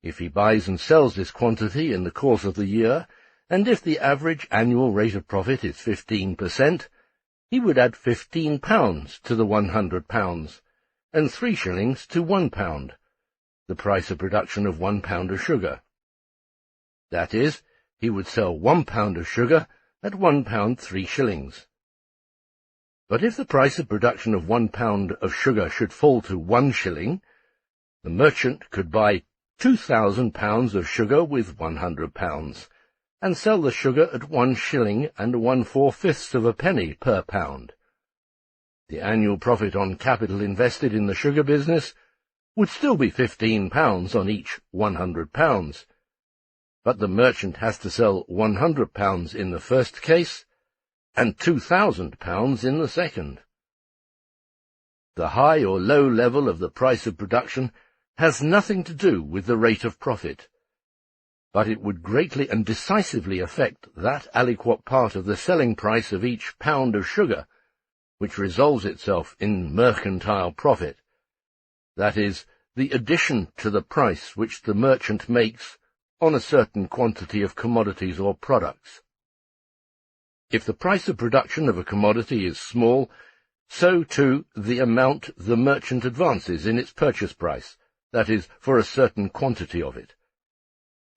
S1: If he buys and sells this quantity in the course of the year, and if the average annual rate of profit is 15%, he would add 15 pounds to the 100 pounds, and 3 shillings to 1 pound, the price of production of 1 pound of sugar. That is, he would sell 1 pound of sugar at £1 3 shillings. But if the price of production of 1 pound of sugar should fall to 1 shilling, the merchant could buy 2,000 pounds of sugar with 100 pounds, and sell the sugar at 1 shilling and 1/4 of a penny per pound. The annual profit on capital invested in the sugar business would still be 15 pounds on each 100 pounds, but the merchant has to sell 100 pounds in the first case, and 2,000 pounds in the second. The high or low level of the price of production has nothing to do with the rate of profit, but it would greatly and decisively affect that aliquot part of the selling price of each pound of sugar, which resolves itself in mercantile profit, that is, the addition to the price which the merchant makes on a certain quantity of commodities or products. If the price of production of a commodity is small, so too the amount the merchant advances in its purchase price, that is, for a certain quantity of it.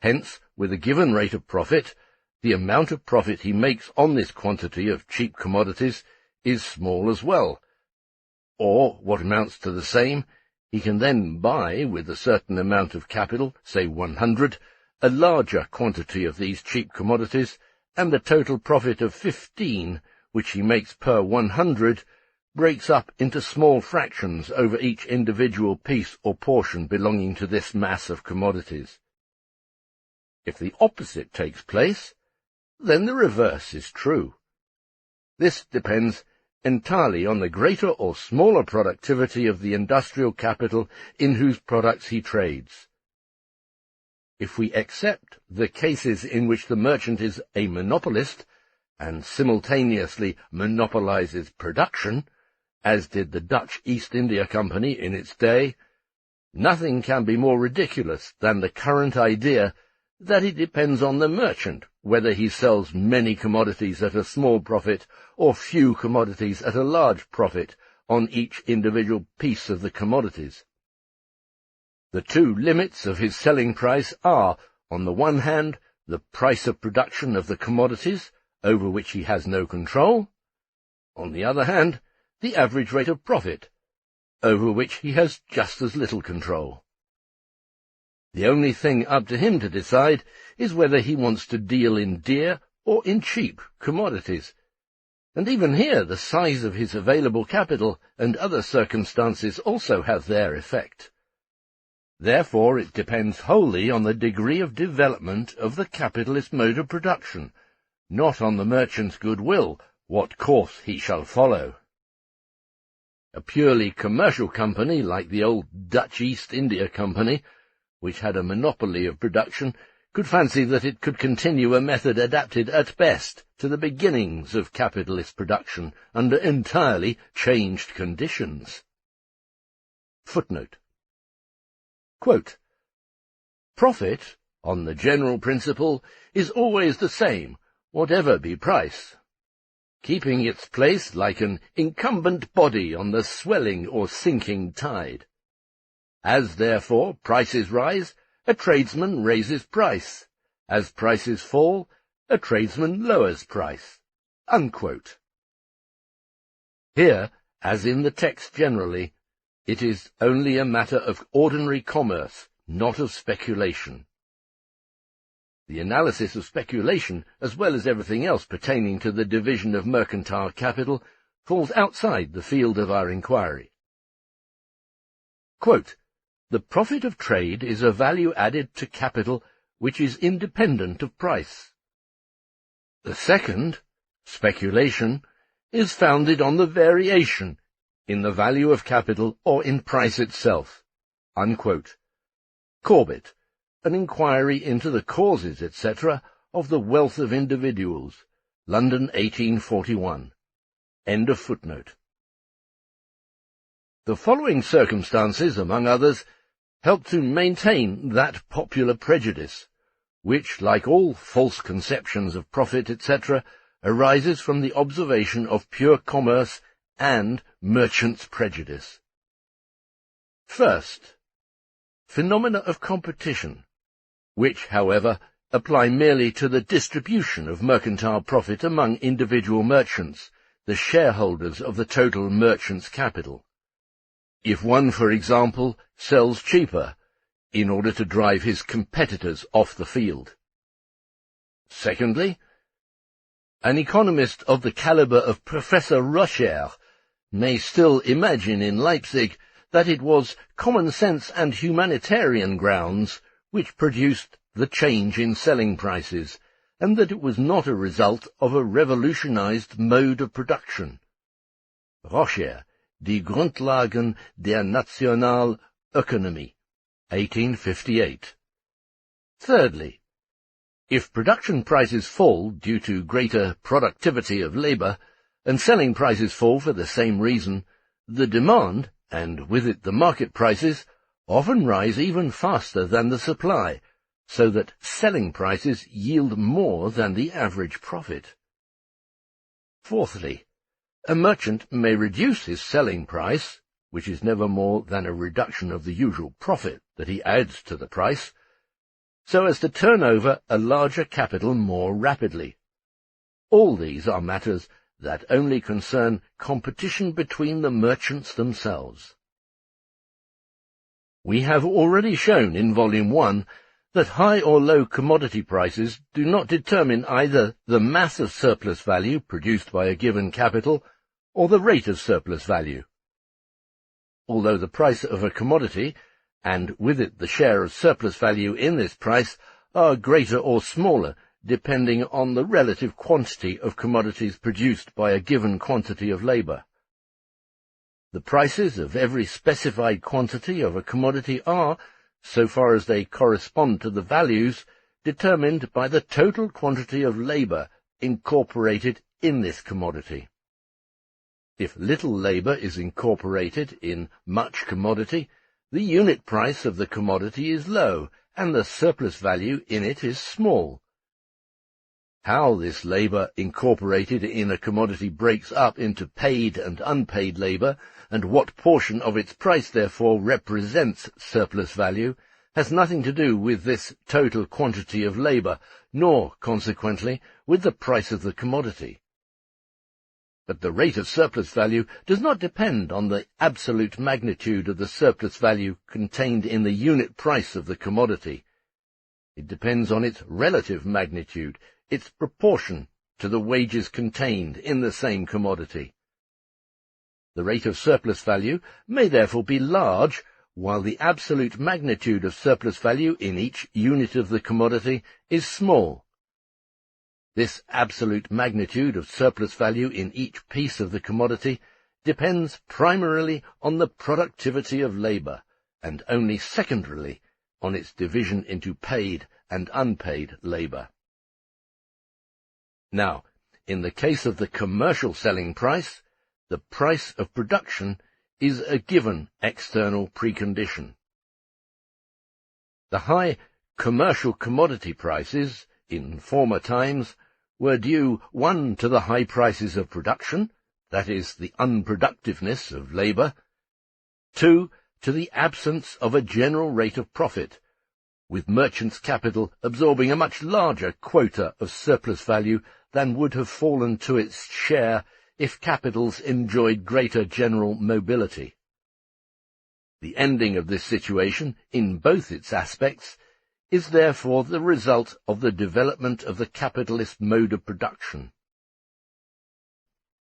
S1: Hence, with a given rate of profit, the amount of profit he makes on this quantity of cheap commodities is small as well, or, what amounts to the same, he can then buy, with a certain amount of capital, say 100, a larger quantity of these cheap commodities, and the total profit of 15, which he makes per 100, breaks up into small fractions over each individual piece or portion belonging to this mass of commodities. If the opposite takes place, then the reverse is true. This depends entirely on the greater or smaller productivity of the industrial capital in whose products he trades. If we accept the cases in which the merchant is a monopolist and simultaneously monopolizes production, as did the Dutch East India Company in its day, nothing can be more ridiculous than the current idea that it depends on the merchant whether he sells many commodities at a small profit or few commodities at a large profit on each individual piece of the commodities. The two limits of his selling price are, on the one hand, the price of production of the commodities, over which he has no control; on the other hand, the average rate of profit, over which he has just as little control. The only thing up to him to decide is whether he wants to deal in dear or in cheap commodities, and even here the size of his available capital and other circumstances also have their effect. Therefore it depends wholly on the degree of development of the capitalist mode of production, not on the merchant's goodwill, what course he shall follow. A purely commercial company like the old Dutch East India Company, which had a monopoly of production, could fancy that it could continue a method adapted at best to the beginnings of capitalist production under entirely changed conditions. Footnote. Quote, "Profit, on the general principle, is always the same, whatever be price, keeping its place like an incumbent body on the swelling or sinking tide. As, therefore, prices rise, a tradesman raises price. As prices fall, a tradesman lowers price." Unquote. Here, as in the text generally, it is only a matter of ordinary commerce, not of speculation. The analysis of speculation, as well as everything else pertaining to the division of mercantile capital, falls outside the field of our inquiry. Quote, "The profit of trade is a value added to capital which is independent of price. The second, speculation, is founded on the variation in the value of capital or in price itself." Unquote. Corbett, An Inquiry into the Causes, etc., of the Wealth of Individuals, London, 1841. End of footnote. The following circumstances, among others, help to maintain that popular prejudice, which, like all false conceptions of profit, etc., arises from the observation of pure commerce and merchant's prejudice. First, phenomena of competition, which, however, apply merely to the distribution of mercantile profit among individual merchants, the shareholders of the total merchant's capital. If one, for example, sells cheaper in order to drive his competitors off the field. Secondly, an economist of the caliber of Professor Rocher may still imagine in Leipzig that it was common sense and humanitarian grounds which produced the change in selling prices, and that it was not a result of a revolutionized mode of production. Rocher, Die Grundlagen der Nationalökonomie, 1858. Thirdly, if production prices fall due to greater productivity of labor, and selling prices fall for the same reason, the demand, and with it the market prices, often rise even faster than the supply, so that selling prices yield more than the average profit. Fourthly, a merchant may reduce his selling price, which is never more than a reduction of the usual profit that he adds to the price, so as to turn over a larger capital more rapidly. All these are matters that only concern competition between the merchants themselves. We have already shown in Volume 1 that high or low commodity prices do not determine either the mass of surplus value produced by a given capital or the rate of surplus value. Although the price of a commodity, and with it the share of surplus value in this price, are greater or smaller depending on the relative quantity of commodities produced by a given quantity of labor. The prices of every specified quantity of a commodity are, so far as they correspond to the values, determined by the total quantity of labor incorporated in this commodity. If little labor is incorporated in much commodity, the unit price of the commodity is low, and the surplus value in it is small. How this labor incorporated in a commodity breaks up into paid and unpaid labor, and what portion of its price therefore represents surplus value, has nothing to do with this total quantity of labor, nor, consequently, with the price of the commodity. But the rate of surplus value does not depend on the absolute magnitude of the surplus value contained in the unit price of the commodity. It depends on its relative magnitude, its proportion to the wages contained in the same commodity. The rate of surplus value may therefore be large, while the absolute magnitude of surplus value in each unit of the commodity is small. This absolute magnitude of surplus value in each piece of the commodity depends primarily on the productivity of labor, and only secondarily on its division into paid and unpaid labor. Now, in the case of the commercial selling price, the price of production is a given external precondition. The high commercial commodity prices in former times were due, 1, to the high prices of production, that is, the unproductiveness of labor, 2, to the absence of a general rate of profit, with merchants' capital absorbing a much larger quota of surplus value than would have fallen to its share if capitals enjoyed greater general mobility. The ending of this situation, in both its aspects, is therefore the result of the development of the capitalist mode of production.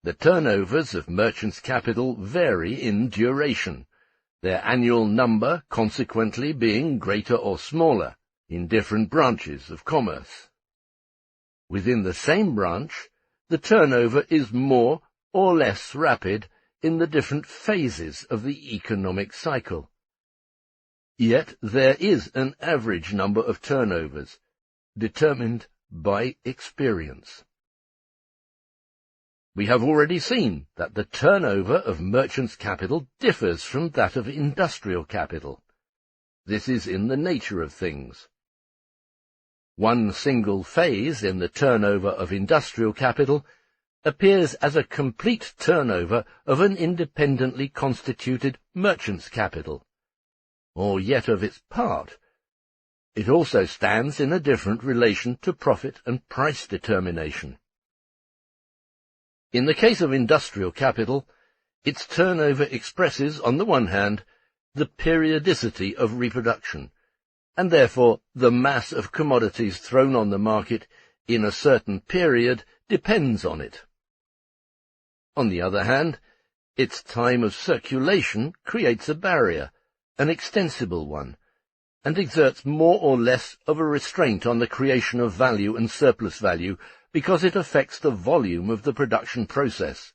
S1: The turnovers of merchants' capital vary in duration, their annual number consequently being greater or smaller in different branches of commerce. Within the same branch, the turnover is more or less rapid in the different phases of the economic cycle. Yet there is an average number of turnovers, determined by experience. We have already seen that the turnover of merchants' capital differs from that of industrial capital. This is in the nature of things. One single phase in the turnover of industrial capital appears as a complete turnover of an independently constituted merchant's capital, or yet of its part. It also stands in a different relation to profit and price determination. In the case of industrial capital, its turnover expresses, on the one hand, the periodicity of reproduction, and therefore the mass of commodities thrown on the market in a certain period depends on it. On the other hand, its time of circulation creates a barrier, an extensible one, and exerts more or less of a restraint on the creation of value and surplus value because it affects the volume of the production process.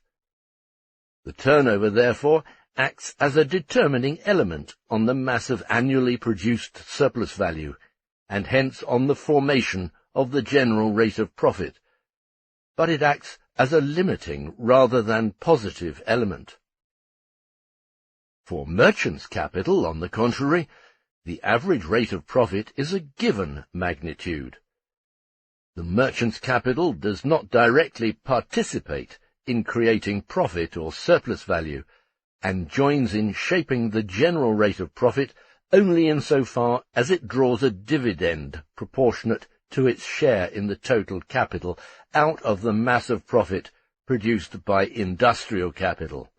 S1: The turnover, therefore, acts as a determining element on the mass of annually produced surplus value, and hence on the formation of the general rate of profit, but it acts as a limiting rather than positive element. For merchants' capital, on the contrary, the average rate of profit is a given magnitude. The merchant's capital does not directly participate in creating profit or surplus value, and joins in shaping the general rate of profit only insofar as it draws a dividend proportionate to its share in the total capital out of the mass of profit produced by industrial capital.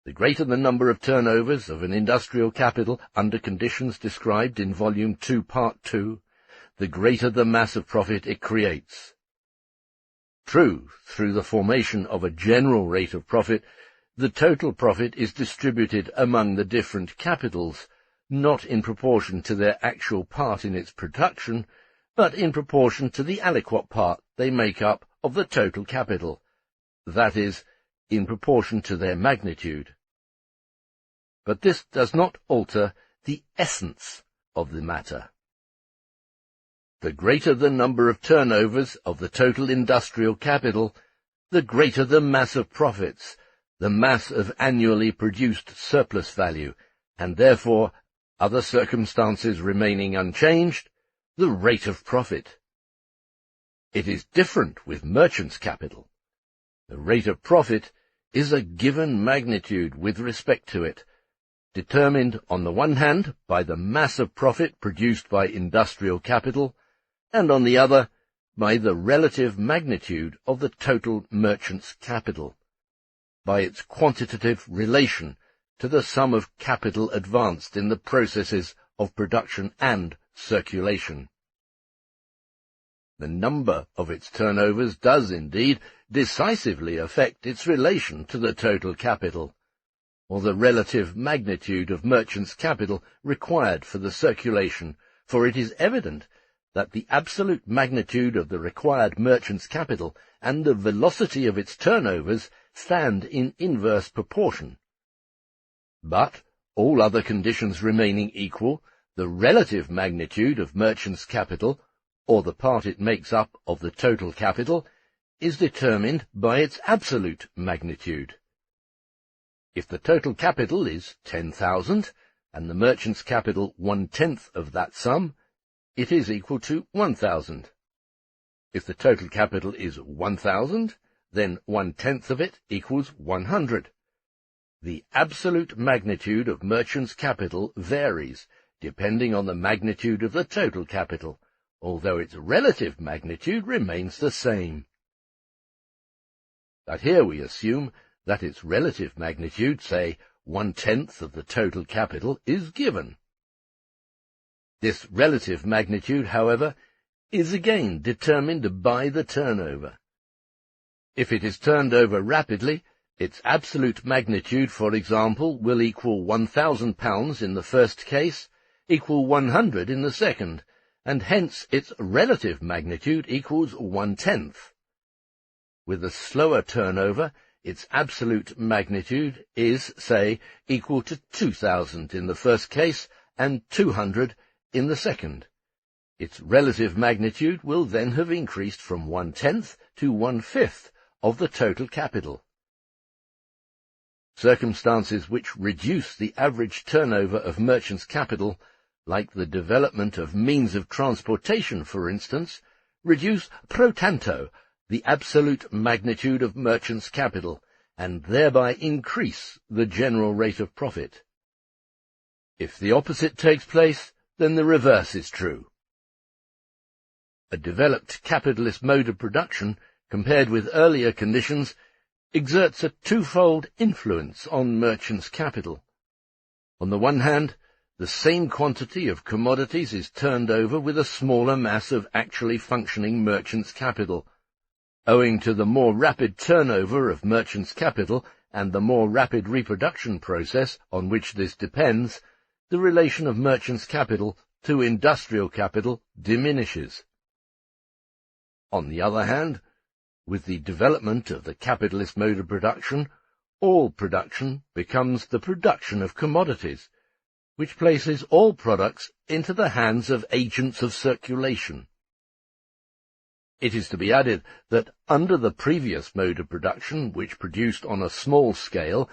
S1: The greater the number of turnovers of an industrial capital under conditions described in Volume 2, Part 2, the greater the mass of profit it creates. True, through the formation of a general rate of profit, the total profit is distributed among the different capitals, not in proportion to their actual part in its production, but in proportion to the aliquot part they make up of the total capital, that is, in proportion to their magnitude. But this does not alter the essence of the matter. The greater the number of turnovers of the total industrial capital, the greater the mass of profits, the mass of annually produced surplus value, and therefore, other circumstances remaining unchanged, the rate of profit. It is different with merchants' capital. The rate of profit is a given magnitude with respect to it, determined on the one hand by the mass of profit produced by industrial capital, and on the other by the relative magnitude of the total merchant's capital, by its quantitative relation to the sum of capital advanced in the processes of production and circulation. The number of its turnovers does, indeed, decisively affect its relation to the total capital, or the relative magnitude of merchants' capital required for the circulation, for it is evident that the absolute magnitude of the required merchant's capital and the velocity of its turnovers stand in inverse proportion. But, all other conditions remaining equal, the relative magnitude of merchant's capital, or the part it makes up of the total capital, is determined by its absolute magnitude. If the total capital is 10,000, and the merchant's capital 1/10 of that sum, it is equal to 1,000. If the total capital is 1,000, then 1/10 of it equals 100. The absolute magnitude of merchant's capital varies, depending on the magnitude of the total capital, although its relative magnitude remains the same. But here we assume that its relative magnitude, say 1/10 of the total capital, is given. This relative magnitude, however, is again determined by the turnover. If it is turned over rapidly, its absolute magnitude, for example, will equal £1,000 in the first case, equal 100 in the second, and hence its relative magnitude equals 1/10. With a slower turnover, its absolute magnitude is, say, equal to 2,000 in the first case and 200 in the second. Its relative magnitude will then have increased from 1/10 to 1/5 of the total capital. Circumstances which reduce the average turnover of merchants' capital, like the development of means of transportation, for instance, reduce pro tanto the absolute magnitude of merchants' capital, and thereby increase the general rate of profit. If the opposite takes place, then the reverse is true. A developed capitalist mode of production, compared with earlier conditions, exerts a twofold influence on merchants' capital. On the one hand, the same quantity of commodities is turned over with a smaller mass of actually functioning merchants' capital. Owing to the more rapid turnover of merchants' capital and the more rapid reproduction process on which this depends, the relation of merchants' capital to industrial capital diminishes. On the other hand, with the development of the capitalist mode of production, all production becomes the production of commodities, which places all products into the hands of agents of circulation. It is to be added that under the previous mode of production, which produced on a small scale,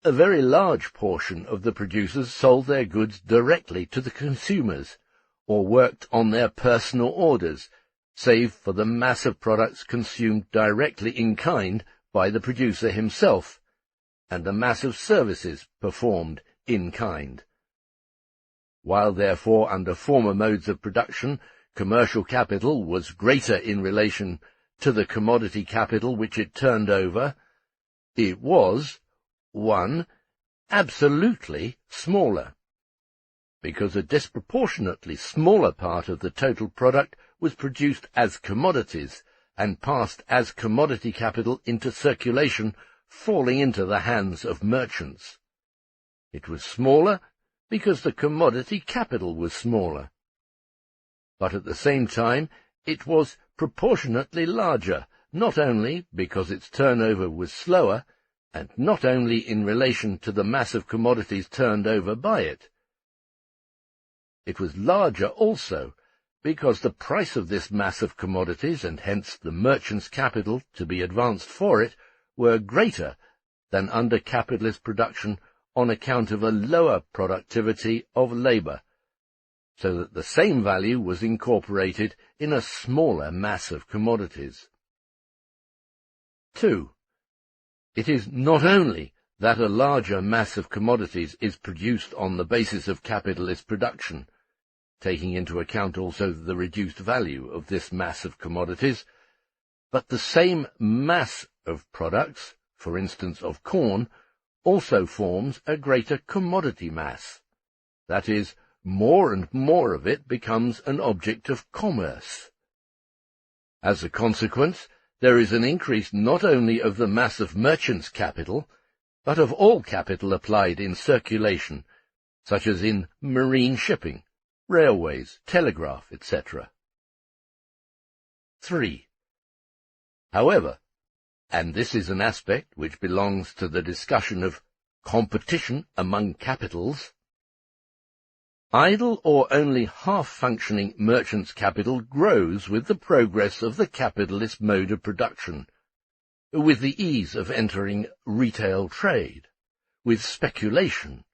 S1: a very large portion of the producers sold their goods directly to the consumers, or worked on their personal orders, save for the mass of products consumed directly in kind by the producer himself, and the mass of services performed in kind. While therefore under former modes of production commercial capital was greater in relation to the commodity capital which it turned over, it was, 1. Absolutely smaller, because a disproportionately smaller part of the total product was produced as commodities and passed as commodity capital into circulation, falling into the hands of merchants. It was smaller because the commodity capital was smaller. But at the same time it was proportionately larger, not only because its turnover was slower, and not only in relation to the mass of commodities turned over by it. It was larger also because the price of this mass of commodities, and hence the merchant's capital to be advanced for it, were greater than under capitalist production on account of a lower productivity of labour, so that the same value was incorporated in a smaller mass of commodities. 2. It is not only that a larger mass of commodities is produced on the basis of capitalist production, taking into account also the reduced value of this mass of commodities, but the same mass of products, for instance of corn, also forms a greater commodity mass. That is, more and more of it becomes an object of commerce. As a consequence, there is an increase not only of the mass of merchants' capital, but of all capital applied in circulation, such as in marine shipping, railways, telegraph, etc. 3. However, and this is an aspect which belongs to the discussion of competition among capitals, idle or only half-functioning merchants' capital grows with the progress of the capitalist mode of production, with the ease of entering retail trade, with speculation,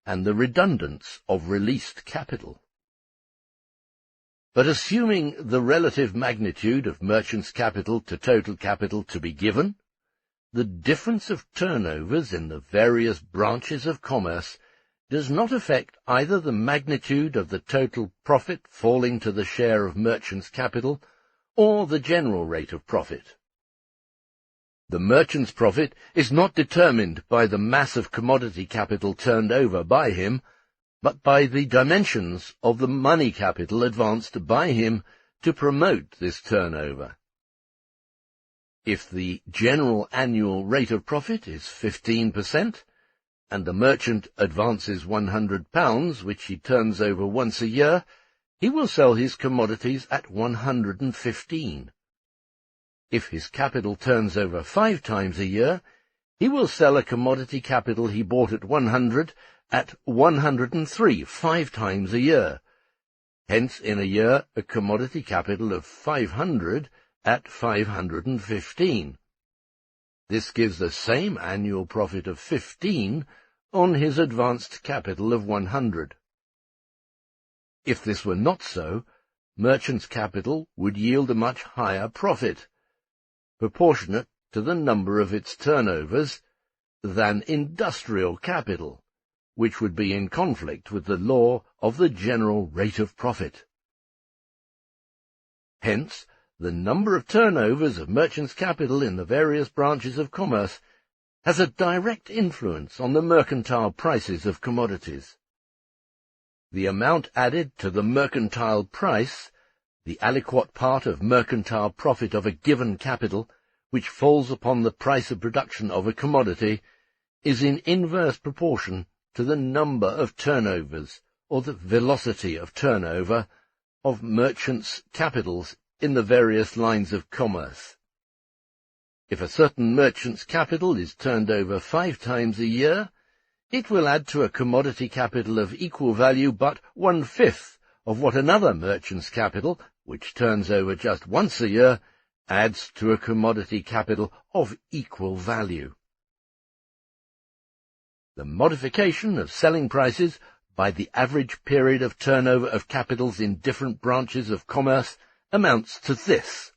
S1: and the redundance of released capital. But assuming the relative magnitude of merchants' capital to total capital to be given, the difference of turnovers in the various branches of commerce does not affect either the magnitude of the total profit falling to the share of merchants' capital or the general rate of profit. The merchant's profit is not determined by the mass of commodity capital turned over by him, but by the dimensions of the money capital advanced by him to promote this turnover. If the general annual rate of profit is 15%, and the merchant advances £100, which he turns over once a year, he will sell his commodities at 115. If his capital turns over 5 times a year, he will sell a commodity capital he bought at 100 at 103, 5 times a year. Hence, in a year, a commodity capital of 500 at 515. This gives the same annual profit of 15 on his advanced capital of 100. If this were not so, merchant's capital would yield a much higher profit, proportionate to the number of its turnovers, than industrial capital, which would be in conflict with the law of the general rate of profit. Hence, the number of turnovers of merchant's capital in the various branches of commerce has a direct influence on the mercantile prices of commodities. The amount added to the mercantile price, the aliquot part of mercantile profit of a given capital, which falls upon the price of production of a commodity, is in inverse proportion to the number of turnovers, or the velocity of turnover, of merchants' capitals in the various lines of commerce. If a certain merchant's capital is turned over 5 times a year, it will add to a commodity capital of equal value but 1/5 of what another merchant's capital, which turns over just once a year, adds to a commodity capital of equal value. The modification of selling prices by the average period of turnover of capitals in different branches of commerce amounts to this.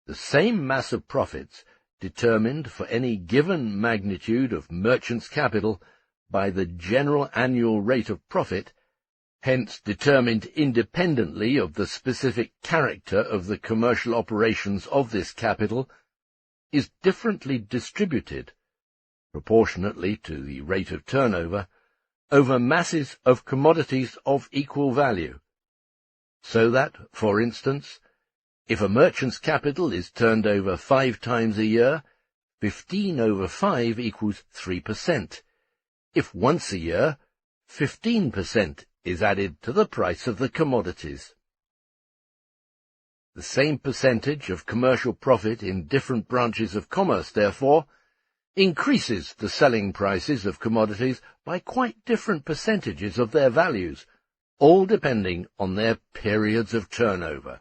S1: The same mass of profits determined for any given magnitude of merchant's capital by the general annual rate of profit, hence determined independently of the specific character of the commercial operations of this capital, is differently distributed, proportionately to the rate of turnover, over masses of commodities of equal value, so that, for instance, if a merchant's capital is turned over 5 times a year, 15 over 5 equals 3%. If once a year, 15% is added to the price of the commodities. The same percentage of commercial profit in different branches of commerce, therefore, increases the selling prices of commodities by quite different percentages of their values, all depending on their periods of turnover.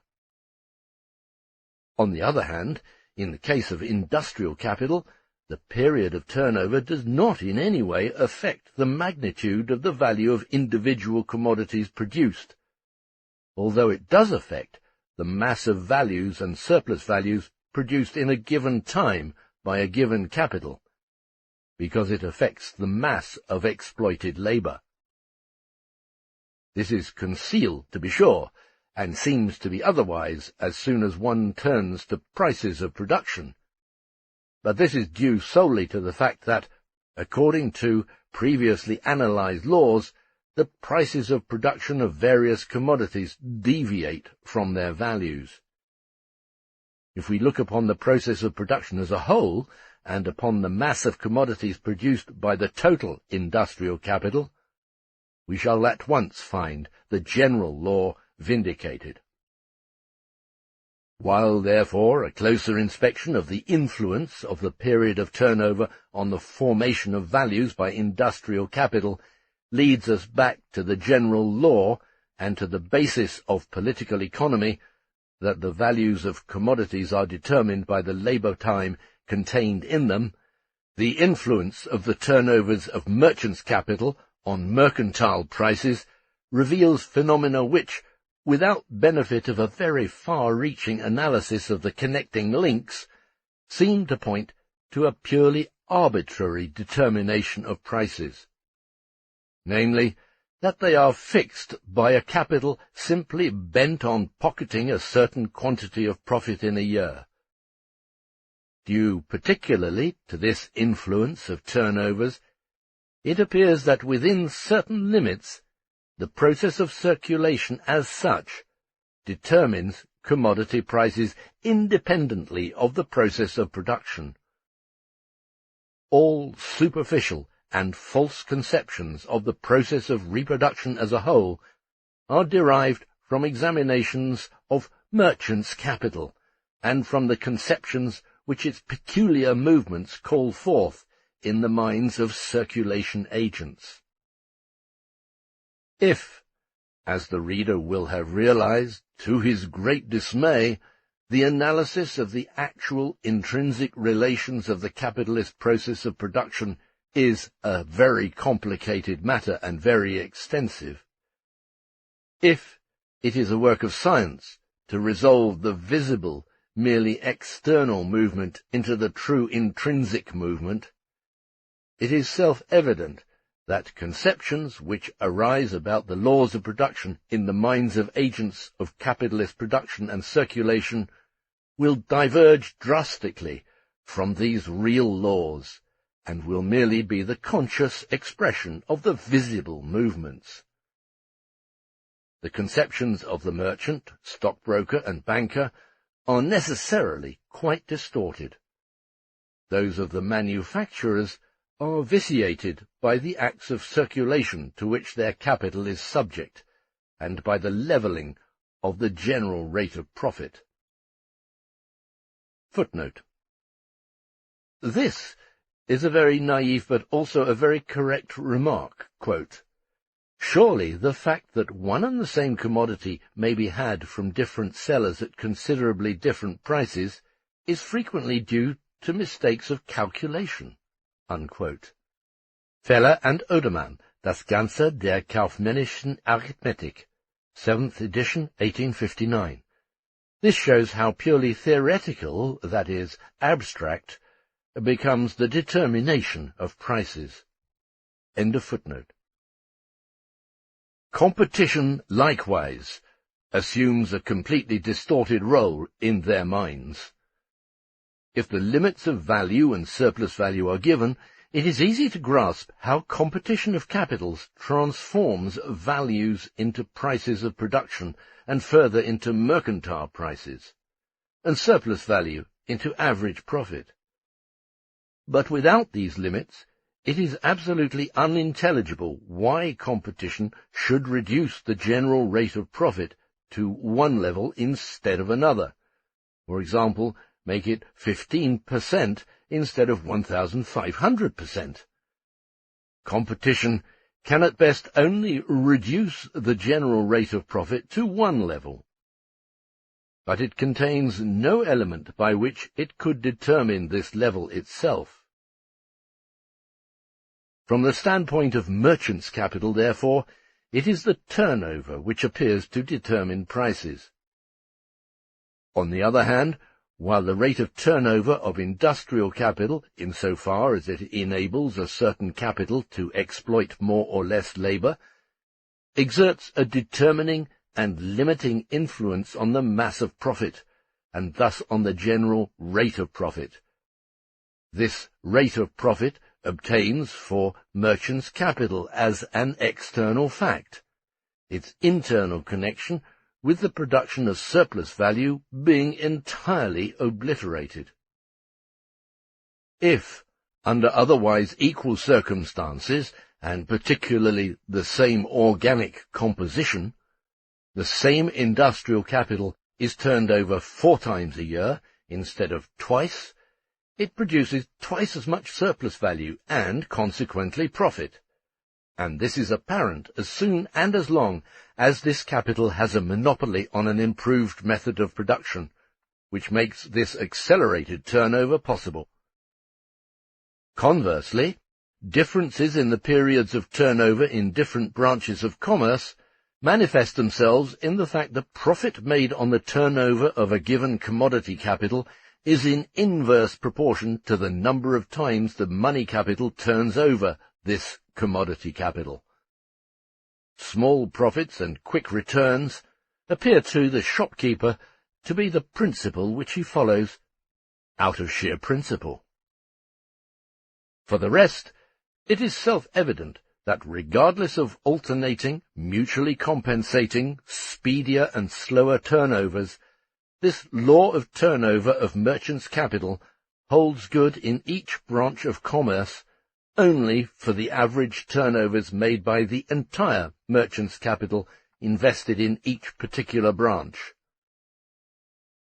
S1: On the other hand, in the case of industrial capital, the period of turnover does not in any way affect the magnitude of the value of individual commodities produced, although it does affect the mass of values and surplus values produced in a given time by a given capital, because it affects the mass of exploited labor. This is concealed, to be sure, and seems to be otherwise as soon as one turns to prices of production. But this is due solely to the fact that, according to previously analyzed laws, the prices of production of various commodities deviate from their values. If we look upon the process of production as a whole, and upon the mass of commodities produced by the total industrial capital, we shall at once find the general law vindicated. While, therefore, a closer inspection of the influence of the period of turnover on the formation of values by industrial capital leads us back to the general law and to the basis of political economy, that the values of commodities are determined by the labor time contained in them, the influence of the turnovers of merchants' capital on mercantile prices reveals phenomena which, without benefit of a very far-reaching analysis of the connecting links, seem to point to a purely arbitrary determination of prices, namely, that they are fixed by a capital simply bent on pocketing a certain quantity of profit in a year. Due particularly to this influence of turnovers, it appears that within certain limits the process of circulation as such determines commodity prices independently of the process of production. All superficial and false conceptions of the process of reproduction as a whole are derived from examinations of merchants' capital, and from the conceptions which its peculiar movements call forth in the minds of circulation agents. If, as the reader will have realized, to his great dismay, the analysis of the actual intrinsic relations of the capitalist process of production is a very complicated matter and very extensive, if it is a work of science to resolve the visible, merely external movement into the true intrinsic movement, it is self-evident that conceptions which arise about the laws of production in the minds of agents of capitalist production and circulation will diverge drastically from these real laws, and will merely be the conscious expression of the visible movements. The conceptions of the merchant, stockbroker, and banker are necessarily quite distorted. Those of the manufacturers are vitiated by the acts of circulation to which their capital is subject, and by the levelling of the general rate of profit. Footnote. This is a very naive but also a very correct remark. Quote, "Surely the fact that one and the same commodity may be had from different sellers at considerably different prices is frequently due to mistakes of calculation." Unquote. Feller and Odermann, Das Ganze der kaufmännischen Arithmetik, 7th edition, 1859. This shows how purely theoretical, that is, abstract, becomes the determination of prices. End of footnote. Competition, likewise, assumes a completely distorted role in their minds. If the limits of value and surplus value are given, it is easy to grasp how competition of capitals transforms values into prices of production, and further into mercantile prices, and surplus value into average profit. But without these limits, it is absolutely unintelligible why competition should reduce the general rate of profit to one level instead of another. For example, make it 15% instead of 1,500%. Competition can at best only reduce the general rate of profit to one level, but it contains no element by which it could determine this level itself. From the standpoint of merchants' capital, therefore, it is the turnover which appears to determine prices. On the other hand, while the rate of turnover of industrial capital, insofar as it enables a certain capital to exploit more or less labour, exerts a determining and limiting influence on the mass of profit, and thus on the general rate of profit. This rate of profit obtains for merchants' capital as an external fact, its internal connection with the production of surplus value being entirely obliterated. If, under otherwise equal circumstances, and particularly the same organic composition, the same industrial capital is turned over 4 times a year instead of twice, it produces twice as much surplus value and, consequently, profit. And this is apparent as soon and as long as this capital has a monopoly on an improved method of production, which makes this accelerated turnover possible. Conversely, differences in the periods of turnover in different branches of commerce manifest themselves in the fact that profit made on the turnover of a given commodity capital is in inverse proportion to the number of times the money capital turns over this commodity capital. Small profits and quick returns appear to the shopkeeper to be the principle which he follows, out of sheer principle. For the rest, it is self-evident that regardless of alternating, mutually compensating, speedier and slower turnovers, this law of turnover of merchants' capital holds good in each branch of commerce only for the average turnovers made by the entire merchants' capital invested in each particular branch.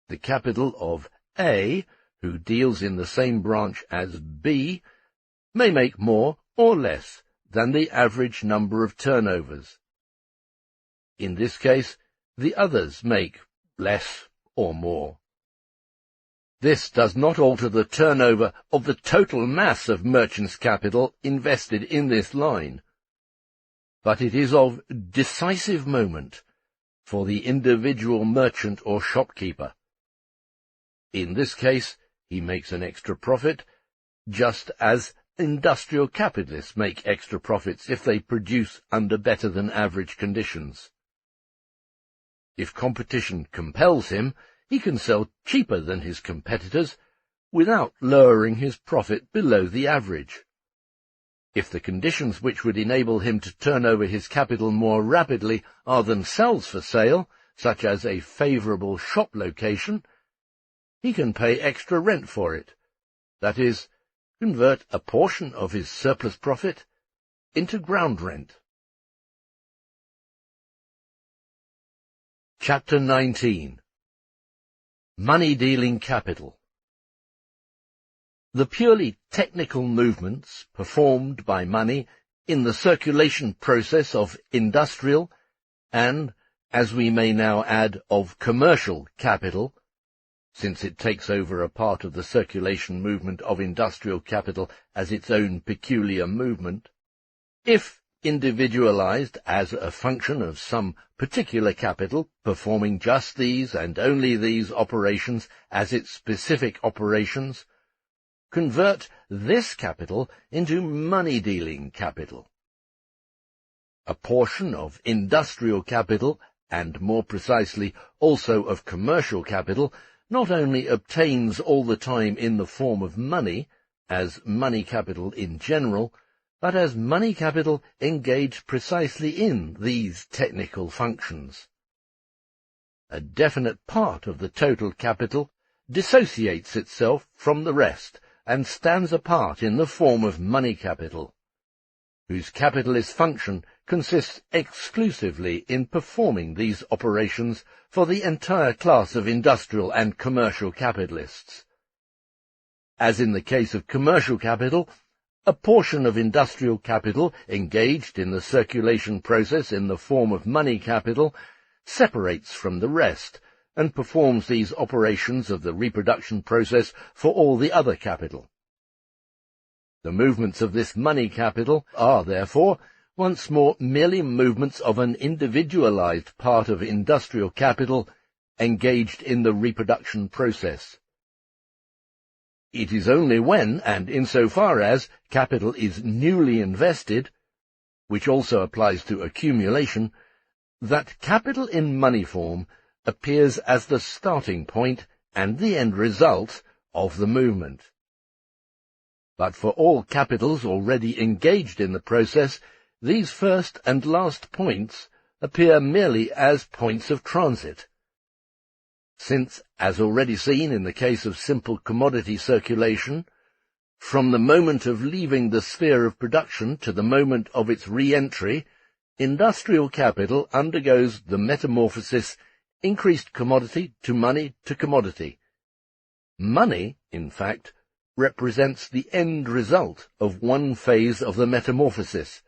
S1: The capital of A, who deals in the same branch as B, may make more or less than the average number of turnovers. In this case, the others make less or more. This does not alter the turnover of the total mass of merchants' capital invested in this line, but it is of decisive moment for the individual merchant or shopkeeper. In this case, he makes an extra profit, just as industrial capitalists make extra profits if they produce under better than average conditions. If competition compels him, he can sell cheaper than his competitors without lowering his profit below the average. If the conditions which would enable him to turn over his capital more rapidly are themselves for sale, such as a favourable shop location, he can pay extra rent for it, that is, convert a portion of his surplus profit into ground rent. Chapter 19. Money-dealing capital. The purely technical movements performed by money in the circulation process of industrial and, as we may now add, of commercial capital, since it takes over a part of the circulation movement of industrial capital as its own peculiar movement, if individualized as a function of some particular capital performing just these and only these operations as its specific operations, convert this capital into money-dealing capital. A portion of industrial capital, and more precisely also of commercial capital, not only obtains all the time in the form of money, as money capital in general, but as money capital engaged precisely in these technical functions. A definite part of the total capital dissociates itself from the rest and stands apart in the form of money capital, whose capitalist function consists exclusively in performing these operations for the entire class of industrial and commercial capitalists. As in the case of commercial capital, a portion of industrial capital engaged in the circulation process in the form of money capital separates from the rest and performs these operations of the reproduction process for all the other capital. The movements of this money capital are, therefore, once more merely movements of an individualized part of industrial capital engaged in the reproduction process. It is only when, and insofar as, capital is newly invested, which also applies to accumulation, that capital in money form appears as the starting point and the end result of the movement. But for all capitals already engaged in the process, these first and last points appear merely as points of transit, since, as already seen in the case of simple commodity circulation, from the moment of leaving the sphere of production to the moment of its re-entry, industrial capital undergoes the metamorphosis increased commodity to money to commodity. Money, in fact, represents the end result of one phase of the metamorphosis,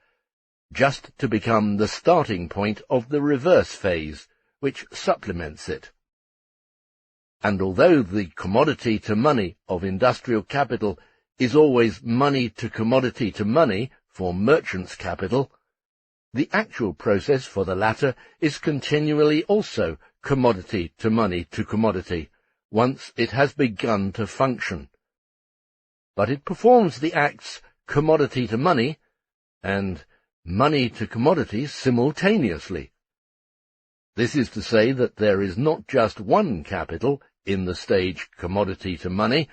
S1: just to become the starting point of the reverse phase, which supplements it. And although the commodity to money of industrial capital is always money to money for merchants' capital, the actual process for the latter is continually also commodity to commodity, once it has begun to function. But it performs the acts commodity to money and money to commodity simultaneously. This is to say that there is not just one capital in the stage commodity to money,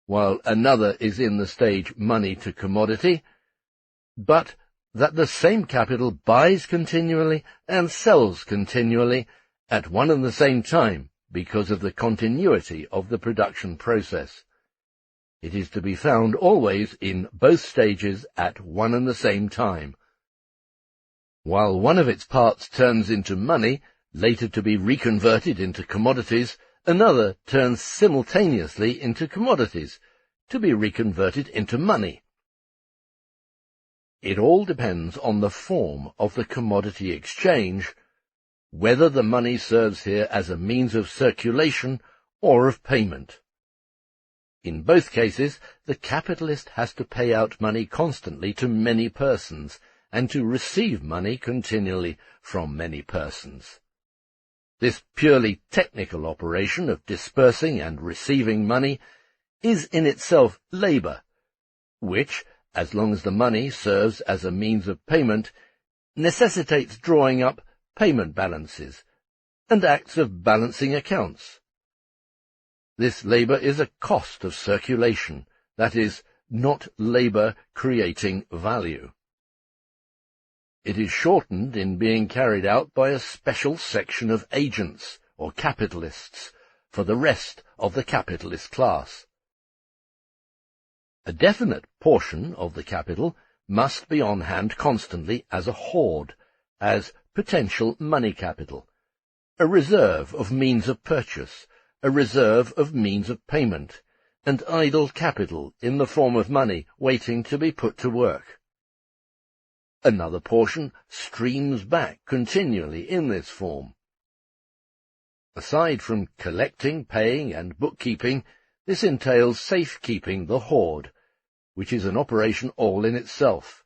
S1: while another is in the stage money to commodity, but that the same capital buys continually and sells continually at one and the same time because of the continuity of the production process. It is to be found always in both stages at one and the same time. While one of its parts turns into money, later to be reconverted into commodities, another turns simultaneously into commodities, to be reconverted into money. It all depends on the form of the commodity exchange, whether the money serves here as a means of circulation or of payment. In both cases, the capitalist has to pay out money constantly to many persons, and to receive money continually from many persons. This purely technical operation of dispersing and receiving money is in itself labour, which, as long as the money serves as a means of payment, necessitates drawing up payment balances and acts of balancing accounts. This labour is a cost of circulation, that is, not labour creating value. It is shortened in being carried out by a special section of agents, or capitalists, for the rest of the capitalist class. A definite portion of the capital must be on hand constantly as a hoard, as potential money capital, a reserve of means of purchase, a reserve of means of payment, and idle capital in the form of money waiting to be put to work. Another portion streams back continually in this form. Aside from collecting, paying, and bookkeeping, this entails safekeeping the hoard, which is an operation all in itself.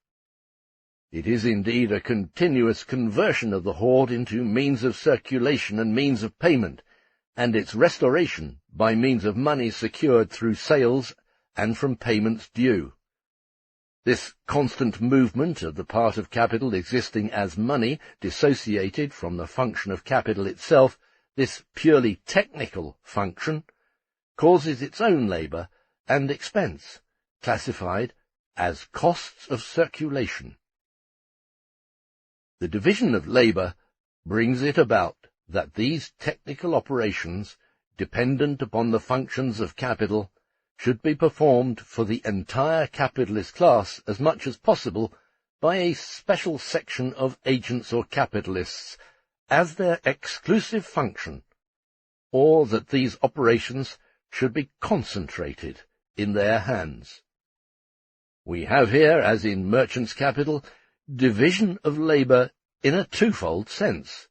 S1: It is indeed a continuous conversion of the hoard into means of circulation and means of payment, and its restoration by means of money secured through sales and from payments due. This constant movement of the part of capital existing as money, dissociated from the function of capital itself, this purely technical function, causes its own labour and expense, classified as costs of circulation. The division of labour brings it about that these technical operations, dependent upon the functions of capital, should be performed for the entire capitalist class as much as possible by a special section of agents or capitalists as their exclusive function, or that these operations should be concentrated in their hands. We have here, as in merchants' capital, division of labour in a twofold sense.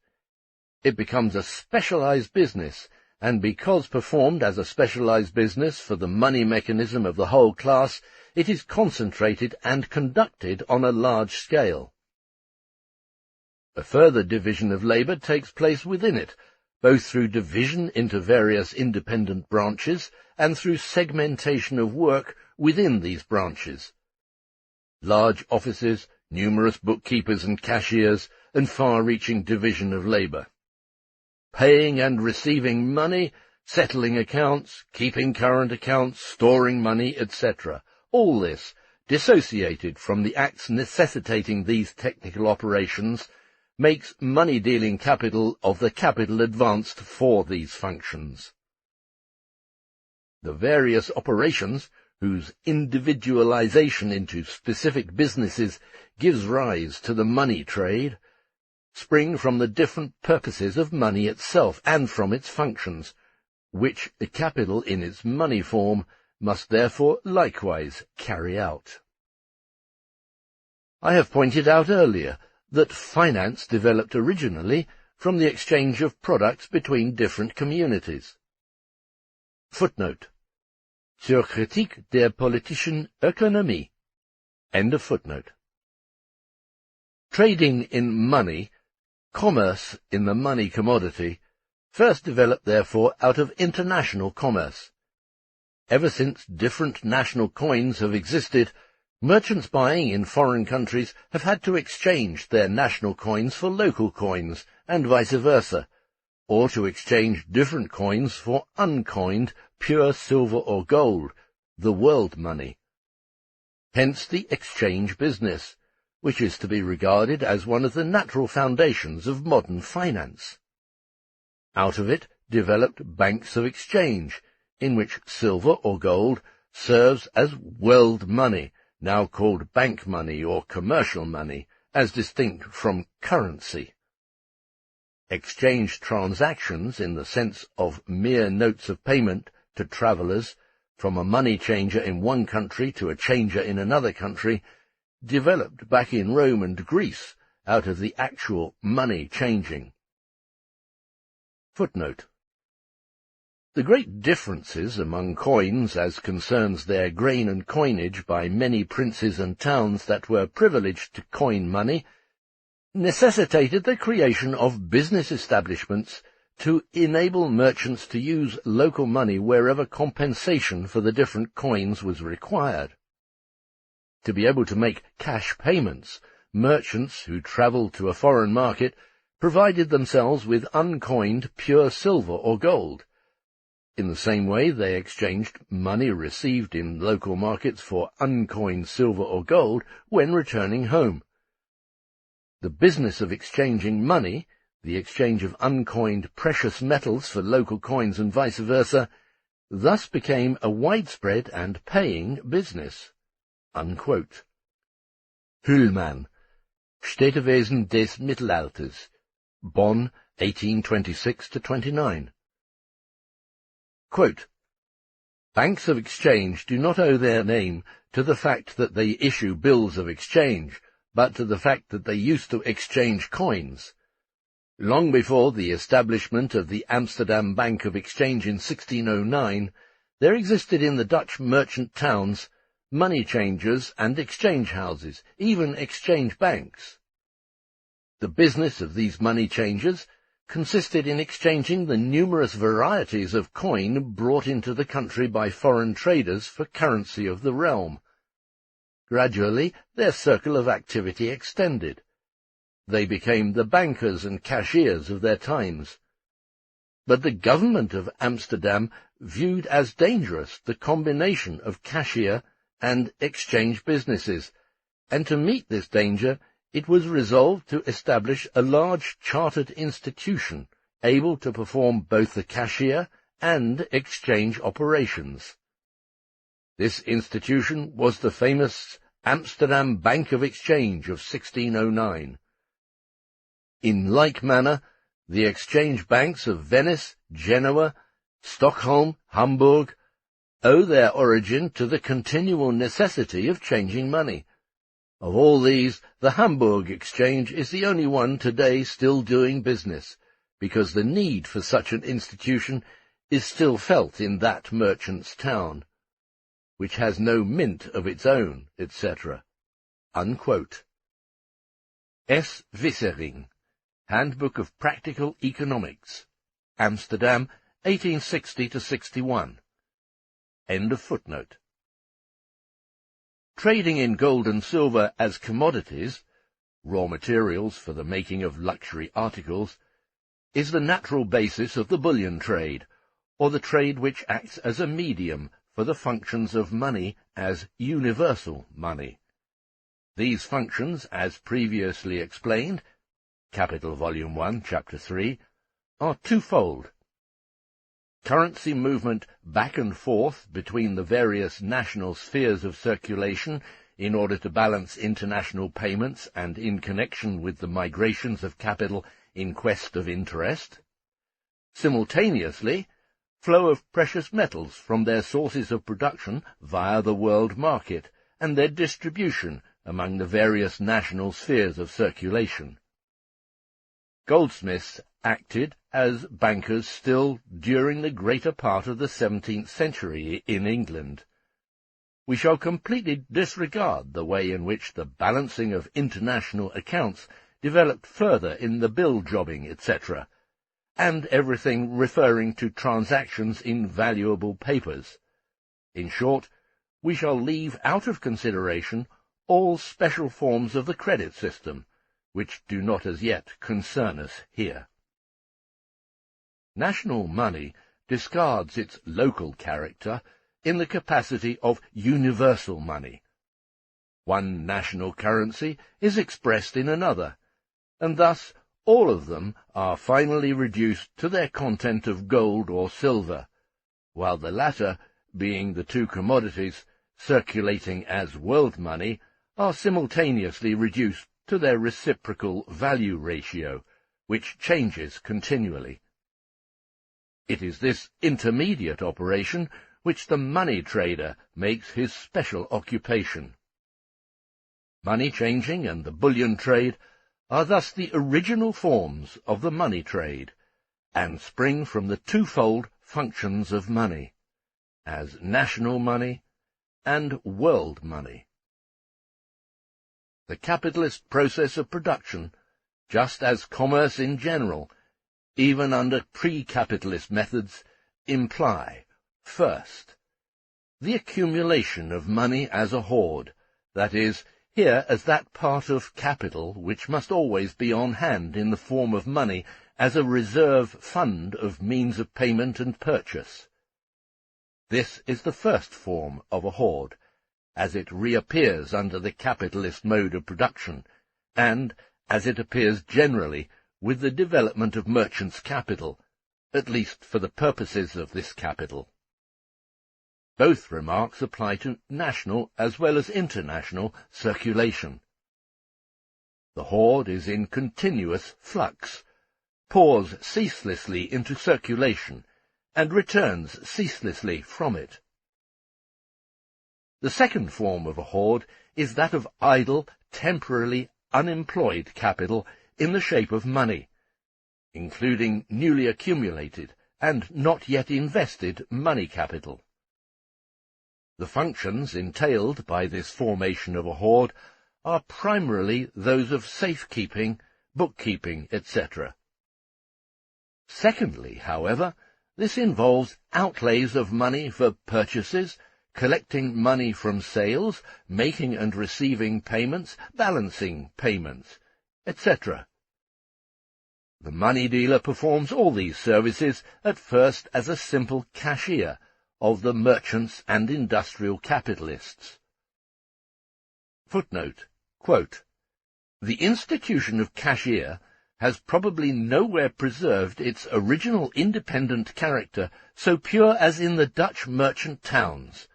S1: It becomes a specialized business, and because performed as a specialized business for the money mechanism of the whole class, it is concentrated and conducted on a large scale. A further division of labour takes place within it, both through division into various independent branches and through segmentation of work within these branches. Large offices, numerous bookkeepers and cashiers, and far-reaching division of labour. Paying and receiving money, settling accounts, keeping current accounts, storing money, etc. All this, dissociated from the acts necessitating these technical operations, makes money-dealing capital of the capital advanced for these functions. The various operations, whose individualization into specific businesses gives rise to the money trade, spring from the different purposes of money itself and from its functions, which the capital in its money form must therefore likewise carry out. I have pointed out earlier that finance developed originally from the exchange of products between different communities. Footnote. Zur Kritik der politischen Ökonomie. End of footnote. Trading in money, commerce in the money commodity, first developed therefore out of international commerce. Ever since different national coins have existed, merchants buying in foreign countries have had to exchange their national coins for local coins, and vice versa, or to exchange different coins for uncoined pure silver or gold, the world money. Hence the exchange business, which is to be regarded as one of the natural foundations of modern finance. Out of it developed banks of exchange, in which silver or gold serves as world money, now called bank money or commercial money, as distinct from currency. Exchange transactions, in the sense of mere notes of payment to travellers from a money changer in one country to a changer in another country, developed back in Rome and Greece out of the actual money changing. Footnote. The great differences among coins as concerns their grain and coinage by many princes and towns that were privileged to coin money necessitated the creation of business establishments to enable merchants to use local money wherever compensation for the different coins was required. To be able to make cash payments, merchants who travelled to a foreign market provided themselves with uncoined pure silver or gold. In the same way, they exchanged money received in local markets for uncoined silver or gold when returning home. The business of exchanging money, the exchange of uncoined precious metals for local coins and vice versa, thus became a widespread and paying business." Unquote. Hüllmann, Städtewesen des Mittelalters, Bonn, 1826–29. Quote, "Banks of exchange do not owe their name to the fact that they issue bills of exchange, but to the fact that they used to exchange coins. Long before the establishment of the Amsterdam Bank of Exchange in 1609, there existed in the Dutch merchant towns money changers and exchange houses, even exchange banks. The business of these money changers consisted in exchanging the numerous varieties of coin brought into the country by foreign traders for currency of the realm. Gradually their circle of activity extended. They became the bankers and cashiers of their times. But the government of Amsterdam viewed as dangerous the combination of cashier and exchange businesses, and to meet this danger it was resolved to establish a large chartered institution able to perform both the cashier and exchange operations. This institution was the famous Amsterdam Bank of Exchange of 1609. In like manner, the exchange banks of Venice, Genoa, Stockholm, Hamburg, owe their origin to the continual necessity of changing money. Of all these, the Hamburg Exchange is the only one today still doing business, because the need for such an institution is still felt in that merchant's town, which has no mint of its own, etc." Unquote. S. Vissering, Handbook of Practical Economics, Amsterdam, 1860–61. End of footnote. Trading in gold and silver as commodities, raw materials for the making of luxury articles, is the natural basis of the bullion trade, or the trade which acts as a medium for the functions of money as universal money. These functions, as previously explained, Capital Volume 1, Chapter 3, are twofold. Currency movement back and forth between the various national spheres of circulation in order to balance international payments and in connection with the migrations of capital in quest of interest. Simultaneously, flow of precious metals from their sources of production via the world market and their distribution among the various national spheres of circulation. Goldsmiths acted as bankers still during the greater part of the 17th century in England. We shall completely disregard the way in which the balancing of international accounts developed further in the bill-jobbing, etc., and everything referring to transactions in valuable papers. In short, we shall leave out of consideration all special forms of the credit system, which do not as yet concern us here. National money discards its local character in the capacity of universal money. One national currency is expressed in another, and thus all of them are finally reduced to their content of gold or silver, while the latter, being the two commodities circulating as world money, are simultaneously reduced to their reciprocal value ratio, which changes continually. It is this intermediate operation which the money trader makes his special occupation. Money changing and the bullion trade are thus the original forms of the money trade, and spring from the twofold functions of money, as national money and world money. The capitalist process of production, just as commerce in general, even under pre-capitalist methods, imply, first, the accumulation of money as a hoard, that is, here as that part of capital which must always be on hand in the form of money as a reserve fund of means of payment and purchase. This is the first form of a hoard, as it reappears under the capitalist mode of production, and as it appears generally with the development of merchants' capital, at least for the purposes of this capital. Both remarks apply to national as well as international circulation. The hoard is in continuous flux, pours ceaselessly into circulation, and returns ceaselessly from it. The second form of a hoard is that of idle, temporarily unemployed capital in the shape of money, including newly accumulated and not yet invested money capital. The functions entailed by this formation of a hoard are primarily those of safekeeping, bookkeeping, etc. Secondly, however, this involves outlays of money for purchases, collecting money from sales, making and receiving payments, balancing payments, etc. The money dealer performs all these services at first as a simple cashier of the merchants and industrial capitalists. Footnote, quote, "The institution of cashier has probably nowhere preserved its original independent character so pure as in the Dutch merchant towns."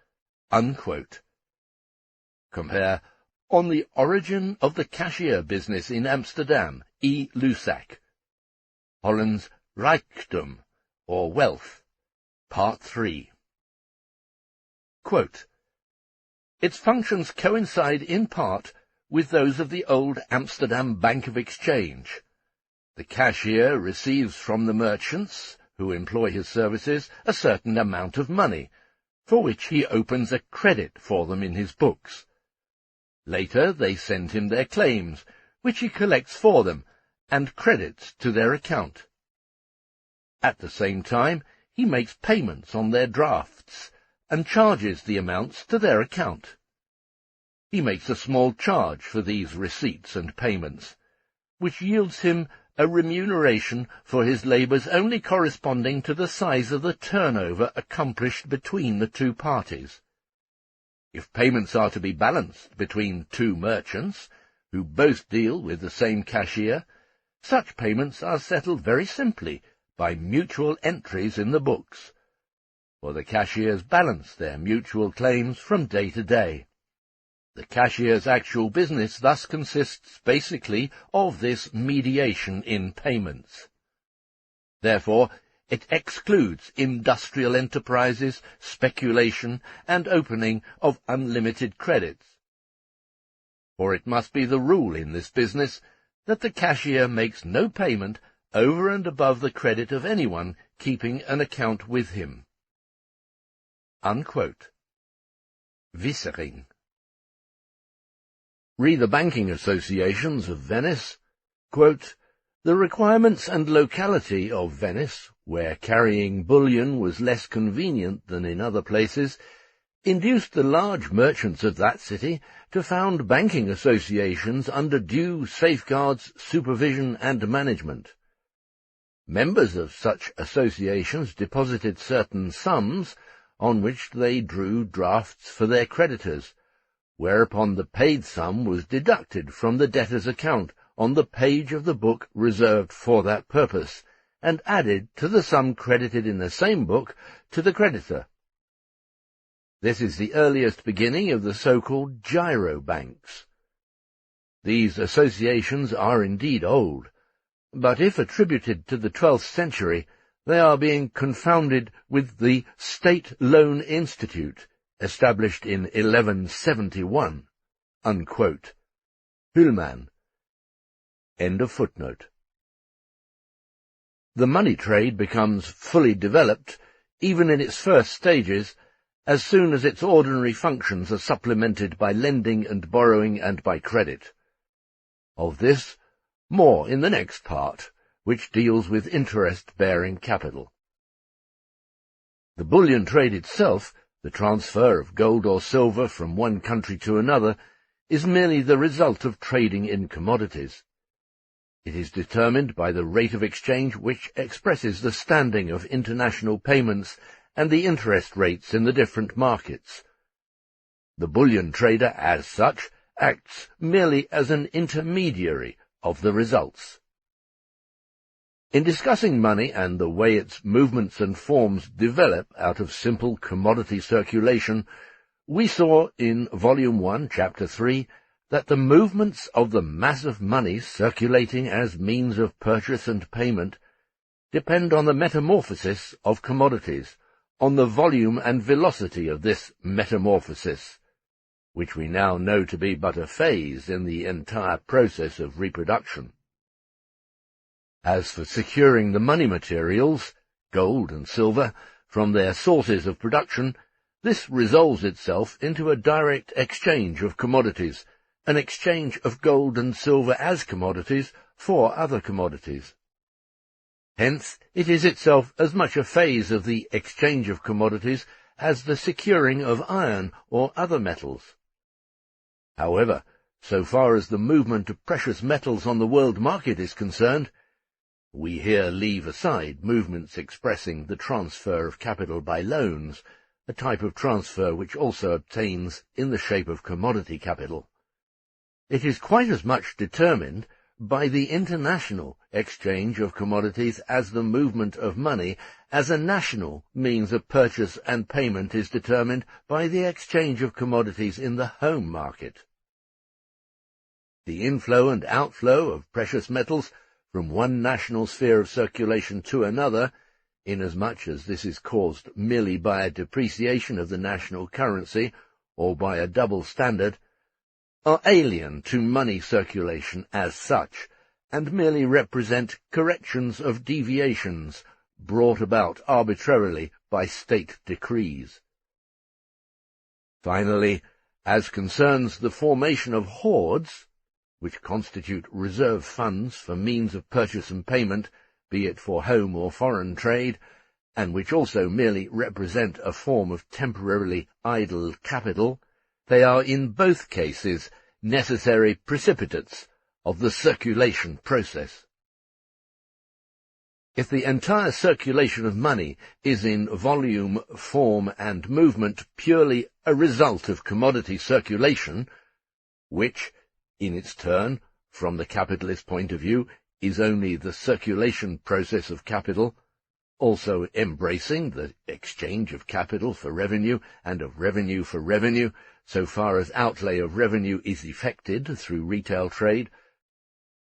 S1: Unquote. Compare On the Origin of the Cashier Business in Amsterdam, E. Lusac. Holland's Rijkdom, or Wealth, Part 3. Quote, "Its functions coincide in part with those of the old Amsterdam Bank of Exchange. The cashier receives from the merchants, who employ his services, a certain amount of money, for which he opens a credit for them in his books. Later they send him their claims, which he collects for them, and credits to their account. At the same time he makes payments on their drafts, and charges the amounts to their account. He makes a small charge for these receipts and payments, which yields him a remuneration for his labours only corresponding to the size of the turnover accomplished between the two parties. If payments are to be balanced between two merchants, who both deal with the same cashier, such payments are settled very simply by mutual entries in the books, for the cashiers balance their mutual claims from day to day. The cashier's actual business thus consists basically of this mediation in payments. Therefore, it excludes industrial enterprises, speculation, and opening of unlimited credits. For it must be the rule in this business that the cashier makes no payment over and above the credit of anyone keeping an account with him." Unquote. Wissering. Read the banking associations of Venice. Quote, "The requirements and locality of Venice, where carrying bullion was less convenient than in other places, induced the large merchants of that city to found banking associations under due safeguards, supervision, and management. Members of such associations deposited certain sums, on which they drew drafts for their creditors, whereupon the paid sum was deducted from the debtor's account on the page of the book reserved for that purpose, and added to the sum credited in the same book to the creditor. This is the earliest beginning of the so-called gyro banks. These associations are indeed old, but if attributed to the 12th century, they are being confounded with the State Loan Institute, established in 1171. Unquote. Hüllmann. End of footnote. The money trade becomes fully developed, even in its first stages, as soon as its ordinary functions are supplemented by lending and borrowing and by credit. Of this, more in the next part, which deals with interest-bearing capital. The bullion trade itself, the transfer of gold or silver from one country to another, is merely the result of trading in commodities. It is determined by the rate of exchange which expresses the standing of international payments and the interest rates in the different markets. The bullion trader, as such, acts merely as an intermediary of the results. In discussing money and the way its movements and forms develop out of simple commodity circulation, we saw in Volume 1, Chapter 3, that the movements of the mass of money circulating as means of purchase and payment depend on the metamorphosis of commodities, on the volume and velocity of this metamorphosis, which we now know to be but a phase in the entire process of reproduction. As for securing the money materials, gold and silver, from their sources of production, this resolves itself into a direct exchange of commodities, an exchange of gold and silver as commodities for other commodities. Hence, it is itself as much a phase of the exchange of commodities as the securing of iron or other metals. However, so far as the movement of precious metals on the world market is concerned, we here leave aside movements expressing the transfer of capital by loans, a type of transfer which also obtains in the shape of commodity capital. It is quite as much determined by the international exchange of commodities as the movement of money, as a national means of purchase and payment is determined by the exchange of commodities in the home market. The inflow and outflow of precious metals from one national sphere of circulation to another, inasmuch as this is caused merely by a depreciation of the national currency or by a double standard, are alien to money circulation as such, and merely represent corrections of deviations brought about arbitrarily by state decrees. Finally, as concerns the formation of hoards, which constitute reserve funds for means of purchase and payment, be it for home or foreign trade, and which also merely represent a form of temporarily idle capital, they are in both cases necessary precipitates of the circulation process. If the entire circulation of money is in volume, form, and movement purely a result of commodity circulation, which, in its turn, from the capitalist point of view, is only the circulation process of capital, also embracing the exchange of capital for revenue and of revenue for revenue, so far as outlay of revenue is effected through retail trade,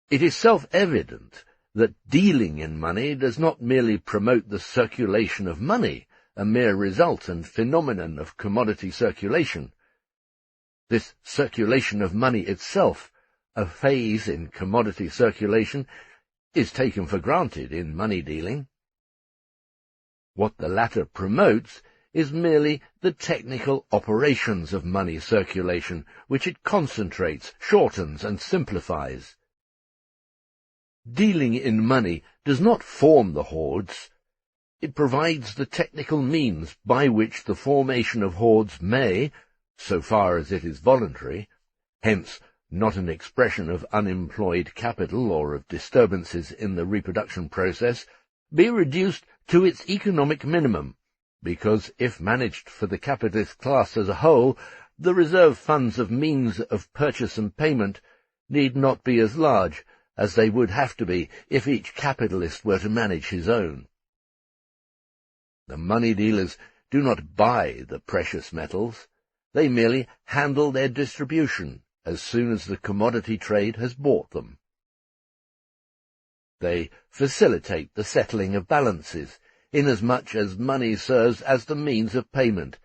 S1: it is self-evident that dealing in money does not merely promote the circulation of money, a mere result and phenomenon of commodity circulation. This circulation of money itself, a phase in commodity circulation, is taken for granted in money dealing. What the latter promotes is merely the technical operations of money circulation, which it concentrates, shortens, and simplifies. Dealing in money does not form the hoards. It provides the technical means by which the formation of hoards may, so far as it is voluntary, hence not an expression of unemployed capital or of disturbances in the reproduction process, be reduced to its economic minimum, because if managed for the capitalist class as a whole, the reserve funds of means of purchase and payment need not be as large as they would have to be if each capitalist were to manage his own. The money dealers do not buy the precious metals, they merely handle their distribution, as soon as the commodity trade has bought them. They facilitate the settling of balances, inasmuch as money serves as the means of payment,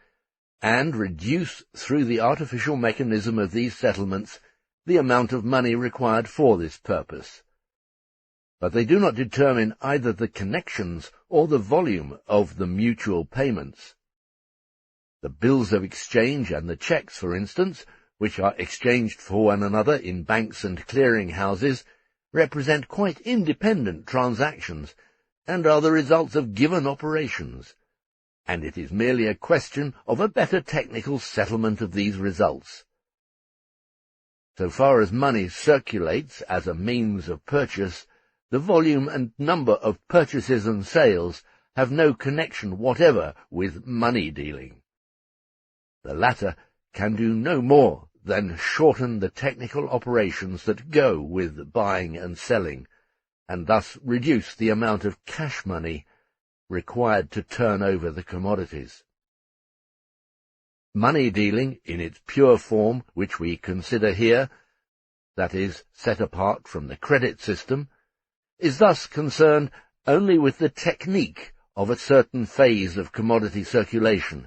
S1: and reduce through the artificial mechanism of these settlements the amount of money required for this purpose. But they do not determine either the connections or the volume of the mutual payments. The bills of exchange and the cheques, for instance, which are exchanged for one another in banks and clearing houses, represent quite independent transactions, and are the results of given operations, and it is merely a question of a better technical settlement of these results. So far as money circulates as a means of purchase, the volume and number of purchases and sales have no connection whatever with money dealing. The latter can do no more than shorten the technical operations that go with buying and selling, and thus reduce the amount of cash money required to turn over the commodities. Money dealing in its pure form, which we consider here, that is, set apart from the credit system, is thus concerned only with the technique of a certain phase of commodity circulation,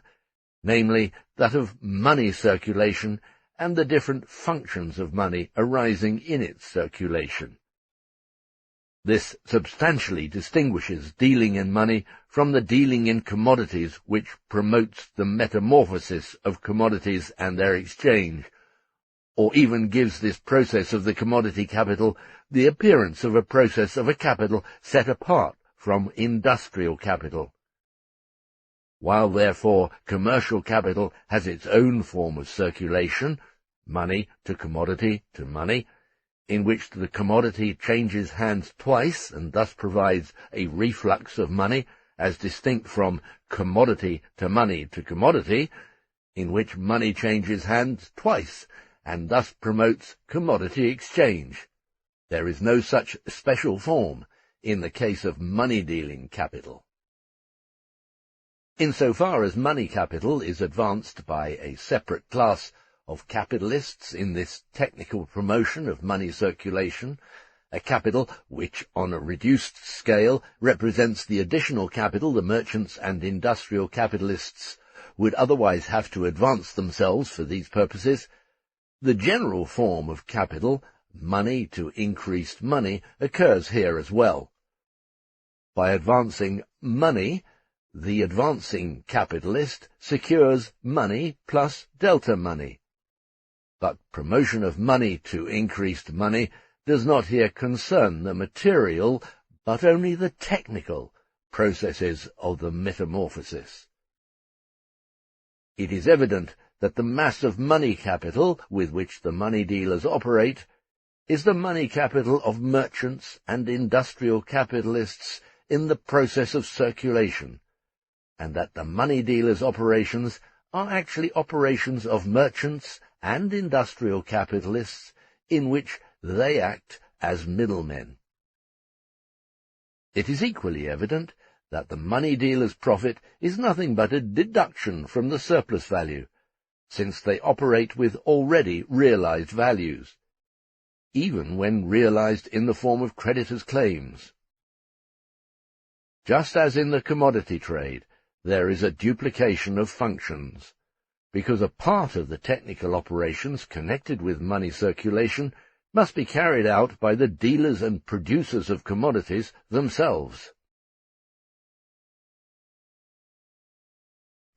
S1: namely that of money circulation and the different functions of money arising in its circulation. This substantially distinguishes dealing in money from the dealing in commodities which promotes the metamorphosis of commodities and their exchange, or even gives this process of the commodity capital the appearance of a process of a capital set apart from industrial capital. While, therefore, commercial capital has its own form of circulation, money to money, in which the commodity changes hands twice and thus provides a reflux of money, as distinct from commodity to commodity, in which money changes hands twice and thus promotes commodity exchange. There is no such special form in the case of money-dealing capital. Insofar as money capital is advanced by a separate class of capitalists in this technical promotion of money circulation, a capital which, on a reduced scale, represents the additional capital the merchants and industrial capitalists would otherwise have to advance themselves for these purposes, the general form of capital, money to increased money, occurs here as well. By advancing money, the advancing capitalist secures money plus delta money. But promotion of money to increased money does not here concern the material, but only the technical processes of the metamorphosis. It is evident that the mass of money capital with which the money dealers operate is the money capital of merchants and industrial capitalists in the process of circulation, and that the money dealers' operations are actually operations of merchants and industrial capitalists in which they act as middlemen. It is equally evident that the money dealer's profit is nothing but a deduction from the surplus value, since they operate with already realized values, even when realized in the form of creditors' claims. Just as in the commodity trade, there is a duplication of functions, because a part of the technical operations connected with money circulation must be carried out by the dealers and producers of commodities themselves.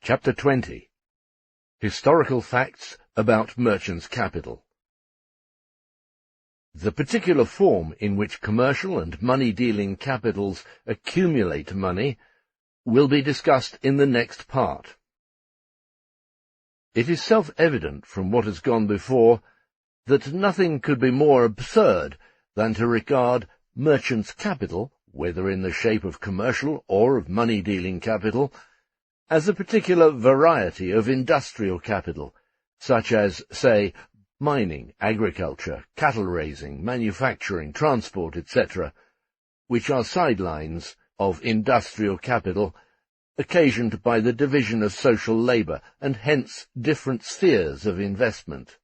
S1: Chapter 20. Historical Facts about Merchants' Capital. The particular form in which commercial and money-dealing capitals accumulate money will be discussed in the next part. It is self-evident from what has gone before that nothing could be more absurd than to regard merchants' capital, whether in the shape of commercial or of money-dealing capital, as a particular variety of industrial capital, such as, say, mining, agriculture, cattle-raising, manufacturing, transport, etc., which are sidelines of industrial capital, occasioned by the division of social labour, and hence different spheres of investment.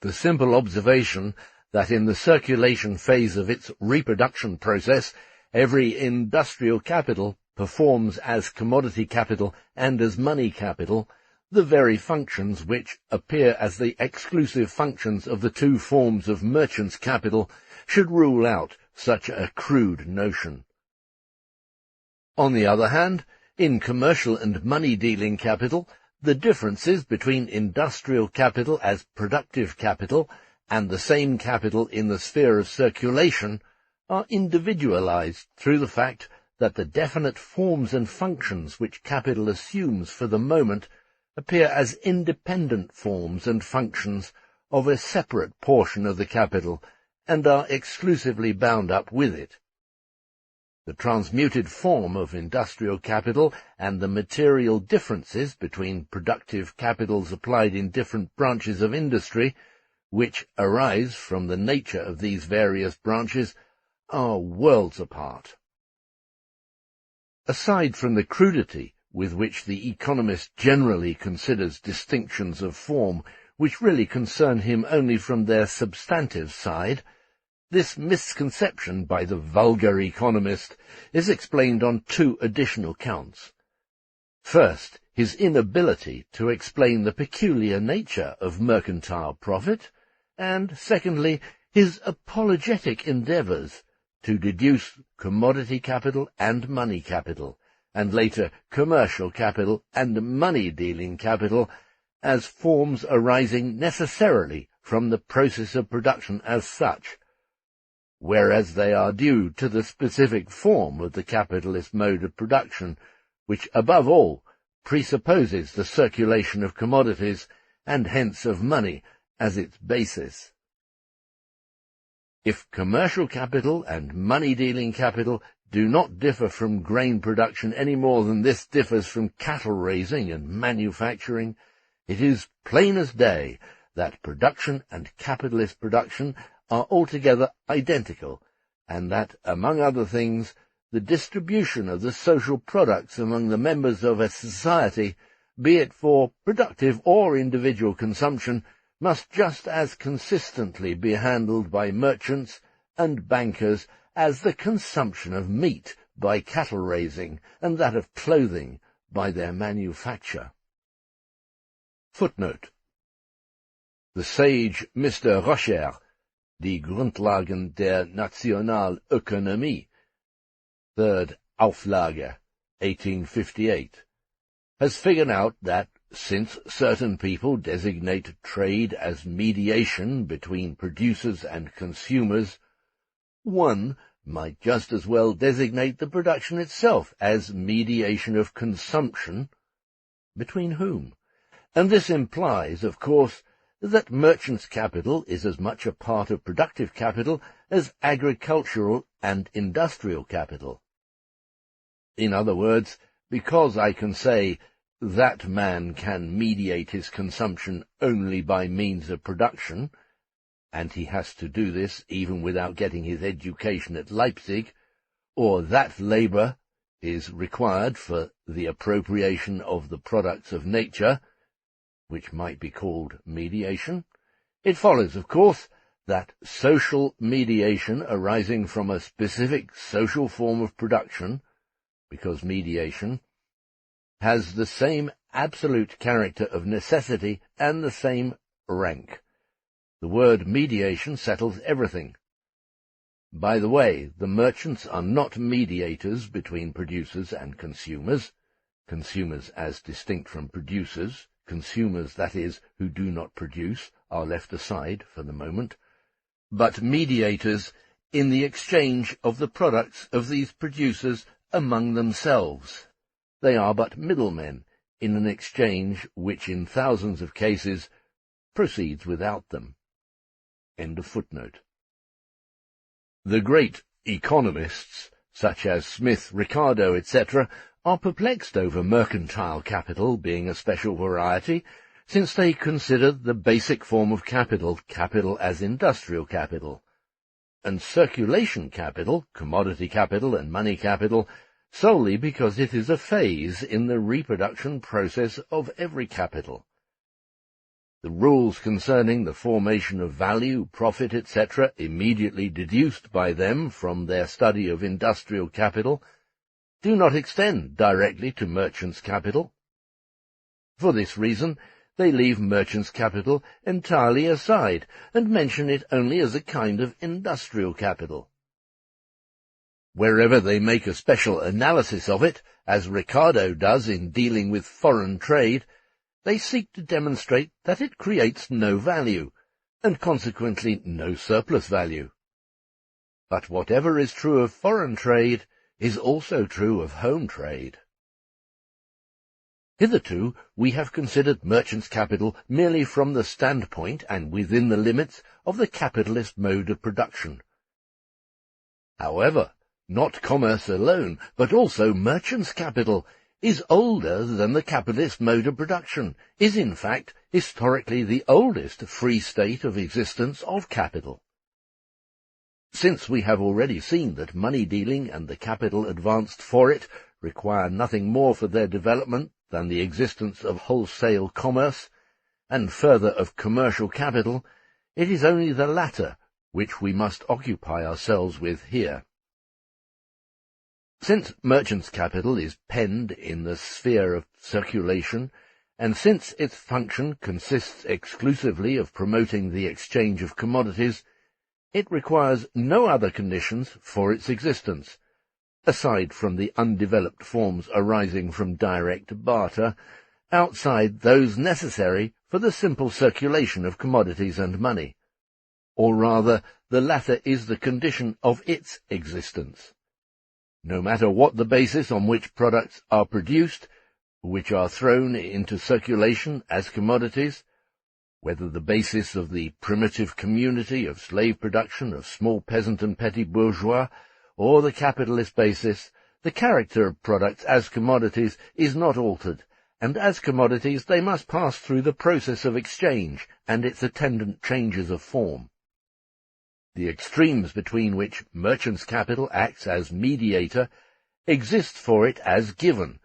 S1: The simple observation that in the circulation phase of its reproduction process, every industrial capital performs as commodity capital and as money capital the very functions which appear as the exclusive functions of the two forms of merchant's capital, should rule out such a crude notion. On the other hand, in commercial and money-dealing capital, the differences between industrial capital as productive capital and the same capital in the sphere of circulation are individualized through the fact that the definite forms and functions which capital assumes for the moment appear as independent forms and functions of a separate portion of the capital, and are exclusively bound up with it. The transmuted form of industrial capital and the material differences between productive capitals applied in different branches of industry, which arise from the nature of these various branches, are worlds apart. Aside from the crudity with which the economist generally considers distinctions of form which really concern him only from their substantive side, this misconception by the vulgar economist is explained on two additional counts. First, his inability to explain the peculiar nature of mercantile profit, and secondly, his apologetic endeavours to deduce commodity capital and money capital, and later commercial capital and money-dealing capital, as forms arising necessarily from the process of production as such, whereas they are due to the specific form of the capitalist mode of production, which above all presupposes the circulation of commodities, and hence of money, as its basis. If commercial capital and money-dealing capital do not differ from grain production any more than this differs from cattle-raising and manufacturing, it is plain as day that production and capitalist production are altogether identical, and that, among other things, the distribution of the social products among the members of a society, be it for productive or individual consumption, must just as consistently be handled by merchants and bankers as the consumption of meat by cattle-raising, and that of clothing by their manufacture. Footnote. The sage Mr. Rocher, Die Grundlagen der Nationalökonomie, Third Auflage, 1858, has figured out that, since certain people designate trade as mediation between producers and consumers, one might just as well designate the production itself as mediation of consumption. Between whom? And this implies, of course, that merchant's capital is as much a part of productive capital as agricultural and industrial capital. In other words, because I can say that man can mediate his consumption only by means of production, and he has to do this even without getting his education at Leipzig, or that labour is required for the appropriation of the products of nature, which might be called mediation, it follows, of course, that social mediation arising from a specific social form of production, because mediation, has the same absolute character of necessity and the same rank. The word mediation settles everything. By the way, the merchants are not mediators between producers and consumers as distinct from producers. Consumers, that is, who do not produce, are left aside for the moment, but mediators in the exchange of the products of these producers among themselves. They are but middlemen in an exchange which in thousands of cases proceeds without them. End of footnote. The great economists, such as Smith, Ricardo, etc., are perplexed over mercantile capital being a special variety, since they consider the basic form of capital as industrial capital, and circulation capital, commodity capital and money capital, solely because it is a phase in the reproduction process of every capital. The rules concerning the formation of value, profit, etc., immediately deduced by them from their study of industrial capital, do not extend directly to merchants' capital. For this reason, they leave merchants' capital entirely aside and mention it only as a kind of industrial capital. Wherever they make a special analysis of it, as Ricardo does in dealing with foreign trade, they seek to demonstrate that it creates no value, and consequently no surplus value. But whatever is true of foreign trade is also true of home trade. Hitherto we have considered merchants' capital merely from the standpoint and within the limits of the capitalist mode of production. However, not commerce alone, but also merchants' capital is older than the capitalist mode of production, is in fact historically the oldest free state of existence of capital. Since we have already seen that money dealing and the capital advanced for it require nothing more for their development than the existence of wholesale commerce, and further of commercial capital, it is only the latter which we must occupy ourselves with here. Since merchants' capital is penned in the sphere of circulation, and since its function consists exclusively of promoting the exchange of commodities, it requires no other conditions for its existence, aside from the undeveloped forms arising from direct barter, outside those necessary for the simple circulation of commodities and money, or rather the latter is the condition of its existence. No matter what the basis on which products are produced, which are thrown into circulation as commodities, whether the basis of the primitive community of slave production of small peasant and petty bourgeois, or the capitalist basis, the character of products as commodities is not altered, and as commodities they must pass through the process of exchange and its attendant changes of form. The extremes between which merchants' capital acts as mediator exist for it as given,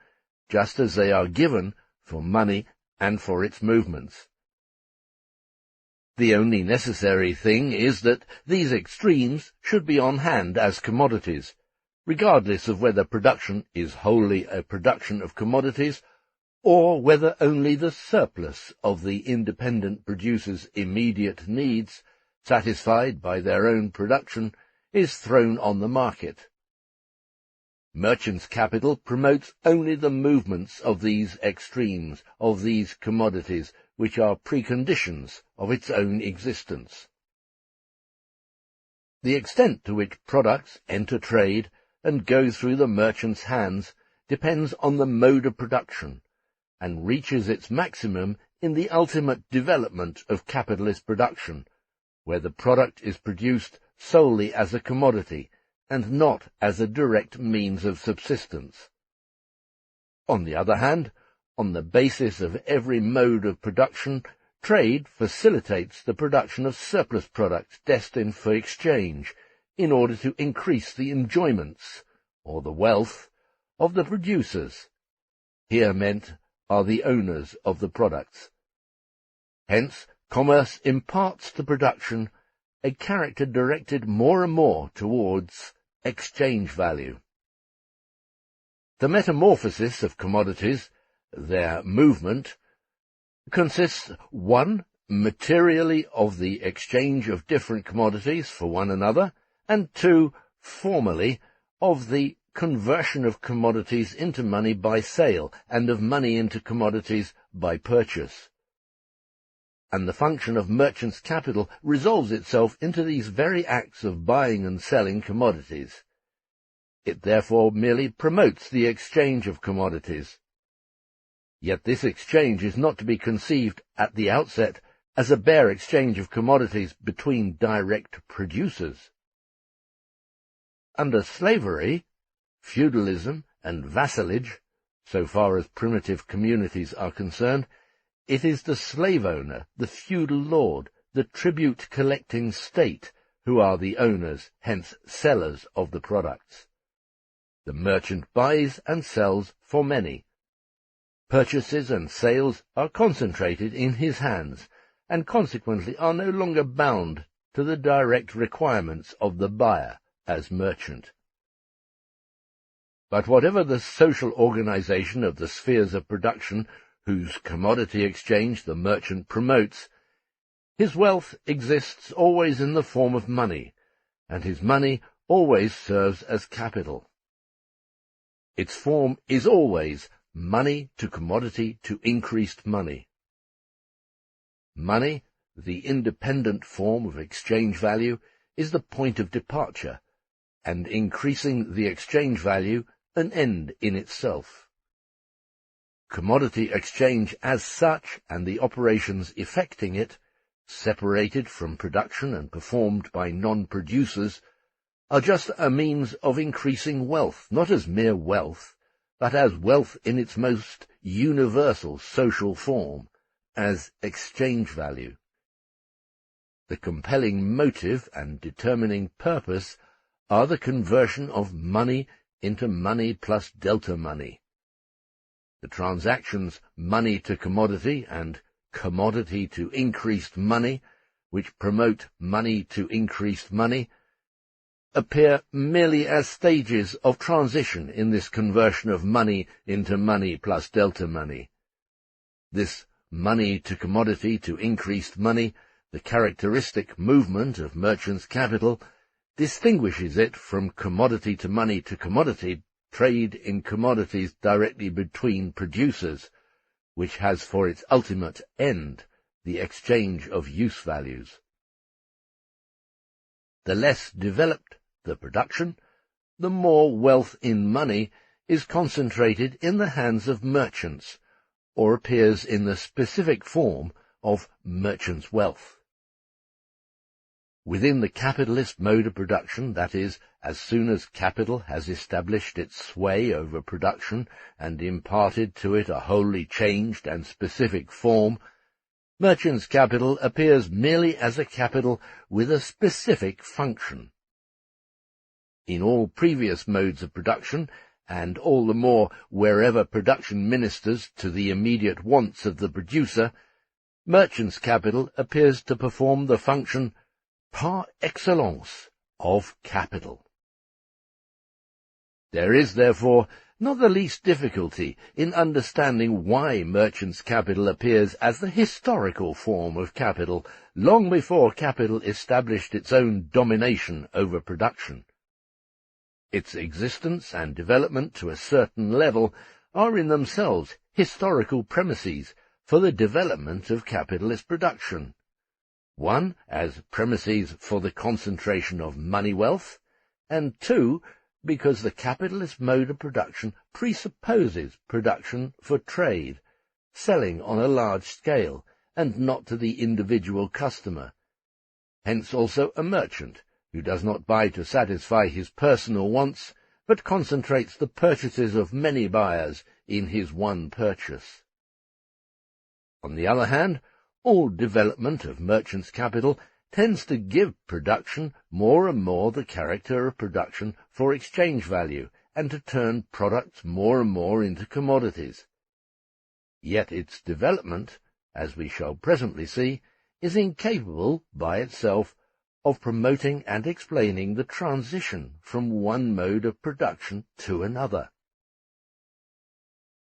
S1: just as they are given for money and for its movements. The only necessary thing is that these extremes should be on hand as commodities, regardless of whether production is wholly a production of commodities, or whether only the surplus of the independent producer's immediate needs, satisfied by their own production, is thrown on the market. Merchants' capital promotes only the movements of these extremes, of these commodities, which are preconditions of its own existence. The extent to which products enter trade and go through the merchant's hands depends on the mode of production, and reaches its maximum in the ultimate development of capitalist production, where the product is produced solely as a commodity, and not as a direct means of subsistence. On the other hand, on the basis of every mode of production, trade facilitates the production of surplus products destined for exchange, in order to increase the enjoyments, or the wealth, of the producers. Here meant are the owners of the products. Hence, commerce imparts to production a character directed more and more towards exchange value. The metamorphosis of commodities, their movement, consists 1. Materially of the exchange of different commodities for one another, and 2. Formally of the conversion of commodities into money by sale, and of money into commodities by purchase. And the function of merchants' capital resolves itself into these very acts of buying and selling commodities. It therefore merely promotes the exchange of commodities. Yet this exchange is not to be conceived at the outset as a bare exchange of commodities between direct producers. Under slavery, feudalism, and vassalage, so far as primitive communities are concerned, it is the slave owner, the feudal lord, the tribute-collecting state, who are the owners, hence sellers, of the products. The merchant buys and sells for many. Purchases and sales are concentrated in his hands, and consequently are no longer bound to the direct requirements of the buyer as merchant. But whatever the social organization of the spheres of production whose commodity exchange the merchant promotes, his wealth exists always in the form of money, and his money always serves as capital. Its form is always money to commodity to increased money. Money, the independent form of exchange value, is the point of departure, and increasing the exchange value an end in itself. Commodity exchange as such, and the operations effecting it, separated from production and performed by non-producers, are just a means of increasing wealth, not as mere wealth, but as wealth in its most universal social form, as exchange value. The compelling motive and determining purpose are the conversion of money into money plus delta money. The transactions money to commodity and commodity to increased money, which promote money to increased money, appear merely as stages of transition in this conversion of money into money plus delta money. This money to commodity to increased money, the characteristic movement of merchant's capital, distinguishes it from commodity to commodity trade in commodities directly between producers, which has for its ultimate end the exchange of use values. The less developed the production, the more wealth in money is concentrated in the hands of merchants, or appears in the specific form of merchant's wealth. Within the capitalist mode of production, that is, as soon as capital has established its sway over production and imparted to it a wholly changed and specific form, merchant's capital appears merely as a capital with a specific function. In all previous modes of production, and all the more wherever production ministers to the immediate wants of the producer, merchant's capital appears to perform the function par excellence of capital. There is, therefore, not the least difficulty in understanding why merchant's capital appears as the historical form of capital long before capital established its own domination over production. Its existence and development to a certain level are in themselves historical premises for the development of capitalist production. One, as premises for the concentration of money wealth, and two, because the capitalist mode of production presupposes production for trade, selling on a large scale, and not to the individual customer. Hence also a merchant, who does not buy to satisfy his personal wants, but concentrates the purchases of many buyers in his one purchase. On the other hand, all development of merchant's capital tends to give production more and more the character of production for exchange value, and to turn products more and more into commodities. Yet its development, as we shall presently see, is incapable by itself of promoting and explaining the transition from one mode of production to another.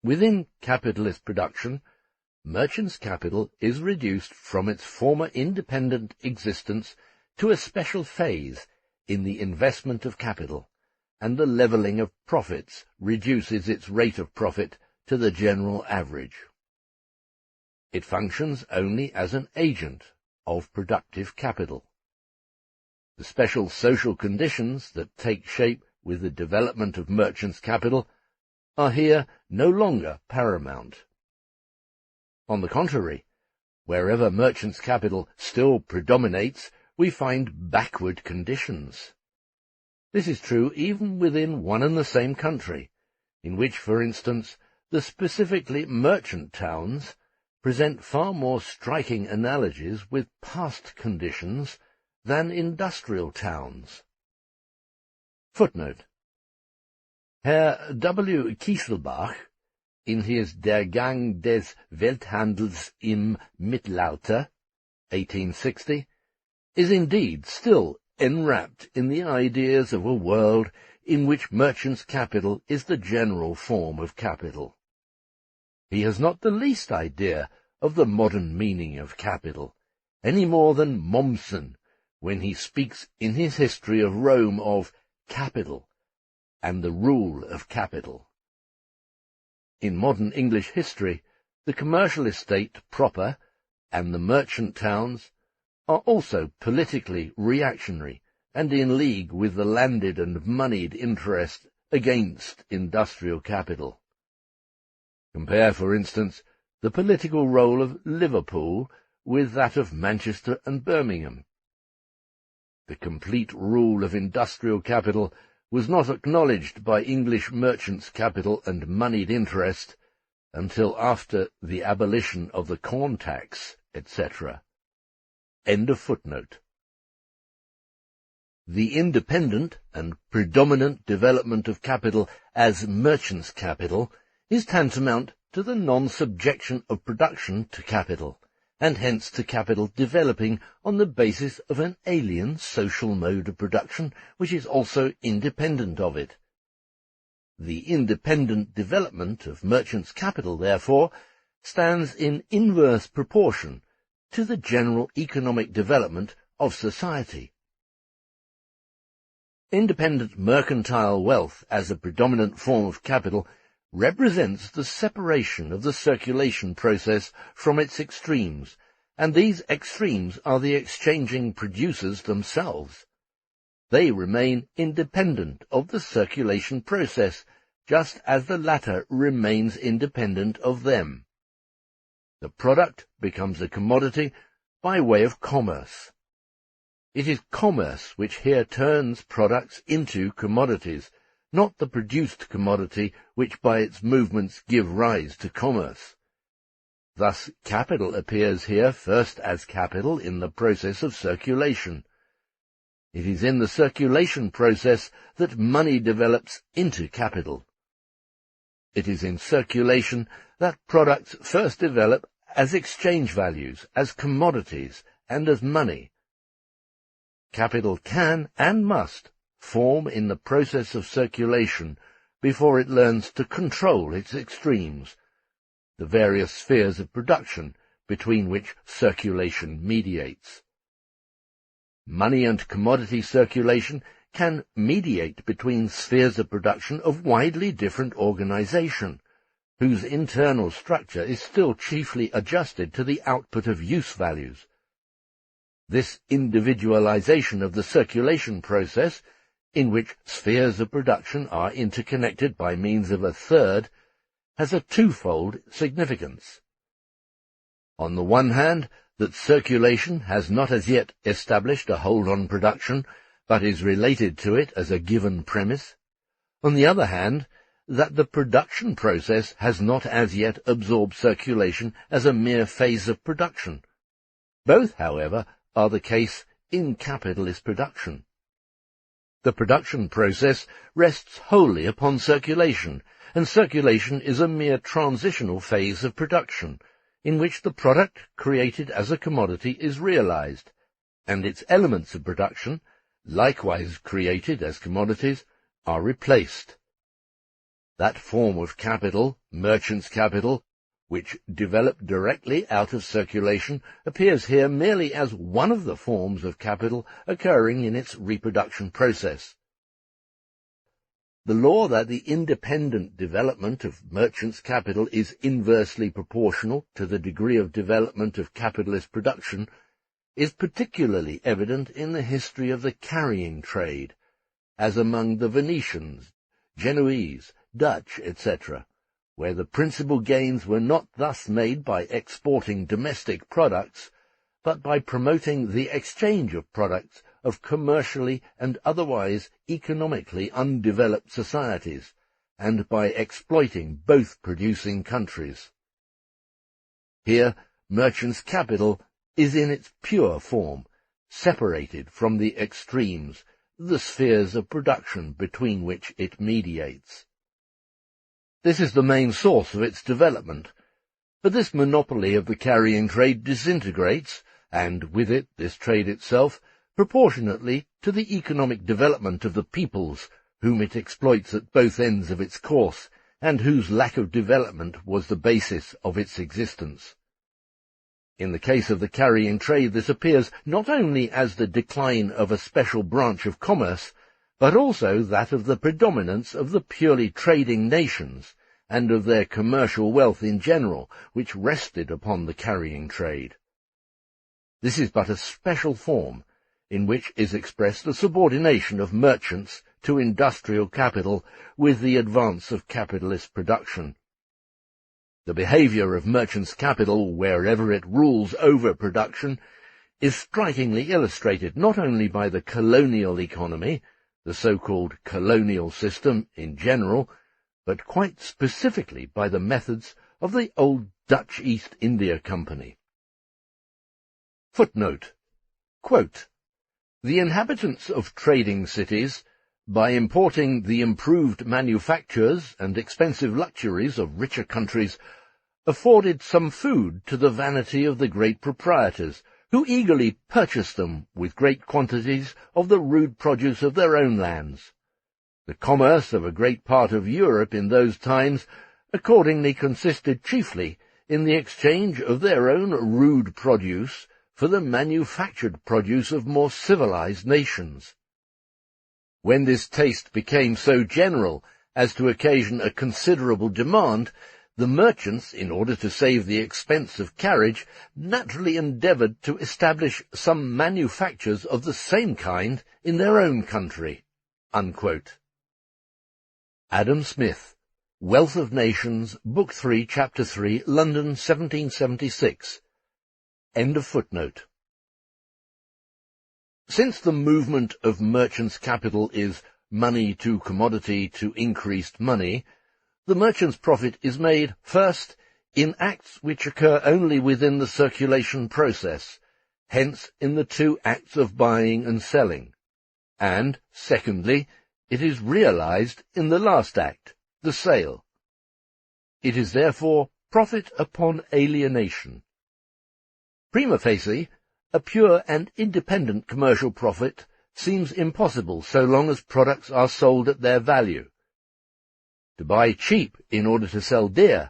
S1: Within capitalist production, merchant's capital is reduced from its former independent existence to a special phase in the investment of capital, and the levelling of profits reduces its rate of profit to the general average. It functions only as an agent of productive capital. The special social conditions that take shape with the development of merchant's capital are here no longer paramount. On the contrary, wherever merchant's capital still predominates, we find backward conditions. This is true even within one and the same country, in which, for instance, the specifically merchant towns present far more striking analogies with past conditions than industrial towns. Footnote. Herr W. Kieselbach, in his Der Gang des Welthandels im Mittelalter, 1860, is indeed still enwrapped in the ideas of a world in which merchant's capital is the general form of capital. He has not the least idea of the modern meaning of capital, any more than Mommsen, when he speaks in his history of Rome of capital and the rule of capital. In modern English history, the commercial estate proper and the merchant towns are also politically reactionary and in league with the landed and moneyed interest against industrial capital. Compare, for instance, the political role of Liverpool with that of Manchester and Birmingham. The complete rule of industrial capital was not acknowledged by English merchants' capital and moneyed interest until after the abolition of the corn tax, etc. End of footnote. The independent and predominant development of capital as merchants' capital is tantamount to the non-subjection of production to capital, and hence to capital developing on the basis of an alien social mode of production which is also independent of it. The independent development of merchants' capital, therefore, stands in inverse proportion to the general economic development of society. Independent mercantile wealth as a predominant form of capital represents the separation of the circulation process from its extremes, and these extremes are the exchanging producers themselves. They remain independent of the circulation process, just as the latter remains independent of them. The product becomes a commodity by way of commerce. It is commerce which here turns products into commodities, not the produced commodity which by its movements give rise to commerce. Thus capital appears here first as capital in the process of circulation. It is in the circulation process that money develops into capital. It is in circulation that products first develop as exchange values, as commodities, and as money. Capital can and must form in the process of circulation before it learns to control its extremes, the various spheres of production between which circulation mediates. Money and commodity circulation can mediate between spheres of production of widely different organization, whose internal structure is still chiefly adjusted to the output of use values. This individualization of the circulation process, in which spheres of production are interconnected by means of a third, has a twofold significance. On the one hand, that circulation has not as yet established a hold on production, but is related to it as a given premise. On the other hand, that the production process has not as yet absorbed circulation as a mere phase of production. Both, however, are the case in capitalist production. The production process rests wholly upon circulation, and circulation is a mere transitional phase of production, in which the product created as a commodity is realized, and its elements of production, likewise created as commodities, are replaced. That form of capital, merchant's capital, which developed directly out of circulation, appears here merely as one of the forms of capital occurring in its reproduction process. The law that the independent development of merchant's capital is inversely proportional to the degree of development of capitalist production is particularly evident in the history of the carrying trade, as among the Venetians, Genoese, Dutch, etc., where the principal gains were not thus made by exporting domestic products, but by promoting the exchange of products of commercially and otherwise economically undeveloped societies, and by exploiting both producing countries. Here, merchant's capital is in its pure form, separated from the extremes, the spheres of production between which it mediates. This is the main source of its development, but this monopoly of the carrying trade disintegrates, and with it this trade itself, proportionately to the economic development of the peoples whom it exploits at both ends of its course, and whose lack of development was the basis of its existence. In the case of the carrying trade, this appears not only as the decline of a special branch of commerce, but also that of the predominance of the purely trading nations, and of their commercial wealth in general, which rested upon the carrying trade. This is but a special form, in which is expressed the subordination of merchants to industrial capital with the advance of capitalist production. The behaviour of merchants' capital, wherever it rules over production, is strikingly illustrated not only by the colonial economy, the so-called colonial system in general, but quite specifically by the methods of the old Dutch East India Company. Footnote. Quote, "The inhabitants of trading cities, by importing the improved manufactures and expensive luxuries of richer countries, afforded some food to the vanity of the great proprietors, who eagerly purchased them with great quantities of the rude produce of their own lands. The commerce of a great part of Europe in those times accordingly consisted chiefly in the exchange of their own rude produce for the manufactured produce of more civilized nations. When this taste became so general as to occasion a considerable demand, the merchants, in order to save the expense of carriage, naturally endeavoured to establish some manufactures of the same kind in their own country." Unquote. Adam Smith, Wealth of Nations, Book 3, Chapter 3, London, 1776. End of footnote. Since the movement of merchants' capital is money to commodity to increased money, the merchant's profit is made, first, in acts which occur only within the circulation process, hence in the two acts of buying and selling, and, secondly, it is realized in the last act, the sale. It is therefore profit upon alienation. Prima facie, a pure and independent commercial profit seems impossible so long as products are sold at their value. To buy cheap in order to sell dear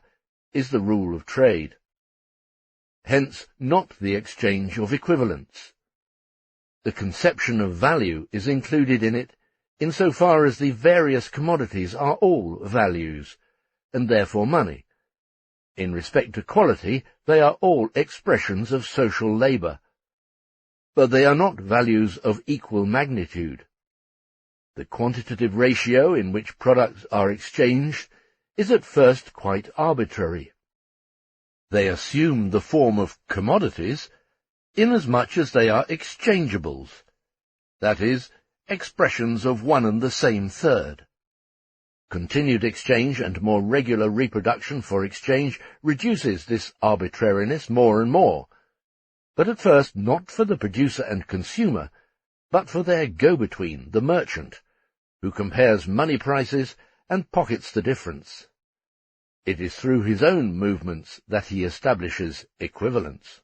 S1: is the rule of trade. Hence not the exchange of equivalents. The conception of value is included in it in so far as the various commodities are all values, and therefore money. In respect to quality, they are all expressions of social labour. But they are not values of equal magnitude. The quantitative ratio in which products are exchanged is at first quite arbitrary. They assume the form of commodities inasmuch as they are exchangeables, that is, expressions of one and the same third. Continued exchange and more regular reproduction for exchange reduces this arbitrariness more and more, but at first not for the producer and consumer, but for their go-between, the merchant, who compares money prices and pockets the difference. It is through his own movements that he establishes equivalence.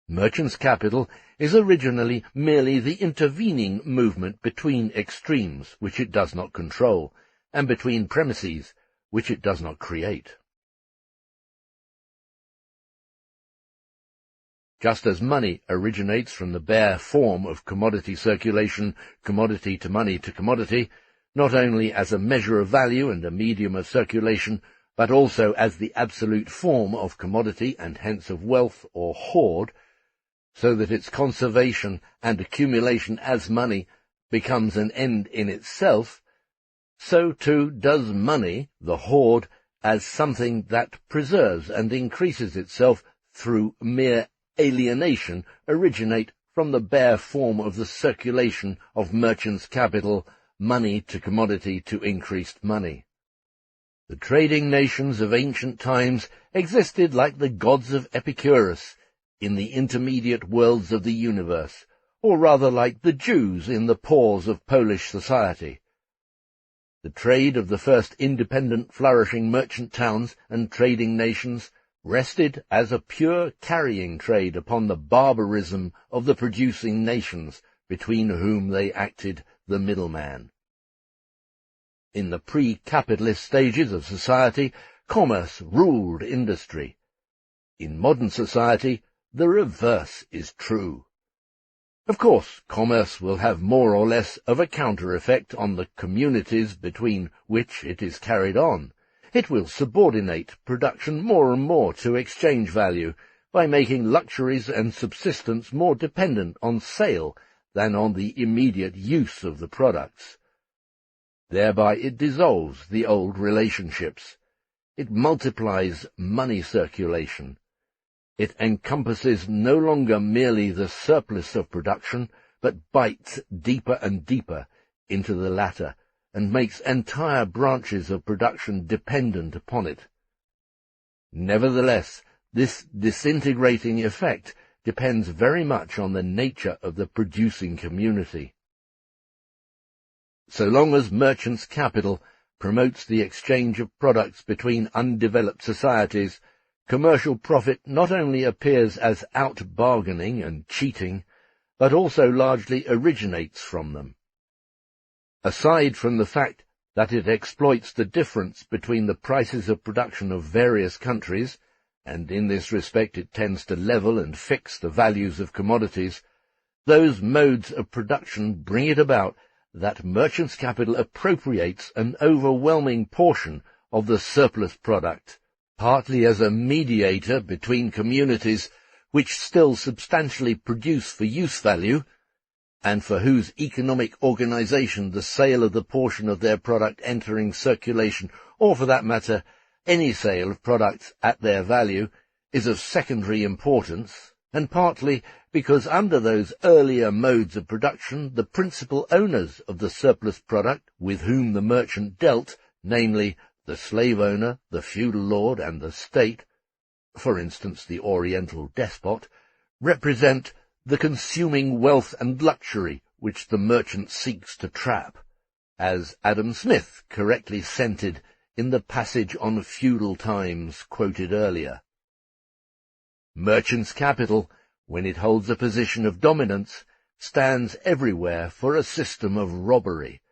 S1: Merchant's capital is originally merely the intervening movement between extremes, which it does not control, and between premises, which it does not create. Just as money originates from the bare form of commodity circulation, commodity to commodity, not only as a measure of value and a medium of circulation, but also as the absolute form of commodity and hence of wealth or hoard, so that its conservation and accumulation as money becomes an end in itself, so too does money, the hoard, as something that preserves and increases itself through mere alienation, originate from the bare form of the circulation of merchants' capital, money to commodity to increased money. The trading nations of ancient times existed like the gods of Epicurus in the intermediate worlds of the universe, or rather like the Jews in the pores of Polish society. The trade of the first independent flourishing merchant towns and trading nations, rested as a pure carrying trade upon the barbarism of the producing nations, between whom they acted the middleman. In the pre-capitalist stages of society, commerce ruled industry. In modern society, the reverse is true. Of course, commerce will have more or less of a counter-effect on the communities between which it is carried on. It will subordinate production more and more to exchange value by making luxuries and subsistence more dependent on sale than on the immediate use of the products. Thereby it dissolves the old relationships. It multiplies money circulation. It encompasses no longer merely the surplus of production, but bites deeper and deeper into the latter, and makes entire branches of production dependent upon it. Nevertheless, this disintegrating effect depends very much on the nature of the producing community. So long as merchants' capital promotes the exchange of products between undeveloped societies, commercial profit not only appears as out-bargaining and cheating, but also largely originates from them. Aside from the fact that it exploits the difference between the prices of production of various countries, and in this respect it tends to level and fix the values of commodities, those modes of production bring it about that merchants' capital appropriates an overwhelming portion of the surplus product, partly as a mediator between communities which still substantially produce for use value, and for whose economic organization the sale of the portion of their product entering circulation, or for that matter, any sale of products at their value, is of secondary importance, and partly because under those earlier modes of production the principal owners of the surplus product with whom the merchant dealt, namely the slave owner, the feudal lord, and the state, for instance the Oriental despot, represent the consuming wealth and luxury which the merchant seeks to trap, as Adam Smith correctly scented in the passage on feudal times quoted earlier. Merchants' capital, when it holds a position of dominance, stands everywhere for a system of robbery,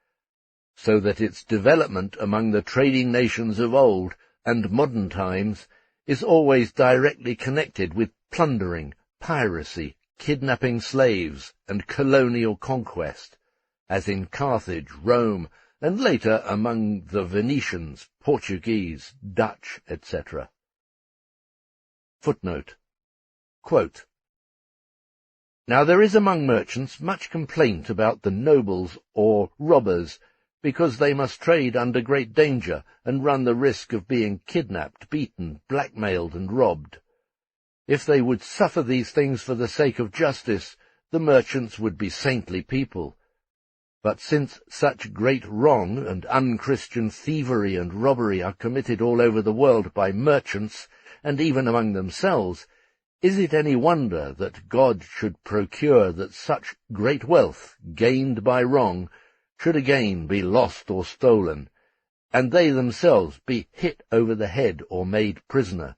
S1: so that its development among the trading nations of old and modern times is always directly connected with plundering, piracy, kidnapping slaves, and colonial conquest, as in Carthage, Rome, and later among the Venetians, Portuguese, Dutch, etc. Footnote. Quote, Now there is among merchants much complaint about the nobles or robbers, because they must trade under great danger and run the risk of being kidnapped, beaten, blackmailed, and robbed. If they would suffer these things for the sake of justice, the merchants would be saintly people. But since such great wrong and unchristian thievery and robbery are committed all over the world by merchants, and even among themselves, is it any wonder that God should procure that such great wealth, gained by wrong, should again be lost or stolen, and they themselves be hit over the head or made prisoner?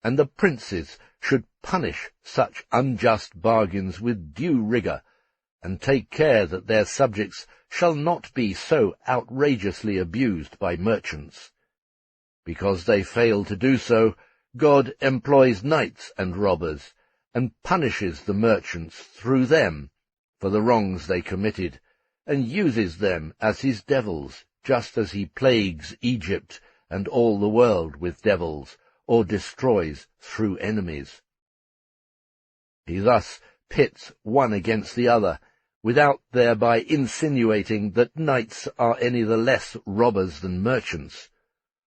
S1: And the princes should punish such unjust bargains with due rigour, and take care that their subjects shall not be so outrageously abused by merchants. Because they fail to do so, God employs knights and robbers, and punishes the merchants through them for the wrongs they committed, and uses them as his devils, just as he plagues Egypt and all the world with devils, or destroys through enemies. He thus pits one against the other, without thereby insinuating that knights are any the less robbers than merchants,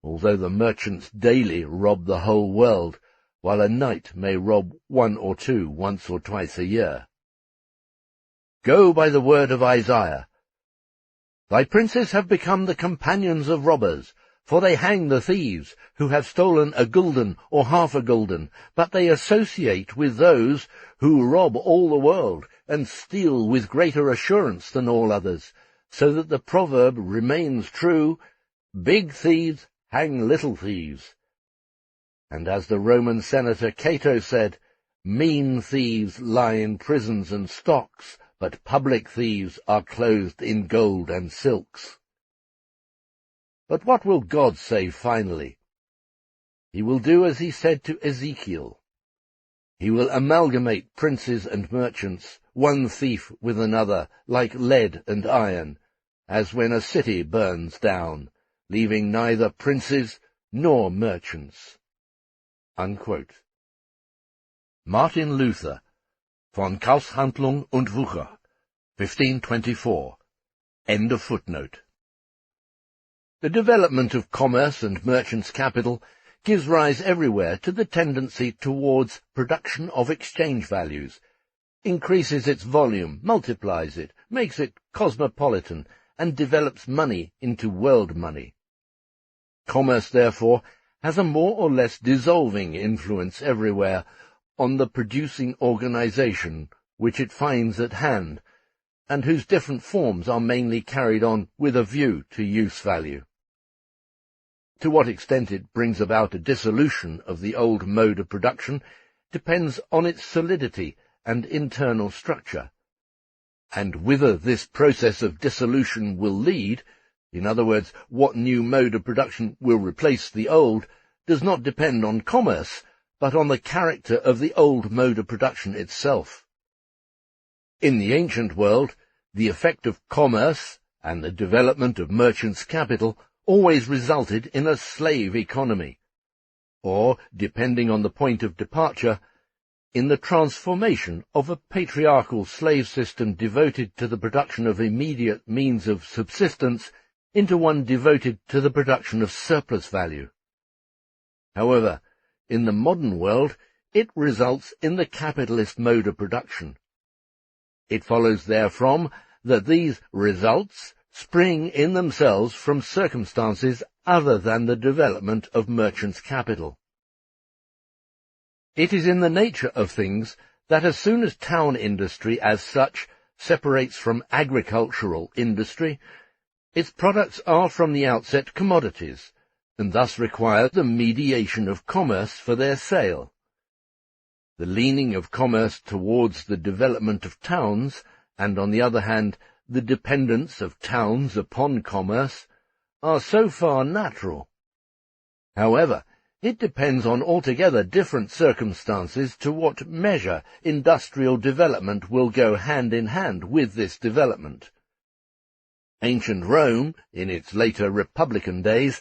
S1: although the merchants daily rob the whole world, while a knight may rob one or two once or twice a year. Go by the word of Isaiah. Thy princes have become the companions of robbers, for they hang the thieves, who have stolen a gulden or half a gulden, but they associate with those who rob all the world, and steal with greater assurance than all others, so that the proverb remains true, big thieves hang little thieves. and as the Roman senator Cato said, "Mean thieves lie in prisons and stocks, but public thieves are clothed in gold and silks." But what will God say finally? He will do as he said to Ezekiel. He will amalgamate princes and merchants, one thief with another, like lead and iron, as when a city burns down, leaving neither princes nor merchants. Unquote. Martin Luther, Von Kaufshandlung und Wucher, 1524. End of footnote. The development of commerce and merchants' capital gives rise everywhere to the tendency towards production of exchange values, increases its volume, multiplies it, makes it cosmopolitan, and develops money into world money. Commerce, therefore, has a more or less dissolving influence everywhere on the producing organization which it finds at hand, and whose different forms are mainly carried on with a view to use value. To what extent it brings about a dissolution of the old mode of production depends on its solidity and internal structure, and whither this process of dissolution will lead, in other words, what new mode of production will replace the old, does not depend on commerce, but on the character of the old mode of production itself. In the ancient world, the effect of commerce and the development of merchants' capital always resulted in a slave economy, or, depending on the point of departure, in the transformation of a patriarchal slave system devoted to the production of immediate means of subsistence into one devoted to the production of surplus value. However, in the modern world, it results in the capitalist mode of production. It follows therefrom that these results spring in themselves from circumstances other than the development of merchants' capital. It is in the nature of things that as soon as town industry as such separates from agricultural industry, its products are from the outset commodities, and thus require the mediation of commerce for their sale. The leaning of commerce towards the development of towns, and on the other hand the dependence of towns upon commerce, are so far natural. However, it depends on altogether different circumstances to what measure industrial development will go hand in hand with this development. Ancient Rome, in its later republican days,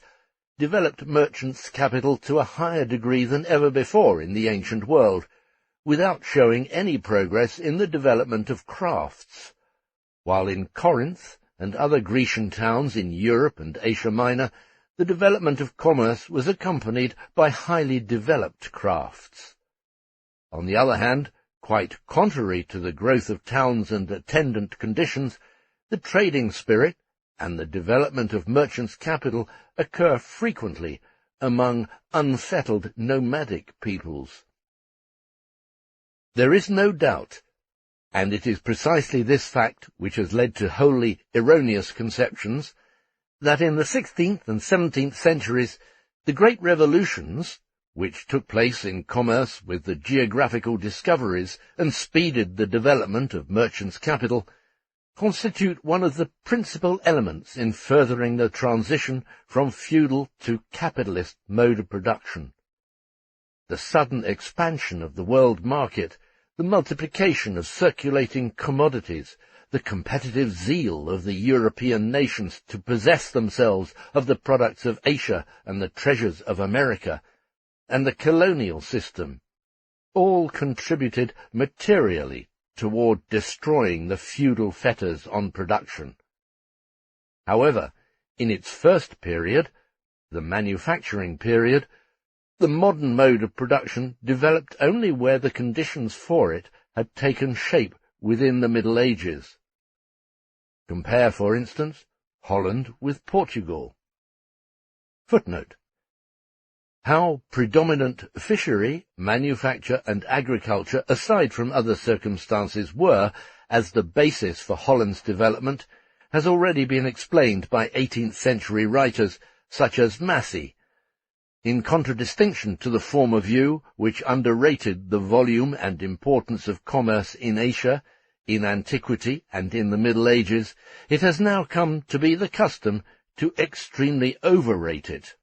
S1: developed merchants' capital to a higher degree than ever before in the ancient world, without showing any progress in the development of crafts, while in Corinth and other Grecian towns in Europe and Asia Minor, the development of commerce was accompanied by highly developed crafts. On the other hand, quite contrary to the growth of towns and attendant conditions, the trading spirit and the development of merchants' capital occur frequently among unsettled nomadic peoples. There is no doubt, and it is precisely this fact which has led to wholly erroneous conceptions, that in the 16th and 17th centuries the great revolutions, which took place in commerce with the geographical discoveries and speeded the development of merchants' capital, constitute one of the principal elements in furthering the transition from feudal to capitalist mode of production. The sudden expansion of the world market, the multiplication of circulating commodities, the competitive zeal of the European nations to possess themselves of the products of Asia and the treasures of America, and the colonial system, all contributed materially toward destroying the feudal fetters on production. However, in its first period, the manufacturing period, the modern mode of production developed only where the conditions for it had taken shape within the Middle Ages. Compare, for instance, Holland with Portugal. Footnote: how predominant fishery, manufacture, and agriculture, aside from other circumstances, were as the basis for Holland's development, has already been explained by 18th-century writers such as Massey, in contradistinction to the former view which underrated the volume and importance of commerce in Asia, in antiquity and in the Middle Ages, it has now come to be the custom to extremely overrate it.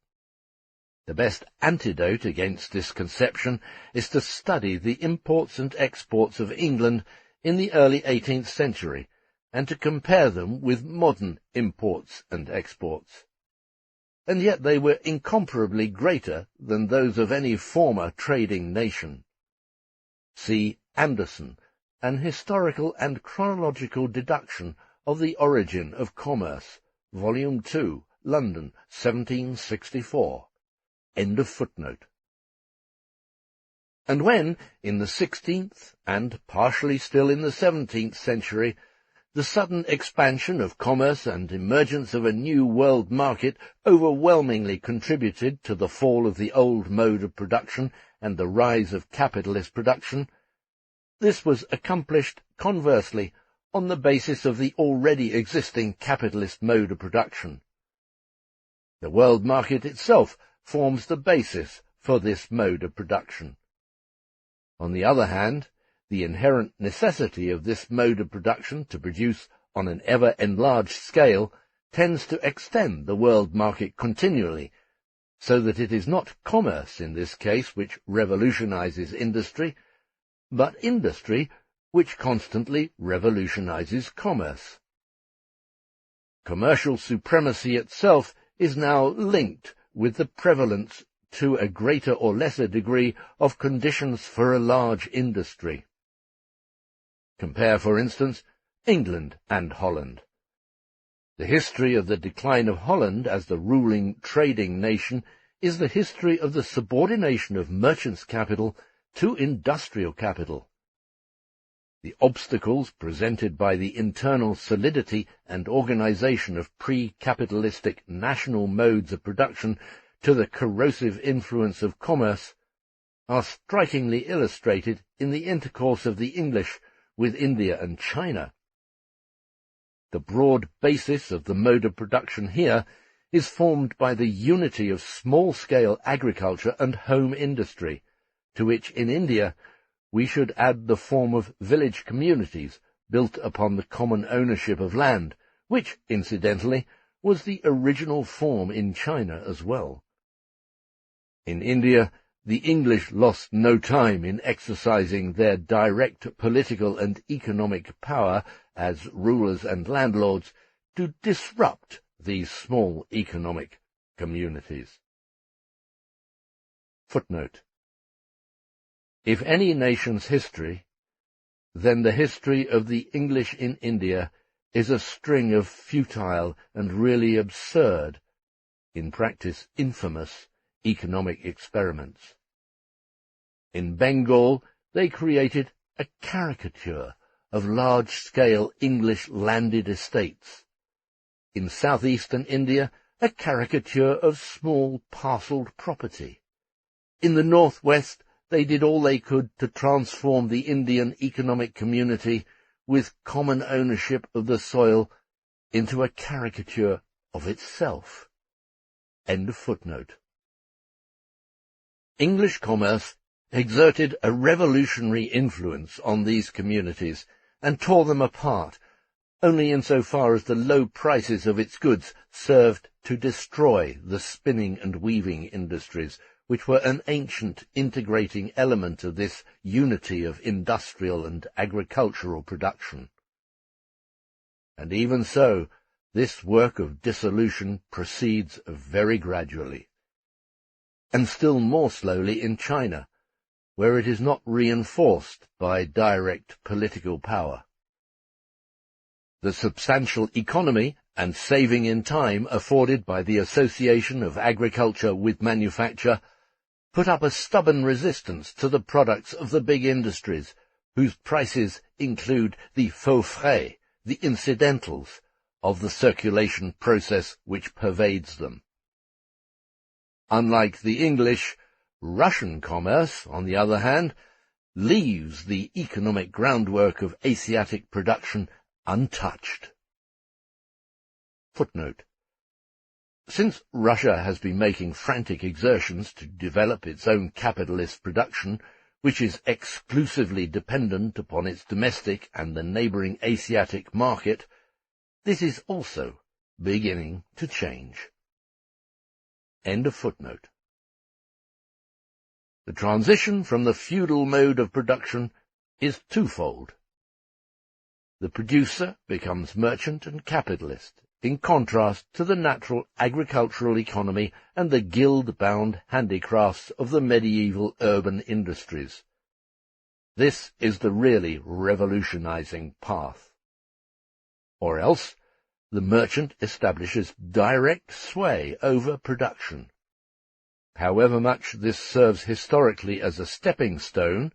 S1: The best antidote against this conception is to study the imports and exports of England in the early 18th century, and to compare them with modern imports and exports. And yet they were incomparably greater than those of any former trading nation. See Anderson, An Historical and Chronological Deduction of the Origin of Commerce, Volume 2, London, 1764. End of footnote. And when, in the 16th, and partially still in the 17th century, the sudden expansion of commerce and emergence of a new world market overwhelmingly contributed to the fall of the old mode of production and the rise of capitalist production, this was accomplished, conversely, on the basis of the already existing capitalist mode of production. The world market itself forms the basis for this mode of production. On the other hand, the inherent necessity of this mode of production to produce on an ever-enlarged scale tends to extend the world market continually, so that it is not commerce in this case which revolutionizes industry, but industry which constantly revolutionizes commerce. Commercial supremacy itself is now linked with the prevalence to a greater or lesser degree of conditions for a large industry. Compare, for instance, England and Holland. The history of the decline of Holland as the ruling trading nation is the history of the subordination of merchants' capital to industrial capital. The obstacles presented by the internal solidity and organization of pre-capitalistic national modes of production to the corrosive influence of commerce are strikingly illustrated in the intercourse of the English with India and China. The broad basis of the mode of production here is formed by the unity of small-scale agriculture and home industry, to which in India we should add the form of village communities built upon the common ownership of land, which, incidentally, was the original form in China as well. In India, the English lost no time in exercising their direct political and economic power as rulers and landlords to disrupt these small economic communities. Footnote. If any nation's history, then the history of the English in India is a string of futile and really absurd, in practice infamous, economic experiments. In Bengal they created a caricature of large-scale English landed estates. In southeastern India, a caricature of small parcelled property. In the northwest, they did all they could to transform the Indian economic community with common ownership of the soil into a caricature of itself. End of footnote. English commerce exerted a revolutionary influence on these communities and tore them apart, only insofar as the low prices of its goods served to destroy the spinning and weaving industries, which were an ancient integrating element of this unity of industrial and agricultural production. And even so, this work of dissolution proceeds very gradually, and still more slowly in China, where it is not reinforced by direct political power. The substantial economy and saving in time afforded by the association of agriculture with manufacture put up a stubborn resistance to the products of the big industries, whose prices include the faux frais, the incidentals, of the circulation process which pervades them. Unlike the English, Russian commerce, on the other hand, leaves the economic groundwork of Asiatic production untouched. Footnote. Since Russia has been making frantic exertions to develop its own capitalist production, which is exclusively dependent upon its domestic and the neighbouring Asiatic market, this is also beginning to change. End of footnote. The transition from the feudal mode of production is twofold. The producer becomes merchant and capitalist, in contrast to the natural agricultural economy and the guild-bound handicrafts of the medieval urban industries. This is the really revolutionizing path. Or else, the merchant establishes direct sway over production. However much this serves historically as a stepping stone,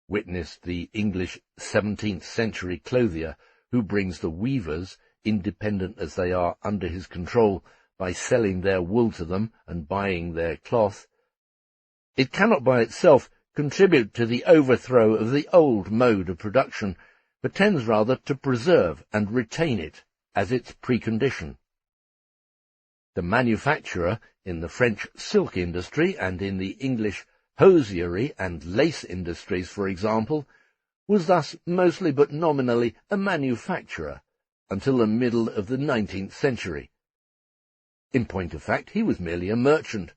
S1: witness the English 17th-century clothier who brings the weavers, independent as they are under his control, by selling their wool to them and buying their cloth, it cannot by itself contribute to the overthrow of the old mode of production, but tends rather to preserve and retain it as its precondition. The manufacturer in the French silk industry and in the English hosiery and lace industries, for example, was thus mostly but nominally a manufacturer until the middle of the 19th century. In point of fact, he was merely a merchant,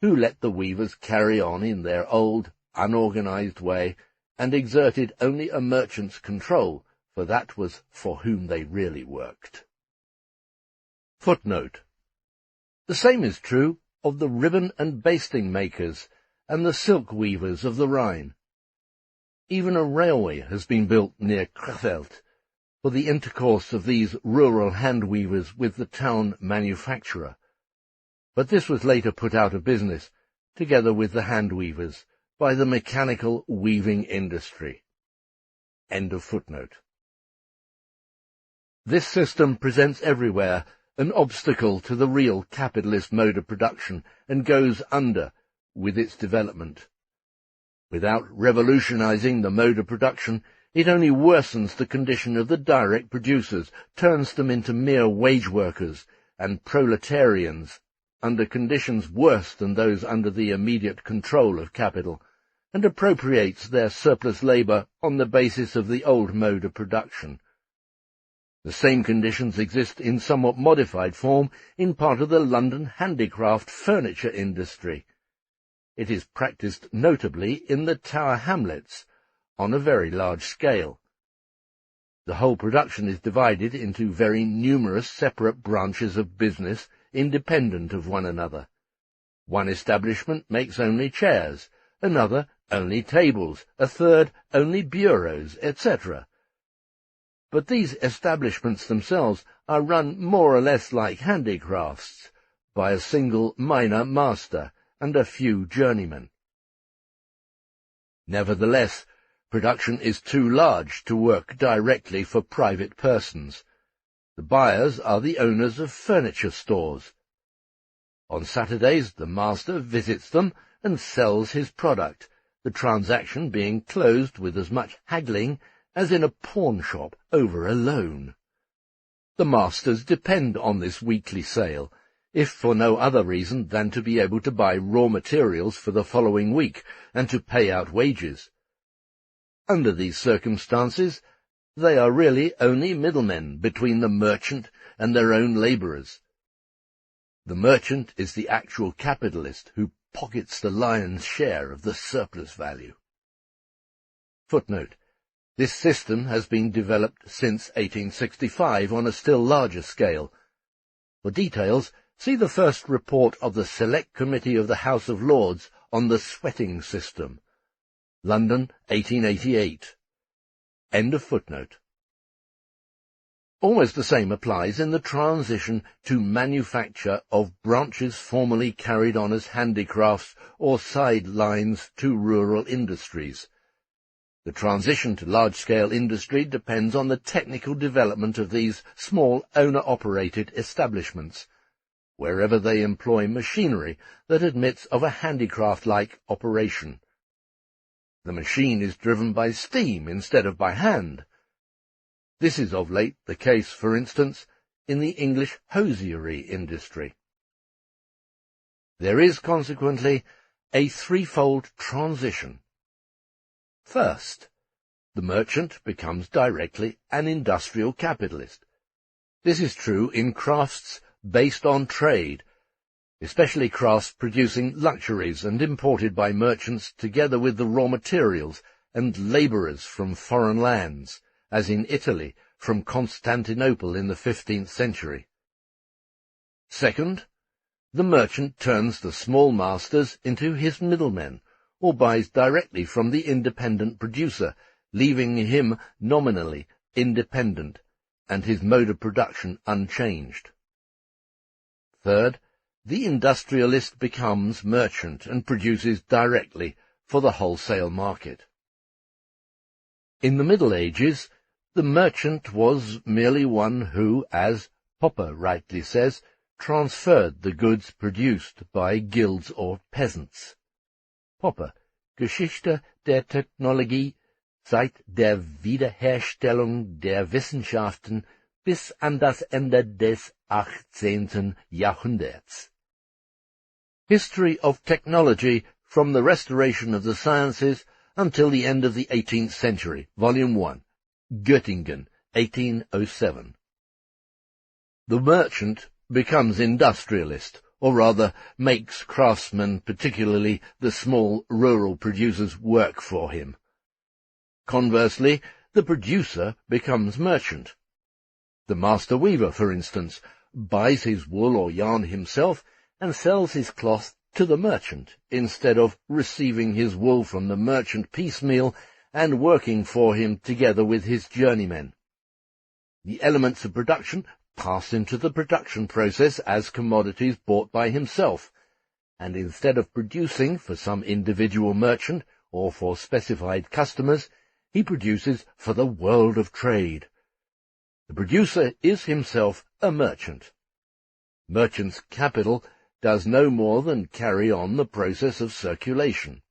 S1: who let the weavers carry on in their old, unorganized way, and exerted only a merchant's control, for that was for whom they really worked. Footnote. The same is true of the ribbon and basting makers and the silk weavers of the Rhine. Even a railway has been built near Krefeld for the intercourse of these rural hand-weavers with the town manufacturer, but this was later put out of business, together with the hand-weavers, by the mechanical weaving industry. End of footnote. This system presents everywhere an obstacle to the real capitalist mode of production, and goes under with its development. Without revolutionizing the mode of production, it only worsens the condition of the direct producers, turns them into mere wage workers and proletarians under conditions worse than those under the immediate control of capital, and appropriates their surplus labour on the basis of the old mode of production. The same conditions exist in somewhat modified form in part of the London handicraft furniture industry. It is practised notably in the Tower Hamlets, on a very large scale. The whole production is divided into very numerous separate branches of business, independent of one another. One establishment makes only chairs, another only tables, a third only bureaus, etc. But these establishments themselves are run more or less like handicrafts, by a single minor master and a few journeymen. Nevertheless, production is too large to work directly for private persons. The buyers are the owners of furniture stores. On Saturdays the master visits them and sells his product, the transaction being closed with as much haggling as in a pawn-shop over a loan. The masters depend on this weekly sale, if for no other reason than to be able to buy raw materials for the following week and to pay out wages. Under these circumstances, they are really only middlemen between the merchant and their own labourers. The merchant is the actual capitalist who pockets the lion's share of the surplus value. Footnote. This system has been developed since 1865 on a still larger scale. For details, see the first report of the Select Committee of the House of Lords on the sweating system. London, 1888. End of footnote. Almost the same applies in the transition to manufacture of branches formerly carried on as handicrafts or side lines to rural industries. The transition to large-scale industry depends on the technical development of these small owner-operated establishments, wherever they employ machinery that admits of a handicraft-like operation. The machine is driven by steam instead of by hand. This is of late the case, for instance, in the English hosiery industry. There is, consequently, a threefold transition. First, the merchant becomes directly an industrial capitalist. This is true in crafts based on trade, especially crafts producing luxuries and imported by merchants together with the raw materials and labourers from foreign lands, as in Italy from Constantinople in the 15th century. Second, the merchant turns the small masters into his middlemen, or buys directly from the independent producer, leaving him nominally independent and his mode of production unchanged. Third, the industrialist becomes merchant and produces directly for the wholesale market. In the Middle Ages, the merchant was merely one who, as Popper rightly says, transferred the goods produced by guilds or peasants. Popper, Geschichte der Technologie seit der Wiederherstellung der Wissenschaften bis an das Ende des 18. Jahrhunderts. History of Technology from the Restoration of the Sciences until the end of the 18th century, Volume 1, Göttingen, 1807. The merchant becomes industrialist, or rather makes craftsmen, particularly the small rural producers, work for him. Conversely, the producer becomes merchant. The master weaver, for instance, buys his wool or yarn himself and sells his cloth to the merchant, instead of receiving his wool from the merchant piecemeal and working for him together with his journeymen. The elements of production pass into the production process as commodities bought by himself, and instead of producing for some individual merchant or for specified customers, he produces for the world of trade. The producer is himself a merchant. Merchant's capital does no more than carry on the process of circulation.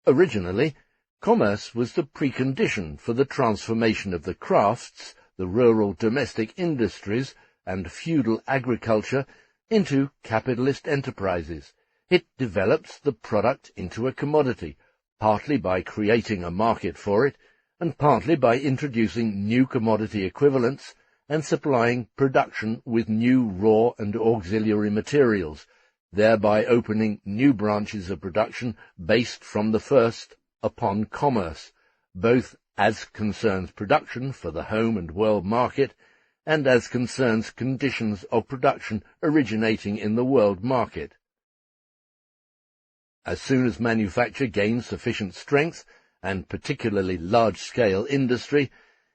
S1: Originally, commerce was the precondition for the transformation of the crafts, the rural domestic industries, and feudal agriculture into capitalist enterprises. It develops the product into a commodity, partly by creating a market for it, and partly by introducing new commodity equivalents and supplying production with new raw and auxiliary materials, thereby opening new branches of production based from the first upon commerce, both as concerns production for the home and world market, and as concerns conditions of production originating in the world market. As soon as manufacture gains sufficient strength, and particularly large-scale industry,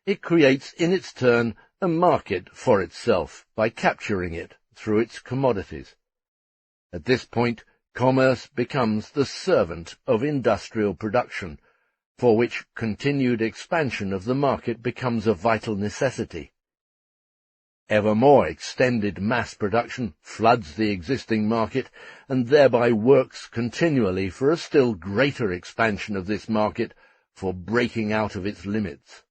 S1: it creates in its turn a market for itself by capturing it through its commodities. At this point, commerce becomes the servant of industrial production, for which continued expansion of the market becomes a vital necessity. Ever more extended mass production floods the existing market, and thereby works continually for a still greater expansion of this market, for breaking out of its limits.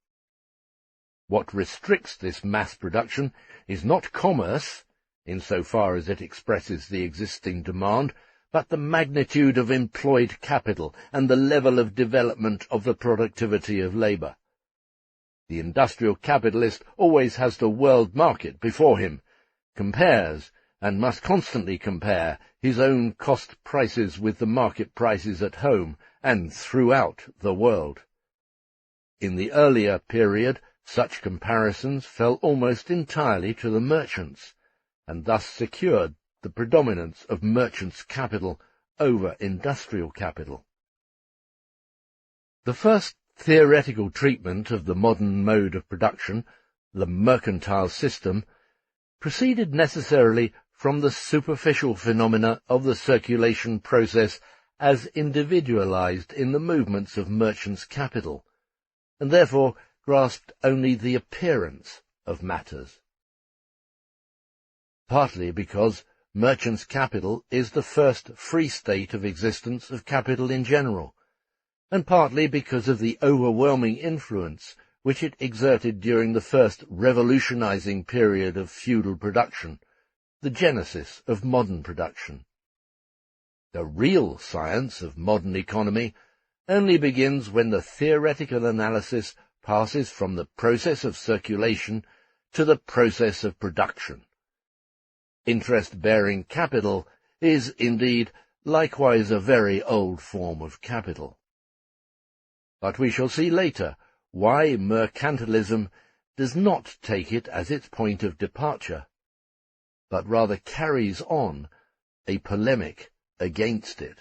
S1: What restricts this mass production is not commerce, insofar as it expresses the existing demand, but the magnitude of employed capital and the level of development of the productivity of labour. The industrial capitalist always has the world market before him, compares, and must constantly compare, his own cost prices with the market prices at home and throughout the world. In the earlier period, such comparisons fell almost entirely to the merchants, and thus secured the predominance of merchants' capital over industrial capital. The first theoretical treatment of the modern mode of production, the mercantile system, proceeded necessarily from the superficial phenomena of the circulation process as individualized in the movements of merchants' capital, and therefore grasped only the appearance of matters. Partly because merchants' capital is the first free state of existence of capital in general, and partly because of the overwhelming influence which it exerted during the first revolutionizing period of feudal production, the genesis of modern production. The real science of modern economy only begins when the theoretical analysis passes from the process of circulation to the process of production. Interest-bearing capital is, indeed, likewise a very old form of capital. But we shall see later why mercantilism does not take it as its point of departure, but rather carries on a polemic against it.